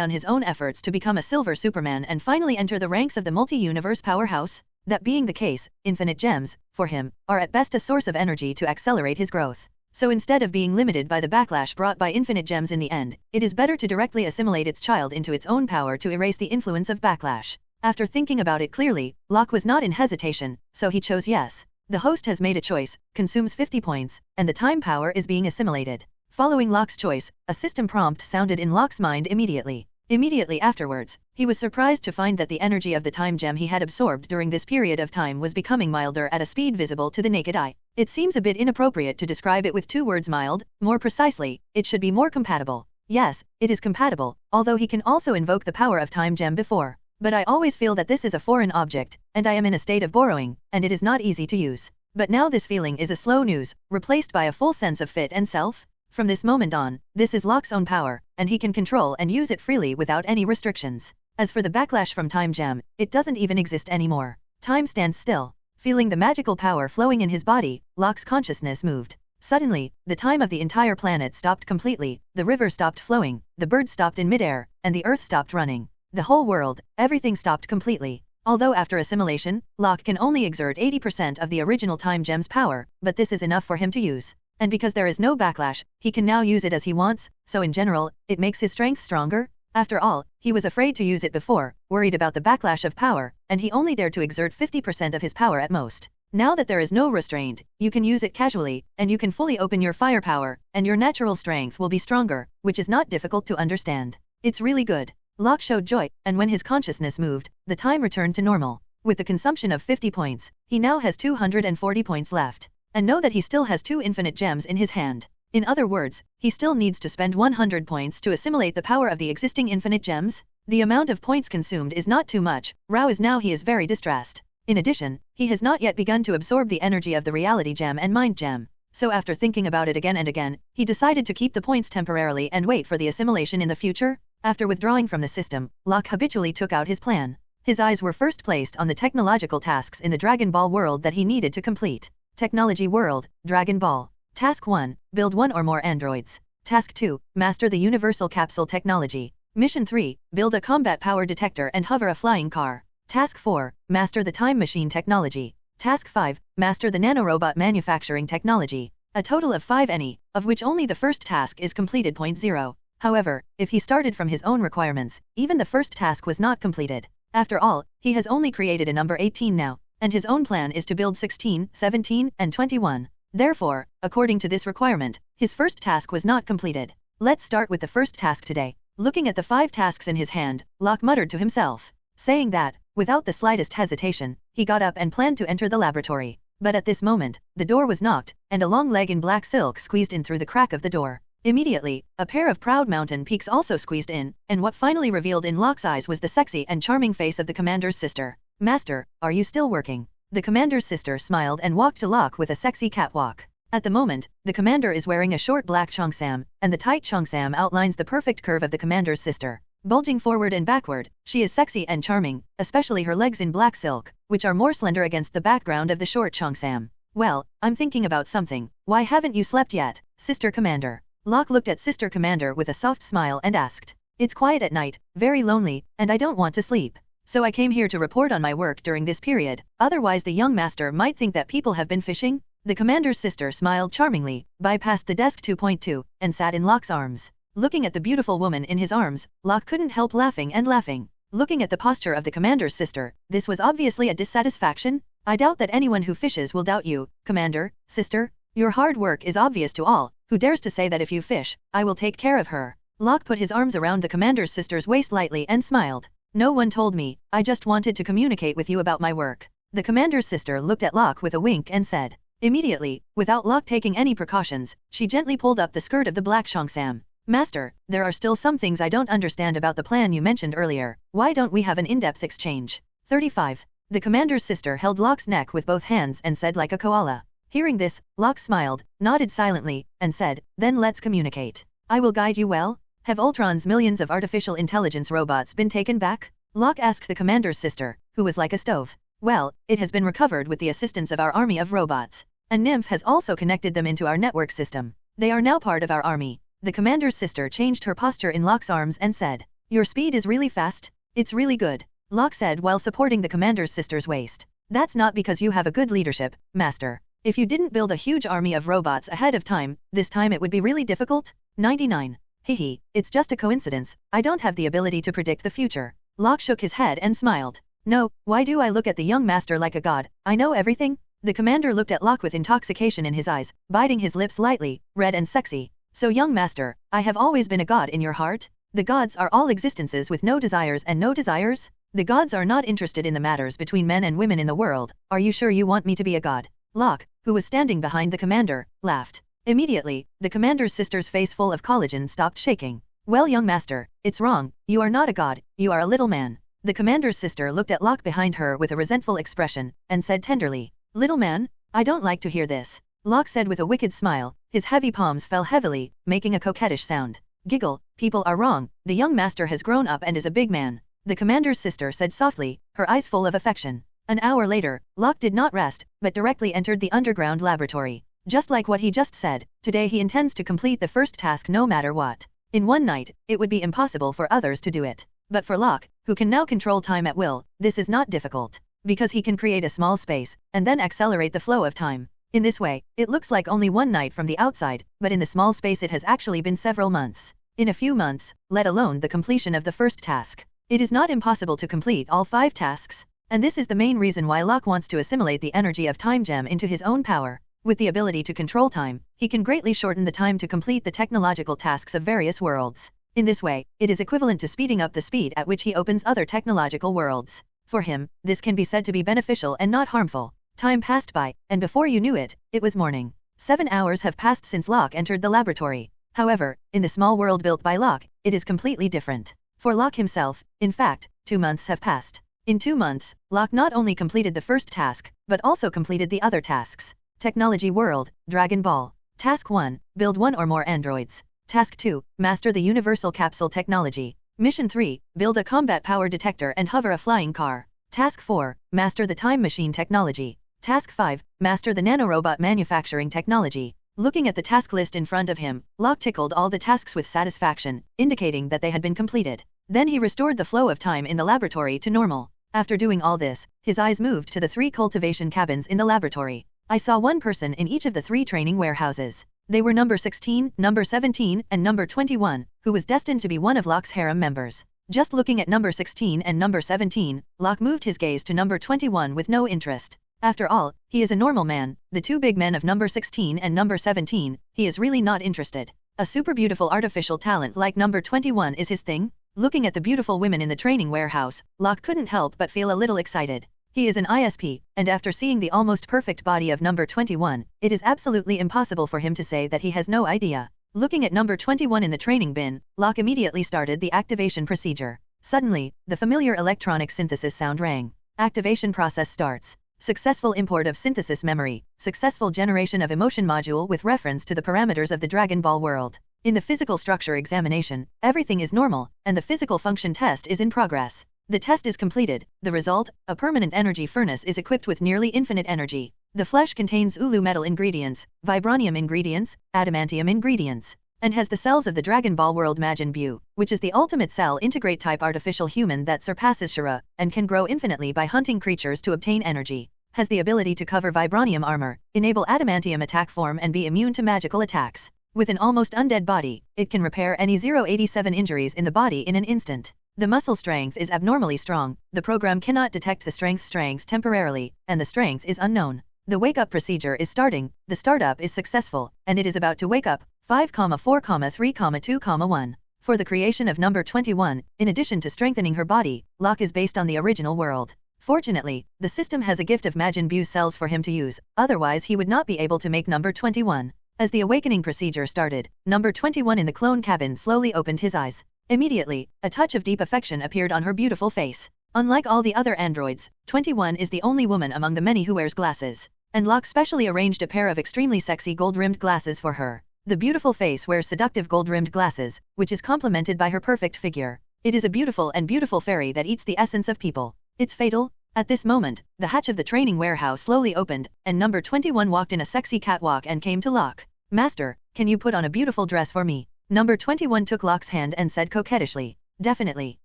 on his own efforts to become a silver Superman and finally enter the ranks of the multi-universe powerhouse. That being the case, infinite gems, for him, are at best a source of energy to accelerate his growth. So instead of being limited by the backlash brought by infinite gems in the end, it is better to directly assimilate its child into its own power to erase the influence of backlash. After thinking about it clearly, Locke was not in hesitation, so he chose yes. The host has made a choice, consumes 50 points, and the time power is being assimilated. Following Locke's choice, a system prompt sounded in Locke's mind immediately. Immediately afterwards, he was surprised to find that the energy of the time gem he had absorbed during this period of time was becoming milder at a speed visible to the naked eye. It seems a bit inappropriate to describe it with 2 words mild, more precisely, it should be more compatible. Yes, it is compatible, although he can also invoke the power of time gem before. But I always feel that this is a foreign object, and I am in a state of borrowing, and it is not easy to use. But now this feeling is a slow news, replaced by a full sense of fit and self. From this moment on, this is Locke's own power, and he can control and use it freely without any restrictions. As for the backlash from time gem, it doesn't even exist anymore. Time stands still. Feeling the magical power flowing in his body, Locke's consciousness moved. Suddenly, the time of the entire planet stopped completely, the river stopped flowing, the birds stopped in midair, and the earth stopped running. The whole world, everything stopped completely. Although after assimilation, Locke can only exert 80% of the original time gem's power, but this is enough for him to use. And because there is no backlash, he can now use it as he wants, so in general, it makes his strength stronger. After all, he was afraid to use it before, worried about the backlash of power, and he only dared to exert 50% of his power at most. Now that there is no restraint, you can use it casually, and you can fully open your firepower, and your natural strength will be stronger, which is not difficult to understand. It's really good. Locke showed joy, and when his consciousness moved, the time returned to normal. With the consumption of 50 points, he now has 240 points left. And know that he still has 2 infinite gems in his hand. In other words, he still needs to spend 100 points to assimilate the power of the existing infinite gems. The amount of points consumed is not too much, he is very distressed. In addition, he has not yet begun to absorb the energy of the reality gem and mind gem. So after thinking about it again and again, he decided to keep the points temporarily and wait for the assimilation in the future. After withdrawing from the system, Locke habitually took out his plan. His eyes were first placed on the technological tasks in the Dragon Ball world that he needed to complete. Technology World, Dragon Ball. Task 1, build 1 or more androids. Task 2, master the universal capsule technology. Mission 3, build a combat power detector and hover a flying car. Task 4, master the time machine technology. Task 5, master the nanorobot manufacturing technology. A total of 5 any, of which only the first task is completed. 0. However, if he started from his own requirements, even the first task was not completed. After all, he has only created a number 18 now, and his own plan is to build 16, 17, and 21. Therefore, according to this requirement, his first task was not completed. Let's start with the first task today. Looking at the 5 tasks in his hand, Locke muttered to himself. Saying that, without the slightest hesitation, he got up and planned to enter the laboratory. But at this moment, the door was knocked, and a long leg in black silk squeezed in through the crack of the door. Immediately, a pair of proud mountain peaks also squeezed in, and what finally revealed in Locke's eyes was the sexy and charming face of the commander's sister. Master, are you still working? The commander's sister smiled and walked to Locke with a sexy catwalk. At the moment, the commander is wearing a short black cheongsam, and the tight cheongsam outlines the perfect curve of the commander's sister. Bulging forward and backward, she is sexy and charming, especially her legs in black silk, which are more slender against the background of the short cheongsam. Well, I'm thinking about something. Why haven't you slept yet, Sister Commander? Locke looked at Sister Commander with a soft smile and asked. It's quiet at night, very lonely, and I don't want to sleep. So I came here to report on my work during this period, otherwise the young master might think that people have been fishing. The commander's sister smiled charmingly, bypassed the desk 2.2, and sat in Locke's arms. Looking at the beautiful woman in his arms, Locke couldn't help laughing and laughing. Looking at the posture of the commander's sister, this was obviously a dissatisfaction. I doubt that anyone who fishes will doubt you, Commander, sister. Your hard work is obvious to all. Who dares to say that if you fish, I will take care of her? Locke put his arms around the commander's sister's waist lightly and smiled. No one told me, I just wanted to communicate with you about my work. The commander's sister looked at Locke with a wink and said. Immediately, without Locke taking any precautions, she gently pulled up the skirt of the black cheongsam. Master, there are still some things I don't understand about the plan you mentioned earlier. Why don't we have an in-depth exchange? 35. The commander's sister held Locke's neck with both hands and said like a koala. Hearing this, Locke smiled, nodded silently, and said, then let's communicate. I will guide you well. Have Ultron's millions of artificial intelligence robots been taken back? Locke asked the commander's sister, who was like a stove. Well, it has been recovered with the assistance of our army of robots. And Nymph has also connected them into our network system. They are now part of our army. The commander's sister changed her posture in Locke's arms and said, your speed is really fast. It's really good. Locke said while supporting the commander's sister's waist. That's not because you have a good leadership, Master. If you didn't build a huge army of robots ahead of time, this time it would be really difficult. 99. Hehe, it's just a coincidence. I don't have the ability to predict the future. Locke shook his head and smiled. No, why do I look at the young master like a god? I know everything. The commander looked at Locke with intoxication in his eyes, biting his lips lightly, red and sexy. So young master, I have always been a god in your heart? The gods are all existences with no desires and no desires? The gods are not interested in the matters between men and women in the world. Are you sure you want me to be a god? Locke, who was standing behind the commander, laughed. Immediately, the commander's sister's face full of collagen stopped shaking. Well young master, it's wrong, you are not a god, you are a little man. The commander's sister looked at Locke behind her with a resentful expression, and said tenderly, little man? I don't like to hear this. Locke said with a wicked smile, his heavy palms fell heavily, making a coquettish sound. Giggle, people are wrong, the young master has grown up and is a big man. The commander's sister said softly, her eyes full of affection. An hour later, Locke did not rest, but directly entered the underground laboratory. Just like what he just said, today he intends to complete the first task no matter what. In one night, it would be impossible for others to do it. But for Locke, who can now control time at will, this is not difficult. Because he can create a small space, and then accelerate the flow of time. In this way, it looks like only one night from the outside, but in the small space it has actually been several months. In a few months, let alone the completion of the first task. It is not impossible to complete all 5 tasks. And this is the main reason why Locke wants to assimilate the energy of Time Gem into his own power. With the ability to control time, he can greatly shorten the time to complete the technological tasks of various worlds. In this way, it is equivalent to speeding up the speed at which he opens other technological worlds. For him, this can be said to be beneficial and not harmful. Time passed by, and before you knew it, it was morning. 7 hours have passed since Locke entered the laboratory. However, in the small world built by Locke, it is completely different. For Locke himself, in fact, 2 months have passed. In 2 months, Locke not only completed the first task, but also completed the other tasks. Technology World, Dragon Ball. Task 1, build 1 or more androids. Task 2, master the universal capsule technology. Mission 3, build a combat power detector and hover a flying car. Task 4, master the time machine technology. Task 5, master the nanorobot manufacturing technology. Looking at the task list in front of him, Locke tickled all the tasks with satisfaction, indicating that they had been completed. Then he restored the flow of time in the laboratory to normal. After doing all this, his eyes moved to the 3 cultivation cabins in the laboratory. I saw one person in each of the 3 training warehouses. They were number 16, number 17, and number 21, who was destined to be one of Locke's harem members. Just looking at number 16 and number 17, Locke moved his gaze to number 21 with no interest. After all, he is a normal man, the 2 big men of number 16 and number 17, he is really not interested. A super beautiful artificial talent like number 21 is his thing? Looking at the beautiful women in the training warehouse, Locke couldn't help but feel a little excited. He is an ISP, and after seeing the almost perfect body of number 21, it is absolutely impossible for him to say that he has no idea. Looking at number 21 in the training bin, Locke immediately started the activation procedure. Suddenly, the familiar electronic synthesis sound rang. Activation process starts. Successful import of synthesis memory. Successful generation of emotion module with reference to the parameters of the Dragon Ball world. In the physical structure examination, everything is normal, and the physical function test is in progress. The test is completed. The result, a permanent energy furnace is equipped with nearly infinite energy. The flesh contains Ulu metal ingredients, vibranium ingredients, adamantium ingredients, and has the cells of the Dragon Ball world Majin Buu, which is the ultimate cell integrate type artificial human that surpasses Shura, and can grow infinitely by hunting creatures to obtain energy. Has the ability to cover vibranium armor, enable adamantium attack form and be immune to magical attacks. With an almost undead body, it can repair any 087 injuries in the body in an instant. The muscle strength is abnormally strong, the program cannot detect the strength temporarily, and the strength is unknown. The wake-up procedure is starting, the startup is successful, and it is about to wake up, 5, 4, 3, 2, 1. For the creation of number 21, in addition to strengthening her body, Locke is based on the original world. Fortunately, the system has a gift of Majin Buu cells for him to use, otherwise he would not be able to make number 21. As the awakening procedure started, number 21 in the clone cabin slowly opened his eyes. Immediately, a touch of deep affection appeared on her beautiful face. Unlike all the other androids, 21 is the only woman among the many who wears glasses. And Locke specially arranged a pair of extremely sexy gold-rimmed glasses for her. The beautiful face wears seductive gold-rimmed glasses, which is complemented by her perfect figure. It is a beautiful fairy that eats the essence of people. It's fatal. At this moment, the hatch of the training warehouse slowly opened, and number 21 walked in a sexy catwalk and came to Locke. Master, can you put on a beautiful dress for me? Number 21 took Locke's hand and said coquettishly. Definitely.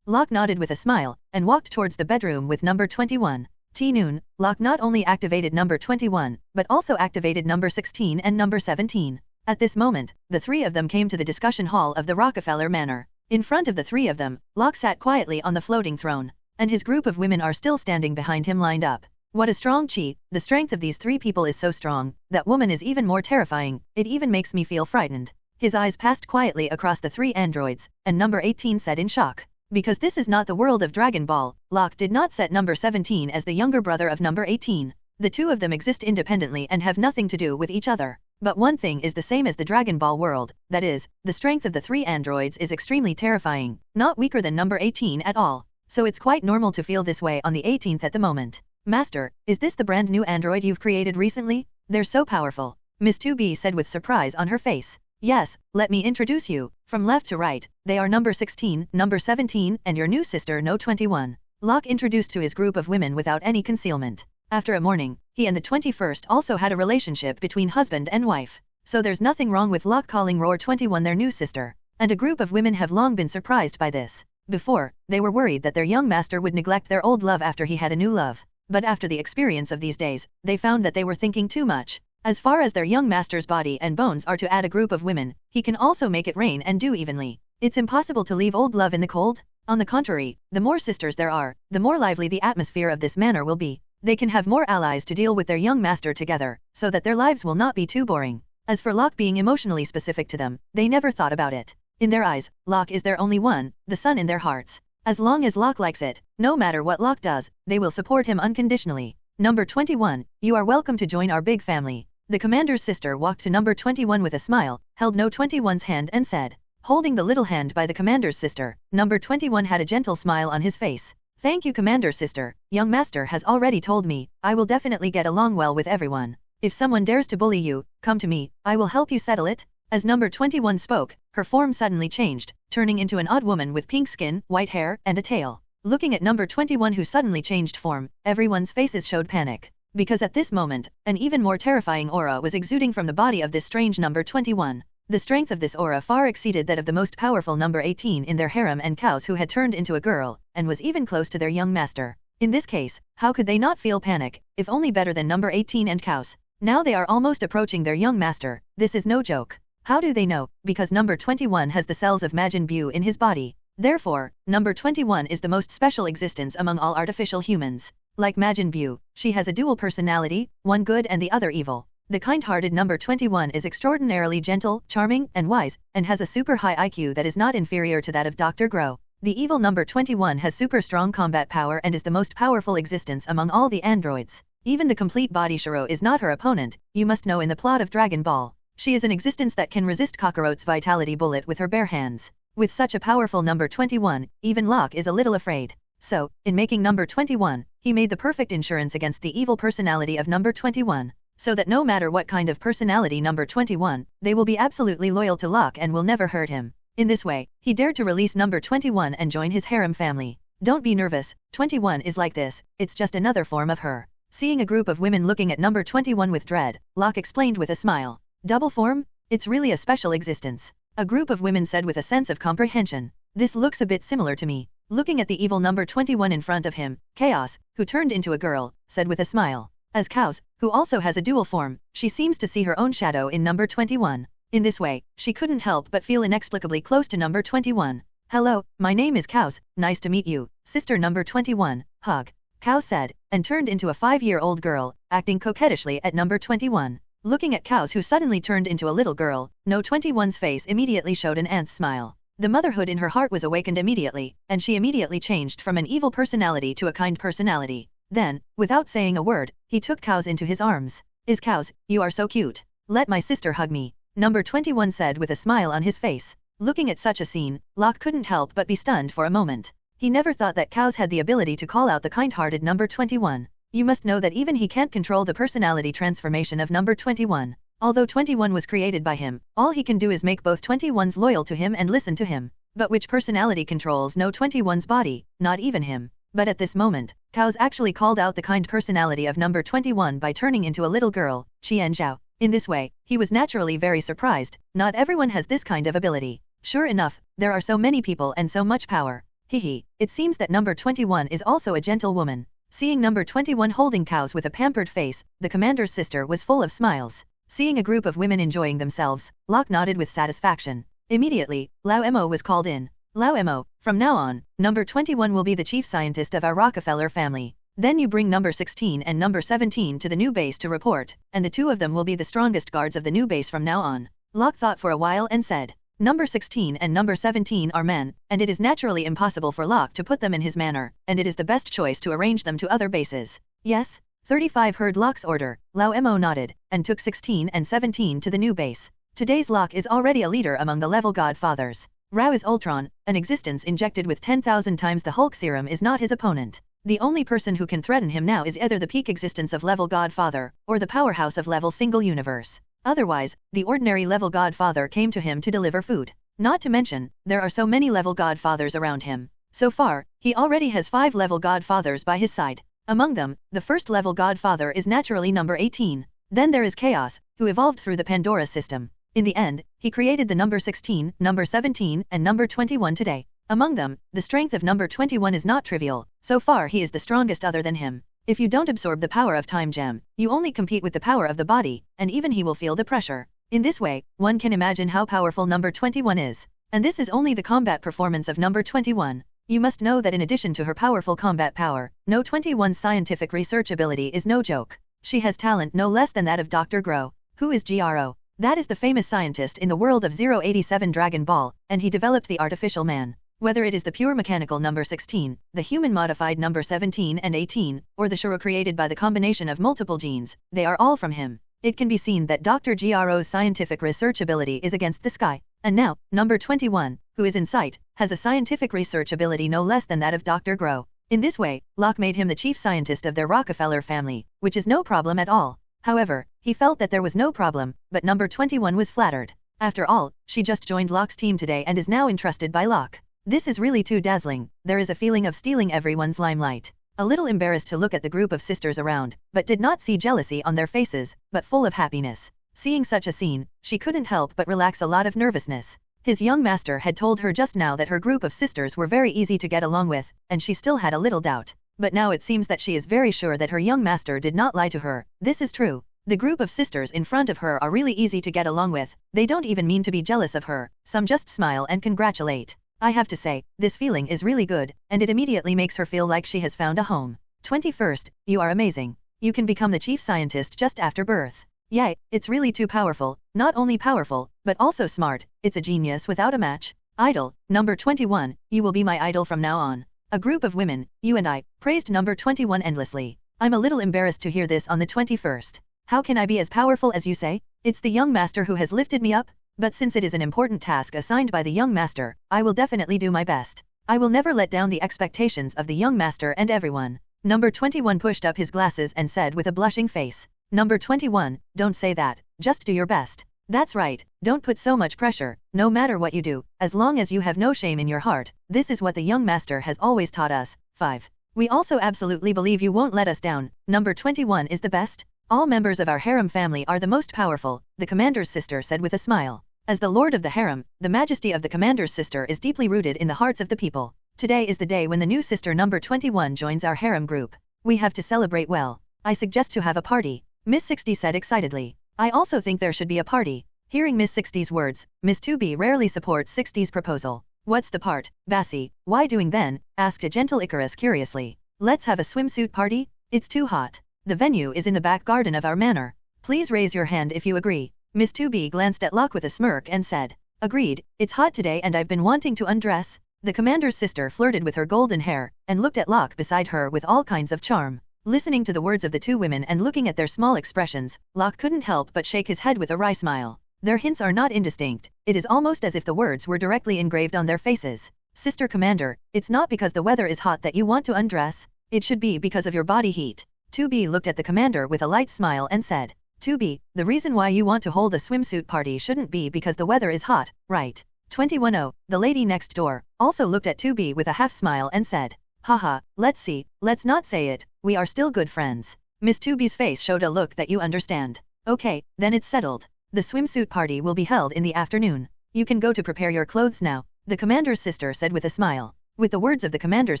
Locke nodded with a smile, and walked towards the bedroom with number 21. Noon, Locke not only activated number 21, but also activated number 16 and number 17. At this moment, the 3 of them came to the discussion hall of the Rockefeller Manor. In front of the 3 of them, Locke sat quietly on the floating throne, and his group of women are still standing behind him lined up. What a strong chi, the strength of these 3 people is so strong, that woman is even more terrifying, it even makes me feel frightened. His eyes passed quietly across the 3 androids, and number 18 said in shock. Because this is not the world of Dragon Ball, Locke did not set number 17 as the younger brother of number 18. The 2 of them exist independently and have nothing to do with each other. But one thing is the same as the Dragon Ball world, that is, the strength of the 3 androids is extremely terrifying, not weaker than number 18 at all. So it's quite normal to feel this way on the 18th at the moment. Master, is this the brand new android you've created recently? They're so powerful. Miss 2B said with surprise on her face. Yes, let me introduce you. From left to right, they are number 16, number 17, and your new sister No 21. Locke introduced to his group of women without any concealment. After a morning, he and the 21st also had a relationship between husband and wife. So there's nothing wrong with Locke calling Roar 21 their new sister. And a group of women have long been surprised by this. Before, they were worried that their young master would neglect their old love after he had a new love. But after the experience of these days, they found that they were thinking too much. As far as their young master's body and bones are to add a group of women, he can also make it rain and dew evenly. It's impossible to leave old love in the cold. On the contrary, the more sisters there are, the more lively the atmosphere of this manor will be. They can have more allies to deal with their young master together, so that their lives will not be too boring. As for Locke being emotionally specific to them, they never thought about it. In their eyes, Locke is their only one, the sun in their hearts. As long as Locke likes it, no matter what Locke does, they will support him unconditionally. Number 21, you are welcome to join our big family. The commander's sister walked to number 21 with a smile, held no 21's hand and said, holding the little hand by the commander's sister, number 21 had a gentle smile on his face. Thank you, commander sister. Young master has already told me, I will definitely get along well with everyone. If someone dares to bully you, come to me, I will help you settle it. As number 21 spoke, her form suddenly changed, turning into an odd woman with pink skin, white hair, and a tail. Looking at number 21 who suddenly changed form, everyone's faces showed panic. Because at this moment, an even more terrifying aura was exuding from the body of this strange number 21. The strength of this aura far exceeded that of the most powerful number 18 in their harem and cows who had turned into a girl, and was even close to their young master. In this case, how could they not feel panic, if only better than number 18 and cows? Now they are almost approaching their young master. This is no joke. How do they know? Because number 21 has the cells of Majin Buu in his body. Therefore, number 21 is the most special existence among all artificial humans. Like Majin Buu, she has a dual personality, one good and the other evil. The kind-hearted number 21 is extraordinarily gentle, charming, and wise, and has a super high IQ that is not inferior to that of Dr. Grow. The evil number 21 has super strong combat power and is the most powerful existence among all the androids. Even the complete body Shiro is not her opponent, you must know in the plot of Dragon Ball. She is an existence that can resist Kakarot's vitality bullet with her bare hands. With such a powerful number 21, even Locke is a little afraid. So, in making number 21, he made the perfect insurance against the evil personality of number 21. So that no matter what kind of personality number 21, they will be absolutely loyal to Locke and will never hurt him. In this way, he dared to release number 21 and join his harem family. Don't be nervous, 21 is like this, it's just another form of her. Seeing a group of women looking at number 21 with dread, Locke explained with a smile. Double form? It's really a special existence. A group of women said with a sense of comprehension. This looks a bit similar to me. Looking at the evil number 21 in front of him, Chaos, who turned into a girl, said with a smile. As Chaos, who also has a dual form, she seems to see her own shadow in number 21. In this way, she couldn't help but feel inexplicably close to number 21. Hello, my name is Chaos, nice to meet you, sister number 21, hug. Chaos said, and turned into a 5-year-old girl, acting coquettishly at number 21. Looking at Chaos who suddenly turned into a little girl, no 21's face immediately showed an ant's smile. The motherhood in her heart was awakened immediately, and she immediately changed from an evil personality to a kind personality. Then, without saying a word, he took Chaos into his arms. Is Chaos, you are so cute. Let my sister hug me. Number 21 said with a smile on his face. Looking at such a scene, Locke couldn't help but be stunned for a moment. He never thought that Chaos had the ability to call out the kind-hearted number 21. You must know that even he can't control the personality transformation of number 21. Although 21 was created by him, all he can do is make both 21s loyal to him and listen to him. But which personality controls no 21's body? Not even him. But at this moment, Chaos actually called out the kind personality of number 21 by turning into a little girl, Qian Zhao. In this way, he was naturally very surprised. Not everyone has this kind of ability. Sure enough, there are so many people and so much power. Hehe, it seems that number 21 is also a gentle woman. Seeing number 21 holding Chaos with a pampered face, the commander's sister was full of smiles. Seeing a group of women enjoying themselves, Locke nodded with satisfaction. Immediately, Lao Mo was called in. Lao Mo, from now on, number 21 will be the chief scientist of our Rockefeller family. Then you bring number 16 and number 17 to the new base to report, and the two of them will be the strongest guards of the new base from now on. Locke thought for a while and said, number 16 and number 17 are men, and it is naturally impossible for Locke to put them in his manor, and it is the best choice to arrange them to other bases. Yes? 35 heard Locke's order. Lao Mo nodded, and took 16 and 17 to the new base. Today's Locke is already a leader among the level godfathers. Rao is Ultron, an existence injected with 10,000 times the Hulk serum is not his opponent. The only person who can threaten him now is either the peak existence of level godfather, or the powerhouse of level single universe. Otherwise, the ordinary level godfather came to him to deliver food. Not to mention, there are so many level godfathers around him. So far, he already has 5 level godfathers by his side. Among them, the first-level Godfather is naturally number 18. Then there is Chaos, who evolved through the Pandora system. In the end, he created the number 16, number 17, and number 21 today. Among them, the strength of number 21 is not trivial. So far he is the strongest other than him. If you don't absorb the power of Time Gem, you only compete with the power of the body, and even he will feel the pressure. In this way, one can imagine how powerful number 21 is. And this is only the combat performance of number 21. You must know that in addition to her powerful combat power, No 21's scientific research ability is no joke. She has talent no less than that of Dr. Gro. Who is Gro? That is the famous scientist in the world of 087 Dragon Ball, and he developed the artificial man. Whether it is the pure mechanical number 16, the human-modified number 17 and 18, or the Shuro created by the combination of multiple genes, they are all from him. It can be seen that Dr. Gro's scientific research ability is against the sky. And now, number 21, who is in sight, has a scientific research ability no less than that of Dr. Gro. In this way, Locke made him the chief scientist of their Rockefeller family, which is no problem at all. However, he felt that there was no problem, but number 21 was flattered. After all, she just joined Locke's team today and is now entrusted by Locke. This is really too dazzling. There is a feeling of stealing everyone's limelight. A little embarrassed to look at the group of sisters around, but did not see jealousy on their faces, but full of happiness. Seeing such a scene, she couldn't help but relax a lot of nervousness. His young master had told her just now that her group of sisters were very easy to get along with, and she still had a little doubt. But now it seems that she is very sure that her young master did not lie to her. This is true. The group of sisters in front of her are really easy to get along with. They don't even mean to be jealous of her. Some just smile and congratulate. I have to say, this feeling is really good, and it immediately makes her feel like she has found a home. 21st, you are amazing. You can become the chief scientist just after birth. Yay, it's really too powerful. Not only powerful, but also smart. It's a genius without a match. Idol, number 21, you will be my idol from now on. A group of women, you and I, praised number 21 endlessly. I'm a little embarrassed to hear this on the 21st. How can I be as powerful as you say? It's the young master who has lifted me up. But since it is an important task assigned by the young master, I will definitely do my best. I will never let down the expectations of the young master and everyone. Number 21 pushed up his glasses and said with a blushing face. Number 21, don't say that, just do your best. That's right, don't put so much pressure, no matter what you do, as long as you have no shame in your heart. This is what the young master has always taught us. 5. We also absolutely believe you won't let us down. Number 21 is the best. All members of our harem family are the most powerful, the commander's sister said with a smile. As the lord of the harem, the majesty of the commander's sister is deeply rooted in the hearts of the people. Today is the day when the new sister number 21 joins our harem group. We have to celebrate well. I suggest to have a party, Miss 60 said excitedly. I also think there should be a party. Hearing Miss 60's words, Miss 2B rarely supports 60's proposal. What's the part, Bassie? Why doing then? Asked a gentle Icarus curiously. Let's have a swimsuit party? It's too hot. The venue is in the back garden of our manor. Please raise your hand if you agree. Miss 2B glanced at Locke with a smirk and said, agreed, it's hot today and I've been wanting to undress. The commander's sister flirted with her golden hair, and looked at Locke beside her with all kinds of charm. Listening to the words of the two women and looking at their small expressions, Locke couldn't help but shake his head with a wry smile. Their hints are not indistinct. It is almost as if the words were directly engraved on their faces. Sister Commander, it's not because the weather is hot that you want to undress. It should be because of your body heat. 2B looked at the commander with a light smile and said, 2B, the reason why you want to hold a swimsuit party shouldn't be because the weather is hot, right? 21-0, the lady next door, also looked at 2B with a half smile and said, haha, let's see, let's not say it, we are still good friends. Miss 2B's face showed a look that you understand. Okay, then it's settled. The swimsuit party will be held in the afternoon. You can go to prepare your clothes now, the commander's sister said with a smile. With the words of the commander's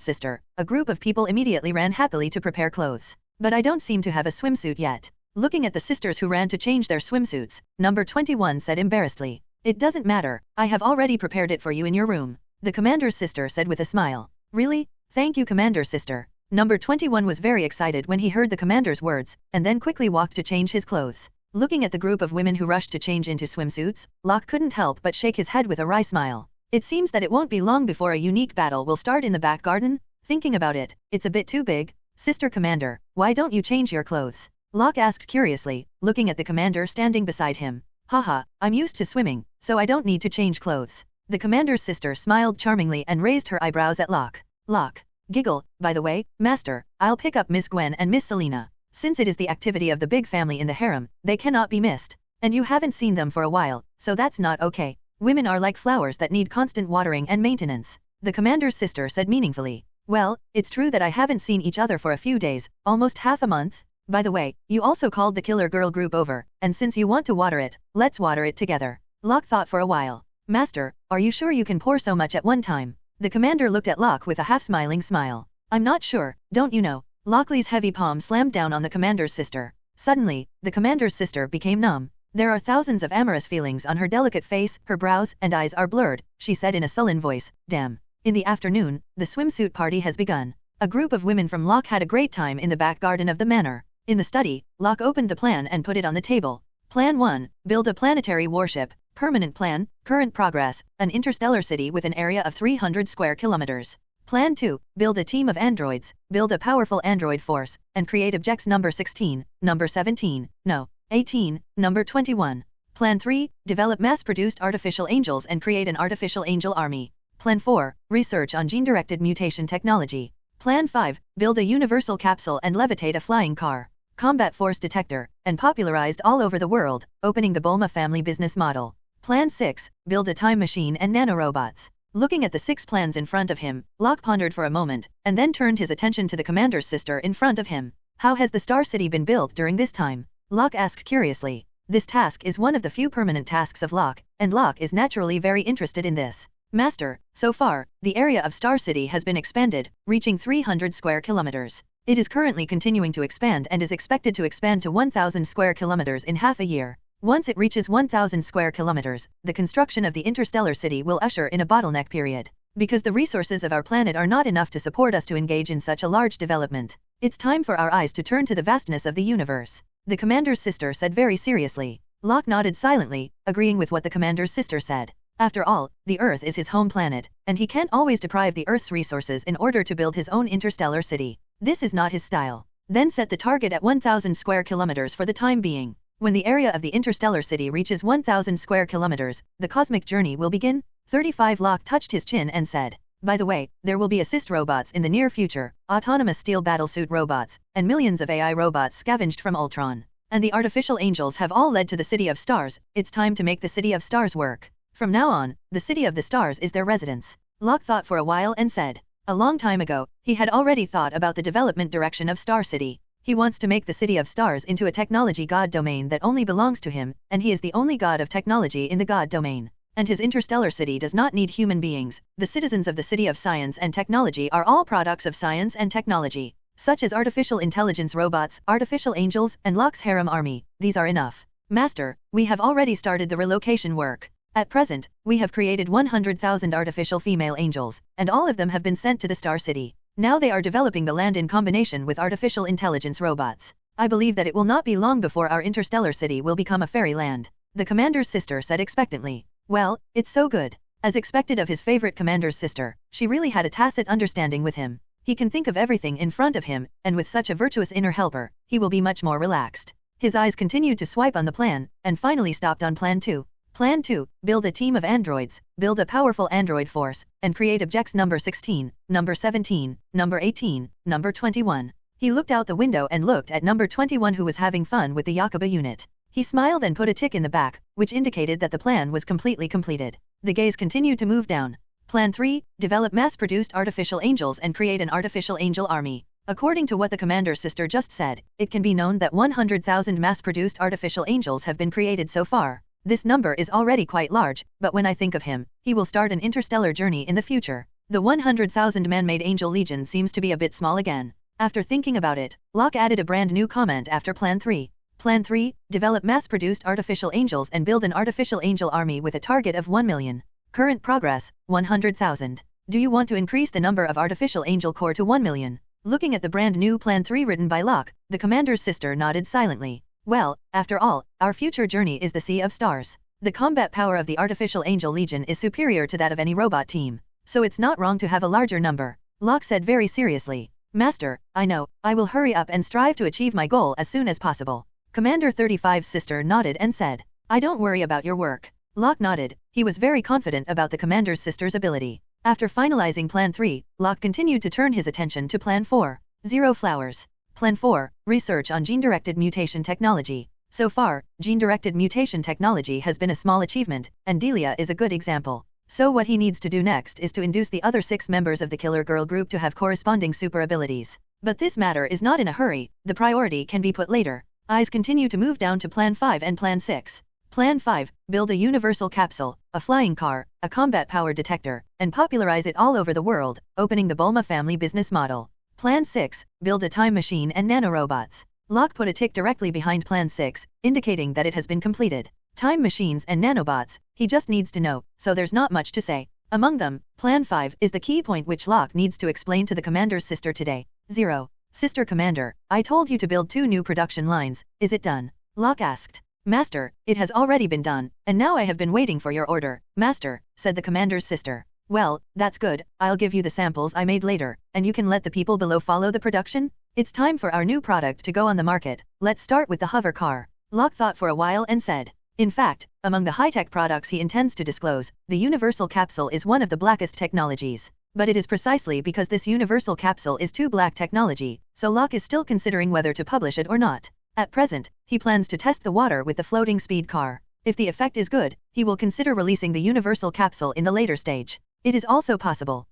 sister, a group of people immediately ran happily to prepare clothes. But I don't seem to have a swimsuit yet. Looking at the sisters who ran to change their swimsuits, number 21 said embarrassedly. It doesn't matter, I have already prepared it for you in your room. The commander's sister said with a smile. Really? Thank you, commander's sister. Number 21 was very excited when he heard the commander's words, and then quickly walked to change his clothes. Looking at the group of women who rushed to change into swimsuits, Locke couldn't help but shake his head with a wry smile. It seems that it won't be long before a unique battle will start in the back garden. Thinking about it, it's a bit too big. Sister Commander, why don't you change your clothes? Locke asked curiously, looking at the commander standing beside him. Haha, I'm used to swimming, so I don't need to change clothes. The commander's sister smiled charmingly and raised her eyebrows at Locke. Locke. Giggle, by the way, Master, I'll pick up Miss Gwen and Miss Selena. Since it is the activity of the big family in the harem, they cannot be missed. And you haven't seen them for a while, so that's not okay. Women are like flowers that need constant watering and maintenance. The commander's sister said meaningfully. Well, it's true that I haven't seen each other for a few days, almost half a month. By the way, you also called the Killer Girl group over, and since you want to water it, let's water it together. Locke thought for a while. Master, are you sure you can pour so much at one time? The commander looked at Locke with a half-smiling smile. I'm not sure, don't you know? Locklee's heavy palm slammed down on the commander's sister. Suddenly, the commander's sister became numb. There are thousands of amorous feelings on her delicate face, her brows and eyes are blurred, she said in a sullen voice, damn. In the afternoon, the swimsuit party has begun. A group of women from Locke had a great time in the back garden of the manor. In the study, Locke opened the plan and put it on the table. Plan 1, build a planetary warship. Permanent plan, current progress, an interstellar city with an area of 300 square kilometers. Plan 2, build a team of androids, build a powerful android force, and create objects number 16, number 17, no, 18, number 21. Plan 3, develop mass-produced artificial angels and create an artificial angel army. Plan 4, research on gene-directed mutation technology. Plan 5, build a universal capsule and levitate a flying car. Combat force detector, and popularized all over the world, opening the Bulma family business model. Plan 6, build a time machine and nanorobots. Looking at the 6 plans in front of him, Locke pondered for a moment, and then turned his attention to the commander's sister in front of him. How has the Star City been built during this time? Locke asked curiously. This task is one of the few permanent tasks of Locke, and Locke is naturally very interested in this. Master, so far, the area of Star City has been expanded, reaching 300 square kilometers. It is currently continuing to expand and is expected to expand to 1,000 square kilometers in half a year. Once it reaches 1,000 square kilometers, the construction of the interstellar city will usher in a bottleneck period. Because the resources of our planet are not enough to support us to engage in such a large development. It's time for our eyes to turn to the vastness of the universe. The commander's sister said very seriously. Locke nodded silently, agreeing with what the commander's sister said. After all, the Earth is his home planet, and he can't always deprive the Earth's resources in order to build his own interstellar city. This is not his style. Then set the target at 1,000 square kilometers for the time being. When the area of the interstellar city reaches 1,000 square kilometers, the cosmic journey will begin. 35 Locke touched his chin and said, by the way, there will be assist robots in the near future, autonomous steel battlesuit robots, and millions of AI robots scavenged from Ultron. And the artificial angels have all led to the City of Stars. It's time to make the City of Stars work. From now on, the City of the Stars is their residence. Locke thought for a while and said, a long time ago, he had already thought about the development direction of Star City. He wants to make the City of Stars into a technology god domain that only belongs to him, and he is the only god of technology in the god domain. And his interstellar city does not need human beings. The citizens of the City of Science and Technology are all products of science and technology, such as artificial intelligence robots, artificial angels, and Locke's harem army. These are enough. Master, we have already started the relocation work. At present, we have created 100,000 artificial female angels, and all of them have been sent to the Star City. Now they are developing the land in combination with artificial intelligence robots. I believe that it will not be long before our interstellar city will become a fairyland. The commander's sister said expectantly. Well, it's so good. As expected of his favorite commander's sister, she really had a tacit understanding with him. He can think of everything in front of him, and with such a virtuous inner helper, he will be much more relaxed. His eyes continued to swipe on the plan, and finally stopped on Plan 2. Plan 2, build a team of androids, build a powerful android force, and create objects number 16, number 17, number 18, number 21. He looked out the window and looked at number 21 who was having fun with the Yakuba unit. He smiled and put a tick in the back, which indicated that the plan was completely completed. The gaze continued to move down. Plan 3, develop mass-produced artificial angels and create an artificial angel army. According to what the commander's sister just said, it can be known that 100,000 mass-produced artificial angels have been created so far. This number is already quite large, but when I think of him, he will start an interstellar journey in the future. The 100,000 man-made angel legion seems to be a bit small again. After thinking about it, Locke added a brand new comment after Plan 3. Plan 3, develop mass-produced artificial angels and build an artificial angel army with a target of 1 million. Current progress, 100,000. Do you want to increase the number of artificial angel core to 1 million? Looking at the brand new Plan 3 written by Locke, the commander's sister nodded silently. Well, after all, our future journey is the Sea of Stars. The combat power of the Artificial Angel Legion is superior to that of any robot team, so it's not wrong to have a larger number. Locke said very seriously. Master, I know, I will hurry up and strive to achieve my goal as soon as possible. Commander 35's sister nodded and said, I don't worry about your work. Locke nodded. He was very confident about the commander's sister's ability. After finalizing Plan 3, Locke continued to turn his attention to Plan 4. 0 flowers. Plan 4, research on gene-directed mutation technology. So far, gene-directed mutation technology has been a small achievement, and Delia is a good example. So what he needs to do next is to induce the other 6 members of the Killer Girl group to have corresponding super abilities. But this matter is not in a hurry, the priority can be put later. Eyes continue to move down to Plan 5 and Plan 6. Plan 5, build a universal capsule, a flying car, a combat power detector, and popularize it all over the world, opening the Bulma family business model. Plan 6, build a time machine and nanorobots. Locke put a tick directly behind Plan 6, indicating that it has been completed. Time machines and nanobots, he just needs to know, so there's not much to say. Among them, Plan 5 is the key point which Locke needs to explain to the commander's sister today. 0. Sister Commander, I told you to build 2 new production lines, is it done? Locke asked. Master, it has already been done, and now I have been waiting for your order, Master, said the commander's sister. Well, that's good, I'll give you the samples I made later, and you can let the people below follow the production? It's time for our new product to go on the market, let's start with the hover car. Locke thought for a while and said. In fact, among the high-tech products he intends to disclose, the universal capsule is one of the blackest technologies. But it is precisely because this universal capsule is too black technology, so Locke is still considering whether to publish it or not. At present, he plans to test the water with the floating speed car. If the effect is good, he will consider releasing the universal capsule in the later stage. It is also possible.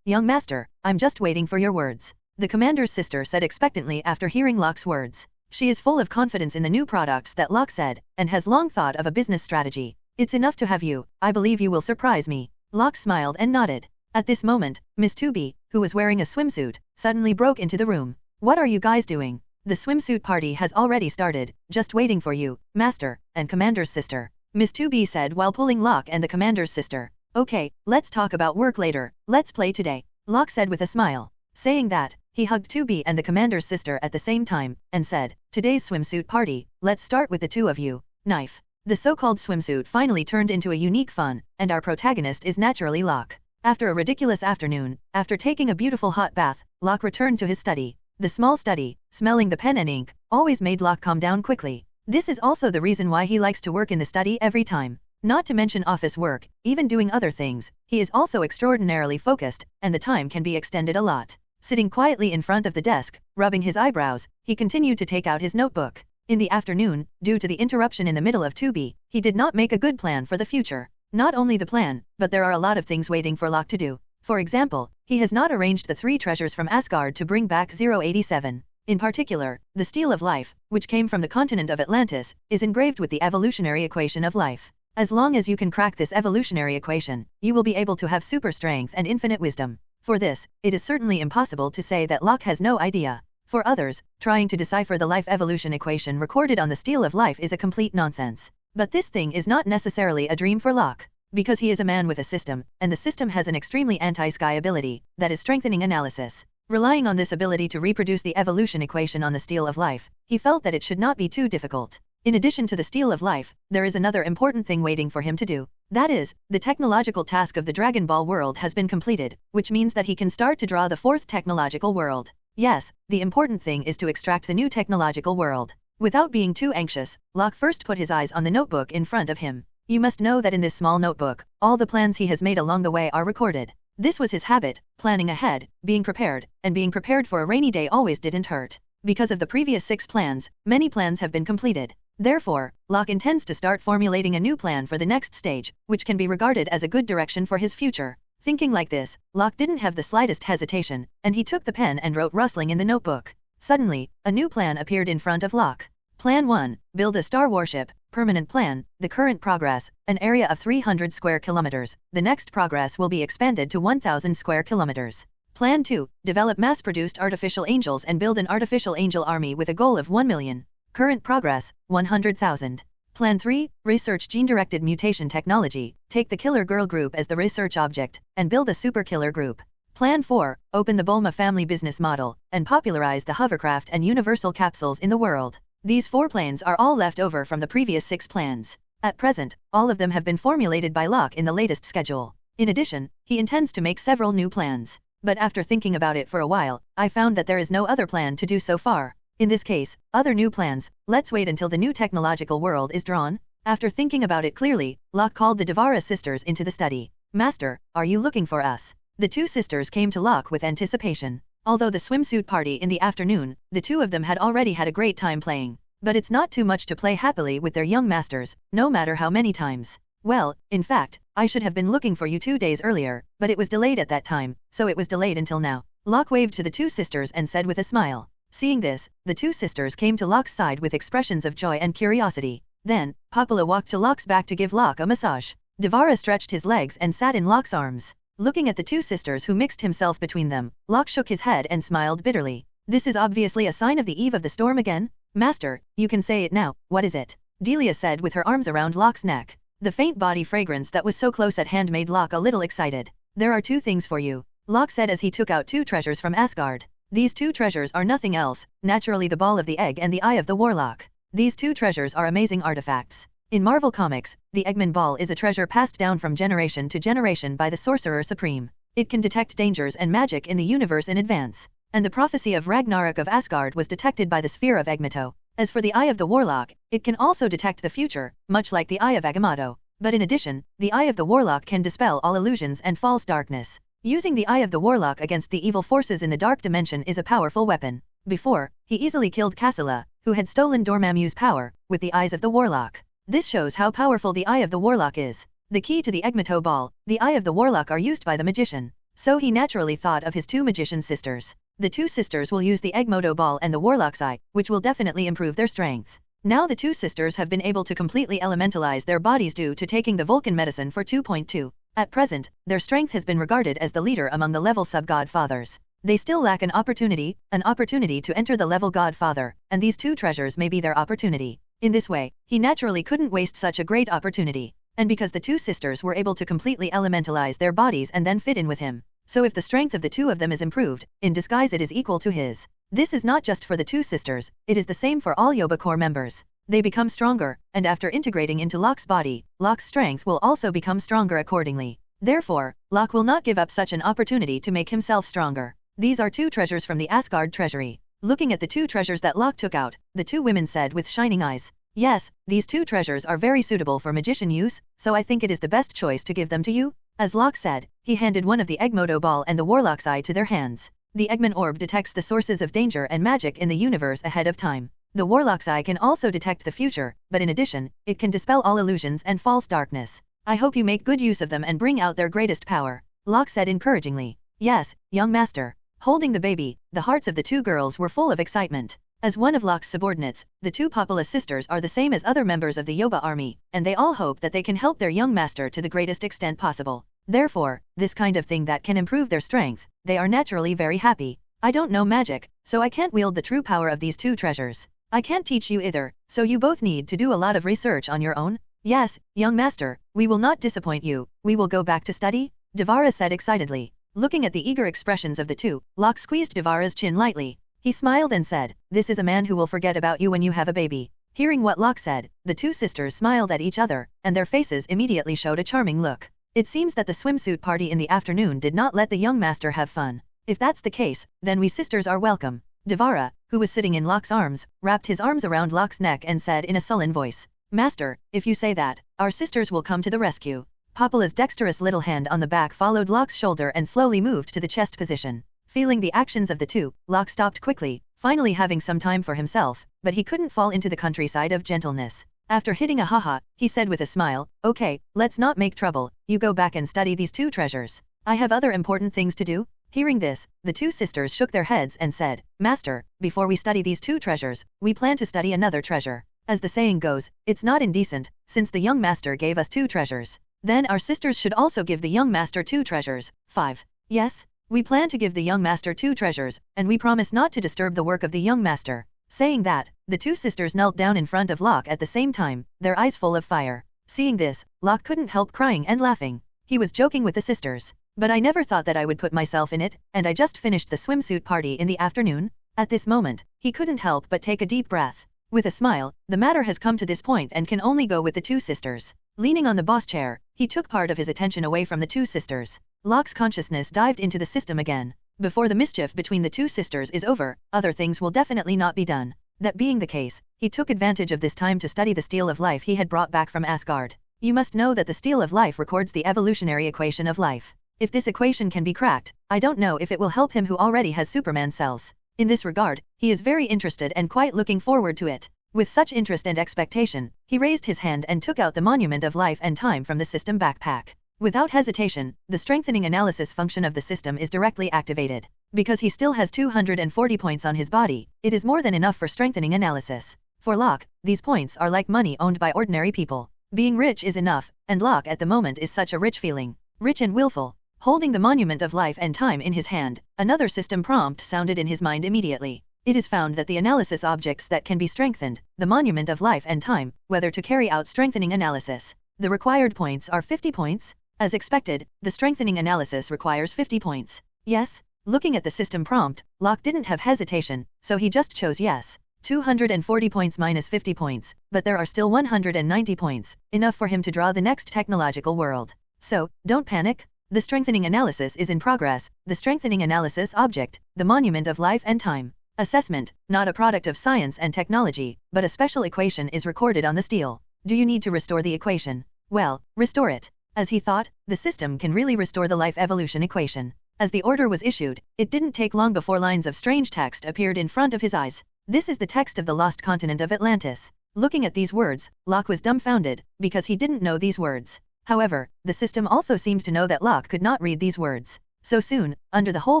Young master, I'm just waiting for your words. The commander's sister said expectantly after hearing Locke's words. She is full of confidence in the new products that Locke said, and has long thought of a business strategy. It's enough to have you, I believe you will surprise me. Locke smiled and nodded. At this moment, Miss 2B, who was wearing a swimsuit, suddenly broke into the room. What are you guys doing? The swimsuit party has already started, just waiting for you, Master, and Commander's sister. Miss 2B said while pulling Locke and the Commander's sister. Okay, let's talk about work later, let's play today, Locke said with a smile. Saying that, he hugged 2B and the Commander's sister at the same time, and said, today's swimsuit party, let's start with the 2 of you. Knife. The so-called swimsuit finally turned into a unique fun, and our protagonist is naturally Locke. After a ridiculous afternoon, after taking a beautiful hot bath, Locke returned to his study. The small study, smelling the pen and ink, always made Locke calm down quickly. This is also the reason why he likes to work in the study every time. Not to mention office work, even doing other things, he is also extraordinarily focused, and the time can be extended a lot. Sitting quietly in front of the desk, rubbing his eyebrows, he continued to take out his notebook. In the afternoon, due to the interruption in the middle of 2B, he did not make a good plan for the future. Not only the plan, but there are a lot of things waiting for Locke to do. For example, he has not arranged the 3 treasures from Asgard to bring back 087. In particular, the Steel of Life, which came from the continent of Atlantis, is engraved with the evolutionary equation of life. As long as you can crack this evolutionary equation, you will be able to have super strength and infinite wisdom. For this, it is certainly impossible to say that Locke has no idea. For others, trying to decipher the life evolution equation recorded on the Steel of Life is a complete nonsense. But this thing is not necessarily a dream for Locke. Because he is a man with a system, and the system has an extremely anti-sky ability, that is strengthening analysis. Relying on this ability to reproduce the evolution equation on the Steel of Life, he felt that it should not be too difficult. In addition to the Steel of Life, there is another important thing waiting for him to do. That is, the technological task of the Dragon Ball world has been completed, which means that he can start to draw the 4th technological world. Yes, the important thing is to extract the new technological world. Without being too anxious, Locke first put his eyes on the notebook in front of him. You must know that in this small notebook, all the plans he has made along the way are recorded. This was his habit, planning ahead, being prepared, and being prepared for a rainy day always didn't hurt. Because of the previous 6 plans, many plans have been completed. Therefore, Locke intends to start formulating a new plan for the next stage, which can be regarded as a good direction for his future. Thinking like this, Locke didn't have the slightest hesitation, and he took the pen and wrote rustling in the notebook. Suddenly, a new plan appeared in front of Locke. Plan 1, build a star warship. Permanent plan, the current progress, an area of 300 square kilometers, the next progress will be expanded to 1,000 square kilometers. Plan 2, develop mass-produced artificial angels and build an artificial angel army with a goal of 1 million. Current progress, 100,000. Plan 3, research gene-directed mutation technology, take the Killer Girl group as the research object, and build a super killer group. Plan 4, open the Bulma family business model, and popularize the hovercraft and universal capsules in the world. These 4 plans are all left over from the previous 6 plans. At present, all of them have been formulated by Locke in the latest schedule. In addition, he intends to make several new plans. But after thinking about it for a while, I found that there is no other plan to do so far. In this case, other new plans, let's wait until the new technological world is drawn. After thinking about it clearly, Locke called the Devara sisters into the study. Master, are you looking for us? The 2 sisters came to Locke with anticipation. Although the swimsuit party in the afternoon, the 2 of them had already had a great time playing. But it's not too much to play happily with their young masters, no matter how many times. Well, in fact, I should have been looking for you 2 days earlier, but it was delayed at that time, so it was delayed until now. Locke waved to the two sisters and said with a smile. Seeing this, the two sisters came to Locke's side with expressions of joy and curiosity. Then, Popula walked to Locke's back to give Locke a massage. Devara stretched his legs and sat in Locke's arms. Looking at the two sisters who mixed himself between them, Locke shook his head and smiled bitterly. This is obviously a sign of the eve of the storm again? Master, you can say it now, what is it? Delia said with her arms around Locke's neck. The faint body fragrance that was so close at hand made Locke a little excited. There are 2 things for you, Locke said as he took out 2 treasures from Asgard. These 2 treasures are nothing else, naturally the Ball of the Egg and the Eye of the Warlock. These 2 treasures are amazing artifacts. In Marvel Comics, the Eggman Ball is a treasure passed down from generation to generation by the Sorcerer Supreme. It can detect dangers and magic in the universe in advance. And the prophecy of Ragnarok of Asgard was detected by the Sphere of Egmato. As for the Eye of the Warlock, it can also detect the future, much like the Eye of Agamotto. But in addition, the Eye of the Warlock can dispel all illusions and false darkness. Using the Eye of the Warlock against the evil forces in the dark dimension is a powerful weapon. Before, he easily killed Cassila, who had stolen Dormammu's power, with the Eyes of the Warlock. This shows how powerful the Eye of the Warlock is. The key to the Egmato Ball, the Eye of the Warlock are used by the magician. So he naturally thought of his 2 magician sisters. The 2 sisters will use the Egmodo Ball and the Warlock's Eye, which will definitely improve their strength. Now the 2 sisters have been able to completely elementalize their bodies due to taking the Vulcan medicine for 2.2. At present, their strength has been regarded as the leader among the level sub-godfathers. They still lack an opportunity to enter the level godfather, and these 2 treasures may be their opportunity. In this way, he naturally couldn't waste such a great opportunity. And because the 2 sisters were able to completely elementalize their bodies and then fit in with him. So if the strength of the 2 of them is improved, in disguise it is equal to his. This is not just for the 2 sisters, it is the same for all Yoba Corps members. They become stronger, and after integrating into Locke's body, Locke's strength will also become stronger accordingly. Therefore, Locke will not give up such an opportunity to make himself stronger. These are 2 treasures from the Asgard treasury. Looking at the 2 treasures that Locke took out, the 2 women said with shining eyes. Yes, these 2 treasures are very suitable for magician use, so I think it is the best choice to give them to you. As Locke said, he handed one of the Egmodo Ball and the Warlock's Eye to their hands. The Eggman Orb detects the sources of danger and magic in the universe ahead of time. The Warlock's Eye can also detect the future, but in addition, it can dispel all illusions and false darkness. I hope you make good use of them and bring out their greatest power, Locke said encouragingly. Yes, young master. Holding the baby, the hearts of the 2 girls were full of excitement. As one of Locke's subordinates, the 2 Popula sisters are the same as other members of the Yoba army, and they all hope that they can help their young master to the greatest extent possible. Therefore, this kind of thing that can improve their strength, they are naturally very happy. I don't know magic, so I can't wield the true power of these 2 treasures. I can't teach you either, so you both need to do a lot of research on your own. Yes, young master, we will not disappoint you, we will go back to study, Devara said excitedly. Looking at the eager expressions of the 2, Locke squeezed Devara's chin lightly. He smiled and said, this is a man who will forget about you when you have a baby. Hearing what Locke said, the 2 sisters smiled at each other, and their faces immediately showed a charming look. It seems that the swimsuit party in the afternoon did not let the young master have fun. If that's the case, then we sisters are welcome. Devara, who was sitting in Locke's arms, wrapped his arms around Locke's neck and said in a sullen voice, Master, if you say that, our sisters will come to the rescue. Popula's dexterous little hand on the back followed Locke's shoulder and slowly moved to the chest position. Feeling the actions of the 2, Locke stopped quickly, finally having some time for himself, but he couldn't fall into the countryside of gentleness. After hitting a haha, he said with a smile, okay, let's not make trouble, you go back and study these 2 treasures. I have other important things to do. Hearing this, the 2 sisters shook their heads and said, Master, before we study these 2 treasures, we plan to study another treasure. As the saying goes, it's not indecent, since the young master gave us 2 treasures. Then our sisters should also give the young master 2 treasures. 5. Yes, we plan to give the young master 2 treasures, and we promise not to disturb the work of the young master. Saying that, the 2 sisters knelt down in front of Locke at the same time, their eyes full of fire. Seeing this, Locke couldn't help crying and laughing. He was joking with the sisters. But I never thought that I would put myself in it, and I just finished the swimsuit party in the afternoon. At this moment, he couldn't help but take a deep breath. With a smile, the matter has come to this point and can only go with the 2 sisters. Leaning on the boss chair, he took part of his attention away from the 2 sisters. Locke's consciousness dived into the system again. Before the mischief between the 2 sisters is over, other things will definitely not be done. That being the case, he took advantage of this time to study the steel of life he had brought back from Asgard. You must know that the steel of life records the evolutionary equation of life. If this equation can be cracked, I don't know if it will help him who already has Superman cells. In this regard, he is very interested and quite looking forward to it. With such interest and expectation, he raised his hand and took out the monument of life and time from the system backpack. Without hesitation, the strengthening analysis function of the system is directly activated. Because he still has 240 points on his body, it is more than enough for strengthening analysis. For Locke, these points are like money owned by ordinary people. Being rich is enough, and Locke at the moment is such a rich feeling. Rich and willful. Holding the monument of life and time in his hand, another system prompt sounded in his mind immediately. It is found that the analysis objects that can be strengthened, the monument of life and time, whether to carry out strengthening analysis. The required points are 50 points. As expected, the strengthening analysis requires 50 points. Yes? Looking at the system prompt, Locke didn't have hesitation, so he just chose yes. 240 points minus 50 points, but there are still 190 points, enough for him to draw the next technological world. So, don't panic. The strengthening analysis is in progress, the strengthening analysis object, the monument of life and time. Assessment, not a product of science and technology, but a special equation is recorded on the steel. Do you need to restore the equation? Well, restore it. As he thought, the system can really restore the life evolution equation. As the order was issued, it didn't take long before lines of strange text appeared in front of his eyes. This is the text of the lost continent of Atlantis. Looking at these words, Locke was dumbfounded, because he didn't know these words. However, the system also seemed to know that Locke could not read these words. So soon, under the whole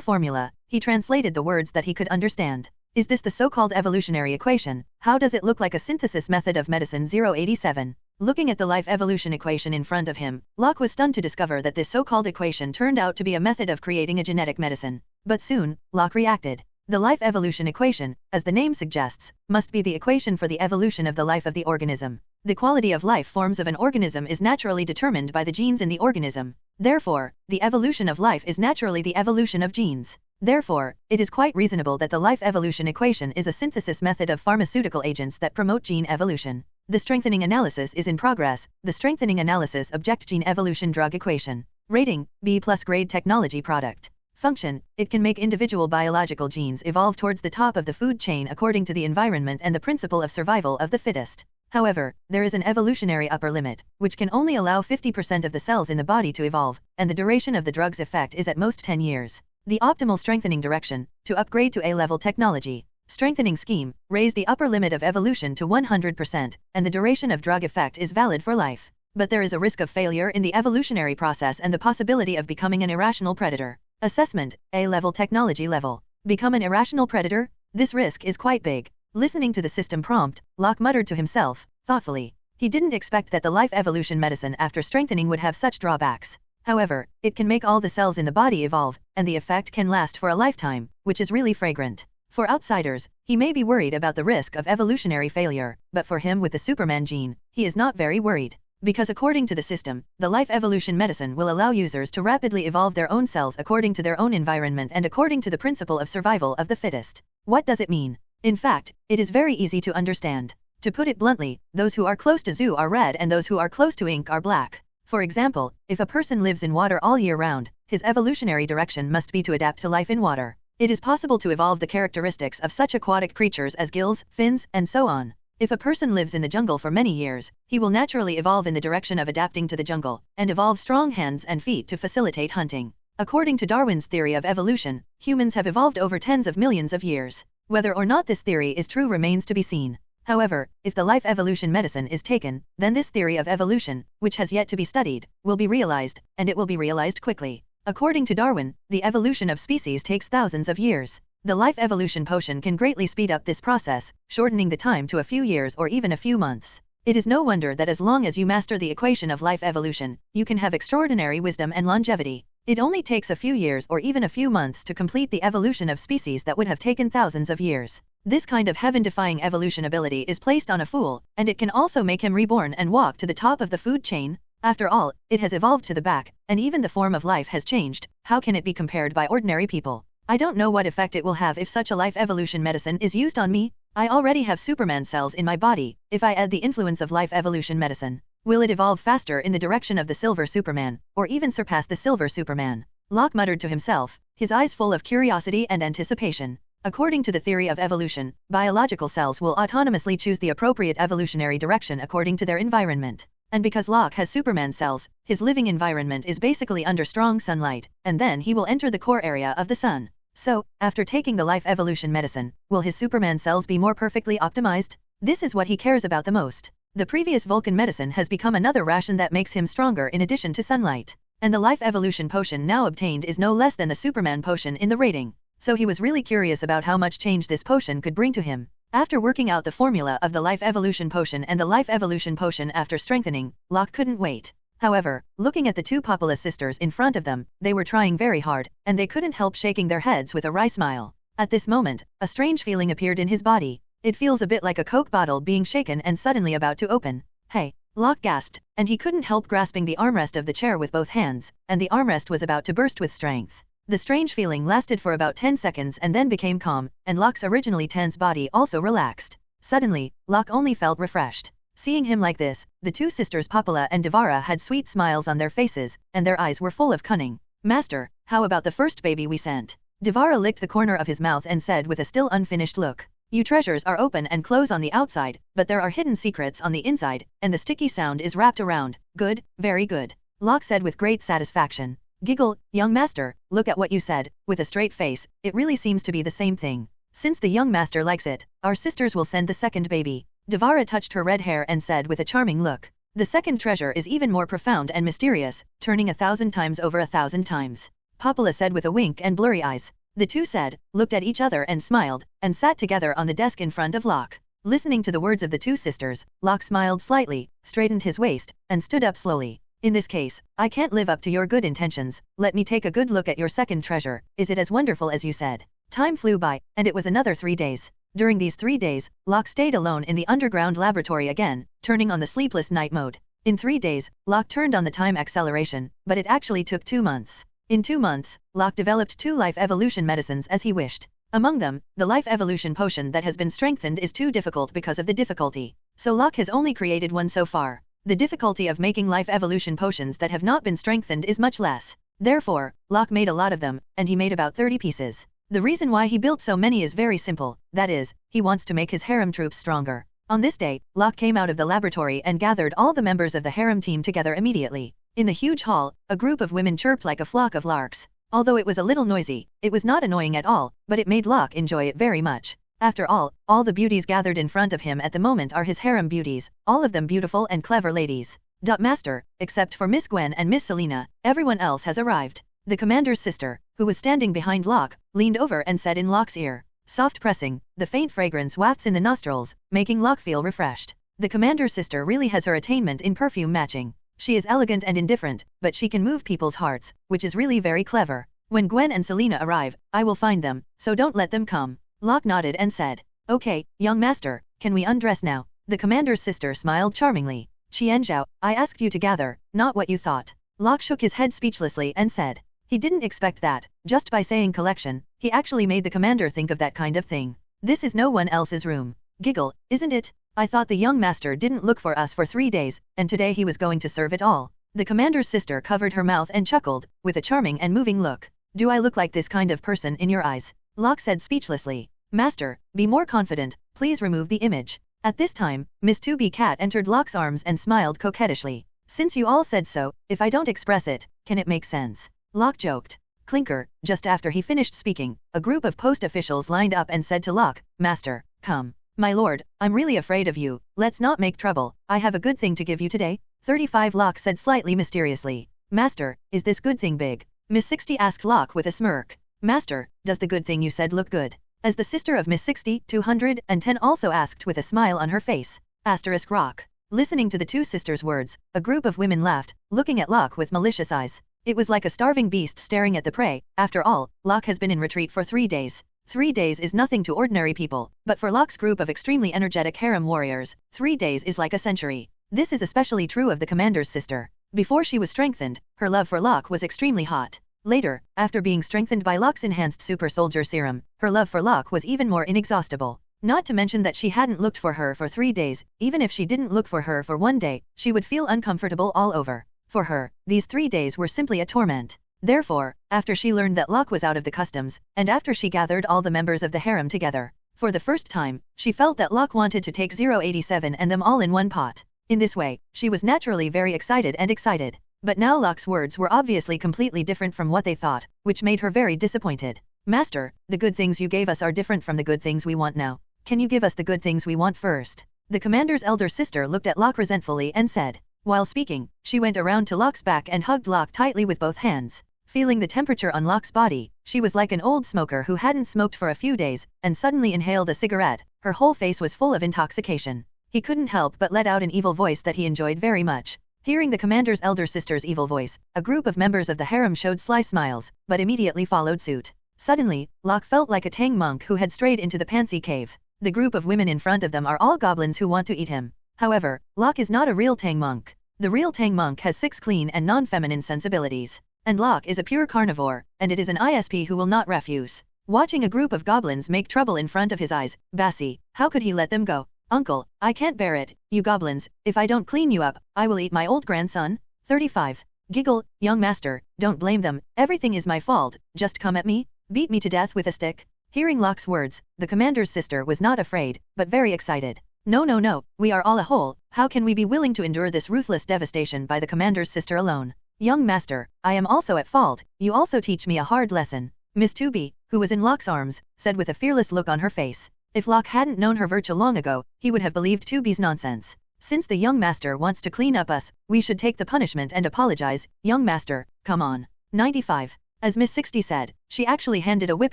formula, he translated the words that he could understand. Is this the so-called evolutionary equation? How does it look like a synthesis method of medicine 087? Looking at the life evolution equation in front of him, Locke was stunned to discover that this so-called equation turned out to be a method of creating a genetic medicine. But soon, Locke reacted. The life evolution equation, as the name suggests, must be the equation for the evolution of the life of the organism. The quality of life forms of an organism is naturally determined by the genes in the organism. Therefore, the evolution of life is naturally the evolution of genes. Therefore, it is quite reasonable that the life evolution equation is a synthesis method of pharmaceutical agents that promote gene evolution. The strengthening analysis is in progress, the strengthening analysis object gene evolution drug equation. Rating, B+ grade technology product. Function, it can make individual biological genes evolve towards the top of the food chain according to the environment and the principle of survival of the fittest. However, there is an evolutionary upper limit, which can only allow 50% of the cells in the body to evolve, and the duration of the drug's effect is at most 10 years. The optimal strengthening direction, to upgrade to A-level technology. Strengthening scheme, raise the upper limit of evolution to 100%, and the duration of drug effect is valid for life. But there is a risk of failure in the evolutionary process and the possibility of becoming an irrational predator. Assessment, A-level technology level. Become an irrational predator? This risk is quite big. Listening to the system prompt, Locke muttered to himself, thoughtfully. He didn't expect that the life evolution medicine after strengthening would have such drawbacks. However, it can make all the cells in the body evolve, and the effect can last for a lifetime, which is really fragrant. For outsiders, he may be worried about the risk of evolutionary failure, but for him with the Superman gene, he is not very worried. Because according to the system, the life evolution medicine will allow users to rapidly evolve their own cells according to their own environment and according to the principle of survival of the fittest. What does it mean? In fact, it is very easy to understand. To put it bluntly, those who are close to zoo are red and those who are close to ink are black. For example, if a person lives in water all year round, his evolutionary direction must be to adapt to life in water. It is possible to evolve the characteristics of such aquatic creatures as gills, fins, and so on. If a person lives in the jungle for many years, he will naturally evolve in the direction of adapting to the jungle, and evolve strong hands and feet to facilitate hunting. According to Darwin's theory of evolution, humans have evolved over tens of millions of years. Whether or not this theory is true remains to be seen. However, if the life evolution medicine is taken, then this theory of evolution, which has yet to be studied, will be realized, and it will be realized quickly. According to Darwin, the evolution of species takes thousands of years. The life evolution potion can greatly speed up this process, shortening the time to a few years or even a few months. It is no wonder that as long as you master the equation of life evolution, you can have extraordinary wisdom and longevity. It only takes a few years or even a few months to complete the evolution of species that would have taken thousands of years. This kind of heaven-defying evolution ability is placed on a fool, and it can also make him reborn and walk to the top of the food chain. After all, it has evolved to the back, and even the form of life has changed. How can it be compared by ordinary people? I don't know what effect it will have if such a life evolution medicine is used on me. I already have Superman cells in my body. If I add the influence of life evolution medicine, will it evolve faster in the direction of the Silver Superman, or even surpass the Silver Superman? Locke muttered to himself, his eyes full of curiosity and anticipation. According to the theory of evolution, biological cells will autonomously choose the appropriate evolutionary direction according to their environment. And because Locke has Superman cells, his living environment is basically under strong sunlight, and then he will enter the core area of the sun. So, after taking the life evolution medicine, will his Superman cells be more perfectly optimized? This is what he cares about the most. The previous Vulcan medicine has become another ration that makes him stronger in addition to sunlight. And the life evolution potion now obtained is no less than the Superman potion in the rating. So he was really curious about how much change this potion could bring to him. After working out the formula of the life evolution potion and the life evolution potion after strengthening, Locke couldn't wait. However, looking at the two Populous sisters in front of them, they were trying very hard, and they couldn't help shaking their heads with a wry smile. At this moment, a strange feeling appeared in his body. It feels a bit like a Coke bottle being shaken and suddenly about to open. Hey! Locke gasped, and he couldn't help grasping the armrest of the chair with both hands, and the armrest was about to burst with strength. The strange feeling lasted for about 10 seconds and then became calm, and Locke's originally tense body also relaxed. Suddenly, Locke only felt refreshed. Seeing him like this, the two sisters Popula and Devara had sweet smiles on their faces, and their eyes were full of cunning. Master, how about the first baby we sent? Devara licked the corner of his mouth and said with a still unfinished look. You treasures are open and close on the outside, but there are hidden secrets on the inside, and the sticky sound is wrapped around. Good, very good. Locke said with great satisfaction. Giggle, young master, look at what you said, with a straight face, it really seems to be the same thing. Since the young master likes it, our sisters will send the second baby. Devara touched her red hair and said with a charming look. The second treasure is even more profound and mysterious, turning 1,000 times over 1,000 times. Popula said with a wink and blurry eyes. The two said, looked at each other and smiled, and sat together on the desk in front of Locke. Listening to the words of the two sisters, Locke smiled slightly, straightened his waist, and stood up slowly. In this case, I can't live up to your good intentions, let me take a good look at your second treasure, is it as wonderful as you said? Time flew by, and it was another 3 days. During these 3 days, Locke stayed alone in the underground laboratory again, turning on the sleepless night mode. In 3 days, Locke turned on the time acceleration, but it actually took 2 months. In 2 months, Locke developed 2 life evolution medicines as he wished. Among them, the life evolution potion that has been strengthened is too difficult because of the difficulty. So Locke has only created one so far. The difficulty of making life evolution potions that have not been strengthened is much less. Therefore, Locke made a lot of them, and he made about 30 pieces. The reason why he built so many is very simple, that is, he wants to make his harem troops stronger. On this day, Locke came out of the laboratory and gathered all the members of the harem team together immediately. In the huge hall, a group of women chirped like a flock of larks. Although it was a little noisy, it was not annoying at all, but it made Locke enjoy it very much. After all the beauties gathered in front of him at the moment are his harem beauties, all of them beautiful and clever ladies. Master, except for Miss Gwen and Miss Selena, everyone else has arrived. The commander's sister, who was standing behind Locke, leaned over and said in Locke's ear. Soft pressing, the faint fragrance wafts in the nostrils, making Locke feel refreshed. The commander's sister really has her attainment in perfume matching. She is elegant and indifferent, but she can move people's hearts, which is really very clever. When Gwen and Selena arrive, I will find them, so don't let them come. Locke nodded and said. Okay, young master, can we undress now? The commander's sister smiled charmingly. Xianzhao, I asked you to gather, not what you thought. Locke shook his head speechlessly and said. He didn't expect that, just by saying collection, he actually made the commander think of that kind of thing. This is no one else's room. Giggle, isn't it? I thought the young master didn't look for us for 3 days, and today he was going to serve it all. The commander's sister covered her mouth and chuckled, with a charming and moving look. Do I look like this kind of person in your eyes? Locke said speechlessly. Master, be more confident, please remove the image. At this time, Miss 2B Cat entered Locke's arms and smiled coquettishly. Since you all said so, if I don't express it, can it make sense? Locke joked. Clinker, just after he finished speaking, a group of post officials lined up and said to Locke, Master, come. My lord, I'm really afraid of you, let's not make trouble, I have a good thing to give you today. 35 Locke said slightly mysteriously. Master, is this good thing big? Miss 60 asked Locke with a smirk. Master, does the good thing you said look good? As the sister of Miss 60, 210 also asked with a smile on her face. Asterisk rock. Listening to the two sisters' words, a group of women laughed, looking at Locke with malicious eyes. It was like a starving beast staring at the prey. After all, Locke has been in retreat for 3 days. 3 days is nothing to ordinary people, but for Locke's group of extremely energetic harem warriors, 3 days is like a century. This is especially true of the commander's sister. Before she was strengthened, her love for Locke was extremely hot. Later, after being strengthened by Locke's enhanced super soldier serum, her love for Locke was even more inexhaustible. Not to mention that she hadn't looked for her for 3 days, even if she didn't look for her for 1 day, she would feel uncomfortable all over. For her, these 3 days were simply a torment. Therefore, after she learned that Locke was out of the customs, and after she gathered all the members of the harem together, for the first time, she felt that Locke wanted to take 087 and them all in one pot. In this way, she was naturally very excited. But now Locke's words were obviously completely different from what they thought, which made her very disappointed. Master, the good things you gave us are different from the good things we want now. Can you give us the good things we want first? The commander's elder sister looked at Locke resentfully and said. While speaking, she went around to Locke's back and hugged Locke tightly with both hands. Feeling the temperature on Locke's body, she was like an old smoker who hadn't smoked for a few days, and suddenly inhaled a cigarette. Her whole face was full of intoxication. He couldn't help but let out an evil voice that he enjoyed very much. Hearing the commander's elder sister's evil voice, a group of members of the harem showed sly smiles, but immediately followed suit. Suddenly, Locke felt like a Tang monk who had strayed into the Pansy cave. The group of women in front of them are all goblins who want to eat him. However, Locke is not a real Tang monk. The real Tang monk has 6 clean and non-feminine sensibilities. And Locke is a pure carnivore, and it is an ISP who will not refuse. Watching a group of goblins make trouble in front of his eyes, Bassie, how could he let them go? Uncle, I can't bear it, you goblins, if I don't clean you up, I will eat my old grandson. 35. Giggle, young master, don't blame them, everything is my fault, just come at me, beat me to death with a stick. Hearing Locke's words, the commander's sister was not afraid, but very excited. No, we are all a whole, how can we be willing to endure this ruthless devastation by the commander's sister alone? Young master, I am also at fault, you also teach me a hard lesson. Miss 2B, who was in Locke's arms, said with a fearless look on her face. If Locke hadn't known her virtue long ago, he would have believed 2B's nonsense. Since the young master wants to clean up us, we should take the punishment and apologize. Young master, come on. 95. As Miss 60 said, she actually handed a whip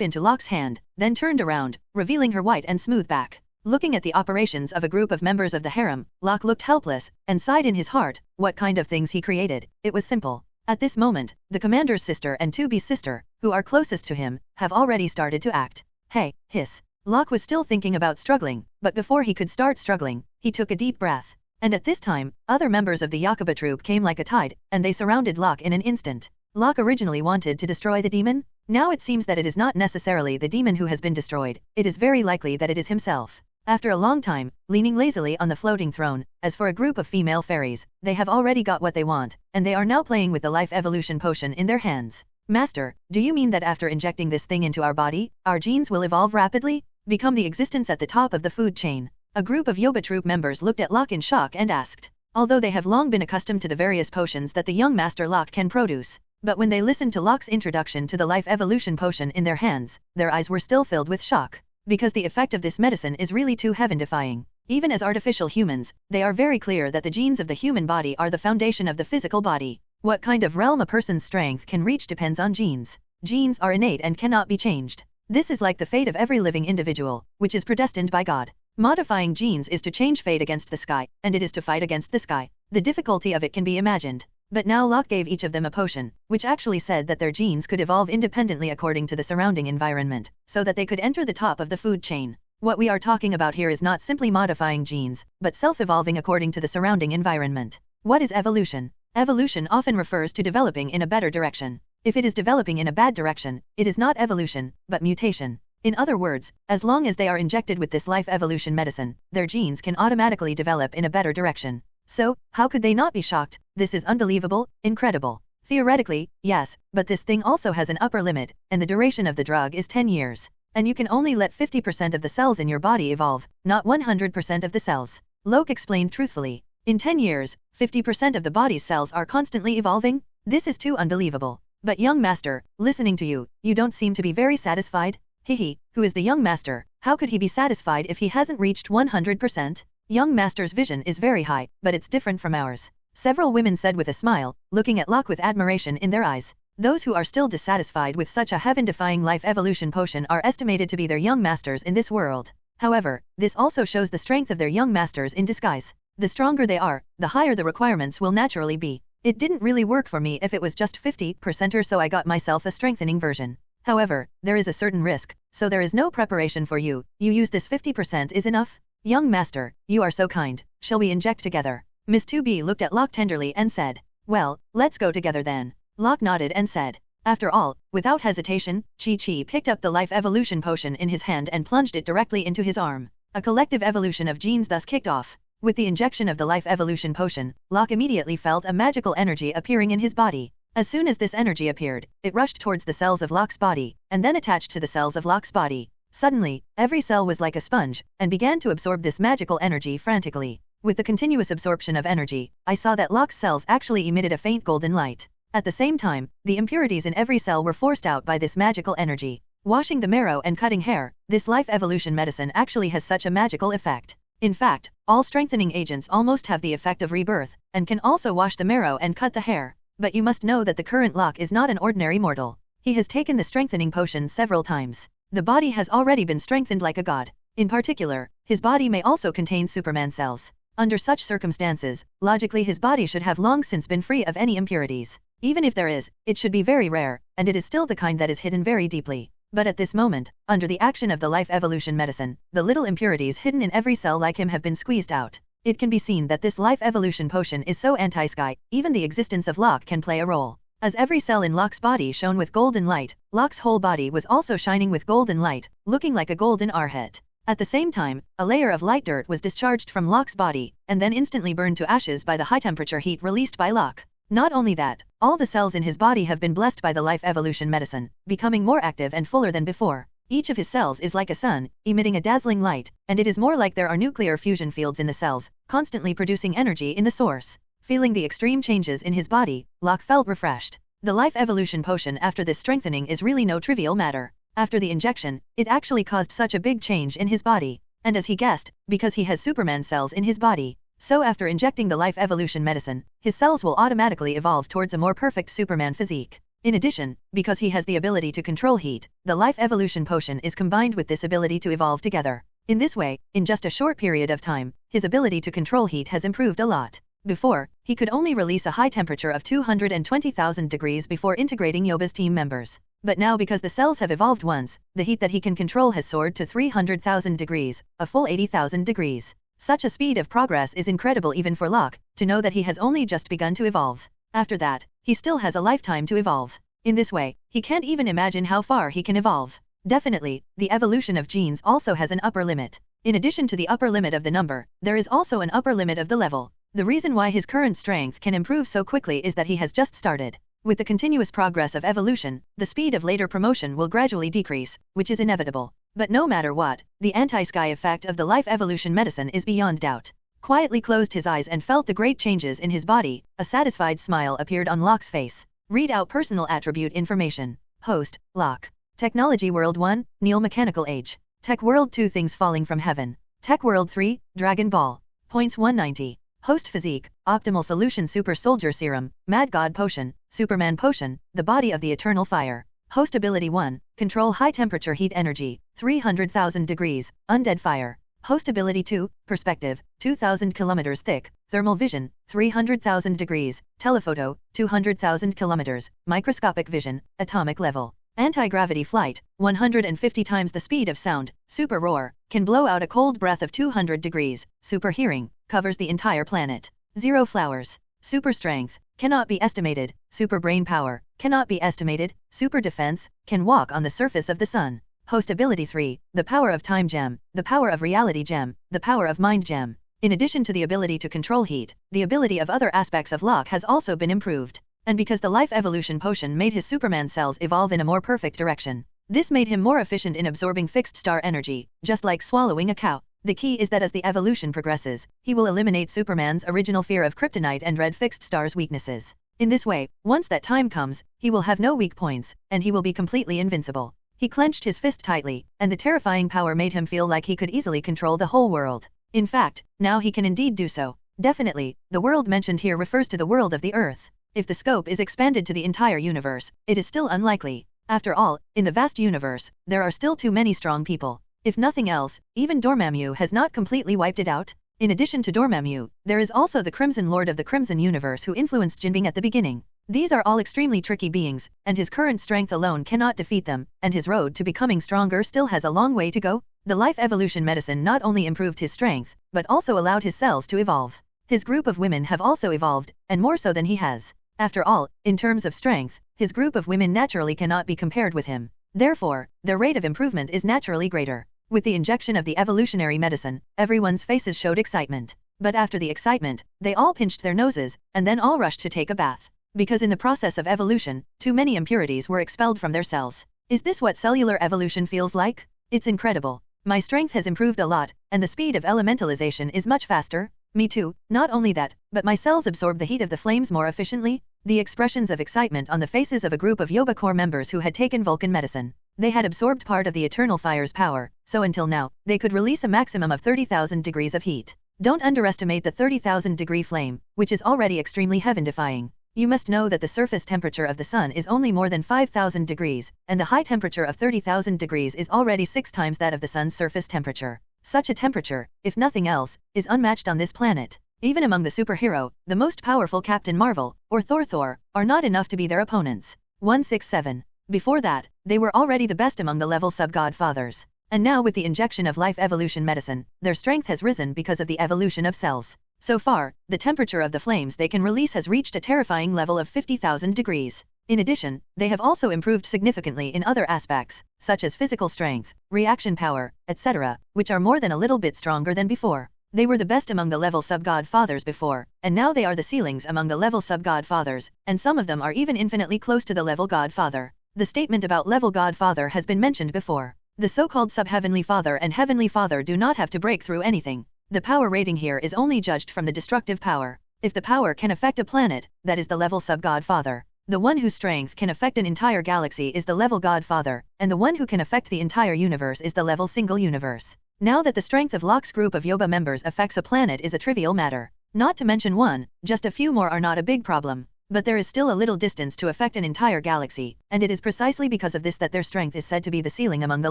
into Locke's hand, then turned around, revealing her white and smooth back. Looking at the operations of a group of members of the harem, Locke looked helpless, and sighed in his heart, what kind of things he created. It was simple. At this moment, the commander's sister and 2B's sister, who are closest to him, have already started to act. Hey, hiss. Locke was still thinking about struggling, but before he could start struggling, he took a deep breath. And at this time, other members of the Yakuba troop came like a tide, and they surrounded Locke in an instant. Locke originally wanted to destroy the demon. Now it seems that it is not necessarily the demon who has been destroyed, it is very likely that it is himself. After a long time, leaning lazily on the floating throne, as for a group of female fairies, they have already got what they want, and they are now playing with the life evolution potion in their hands. Master, do you mean that after injecting this thing into our body, our genes will evolve rapidly? Become the existence at the top of the food chain? A group of Yoba troop members looked at Locke in shock and asked. Although they have long been accustomed to the various potions that the young master Locke can produce, but when they listened to Locke's introduction to the life evolution potion in their hands, their eyes were still filled with shock. Because the effect of this medicine is really too heaven-defying. Even as artificial humans, they are very clear that the genes of the human body are the foundation of the physical body. What kind of realm a person's strength can reach depends on genes. Genes are innate and cannot be changed. This is like the fate of every living individual, which is predestined by God. Modifying genes is to change fate against the sky, and it is to fight against the sky. The difficulty of it can be imagined. But now Locke gave each of them a potion, which actually said that their genes could evolve independently according to the surrounding environment, so that they could enter the top of the food chain. What we are talking about here is not simply modifying genes, but self-evolving according to the surrounding environment. What is evolution? Evolution often refers to developing in a better direction. If it is developing in a bad direction, it is not evolution, but mutation. In other words, as long as they are injected with this life evolution medicine, their genes can automatically develop in a better direction. So, how could they not be shocked? This is unbelievable, incredible. Theoretically, yes, but this thing also has an upper limit, and the duration of the drug is 10 years. And you can only let 50% of the cells in your body evolve, not 100% of the cells. Locke explained truthfully. In 10 years, 50% of the body's cells are constantly evolving? This is too unbelievable. But young master, listening to you, you don't seem to be very satisfied? Hihi, who is the young master? How could he be satisfied if he hasn't reached 100%? Young master's vision is very high, but it's different from ours. Several women said with a smile, looking at Locke with admiration in their eyes. Those who are still dissatisfied with such a heaven-defying life evolution potion are estimated to be their young masters in this world. However, this also shows the strength of their young masters in disguise. The stronger they are, the higher the requirements will naturally be. It didn't really work for me if it was just 50% or so. I got myself a strengthening version. However, there is a certain risk, so there is no preparation for you. You use this 50% is enough? Young master, you are so kind. Shall we inject together? Miss 2B looked at Locke tenderly and said. Well, let's go together then. Locke nodded and said. After all, without hesitation, Chi picked up the life evolution potion in his hand and plunged it directly into his arm. A collective evolution of genes thus kicked off. With the injection of the life evolution potion, Locke immediately felt a magical energy appearing in his body. As soon as this energy appeared, it rushed towards the cells of Locke's body, and then attached to the cells of Locke's body. Suddenly, every cell was like a sponge, and began to absorb this magical energy frantically. With the continuous absorption of energy, I saw that Locke's cells actually emitted a faint golden light. At the same time, the impurities in every cell were forced out by this magical energy. Washing the marrow and cutting hair, this life evolution medicine actually has such a magical effect. In fact, all strengthening agents almost have the effect of rebirth, and can also wash the marrow and cut the hair. But you must know that the current Locke is not an ordinary mortal. He has taken the strengthening potion several times. The body has already been strengthened like a god. In particular, his body may also contain Superman cells. Under such circumstances, logically his body should have long since been free of any impurities. Even if there is, it should be very rare, and it is still the kind that is hidden very deeply. But at this moment, under the action of the life evolution medicine, the little impurities hidden in every cell like him have been squeezed out. It can be seen that this life evolution potion is so anti-sky, even the existence of Locke can play a role. As every cell in Locke's body shone with golden light, Locke's whole body was also shining with golden light, looking like a golden arhat. At the same time, a layer of light dirt was discharged from Locke's body, and then instantly burned to ashes by the high-temperature heat released by Locke. Not only that, all the cells in his body have been blessed by the life evolution medicine, becoming more active and fuller than before. Each of his cells is like a sun, emitting a dazzling light, and it is more like there are nuclear fusion fields in the cells, constantly producing energy in the source. Feeling the extreme changes in his body, Locke felt refreshed. The life evolution potion after this strengthening is really no trivial matter. After the injection, it actually caused such a big change in his body. And as he guessed, because he has Superman cells in his body, so after injecting the life evolution medicine, his cells will automatically evolve towards a more perfect Superman physique. In addition, because he has the ability to control heat, the life evolution potion is combined with this ability to evolve together. In this way, in just a short period of time, his ability to control heat has improved a lot. Before, he could only release a high temperature of 220,000 degrees before integrating Yoba's team members. But now because the cells have evolved once, the heat that he can control has soared to 300,000 degrees, a full 80,000 degrees. Such a speed of progress is incredible even for Locke, to know that he has only just begun to evolve. After that, he still has a lifetime to evolve. In this way, he can't even imagine how far he can evolve. Definitely, the evolution of genes also has an upper limit. In addition to the upper limit of the number, there is also an upper limit of the level. The reason why his current strength can improve so quickly is that he has just started. With the continuous progress of evolution, the speed of later promotion will gradually decrease, which is inevitable. But no matter what, the anti-sky effect of the life evolution medicine is beyond doubt. Quietly closed his eyes and felt the great changes in his body, a satisfied smile appeared on Locke's face. Read out personal attribute information. Host, Locke. Technology World 1, Neo Mechanical Age. Tech World 2, Things Falling from Heaven. Tech World 3, Dragon Ball. Points 190. Host Physique, Optimal Solution Super Soldier Serum, Mad God Potion, Superman Potion, The Body of the Eternal Fire. Host Ability 1, Control High Temperature Heat Energy, 300,000 degrees, Undead Fire. Host Ability 2, Perspective, 2,000 kilometers thick, Thermal Vision, 300,000 degrees, Telephoto, 200,000 kilometers, Microscopic Vision, Atomic Level. Anti-gravity flight, 150 times the speed of sound, Super Roar, can blow out a cold breath of 200 degrees, Super Hearing, covers the entire planet. Zero Flowers. Super Strength, cannot be estimated, Super Brain Power, cannot be estimated, Super Defense, can walk on the surface of the sun. Host Ability 3, The Power of Time Gem, The Power of Reality Gem, The Power of Mind Gem. In addition to the ability to control heat, the ability of other aspects of Locke has also been improved. And because the life evolution potion made his Superman cells evolve in a more perfect direction, this made him more efficient in absorbing fixed star energy, just like swallowing a cow. The key is that as the evolution progresses, he will eliminate Superman's original fear of kryptonite and red fixed stars' weaknesses. In this way, once that time comes, he will have no weak points, and he will be completely invincible. He clenched his fist tightly, and the terrifying power made him feel like he could easily control the whole world. In fact, now he can indeed do so. Definitely, the world mentioned here refers to the world of the Earth. If the scope is expanded to the entire universe, it is still unlikely. After all, in the vast universe, there are still too many strong people. If nothing else, even Dormammu has not completely wiped it out. In addition to Dormammu, there is also the Crimson Lord of the Crimson Universe who influenced Jinbing at the beginning. These are all extremely tricky beings, and his current strength alone cannot defeat them, and his road to becoming stronger still has a long way to go. The life evolution medicine not only improved his strength, but also allowed his cells to evolve. His group of women have also evolved, and more so than he has. After all, in terms of strength, his group of women naturally cannot be compared with him. Therefore, their rate of improvement is naturally greater. With the injection of the evolutionary medicine, everyone's faces showed excitement. But after the excitement, they all pinched their noses, and then all rushed to take a bath. Because in the process of evolution, too many impurities were expelled from their cells. Is this what cellular evolution feels like? It's incredible. My strength has improved a lot, and the speed of elementalization is much faster. Me too. Not only that, but my cells absorb the heat of the flames more efficiently. The expressions of excitement on the faces of a group of Yoba Corps members who had taken Vulcan medicine. They had absorbed part of the eternal fire's power, so until now, they could release a maximum of 30,000 degrees of heat. Don't underestimate the 30,000 degree flame, which is already extremely heaven-defying. You must know that the surface temperature of the sun is only more than 5,000 degrees, and the high temperature of 30,000 degrees is already 6 times that of the sun's surface temperature. Such a temperature, if nothing else, is unmatched on this planet. Even among the superhero, the most powerful Captain Marvel, or Thor, are not enough to be their opponents. 167. Before that, they were already the best among the level sub-godfathers. And now with the injection of life evolution medicine, their strength has risen because of the evolution of cells. So far, the temperature of the flames they can release has reached a terrifying level of 50,000 degrees. In addition, they have also improved significantly in other aspects, such as physical strength, reaction power, etc., which are more than a little bit stronger than before. They were the best among the level sub-godfathers before, and now they are the ceilings among the level sub-godfathers, and some of them are even infinitely close to the level godfather. The statement about level godfather has been mentioned before. The so-called sub-heavenly father and heavenly father do not have to break through anything. The power rating here is only judged from the destructive power. If the power can affect a planet, that is the level sub-godfather. The one whose strength can affect an entire galaxy is the level godfather, and the one who can affect the entire universe is the level single universe. Now that the strength of Locke's group of Yoba members affects a planet is a trivial matter. Not to mention one, just a few more are not a big problem. But there is still a little distance to affect an entire galaxy, and it is precisely because of this that their strength is said to be the ceiling among the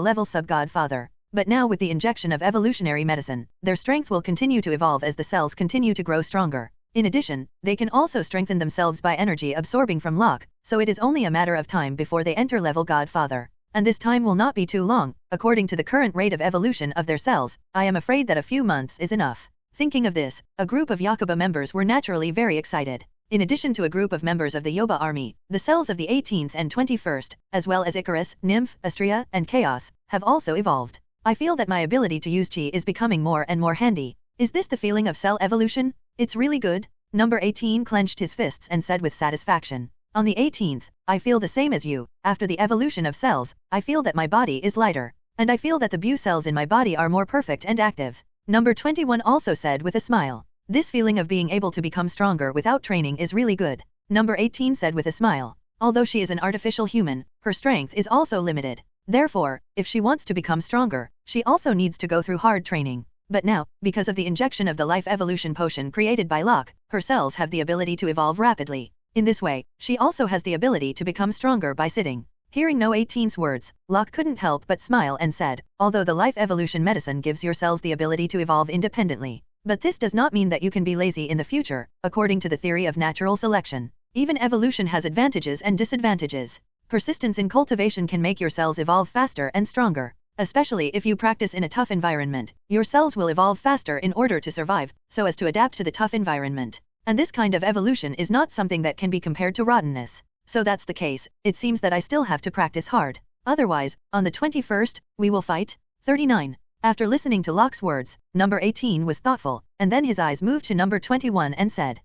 level sub-godfather. But now with the injection of evolutionary medicine, their strength will continue to evolve as the cells continue to grow stronger. In addition, they can also strengthen themselves by energy absorbing from Locke, so it is only a matter of time before they enter level godfather. And this time will not be too long. According to the current rate of evolution of their cells, I am afraid that a few months is enough. Thinking of this, a group of Yakuba members were naturally very excited. In addition to a group of members of the Yoba army, the cells of the 18th and 21st, as well as Icarus, Nymph, Astrea, and Chaos, have also evolved. I feel that my ability to use chi is becoming more and more handy. Is this the feeling of cell evolution? It's really good. Number 18 clenched his fists and said with satisfaction. On the 18th, I feel the same as you. After the evolution of cells, I feel that my body is lighter. And I feel that the Bu cells in my body are more perfect and active. Number 21 also said with a smile. This feeling of being able to become stronger without training is really good. Number 18 said with a smile. Although she is an artificial human, her strength is also limited. Therefore, if she wants to become stronger, she also needs to go through hard training. But now, because of the injection of the life evolution potion created by Locke, her cells have the ability to evolve rapidly. In this way, she also has the ability to become stronger by sitting. Hearing No 18's words, Locke couldn't help but smile and said, although the life evolution medicine gives your cells the ability to evolve independently. But this does not mean that you can be lazy in the future, according to the theory of natural selection. Even evolution has advantages and disadvantages. Persistence in cultivation can make your cells evolve faster and stronger. Especially if you practice in a tough environment, your cells will evolve faster in order to survive, so as to adapt to the tough environment. And this kind of evolution is not something that can be compared to rottenness. So that's the case, it seems that I still have to practice hard. Otherwise, on the 21st, we will fight. 39. After listening to Locke's words, number 18 was thoughtful, and then his eyes moved to number 21 and said,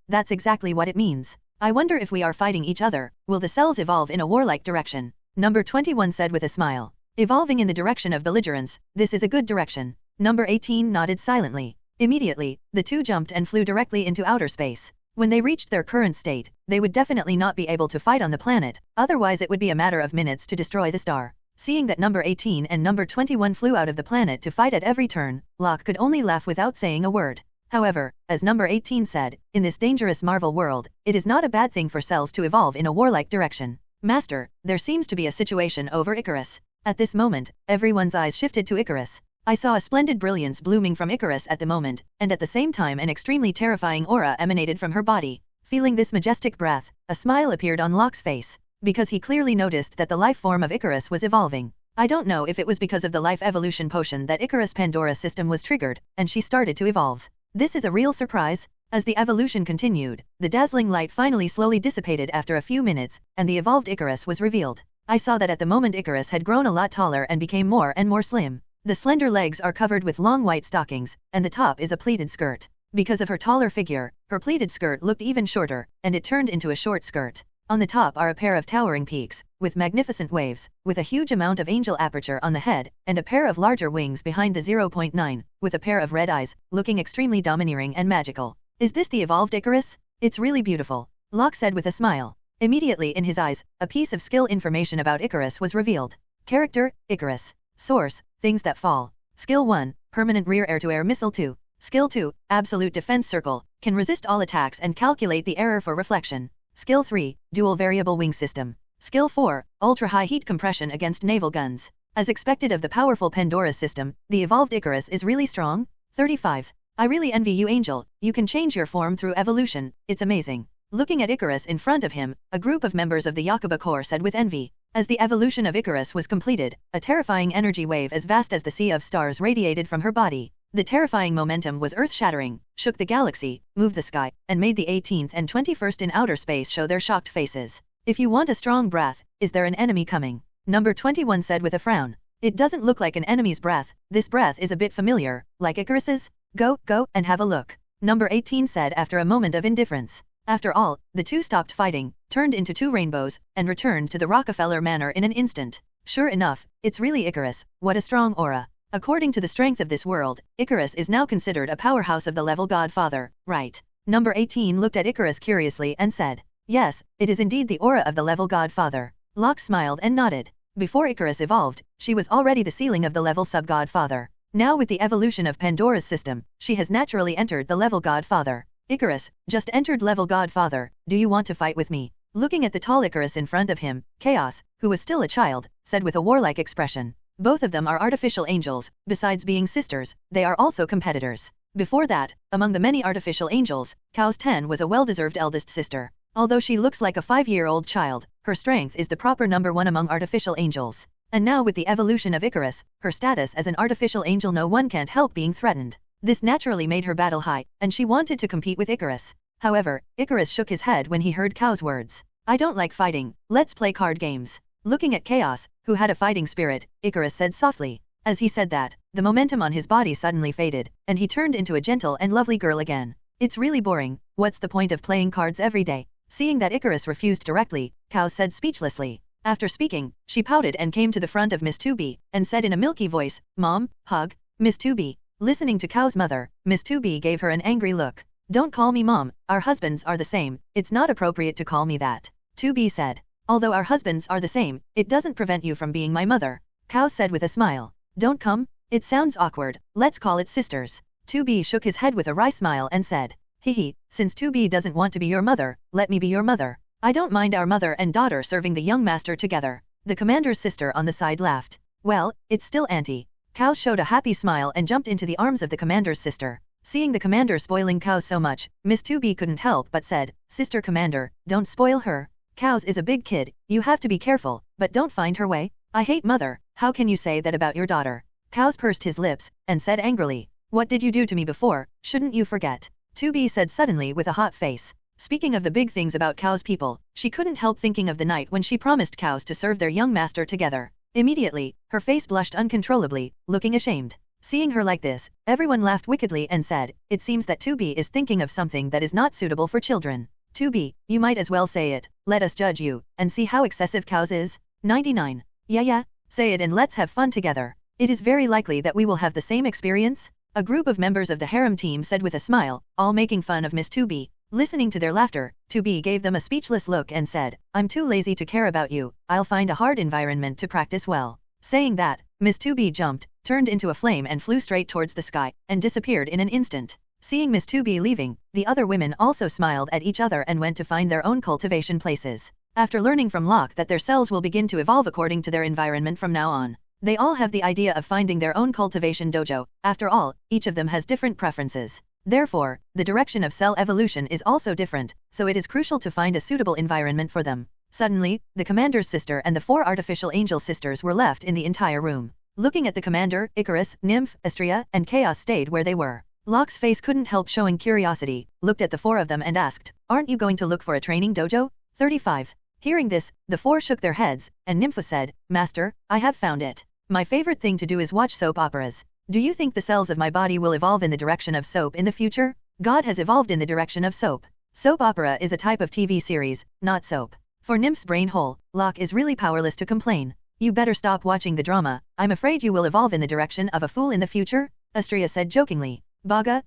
that's exactly what it means. I wonder if we are fighting each other, will the cells evolve in a warlike direction? Number 21 said with a smile. Evolving in the direction of belligerence, this is a good direction. Number 18 nodded silently. Immediately, the two jumped and flew directly into outer space. When they reached their current state, they would definitely not be able to fight on the planet, otherwise it would be a matter of minutes to destroy the star. Seeing that number 18 and number 21 flew out of the planet to fight at every turn, Locke could only laugh without saying a word. However, as number 18 said, in this dangerous Marvel world, it is not a bad thing for cells to evolve in a warlike direction. Master, there seems to be a situation over Icarus. At this moment, everyone's eyes shifted to Icarus. I saw a splendid brilliance blooming from Icarus at the moment, and at the same time an extremely terrifying aura emanated from her body. Feeling this majestic breath, a smile appeared on Locke's face, because he clearly noticed that the life form of Icarus was evolving. I don't know if it was because of the life evolution potion that Icarus' Pandora system was triggered, and she started to evolve. This is a real surprise. As the evolution continued, the dazzling light finally slowly dissipated after a few minutes, and the evolved Icarus was revealed. I saw that at the moment Icarus had grown a lot taller and became more and more slim. The slender legs are covered with long white stockings, and the top is a pleated skirt. Because of her taller figure, her pleated skirt looked even shorter, and it turned into a short skirt. On the top are a pair of towering peaks, with magnificent waves, with a huge amount of angel aperture on the head, and a pair of larger wings behind the 0.9, with a pair of red eyes, looking extremely domineering and magical. Is this the evolved Icarus? It's really beautiful, Locke said with a smile. Immediately in his eyes, a piece of skill information about Icarus was revealed. Character, Icarus. Source, things that fall. Skill 1, permanent rear air-to-air missile 2. Skill 2, absolute defense circle, can resist all attacks and calculate the error for reflection. Skill 3, dual variable wing system. Skill 4, ultra-high heat compression against naval guns. As expected of the powerful Pandora's system, the evolved Icarus is really strong. 35. I really envy you, Angel. You can change your form through evolution. It's amazing. Looking at Icarus in front of him, a group of members of the Yakuba Corps said with envy. As the evolution of Icarus was completed, a terrifying energy wave as vast as the sea of stars radiated from her body. The terrifying momentum was earth-shattering, shook the galaxy, moved the sky, and made the 18th and 21st in outer space show their shocked faces. If you want a strong breath, is there an enemy coming? Number 21 said with a frown. It doesn't look like an enemy's breath. This breath is a bit familiar, like Icarus's. Go, and have a look. Number 18 said after a moment of indifference. After all, the two stopped fighting, turned into two rainbows, and returned to the Rockefeller Manor in an instant. Sure enough, it's really Icarus. What a strong aura. According to the strength of this world, Icarus is now considered a powerhouse of the level Godfather, right? Number 18 looked at Icarus curiously and said, yes, it is indeed the aura of the level Godfather. Locke smiled and nodded. Before Icarus evolved, she was already the ceiling of the level sub-Godfather. Now with the evolution of Pandora's system, she has naturally entered the level Godfather. Icarus, just entered level Godfather, do you want to fight with me? Looking at the tall Icarus in front of him, Chaos, who was still a child, said with a warlike expression. Both of them are artificial angels. Besides being sisters, they are also competitors. Before that, among the many artificial angels, Chaos 10 was a well-deserved eldest sister. Although she looks like a 5-year-old child, her strength is the proper number 1 among artificial angels. And now with the evolution of Icarus, her status as an artificial angel, no one can't help being threatened. This naturally made her battle high, and she wanted to compete with Icarus. However, Icarus shook his head when he heard Chaos' words. I don't like fighting, let's play card games. Looking at Chaos, who had a fighting spirit, Icarus said softly. As he said that, the momentum on his body suddenly faded, and he turned into a gentle and lovely girl again. It's really boring. What's the point of playing cards every day? Seeing that Icarus refused directly, Chaos said speechlessly. After speaking, she pouted and came to the front of Miss 2B, and said in a milky voice, Mom, hug. Miss 2B. Listening to Chaos' mother, Miss 2B gave her an angry look. Don't call me Mom, our husbands are the same, it's not appropriate to call me that. 2B said. Although our husbands are the same, it doesn't prevent you from being my mother. Chaos said with a smile. Don't come? It sounds awkward, let's call it sisters. 2B shook his head with a wry smile and said. Hehe, since 2B doesn't want to be your mother, let me be your mother. I don't mind our mother and daughter serving the young master together. The commander's sister on the side laughed. Well, it's still Auntie. Chaos showed a happy smile and jumped into the arms of the commander's sister. Seeing the commander spoiling Chaos so much, Miss 2B couldn't help but said, Sister Commander, don't spoil her. Chaos is a big kid, you have to be careful, but don't find her way. I hate mother, how can you say that about your daughter? Chaos pursed his lips, and said angrily, what did you do to me before, shouldn't you forget? 2B said suddenly with a hot face. Speaking of the big things about Chaos people, she couldn't help thinking of the night when she promised Chaos to serve their young master together. Immediately, her face blushed uncontrollably, looking ashamed. Seeing her like this, everyone laughed wickedly and said, it seems that 2B is thinking of something that is not suitable for children. 2B, you might as well say it, let us judge you, and see how excessive Chaos is. 99. Yeah, say it and let's have fun together. It is very likely that we will have the same experience. A group of members of the harem team said with a smile, all making fun of Miss 2B. Listening to their laughter, 2B gave them a speechless look and said, I'm too lazy to care about you, I'll find a hard environment to practice well. Saying that, Miss 2B jumped, turned into a flame and flew straight towards the sky, and disappeared in an instant. Seeing Miss 2B leaving, the other women also smiled at each other and went to find their own cultivation places. After learning from Locke that their cells will begin to evolve according to their environment from now on, they all have the idea of finding their own cultivation dojo. After all, each of them has different preferences. Therefore, the direction of cell evolution is also different, so it is crucial to find a suitable environment for them. Suddenly, the commander's sister and the 4 artificial angel sisters were left in the entire room. Looking at the commander, Icarus, Nymph, Astrea, and Chaos stayed where they were. Locke's face couldn't help showing curiosity, looked at the 4 of them and asked, aren't you going to look for a training dojo? 35. Hearing this, the 4 shook their heads, and Nymph said, Master, I have found it. My favorite thing to do is watch soap operas. Do you think the cells of my body will evolve in the direction of soap in the future? God has evolved in the direction of soap. Soap opera is a type of TV series, not soap. For Nymph's brain hole, Locke is really powerless to complain. You better stop watching the drama, I'm afraid you will evolve in the direction of a fool in the future, Astrea said jokingly. Baga,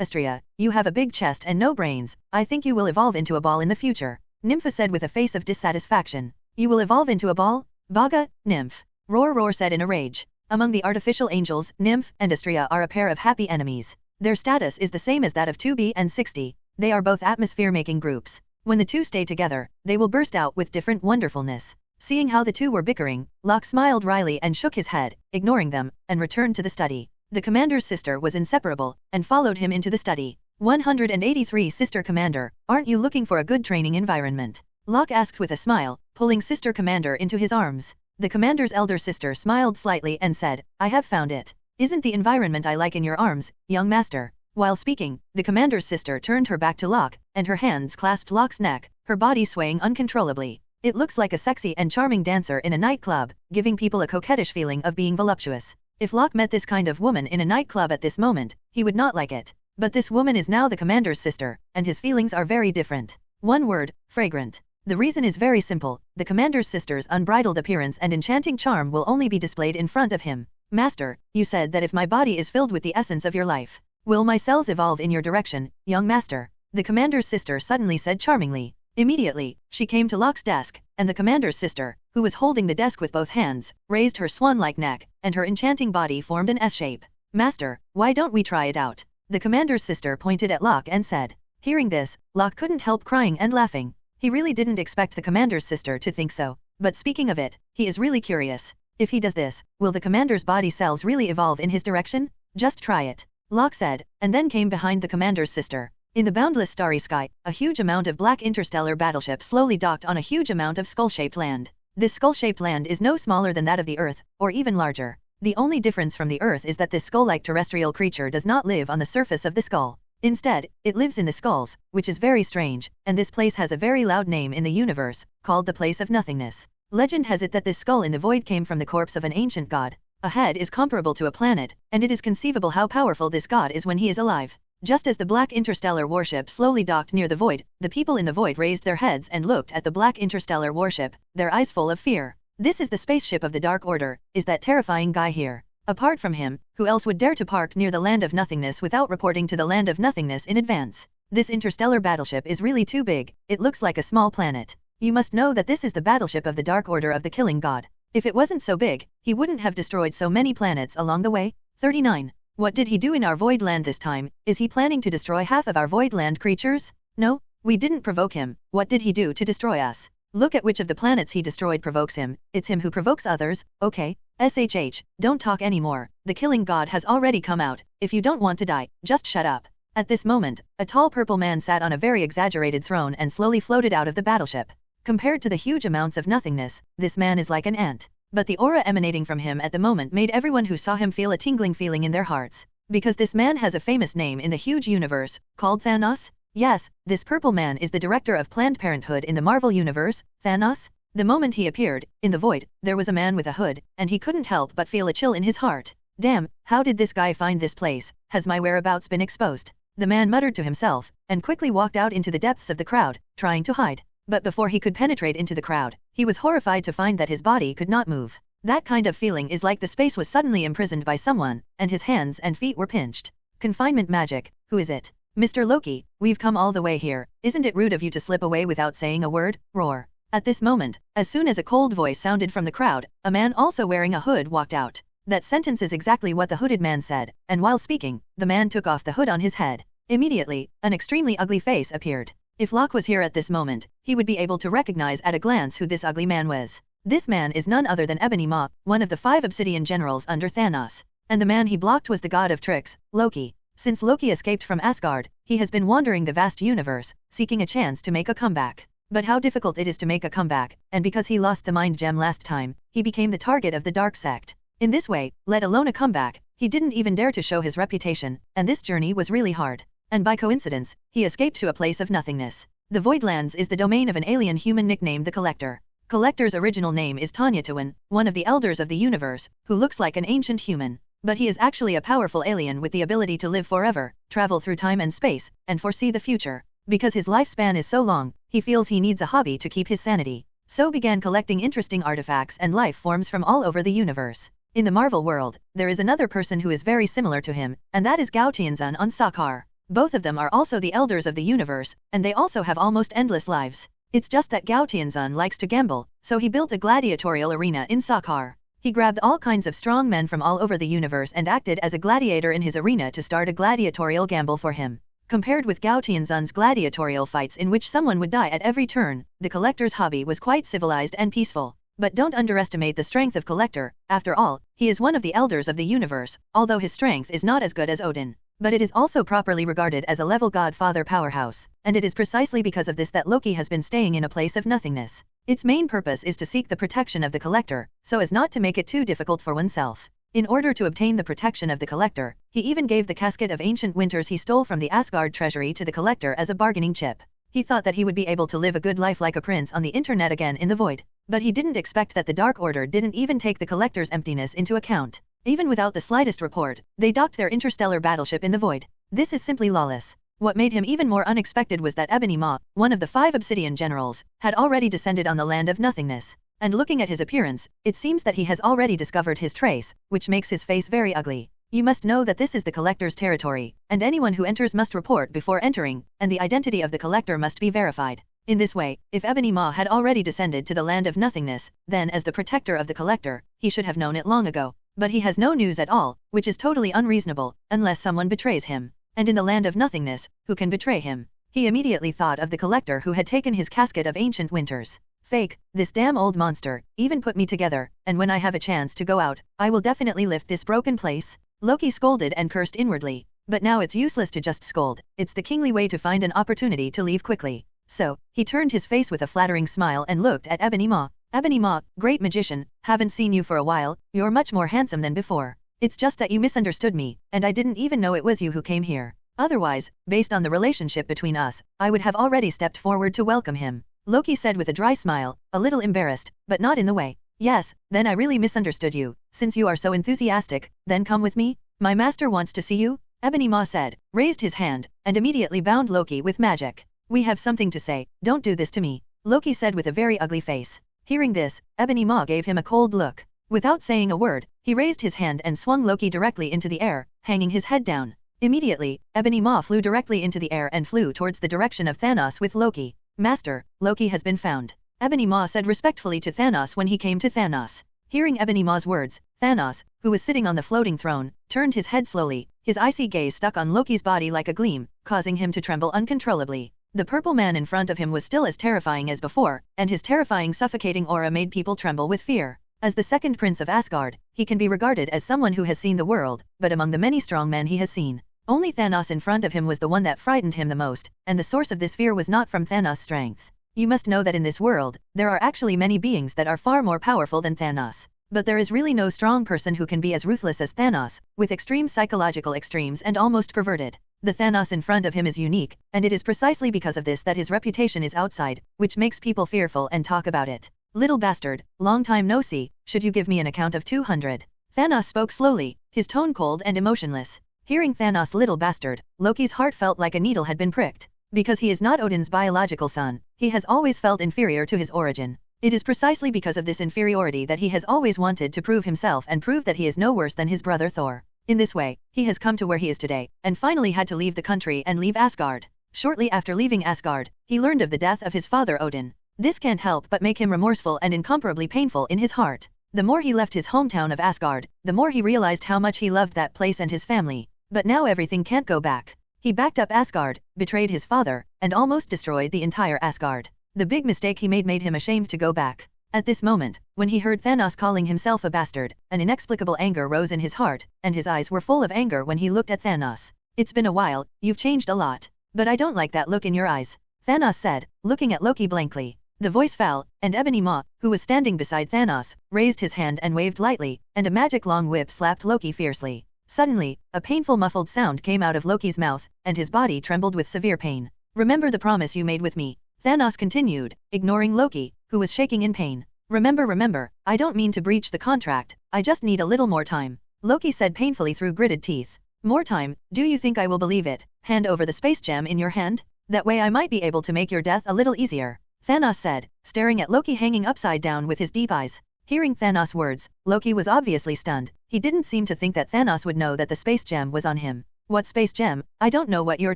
Astrea, you have a big chest and no brains, I think you will evolve into a ball in the future. Nymph said with a face of dissatisfaction. You will evolve into a ball? Baga, Nymph. Roar said in a rage. Among the artificial angels, Nymph and Astrea are a pair of happy enemies. Their status is the same as that of 2B and 60. They are both atmosphere-making groups. When the two stay together, they will burst out with different wonderfulness. Seeing how the two were bickering, Locke smiled wryly and shook his head, ignoring them, and returned to the study. The commander's sister was inseparable, and followed him into the study. 183 Sister Commander, aren't you looking for a good training environment? Locke asked with a smile, pulling Sister Commander into his arms. The commander's elder sister smiled slightly and said, I have found it. Isn't the environment I like in your arms, young master? While speaking, the commander's sister turned her back to Locke, and her hands clasped Locke's neck, her body swaying uncontrollably. It looks like a sexy and charming dancer in a nightclub, giving people a coquettish feeling of being voluptuous. If Locke met this kind of woman in a nightclub at this moment, he would not like it. But this woman is now the commander's sister, and his feelings are very different. One word, fragrant. The reason is very simple, the commander's sister's unbridled appearance and enchanting charm will only be displayed in front of him. Master, you said that if my body is filled with the essence of your life, will my cells evolve in your direction, young master? The commander's sister suddenly said charmingly. Immediately, she came to Locke's desk, and the commander's sister, who was holding the desk with both hands, raised her swan-like neck, and her enchanting body formed an S-shape. Master, why don't we try it out? The commander's sister pointed at Locke and said. Hearing this, Locke couldn't help crying and laughing. He really didn't expect the commander's sister to think so. But speaking of it, he is really curious. If he does this, will the commander's body cells really evolve in his direction? Just try it. Locke said, and then came behind the commander's sister. In the boundless starry sky, a huge amount of black interstellar battleship slowly docked on a huge amount of skull-shaped land. This skull-shaped land is no smaller than that of the Earth, or even larger. The only difference from the Earth is that this skull-like terrestrial creature does not live on the surface of the skull. Instead, it lives in the skulls, which is very strange, and this place has a very loud name in the universe, called the Place of Nothingness. Legend has it that this skull in the void came from the corpse of an ancient god. A head is comparable to a planet, and it is conceivable how powerful this god is when he is alive. Just as the black interstellar warship slowly docked near the void, the people in the void raised their heads and looked at the black interstellar warship, their eyes full of fear. This is the spaceship of the Dark Order, is that terrifying guy here. Apart from him, who else would dare to park near the Land of Nothingness without reporting to the Land of Nothingness in advance? This interstellar battleship is really too big, it looks like a small planet. You must know that this is the battleship of the Dark Order of the Killing God. If it wasn't so big, he wouldn't have destroyed so many planets along the way. 39. What did he do in our void land this time? Is he planning to destroy half of our void land creatures? No, we didn't provoke him. What did he do to destroy us? Look at which of the planets he destroyed provokes him. It's him who provokes others, okay? SHH, don't talk anymore. The Killing God has already come out. If you don't want to die, just shut up. At this moment, a tall purple man sat on a very exaggerated throne and slowly floated out of the battleship. Compared to the huge amounts of nothingness, this man is like an ant. But the aura emanating from him at the moment made everyone who saw him feel a tingling feeling in their hearts. Because this man has a famous name in the huge universe, called Thanos? Yes, this purple man is the director of Planned Parenthood in the Marvel Universe, Thanos. The moment he appeared, in the void, there was a man with a hood, and he couldn't help but feel a chill in his heart. Damn, how did this guy find this place? Has my whereabouts been exposed? The man muttered to himself, and quickly walked out into the depths of the crowd, trying to hide. But before he could penetrate into the crowd, he was horrified to find that his body could not move. That kind of feeling is like the space was suddenly imprisoned by someone, and his hands and feet were pinched. Confinement magic, who is it? Mr. Loki, we've come all the way here, isn't it rude of you to slip away without saying a word? Roar. At this moment, as soon as a cold voice sounded from the crowd, a man also wearing a hood walked out. That sentence is exactly what the hooded man said, and while speaking, the man took off the hood on his head. Immediately, an extremely ugly face appeared. If Locke was here at this moment, he would be able to recognize at a glance who this ugly man was. This man is none other than Ebony Maw, one of the 5 obsidian generals under Thanos. And the man he blocked was the god of tricks, Loki. Since Loki escaped from Asgard, he has been wandering the vast universe, seeking a chance to make a comeback. But how difficult it is to make a comeback, and because he lost the mind gem last time, he became the target of the dark sect. In this way, let alone a comeback, he didn't even dare to show his reputation, and this journey was really hard. And by coincidence, he escaped to a place of nothingness. The Voidlands is the domain of an alien human nicknamed the Collector. Collector's original name is Tanyatuan, one of the elders of the universe, who looks like an ancient human. But he is actually a powerful alien with the ability to live forever, travel through time and space, and foresee the future. Because his lifespan is so long, he feels he needs a hobby to keep his sanity. So began collecting interesting artifacts and life forms from all over the universe. In the Marvel world, there is another person who is very similar to him, and that is Gao Tianzun on Sakaar. Both of them are also the elders of the universe, and they also have almost endless lives. It's just that Gao Tianzun likes to gamble, so he built a gladiatorial arena in Sakaar. He grabbed all kinds of strong men from all over the universe and acted as a gladiator in his arena to start a gladiatorial gamble for him. Compared with Gao Tianzun's gladiatorial fights in which someone would die at every turn, the Collector's hobby was quite civilized and peaceful. But don't underestimate the strength of Collector. After all, he is one of the elders of the universe, although his strength is not as good as Odin. But it is also properly regarded as a level godfather powerhouse, and it is precisely because of this that Loki has been staying in a place of nothingness. Its main purpose is to seek the protection of the Collector, so as not to make it too difficult for oneself. In order to obtain the protection of the Collector, he even gave the casket of ancient winters he stole from the Asgard treasury to the Collector as a bargaining chip. He thought that he would be able to live a good life like a prince on the internet again in the void. But he didn't expect that the Dark Order didn't even take the Collector's emptiness into account. Even without the slightest report, they docked their interstellar battleship in the void. This is simply lawless. What made him even more unexpected was that Ebony Maw, one of the 5 Obsidian generals, had already descended on the land of nothingness. And looking at his appearance, it seems that he has already discovered his trace, which makes his face very ugly. You must know that this is the Collector's territory, and anyone who enters must report before entering, and the identity of the Collector must be verified. In this way, if Ebony Maw had already descended to the land of nothingness, then as the protector of the Collector, he should have known it long ago. But he has no news at all, which is totally unreasonable, unless someone betrays him. And in the land of nothingness, who can betray him? He immediately thought of the Collector who had taken his casket of ancient winters. Fake, this damn old monster, even put me together, and when I have a chance to go out, I will definitely lift this broken place. Loki scolded and cursed inwardly. But now it's useless to just scold, it's the kingly way to find an opportunity to leave quickly. So, he turned his face with a flattering smile and looked at Ebony Maw. Ebony Maw, great magician, haven't seen you for a while, you're much more handsome than before. It's just that you misunderstood me, and I didn't even know it was you who came here. Otherwise, based on the relationship between us, I would have already stepped forward to welcome him. Loki said with a dry smile, a little embarrassed, but not in the way. Yes, then I really misunderstood you. Since you are so enthusiastic, then come with me? My master wants to see you? Ebony Maw said, raised his hand, and immediately bound Loki with magic. We have something to say, don't do this to me. Loki said with a very ugly face. Hearing this, Ebony Maw gave him a cold look. Without saying a word, he raised his hand and swung Loki directly into the air, hanging his head down. Immediately, Ebony Maw flew directly into the air and flew towards the direction of Thanos with Loki. Master, Loki has been found. Ebony Maw said respectfully to Thanos when he came to Thanos. Hearing Ebony Maw's words, Thanos, who was sitting on the floating throne, turned his head slowly, his icy gaze stuck on Loki's body like a gleam, causing him to tremble uncontrollably. The purple man in front of him was still as terrifying as before, and his terrifying suffocating aura made people tremble with fear. As the second prince of Asgard, he can be regarded as someone who has seen the world, but among the many strong men he has seen, only Thanos in front of him was the one that frightened him the most, and the source of this fear was not from Thanos' strength. You must know that in this world, there are actually many beings that are far more powerful than Thanos. But there is really no strong person who can be as ruthless as Thanos, with extreme psychological extremes and almost perverted. The Thanos in front of him is unique, and it is precisely because of this that his reputation is outside, which makes people fearful and talk about it. Little bastard, long time no see, should you give me an account of 200? Thanos spoke slowly, his tone cold and emotionless. Hearing Thanos' little bastard, Loki's heart felt like a needle had been pricked. Because he is not Odin's biological son, he has always felt inferior to his origin. It is precisely because of this inferiority that he has always wanted to prove himself and prove that he is no worse than his brother Thor. In this way, he has come to where he is today, and finally had to leave the country and leave Asgard. Shortly after leaving Asgard, he learned of the death of his father Odin. This can't help but make him remorseful and incomparably painful in his heart. The more he left his hometown of Asgard, the more he realized how much he loved that place and his family. But now everything can't go back. He backed up Asgard, betrayed his father, and almost destroyed the entire Asgard. The big mistake he made him ashamed to go back. At this moment, when he heard Thanos calling himself a bastard, an inexplicable anger rose in his heart, and his eyes were full of anger when he looked at Thanos. It's been a while, you've changed a lot. But I don't like that look in your eyes, Thanos said, looking at Loki blankly. The voice fell, and Ebony Maw, who was standing beside Thanos, raised his hand and waved lightly, and a magic long whip slapped Loki fiercely. Suddenly, a painful muffled sound came out of Loki's mouth, and his body trembled with severe pain. Remember the promise you made with me, Thanos continued, ignoring Loki, who was shaking in pain. Remember, I don't mean to breach the contract, I just need a little more time. Loki said painfully through gritted teeth. More time, do you think I will believe it? Hand over the space gem in your hand? That way I might be able to make your death a little easier, Thanos said, staring at Loki hanging upside down with his deep eyes. Hearing Thanos' words, Loki was obviously stunned. He didn't seem to think that Thanos would know that the space gem was on him. What space gem? I don't know what you're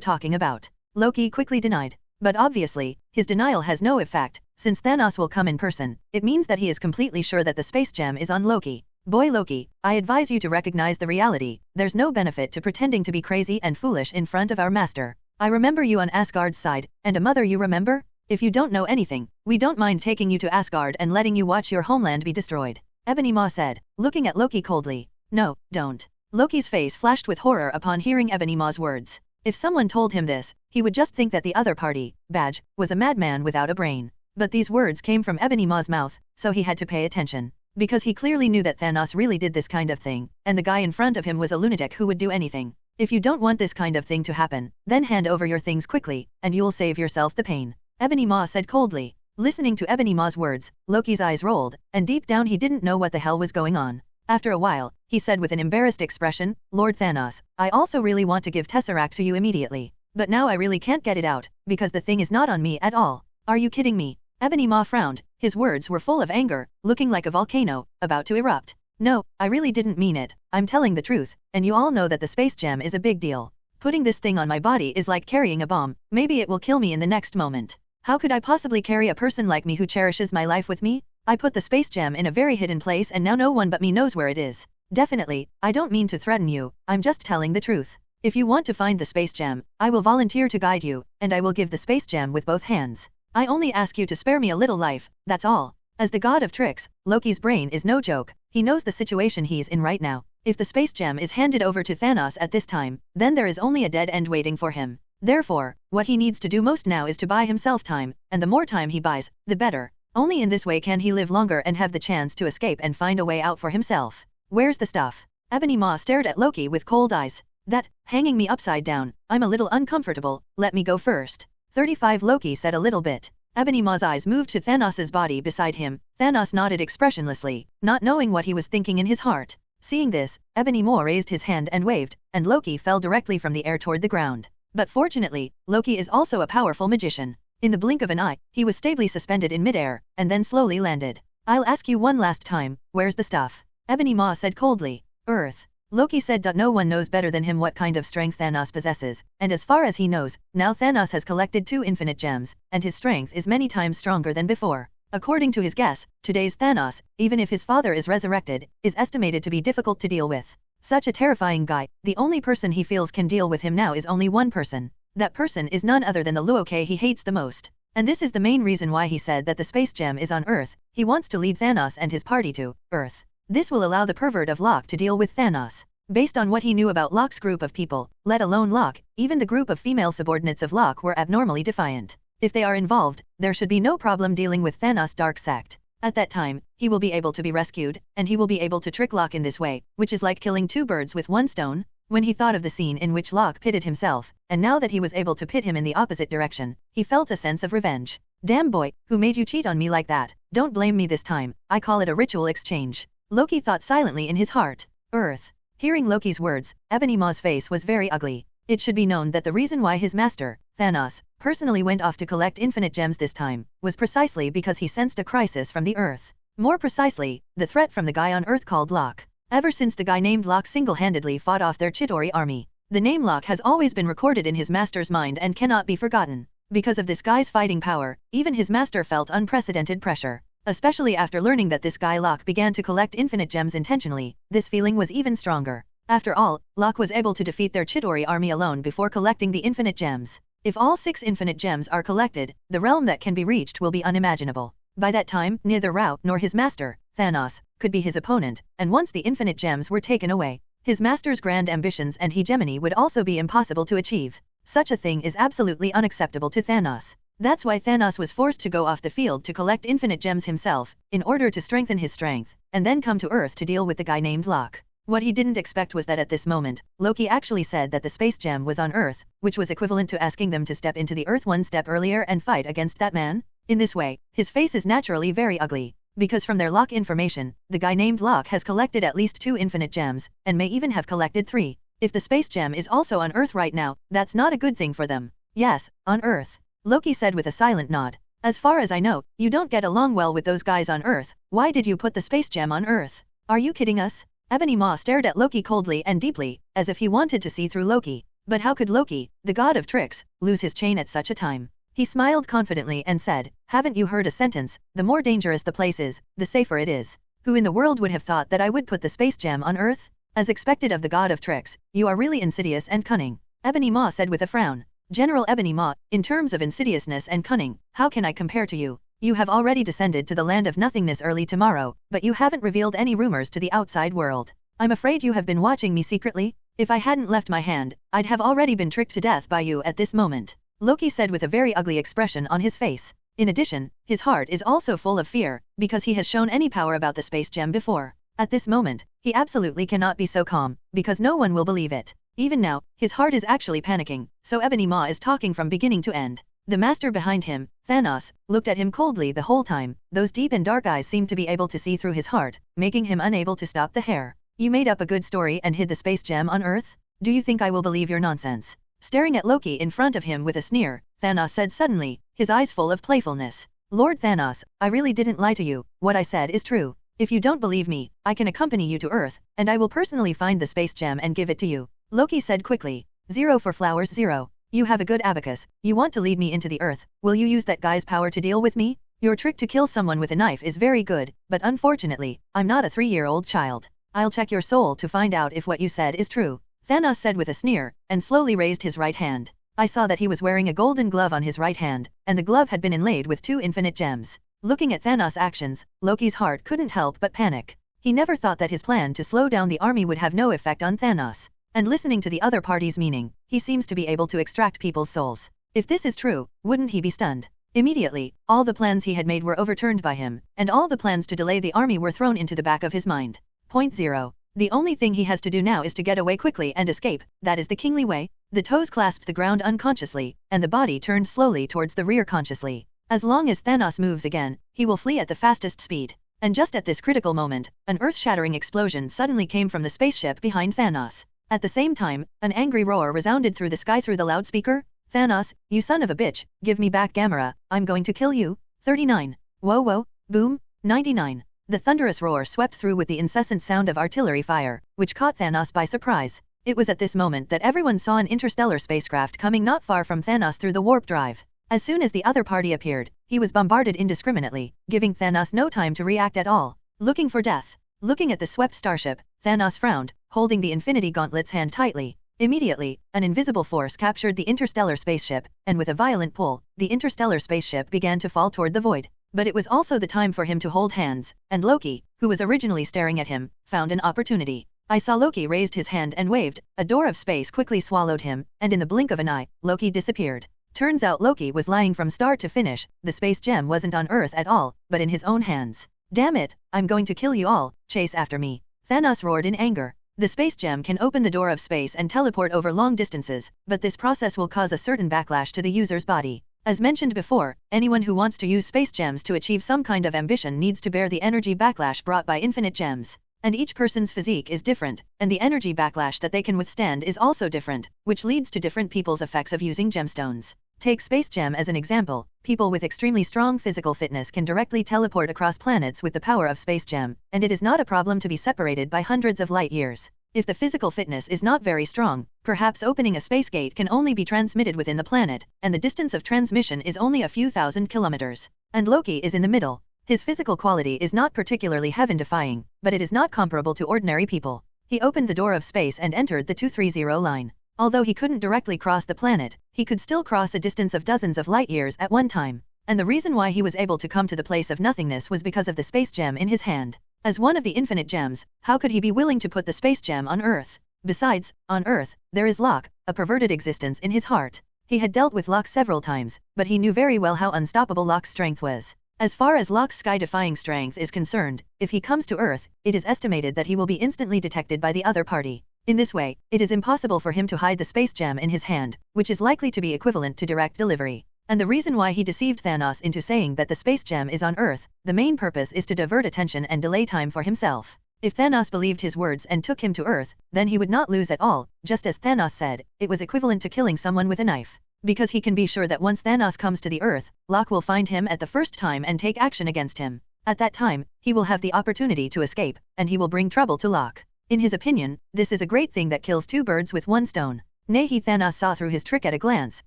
talking about, Loki quickly denied. But obviously, his denial has no effect, since Thanos will come in person. It means that he is completely sure that the space gem is on Loki. Boy Loki, I advise you to recognize the reality. There's no benefit to pretending to be crazy and foolish in front of our master. I remember you on Asgard's side, and a mother you remember? If you don't know anything, we don't mind taking you to Asgard and letting you watch your homeland be destroyed. Ebony Maw said, looking at Loki coldly. No, don't. Loki's face flashed with horror upon hearing Ebony Maw's words. If someone told him this, he would just think that the other party, Badge, was a madman without a brain. But these words came from Ebony Maw's mouth, so he had to pay attention. Because he clearly knew that Thanos really did this kind of thing, and the guy in front of him was a lunatic who would do anything. If you don't want this kind of thing to happen, then hand over your things quickly, and you'll save yourself the pain. Ebony Maw said coldly. Listening to Ebony Maw's words, Loki's eyes rolled, and deep down he didn't know what the hell was going on. After a while, he said with an embarrassed expression, Lord Thanos, I also really want to give Tesseract to you immediately. But now I really can't get it out, because the thing is not on me at all. Are you kidding me? Ebony Maw frowned. His words were full of anger, looking like a volcano, about to erupt. No, I really didn't mean it. I'm telling the truth, and you all know that the space gem is a big deal. Putting this thing on my body is like carrying a bomb. Maybe it will kill me in the next moment. How could I possibly carry a person like me who cherishes my life with me? I put the space gem in a very hidden place and now no one but me knows where it is. Definitely, I don't mean to threaten you, I'm just telling the truth. If you want to find the space gem, I will volunteer to guide you, and I will give the space gem with both hands. I only ask you to spare me a little life, that's all. As the god of tricks, Loki's brain is no joke. He knows the situation he's in right now. If the space gem is handed over to Thanos at this time, then there is only a dead end waiting for him. Therefore, what he needs to do most now is to buy himself time, and the more time he buys, the better. Only in this way can he live longer and have the chance to escape and find a way out for himself. Where's the stuff? Ebony Maw stared at Loki with cold eyes. That, hanging me upside down, I'm a little uncomfortable, let me go first. 35 Loki said a little bit. Ebony Maw's eyes moved to Thanos' body beside him. Thanos nodded expressionlessly, not knowing what he was thinking in his heart. Seeing this, Ebony Maw raised his hand and waved, and Loki fell directly from the air toward the ground. But fortunately, Loki is also a powerful magician. In the blink of an eye, he was stably suspended in midair, and then slowly landed. I'll ask you one last time, where's the stuff? Ebony Maw said coldly. Earth. Loki said. No one knows better than him what kind of strength Thanos possesses, and as far as he knows, now Thanos has collected 2 infinite gems, and his strength is many times stronger than before. According to his guess, today's Thanos, even if his father is resurrected, is estimated to be difficult to deal with. Such a terrifying guy, the only person he feels can deal with him now is only one person. That person is none other than the Locke he hates the most. And this is the main reason why he said that the space gem is on Earth. He wants to lead Thanos and his party to Earth. This will allow the pervert of Locke to deal with Thanos. Based on what he knew about Locke's group of people, let alone Locke, even the group of female subordinates of Locke were abnormally defiant. If they are involved, there should be no problem dealing with Thanos' dark sect. At that time, he will be able to be rescued, and he will be able to trick Locke in this way, which is like killing 2 birds with 1 stone. When he thought of the scene in which Locke pitted himself, and now that he was able to pit him in the opposite direction, he felt a sense of revenge. Damn boy, who made you cheat on me like that? Don't blame me this time, I call it a ritual exchange. Loki thought silently in his heart. Earth. Hearing Loki's words, Ebony Maw's face was very ugly. It should be known that the reason why his master, Thanos, personally went off to collect infinite gems this time, was precisely because he sensed a crisis from the Earth. More precisely, the threat from the guy on Earth called Locke. Ever since the guy named Locke single-handedly fought off their Chitauri army, the name Locke has always been recorded in his master's mind and cannot be forgotten. Because of this guy's fighting power, even his master felt unprecedented pressure. Especially after learning that this guy Locke began to collect infinite gems intentionally, this feeling was even stronger. After all, Locke was able to defeat their Chitauri army alone before collecting the infinite gems. If all 6 infinite gems are collected, the realm that can be reached will be unimaginable. By that time, neither Rao nor his master, Thanos, could be his opponent, and once the infinite gems were taken away, his master's grand ambitions and hegemony would also be impossible to achieve. Such a thing is absolutely unacceptable to Thanos. That's why Thanos was forced to go off the field to collect infinite gems himself, in order to strengthen his strength, and then come to Earth to deal with the guy named Locke. What he didn't expect was that at this moment, Loki actually said that the space gem was on Earth, which was equivalent to asking them to step into the Earth 1 step earlier and fight against that man. In this way, his face is naturally very ugly. Because from their Locke information, the guy named Locke has collected at least 2 infinite gems, and may even have collected 3. If the space gem is also on Earth right now, that's not a good thing for them. Yes, on Earth. Loki said with a silent nod. As far as I know, you don't get along well with those guys on Earth. Why did you put the space gem on Earth? Are you kidding us? Ebony Maw stared at Loki coldly and deeply, as if he wanted to see through Loki. But how could Loki, the god of tricks, lose his chain at such a time? He smiled confidently and said, haven't you heard a sentence, the more dangerous the place is, the safer it is. Who in the world would have thought that I would put the space gem on Earth? As expected of the god of tricks, you are really insidious and cunning. Ebony Maw said with a frown. General Ebony Maw, in terms of insidiousness and cunning, how can I compare to you? You have already descended to the land of nothingness early tomorrow, but you haven't revealed any rumors to the outside world. I'm afraid you have been watching me secretly? If I hadn't left my hand, I'd have already been tricked to death by you at this moment. Loki said with a very ugly expression on his face. In addition, his heart is also full of fear, because he has shown any power about the space gem before. At this moment, he absolutely cannot be so calm, because no one will believe it. Even now, his heart is actually panicking, so Ebony Maw is talking from beginning to end. The master behind him, Thanos, looked at him coldly the whole time. Those deep and dark eyes seemed to be able to see through his heart, making him unable to stop the hair. You made up a good story and hid the space gem on Earth? Do you think I will believe your nonsense? Staring at Loki in front of him with a sneer, Thanos said suddenly, his eyes full of playfulness. Lord Thanos, I really didn't lie to you, what I said is true. If you don't believe me, I can accompany you to Earth, and I will personally find the space gem and give it to you. Loki said quickly. 0 for flowers 0. You have a good abacus, you want to lead me into the Earth, will you use that guy's power to deal with me? Your trick to kill someone with a knife is very good, but unfortunately, I'm not a 3-year-old child. I'll check your soul to find out if what you said is true. Thanos said with a sneer, and slowly raised his right hand. I saw that he was wearing a golden glove on his right hand, and the glove had been inlaid with 2 infinite gems. Looking at Thanos' actions, Loki's heart couldn't help but panic. He never thought that his plan to slow down the army would have no effect on Thanos. And listening to the other party's meaning, he seems to be able to extract people's souls. If this is true, wouldn't he be stunned? Immediately, all the plans he had made were overturned by him, and all the plans to delay the army were thrown into the back of his mind. Point 0. The only thing he has to do now is to get away quickly and escape, that is the kingly way. The toes clasped the ground unconsciously, and the body turned slowly towards the rear consciously. As long as Thanos moves again, he will flee at the fastest speed. And just at this critical moment, an earth-shattering explosion suddenly came from the spaceship behind Thanos. At the same time, an angry roar resounded through the sky through the loudspeaker. Thanos, you son of a bitch, give me back Gamera, I'm going to kill you. 39. Whoa whoa, boom, 99. The thunderous roar swept through with the incessant sound of artillery fire, which caught Thanos by surprise. It was at this moment that everyone saw an interstellar spacecraft coming not far from Thanos through the warp drive. As soon as the other party appeared, he was bombarded indiscriminately, giving Thanos no time to react at all. Looking for death. Looking at the swept starship, Thanos frowned, holding the Infinity Gauntlet's hand tightly. Immediately, an invisible force captured the interstellar spaceship, and with a violent pull, the interstellar spaceship began to fall toward the void. But it was also the time for him to hold hands, and Loki, who was originally staring at him, found an opportunity. I saw Loki raised his hand and waved, a door of space quickly swallowed him, and in the blink of an eye, Loki disappeared. Turns out Loki was lying from start to finish, the space gem wasn't on Earth at all, but in his own hands. Damn it, I'm going to kill you all, chase after me. Thanos roared in anger. The space gem can open the door of space and teleport over long distances, but this process will cause a certain backlash to the user's body. As mentioned before, anyone who wants to use space gems to achieve some kind of ambition needs to bear the energy backlash brought by infinite gems. And each person's physique is different, and the energy backlash that they can withstand is also different, which leads to different people's effects of using gemstones. Take Space Gem as an example. People with extremely strong physical fitness can directly teleport across planets with the power of Space Gem, and it is not a problem to be separated by hundreds of light years. If the physical fitness is not very strong, perhaps opening a space gate can only be transmitted within the planet, and the distance of transmission is only a few thousand kilometers. And Loki is in the middle. His physical quality is not particularly heaven-defying, but it is not comparable to ordinary people. He opened the door of space and entered the 230 line. Although he couldn't directly cross the planet, he could still cross a distance of dozens of light years at one time. And the reason why he was able to come to the place of nothingness was because of the space gem in his hand. As one of the infinite gems, how could he be willing to put the space gem on Earth? Besides, on Earth, there is Locke, a perverted existence in his heart. He had dealt with Locke several times, but he knew very well how unstoppable Locke's strength was. As far as Locke's sky-defying strength is concerned, if he comes to Earth, it is estimated that he will be instantly detected by the other party. In this way, it is impossible for him to hide the space gem in his hand, which is likely to be equivalent to direct delivery. And the reason why he deceived Thanos into saying that the space gem is on Earth, the main purpose is to divert attention and delay time for himself. If Thanos believed his words and took him to Earth, then he would not lose at all. Just as Thanos said, it was equivalent to killing someone with a knife. Because he can be sure that once Thanos comes to the Earth, Locke will find him at the first time and take action against him. At that time, he will have the opportunity to escape, and he will bring trouble to Locke. In his opinion, this is a great thing that kills two birds with one stone. Nay, Thanos saw through his trick at a glance,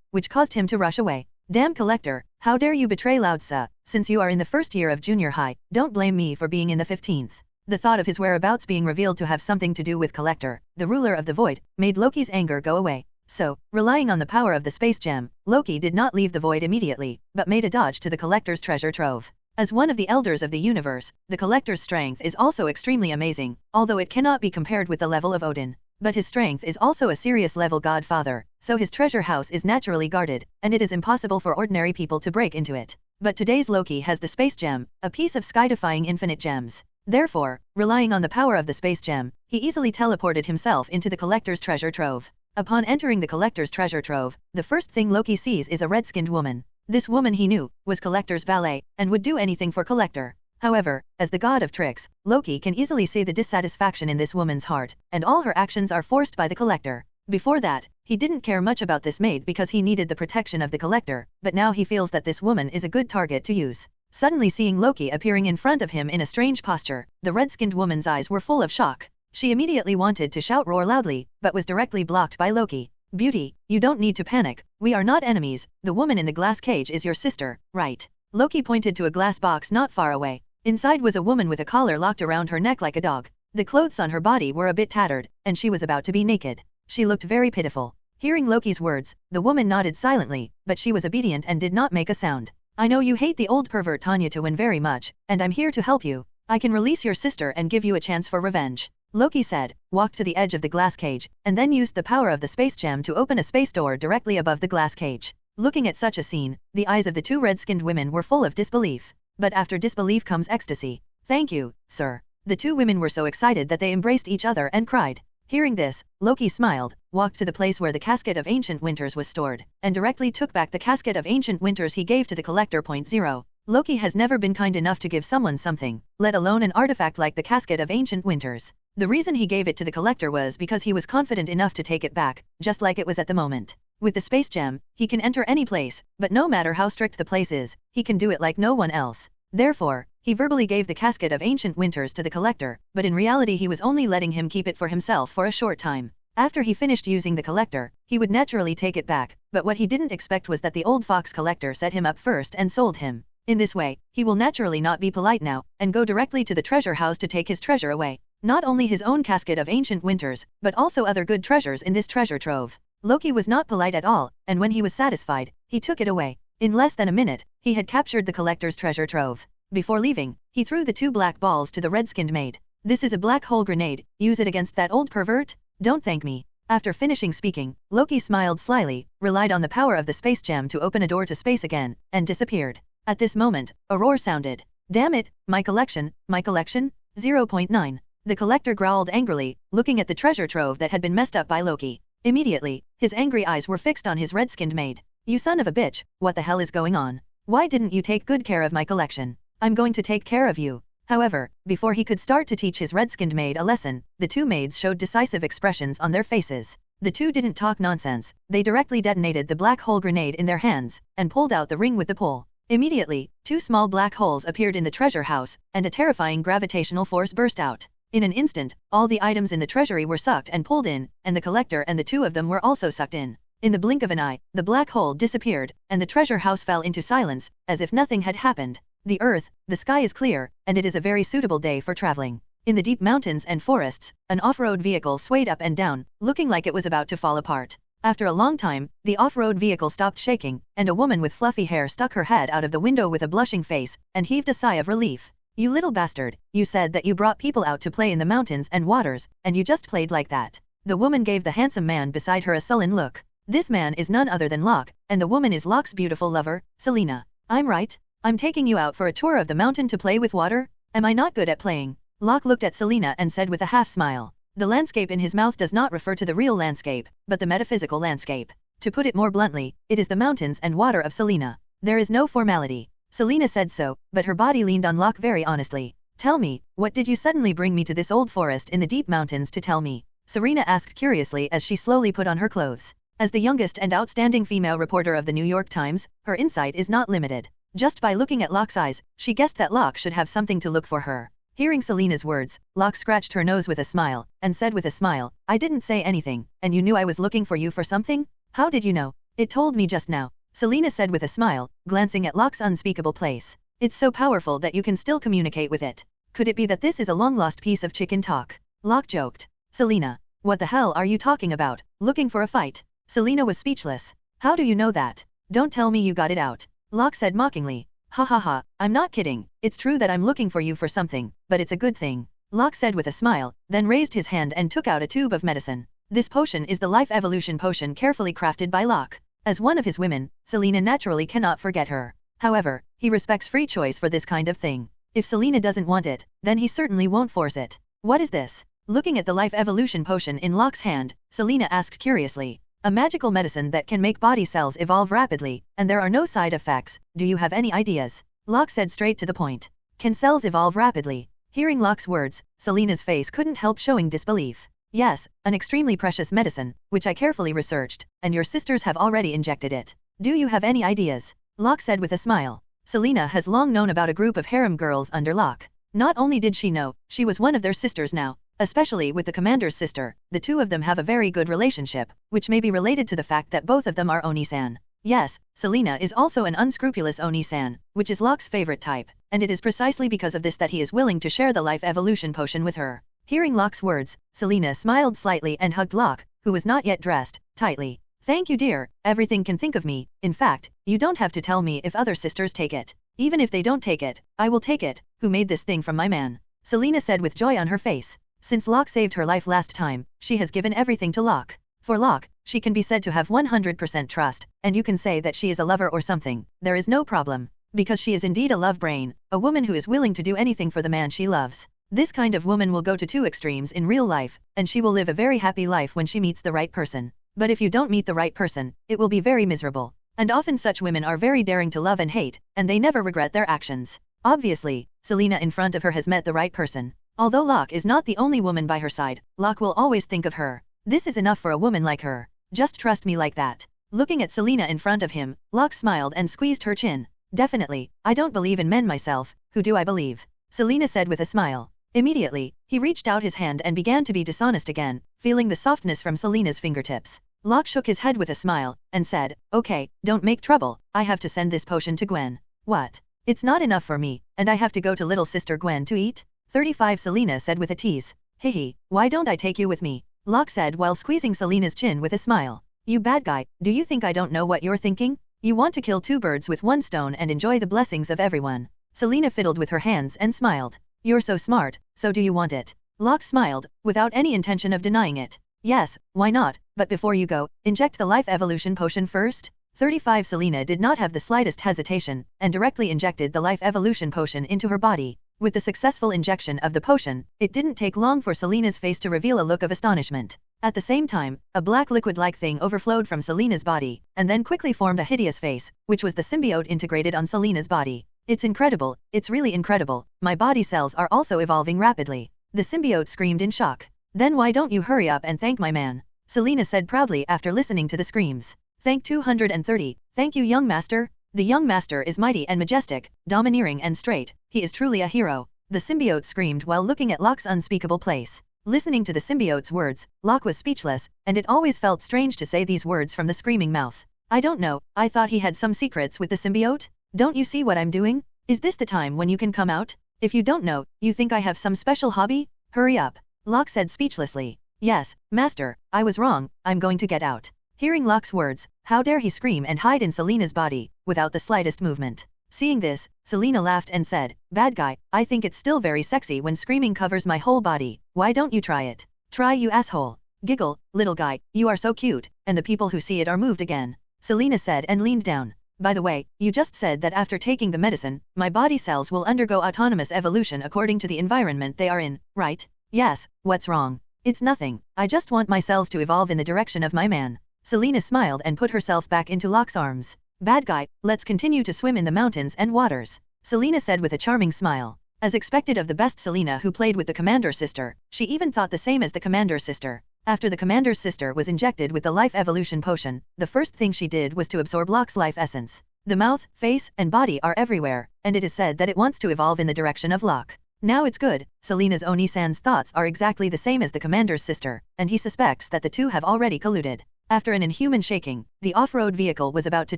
which caused him to rush away. Damn collector, how dare you betray Lao Tzu? Since you are in the first year of junior high, don't blame me for being in the 15th. The thought of his whereabouts being revealed to have something to do with Collector, the ruler of the void, made Loki's anger go away. So, relying on the power of the space gem, Loki did not leave the void immediately, but made a dodge to the Collector's treasure trove. As one of the elders of the universe, the Collector's strength is also extremely amazing, although it cannot be compared with the level of Odin. But his strength is also a serious level godfather, so his treasure house is naturally guarded, and it is impossible for ordinary people to break into it. But today's Loki has the space gem, a piece of sky-defying infinite gems. Therefore, relying on the power of the space gem, he easily teleported himself into the Collector's treasure trove. Upon entering the Collector's treasure trove, the first thing Loki sees is a red-skinned woman. This woman, he knew, was Collector's valet, and would do anything for Collector. However, as the god of tricks, Loki can easily see the dissatisfaction in this woman's heart, and all her actions are forced by the Collector. Before that, he didn't care much about this maid because he needed the protection of the Collector, but now he feels that this woman is a good target to use. Suddenly seeing Loki appearing in front of him in a strange posture, the red-skinned woman's eyes were full of shock. She immediately wanted to shout roar loudly, but was directly blocked by Loki. "Beauty, you don't need to panic, we are not enemies, the woman in the glass cage is your sister, right?" Loki pointed to a glass box not far away. Inside was a woman with a collar locked around her neck like a dog. The clothes on her body were a bit tattered, and she was about to be naked. She looked very pitiful. Hearing Loki's words, the woman nodded silently, but she was obedient and did not make a sound. "I know you hate the old pervert Tanya to win very much, and I'm here to help you. I can release your sister and give you a chance for revenge," Loki said, walked to the edge of the glass cage, and then used the power of the space gem to open a space door directly above the glass cage. Looking at such a scene, the eyes of the two red-skinned women were full of disbelief. But after disbelief comes ecstasy. "Thank you, sir." The two women were so excited that they embraced each other and cried. Hearing this, Loki smiled, walked to the place where the casket of ancient winters was stored, and directly took back the casket of ancient winters he gave to the Collector. 0. Loki has never been kind enough to give someone something, let alone an artifact like the casket of ancient winters. The reason he gave it to the Collector was because he was confident enough to take it back, just like it was at the moment. With the space gem, he can enter any place, but no matter how strict the place is, he can do it like no one else. Therefore, he verbally gave the casket of ancient winters to the Collector, but in reality he was only letting him keep it for himself for a short time. After he finished using the Collector, he would naturally take it back, but what he didn't expect was that the old fox Collector set him up first and sold him. In this way, he will naturally not be polite now, and go directly to the treasure house to take his treasure away. Not only his own casket of ancient winters, but also other good treasures in this treasure trove. Loki was not polite at all, and when he was satisfied, he took it away. In less than a minute, he had captured the Collector's treasure trove. Before leaving, he threw the two black balls to the red-skinned maid. "This is a black hole grenade, use it against that old pervert? Don't thank me." After finishing speaking, Loki smiled slyly, relied on the power of the space gem to open a door to space again, and disappeared. At this moment, a roar sounded. "Damn it, my collection, my collection?" 0.9. The Collector growled angrily, looking at the treasure trove that had been messed up by Loki. Immediately, his angry eyes were fixed on his red-skinned maid. "You son of a bitch, what the hell is going on? Why didn't you take good care of my collection? I'm going to take care of you." However, before he could start to teach his red-skinned maid a lesson, the two maids showed decisive expressions on their faces. The two didn't talk nonsense, they directly detonated the black hole grenade in their hands, and pulled out the ring with the pull. Immediately, two small black holes appeared in the treasure house, and a terrifying gravitational force burst out. In an instant, all the items in the treasury were sucked and pulled in, and the Collector and the two of them were also sucked in. In the blink of an eye, the black hole disappeared, and the treasure house fell into silence, as if nothing had happened. The earth, the sky is clear, and it is a very suitable day for traveling. In the deep mountains and forests, an off-road vehicle swayed up and down, looking like it was about to fall apart. After a long time, the off-road vehicle stopped shaking, and a woman with fluffy hair stuck her head out of the window with a blushing face, and heaved a sigh of relief. "You little bastard, you said that you brought people out to play in the mountains and waters, and you just played like that." The woman gave the handsome man beside her a sullen look. This man is none other than Locke, and the woman is Locke's beautiful lover, Selena. "I'm right? I'm taking you out for a tour of the mountain to play with water? Am I not good at playing?" Locke looked at Selena and said with a half-smile. The landscape in his mouth does not refer to the real landscape, but the metaphysical landscape. To put it more bluntly, it is the mountains and water of Selena. There is no formality. Selena said so, but her body leaned on Locke very honestly. "Tell me, what did you suddenly bring me to this old forest in the deep mountains to tell me?" Serena asked curiously as she slowly put on her clothes. As the youngest and outstanding female reporter of the New York Times, her insight is not limited. Just by looking at Locke's eyes, she guessed that Locke should have something to look for her. Hearing Selena's words, Locke scratched her nose with a smile, and said with a smile, "I didn't say anything, and you knew I was looking for you for something? How did you know?" "It told me just now," Selena said with a smile, glancing at Locke's unspeakable place. "It's so powerful that you can still communicate with it." Could it be that this is a long-lost piece of chicken talk? Locke joked. Selena, what the hell are you talking about? Looking for a fight? Selena was speechless. How do you know that? Don't tell me you got it out. Locke said mockingly. Ha ha ha, I'm not kidding. It's true that I'm looking for you for something, but it's a good thing. Locke said with a smile, then raised his hand and took out a tube of medicine. This potion is the life evolution potion carefully crafted by Locke. As one of his women, Selena naturally cannot forget her. However, he respects free choice for this kind of thing. If Selena doesn't want it, then he certainly won't force it. What is this? Looking at the life evolution potion in Locke's hand, Selena asked curiously. A magical medicine that can make body cells evolve rapidly, and there are no side effects. Do you have any ideas? Locke said straight to the point. Can cells evolve rapidly? Hearing Locke's words, Selena's face couldn't help showing disbelief. Yes, an extremely precious medicine, which I carefully researched, and your sisters have already injected it. Do you have any ideas? Locke said with a smile. Selena has long known about a group of harem girls under Locke. Not only did she know, she was one of their sisters now, especially with the commander's sister. The two of them have a very good relationship, which may be related to the fact that both of them are Oni-san. Yes, Selena is also an unscrupulous Oni-san, which is Locke's favorite type, and it is precisely because of this that he is willing to share the life evolution potion with her. Hearing Locke's words, Selena smiled slightly and hugged Locke, who was not yet dressed, tightly. Thank you dear, everything can think of me. In fact, you don't have to tell me if other sisters take it. Even if they don't take it, I will take it. Who made this thing from my man? Selena said with joy on her face. Since Locke saved her life last time, she has given everything to Locke. For Locke, she can be said to have 100% trust, and you can say that she is a lover or something. There is no problem. Because she is indeed a love brain, a woman who is willing to do anything for the man she loves. This kind of woman will go to two extremes in real life, and she will live a very happy life when she meets the right person. But if you don't meet the right person, it will be very miserable. And often such women are very daring to love and hate, and they never regret their actions. Obviously, Selena in front of her has met the right person. Although Locke is not the only woman by her side, Locke will always think of her. This is enough for a woman like her. Just trust me like that. Looking at Selena in front of him, Locke smiled and squeezed her chin. Definitely, I don't believe in men myself. Who do I believe? Selena said with a smile. Immediately, he reached out his hand and began to be dishonest again, feeling the softness from Selena's fingertips. Locke shook his head with a smile, and said, okay, don't make trouble, I have to send this potion to Gwen. What? It's not enough for me, and I have to go to little sister Gwen to eat? 35 Selena said with a tease. Hehe, why don't I take you with me? Locke said while squeezing Selena's chin with a smile. You bad guy, do you think I don't know what you're thinking? You want to kill two birds with one stone and enjoy the blessings of everyone. Selena fiddled with her hands and smiled. You're so smart, so do you want it? Locke smiled, without any intention of denying it. Yes, why not, but before you go, inject the life evolution potion first? 35 Selena did not have the slightest hesitation, and directly injected the life evolution potion into her body. With the successful injection of the potion, it didn't take long for Selena's face to reveal a look of astonishment. At the same time, a black liquid-like thing overflowed from Selena's body, and then quickly formed a hideous face, which was the symbiote integrated on Selena's body. It's incredible, it's really incredible, my body cells are also evolving rapidly. The symbiote screamed in shock. Then why don't you hurry up and thank my man? Selena said proudly after listening to the screams. Thank 230, thank you young master. The young master is mighty and majestic, domineering and straight, he is truly a hero. The symbiote screamed while looking at Locke's unspeakable place. Listening to the symbiote's words, Locke was speechless, and it always felt strange to say these words from the screaming mouth. I don't know, I thought he had some secrets with the symbiote? Don't you see what I'm doing? Is this the time when you can come out? If you don't know, you think I have some special hobby? Hurry up. Locke said speechlessly. Yes, master, I was wrong, I'm going to get out. Hearing Locke's words, how dare he scream and hide in Selena's body, without the slightest movement. Seeing this, Selena laughed and said, bad guy, I think it's still very sexy when screaming covers my whole body, why don't you try it? Try you asshole. Giggle, little guy, you are so cute, and the people who see it are moved again. Selena said and leaned down. By the way, you just said that after taking the medicine, my body cells will undergo autonomous evolution according to the environment they are in, right? Yes, what's wrong? It's nothing, I just want my cells to evolve in the direction of my man. Selena smiled and put herself back into Locke's arms. Bad guy, let's continue to swim in the mountains and waters. Selena said with a charming smile. As expected of the best Selena who played with the commander's sister, she even thought the same as the commander's sister. After the commander's sister was injected with the life evolution potion, the first thing she did was to absorb Locke's life essence. The mouth, face, and body are everywhere, and it is said that it wants to evolve in the direction of Locke. Now it's good, Selena's Oni-san's thoughts are exactly the same as the commander's sister, and he suspects that the two have already colluded. After an inhuman shaking, the off-road vehicle was about to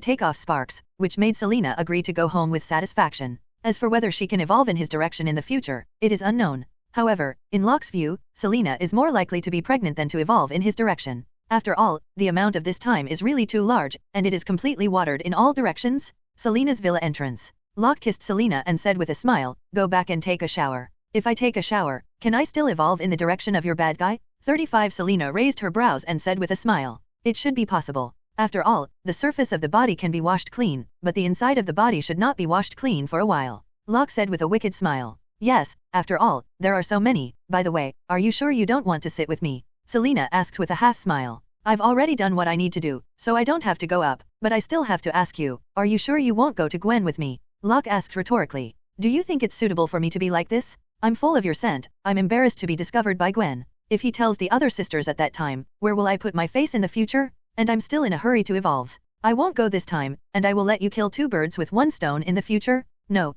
take off sparks, which made Selena agree to go home with satisfaction. As for whether she can evolve in his direction in the future, it is unknown. However, in Locke's view, Selena is more likely to be pregnant than to evolve in his direction. After all, the amount of this time is really too large, and it is completely watered in all directions. Selena's villa entrance. Locke kissed Selena and said with a smile, "Go back and take a shower." "If I take a shower, can I still evolve in the direction of your bad guy?" 35 Selena raised her brows and said with a smile, "It should be possible. After all, the surface of the body can be washed clean, but the inside of the body should not be washed clean for a while." Locke said with a wicked smile, "Yes, after all, there are so many. By the way, are you sure you don't want to sit with me?" Selena asked with a half smile. "I've already done what I need to do, so I don't have to go up, but I still have to ask you, are you sure you won't go to Gwen with me?" Locke asked rhetorically. "Do you think it's suitable for me to be like this? I'm full of your scent, I'm embarrassed to be discovered by Gwen. If he tells the other sisters at that time, where will I put my face in the future? And I'm still in a hurry to evolve. I won't go this time, and I will let you kill 2 birds with 1 stone in the future? No,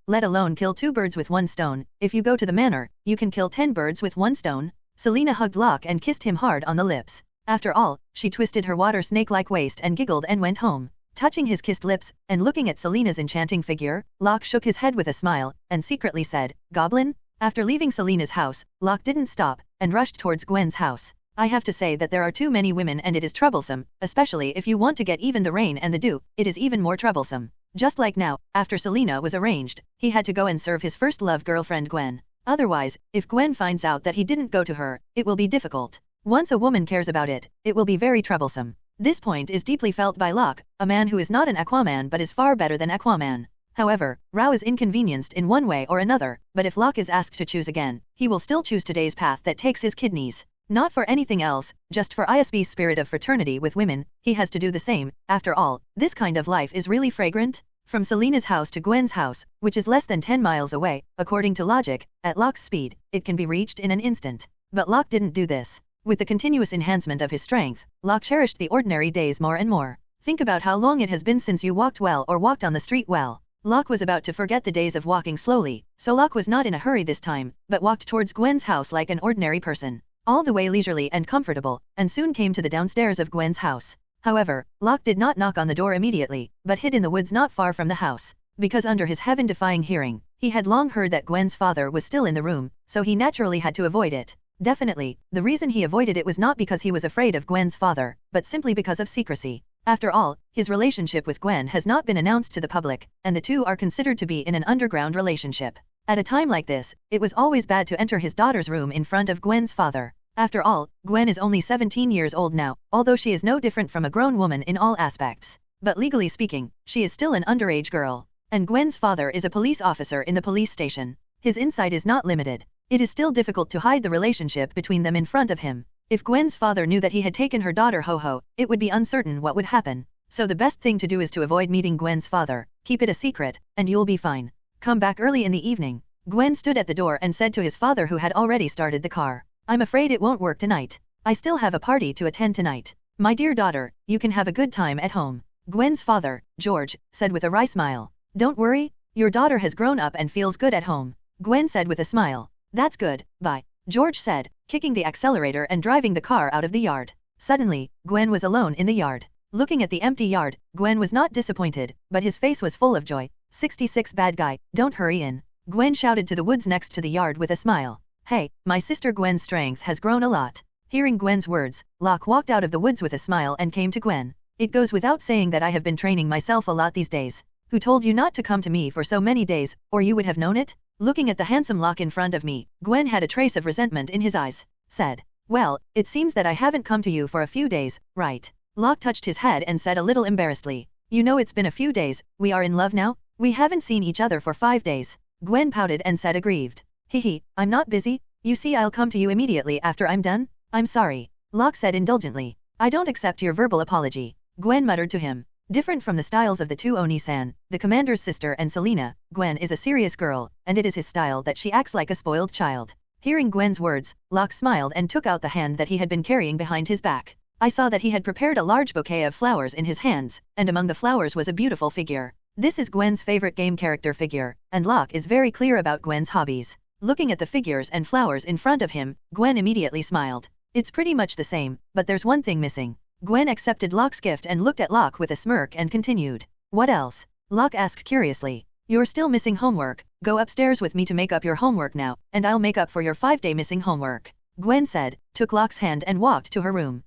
let alone kill 2 birds with 1 stone. If you go to the manor, you can kill 10 birds with 1 stone." Selena hugged Locke and kissed him hard on the lips. After all, she twisted her water snake-like waist and giggled and went home. Touching his kissed lips, and looking at Selena's enchanting figure, Locke shook his head with a smile, and secretly said, "Goblin?" After leaving Selena's house, Locke didn't stop, and rushed towards Gwen's house. I have to say that there are too many women and it is troublesome, especially if you want to get even the rain and the dew, it is even more troublesome. Just like now, after Selena was arranged, he had to go and serve his first love girlfriend Gwen. Otherwise, if Gwen finds out that he didn't go to her, it will be difficult. Once a woman cares about it, it will be very troublesome. This point is deeply felt by Locke, a man who is not an Aquaman but is far better than Aquaman. However, Rao is inconvenienced in one way or another, but if Locke is asked to choose again, he will still choose today's path that takes his kidneys. Not for anything else, just for ISB's spirit of fraternity with women, he has to do the same. After all, this kind of life is really fragrant. From Selena's house to Gwen's house, which is less than 10 miles away, according to logic, at Locke's speed, it can be reached in an instant. But Locke didn't do this. With the continuous enhancement of his strength, Locke cherished the ordinary days more and more. Think about how long it has been since you walked well or walked on the street well. Locke was about to forget the days of walking slowly, so Locke was not in a hurry this time, but walked towards Gwen's house like an ordinary person. All the way leisurely and comfortable, and soon came to the downstairs of Gwen's house. However, Locke did not knock on the door immediately, but hid in the woods not far from the house. Because under his heaven-defying hearing, he had long heard that Gwen's father was still in the room, so he naturally had to avoid it. Definitely, the reason he avoided it was not because he was afraid of Gwen's father, but simply because of secrecy. After all, his relationship with Gwen has not been announced to the public, and the two are considered to be in an underground relationship. At a time like this, it was always bad to enter his daughter's room in front of Gwen's father. After all, Gwen is only 17 years old now, although she is no different from a grown woman in all aspects. But legally speaking, she is still an underage girl. And Gwen's father is a police officer in the police station. His insight is not limited. It is still difficult to hide the relationship between them in front of him. If Gwen's father knew that he had taken her daughter Ho-Ho, it would be uncertain what would happen. So the best thing to do is to avoid meeting Gwen's father, keep it a secret, and you'll be fine. Come back early in the evening. Gwen stood at the door and said to his father who had already started the car, "I'm afraid it won't work tonight. I still have a party to attend tonight. My dear daughter, you can have a good time at home." Gwen's father, George, said with a wry smile, "Don't worry, your daughter has grown up and feels good at home." Gwen said with a smile, "That's good, bye," George said, kicking the accelerator and driving the car out of the yard. Suddenly, Gwen was alone in the yard. Looking at the empty yard, Gwen was not disappointed, but his face was full of joy. 66 bad guy, don't hurry in. Gwen shouted to the woods next to the yard with a smile. "Hey, my sister Gwen's strength has grown a lot." Hearing Gwen's words, Locke walked out of the woods with a smile and came to Gwen. "It goes without saying that I have been training myself a lot these days. Who told you not to come to me for so many days, or you would have known it?" Looking at the handsome Locke in front of me, Gwen had a trace of resentment in his eyes. Said, "Well, it seems that I haven't come to you for a few days, right?" Locke touched his head and said a little embarrassedly, "You know it's been a few days, we are in love now? We haven't seen each other for 5 days. Gwen pouted and said aggrieved, "Hehe, I'm not busy. You see I'll come to you immediately after I'm done." "I'm sorry," Locke said indulgently. "I don't accept your verbal apology." Gwen muttered to him. Different from the styles of the two Oni-san, the commander's sister and Selena, Gwen is a serious girl, and it is his style that she acts like a spoiled child. Hearing Gwen's words, Locke smiled and took out the hand that he had been carrying behind his back. I saw that he had prepared a large bouquet of flowers in his hands, and among the flowers was a beautiful figure. This is Gwen's favorite game character figure, and Locke is very clear about Gwen's hobbies. Looking at the figures and flowers in front of him, Gwen immediately smiled. "It's pretty much the same, but there's one thing missing." Gwen accepted Locke's gift and looked at Locke with a smirk and continued. "What else?" Locke asked curiously. You're still missing homework. Go upstairs with me to make up your homework now, and I'll make up for your 5-day missing homework. Gwen said, took Locke's hand and walked to her room.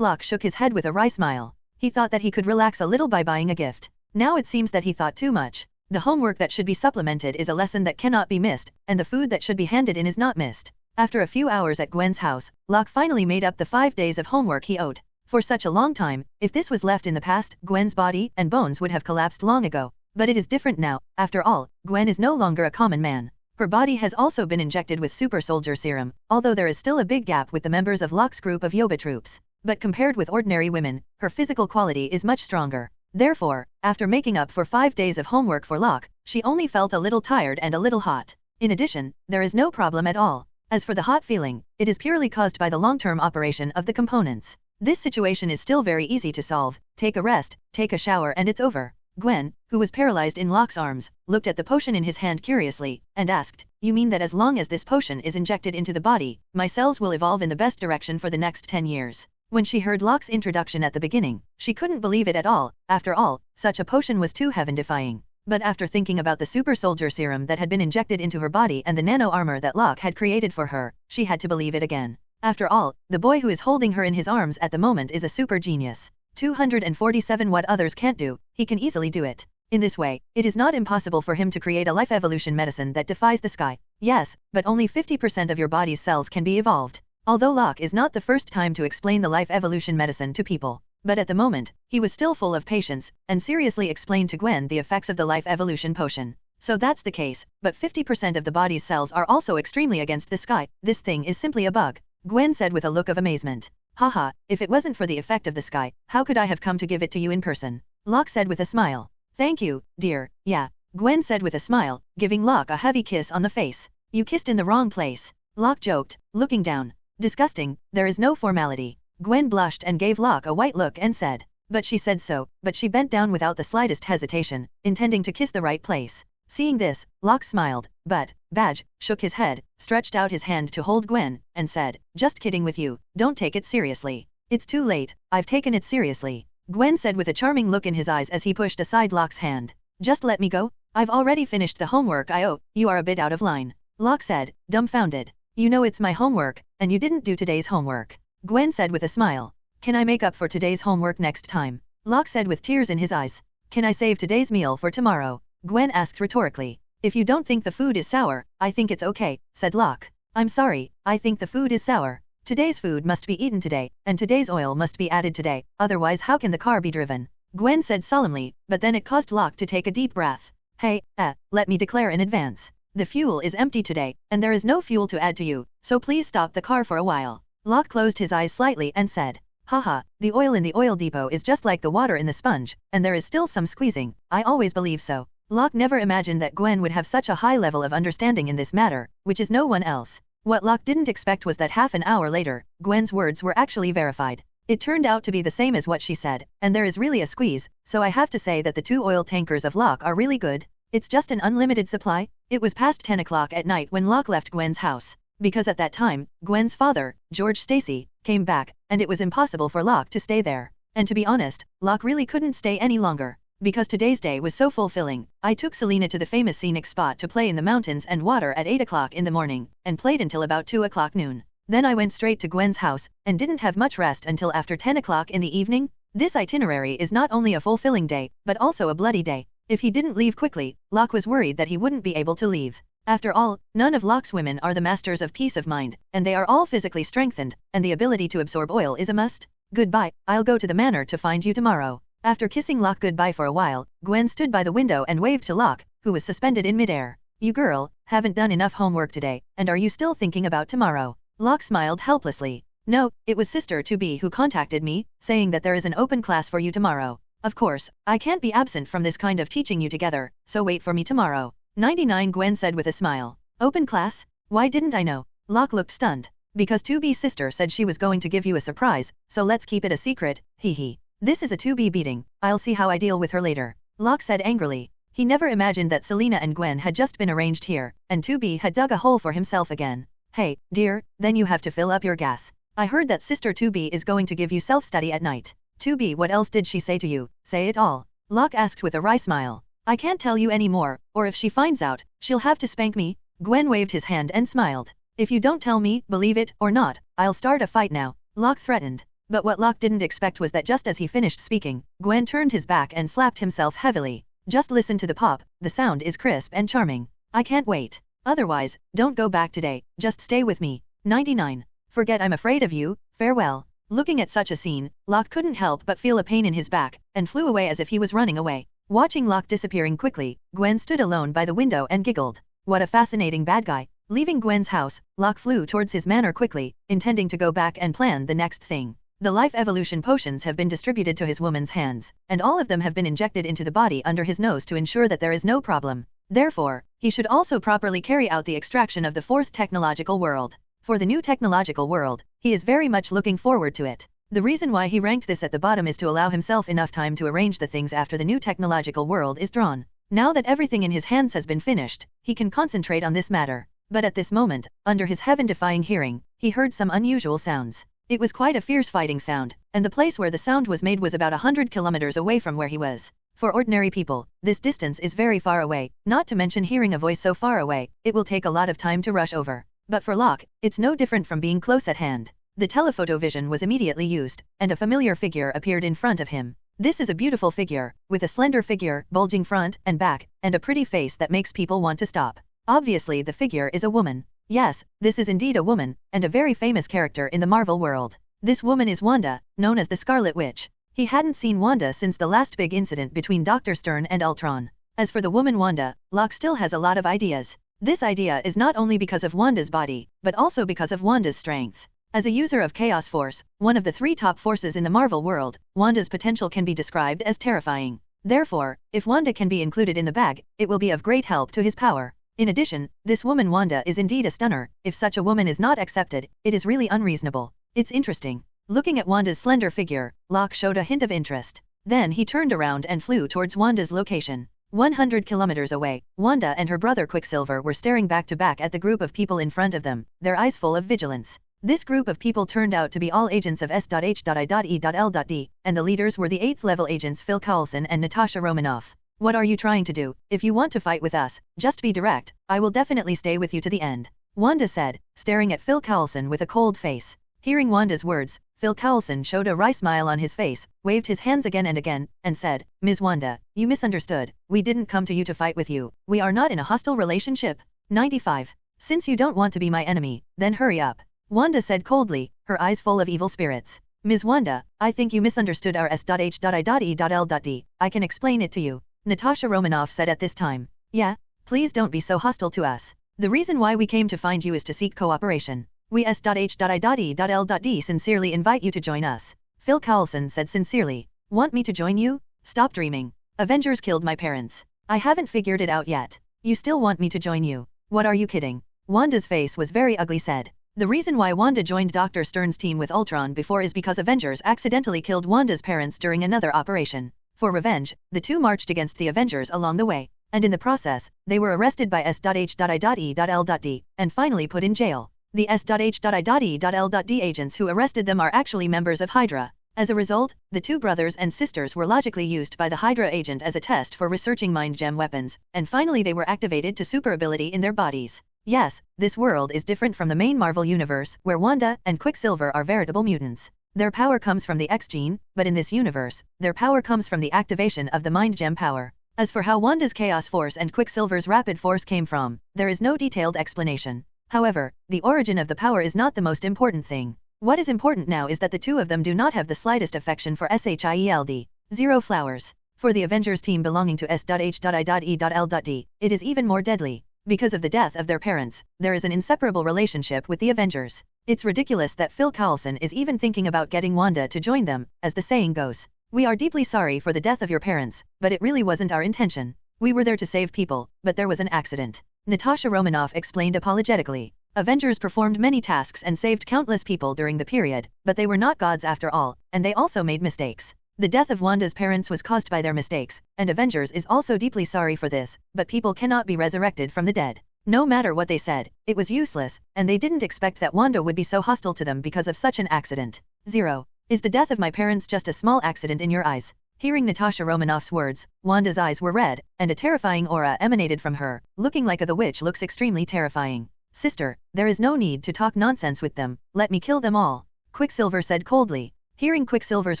Locke shook his head with a wry smile. He thought that he could relax a little by buying a gift. Now it seems that he thought too much. The homework that should be supplemented is a lesson that cannot be missed, and the food that should be handed in is not missed. After a few hours at Gwen's house, Locke finally made up the 5 days of homework he owed. For such a long time, if this was left in the past, Gwen's body and bones would have collapsed long ago. But it is different now. After all, Gwen is no longer a common man. Her body has also been injected with super soldier serum, although there is still a big gap with the members of Locke's group of Yoba troops. But compared with ordinary women, her physical quality is much stronger. Therefore, after making up for 5 days of homework for Locke, she only felt a little tired and a little hot. In addition, there is no problem at all. As for the hot feeling, it is purely caused by the long-term operation of the components. This situation is still very easy to solve. Take a rest, take a shower and it's over. Gwen, who was paralyzed in Locke's arms, looked at the potion in his hand curiously, and asked, "You mean that as long as this potion is injected into the body, my cells will evolve in the best direction for the next 10 years? When she heard Locke's introduction at the beginning, she couldn't believe it at all. After all, such a potion was too heaven-defying. But after thinking about the super soldier serum that had been injected into her body and the nano armor that Locke had created for her, she had to believe it again. After all, the boy who is holding her in his arms at the moment is a super genius. 247 what others can't do, he can easily do it. In this way, it is not impossible for him to create a life evolution medicine that defies the sky. Yes, but only 50% of your body's cells can be evolved. Although Locke is not the first time to explain the life evolution medicine to people, but at the moment, he was still full of patience, and seriously explained to Gwen the effects of the life evolution potion. So that's the case, but 50% of the body's cells are also extremely against the sky. This thing is simply a bug, Gwen said with a look of amazement. Haha, if it wasn't for the effect of the sky, how could I have come to give it to you in person? Locke said with a smile. Thank you, dear, yeah, Gwen said with a smile, giving Locke a heavy kiss on the face. You kissed in the wrong place, Locke joked, looking down. Disgusting, there is no formality. Gwen blushed and gave Locke a white look and said. But she said so, but she bent down without the slightest hesitation, intending to kiss the right place. Seeing this, Locke smiled, but, Badge, shook his head, stretched out his hand to hold Gwen, and said, just kidding with you, don't take it seriously. It's too late, I've taken it seriously, Gwen said with a charming look in his eyes as he pushed aside Locke's hand. Just let me go, I've already finished the homework I owe, you are a bit out of line, Locke said, dumbfounded. You know it's my homework, and you didn't do today's homework, Gwen said with a smile. Can I make up for today's homework next time? Locke said with tears in his eyes. Can I save today's meal for tomorrow? Gwen asked rhetorically. If you don't think the food is sour, I think it's okay, said Locke. I'm sorry, I think the food is sour. Today's food must be eaten today, and today's oil must be added today, otherwise how can the car be driven? Gwen said solemnly, but then it caused Locke to take a deep breath. Hey, let me declare in advance. The fuel is empty today, and there is no fuel to add to you, so please stop the car for a while. Locke closed his eyes slightly and said, haha, the oil in the oil depot is just like the water in the sponge, and there is still some squeezing, I always believe so. Locke never imagined that Gwen would have such a high level of understanding in this matter, which is no one else. What Locke didn't expect was that half an hour later, Gwen's words were actually verified. It turned out to be the same as what she said, and there is really a squeeze, so I have to say that the 2 oil tankers of Locke are really good. It's just an unlimited supply. It was past 10 o'clock at night when Locke left Gwen's house, because at that time, Gwen's father, George Stacy, came back, and it was impossible for Locke to stay there. And to be honest, Locke really couldn't stay any longer. Because today's day was so fulfilling, I took Selena to the famous scenic spot to play in the mountains and water at 8 o'clock in the morning, and played until about 2 o'clock noon. Then I went straight to Gwen's house, and didn't have much rest until after 10 o'clock in the evening. This itinerary is not only a fulfilling day, but also a bloody day. If he didn't leave quickly, Locke was worried that he wouldn't be able to leave. After all, none of Locke's women are the masters of peace of mind, and they are all physically strengthened, and the ability to absorb oil is a must. Goodbye, I'll go to the manor to find you tomorrow. After kissing Locke goodbye for a while, Gwen stood by the window and waved to Locke, who was suspended in midair. You girl, haven't done enough homework today, and are you still thinking about tomorrow? Locke smiled helplessly. No, it was Sister 2B who contacted me, saying that there is an open class for you tomorrow. Of course, I can't be absent from this kind of teaching you together, so wait for me tomorrow. 99 Gwen said with a smile. Open class? Why didn't I know? Locke looked stunned. Because 2B's sister said she was going to give you a surprise, so let's keep it a secret, hee. This is a 2B beating, I'll see how I deal with her later, Locke said angrily. He never imagined that Selena and Gwen had just been arranged here, and 2B had dug a hole for himself again. Hey, dear, then you have to fill up your gas. I heard that Sister 2B is going to give you self-study at night. 2B, what else did she say to you? Say it all. Locke asked with a wry smile. I can't tell you any more, or if she finds out, she'll have to spank me. Gwen waved his hand and smiled. If you don't tell me, believe it or not, I'll start a fight now, Locke threatened. But what Locke didn't expect was that just as he finished speaking, Gwen turned his back and slapped himself heavily. Just listen to the pop, the sound is crisp and charming. I can't wait. Otherwise, don't go back today, just stay with me. 99. Forget I'm afraid of you, farewell. Looking at such a scene, Locke couldn't help but feel a pain in his back, and flew away as if he was running away. Watching Locke disappearing quickly, Gwen stood alone by the window and giggled. What a fascinating bad guy. Leaving Gwen's house, Locke flew towards his manor quickly, intending to go back and plan the next thing. The life evolution potions have been distributed to his woman's hands, and all of them have been injected into the body under his nose to ensure that there is no problem. Therefore, he should also properly carry out the extraction of the fourth technological world. For the new technological world, he is very much looking forward to it. The reason why he ranked this at the bottom is to allow himself enough time to arrange the things after the new technological world is drawn. Now that everything in his hands has been finished, he can concentrate on this matter. But at this moment, under his heaven-defying hearing, he heard some unusual sounds. It was quite a fierce fighting sound, and the place where the sound was made was about 100 kilometers away from where he was. For ordinary people, this distance is very far away, not to mention hearing a voice so far away, it will take a lot of time to rush over. But for Locke, it's no different from being close at hand. The telephoto vision was immediately used, and a familiar figure appeared in front of him. This is a beautiful figure, with a slender figure, bulging front and back, and a pretty face that makes people want to stop. Obviously the figure is a woman. Yes, this is indeed a woman, and a very famous character in the Marvel world. This woman is Wanda, known as the Scarlet Witch. He hadn't seen Wanda since the last big incident between Dr. Stern and Ultron. As for the woman Wanda, Locke still has a lot of ideas. This idea is not only because of Wanda's body, but also because of Wanda's strength. As a user of Chaos Force, one of the 3 top forces in the Marvel world, Wanda's potential can be described as terrifying. Therefore, if Wanda can be included in the bag, it will be of great help to his power. In addition, this woman Wanda is indeed a stunner. If such a woman is not accepted, it is really unreasonable. It's interesting. Looking at Wanda's slender figure, Locke showed a hint of interest. Then he turned around and flew towards Wanda's location. 100 kilometers away, Wanda and her brother Quicksilver were staring back to back at the group of people in front of them, their eyes full of vigilance. This group of people turned out to be all agents of S.H.I.E.L.D, and the leaders were the 8th level agents Phil Coulson and Natasha Romanoff. What are you trying to do? If you want to fight with us, just be direct, I will definitely stay with you to the end, Wanda said, staring at Phil Coulson with a cold face. Hearing Wanda's words, Phil Coulson showed a wry smile on his face, waved his hands again and again, and said, Ms. Wanda, you misunderstood. We didn't come to you to fight with you. We are not in a hostile relationship. 95. Since you don't want to be my enemy, then hurry up, Wanda said coldly, her eyes full of evil spirits. Ms. Wanda, I think you misunderstood our S.H.I.E.L.D. I can explain it to you, Natasha Romanoff said at this time. Yeah? Please don't be so hostile to us. The reason why we came to find you is to seek cooperation. We S.H.I.E.L.D. sincerely invite you to join us, Phil Coulson said sincerely. Want me to join you? Stop dreaming. Avengers killed my parents. I haven't figured it out yet. You still want me to join you? What are you kidding? Wanda's face was very ugly said. The reason why Wanda joined Dr. Stern's team with Ultron before is because Avengers accidentally killed Wanda's parents during another operation. For revenge, the two marched against the Avengers along the way, and in the process, they were arrested by S.H.I.E.L.D. and finally put in jail. The S.H.I.E.L.D. agents who arrested them are actually members of Hydra. As a result, the two brothers and sisters were logically used by the Hydra agent as a test for researching mind gem weapons, and finally they were activated to super ability in their bodies. Yes, this world is different from the main Marvel universe, where Wanda and Quicksilver are veritable mutants. Their power comes from the X gene, but in this universe, their power comes from the activation of the mind gem power. As for how Wanda's Chaos Force and Quicksilver's Rapid Force came from, there is no detailed explanation. However, the origin of the power is not the most important thing. What is important now is that the two of them do not have the slightest affection for S.H.I.E.L.D. Zero flowers. For the Avengers team belonging to S.H.I.E.L.D, it is even more deadly. Because of the death of their parents, there is an inseparable relationship with the Avengers. It's ridiculous that Phil Coulson is even thinking about getting Wanda to join them, as the saying goes. We are deeply sorry for the death of your parents, but it really wasn't our intention. We were there to save people, but there was an accident, Natasha Romanoff explained apologetically. Avengers performed many tasks and saved countless people during the period, but they were not gods after all, and they also made mistakes. The death of Wanda's parents was caused by their mistakes, and Avengers is also deeply sorry for this, but people cannot be resurrected from the dead. No matter what they said, it was useless, and they didn't expect that Wanda would be so hostile to them because of such an accident. 0. Is the death of my parents just a small accident in your eyes? Hearing Natasha Romanoff's words, Wanda's eyes were red, and a terrifying aura emanated from her, looking like the witch looks extremely terrifying. Sister, there is no need to talk nonsense with them, let me kill them all, Quicksilver said coldly. Hearing Quicksilver's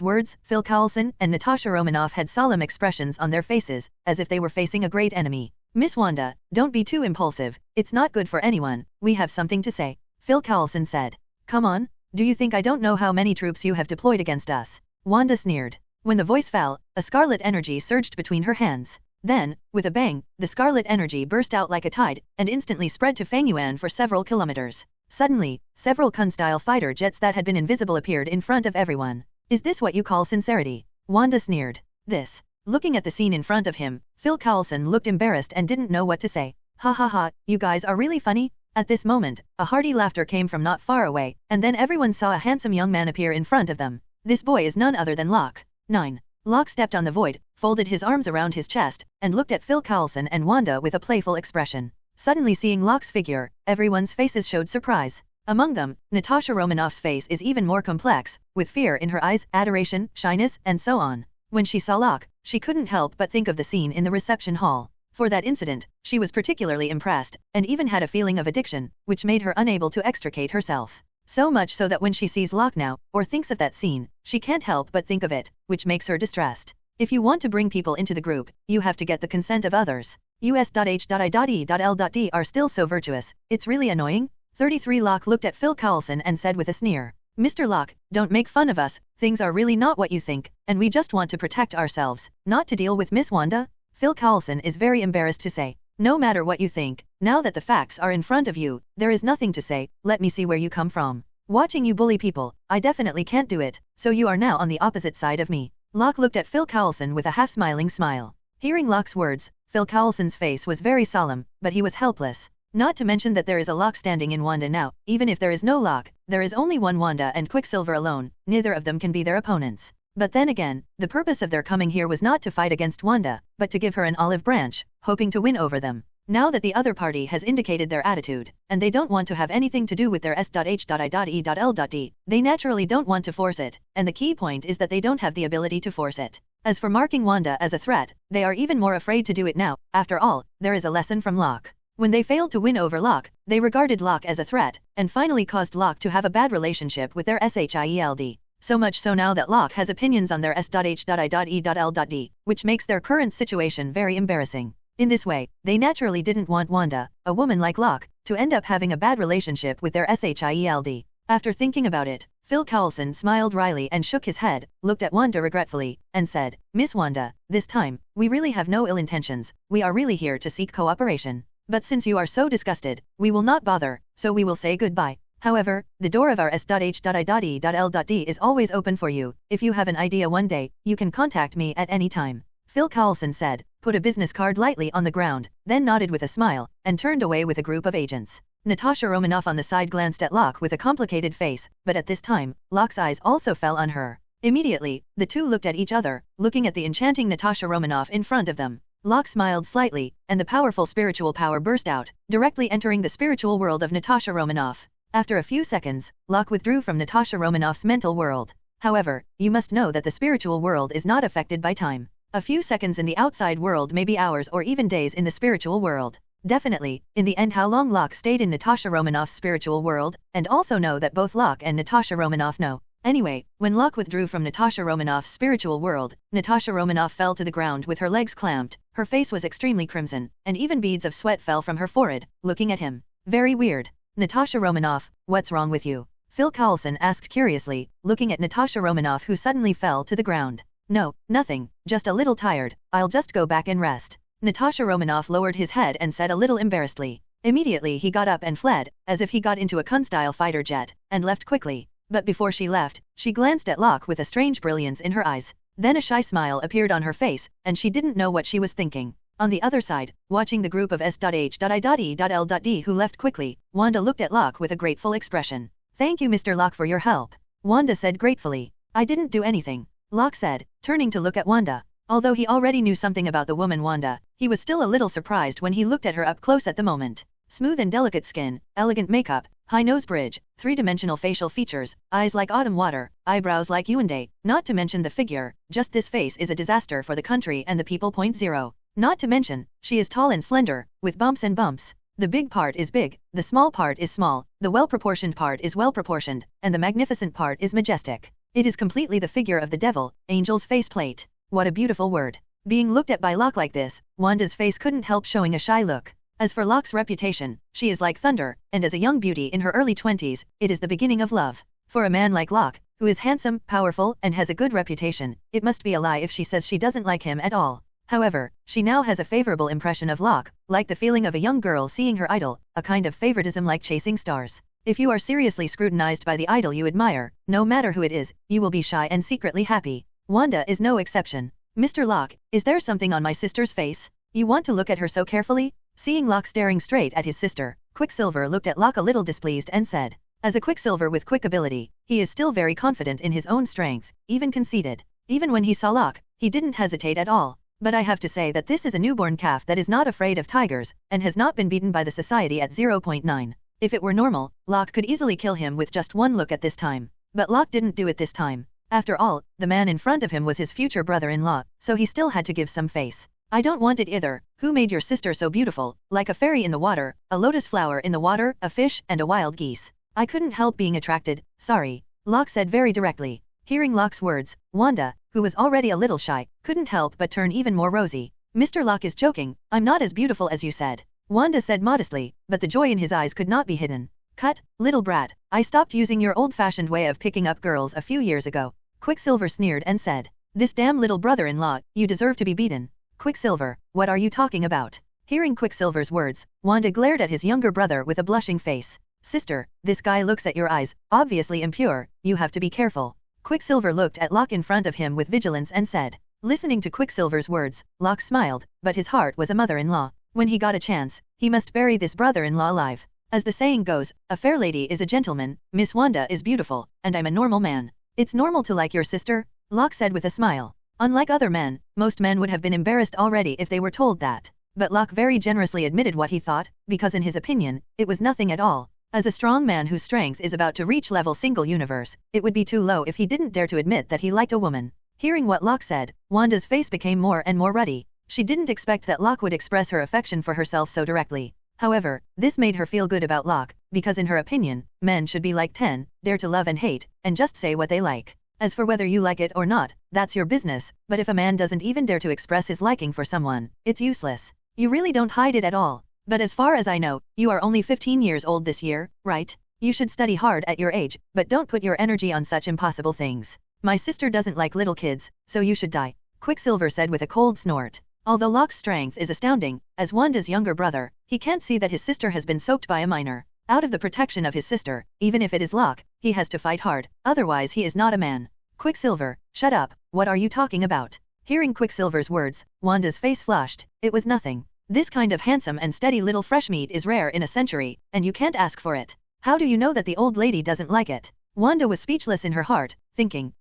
words, Phil Coulson and Natasha Romanoff had solemn expressions on their faces, as if they were facing a great enemy. Miss Wanda, don't be too impulsive, it's not good for anyone, we have something to say, Phil Coulson said. Come on, do you think I don't know how many troops you have deployed against us? Wanda sneered. When the voice fell, a scarlet energy surged between her hands. Then, with a bang, the scarlet energy burst out like a tide, and instantly spread to Fangyuan for several kilometers. Suddenly, several Kun-style fighter jets that had been invisible appeared in front of everyone. Is this what you call sincerity? Wanda sneered. This. Looking at the scene in front of him, Phil Coulson looked embarrassed and didn't know what to say. Ha ha ha, you guys are really funny? At this moment, a hearty laughter came from not far away, and then everyone saw a handsome young man appear in front of them. This boy is none other than Locke. 9. Locke stepped on the void, folded his arms around his chest, and looked at Phil Coulson and Wanda with a playful expression. Suddenly seeing Locke's figure, everyone's faces showed surprise. Among them, Natasha Romanoff's face is even more complex, with fear in her eyes, adoration, shyness, and so on. When she saw Locke, she couldn't help but think of the scene in the reception hall. For that incident, she was particularly impressed, and even had a feeling of addiction, which made her unable to extricate herself. So much so that when she sees Locke now, or thinks of that scene, she can't help but think of it, which makes her distressed. If you want to bring people into the group, you have to get the consent of others. US.H.I.E.L.D. are still so virtuous, it's really annoying. 33 Locke looked at Phil Coulson and said with a sneer. Mr. Locke, don't make fun of us, things are really not what you think, and we just want to protect ourselves, not to deal with Miss Wanda. Phil Coulson is very embarrassed to say. No matter what you think, now that the facts are in front of you, there is nothing to say, let me see where you come from. Watching you bully people, I definitely can't do it, so you are now on the opposite side of me. Locke looked at Phil Coulson with a half-smiling smile. Hearing Locke's words, Phil Coulson's face was very solemn, but he was helpless. Not to mention that there is a Locke standing in Wanda now, even if there is no Locke, there is only one Wanda and Quicksilver alone, neither of them can be their opponents. But then again, the purpose of their coming here was not to fight against Wanda, but to give her an olive branch, hoping to win over them. Now that the other party has indicated their attitude, and they don't want to have anything to do with their S.H.I.E.L.D., they naturally don't want to force it, and the key point is that they don't have the ability to force it. As for marking Wanda as a threat, they are even more afraid to do it now. After all, there is a lesson from Locke. When they failed to win over Locke, they regarded Locke as a threat, and finally caused Locke to have a bad relationship with their SHIELD. So much so now that Locke has opinions on their S.H.I.E.L.D., which makes their current situation very embarrassing. In this way, they naturally didn't want Wanda, a woman like Locke, to end up having a bad relationship with their SHIELD. After thinking about it, Phil Coulson smiled wryly and shook his head, looked at Wanda regretfully, and said, Miss Wanda, this time, we really have no ill intentions, we are really here to seek cooperation. But since you are so disgusted, we will not bother, so we will say goodbye. However, the door of our S.H.I.E.L.D. is always open for you. If you have an idea one day, you can contact me at any time. Phil Coulson said, put a business card lightly on the ground, then nodded with a smile, and turned away with a group of agents. Natasha Romanoff on the side glanced at Locke with a complicated face, but at this time, Locke's eyes also fell on her. Immediately, the two looked at each other, looking at the enchanting Natasha Romanoff in front of them. Locke smiled slightly, and the powerful spiritual power burst out, directly entering the spiritual world of Natasha Romanoff. After a few seconds, Locke withdrew from Natasha Romanoff's mental world. However, you must know that the spiritual world is not affected by time. A few seconds in the outside world may be hours or even days in the spiritual world. Definitely, in the end how long Locke stayed in Natasha Romanoff's spiritual world, and also know that both Locke and Natasha Romanoff know. Anyway, when Locke withdrew from Natasha Romanoff's spiritual world, Natasha Romanoff fell to the ground with her legs clamped, her face was extremely crimson, and even beads of sweat fell from her forehead, looking at him. Very weird. Natasha Romanoff, what's wrong with you? Phil Coulson asked curiously, looking at Natasha Romanoff who suddenly fell to the ground. No, nothing, just a little tired, I'll just go back and rest. Natasha Romanoff lowered his head and said a little embarrassedly. Immediately he got up and fled, as if he got into a Kun-style fighter jet, and left quickly. But before she left, she glanced at Locke with a strange brilliance in her eyes. Then a shy smile appeared on her face, and she didn't know what she was thinking. On the other side, watching the group of S.H.I.E.L.D. who left quickly, Wanda looked at Locke with a grateful expression. Thank you Mr. Locke for your help. Wanda said gratefully. I didn't do anything. Locke said, turning to look at Wanda. Although he already knew something about the woman Wanda, he was still a little surprised when he looked at her up close at the moment. Smooth and delicate skin, elegant makeup, high nose bridge, three-dimensional facial features, eyes like autumn water, eyebrows like Yuandate, not to mention the figure, just this face is a disaster for the country and the people. 0. Not to mention, she is tall and slender, with bumps and bumps. The big part is big, the small part is small, the well-proportioned part is well-proportioned, and the magnificent part is majestic. It is completely the figure of the devil, angel's faceplate. What a beautiful word. Being looked at by Locke like this, Wanda's face couldn't help showing a shy look. As for Locke's reputation, she is like thunder, and as a young beauty in her early 20s, it is the beginning of love. For a man like Locke, who is handsome, powerful, and has a good reputation, it must be a lie if she says she doesn't like him at all. However, she now has a favorable impression of Locke, like the feeling of a young girl seeing her idol, a kind of favoritism like chasing stars. If you are seriously scrutinized by the idol you admire, no matter who it is, you will be shy and secretly happy. Wanda is no exception. Mr. Locke, is there something on my sister's face? You want to look at her so carefully? Seeing Locke staring straight at his sister, Quicksilver looked at Locke a little displeased and said, as a Quicksilver with quick ability, he is still very confident in his own strength, even conceited. Even when he saw Locke, he didn't hesitate at all. But I have to say that this is a newborn calf that is not afraid of tigers, and has not been beaten by the society at 0.9. If it were normal, Locke could easily kill him with just one look at this time. But Locke didn't do it this time. After all, the man in front of him was his future brother-in-law, so he still had to give some face. I don't want it either. Who made your sister so beautiful, like a fairy in the water, a lotus flower in the water, a fish, and a wild geese? I couldn't help being attracted, sorry. Locke said very directly. Hearing Locke's words, Wanda, who was already a little shy, couldn't help but turn even more rosy. Mr. Locke is joking, I'm not as beautiful as you said. Wanda said modestly, but the joy in his eyes could not be hidden. Cut, little brat, I stopped using your old-fashioned way of picking up girls a few years ago. Quicksilver sneered and said, this damn little brother-in-law, you deserve to be beaten. Quicksilver, what are you talking about? Hearing Quicksilver's words, Wanda glared at his younger brother with a blushing face. Sister, this guy looks at your eyes, obviously impure, you have to be careful. Quicksilver looked at Locke in front of him with vigilance and said. Listening to Quicksilver's words, Locke smiled, but his heart was a mother-in-law. When he got a chance, he must bury this brother-in-law alive. As the saying goes, a fair lady is a gentleman, Miss Wanda is beautiful, and I'm a normal man. It's normal to like your sister? Locke said with a smile. Unlike other men, most men would have been embarrassed already if they were told that. But Locke very generously admitted what he thought, because in his opinion, it was nothing at all. As a strong man whose strength is about to reach level single universe, it would be too low if he didn't dare to admit that he liked a woman. Hearing what Locke said, Wanda's face became more and more ruddy. She didn't expect that Locke would express her affection for herself so directly. However, this made her feel good about Locke, because in her opinion, men should be like 10, dare to love and hate, and just say what they like. As for whether you like it or not, that's your business, but if a man doesn't even dare to express his liking for someone, it's useless. You really don't hide it at all. But as far as I know, you are only 15 years old this year, right? You should study hard at your age, but don't put your energy on such impossible things. My sister doesn't like little kids, so you should die, Quicksilver said with a cold snort. Although Locke's strength is astounding, as Wanda's younger brother, he can't see that his sister has been soaked by a minor. Out of the protection of his sister, even if it is Locke, he has to fight hard, otherwise he is not a man. Quicksilver, shut up, what are you talking about? Hearing Quicksilver's words, Wanda's face flushed. It was nothing. This kind of handsome and steady little fresh meat is rare in a century, and you can't ask for it. How do you know that the old lady doesn't like it? Wanda was speechless in her heart, thinking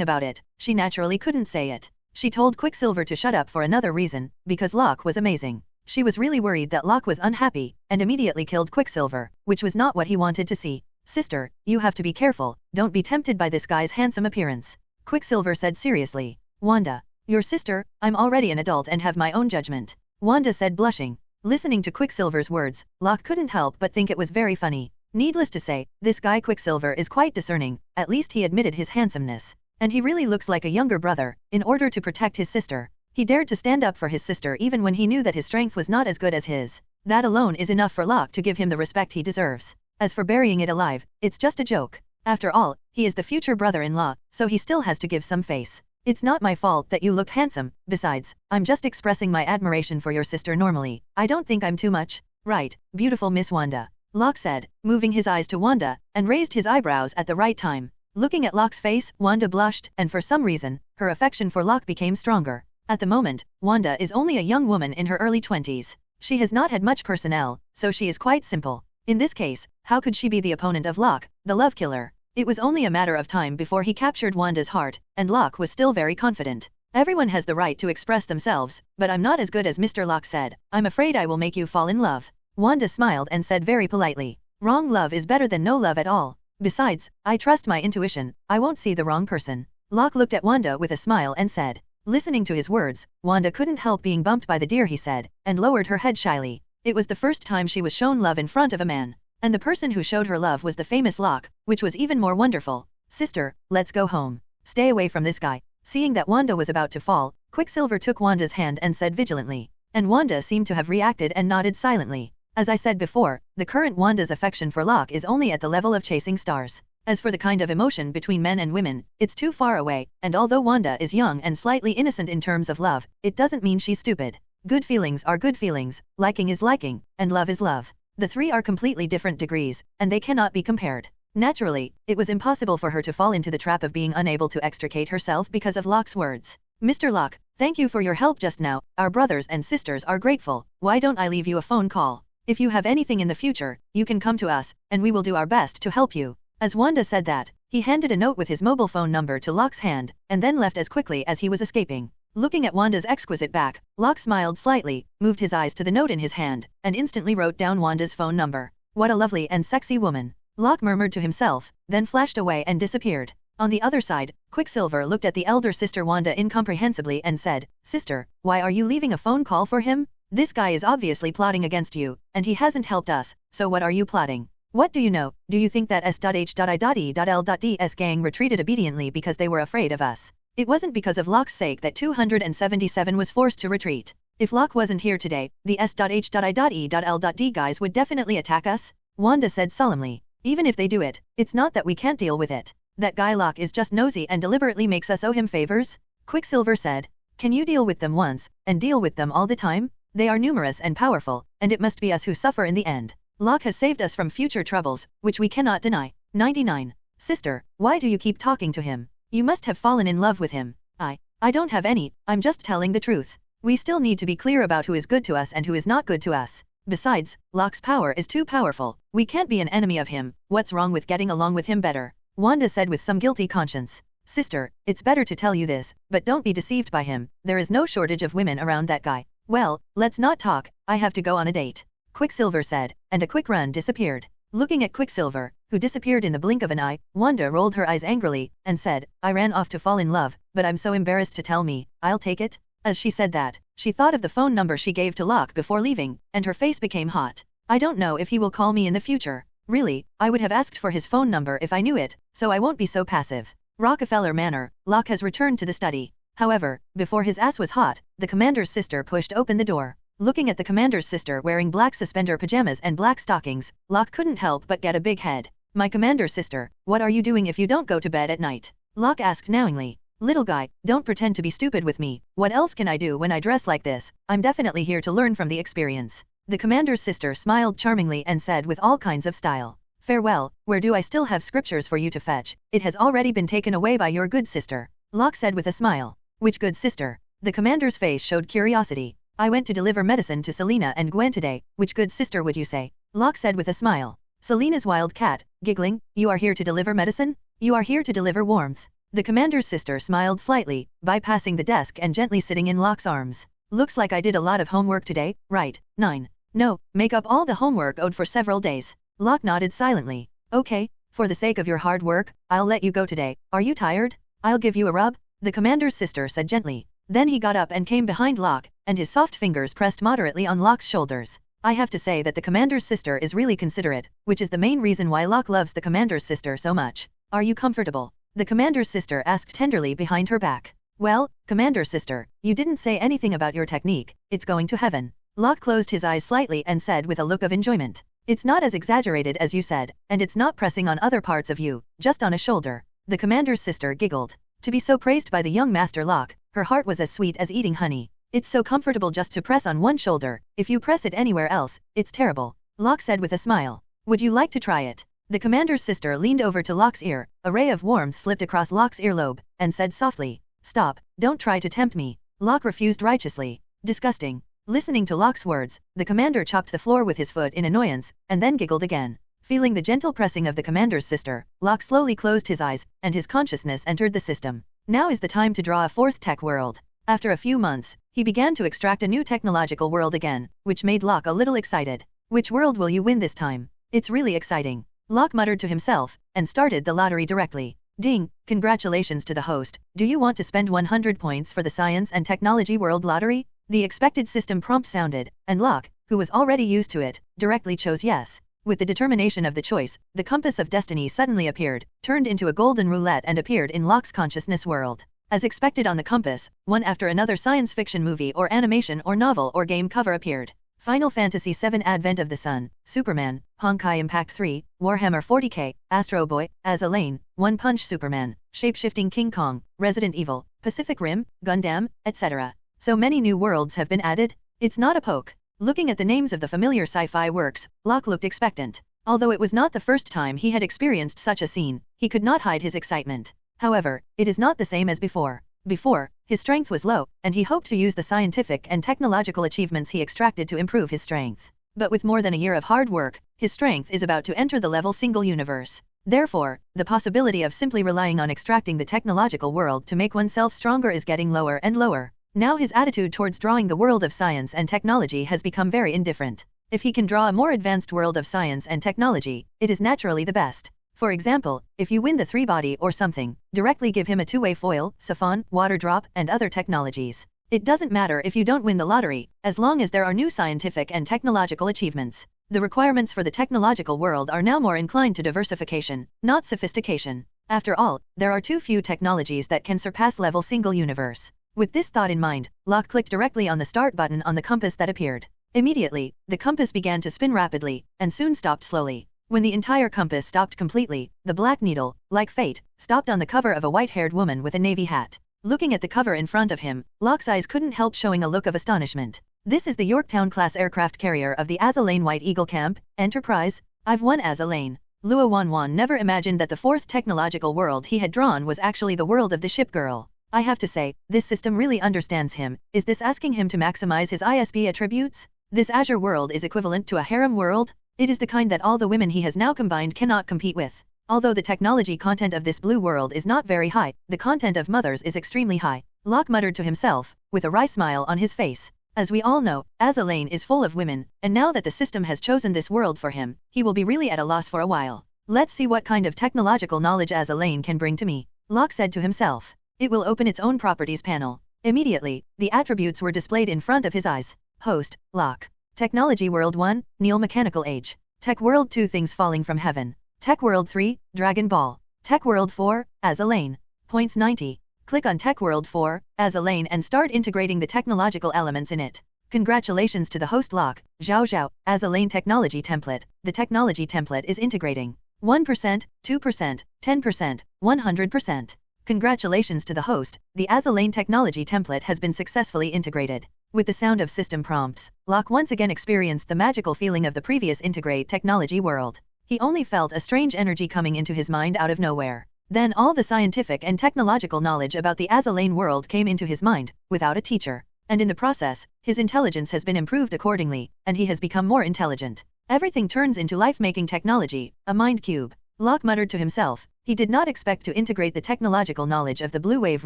about it. She naturally couldn't say it. She told Quicksilver to shut up for another reason, because Locke was amazing. She was really worried that Locke was unhappy, and immediately killed Quicksilver, which was not what he wanted to see. Sister, you have to be careful, don't be tempted by this guy's handsome appearance. Quicksilver said seriously. Wanda, your sister, I'm already an adult and have my own judgment. Wanda said blushing. Listening to Quicksilver's words, Locke couldn't help but think it was very funny. Needless to say, this guy Quicksilver is quite discerning, at least he admitted his handsomeness. And he really looks like a younger brother, in order to protect his sister. He dared to stand up for his sister even when he knew that his strength was not as good as his. That alone is enough for Locke to give him the respect he deserves. As for burying it alive, it's just a joke. After all, he is the future brother-in-law, so he still has to give some face. It's not my fault that you look handsome, besides, I'm just expressing my admiration for your sister normally. I don't think I'm too much. Right, beautiful Miss Wanda. Locke said, moving his eyes to Wanda, and raised his eyebrows at the right time. Looking at Locke's face, Wanda blushed, and for some reason, her affection for Locke became stronger. At the moment, Wanda is only a young woman in her early 20s. She has not had much personnel, so she is quite simple. In this case, how could she be the opponent of Locke, the love killer? It was only a matter of time before he captured Wanda's heart, and Locke was still very confident. Everyone has the right to express themselves, but I'm not as good as Mr. Locke said. I'm afraid I will make you fall in love. Wanda smiled and said very politely. Wrong love is better than no love at all. Besides, I trust my intuition, I won't see the wrong person. Locke looked at Wanda with a smile and said. Listening to his words, Wanda couldn't help being bumped by the deer he said, and lowered her head shyly. It was the first time she was shown love in front of a man. And the person who showed her love was the famous Locke, which was even more wonderful. Sister, let's go home. Stay away from this guy. Seeing that Wanda was about to fall, Quicksilver took Wanda's hand and said vigilantly. And Wanda seemed to have reacted and nodded silently. As I said before, the current Wanda's affection for Locke is only at the level of chasing stars. As for the kind of emotion between men and women, it's too far away, and although Wanda is young and slightly innocent in terms of love, it doesn't mean she's stupid. Good feelings are good feelings, liking is liking, and love is love. The three are completely different degrees, and they cannot be compared. Naturally, it was impossible for her to fall into the trap of being unable to extricate herself because of Locke's words. Mr. Locke, thank you for your help just now, our brothers and sisters are grateful. Why don't I leave you a phone call? If you have anything in the future, you can come to us, and we will do our best to help you. As Wanda said that, he handed a note with his mobile phone number to Locke's hand, and then left as quickly as he was escaping. Looking at Wanda's exquisite back, Locke smiled slightly, moved his eyes to the note in his hand, and instantly wrote down Wanda's phone number. What a lovely and sexy woman. Locke murmured to himself, then flashed away and disappeared. On the other side, Quicksilver looked at the elder sister Wanda incomprehensibly and said, Sister, why are you leaving a phone call for him? This guy is obviously plotting against you, and he hasn't helped us, so what are you plotting? What do you know? Do you think that S.H.I.E.L.D.'s gang retreated obediently because they were afraid of us? It wasn't because of Locke's sake that 277 was forced to retreat. If Locke wasn't here today, the S.H.I.E.L.D. guys would definitely attack us, Wanda said solemnly. Even if they do it, it's not that we can't deal with it. That guy Locke is just nosy and deliberately makes us owe him favors, Quicksilver said. Can you deal with them once, and deal with them all the time? They are numerous and powerful, and it must be us who suffer in the end. Locke has saved us from future troubles, which we cannot deny. 99. Sister, why do you keep talking to him? You must have fallen in love with him. I don't have any, I'm just telling the truth. We still need to be clear about who is good to us and who is not good to us. Besides, Locke's power is too powerful. We can't be an enemy of him. What's wrong with getting along with him better? Wanda said with some guilty conscience. Sister, it's better to tell you this, but don't be deceived by him. There is no shortage of women around that guy. Well, let's not talk, I have to go on a date, Quicksilver said, and a quick run disappeared. Looking at Quicksilver, who disappeared in the blink of an eye, Wanda rolled her eyes angrily, and said, I ran off to fall in love, but I'm so embarrassed to tell me, I'll take it. As she said that, she thought of the phone number she gave to Locke before leaving, and her face became hot. I don't know if he will call me in the future. Really, I would have asked for his phone number if I knew it, so I won't be so passive. Rockefeller Manor, Locke has returned to the study. However, before his ass was hot, the commander's sister pushed open the door. Looking at the commander's sister wearing black suspender pajamas and black stockings, Locke couldn't help but get a big head. My commander's sister, what are you doing if you don't go to bed at night? Locke asked knowingly. Little guy, don't pretend to be stupid with me. What else can I do when I dress like this? I'm definitely here to learn from the experience. The commander's sister smiled charmingly and said with all kinds of style. Farewell, where do I still have scriptures for you to fetch? It has already been taken away by your good sister. Locke said with a smile. Which good sister? The commander's face showed curiosity. I went to deliver medicine to Selena and Gwen today. Which good sister would you say? Locke said with a smile. Selena's wild cat, giggling, you are here to deliver medicine? You are here to deliver warmth. The commander's sister smiled slightly, bypassing the desk and gently sitting in Locke's arms. Looks like I did a lot of homework today, right? 9. No, make up all the homework owed for several days. Locke nodded silently. Okay, for the sake of your hard work, I'll let you go today. Are you tired? I'll give you a rub, the commander's sister said gently. Then he got up and came behind Locke, and his soft fingers pressed moderately on Locke's shoulders. I have to say that the commander's sister is really considerate, which is the main reason why Locke loves the commander's sister so much. Are you comfortable? The commander's sister asked tenderly behind her back. Well, commander's sister, you didn't say anything about your technique, it's going to heaven. Locke closed his eyes slightly and said with a look of enjoyment. It's not as exaggerated as you said, and it's not pressing on other parts of you, just on a shoulder. The commander's sister giggled. To be so praised by the young master Locke, her heart was as sweet as eating honey. It's so comfortable just to press on one shoulder, if you press it anywhere else, it's terrible. Locke said with a smile. Would you like to try it? The commander's sister leaned over to Locke's ear, a ray of warmth slipped across Locke's earlobe, and said softly, Stop, don't try to tempt me. Locke refused righteously. Disgusting. Listening to Locke's words, the commander chopped the floor with his foot in annoyance, and then giggled again. Feeling the gentle pressing of the commander's sister, Locke slowly closed his eyes, and his consciousness entered the system. Now is the time to draw a fourth tech world. After a few months, he began to extract a new technological world again, which made Locke a little excited. Which world will you win this time? It's really exciting. Locke muttered to himself, and started the lottery directly. Ding, congratulations to the host. Do you want to spend 100 points for the Science and Technology World Lottery? The expected system prompt sounded, and Locke, who was already used to it, directly chose yes. With the determination of the choice, the compass of destiny suddenly appeared, turned into a golden roulette and appeared in Locke's consciousness world. As expected on the compass, one after another science fiction movie or animation or novel or game cover appeared. Final Fantasy VII Advent of the Sun, Superman, Honkai Impact 3, Warhammer 40k, Astro Boy, As Elaine, One Punch Superman, Shapeshifting King Kong, Resident Evil, Pacific Rim, Gundam, etc. So many new worlds have been added? It's not a poke. Looking at the names of the familiar sci-fi works, Locke looked expectant. Although it was not the first time he had experienced such a scene, he could not hide his excitement. However, it is not the same as before. Before, his strength was low, and he hoped to use the scientific and technological achievements he extracted to improve his strength. But with more than a year of hard work, his strength is about to enter the level single universe. Therefore, the possibility of simply relying on extracting the technological world to make oneself stronger is getting lower and lower. Now his attitude towards drawing the world of science and technology has become very indifferent. If he can draw a more advanced world of science and technology, it is naturally the best. For example, if you win the 3-body or something, directly give him a 2-way foil, siphon, water drop, and other technologies. It doesn't matter if you don't win the lottery, as long as there are new scientific and technological achievements. The requirements for the technological world are now more inclined to diversification, not sophistication. After all, there are too few technologies that can surpass level single universe. With this thought in mind, Locke clicked directly on the start button on the compass that appeared. Immediately, the compass began to spin rapidly, and soon stopped slowly. When the entire compass stopped completely, the black needle, like fate, stopped on the cover of a white-haired woman with a navy hat. Looking at the cover in front of him, Locke's eyes couldn't help showing a look of astonishment. This is the Yorktown-class aircraft carrier of the As Elaine White Eagle Camp, Enterprise. I've won As Elaine. Luo Wanwan never imagined that the fourth technological world he had drawn was actually the world of the ship girl. I have to say, this system really understands him. Is this asking him to maximize his ISB attributes? This Azure world is equivalent to a harem world? It is the kind that all the women he has now combined cannot compete with. Although the technology content of this blue world is not very high, the content of mothers is extremely high. Locke muttered to himself, with a wry smile on his face. As we all know, As Elaine is full of women, and now that the system has chosen this world for him, he will be really at a loss for a while. Let's see what kind of technological knowledge As Elaine can bring to me, Locke said to himself. It will open its own properties panel. Immediately, the attributes were displayed in front of his eyes. Host, Locke. Technology World 1, Neo Mechanical Age. Tech World 2, Things Falling from Heaven. Tech World 3, Dragon Ball. Tech World 4, As Elaine. Points 90. Click on Tech World 4, As Elaine and start integrating the technological elements in it. Congratulations to the host Locke, Zhao Zhao, As Elaine Technology Template. The technology template is integrating. 1%, 2%, 10%, 100%. Congratulations to the host, the As Elaine technology template has been successfully integrated. With the sound of system prompts, Locke once again experienced the magical feeling of the previous integrate technology world. He only felt a strange energy coming into his mind out of nowhere. Then all the scientific and technological knowledge about the As Elaine world came into his mind, without a teacher. And in the process, his intelligence has been improved accordingly, and he has become more intelligent. Everything turns into life-making technology, a mind cube. Locke muttered to himself. He did not expect to integrate the technological knowledge of the Blue Wave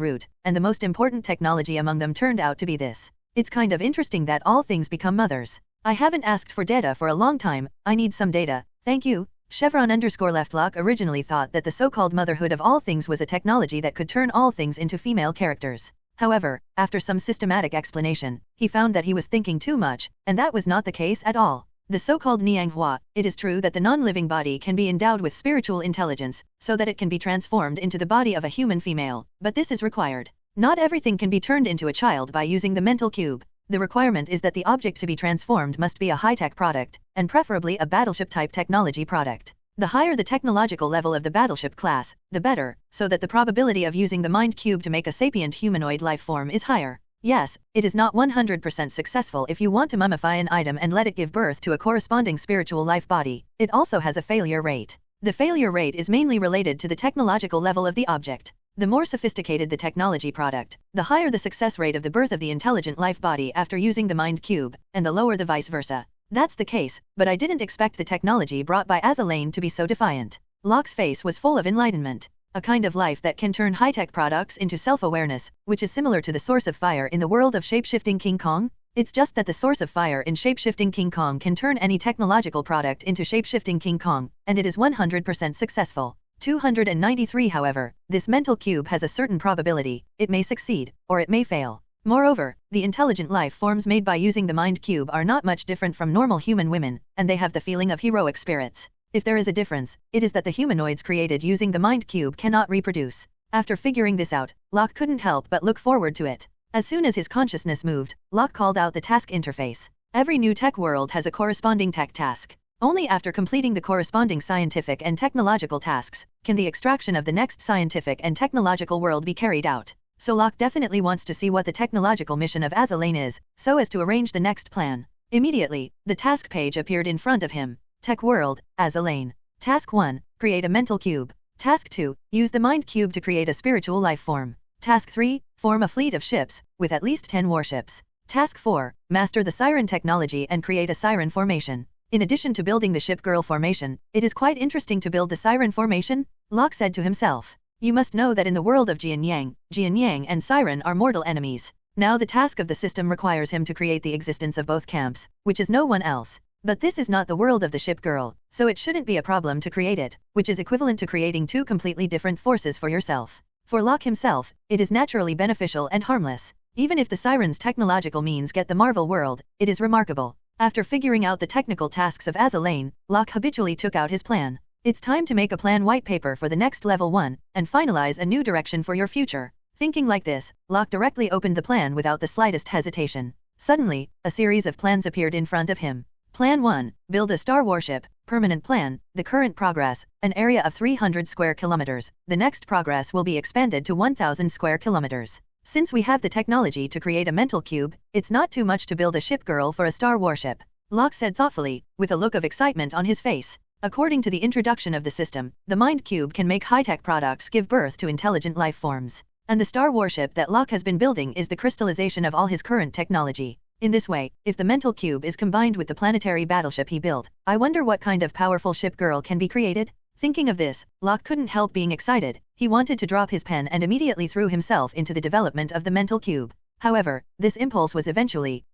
route, and the most important technology among them turned out to be this. It's kind of interesting that all things become mothers. I haven't asked for data for a long time, I need some data, thank you. Chevron_left Locke originally thought that the so-called motherhood of all things was a technology that could turn all things into female characters. However, after some systematic explanation, he found that he was thinking too much, and that was not the case at all. The so-called Nianghua, it is true that the non-living body can be endowed with spiritual intelligence, so that it can be transformed into the body of a human female, but this is required. Not everything can be turned into a child by using the mental cube. The requirement is that the object to be transformed must be a high-tech product, and preferably a battleship-type technology product. The higher the technological level of the battleship class, the better, so that the probability of using the mind cube to make a sapient humanoid life form is higher. Yes, it is not 100% successful if you want to mummify an item and let it give birth to a corresponding spiritual life body. It also has a failure rate. The failure rate is mainly related to the technological level of the object. The more sophisticated the technology product, the higher the success rate of the birth of the intelligent life body after using the mind cube, and the lower the vice versa. That's the case, but I didn't expect the technology brought by As Elaine to be so defiant. Locke's face was full of enlightenment. A kind of life that can turn high-tech products into self-awareness, which is similar to the source of fire in the world of shape-shifting King Kong. It's just that the source of fire in shapeshifting King Kong can turn any technological product into shapeshifting King Kong, and it is 100% successful. 293 However, this mental cube has a certain probability, it may succeed, or it may fail. Moreover, the intelligent life forms made by using the mind cube are not much different from normal human women, and they have the feeling of heroic spirits. If there is a difference, it is that the humanoids created using the mind cube cannot reproduce. After figuring this out, Locke couldn't help but look forward to it. As soon as his consciousness moved, Locke called out the task interface. Every new tech world has a corresponding tech task. Only after completing the corresponding scientific and technological tasks can the extraction of the next scientific and technological world be carried out. So Locke definitely wants to see what the technological mission of Azalane is, so as to arrange the next plan. Immediately, the task page appeared in front of him. Tech World, Azalane. Task 1, create a mental cube. Task 2, use the mind cube to create a spiritual life form. Task 3, form a fleet of ships, with at least 10 warships. Task 4, master the siren technology and create a siren formation. In addition to building the ship girl formation, it is quite interesting to build the siren formation, Locke said to himself. You must know that in the world of Jian Yang and siren are mortal enemies. Now the task of the system requires him to create the existence of both camps, which is no one else. But this is not the world of the ship girl, so it shouldn't be a problem to create it, which is equivalent to creating two completely different forces for yourself. For Locke himself, it is naturally beneficial and harmless. Even if the siren's technological means get the Marvel world, it is remarkable. After figuring out the technical tasks of Azalane, Locke habitually took out his plan. It's time to make a plan white paper for the next level 1, and finalize a new direction for your future. Thinking like this, Locke directly opened the plan without the slightest hesitation. Suddenly, a series of plans appeared in front of him. Plan 1, build a star warship. Permanent plan, the current progress, an area of 300 square kilometers. The next progress will be expanded to 1000 square kilometers. Since we have the technology to create a mental cube, it's not too much to build a ship girl for a star warship. Locke said thoughtfully, with a look of excitement on his face. According to the introduction of the system, the mind cube can make high-tech products give birth to intelligent life forms. And the star warship that Locke has been building is the crystallization of all his current technology. In this way, if the mental cube is combined with the planetary battleship he built, I wonder what kind of powerful ship girl can be created? Thinking of this, Locke couldn't help being excited. He wanted to drop his pen and immediately threw himself into the development of the mental cube. However, this impulse was eventually,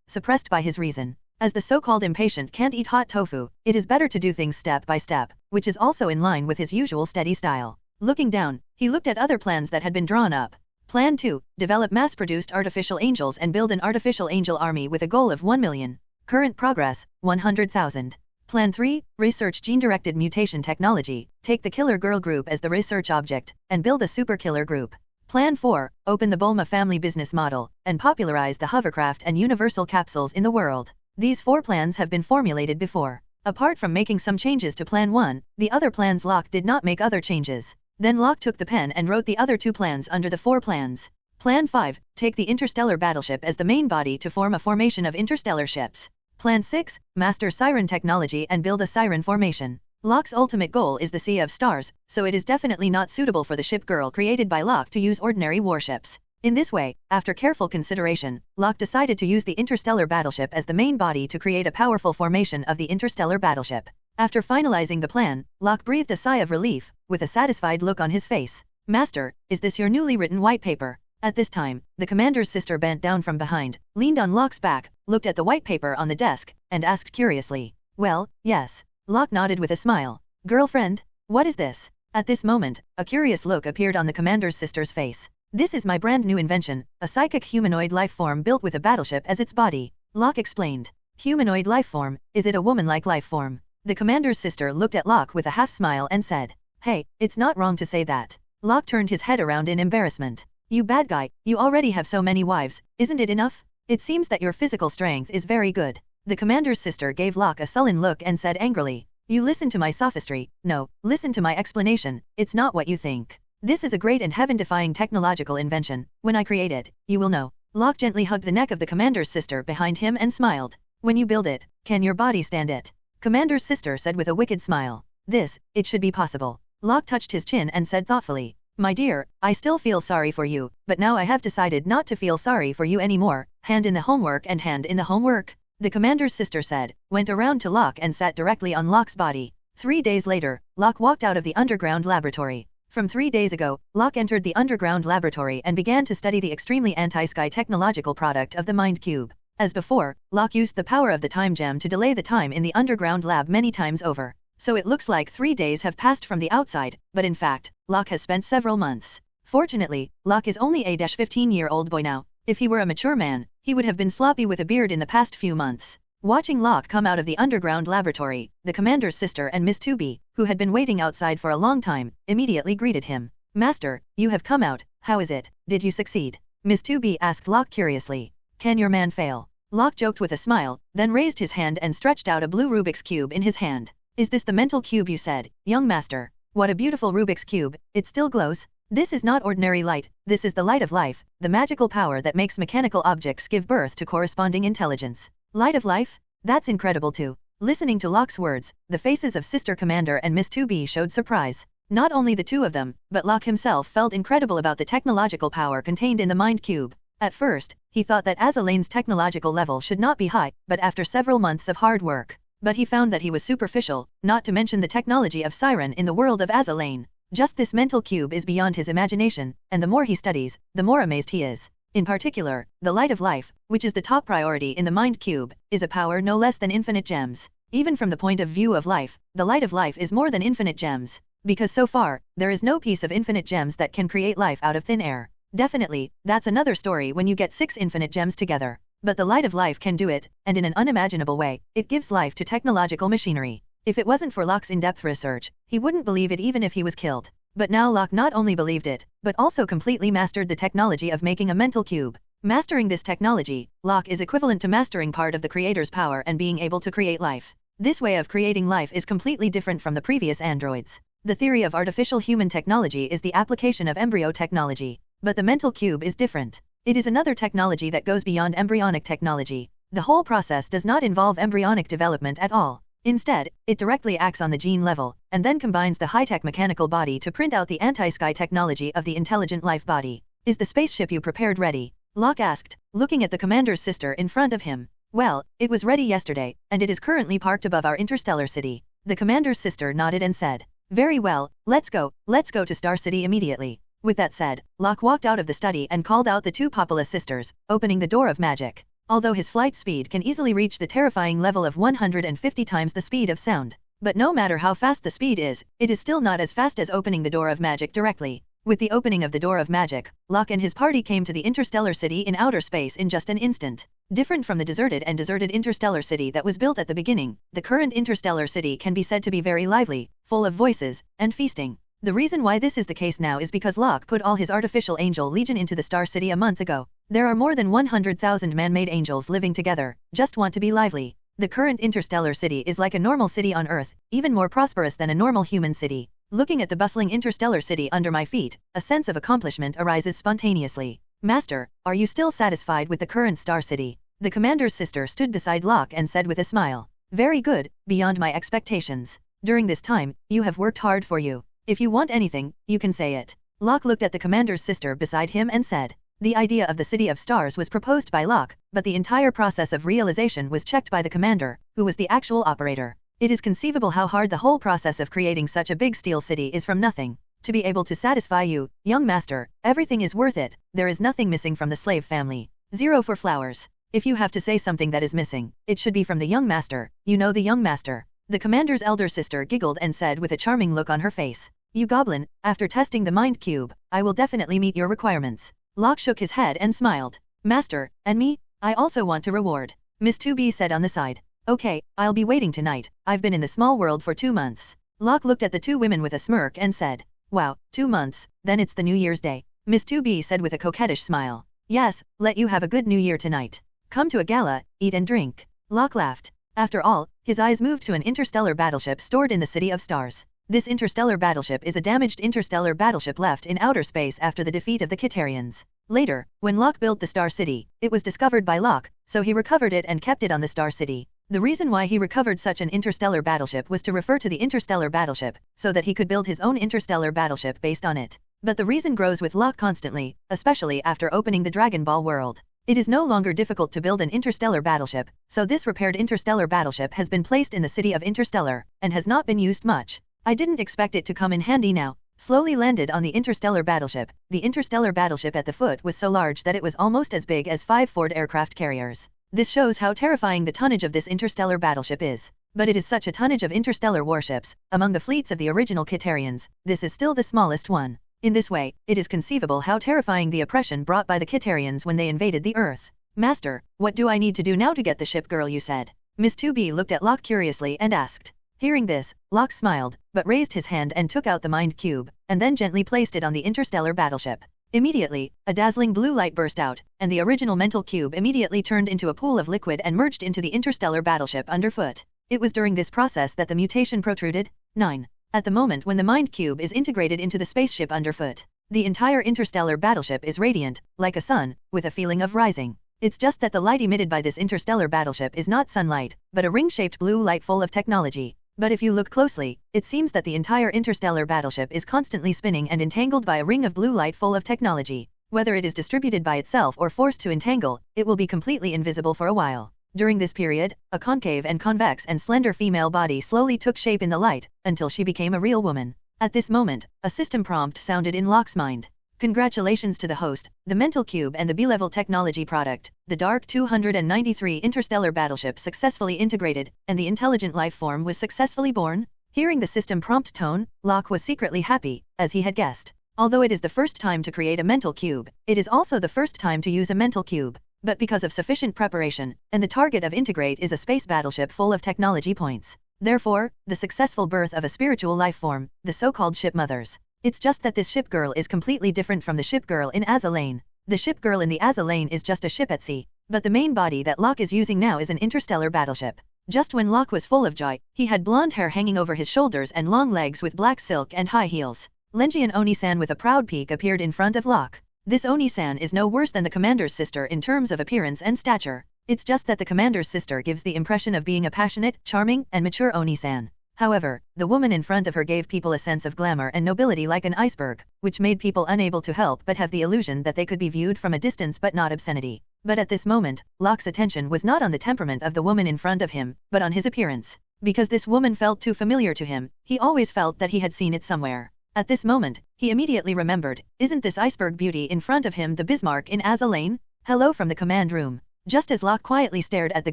suppressed by his reason. As the so-called impatient can't eat hot tofu, it is better to do things step by step, which is also in line with his usual steady style. Looking down, he looked at other plans that had been drawn up. Plan 2, develop mass-produced artificial angels and build an artificial angel army with a goal of 1 million. Current progress, 100,000. Plan 3, research gene-directed mutation technology, take the killer girl group as the research object, and build a super killer group. Plan 4, open the Bulma family business model, and popularize the hovercraft and universal capsules in the world. These 4 plans have been formulated before. Apart from making some changes to Plan 1, the other plans Locke did not make other changes. Then Locke took the pen and wrote the other 2 plans under the 4 plans. Plan 5, take the interstellar battleship as the main body to form a formation of interstellar ships. Plan 6, master siren technology and build a siren formation. Locke's ultimate goal is the Sea of Stars, so it is definitely not suitable for the ship girl created by Locke to use ordinary warships. In this way, after careful consideration, Locke decided to use the interstellar battleship as the main body to create a powerful formation of the interstellar battleship. After finalizing the plan, Locke breathed a sigh of relief, with a satisfied look on his face. Master, is this your newly written white paper? At this time, the commander's sister bent down from behind, leaned on Locke's back, looked at the white paper on the desk, and asked curiously. Well, yes. Locke nodded with a smile. Girlfriend? What is this? At this moment, a curious look appeared on the commander's sister's face. This is my brand new invention, a psychic humanoid life form built with a battleship as its body. Locke explained. Humanoid life form, is it a woman-like life form? The commander's sister looked at Locke with a half smile and said. Hey, it's not wrong to say that. Locke turned his head around in embarrassment. You bad guy, you already have so many wives, isn't it enough? It seems that your physical strength is very good. The commander's sister gave Locke a sullen look and said angrily. You listen to my sophistry, no, listen to my explanation, it's not what you think. This is a great and heaven-defying technological invention. When I create it, you will know. Locke gently hugged the neck of the commander's sister behind him and smiled. When you build it, can your body stand it? Commander's sister said with a wicked smile. It should be possible. Locke touched his chin and said thoughtfully. My dear, I still feel sorry for you, but now I have decided not to feel sorry for you anymore. Hand in the homework and hand in the homework. The commander's sister said, went around to Locke and sat directly on Locke's body. 3 days later, Locke walked out of the underground laboratory. From 3 days ago, Locke entered the underground laboratory and began to study the extremely anti-sky technological product of the Mind Cube. As before, Locke used the power of the time gem to delay the time in the underground lab many times over. So it looks like 3 days have passed from the outside, but in fact, Locke has spent several months. Fortunately, Locke is only a 15-year-old boy now. If he were a mature man, he would have been sloppy with a beard in the past few months. Watching Locke come out of the underground laboratory, the commander's sister and Miss 2B, who had been waiting outside for a long time, immediately greeted him. Master, you have come out, how is it, did you succeed? Miss 2B asked Locke curiously. Can your man fail? Locke joked with a smile, then raised his hand and stretched out a blue Rubik's Cube in his hand. Is this the mental cube you said, young master? What a beautiful Rubik's Cube, it still glows? This is not ordinary light, this is the light of life, the magical power that makes mechanical objects give birth to corresponding intelligence. Light of life? That's incredible too. Listening to Locke's words, the faces of Sister Commander and Miss 2B showed surprise. Not only the two of them, but Locke himself felt incredible about the technological power contained in the mind cube. At first, he thought that Azalane's technological level should not be high, but after several months of hard work. But he found that he was superficial, not to mention the technology of Siren in the world of Azalane. Just this mental cube is beyond his imagination, and the more he studies, the more amazed he is. In particular, the light of life, which is the top priority in the mind cube, is a power no less than infinite gems. Even from the point of view of life, the light of life is more than infinite gems. Because so far, there is no piece of infinite gems that can create life out of thin air. Definitely, that's another story when you get 6 infinite gems together. But the light of life can do it, and in an unimaginable way, it gives life to technological machinery. If it wasn't for Locke's in-depth research, he wouldn't believe it even if he was killed. But now Locke not only believed it, but also completely mastered the technology of making a mental cube. Mastering this technology, Locke is equivalent to mastering part of the creator's power and being able to create life. This way of creating life is completely different from the previous androids. The theory of artificial human technology is the application of embryo technology. But the mental cube is different. It is another technology that goes beyond embryonic technology. The whole process does not involve embryonic development at all. Instead, it directly acts on the gene level, and then combines the high-tech mechanical body to print out the anti-sky technology of the intelligent life body. Is the spaceship you prepared ready? Locke asked, looking at the commander's sister in front of him. Well, it was ready yesterday, and it is currently parked above our interstellar city. The commander's sister nodded and said, very well, let's go to Star City immediately. With that said, Locke walked out of the study and called out the 2 Populous sisters, opening the door of magic. Although his flight speed can easily reach the terrifying level of 150 times the speed of sound. But no matter how fast the speed is, it is still not as fast as opening the door of magic directly. With the opening of the door of magic, Locke and his party came to the interstellar city in outer space in just an instant. Different from the deserted interstellar city that was built at the beginning, the current interstellar city can be said to be very lively, full of voices, and feasting. The reason why this is the case now is because Locke put all his artificial angel legion into the Star City a month ago. There are more than 100,000 man-made angels living together, just want to be lively. The current interstellar city is like a normal city on Earth, even more prosperous than a normal human city. Looking at the bustling interstellar city under my feet, a sense of accomplishment arises spontaneously. Master, are you still satisfied with the current Star City? The commander's sister stood beside Locke and said with a smile. Very good, beyond my expectations. During this time, you have worked hard for you. If you want anything, you can say it. Locke looked at the commander's sister beside him and said. The idea of the City of Stars was proposed by Locke, but the entire process of realization was checked by the commander, who was the actual operator. It is conceivable how hard the whole process of creating such a big steel city is from nothing. To be able to satisfy you, young master, everything is worth it, there is nothing missing from the slave family. 0 for flowers. If you have to say something that is missing, it should be from the young master, you know the young master. The commander's elder sister giggled and said with a charming look on her face. You goblin, after testing the mind cube, I will definitely meet your requirements. Locke shook his head and smiled. Master, and me? I also want to reward. Miss 2B said on the side. Okay, I'll be waiting tonight, I've been in the small world for 2 months. Locke looked at the 2 women with a smirk and said. Wow, 2 months, then it's the New Year's Day. Miss 2B said with a coquettish smile. Yes, let you have a good New Year tonight. Come to a gala, eat and drink. Locke laughed. After all, his eyes moved to an interstellar battleship stored in the City of Stars. This interstellar battleship is a damaged interstellar battleship left in outer space after the defeat of the Kitarians. Later, when Locke built the Star City, it was discovered by Locke, so he recovered it and kept it on the Star City. The reason why he recovered such an interstellar battleship was to refer to the interstellar battleship, so that he could build his own interstellar battleship based on it. But the reason grows with Locke constantly, especially after opening the Dragon Ball world. It is no longer difficult to build an interstellar battleship, so this repaired interstellar battleship has been placed in the City of Interstellar, and has not been used much. I didn't expect it to come in handy now. Slowly landed on the interstellar battleship. The interstellar battleship at the foot was so large that it was almost as big as 5 Ford aircraft carriers. This shows how terrifying the tonnage of this interstellar battleship is. But it is such a tonnage of interstellar warships, among the fleets of the original Kitarians, this is still the smallest one. In this way, it is conceivable how terrifying the oppression brought by the Kitarians when they invaded the Earth. Master, what do I need to do now to get the ship girl you said? Miss 2B looked at Locke curiously and asked. Hearing this, Locke smiled, but raised his hand and took out the mind cube, and then gently placed it on the interstellar battleship. Immediately, a dazzling blue light burst out, and the original mental cube immediately turned into a pool of liquid and merged into the interstellar battleship underfoot. It was during this process that the mutation protruded. 9. At the moment when the mind cube is integrated into the spaceship underfoot, the entire interstellar battleship is radiant, like a sun, with a feeling of rising. It's just that the light emitted by this interstellar battleship is not sunlight, but a ring-shaped blue light full of technology. But if you look closely, it seems that the entire interstellar battleship is constantly spinning and entangled by a ring of blue light full of technology. Whether it is distributed by itself or forced to entangle, it will be completely invisible for a while. During this period, a concave and convex and slender female body slowly took shape in the light, until she became a real woman. At this moment, a system prompt sounded in Locke's mind. Congratulations to the host, the mental cube and the B-level technology product, the Dark 293 interstellar battleship successfully integrated, and the intelligent life form was successfully born. Hearing the system prompt tone, Locke was secretly happy, as he had guessed. Although it is the first time to create a mental cube, it is also the first time to use a mental cube. But because of sufficient preparation, and the target of integrate is a space battleship full of technology points. Therefore, the successful birth of a spiritual life form, the so-called ship mothers. It's just that this ship girl is completely different from the ship girl in Azalane. The ship girl in the Azalane is just a ship at sea, but the main body that Locke is using now is an interstellar battleship. Just when Locke was full of joy, he had blonde hair hanging over his shoulders and long legs with black silk and high heels. Lenjian Oni-san with a proud peak appeared in front of Locke. This Oni-san is no worse than the commander's sister in terms of appearance and stature. It's just that the commander's sister gives the impression of being a passionate, charming, and mature Oni-san. However, the woman in front of her gave people a sense of glamour and nobility like an iceberg, which made people unable to help but have the illusion that they could be viewed from a distance but not obscenity. But at this moment, Locke's attention was not on the temperament of the woman in front of him, but on his appearance. Because this woman felt too familiar to him, he always felt that he had seen it somewhere. At this moment, he immediately remembered, isn't this iceberg beauty in front of him the Bismark in Azalane? Hello from the command room. Just as Locke quietly stared at the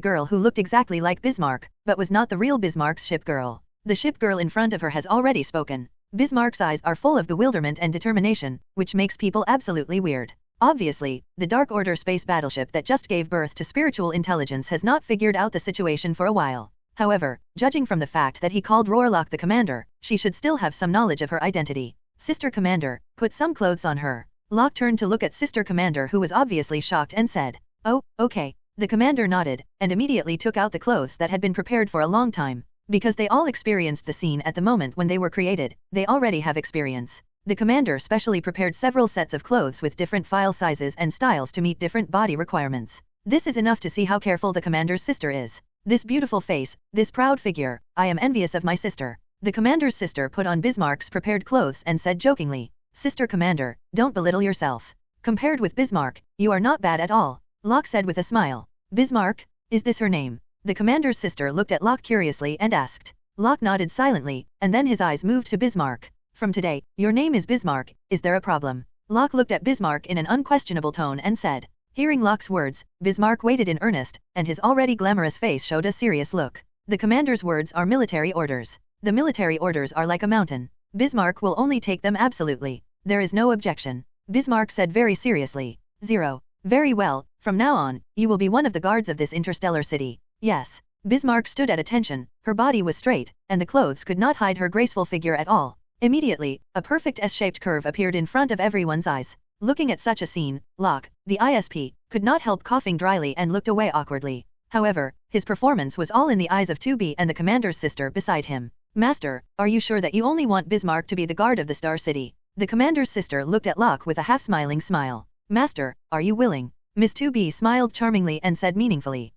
girl who looked exactly like Bismark, but was not the real Bismarck's ship girl. The ship girl in front of her has already spoken. Bismarck's eyes are full of bewilderment and determination, which makes people absolutely weird. Obviously, the Dark Order space battleship that just gave birth to spiritual intelligence has not figured out the situation for a while. However, judging from the fact that he called Roarlock the commander, she should still have some knowledge of her identity. Sister Commander, put some clothes on her. Locke turned to look at Sister Commander who was obviously shocked and said, "Oh, okay." The commander nodded, and immediately took out the clothes that had been prepared for a long time. Because they all experienced the scene at the moment when they were created, they already have experience. The commander specially prepared several sets of clothes with different file sizes and styles to meet different body requirements. This is enough to see how careful the commander's sister is. This beautiful face, this proud figure, I am envious of my sister. The commander's sister put on Bismarck's prepared clothes and said jokingly, "Sister Commander, don't belittle yourself. Compared with Bismarck, you are not bad at all," Locke said with a smile. Bismarck? Is this her name? The commander's sister looked at Locke curiously and asked. Locke nodded silently, and then his eyes moved to Bismarck. "From today, your name is Bismarck, is there a problem?" Locke looked at Bismarck in an unquestionable tone and said. Hearing Locke's words, Bismarck waited in earnest, and his already glamorous face showed a serious look. The commander's words are military orders. The military orders are like a mountain. Bismarck will only take them absolutely. There is no objection. Bismarck said very seriously. 0. Very well, from now on, you will be one of the guards of this interstellar city. Yes. Bismarck stood at attention, her body was straight, and the clothes could not hide her graceful figure at all. Immediately, a perfect S-shaped curve appeared in front of everyone's eyes. Looking at such a scene, Locke, the ISP, could not help coughing dryly and looked away awkwardly. However, his performance was all in the eyes of 2B and the commander's sister beside him. "Master, are you sure that you only want Bismarck to be the guard of the Star City?" The commander's sister looked at Locke with a half-smiling smile. "Master, are you willing?" Miss 2B smiled charmingly and said meaningfully.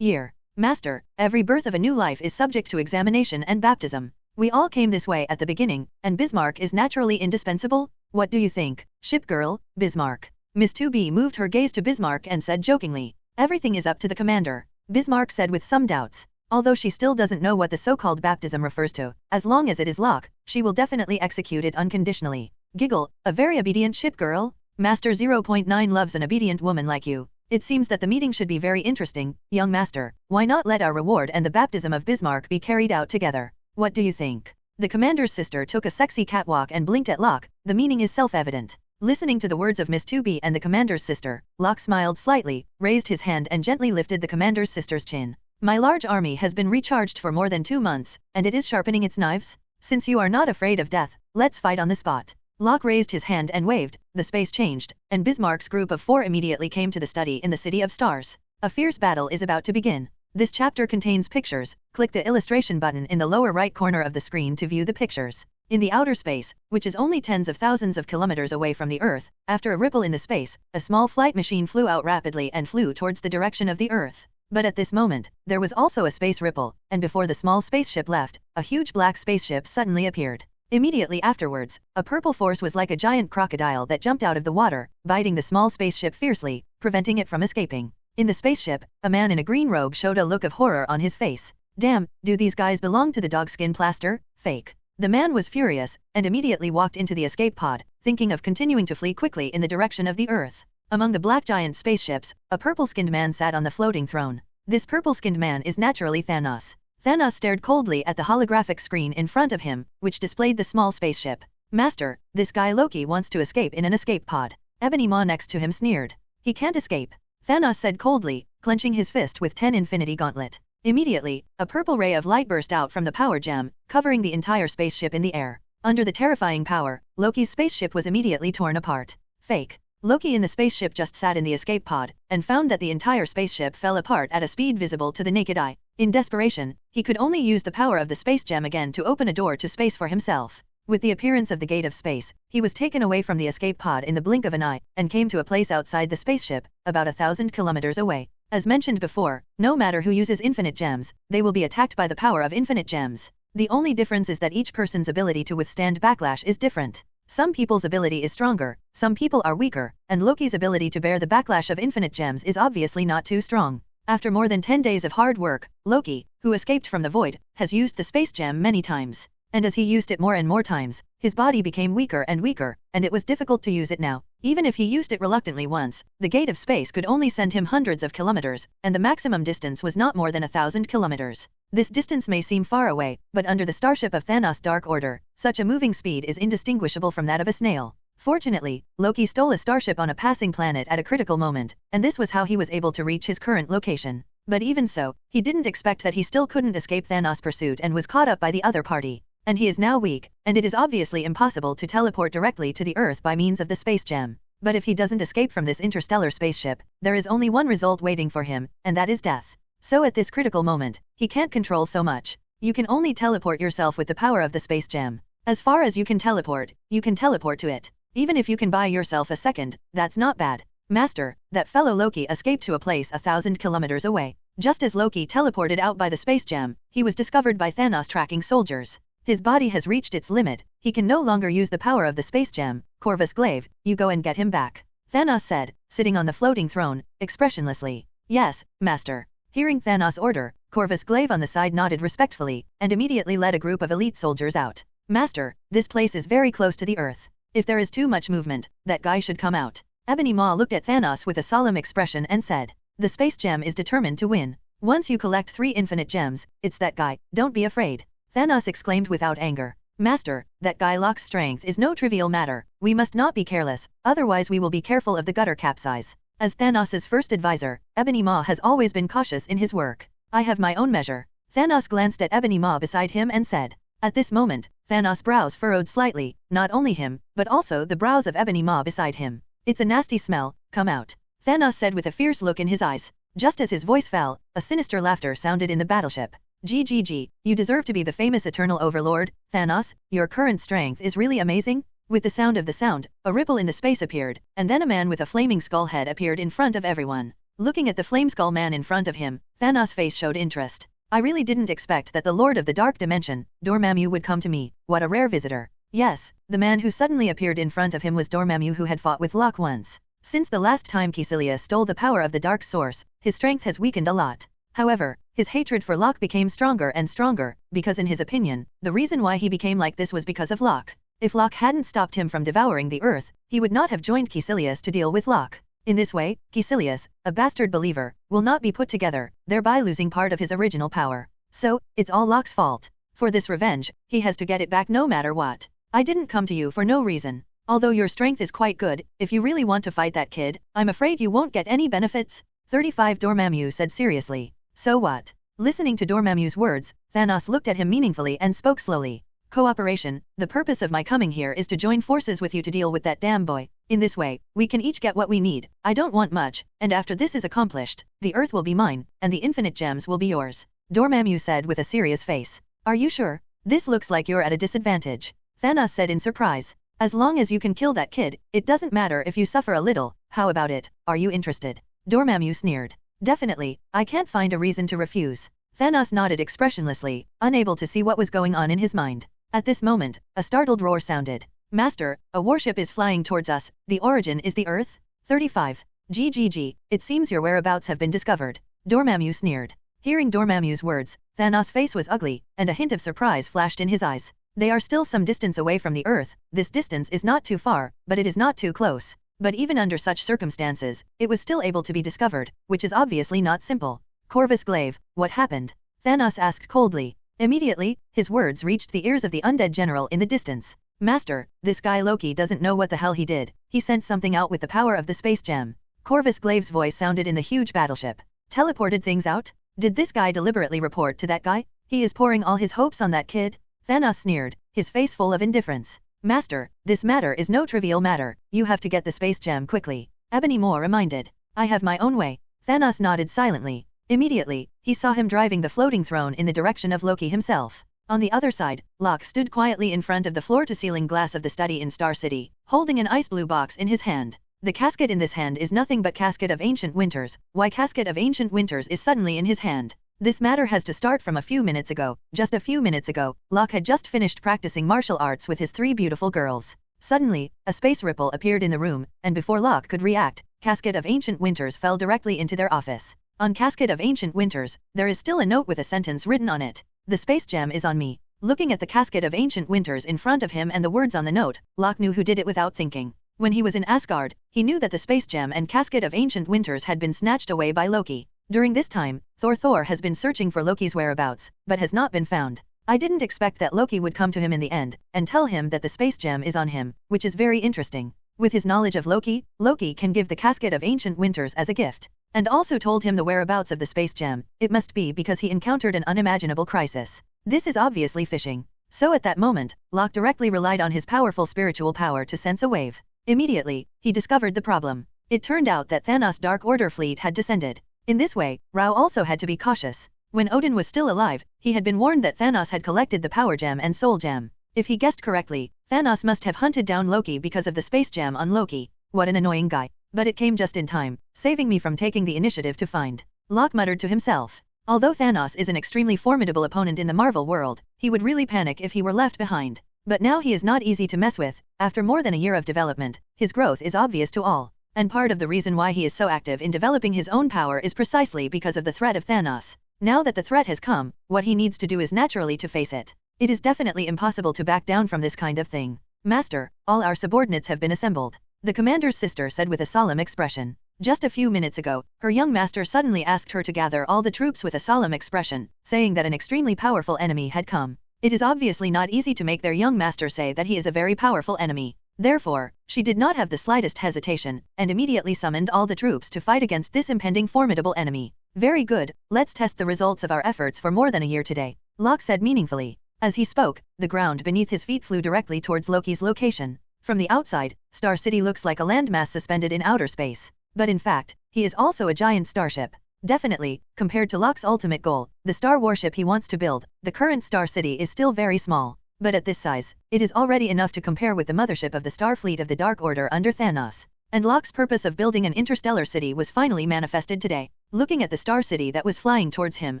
Master, every birth of a new life is subject to examination and baptism. We all came this way at the beginning, and Bismarck is naturally indispensable. What do you think, ship girl, Bismarck?" Miss 2B moved her gaze to Bismarck and said jokingly. "Everything is up to the commander," Bismarck said with some doubts. Although she still doesn't know what the so-called baptism refers to, as long as it is Locke, she will definitely execute it unconditionally. Giggle, a very obedient ship girl? Master 0.9 loves an obedient woman like you. It seems that the meeting should be very interesting, young master. Why not let our reward and the baptism of Bismarck be carried out together? What do you think? The commander's sister took a sexy catwalk and blinked at Locke. The meaning is self-evident. Listening to the words of Miss 2B and the commander's sister, Locke smiled slightly, raised his hand and gently lifted the commander's sister's chin. My large army has been recharged for more than 2 months, and it is sharpening its knives? Since you are not afraid of death, let's fight on the spot. Locke raised his hand and waved, the space changed, and Bismarck's group of 4 immediately came to the study in the City of Stars. A fierce battle is about to begin. This chapter contains pictures. Click the illustration button in the lower right corner of the screen to view the pictures. In the outer space, which is only tens of thousands of kilometers away from the Earth, after a ripple in the space, a small flight machine flew out rapidly and flew towards the direction of the Earth. But at this moment, there was also a space ripple, and before the small spaceship left, a huge black spaceship suddenly appeared. Immediately afterwards, a purple force was like a giant crocodile that jumped out of the water, biting the small spaceship fiercely, preventing it from escaping. In the spaceship, a man in a green robe showed a look of horror on his face. Damn, do these guys belong to the dogskin plaster? Fake. The man was furious, and immediately walked into the escape pod, thinking of continuing to flee quickly in the direction of the Earth. Among the black giant spaceships, a purple-skinned man sat on the floating throne. This purple-skinned man is naturally Thanos. Thanos stared coldly at the holographic screen in front of him, which displayed the small spaceship. Master, this guy Loki wants to escape in an escape pod. Ebony Maw next to him sneered. He can't escape. Thanos said coldly, clenching his fist with 10 Infinity Gauntlet. Immediately, a purple ray of light burst out from the power gem, covering the entire spaceship in the air. Under the terrifying power, Loki's spaceship was immediately torn apart. Fake. Loki in the spaceship just sat in the escape pod, and found that the entire spaceship fell apart at a speed visible to the naked eye. In desperation, he could only use the power of the space gem again to open a door to space for himself. With the appearance of the gate of space, he was taken away from the escape pod in the blink of an eye, and came to a place outside the spaceship, about 1,000 kilometers away. As mentioned before, no matter who uses infinite gems, they will be attacked by the power of infinite gems. The only difference is that each person's ability to withstand backlash is different. Some people's ability is stronger, some people are weaker, and Loki's ability to bear the backlash of infinite gems is obviously not too strong. After more than 10 days of hard work, Loki, who escaped from the void, has used the space gem many times. And as he used it more and more times, his body became weaker, and it was difficult to use it now. Even if he used it reluctantly once, the gate of space could only send him hundreds of kilometers, and the maximum distance was not more than 1,000 kilometers. This distance may seem far away, but under the starship of Thanos' Dark Order, such a moving speed is indistinguishable from that of a snail. Fortunately, Loki stole a starship on a passing planet at a critical moment, and this was how he was able to reach his current location. But even so, he didn't expect that he still couldn't escape Thanos' pursuit and was caught up by the other party. And he is now weak, and it is obviously impossible to teleport directly to the Earth by means of the space gem. But if he doesn't escape from this interstellar spaceship, there is only one result waiting for him, and that is death. So at this critical moment, he can't control so much. You can only teleport yourself with the power of the space gem. As far as you can teleport to it. Even if you can buy yourself a second, that's not bad. Master, that fellow Loki escaped to a place 1,000 kilometers away. Just as Loki teleported out by the space gem, he was discovered by Thanos tracking soldiers. His body has reached its limit, he can no longer use the power of the space gem. Corvus Glaive, you go and get him back. Thanos said, sitting on the floating throne, expressionlessly. Yes, Master. Hearing Thanos' order, Corvus Glaive on the side nodded respectfully, and immediately led a group of elite soldiers out. Master, this place is very close to the Earth. If there is too much movement, that guy should come out. Ebony Maw looked at Thanos with a solemn expression and said, the space gem is determined to win. Once you collect 3 infinite gems, it's that guy, don't be afraid. Thanos exclaimed without anger. Master, that guy Locke's strength is no trivial matter. We must not be careless, otherwise we will be careful of the gutter capsize. As Thanos' first advisor, Ebony Maw has always been cautious in his work. I have my own measure. Thanos glanced at Ebony Maw beside him and said. At this moment, Thanos' brows furrowed slightly, not only him, but also the brows of Ebony Maw beside him. It's a nasty smell, come out. Thanos said with a fierce look in his eyes. Just as his voice fell, a sinister laughter sounded in the battleship. GGG, you deserve to be the famous eternal overlord, Thanos, your current strength is really amazing. With the sound of the sound, a ripple in the space appeared, and then a man with a flaming skull head appeared in front of everyone. Looking at the flame skull man in front of him, Thanos' face showed interest. I really didn't expect that the Lord of the Dark Dimension, Dormammu, would come to me. What a rare visitor. Yes, the man who suddenly appeared in front of him was Dormammu, who had fought with Locke once. Since the last time Killian stole the power of the Dark Source, his strength has weakened a lot. However, his hatred for Locke became stronger and stronger, because in his opinion, the reason why he became like this was because of Locke. If Locke hadn't stopped him from devouring the Earth, he would not have joined Killian to deal with Locke. In this way, Caecilius, a bastard believer, will not be put together, thereby losing part of his original power. So, it's all Locke's fault. For this revenge, he has to get it back no matter what. I didn't come to you for no reason. Although your strength is quite good, if you really want to fight that kid, I'm afraid you won't get any benefits. 35 Dormammu said seriously. So what? Listening to Dormammu's words, Thanos looked at him meaningfully and spoke slowly. Cooperation, the purpose of my coming here is to join forces with you to deal with that damn boy. In this way, we can each get what we need. I don't want much, and after this is accomplished, the Earth will be mine, and the infinite gems will be yours. Dormammu said with a serious face. Are you sure? This looks like you're at a disadvantage. Thanos said in surprise. As long as you can kill that kid, it doesn't matter if you suffer a little. How about it? Are you interested? Dormammu sneered. Definitely, I can't find a reason to refuse. Thanos nodded expressionlessly, unable to see what was going on in his mind. At this moment, a startled roar sounded. Master, a warship is flying towards us. The origin is the Earth? 35. GGG, it seems your whereabouts have been discovered. Dormammu sneered. Hearing Dormammu's words, Thanos' face was ugly, and a hint of surprise flashed in his eyes. They are still some distance away from the Earth. This distance is not too far, but it is not too close. But even under such circumstances, it was still able to be discovered, which is obviously not simple. Corvus Glaive, what happened? Thanos asked coldly. Immediately, his words reached the ears of the undead general in the distance. Master, this guy Loki doesn't know what the hell he did. He sent something out with the power of the space gem. Corvus Glaive's voice sounded in the huge battleship. Teleported things out? Did this guy deliberately report to that guy? He is pouring all his hopes on that kid? Thanos sneered, his face full of indifference. Master, this matter is no trivial matter. You have to get the space gem quickly. Ebony Maw reminded. I have my own way. Thanos nodded silently. Immediately, he saw him driving the floating throne in the direction of Loki himself. On the other side, Locke stood quietly in front of the floor-to-ceiling glass of the study in Star City, holding an ice blue box in his hand. The casket in this hand is nothing but Casket of Ancient Winters. Why Casket of Ancient Winters is suddenly in his hand? This matter has to start from a few minutes ago. Just a few minutes ago, Locke had just finished practicing martial arts with his 3 beautiful girls. Suddenly, a space ripple appeared in the room, and before Locke could react, Casket of Ancient Winters fell directly into their office. On Casket of Ancient Winters, there is still a note with a sentence written on it. The space gem is on me. Looking at the Casket of Ancient Winters in front of him and the words on the note, Locke knew who did it without thinking. When he was in Asgard, he knew that the space gem and Casket of Ancient Winters had been snatched away by Loki. During this time, Thor has been searching for Loki's whereabouts, but has not been found. I didn't expect that Loki would come to him in the end, and tell him that the space gem is on him, which is very interesting. With his knowledge of Loki, Loki can give the Casket of Ancient Winters as a gift. And also told him the whereabouts of the space gem. It must be because he encountered an unimaginable crisis. This is obviously phishing. So at that moment, Locke directly relied on his powerful spiritual power to sense a wave. Immediately, he discovered the problem. It turned out that Thanos' Dark Order fleet had descended. In this way, Rao also had to be cautious. When Odin was still alive, he had been warned that Thanos had collected the Power Gem and Soul Gem. If he guessed correctly, Thanos must have hunted down Loki because of the Space Gem on Loki. What an annoying guy. But it came just in time, saving me from taking the initiative to find. Locke muttered to himself. Although Thanos is an extremely formidable opponent in the Marvel world, he would really panic if he were left behind. But now he is not easy to mess with. After more than a year of development, his growth is obvious to all. And part of the reason why he is so active in developing his own power is precisely because of the threat of Thanos. Now that the threat has come, what he needs to do is naturally to face it. It is definitely impossible to back down from this kind of thing. Master, all our subordinates have been assembled. The commander's sister said with a solemn expression. Just a few minutes ago, her young master suddenly asked her to gather all the troops with a solemn expression, saying that an extremely powerful enemy had come. It is obviously not easy to make their young master say that he is a very powerful enemy. Therefore, she did not have the slightest hesitation, and immediately summoned all the troops to fight against this impending formidable enemy. Very good, let's test the results of our efforts for more than a year today, Locke said meaningfully. As he spoke, the ground beneath his feet flew directly towards Loki's location. From the outside, Star City looks like a landmass suspended in outer space. But in fact, he is also a giant starship. Definitely, compared to Locke's ultimate goal, the star warship he wants to build, the current Star City is still very small. But at this size, it is already enough to compare with the mothership of the Star Fleet of the Dark Order under Thanos. And Locke's purpose of building an interstellar city was finally manifested today. Looking at the Star City that was flying towards him,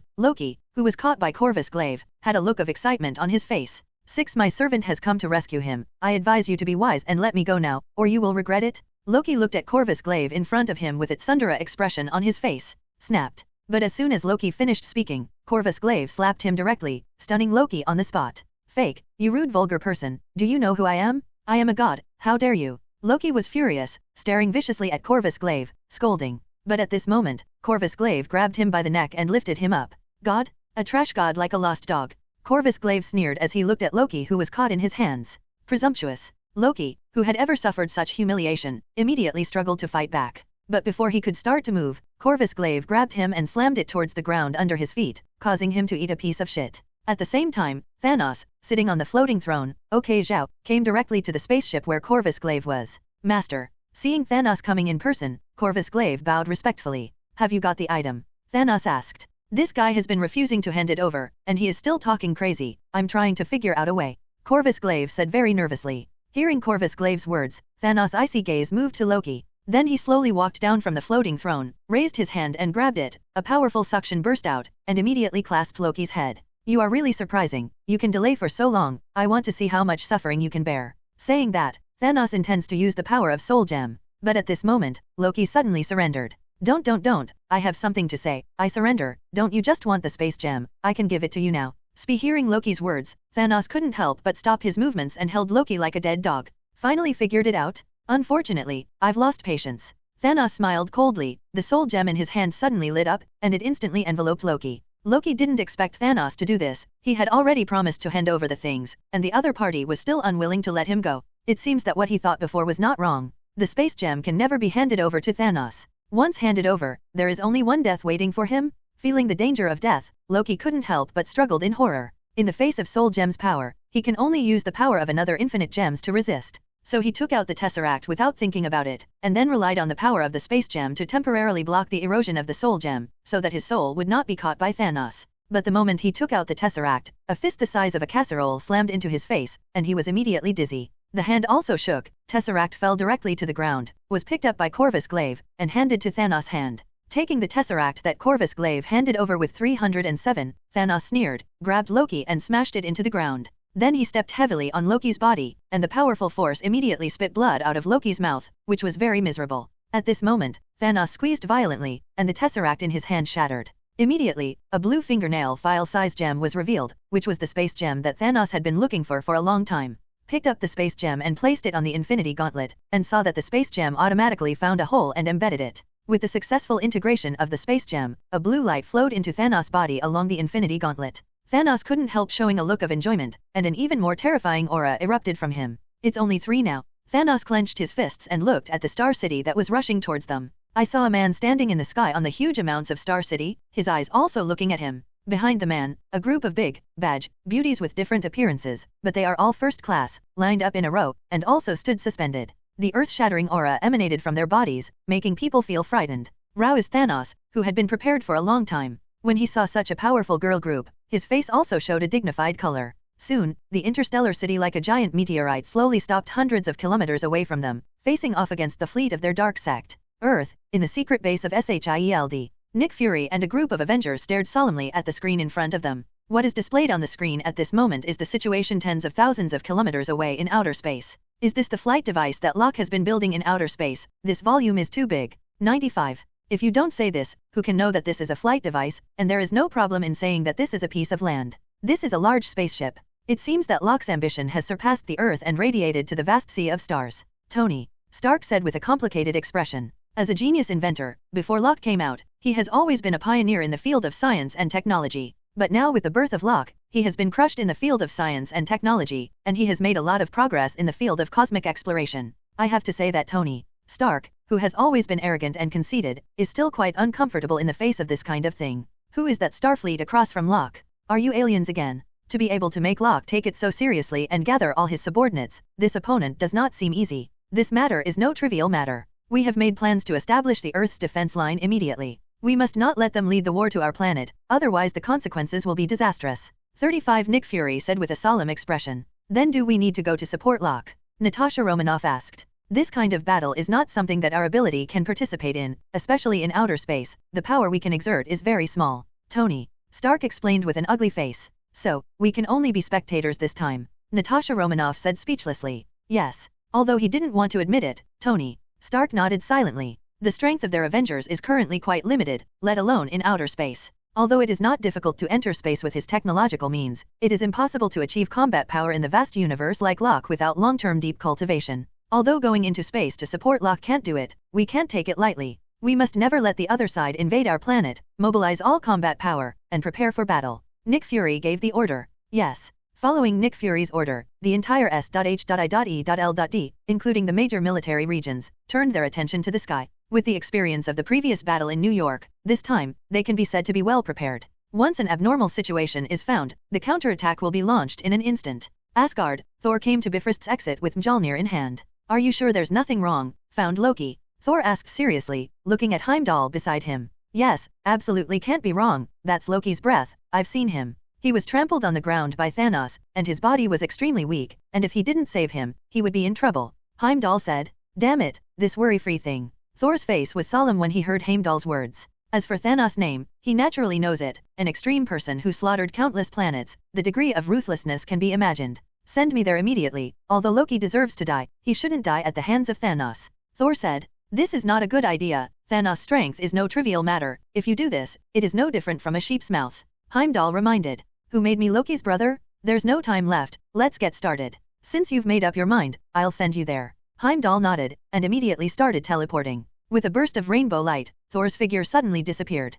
Loki, who was caught by Corvus Glaive, had a look of excitement on his face. 6. My servant has come to rescue him. I advise you to be wise and let me go now, or you will regret it. Loki looked at Corvus Glaive in front of him with its Sundara expression on his face. Snapped. But as soon as Loki finished speaking, Corvus Glaive slapped him directly, stunning Loki on the spot. Fake, you rude vulgar person, do you know who I am? I am a god, how dare you? Loki was furious, staring viciously at Corvus Glaive, scolding. But at this moment, Corvus Glaive grabbed him by the neck and lifted him up. God? A trash god like a lost dog. Corvus Glaive sneered as he looked at Loki, who was caught in his hands. Presumptuous. Loki, who had ever suffered such humiliation, immediately struggled to fight back. But before he could start to move, Corvus Glaive grabbed him and slammed it towards the ground under his feet, causing him to eat a piece of shit. At the same time, Thanos, sitting on the floating throne, Zhao, came directly to the spaceship where Corvus Glaive was. Master. Seeing Thanos coming in person, Corvus Glaive bowed respectfully. Have you got the item? Thanos asked. This guy has been refusing to hand it over, and he is still talking crazy. I'm trying to figure out a way. Corvus Glaive said very nervously. Hearing Corvus Glaive's words, Thanos' icy gaze moved to Loki. Then he slowly walked down from the floating throne, raised his hand and grabbed it. A powerful suction burst out, and immediately clasped Loki's head. You are really surprising. You can delay for so long. I want to see how much suffering you can bear. Saying that, Thanos intends to use the power of Soul Gem. But at this moment, Loki suddenly surrendered. Don't. I have something to say. I surrender. Don't you just want the space gem? I can give it to you now. Hearing Loki's words, Thanos couldn't help but stop his movements and held Loki like a dead dog. Finally figured it out? Unfortunately, I've lost patience. Thanos smiled coldly. The soul gem in his hand suddenly lit up, and it instantly enveloped Loki. Loki didn't expect Thanos to do this. He had already promised to hand over the things, and the other party was still unwilling to let him go. It seems that what he thought before was not wrong. The space gem can never be handed over to Thanos. Once handed over, there is only one death waiting for him. Feeling the danger of death, Loki couldn't help but struggled in horror. In the face of Soul Gem's power, he can only use the power of another infinite gems to resist. So he took out the Tesseract without thinking about it, and then relied on the power of the space gem to temporarily block the erosion of the Soul Gem, so that his soul would not be caught by Thanos. But the moment he took out the Tesseract, a fist the size of a casserole slammed into his face, and he was immediately dizzy. The hand also shook. Tesseract fell directly to the ground, was picked up by Corvus Glaive, and handed to Thanos' hand. Taking the Tesseract that Corvus Glaive handed over with 307, Thanos sneered, grabbed Loki and smashed it into the ground. Then he stepped heavily on Loki's body, and the powerful force immediately spit blood out of Loki's mouth, which was very miserable. At this moment, Thanos squeezed violently, and the Tesseract in his hand shattered. Immediately, a blue fingernail file-size gem was revealed, which was the space gem that Thanos had been looking for a long time. Picked up the space gem and placed it on the Infinity Gauntlet, and saw that the space gem automatically found a hole and embedded it. With the successful integration of the space gem, a blue light flowed into Thanos' body along the Infinity Gauntlet. Thanos couldn't help showing a look of enjoyment, and an even more terrifying aura erupted from him. It's only 3 now. Thanos clenched his fists and looked at the Star City that was rushing towards them. I saw a man standing in the sky on the huge amounts of Star City, his eyes also looking at him. Behind the man, a group of big, badge, beauties with different appearances, but they are all first class, lined up in a row, and also stood suspended. The earth-shattering aura emanated from their bodies, making people feel frightened. Roused Thanos, who had been prepared for a long time. When he saw such a powerful girl group, his face also showed a dignified color. Soon, the interstellar city like a giant meteorite slowly stopped hundreds of kilometers away from them, facing off against the fleet of their dark sect. Earth, in the secret base of SHIELD. Nick Fury and a group of Avengers stared solemnly at the screen in front of them. What is displayed on the screen at this moment is the situation tens of thousands of kilometers away in outer space. Is this the flight device that Locke has been building in outer space? This volume is too big. 95. If you don't say this, who can know that this is a flight device, and there is no problem in saying that this is a piece of land. This is a large spaceship. It seems that Locke's ambition has surpassed the Earth and radiated to the vast sea of stars. Tony Stark said with a complicated expression. As a genius inventor, before Locke came out, he has always been a pioneer in the field of science and technology. But now with the birth of Locke, he has been crushed in the field of science and technology, and he has made a lot of progress in the field of cosmic exploration. I have to say that Tony Stark, who has always been arrogant and conceited, is still quite uncomfortable in the face of this kind of thing. Who is that Starfleet across from Locke? Are you aliens again? To be able to make Locke take it so seriously and gather all his subordinates, this opponent does not seem easy. This matter is no trivial matter. We have made plans to establish the Earth's defense line immediately. We must not let them lead the war to our planet, otherwise the consequences will be disastrous. 35 Nick Fury said with a solemn expression. Then do we need to go to support Locke? Natasha Romanoff asked. This kind of battle is not something that our ability can participate in, especially in outer space. The power we can exert is very small. Tony Stark explained with an ugly face. So, we can only be spectators this time. Natasha Romanoff said speechlessly. Yes. Although he didn't want to admit it, Tony Stark nodded silently. The strength of their Avengers is currently quite limited, let alone in outer space. Although it is not difficult to enter space with his technological means, it is impossible to achieve combat power in the vast universe like Locke without long-term deep cultivation. Although going into space to support Locke can't do it, we can't take it lightly. We must never let the other side invade our planet, mobilize all combat power, and prepare for battle. Nick Fury gave the order. Yes. Following Nick Fury's order, the entire S.H.I.E.L.D., including the major military regions, turned their attention to the sky. With the experience of the previous battle in New York, this time, they can be said to be well prepared. Once an abnormal situation is found, the counterattack will be launched in an instant. Asgard, Thor came to Bifrost's exit with Mjolnir in hand. Are you sure there's nothing wrong? Found Loki. Thor asked seriously, looking at Heimdall beside him. Yes, absolutely can't be wrong, that's Loki's breath, I've seen him. He was trampled on the ground by Thanos, and his body was extremely weak, and if he didn't save him, he would be in trouble. Heimdall said. Damn it, this worry-free thing. Thor's face was solemn when he heard Heimdall's words. As for Thanos' name, he naturally knows it, an extreme person who slaughtered countless planets, the degree of ruthlessness can be imagined. Send me there immediately, although Loki deserves to die, he shouldn't die at the hands of Thanos. Thor said. This is not a good idea, Thanos' strength is no trivial matter, if you do this, it is no different from a sheep's mouth. Heimdall reminded. Who made me Loki's brother? There's no time left, let's get started. Since you've made up your mind, I'll send you there. Heimdall nodded, and immediately started teleporting. With a burst of rainbow light, Thor's figure suddenly disappeared.